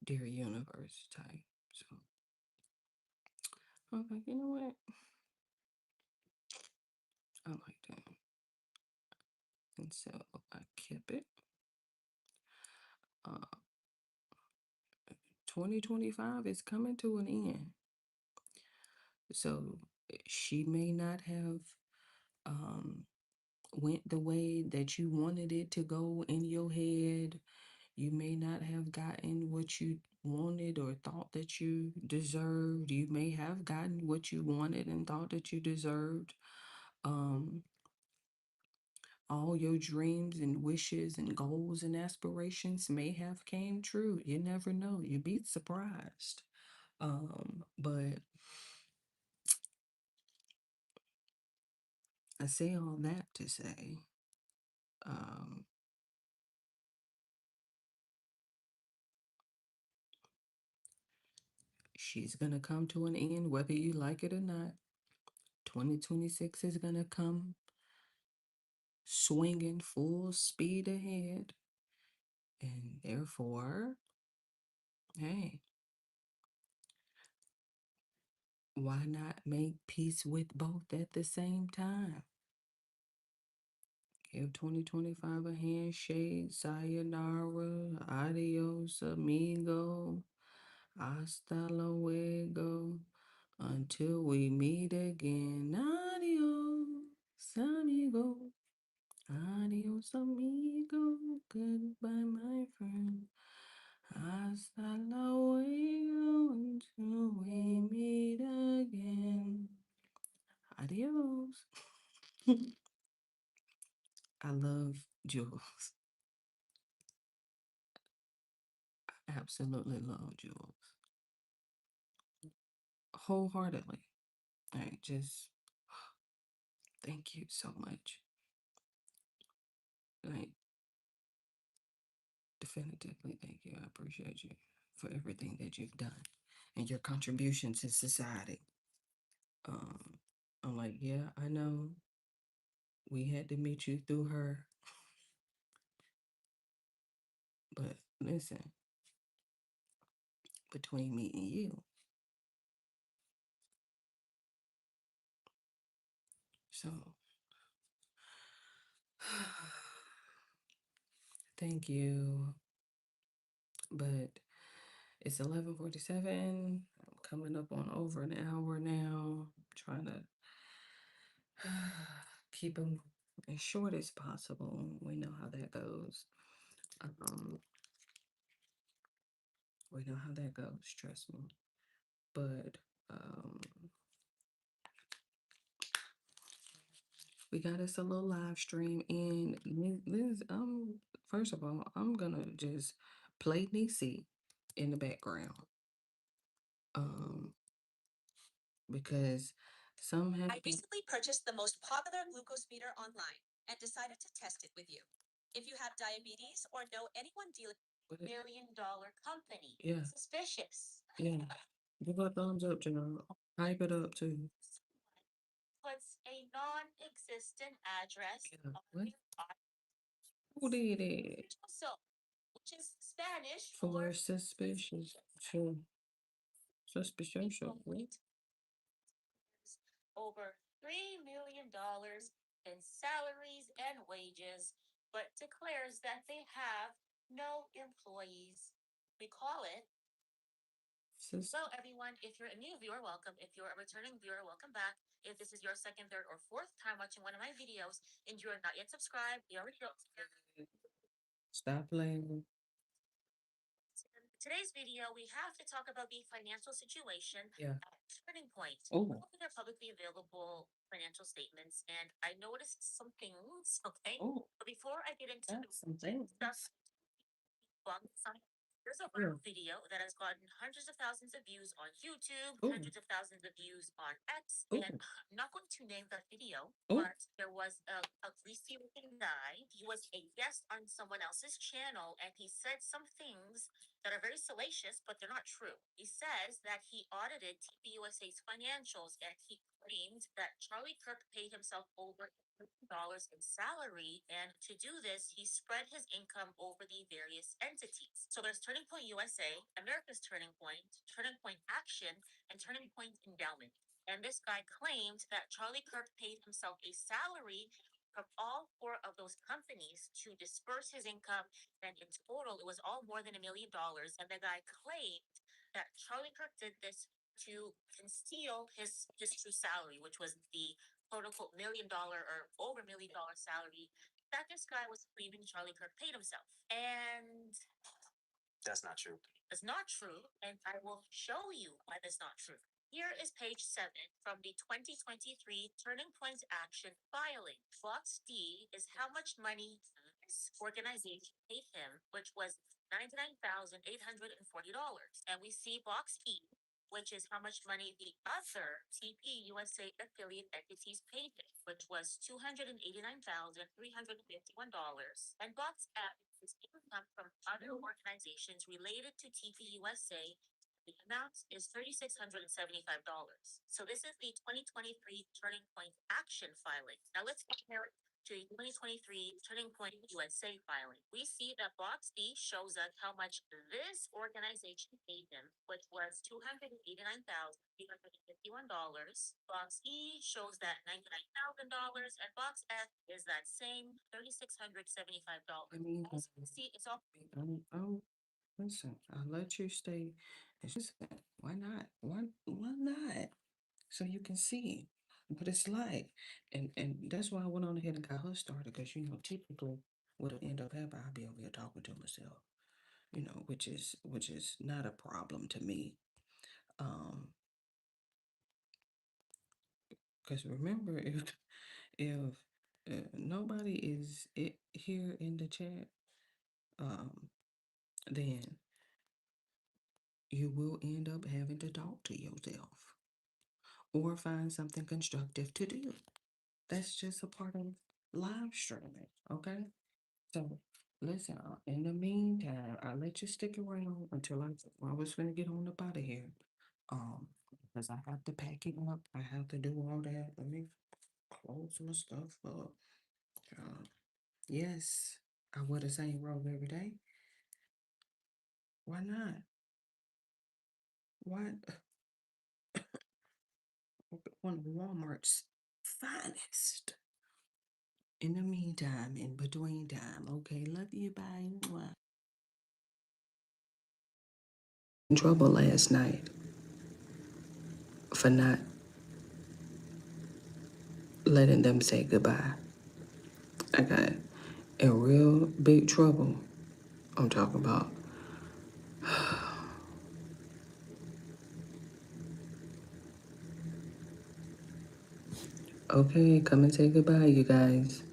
Dear Universe type. So I was like, you know what? I like that. And so I kept it. 2025 is coming to an end. So she may not have went the way that you wanted it to go in your head. You may not have gotten what you wanted or thought that you deserved. You may have gotten what you wanted and thought that you deserved. All your dreams and wishes and goals and aspirations may have came true. You never know. You'd be surprised. But I say all that to say, she's gonna come to an end whether you like it or not. 2026 is gonna come swinging full speed ahead. And therefore, hey, why not make peace with both at the same time? Give 2025 a handshake, sayonara, adios, amigo, hasta luego, until we meet again. Adios, amigo, adios, amigo, goodbye, my friend. Hasta luego, until we meet again. Adios. I love Jules. I absolutely love Jules. Wholeheartedly. I just thank you so much. Like, definitively thank you. I appreciate you for everything that you've done and your contribution to society. I'm like, yeah, I know we had to meet you through her. But listen, between me and you. So, thank you. But it's 11:47. I'm coming up on over an hour now. I'm trying to keep them as short as possible. We know how that goes. We know how that goes, trust me. But we got us a little live stream, and this first of all, I'm gonna just play Niecy in the background. Because I recently purchased the most popular glucose meter online and decided to test it with you. If you have diabetes or know anyone dealing with $1 million company, Yeah. suspicious. Yeah. Give a thumbs up, General. Hype it up too. Puts a non-existent address Yeah. on What? your Who did it? so, which is Spanish For suspicious. Sure. Suspicious. What? over $3 million in salaries and wages, but declares that they have no employees. We call it. Hello, everyone. If you're a new viewer, welcome. If you're a returning viewer, welcome back. If this is your second, third, or fourth time watching one of my videos and you are not yet subscribed, you already know. Stop playing. In today's video, we have to talk about the financial situation Yeah. at Turning Point. Oh. Look at their publicly available financial statements, and I noticed some things, okay? Oh. But before I get into That's some things. stuff, there's a Yeah. video that has gotten hundreds of thousands of views on YouTube, Ooh. hundreds of thousands of views on X, Ooh. and I'm not going to name that video, Ooh. but there was a greasy looking guy. He was a guest on someone else's channel, and he said some things that are very salacious, but they're not true. He says that he audited TPUSA's financials, and he claimed that Charlie Kirk paid himself over $1 in salary, and to do this, he spread his income over the various entities. So there's Turning Point USA, America's Turning Point Action, and Turning Point Endowment. And this guy claimed that Charlie Kirk paid himself a salary from all four of those companies to disperse his income, and in total, it was all more than $1 million. And the guy claimed that Charlie Kirk did this to conceal his true salary, which was the quote unquote $1 million or over $1 million salary that this guy was claiming Charlie Kirk paid himself. And That's not true. it's not true, and I will show you why that's not true. Here is page 7 from the 2023 Turning Point Action filing. Box D is how much money this organization paid him, which was $99,840. And we see box E, which is how much money the other TPUSA affiliate entities paid him, which was $289,351. And box F is income from other organizations related to TPUSA. The amount is $3,675. So this is the 2023 Turning Point Action filing. Now let's compare it to the 2023 Turning Point USA filing. We see that box D shows us how much this organization paid him, which was $289,351. Box E shows that $99,000, and box F is that same $3,675. I mean, As you can see, it's all. oh, listen, I'll let you stay. It's just, why not? Why not? So you can see what it's like. And that's why I went on ahead and got her started, because typically what'll end up happening, I'll be over here talking to myself, which is not a problem to me. Because remember, if nobody is here in the chat, then you will end up having to talk to yourself or find something constructive to do. That's just a part of live streaming, okay? So listen, in the meantime, I'll let you stick around until I was gonna get on up out of here. Because I have to pack it up. I have to do all that. Let me close my stuff up. Yes, I wear the same robe every day. Why not? Why? One of Walmart's finest. In the meantime, in between time, okay, love you, bye. In trouble last night for not letting them say goodbye. I got in real big trouble. I'm talking about. Okay, come and say goodbye, you guys.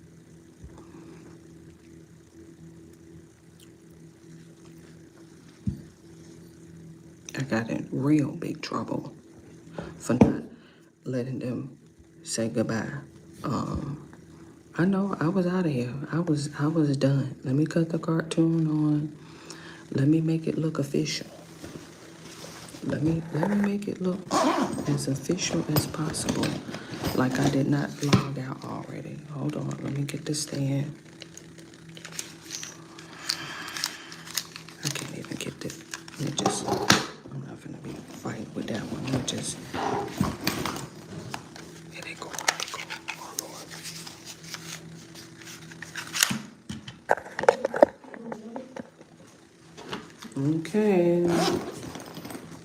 I got in real big trouble for not letting them say goodbye. I know I was out of here. I was done. Let me cut the cartoon on. Let me make it look official. Let me make it look as official as possible. Like I did not log out already. Hold on, let me get this stand. I can't even get this. Let me just, I'm not gonna be fighting with that one. Let me just, here they go. Okay.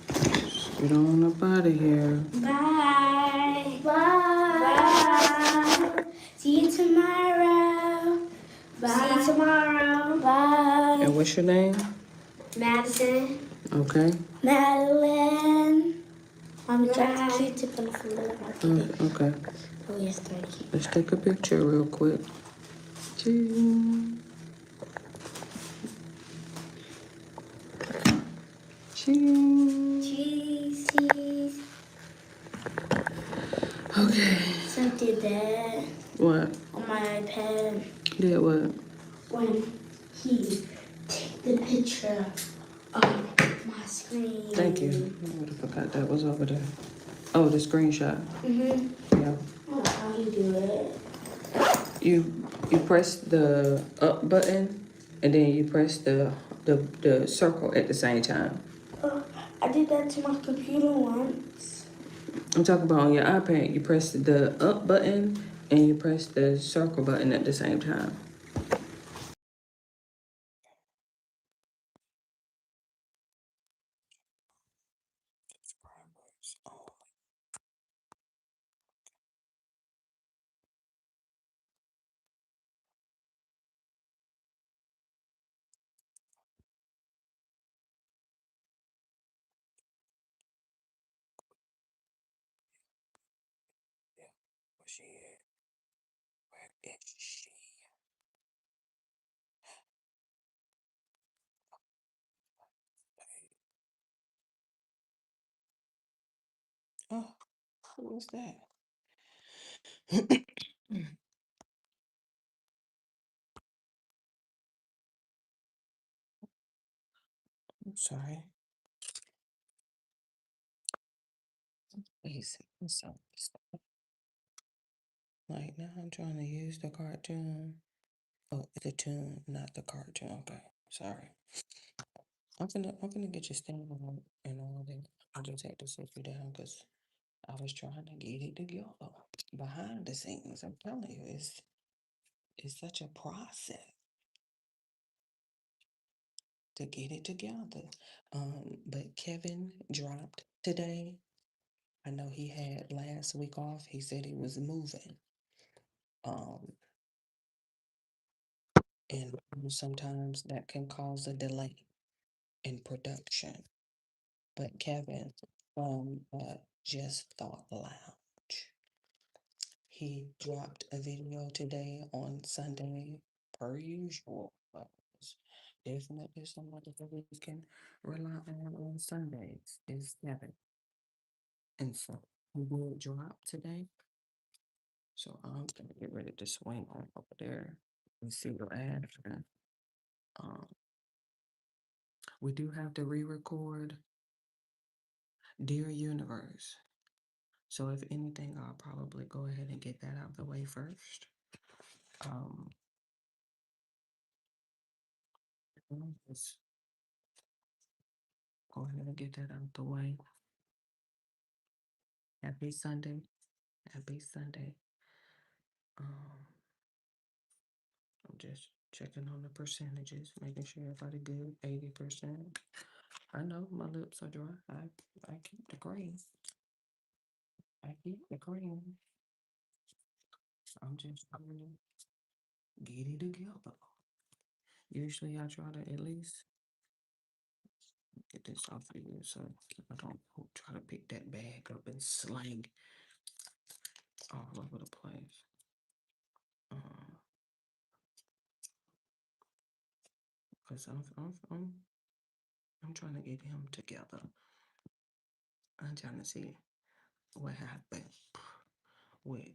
Let's get on up out of here. Bye. Bye. See you tomorrow. Bye. See you tomorrow. Bye. And what's your name? Madison. Okay. Madeline. I'm trying to keep it on the floor. Okay. Oh, yes, thank you. Let's take a picture real quick. Cheese. Cheese. Cheese, cheese. Okay. Something that What? on my iPad Did what? when he took the picture of my screen. Thank you. I would have forgot that was over there. Oh, the screenshot. Mm-hmm. Yeah. I don't know how you do it. You press the up button and then you press the circle at the same time. I did that to my computer once. I'm talking about on your iPad. You press the up button and you press the circle button at the same time. Oh, what was that? I'm sorry. Please, like now I'm trying to use the cartoon. Oh, the tune, not the cartoon. Okay, sorry. I'm gonna get your stand on and all that. I just had to sit you down because I was trying to get it together behind the scenes. I'm telling you, it's such a process to get it together. But Kevin dropped today. I know he had last week off. He said he was moving. And sometimes that can cause a delay in production. But Kevin from Just Thought Lounge, he dropped a video today on Sunday, per usual. But it's definitely somebody that we can rely on Sundays is Kevin. And so he will drop today. So I'm gonna get ready to swing on over there and see what after. We do have to re-record Dear Universe. So if anything, I'll probably go ahead and get that out of the way first. Just go ahead and get that out of the way. Happy Sunday. Happy Sunday. I'm just checking on the percentages, making sure everybody good. 80%. I know my lips are dry. I keep the green. I keep the green. I'm just trying to get it together. Usually I try to at least get this off of you so I don't try to pick that bag up and slang all over the place. Because I'm trying to get him together. I'm trying to see what happened. with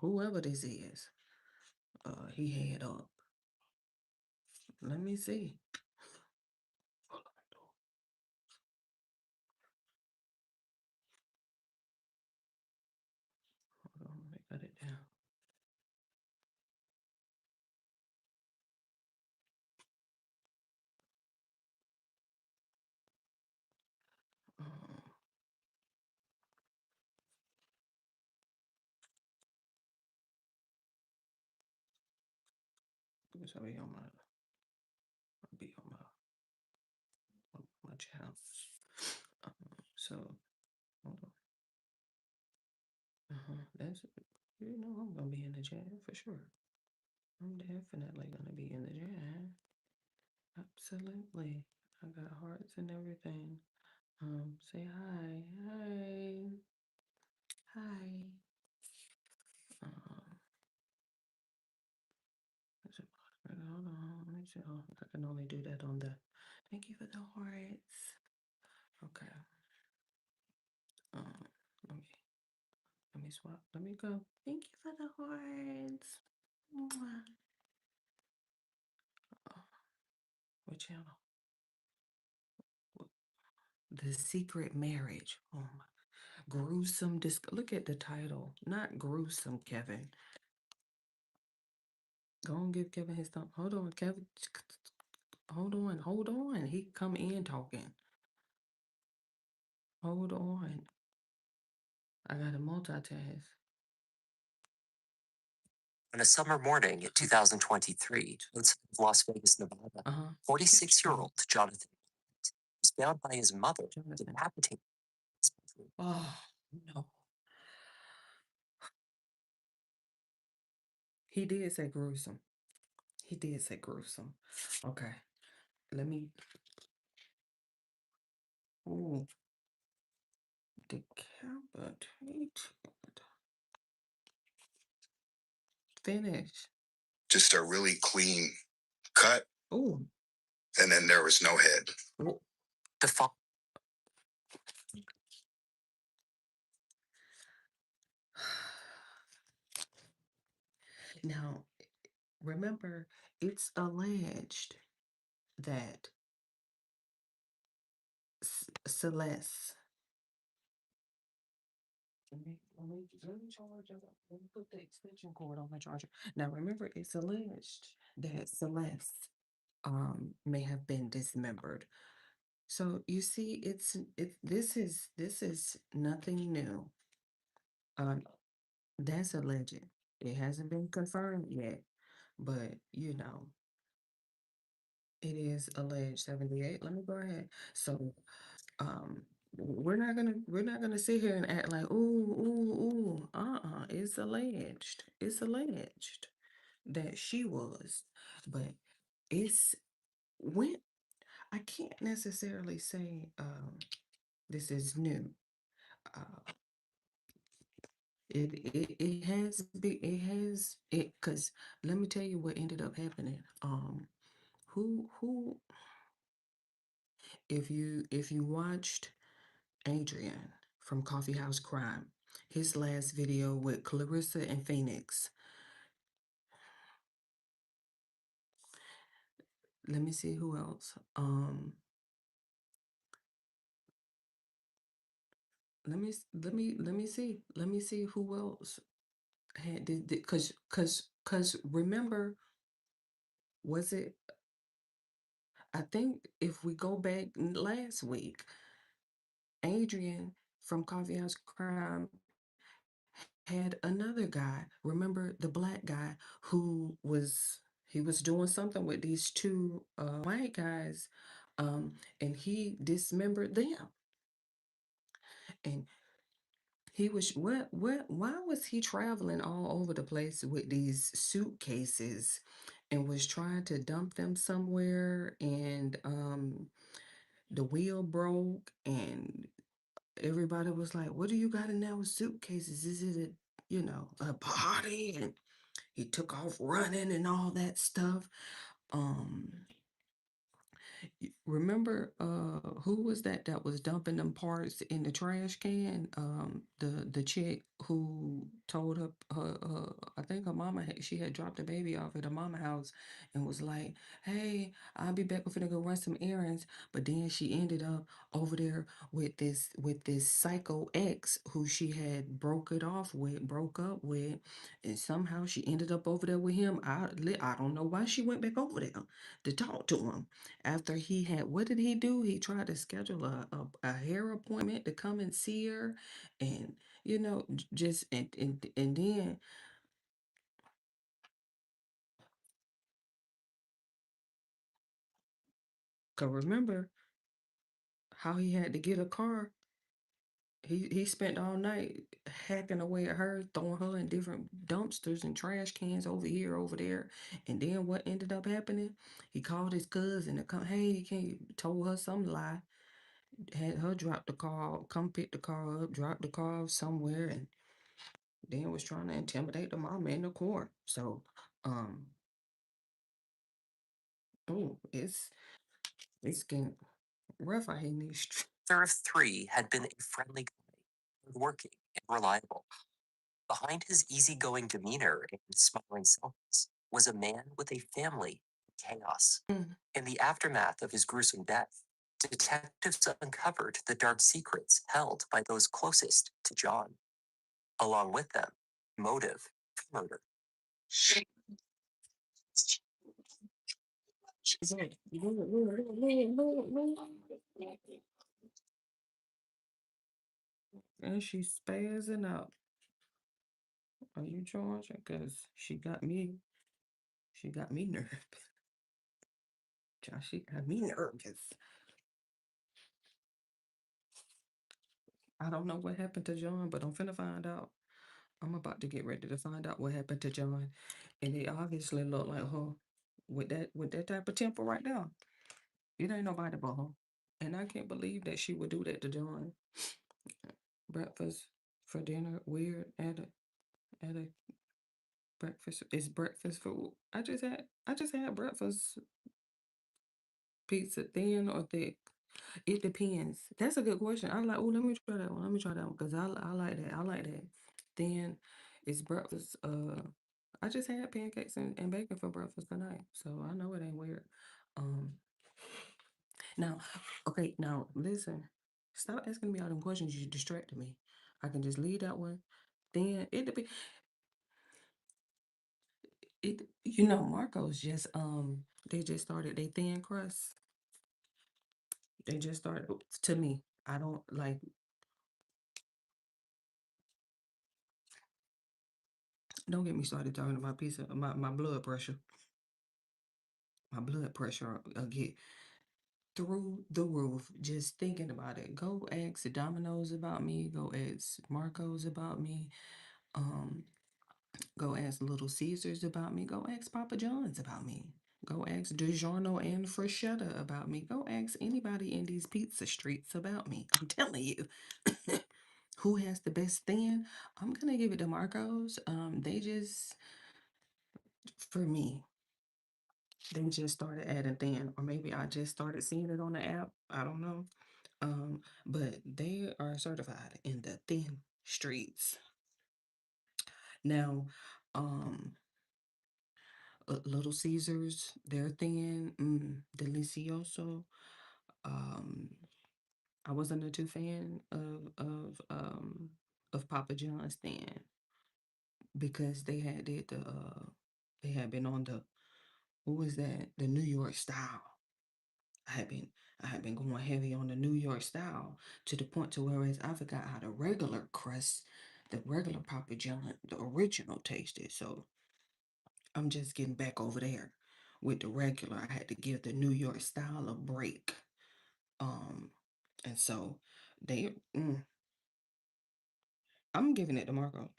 whoever this is, he had up. Let me see. Hold on, I got it down. Because I'll be on my channel. So hold on. That's I'm gonna be in the chat for sure. I'm definitely gonna be in the chat. Absolutely. I got hearts and everything. Say hi. Hi. Hi. Hold on. Let me see. Oh, I can only do that on the. Thank you for the hearts. Okay. Let me swap. Let me go. Thank you for the hearts. Mwah. What channel? The Secret Marriage. Oh my. Gruesome. Look at the title. Not gruesome, Kevin. Go and give Kevin his thumb. Hold on, Kevin. Hold on. He come in talking. Hold on. I gotta multitask. On a summer morning in 2023, outside of Las Vegas, Nevada, 46-year-old Jonathan was found by his mother decapitated. Oh, no. He did say gruesome. Okay. Let me. Ooh. Decapitated. Finish. Just a really clean cut. Ooh. And then there was no head. The Now, remember, it's alleged that Celeste. Let me charge up. Let me put the extension cord on my charger. Now, remember, it's alleged that Celeste may have been dismembered. So you see, this is nothing new. That's alleged. It hasn't been confirmed yet, but it is alleged 78. Let me go ahead. So we're not gonna sit here and act like ooh. It's alleged. It's alleged that she was, but it's when I can't necessarily say this is new. It has been because let me tell you what ended up happening. Who if you watched Adrian from Coffee House Crime, his last video with Clarissa and Phoenix. Let me see who else. Let me see who else had did because remember, was it? I think if we go back last week, Adrian from Coffee House Crime had another guy. Remember the black guy who was doing something with these two white guys, and he dismembered them. And he was why was he traveling all over the place with these suitcases and was trying to dump them somewhere, and the wheel broke and everybody was like, what do you got in there with suitcases? Is it a party? And he took off running and all that stuff. Remember, who was that was dumping them parts in the trash can? The chick who told her I think her mama she had dropped the baby off at her mama house and was like, "Hey, I'll be back. We're finna go run some errands." But then she ended up over there with this psycho ex who she had broke up with, and somehow she ended up over there with him. I don't know why she went back over there to talk to him after he had, what did he do? He tried to schedule a hair appointment to come and see her, and just and then, cause remember how he had to get a car. He spent all night hacking away at her, throwing her in different dumpsters and trash cans over here, over there. And then what ended up happening? He called his cousin to come. Hey, he can't, told her some lie. Had her drop the car, come pick the car up, drop the car off somewhere, and then was trying to intimidate the mama in the court. So, um, oh, it's getting rough out here in these streets. Father of three had been a friendly guy, hardworking and reliable. Behind his easygoing demeanor and smiling selfness was a man with a family in chaos. In the aftermath of his gruesome death, detectives uncovered the dark secrets held by those closest to John. Along with them, motive for murder. And she's spazzing out. Are you Georgia? Because she got me nervous. She got me nervous. I don't know what happened to John, but I'm finna find out. I'm about to get ready to find out what happened to John. And it obviously looked like her with that type of temper right now. It ain't nobody but her. And I can't believe that she would do that to John. Breakfast for dinner, weird at a breakfast. It's breakfast food. I just had breakfast pizza, thin or thick. It depends. That's a good question. I like. Oh, let me try that one. Let me try that one because I like that. I like that. Thin is breakfast. I just had pancakes and bacon for breakfast tonight, so I know it ain't weird. Um, now, okay, now listen. Stop asking me all them questions. You distracted me. I can just leave that one. Then it depends. Marco's just they just started they thin crust. They just started to me. I don't like. Don't get me started talking about pizza. My blood pressure. My blood pressure get through the roof just thinking about it. Go ask Domino's about me. Go ask Marco's about me. Um, Go ask Little Caesars about me. Go ask Papa John's about me. Go ask DiGiorno and Freschetta about me. Go ask anybody in these pizza streets about me. I'm telling you. Who has the best thin? I'm gonna give it to Marco's. They just, for me, they just started adding thin, or maybe I just started seeing it on the app. I don't know. But they are certified in the thin streets. Now, um, Little Caesars, they're thin, delicioso. Um, I wasn't a too fan of Papa John's thin because they had been on the, what was that? The New York style. I had been going heavy on the New York style to the point to whereas I forgot how the regular crust, the regular Papa John, the original tasted. So I'm just getting back over there with the regular. I had to give the New York style a break. Um, and so they, I'm giving it to Marco.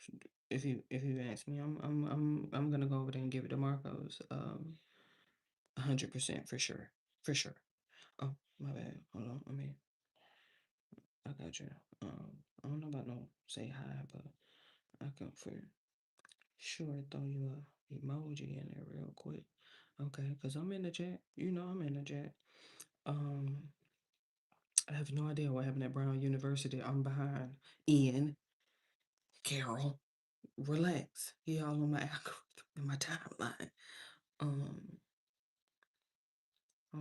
If you ask me, I'm gonna go over there and give it to Marco's. 100% for sure, for sure. Oh, my bad. Hold on. I got you. I don't know about no say hi, but I can for sure throw you a emoji in there real quick. Okay, because I'm in the chat. I'm in the chat. I have no idea what happened at Brown University. I'm behind. Ian, Carol, relax. He all on my algorithm in my timeline. Hold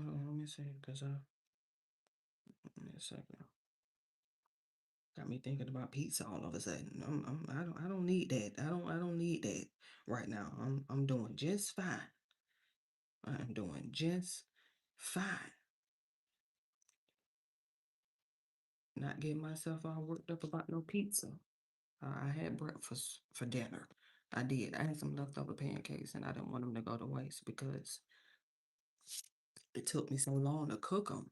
on, let me see, cause give me a second. Got me thinking about pizza all of a sudden. I don't need that. I don't need that right now. I'm doing just fine. I'm doing just fine. Not getting myself all worked up about no pizza. I had breakfast for dinner. I did. I had some leftover pancakes and I didn't want them to go to waste because it took me so long to cook them.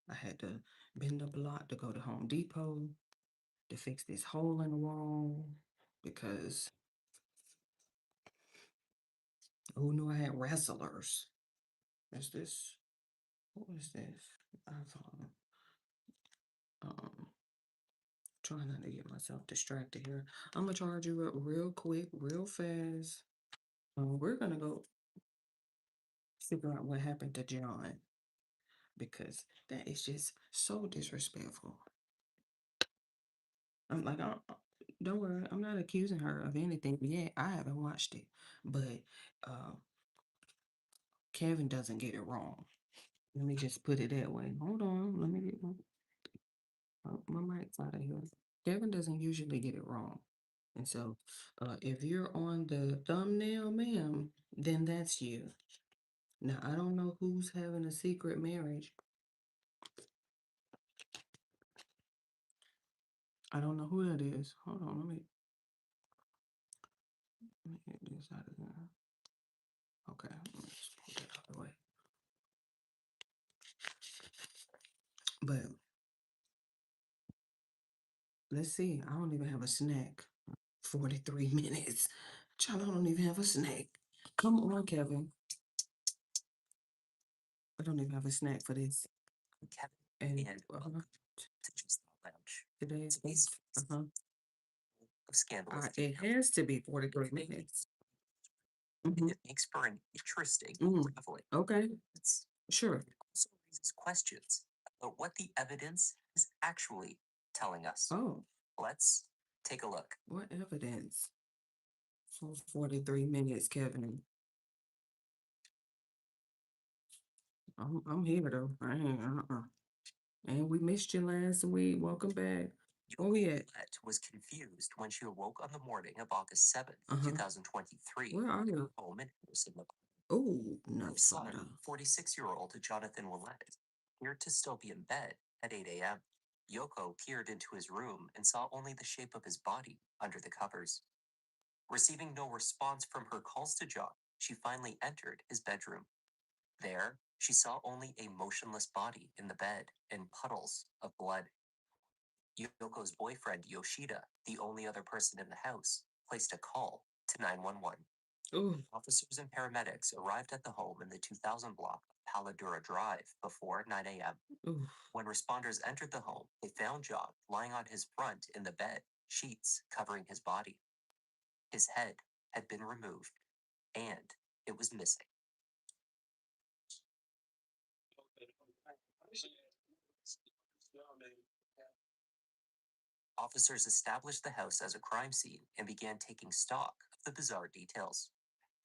I had to bend up a lot to go to Home Depot to fix this hole in the wall because who knew I had wrestlers? Is this, what is this? iPhone. Trying not to get myself distracted here. I'm gonna charge you up real quick, real fast. We're gonna go figure out what happened to John because that is just so disrespectful. I'm like, don't worry, I'm not accusing her of anything yet. I haven't watched it, but Kevin doesn't get it wrong. Let me just put it that way. Hold on, let me get my mic's out of here. Kevin doesn't usually get it wrong. And so if you're on the thumbnail, ma'am, then that's you. Now, I don't know who's having a secret marriage. I don't know who that is. Hold on, let me get this out of there. Okay, let me just pull that out of the way. But let's see. I don't even have a snack. 43 minutes. Child, I don't even have a snack. Come on, Kevin. I don't even have a snack for this. Kevin And to Just the Lounge. today's of scandalous. it has to be 43 minutes. It makes for an interesting traveling. Okay. Sure. It also raises questions about what the evidence is actually telling us. Oh. Let's take a look. What evidence? For 43 minutes, Kevin. I'm here though. I ain't And we missed you last week. Welcome back. Where we at? Yolette was confused when she awoke on the morning of August 7th, 2023. Where are you? Home in Harrison, Nevada. Oh, no, Her son, 46-year-old Jonathan Willett, appeared to still be in bed at 8 a.m. Yoko peered into his room and saw only the shape of his body under the covers. Receiving no response from her calls to John, she finally entered his bedroom. There, she saw only a motionless body in the bed and puddles of blood. Yoko's boyfriend, Yoshida, the only other person in the house, placed a call to 911. Ooh. Officers and paramedics arrived at the home in the 2000 block of Paladura Drive before 9 a.m. Ooh. When responders entered the home, they found John lying on his front in the bed, sheets covering his body. His head had been removed, and it was missing. Officers established the house as a crime scene and began taking stock of the bizarre details.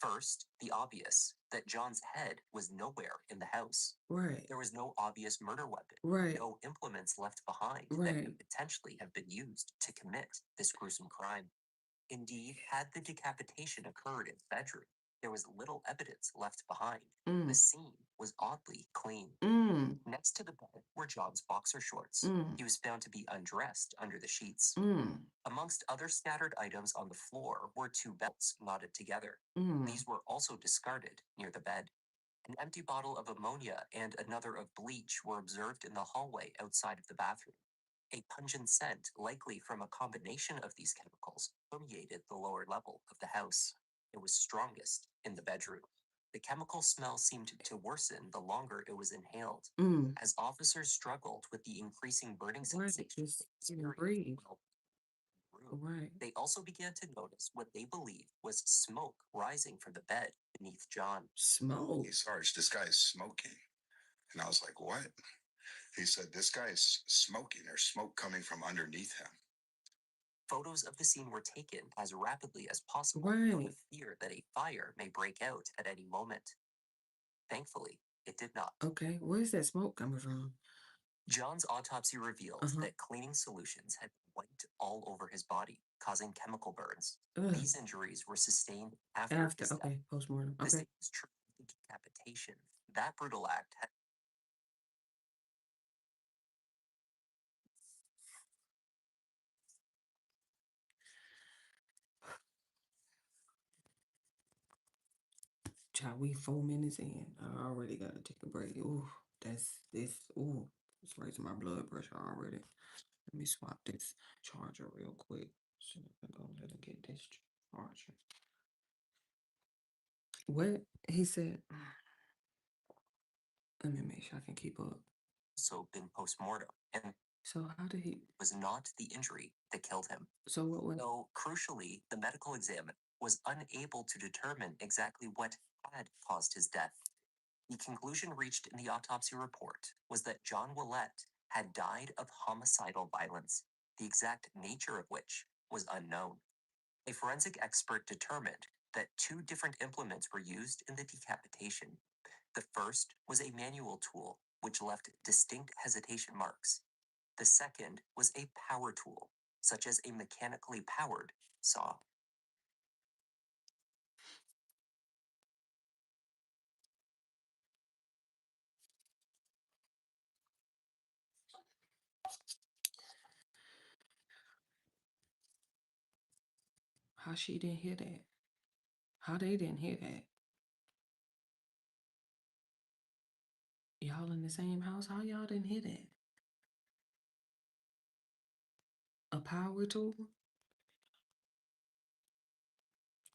First, the obvious, that John's head was nowhere in the house. Right. There was no obvious murder weapon. Right. No implements left behind that Right. could potentially have been used to commit this gruesome crime. Indeed, had the decapitation occurred in the bedroom, there was little evidence left behind. The scene was oddly clean. Next to the bed were John's boxer shorts. He was found to be undressed under the sheets. Amongst other scattered items on the floor were 2 belts knotted together. These were also discarded near the bed. An empty bottle of ammonia and another of bleach were observed in the hallway outside of the bathroom. A pungent scent, likely from a combination of these chemicals, permeated the lower level of the house. It was strongest in the bedroom. The chemical smell seemed to worsen the longer it was inhaled. As officers struggled with the increasing burning sensation, they also began to notice what they believed was smoke rising from the bed beneath John. Smoke? Hey, Sarge, this guy is smoking. And I was like, what? He said, this guy is smoking. There's smoke coming from underneath him. Photos of the scene were taken as rapidly as possible Right. out of fear that a fire may break out at any moment. Thankfully, it did not. Okay, where's that smoke coming from? John's autopsy revealed that cleaning solutions had been wiped all over his body, causing chemical burns. Ugh. These injuries were sustained after his death. Okay, postmortem. The Okay. same is true of the decapitation. That brutal act had Child, we 4 minutes in. I already gotta take a break. Ooh, ooh, it's raising my blood pressure already. Let me swap this charger real quick. So I can go ahead and get this charger. What he said. Let me make sure I can keep up. also been post-mortem, and So how did he? was not the injury that killed him. So what went? Though, crucially, the medical examiner was unable to determine exactly what had caused his death. The conclusion reached in the autopsy report was that John Willett had died of homicidal violence, the exact nature of which was unknown. A forensic expert determined that 2 different implements were used in the decapitation. The first was a manual tool, which left distinct hesitation marks. The second was a power tool, such as a mechanically powered saw. How she didn't hear that? How they didn't hear that? Y'all in the same house? How y'all didn't hear that? A power tool?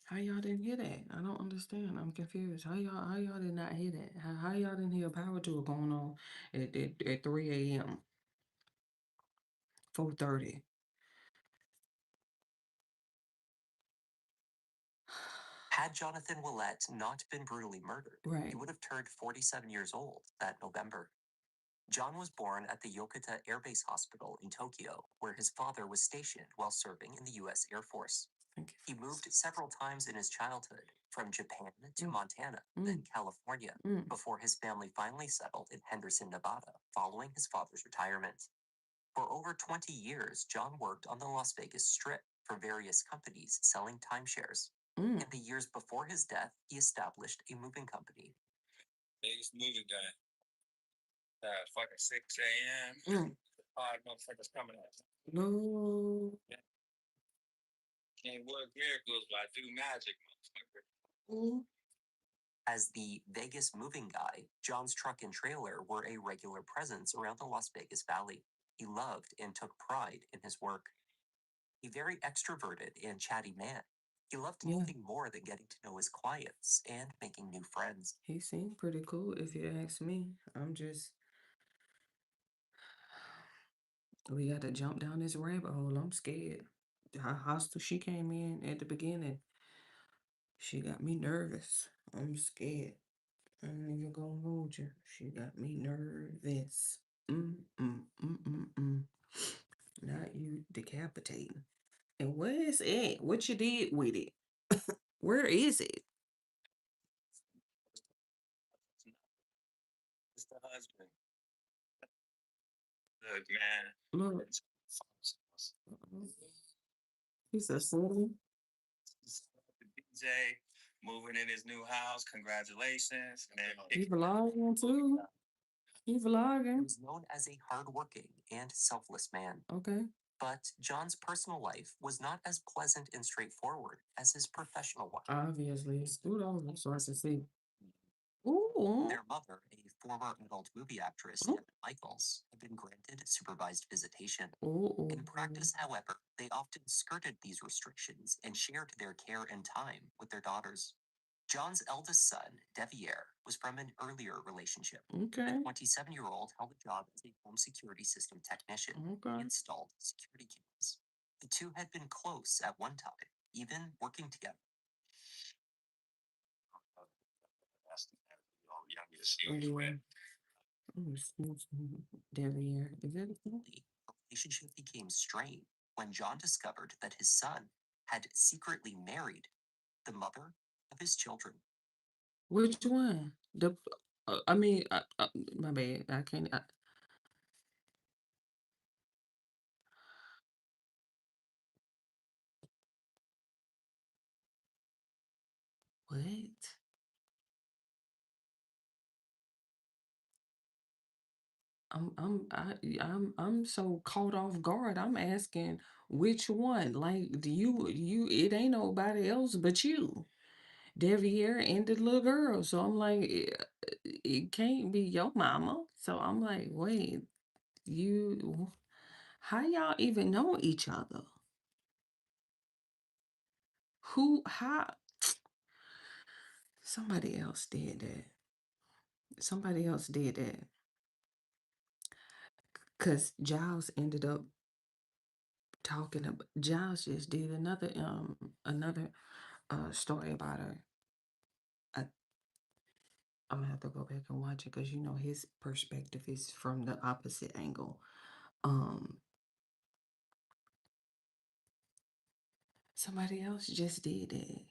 How y'all didn't hear that? I don't understand. I'm confused. How y'all did not hear that? How y'all didn't hear a power tool going on at 3 a.m. 4:30? Had Jonathan Willett not been brutally murdered, Right. he would have turned 47 years old that November. John was born at the Yokota Air Base Hospital in Tokyo, where his father was stationed while serving in the U.S. Air Force. He moved several times in his childhood, from Japan to Montana, then California, before his family finally settled in Henderson, Nevada, following his father's retirement. For over 20 years, John worked on the Las Vegas Strip for various companies selling timeshares. In the years before his death, he established a moving company. Biggest moving guy. Fucking 6 a.m. Hard motherfuckers coming at you. No. Can't work miracles, but I do magic, motherfucker. As the Vegas moving guy, John's truck and trailer were a regular presence around the Las Vegas Valley. He loved and took pride in his work. A very extroverted and chatty man, he loved nothing more than getting to know his clients and making new friends. He seemed pretty cool, if you ask me. We got to jump down this rabbit hole. I'm scared. How hostile she came in at the beginning. She got me nervous. I'm scared. I ain't even gonna hold you. She got me nervous. Not you decapitating. And where is it? What you did with it? Where is it? It's the husband. Look, man. Look. He's a silly. DJ moving in his new house. Congratulations. He vlogging too. He vlogging. He was known as a hardworking and selfless man. Okay. But John's personal life was not as pleasant and straightforward as his professional one. Obviously. Scoot over so I can see. Ooh. Their mother, a former adult movie actress, Evan Michaels, had been granted supervised visitation. Ooh. In practice, however, they often skirted these restrictions and shared their care and time with their daughters. John's eldest son, Devier, was from an earlier relationship. Okay. The 27-year-old held a job as a home security system technician. Okay. He installed security cameras. The two had been close at one time, even working together. Oh, excuse me, Derriere. Is that The relationship became strained when John discovered that his son had secretly married the mother of his children. which one? I mean, my bad. I can't. What? I'm so caught off guard. I'm asking which one? Like, do you it ain't nobody else but you, Devier and the little girl. So I'm like, it can't be your mama. So I'm like, wait, you how y'all even know each other? How somebody else did that. Somebody else did that. Cause Giles ended up talking about Giles just did another story about her. I, I'm gonna have to go back and watch it because his perspective is from the opposite angle. Um, somebody else just did it.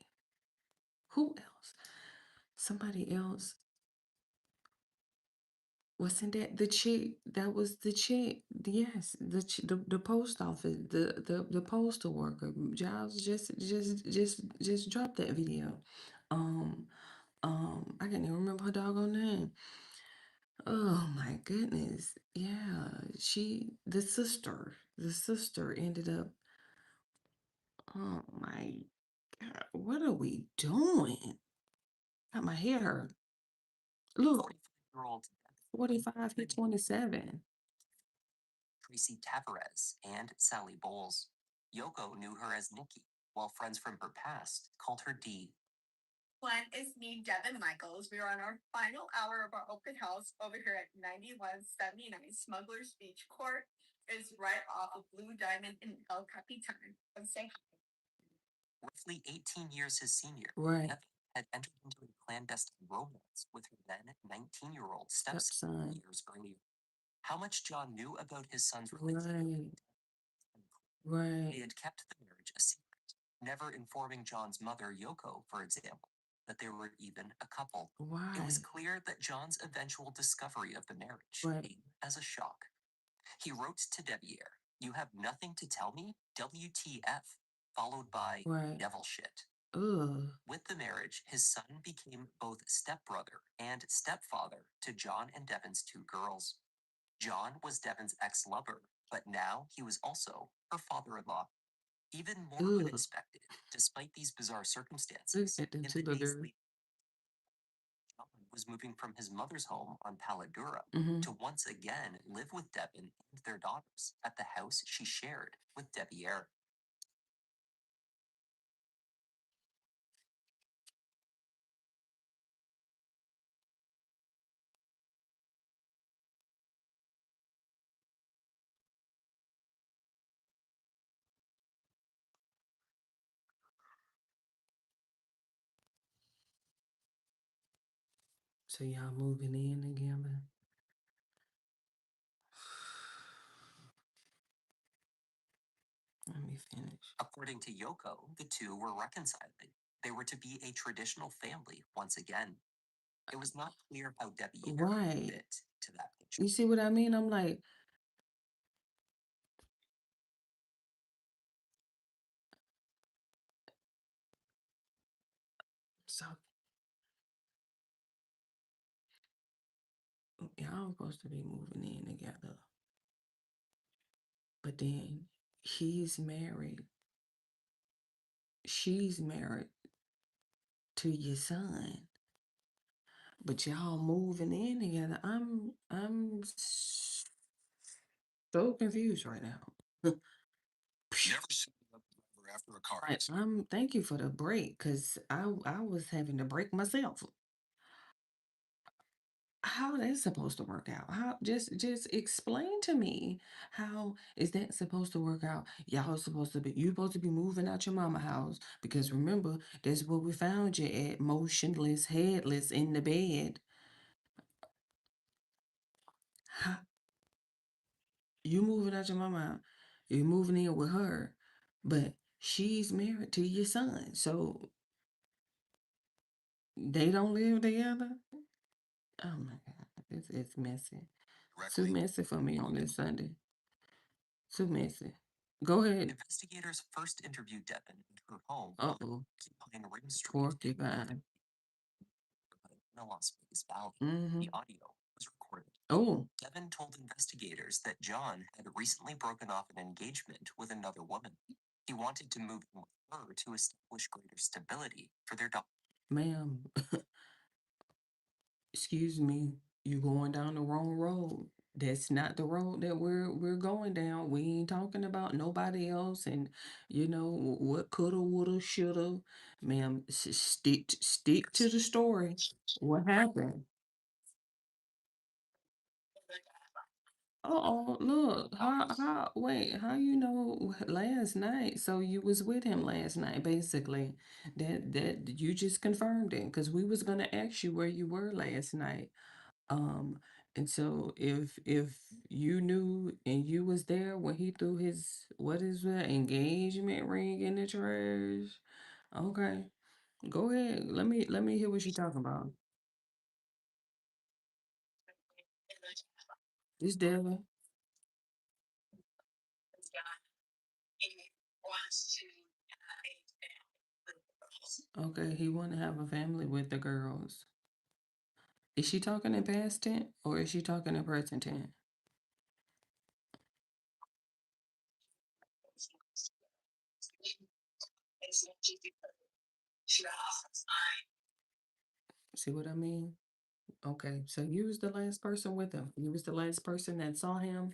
Who else? Somebody else. Wasn't that the chick? That was the chick. Yes, the post office, the postal worker. Giles just dropped that video. Um, I can't even remember her doggone name. Oh my goodness. Yeah, the sister ended up, oh my God, what are we doing? Got my hair hurt. Look, 45-year-old 45 hit 27. Tracy Tavares and Sally Bowles. Yoko knew her as Nikki, while friends from her past called her Dee. One is me, Devin Michaels. We are on our final hour of our open house over here at 9179 Smuggler's Beach Court. It's right off of Blue Diamond in El Capitan. Come say hi. Roughly 18 years his senior, Right. Devin had entered into a clandestine romance with her then 19-year-old stepson Stepson. years earlier. How much John knew about his son's Right. relationship, they Right. had kept the marriage a secret, never informing John's mother, Yoko, for example, that they were even a couple. It was Why? clear that John's eventual discovery of the marriage Right. came as a shock. He wrote to Devier, "You have nothing to tell me? WTF," followed by Right. devil shit. Ugh. With the marriage, his son became both stepbrother and stepfather to John and Devin's two girls. John was Devin's ex-lover, but now he was also her father-in-law. Even more Ugh. unexpected, despite these bizarre Look circumstances, at them in two the little days girls. leading, John was moving from his mother's home on Paladura Mm-hmm. to once again live with Devin and their daughters at the house she shared with Devier. So y'all moving in together? Let me finish. According to Yoko, the two were reconciling. They were to be a traditional family once again. It was not clear how Devier Right. fit to that picture. You see what I mean? I'm like, so y'all supposed to be moving in together. But then he's married. She's married to your son. But y'all moving in together. I'm so confused right now. Never seen a driver after a car accident. Thank you for the break, because I was having to break myself. How that's supposed to work out? How just explain to me, how is that supposed to work out? Y'all supposed to be you supposed to be moving out your mama house, because remember, that's where we found you at, motionless, headless in the bed. You moving out your mama, you're moving in with her, but she's married to your son, so they don't live together. Oh my God, it's messy. Too messy for me on this Sunday. Too messy. Go ahead. Investigators first interviewed Devin at her home Uh on oh. Porcupine Rim Street Porcupine. in the Las Vegas Valley. Mm-hmm. The audio was recorded. Oh. Devin told investigators that John had recently broken off an engagement with another woman. He wanted to move in with her to establish greater stability for their daughter. Ma'am, excuse me, you going down the wrong road. That's not the road that we're going down. We ain't talking about nobody else and what coulda, woulda, shoulda. Ma'am, stick to the story. What happened? Oh, look, wait, how you know last night? So you was with him last night, basically. That you just confirmed it, because we was gonna ask you where you were last night. Um, and so if you knew and you was there when he threw his what is that engagement ring in the trash, okay, go ahead. Let me hear what you talking about. This Devin. Okay, he want to have a family with the girls. Is she talking in past tense or is she talking in present tense? See what I mean? Okay, so you was the last person with him. You was the last person that saw him.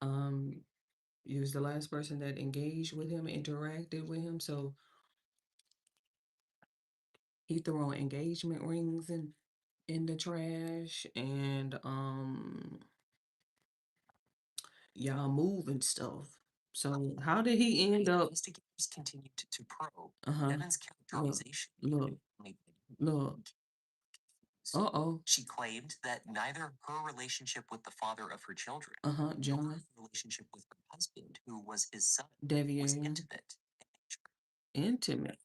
Um, you was the last person that engaged with him, interacted with him. So he throwing engagement rings in the trash and y'all moving stuff. So how did he end up? Investigators continued to probe Uh-huh. Devin's characterization. Look. Uh-oh. She claimed that neither her relationship with the father of her children Uh-huh, nor John. her relationship with her husband, who was his son, was Deviating. intimate. Intimate.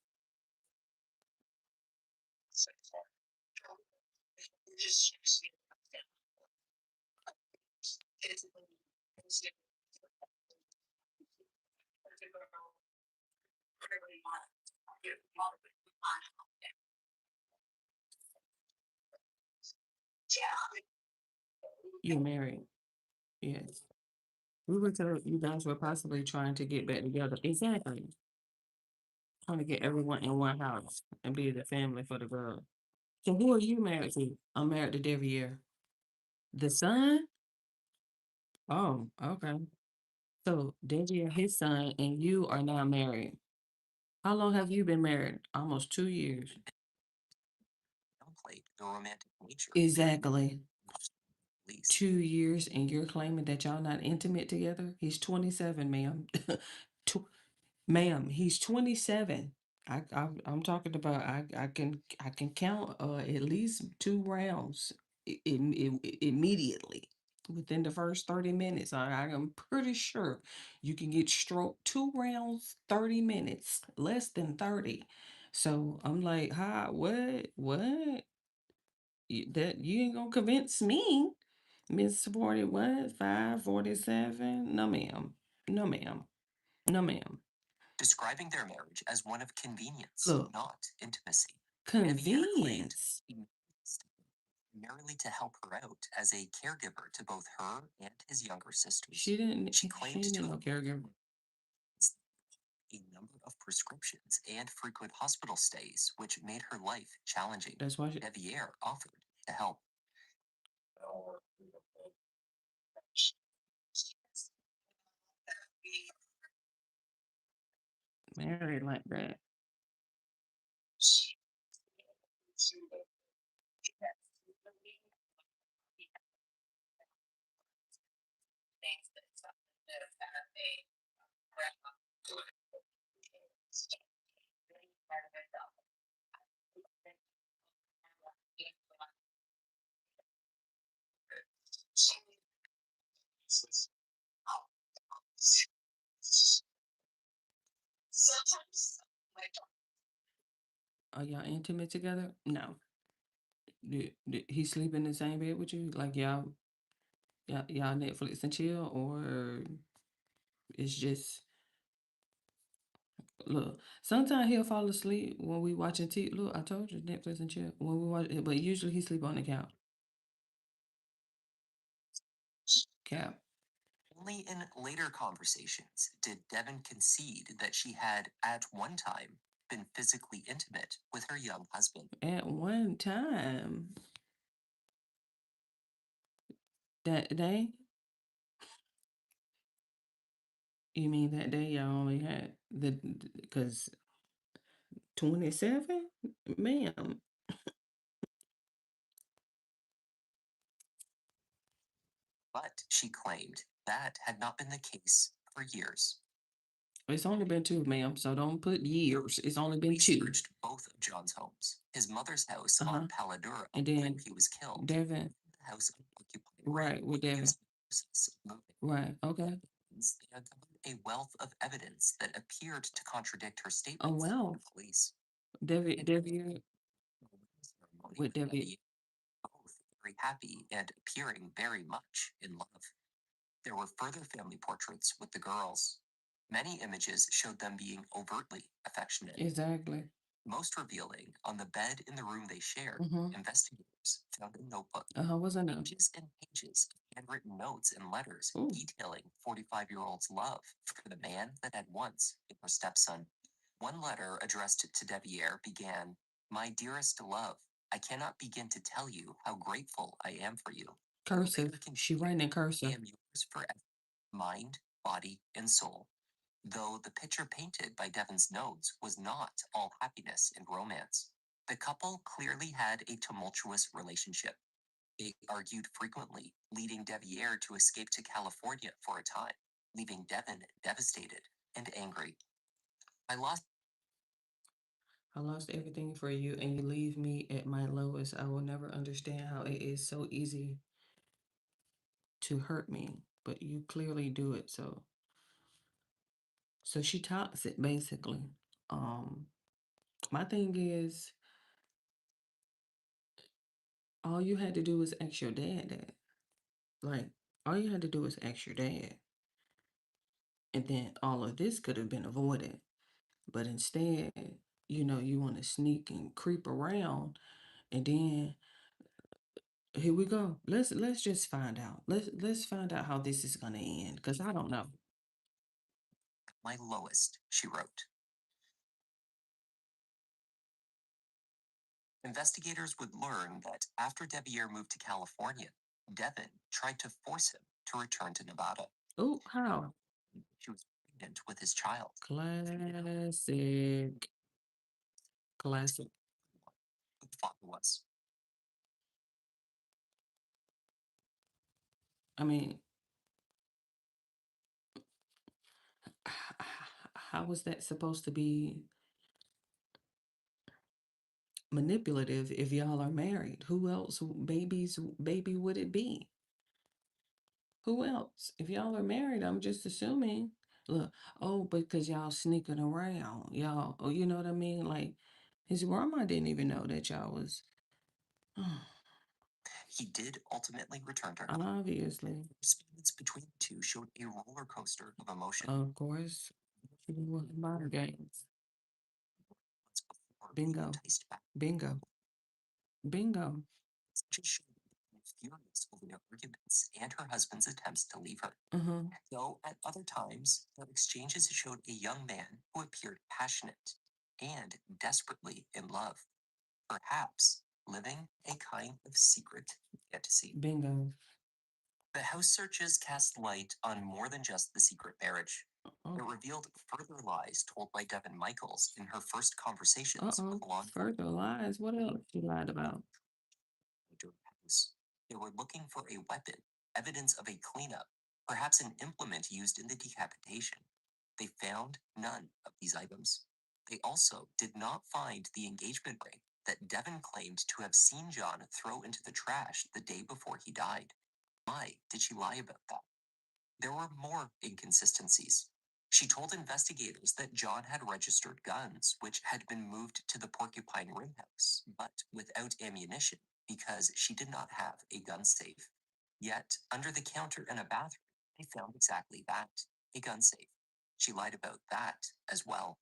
You're married. Yes. We were told you guys were possibly trying to get back together. Exactly. Trying to get everyone in one house and be the family for the girl. So who are you married to? I'm married to Devier. The son? Oh, okay. So Devier, his son, and you are now married. How long have you been married? Almost 2 years. Downplayed the romantic nature. Exactly. Police. 2 years, and you're claiming that y'all not intimate together? He's 27, ma'am. Ma'am, he's 27. I'm talking about I can count at least 2 rounds immediately within the first 30 minutes. I am pretty sure you can get stroked 2 rounds, 30 minutes, less than 30. So I'm like, hi, what? That you ain't gonna convince me. Miss 40 what? 547? No, ma'am. No, ma'am. No, ma'am. Describing their marriage as one of convenience, Look. not intimacy. Devier claimed Convenience. he merely to help her out as a caregiver to both her and his younger sisters. She didn't. She She claimed didn't to need no have caregiver. a number of prescriptions and frequent hospital stays, which made her life challenging. That's why she. Devier offered to help. Married like that. Are y'all intimate together? No. Did he sleep in the same bed with you? Like y'all Netflix and chill, or it's just look. Sometimes he'll fall asleep when we watching TV. Look, I told you Netflix and chill when we watch it, but usually he sleep on the couch. Cap. Only in later conversations did Devon concede that she had, at one time, been physically intimate with her young husband. At one time, that day. You mean that day y'all only had because 27, ma'am. But she claimed that had not been the case for years. It's only been 2, ma'am, so don't put years. It's only been We 2. searched both of John's homes. His mother's house Uh-huh. on Paladura, And where then he was killed. Devin, The house unoccupied. right, with He Devin. was in the process of moving. Right, okay. They uncovered a wealth of evidence that appeared to contradict her Oh, statements to well. police. Debbie, And Debbie, ceremony with Debbie. Debbie, both very happy and appearing very much in love. There were further family portraits with the girls. Many images showed them being overtly affectionate. Exactly. Most revealing, on the bed in the room they shared, Mhm. investigators found a notebook. What's her name? Pages and pages of handwritten notes and letters Ooh. detailing 45-year-old's love for the man that had once been her stepson. One letter addressed to Deviere began, "My dearest love, I cannot begin to tell you how grateful I am for you." Cursive. Later She writing in I cursive. am yours forever, mind, body, and soul. Though the picture painted by Devon's notes was not all happiness and romance. The couple clearly had a tumultuous relationship. They argued frequently, leading Deviere to escape to California for a time, leaving Devon devastated and angry. I lost everything for you and you leave me at my lowest. I will never understand how it is so easy to hurt me, but you clearly do it. So she toxic basically. My thing is, all you had to do was ask your dad that. Like, all you had to do was ask your dad. And then all of this could have been avoided. But instead, you want to sneak and creep around, and then here we go. Let's just find out. Let's find out how this is gonna end, because I don't know. my lowest, she wrote. Investigators would learn that after Deviere moved to California, Devon tried to force him to return to Nevada. Oh, how? She was pregnant with his child. Classic. Classic. Who the father was. I mean, how was that supposed to be manipulative if y'all are married? Who else baby would it be? Who else? If y'all are married, I'm just assuming. Look, because y'all sneaking around. Y'all, you know what I mean? Like, his grandma didn't even know that y'all was. He did ultimately return to her. Obviously. Correspondence between the two showed a roller coaster of emotion. Of course. Modern games. Bingo. Bingo. Bingo. Just showed furious over their arguments and her husband's attempts to leave her. Uh-huh. Though at other times, their exchanges showed a young man who appeared passionate and desperately in love, perhaps living a kind of secret fantasy. Bingo. The house searches cast light on more than just the secret marriage. It revealed further lies told by Devon Michaels in her first conversations with law enforcement. Further lies? What else she lied about? They were looking for a weapon, evidence of a cleanup, perhaps an implement used in the decapitation. They found none of these items. They also did not find the engagement ring that Devon claimed to have seen John throw into the trash the day before he died. Why did she lie about that? There were more inconsistencies. She told investigators that John had registered guns, which had been moved to the Porcupine Rim house, but without ammunition because she did not have a gun safe. Yet, under the counter in a bathroom, they found exactly that, a gun safe. She lied about that as well.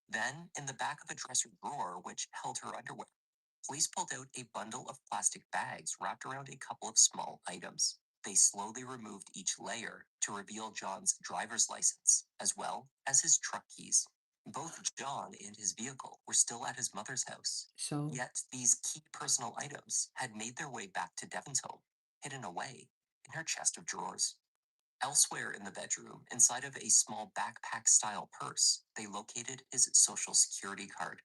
Then, in the back of a dresser drawer which held her underwear, police pulled out a bundle of plastic bags wrapped around a couple of small items. They slowly removed each layer to reveal John's driver's license, as well as his truck keys. Both John and his vehicle were still at his mother's house. So, Yet these key personal items had made their way back to Devon's home, hidden away in her chest of drawers. Elsewhere in the bedroom, inside of a small backpack-style purse, they located his social security card.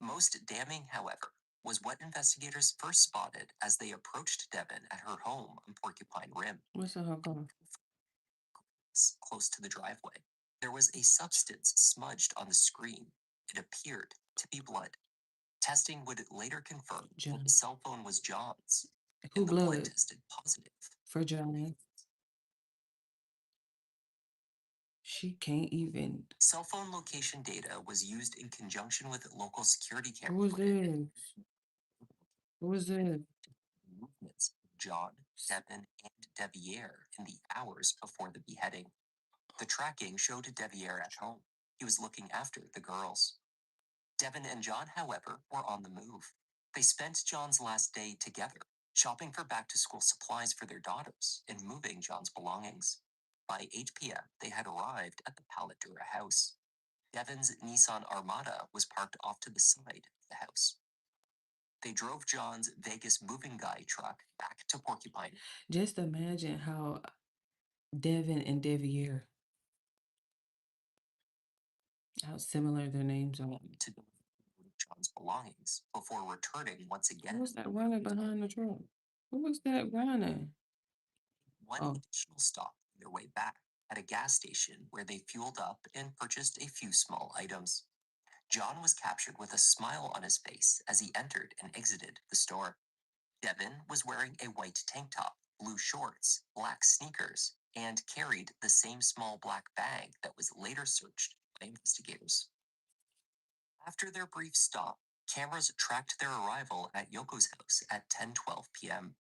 Most damning, however, was what investigators first spotted as they approached Devon at her home on Porcupine Rim, what's in her car? close to the driveway. There was a substance smudged on the screen. It appeared to be blood. Testing would later confirm that John. the cell phone was John's, Who and the blood blood? tested positive. For Johnny. She can't even. Cell phone location data was used in conjunction with local security Who camera was footage. this? Who was this? Movements of John, Devon, and Deviere in the hours before the beheading. The tracking showed Deviere at home. He was looking after the girls. Devon and John, however, were on the move. They spent John's last day together, shopping for back-to-school supplies for their daughters and moving John's belongings. By 8 p.m., they had arrived at the Paladura house. Devon's Nissan Armada was parked off to the side of the house. They drove John's Vegas moving guy truck back to Porcupine. Just imagine how Devin and Deviere, how similar their names are. To John's belongings before returning once again. Who was that running behind the truck? Who was that running? One Oh. additional stop on their way back at a gas station where they fueled up and purchased a few small items. John was captured with a smile on his face as he entered and exited the store. Devin was wearing a white tank top, blue shorts, black sneakers, and carried the same small black bag that was later searched by investigators. After their brief stop, cameras tracked their arrival at Yoko's house at 10:12 p.m.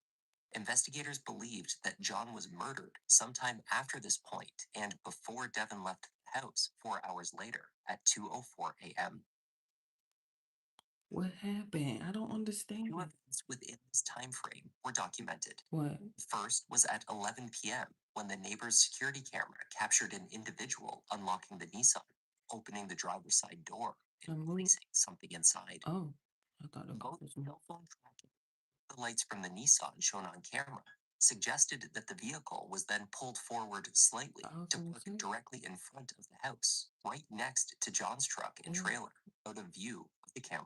Investigators believed that John was murdered sometime after this point and before Devon left the house 4 hours later at 2:04 a.m. What happened? I don't understand. Two events within this time frame were documented. What? First was at 11 p.m. when the neighbor's security camera captured an individual unlocking the Nissan, opening the driver's side door, and placing something inside. Oh, I thought it Both was cell phone tracking, the lights from the Nissan shown on camera, suggested that the vehicle was then pulled forward slightly to put directly in front of the house, right next to John's truck and trailer, out of view of the camera.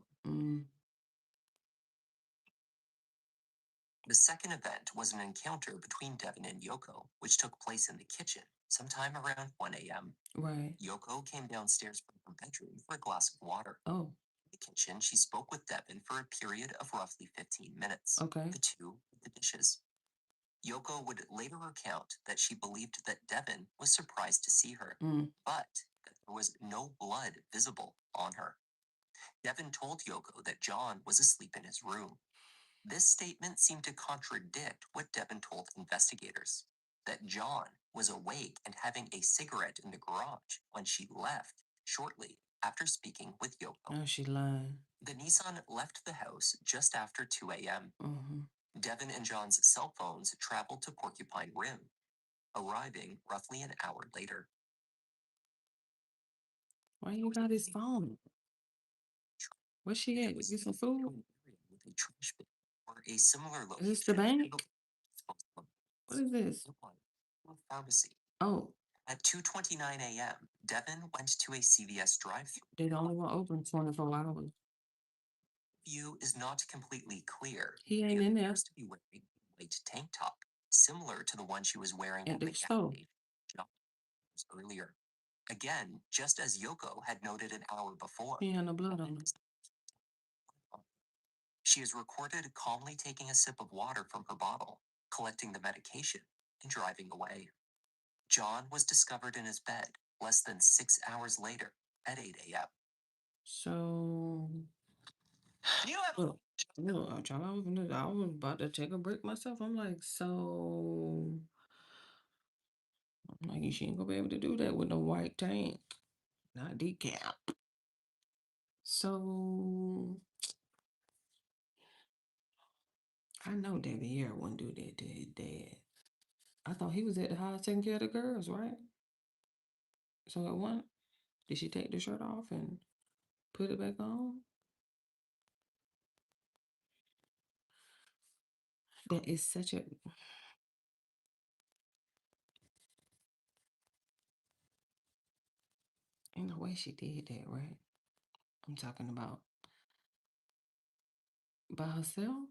The second event was an encounter between Devon and Yoko, which took place in the kitchen sometime around 1 a.m. Right. Yoko came downstairs from her bedroom for a glass of water. Oh. In the kitchen, she spoke with Devon for a period of roughly 15 minutes. Okay. The two with the dishes. Yoko would later recount that she believed that Devon was surprised to see her, but that there was no blood visible on her. Devon told Yoko that John was asleep in his room. This statement seemed to contradict what Devon told investigators, that John was awake and having a cigarette in the garage when she left shortly after speaking with Yoko. Oh, she lying. The Nissan left the house just after 2 a.m. Devon and John's cell phones traveled to Porcupine Rim, arriving roughly an hour later. Why you got his phone? Where's she at? Get some food? With a trash bin or a similar location. Is this the bank? What is this? Pharmacy. Oh. At 2:29 a.m., Devon went to a CVS drive-thru. They only want open 24 hours. View is not completely clear. He ain't in there. Appears to be wearing a white tank top, similar to the one she was wearing At at the the gas store. station earlier. Again, just as Yoko had noted an hour before. He had no blood on him. She is recorded calmly taking a sip of water from her bottle, collecting the medication, and driving away. John was discovered in his bed, less than 6 hours later at 8 a.m. So, look, child, I was about to take a break myself. I'm like, I'm like, she ain't gonna be able to do that with no white tank, not decaf. So, I know David Ayer wouldn't do that to his dad. I thought he was at the house taking care of the girls, right? So at one, did she take the shirt off and put it back on? That is such a. Ain't no way she did that, right? I'm talking about by herself.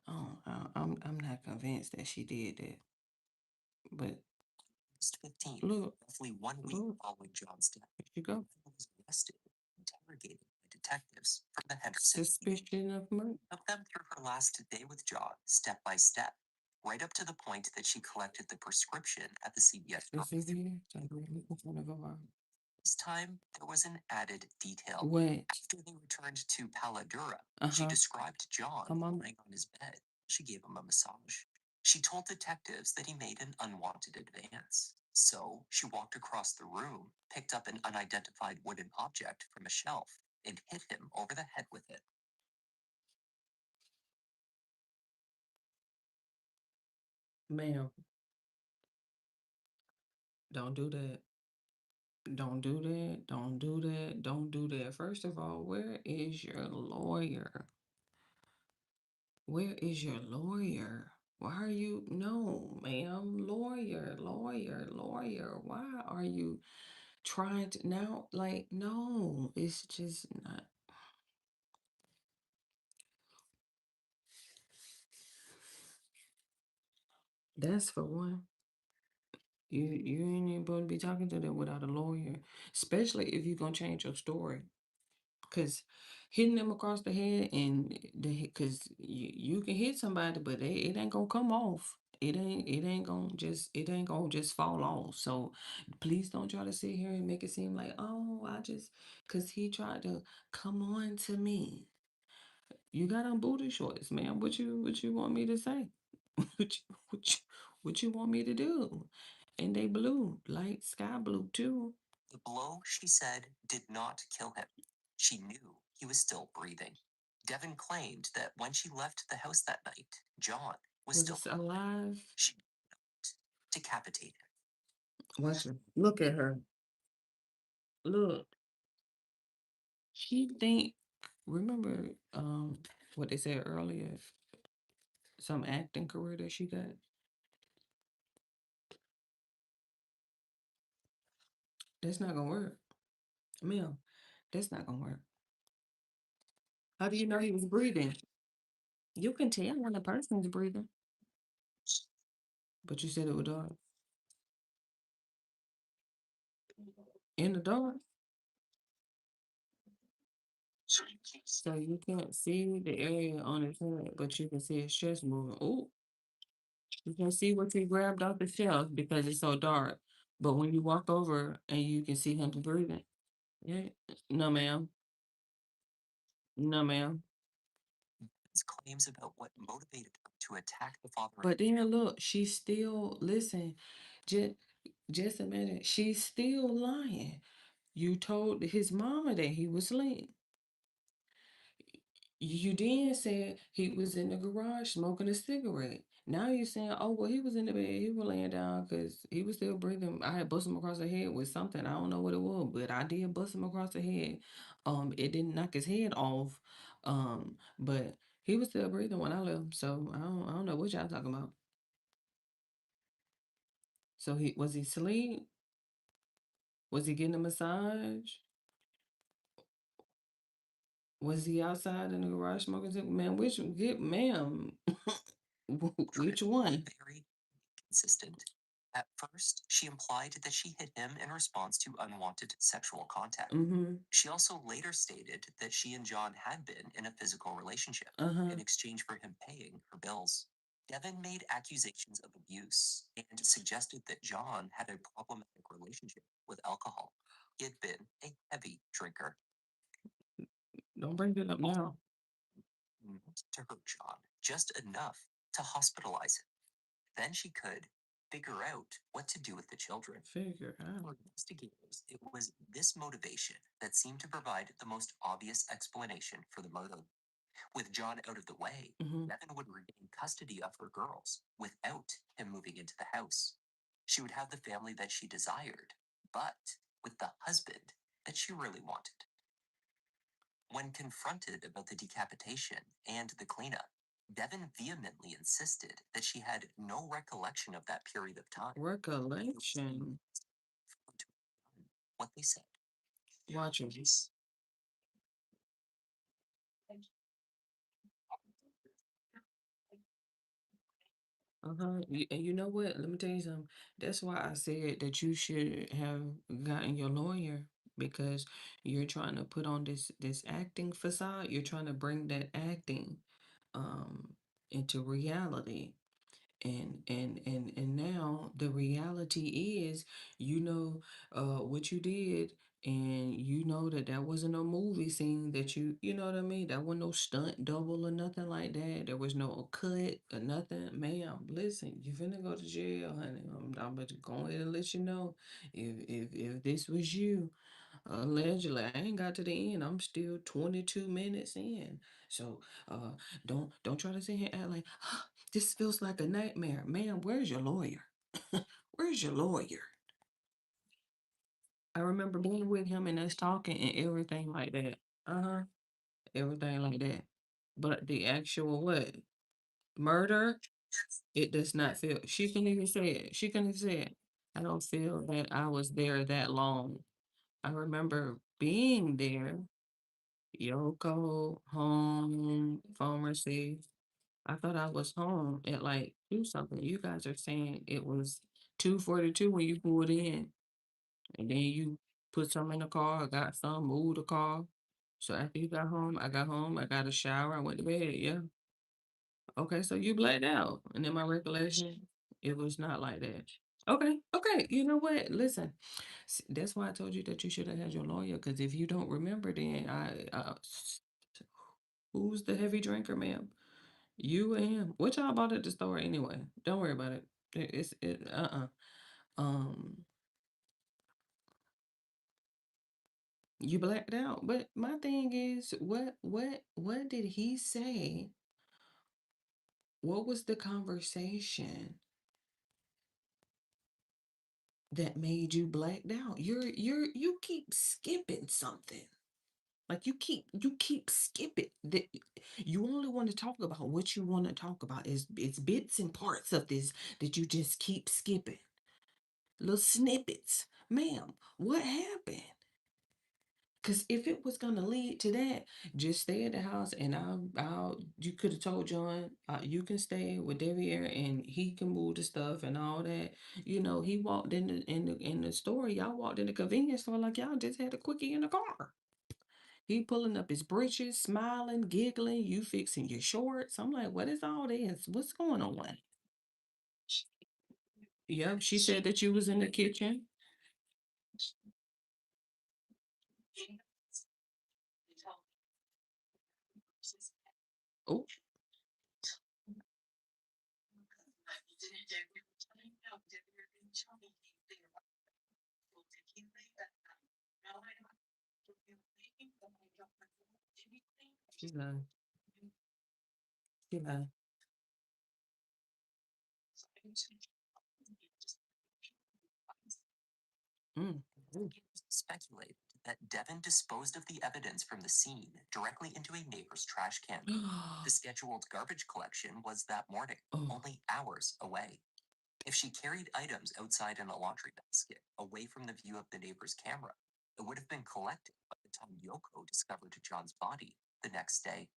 Oh, I'm not convinced that she did that. But August 15th, look, roughly 1 week following John's death, you go. Devin was arrested and interrogated by detectives from the Henderson. Suspicion of murder. Took them through her last day with John, step by step, right up to the point that she collected the prescription at the CVS. This time, there was an added detail. What? After they returned to Paladura, she described John lying on his bed. She gave him a massage. She told detectives that he made an unwanted advance. So she walked across the room, picked up an unidentified wooden object from a shelf, and hit him over the head with it. Ma'am, don't do that. Don't do that. Don't do that. Don't do that. First of all, where is your lawyer? Where is your lawyer? Why are you? No, ma'am. Lawyer, lawyer, lawyer. Why are you trying to now? Like, no, it's just not. That's for one. You ain't even supposed to be talking to them without a lawyer, especially if you're gonna change your story. Cause hitting them across the head and cause you can hit somebody, but it ain't gonna come off. It ain't gonna just fall off. So please don't try to sit here and make it seem like, oh, cause he tried to come on to me. You got on booty shorts, man. What you want me to say? What you want me to do? And they blue, light sky blue too. The blow, she said, did not kill him. She knew he was still breathing. Devin claimed that when she left the house that night, John was still alive. She did not decapitate him. Watch her. Look at her. Look. She think. Remember, what they said earlier. Some acting career that she got. That's not gonna work. Ma'am, that's not gonna work. How do you know he was breathing? You can tell when a person is breathing. But you said it was dark. In the dark. So you can't see the area on his head, but you can see his chest moving. Oh, you can see what he grabbed off the shelf because it's so dark. But when you walk over and you can see him breathing, yeah, no, ma'am. No, ma'am. His claims about what motivated her to attack the father. But then look, she's still listen. Just a minute. She's still lying. You told his mama that he was asleep. You then said he was in the garage smoking a cigarette. Now you're saying, oh, well, he was in the bed. He was laying down because he was still breathing. I had bust him across the head with something. I don't know what it was, but I did bust him across the head. It didn't knock his head off. But he was still breathing when I left. So I don't know what y'all talking about. So was he asleep? Was he getting a massage? Was he outside in the garage smoking cigarette? Man, ma'am, which one? Very consistent. At first, she implied that she hit him in response to unwanted sexual contact. She also later stated that she and John had been in a physical relationship in exchange for him paying her bills. Devin made accusations of abuse and suggested that John had a problematic relationship with alcohol. He had been a heavy drinker. Don't bring it up now. Meant to hurt John just enough to hospitalize him. Then she could figure out what to do with the children. Figure out. For investigators, it was this motivation that seemed to provide the most obvious explanation for the murder. With John out of the way, Devin would regain custody of her girls without him moving into the house. She would have the family that she desired, but with the husband that she really wanted. When confronted about the decapitation and the cleanup, Devin vehemently insisted that she had no recollection of that period of time. Recollection. What they said. Watch it. And you know what? Let me tell you something. That's why I said that you should have gotten your lawyer, because you're trying to put on this acting facade. You're trying to bring that acting um into reality. And now the reality is, what you did, and that wasn't a movie scene, that you know what I mean, that wasn't no stunt double or nothing like that. There was no cut or nothing. Ma'am, listen, you finna go to jail, honey. I'm about to go ahead and let you know, if this was you, allegedly. I ain't got to the end. I'm still 22 minutes in. So don't try to sit here and act like, this feels like a nightmare. Man, where's your lawyer? Where's your lawyer? I remember being with him and us talking and everything like that. Uh-huh. Everything like that. But the actual what? Murder? It does not feel. She can even say it. She can even say it. I don't feel that I was there that long. I remember being there. Yoko, home, pharmacy. I thought I was home at like 2 something. You guys are saying it was 2:42 when you pulled in, and then you put some in the car, got some, moved the car. So after you got home, I got a shower, I went to bed. Yeah. Okay, so you blacked out. And in my recollection, it was not like that. Okay. You know what? Listen, that's why I told you that you should have had your lawyer. Because if you don't remember, then who's the heavy drinker, ma'am? You and him. What y'all bought at the store anyway? Don't worry about it. Um, you blacked out. But my thing is, what did he say? What was the conversation that made you blacked out? You keep skipping something. Like you keep skipping. That you only want to talk about what you want to talk about. It's bits and parts of this that you just keep skipping. Little snippets. Ma'am, what happened? Because if it was gonna lead to that, just stay at the house, and you could have told John, you can stay with Devier and he can move the stuff and all that. He walked in the store. Y'all walked in the convenience store like y'all just had a quickie in the car. He pulling up his britches, smiling, giggling. You fixing your shorts. I'm like, what is all this? What's going on? Yep, she said that you was in the kitchen. Oh. She lied. She lied. Speculated that Devin disposed of the evidence from the scene directly into a neighbor's trash can. The scheduled garbage collection was that morning, only hours away. If she carried items outside in a laundry basket, away from the view of the neighbor's camera, it would have been collected by the time Yoko discovered John's body the next day.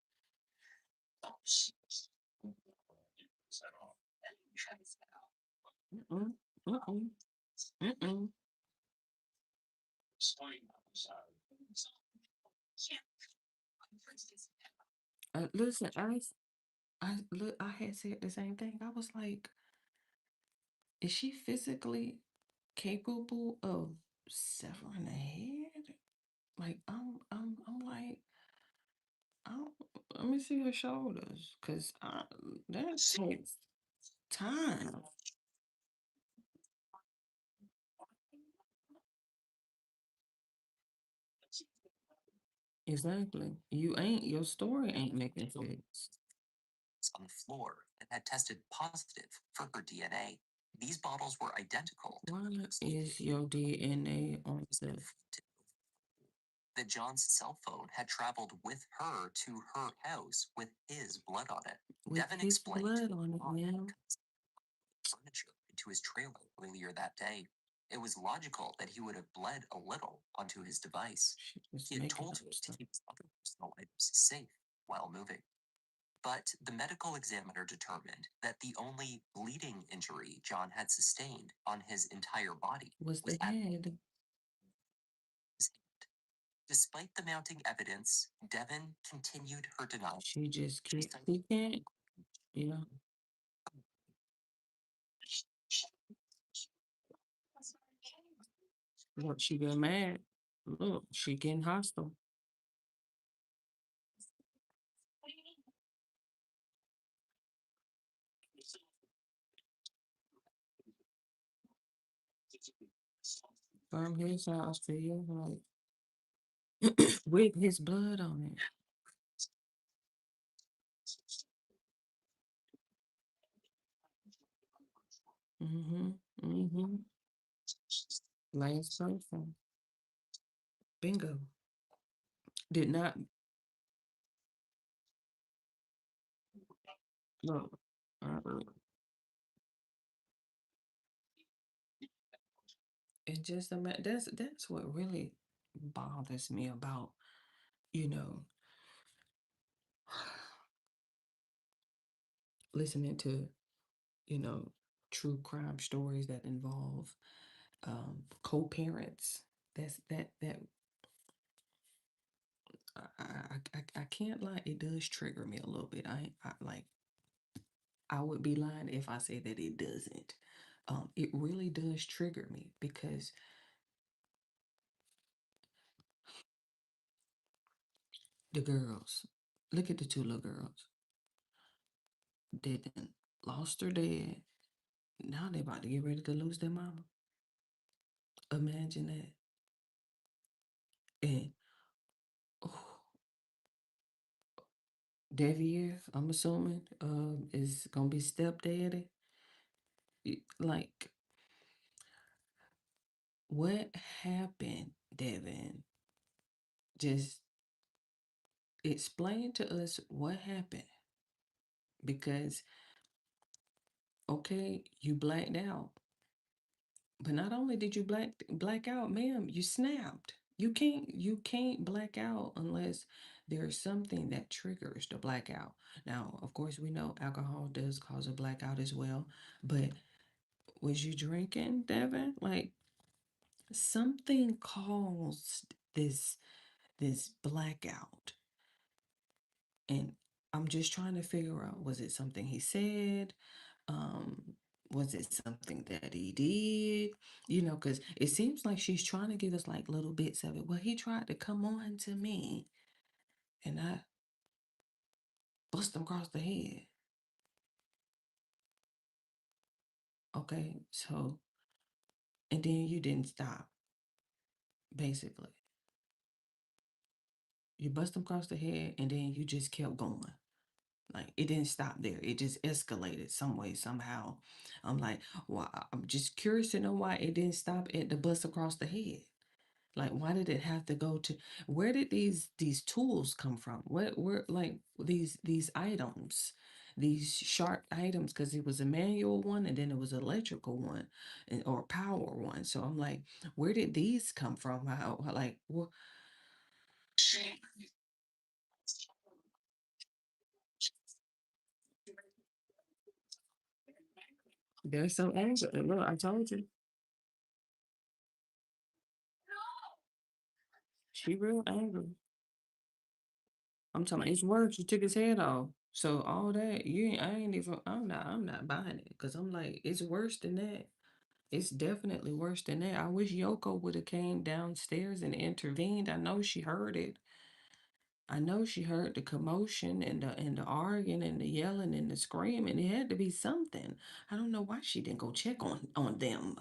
Listen, I had said the same thing. I was like, is she physically capable of severing a head? Like I'm like, I don't, let me see her shoulders, cause that takes time. Exactly. Your story ain't making sense. On the floor and had tested positive for her DNA. These bottles were identical to Why is your DNA on the that John's cell phone had traveled with her to her house with his blood on it. with Devin his explained blood on it, man? furniture into his trailer earlier that day. It was logical that he would have bled a little onto his device. She was He had making told up him to stuff. keep his other personal items safe while moving. But the medical examiner determined that the only bleeding injury John had sustained on his entire body Was was the at head? his hand. Despite the mounting evidence, Devin continued her denial. She just can't. She can't. Yeah. Look, she get mad. Look, she getting hostile. From his house to your house with his blood on it. Mm-hmm. Mm-hmm. Last person. Bingo. Did not look. It just that's what really bothers me about, you know, listening to, you know, true crime stories that involve co-parents. That I can't lie, it does trigger me a little bit. I like I would be lying if I say that it doesn't. It really does trigger me because the girls, look at the two little girls. They done lost their dad. Now they about to get ready to lose their mama. Imagine that. And oh, Devier, I'm assuming, is gonna be stepdaddy. Like, what happened, Devin? Just explain to us what happened. Because, okay, you blacked out. But not only did you black out, ma'am, you snapped. You can't black out unless there's something that triggers the blackout. Now, of course, we know alcohol does cause a blackout as well, but was you drinking, Devin? Like something caused this blackout. And I'm just trying to figure out, was it something he said? Um, was it something that he did? You know, because it seems like she's trying to give us like little bits of it. Well, he tried to come on to me and I bust him across the head. Okay, so, and then you didn't stop, basically. You bust him across the head and then you just kept going. Like it didn't stop there. It just escalated some way, somehow. I'm like, well, I'm just curious to know why it didn't stop at the bust across the head. Like, why did it have to go to? Where did these tools come from? What were like these items, these sharp items? Because it was a manual one and then it was electrical one, or power one. So I'm like, where did these come from? How like what? There's some anger. Look, I told you, she real angry. I'm talking. It's worse. She took his head off. So all that I'm not buying it because I'm like, it's worse than that. It's definitely worse than that. I wish Yoko would have came downstairs and intervened. I know she heard it. I know she heard the commotion and the arguing and the yelling and the screaming. It had to be something. I don't know why she didn't go check on them.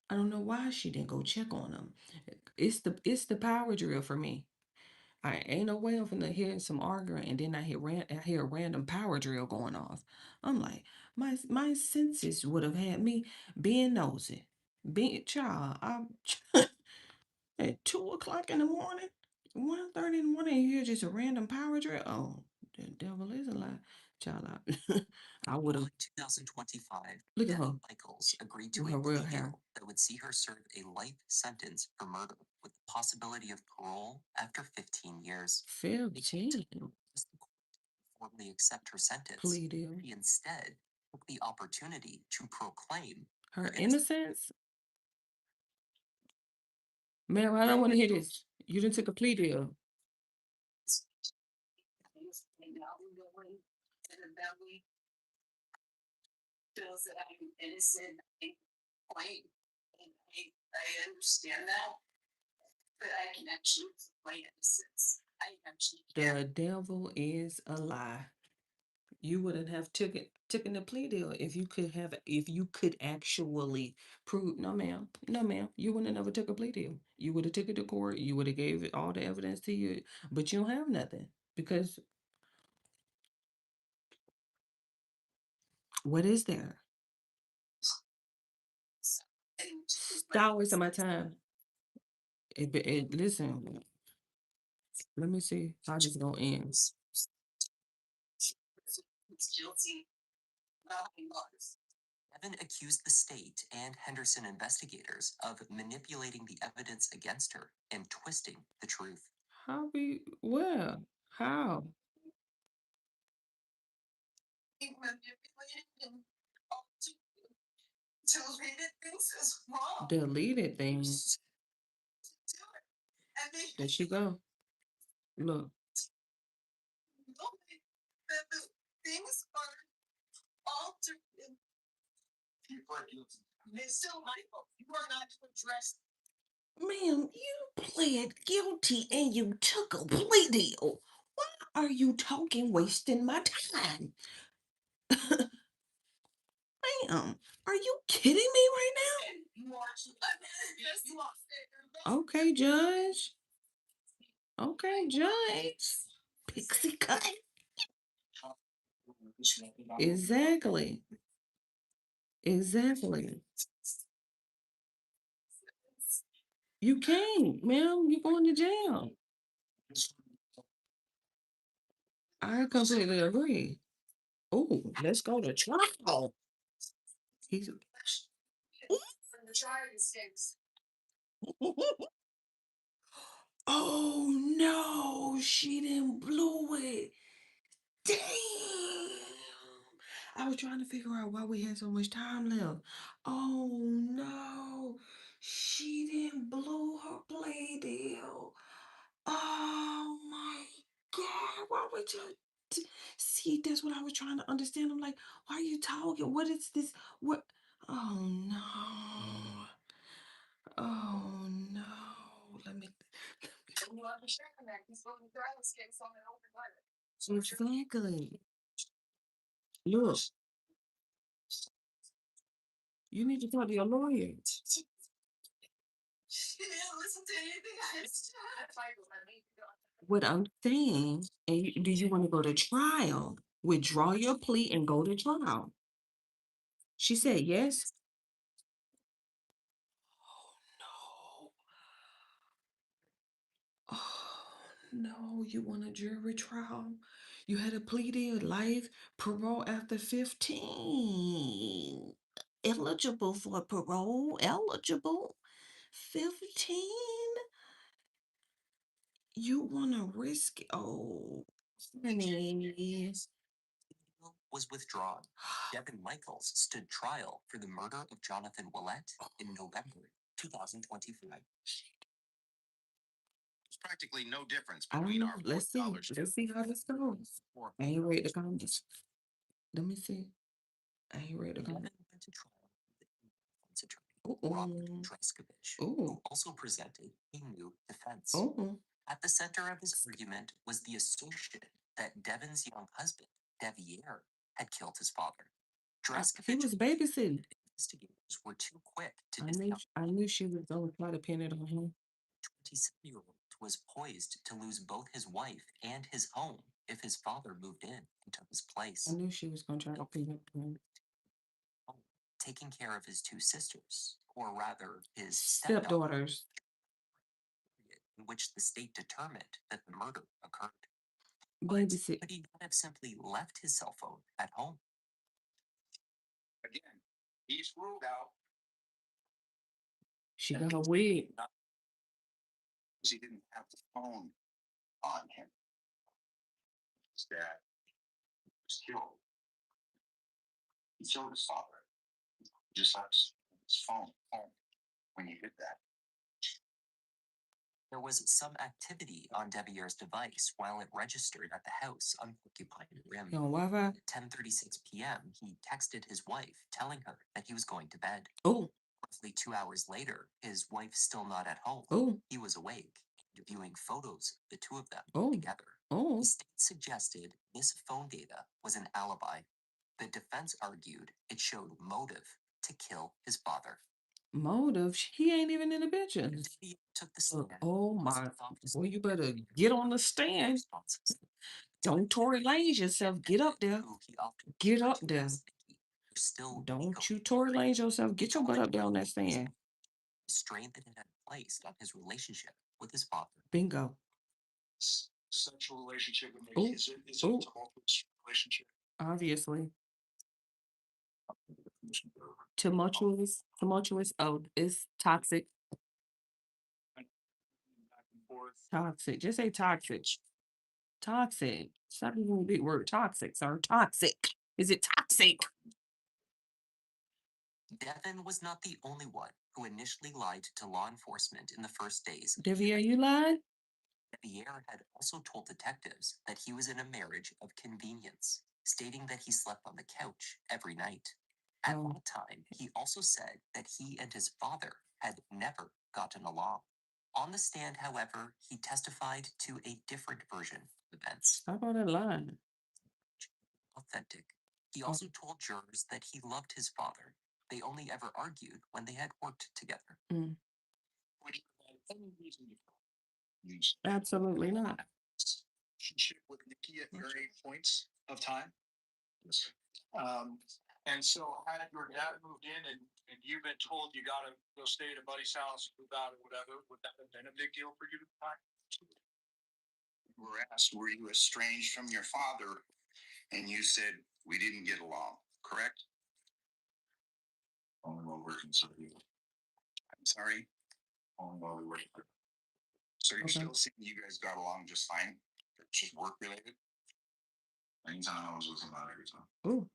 I don't know why she didn't go check on them. It's the power drill for me. I ain't no way I'm finna hear some arguing and then I hear a random power drill going off. I'm like, my senses would have had me being nosy. Being child, I'm at 2 o'clock in the morning, 1:30 in the morning, you hear just a random power drill. Oh, the devil is a lie. Child, I would have. In 2025, Look at her. Devin Michaels agreed to With a her real plea hair. deal that would see her serve a life sentence for murder with the possibility of parole after 15 years. 15. Formally accept her sentence. Plea deal. She instead took the opportunity to proclaim Her innocence? Ma'am, I don't want to hear this. You didn't take a plea deal. Feels that I'm innocent, point, and I understand that, but I can actually my innocence. I actually The devil is a lie. You wouldn't have taken the plea deal if you could actually prove no ma'am. No ma'am. You wouldn't have never took a plea deal. You would have took it to court, you would have gave it all the evidence to you, but you don't have nothing. Because what is there? Stop wasting my time. Listen, let me see how this gonna end. guilty. Devin accused the state and Henderson investigators of manipulating the evidence against her and twisting the truth. Where? How? Being manipulated and altered, deleted things is wrong. Deleted things. Do it. And they There she go. Look. know that the things are altered. People are guilty. Mr. Michael, you are not to address. Ma'am, you pled guilty and you took a plea deal. Why are you talking wasting my time? Ma'am, are you kidding me right You are to just lost it. now? Okay, Judge. Okay, Judge. Pixie cut. Exactly. Exactly. You can't, ma'am. You're going to jail. I completely agree. Oh, let's go to trial. He's From the driving sticks. Oh no, she didn't blow it. Damn. I was trying to figure out why we had so much time left. Oh no, she didn't blow her play deal. Oh my God, why would you? See, that's what I was trying to understand. I'm like, why are you talking? What is this? What? Oh no. Oh no. Let me. And you understand that he's going to driving sticks on an open letter. Exactly. Look, you need to talk to your lawyer. She didn't listen to anything I said. What I'm saying, do you want to go to trial? Withdraw your plea and go to trial. She said yes. Oh no, you want a jury trial? You had a plea deal, life, parole after 15. Eligible for parole, eligible. 15? You want to risk it? Oh, honey. Was withdrawn. Devin Michaels stood trial for the murder of Jonathan Willett in November 2025. There's practically no difference I don't between know. our Let's see. $4 Let's see how this goes. I ain't ready to come. Let me see. I ain't ready to come. Devin went to trial with the defense attorney, Robert Dreskovich, who also presented a new defense. At the center of his argument was the assertion that Devin's young husband, Devier, had killed his father. He Dreskovich was babysitting. investigators were too quick to I knew she was gonna try to pin it on him. 27-year-old was poised to lose both his wife and his home if his father moved in and took his place. I knew she was gonna try to pin it on him. Taking care of his two sisters, or rather his Stepdaughters. in which the state determined that the murder occurred. Babysit. But he could have simply left his cell phone at home. Again, he's ruled out. She got a wig. He didn't have the phone on him. His dad was killed. He killed his father. He just left his phone home when he did that. There was some activity on Devier's device while it registered at the house on Porcupine Rim. On Wi-Fi? At 10:36 p.m., he texted his wife, telling her that he was going to bed. Oh. Roughly 2 hours later, his wife still not at home. Oh. He was awake, viewing photos of the two of them Oh. together. Oh. The state suggested this phone data was an alibi. The defense argued it showed motive to kill his father. Motive? He ain't even in the picture. He took the stand. Oh my. Boy, you better get on the stand. Don't Tory Lanez yourself. Get up there. Get up there. Don't you Tory Lanez yourself. Get your butt up there on that stand. The strain that it had placed on his relationship with his father. Bingo. Sexual relationship with me. Is it a tumultuous relationship? Obviously. Tumultuous. Oh, it's toxic. Toxic. Just say toxic. Toxic. Stop using the big word toxic, sir. Toxic. Is it toxic? Devin was not the only one who initially lied to law enforcement in the first days. Devier, you lied? Devier had also told detectives that he was in a marriage of convenience, stating that he slept on the couch every night. At one time, he also said that he and his father had never gotten along. On the stand, however, he testified to a different version of events. How about that line? Authentic. He also told jurors that he loved his father. They only ever argued when they had worked together. Would you have any reason to use Absolutely not. relationship with Nikki at varying points of time? Yes. And so had your dad moved in and you've been told you gotta go stay at a buddy's house, move out or whatever, would that have been a big deal for you at the time? You were asked, were you estranged from your father? And you said, we didn't get along, correct? Only while working for you. I'm sorry? Only while we worked for you. So you're still saying you guys got along just fine? It's just work related? Anytime I was with somebody, every time. Ooh.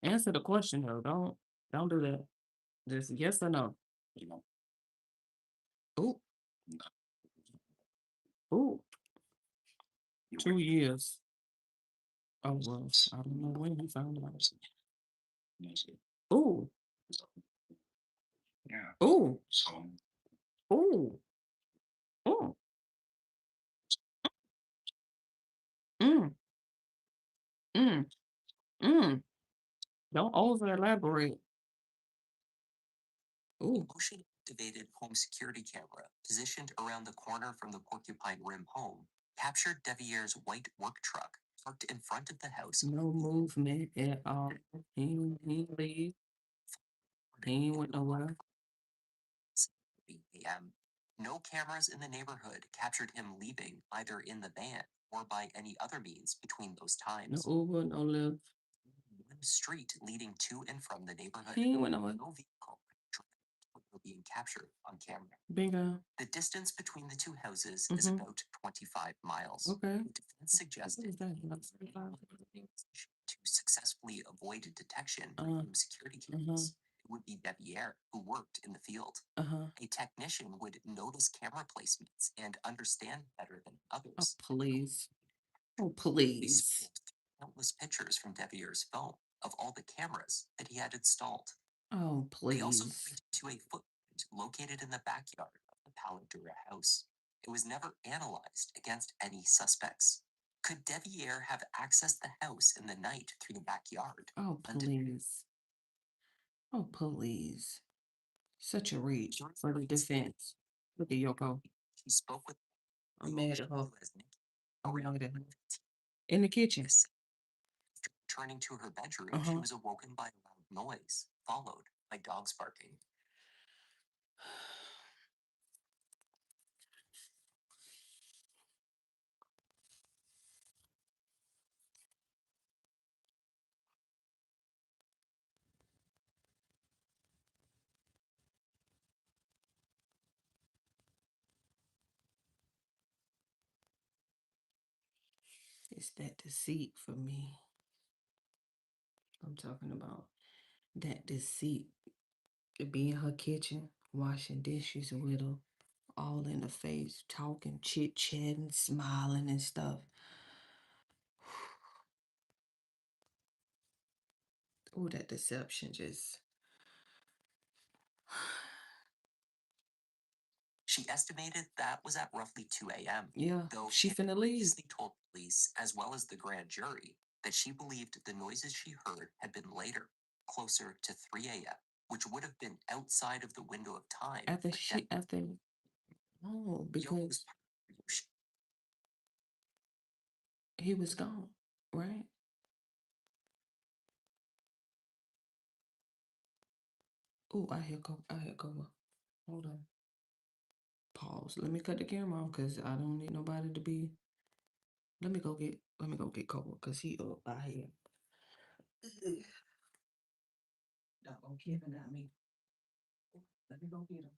Answer the question though. Don't do that. Just yes or no. You know. Ooh. Ooh. 2 years. Oh well, I don't know when he found out. Ooh. Yeah. Ooh. So Ooh. Ooh. Mm. Mm. Mm. Don't over elaborate. Ooh. A motion-activated home security camera positioned around the corner from the Porcupine Rim home captured Devier's white work truck parked in front of the house. No movement at all. He ain't leave. He ain't went nowhere. 7:30 a.m. No cameras in the neighborhood captured him leaving either in the van or by any other means between those No times. Uber, no Lyft. One street leading to and from the neighborhood. He ain't went nowhere. No vehicle were being captured on camera. Bingo. The distance between the two houses is about 25 miles. Okay. The defense suggested to successfully avoid detection from security cameras. it would be Deviere, who worked in the field. A technician would notice camera placements and understand better than others. Please. Oh, Police please. pulled countless pictures from Deviere's phone of all the cameras that he had installed. Oh, They also please. pointed to a footprint located in the backyard of the Paladura house. It was never analyzed against any suspects. Could Deviere have accessed the house in the night through the backyard? Oh, please. Oh, please. Such a reach for the defense. Look at Yoko. He spoke with I'm mad at her. as Nikki I'm mad at her. In the kitchen. Returning to her bedroom, she was awoken by a loud noise, followed by dogs barking. It's that deceit for me. I'm talking about that deceit. To be in her kitchen, washing dishes with her, all in the face, talking, chit-chatting, smiling and stuff. Oh, that deception just... She estimated that was at roughly 2 a.m. Yeah, though she finna leave. previously told police, as well as the grand jury, that she believed the noises she heard had been later, closer to 3 a.m., which would have been outside of the window of time. After for she, after... Oh, because he was gone, right? Oh, I hear go. Hold on. Pause. Let me cut the camera off because I don't need nobody to be. Let me go get Cole because he up out here. Doggone Kevin got me. Let me go get him.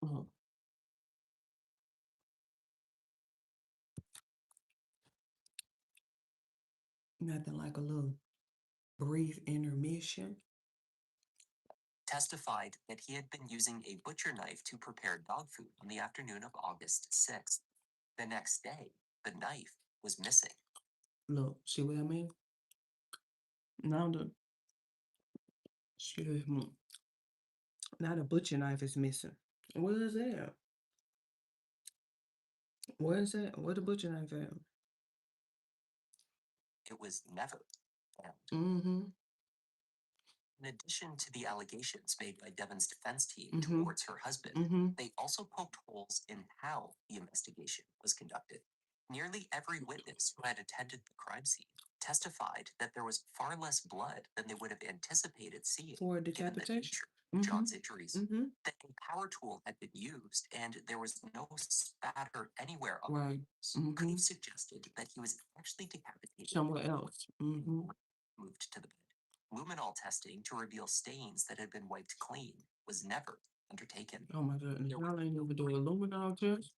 Oh, nothing like a little brief intermission. Testified that he had been using a butcher knife to prepare dog food on the afternoon of August 6th. The next day, the knife was missing. Look, see what I mean? Now the excuse me. Now the butcher knife is missing. Where is that? Where is that? Where the butcher knife at? It was never found. Mm-hmm. In addition to the allegations made by Devon's defense team Mhm. towards her husband, Mhm. they also poked holes in how the investigation was conducted. Nearly every witness who had attended the crime scene testified that there was far less blood than they would have anticipated seeing, For given the decapitation. nature of John's Mhm. injuries. Mhm. That a power tool had been used and there was no spatter anywhere on Right. the walls could have Mhm. suggested that he was actually decapitated Somewhere else. Mhm. moved to the bed. Luminol testing to reveal stains that had been wiped clean was never undertaken. Oh my goodness. There Y'all ain't even doing luminol test?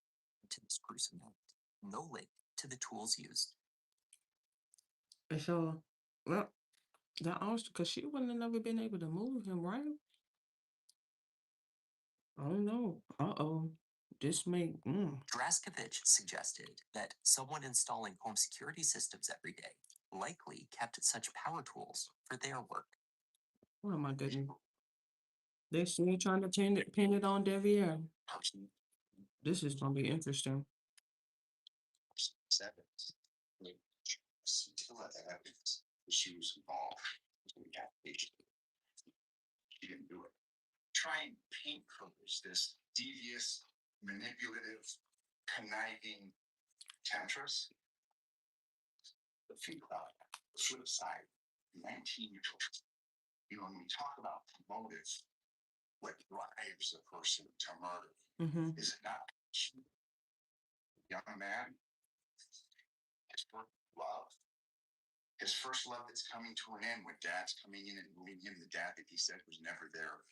to this gruesome act, no link to the tools used. And so, well, that also because she wouldn't have never been able to move him, right? I don't know. Uh-oh. This may Draskovich suggested that someone installing home security systems every day likely kept such power tools for their work. oh my goodness. They still trying to pin it on Devier. This is gonna be interesting. She was involved in the application. She didn't do it. Try and paint her as this devious, manipulative, conniving temptress. But think about it. The flip side, 19-year-olds. You know, when we talk about motive, what drives a person to murder, Mm-hmm. is it not young man, his first love, his first love that's coming to an end when dad's coming in and moving in, the dad that he said was never there.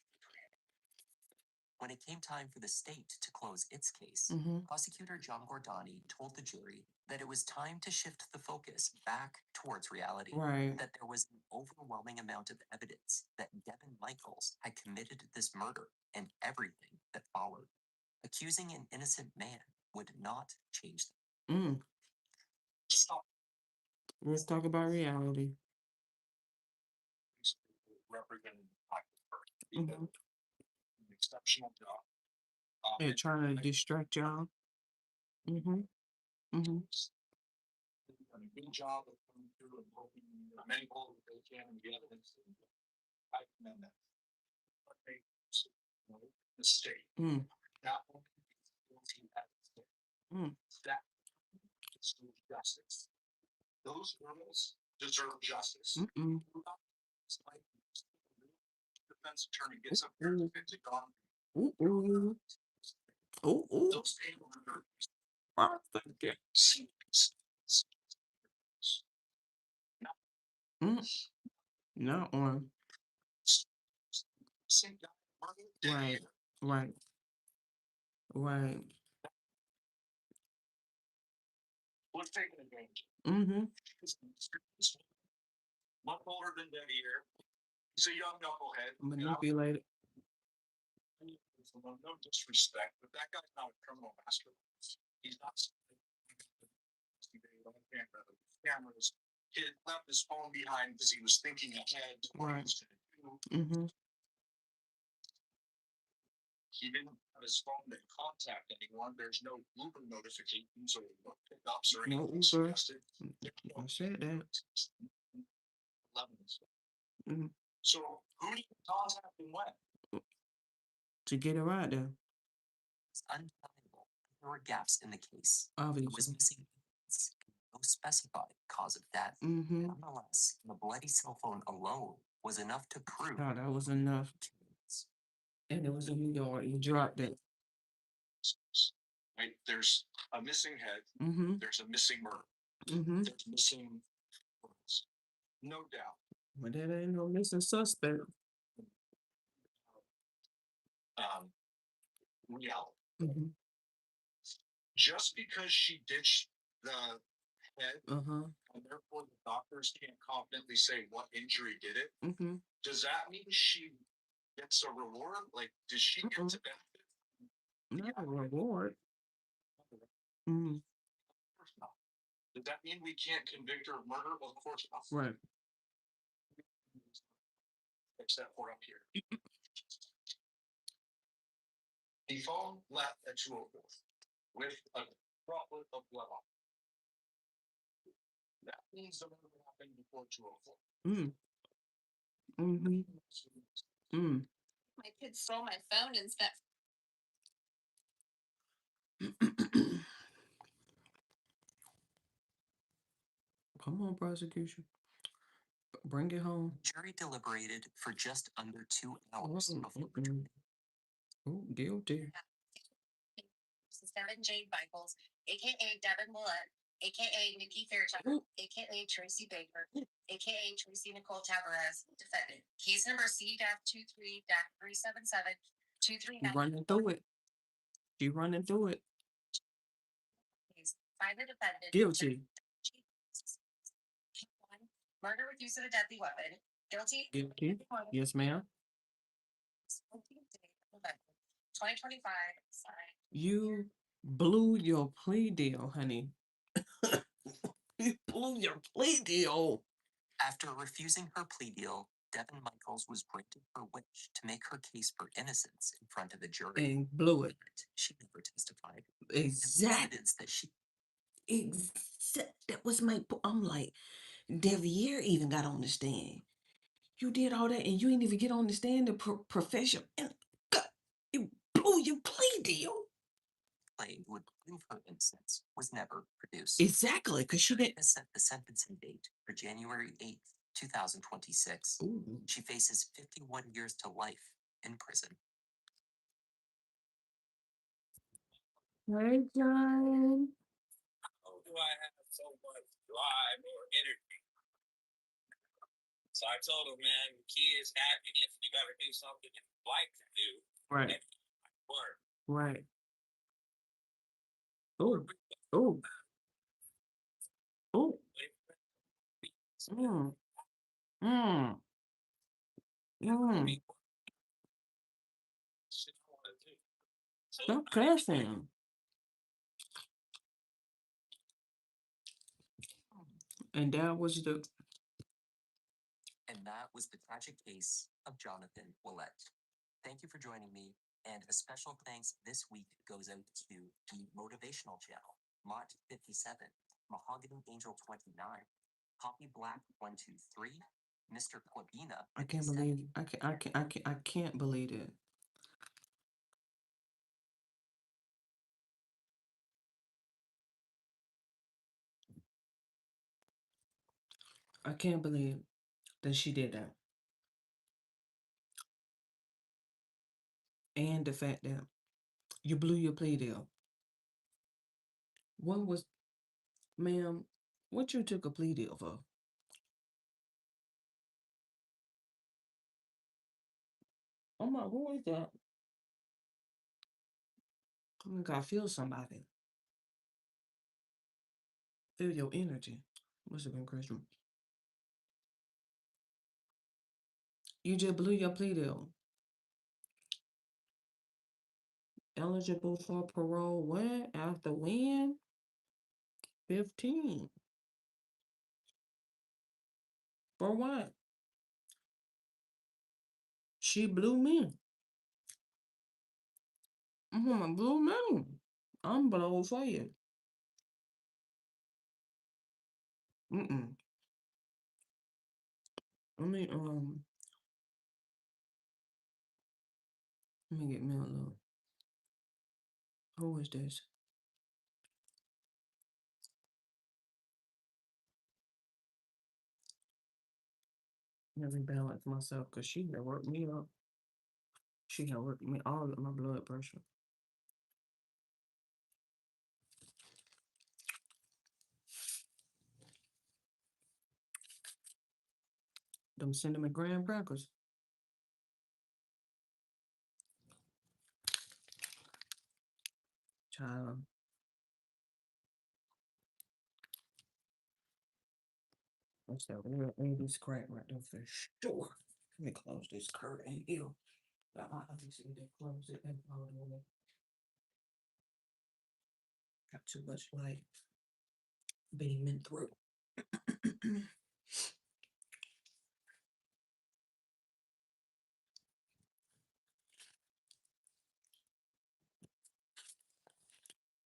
When it came time for the state to close its case, Mhm. prosecutor John Gordani told the jury that it was time to shift the focus back towards reality. Right. That there was an overwhelming amount of evidence that Devin Michaels had committed this murder and everything that followed. Accusing an innocent man would not change that. Stop. Let's talk about reality. Representing Mhm. an exceptional job. They're trying to distract y'all. Mm-hmm. Mm-hmm. Done a good job of coming through and hoping as many holes as they can and the evidence. I commend that. But they, the state. Mm. Not only guilty at the state. That is justice. Those girls deserve justice. Mm-mm. Defense attorney gets up there and gets it gone. Ooh, ooh. Ooh, ooh. Those people are Martha Gates. Not on. Right. Right. Right. Was taken advantage. Mm-hmm. Much older than Devier. He's a young knucklehead. Manipulated. No disrespect, but that guy's not a criminal mastermind. He's not. Cameras. He had left his phone behind because he was thinking ahead to what he was going to do. Mm-hmm. He didn't have his phone to contact anyone. There's no Uber notifications or pickups or No anything Uber. suggested. I said that. Mm-hmm. So who did you contact and when? To get it right there. It's undeniable. There were gaps in the case. Obviously. It was missing evidence, no specified cause of death. Mm-hmm. Nonetheless, the bloody cell phone alone was enough to prove. Oh, that was enough. And it was in New York. You dropped it. Right, there's a missing head. Mm-hmm. There's a missing murder. Mm-hmm. There's missing words. No doubt. But that ain't no missing suspect. Reality. Mhm. Just because she ditched the head, Uh-huh. and therefore the doctors can't confidently say what injury did it, Mhm. does that mean she gets a reward? Like, does she get to benefit? Not a reward. Mm. Does that mean we can't convict her of murder? Well, of course not. Right. Except for up here. The phone left at 2:04 with a droplet of blood on it. That means the murder happened before 2:04. Mm. Mm-hmm. Mm. My kids stole my phone and spent. Come on, prosecution. Bring it home. Jury deliberated for just under 2 hours Oh, before oh, guilty. Devin Jade Michaels, aka Devin Millette, aka Nikki Fairchild, aka Tracy Baker, aka Tracy Nicole Tavares, defendant. Case number C-23-377 She 239. running through it. She running through it. Find the defendant. Guilty. Murder with use of a deadly weapon. Guilty. Guilty. Yes, ma'am. 2025. Sorry. You blew your plea deal, honey. You blew your plea deal. After refusing her plea deal, Devin Michaels was granted her wish to make her case for innocence in front of a jury. And blew it. She never testified. Exactly. Evidence that she That was my. I'm like, Devier even got on the stand. You did all that, and you didn't even get on the stand. The profession, and God, you blew your plea deal. claimed would prove her innocence was never produced. Exactly, because she didn't. Has set the sentencing date for January 8th, 2026. Ooh. She faces 51 years to life in prison. Hey, John. How do I have so much drive or energy? So I told him, man, kids, happiness, you gotta do something you like to do. Right. Work. Right. Oh. Oh. Oh. Mm. Mm. Mm. Stop cussing. And that was the. And that was the tragic case of Jonathan Willett. Thank you for joining me, and a special thanks this week goes out to the Motivational Channel, Mott 57, Mahogany Angel 29, Poppy Black 123, Mr. Quabina. I can't believe. I can't believe it. I can't believe that she did that. And the fact that you blew your plea deal. What was, ma'am, what you took a plea deal for? Oh my, who is that? I think I feel somebody. Feel your energy. Must have been Christian. You just blew your plea deal. Eligible for parole when? After when? 15. For what? She blew me. Blew me. I'm blown for you. Mm-mm. Let me get me a little. Who is this? Let me balance myself because she had worked me up. She had worked me all of my blood pressure. Them cinnamon graham crackers. Child. That's that real 80s crack right there for sure. Let me close this curtain. Ew. Obviously, they close it and all the way. Got too much light beaming through.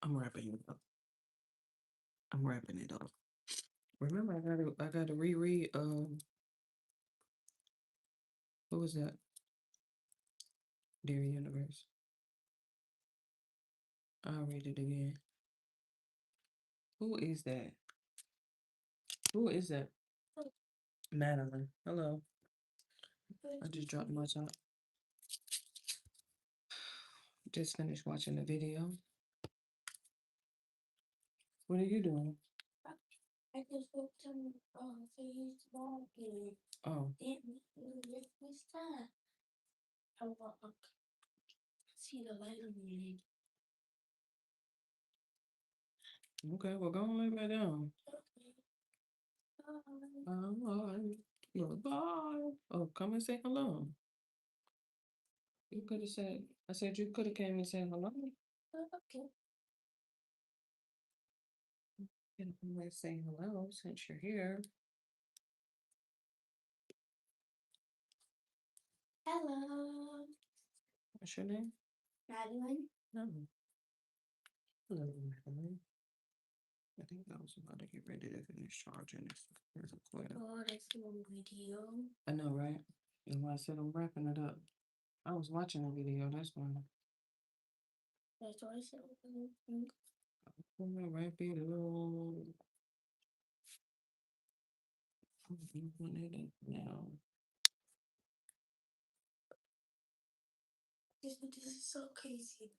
I'm wrapping it up. I'm wrapping it up. Remember, I gotta reread. What was that? Dear Universe. I'll read it again. Who is that? Who is that? Madeline. Hello. I just dropped my top. Just finished watching the video. What are you doing? I just spoke to Facebook and Oh, this time. I want to see the light on your okay. Well, go and lay back down. Bye. Bye. Oh, come and say hello. You could have said, I said you could have came and said hello. Okay. And let's say hello since you're here. Hello. What's your name? Madeline. No. Hello, Madeline. I think I was about to get ready to finish charging this. There's a clip. Oh, that's the video. I know, right? That's why I said I'm wrapping it up. I was watching the video, that's why. That's why I said I'm gonna wrap it up. I'm opening it up now. this is so crazy.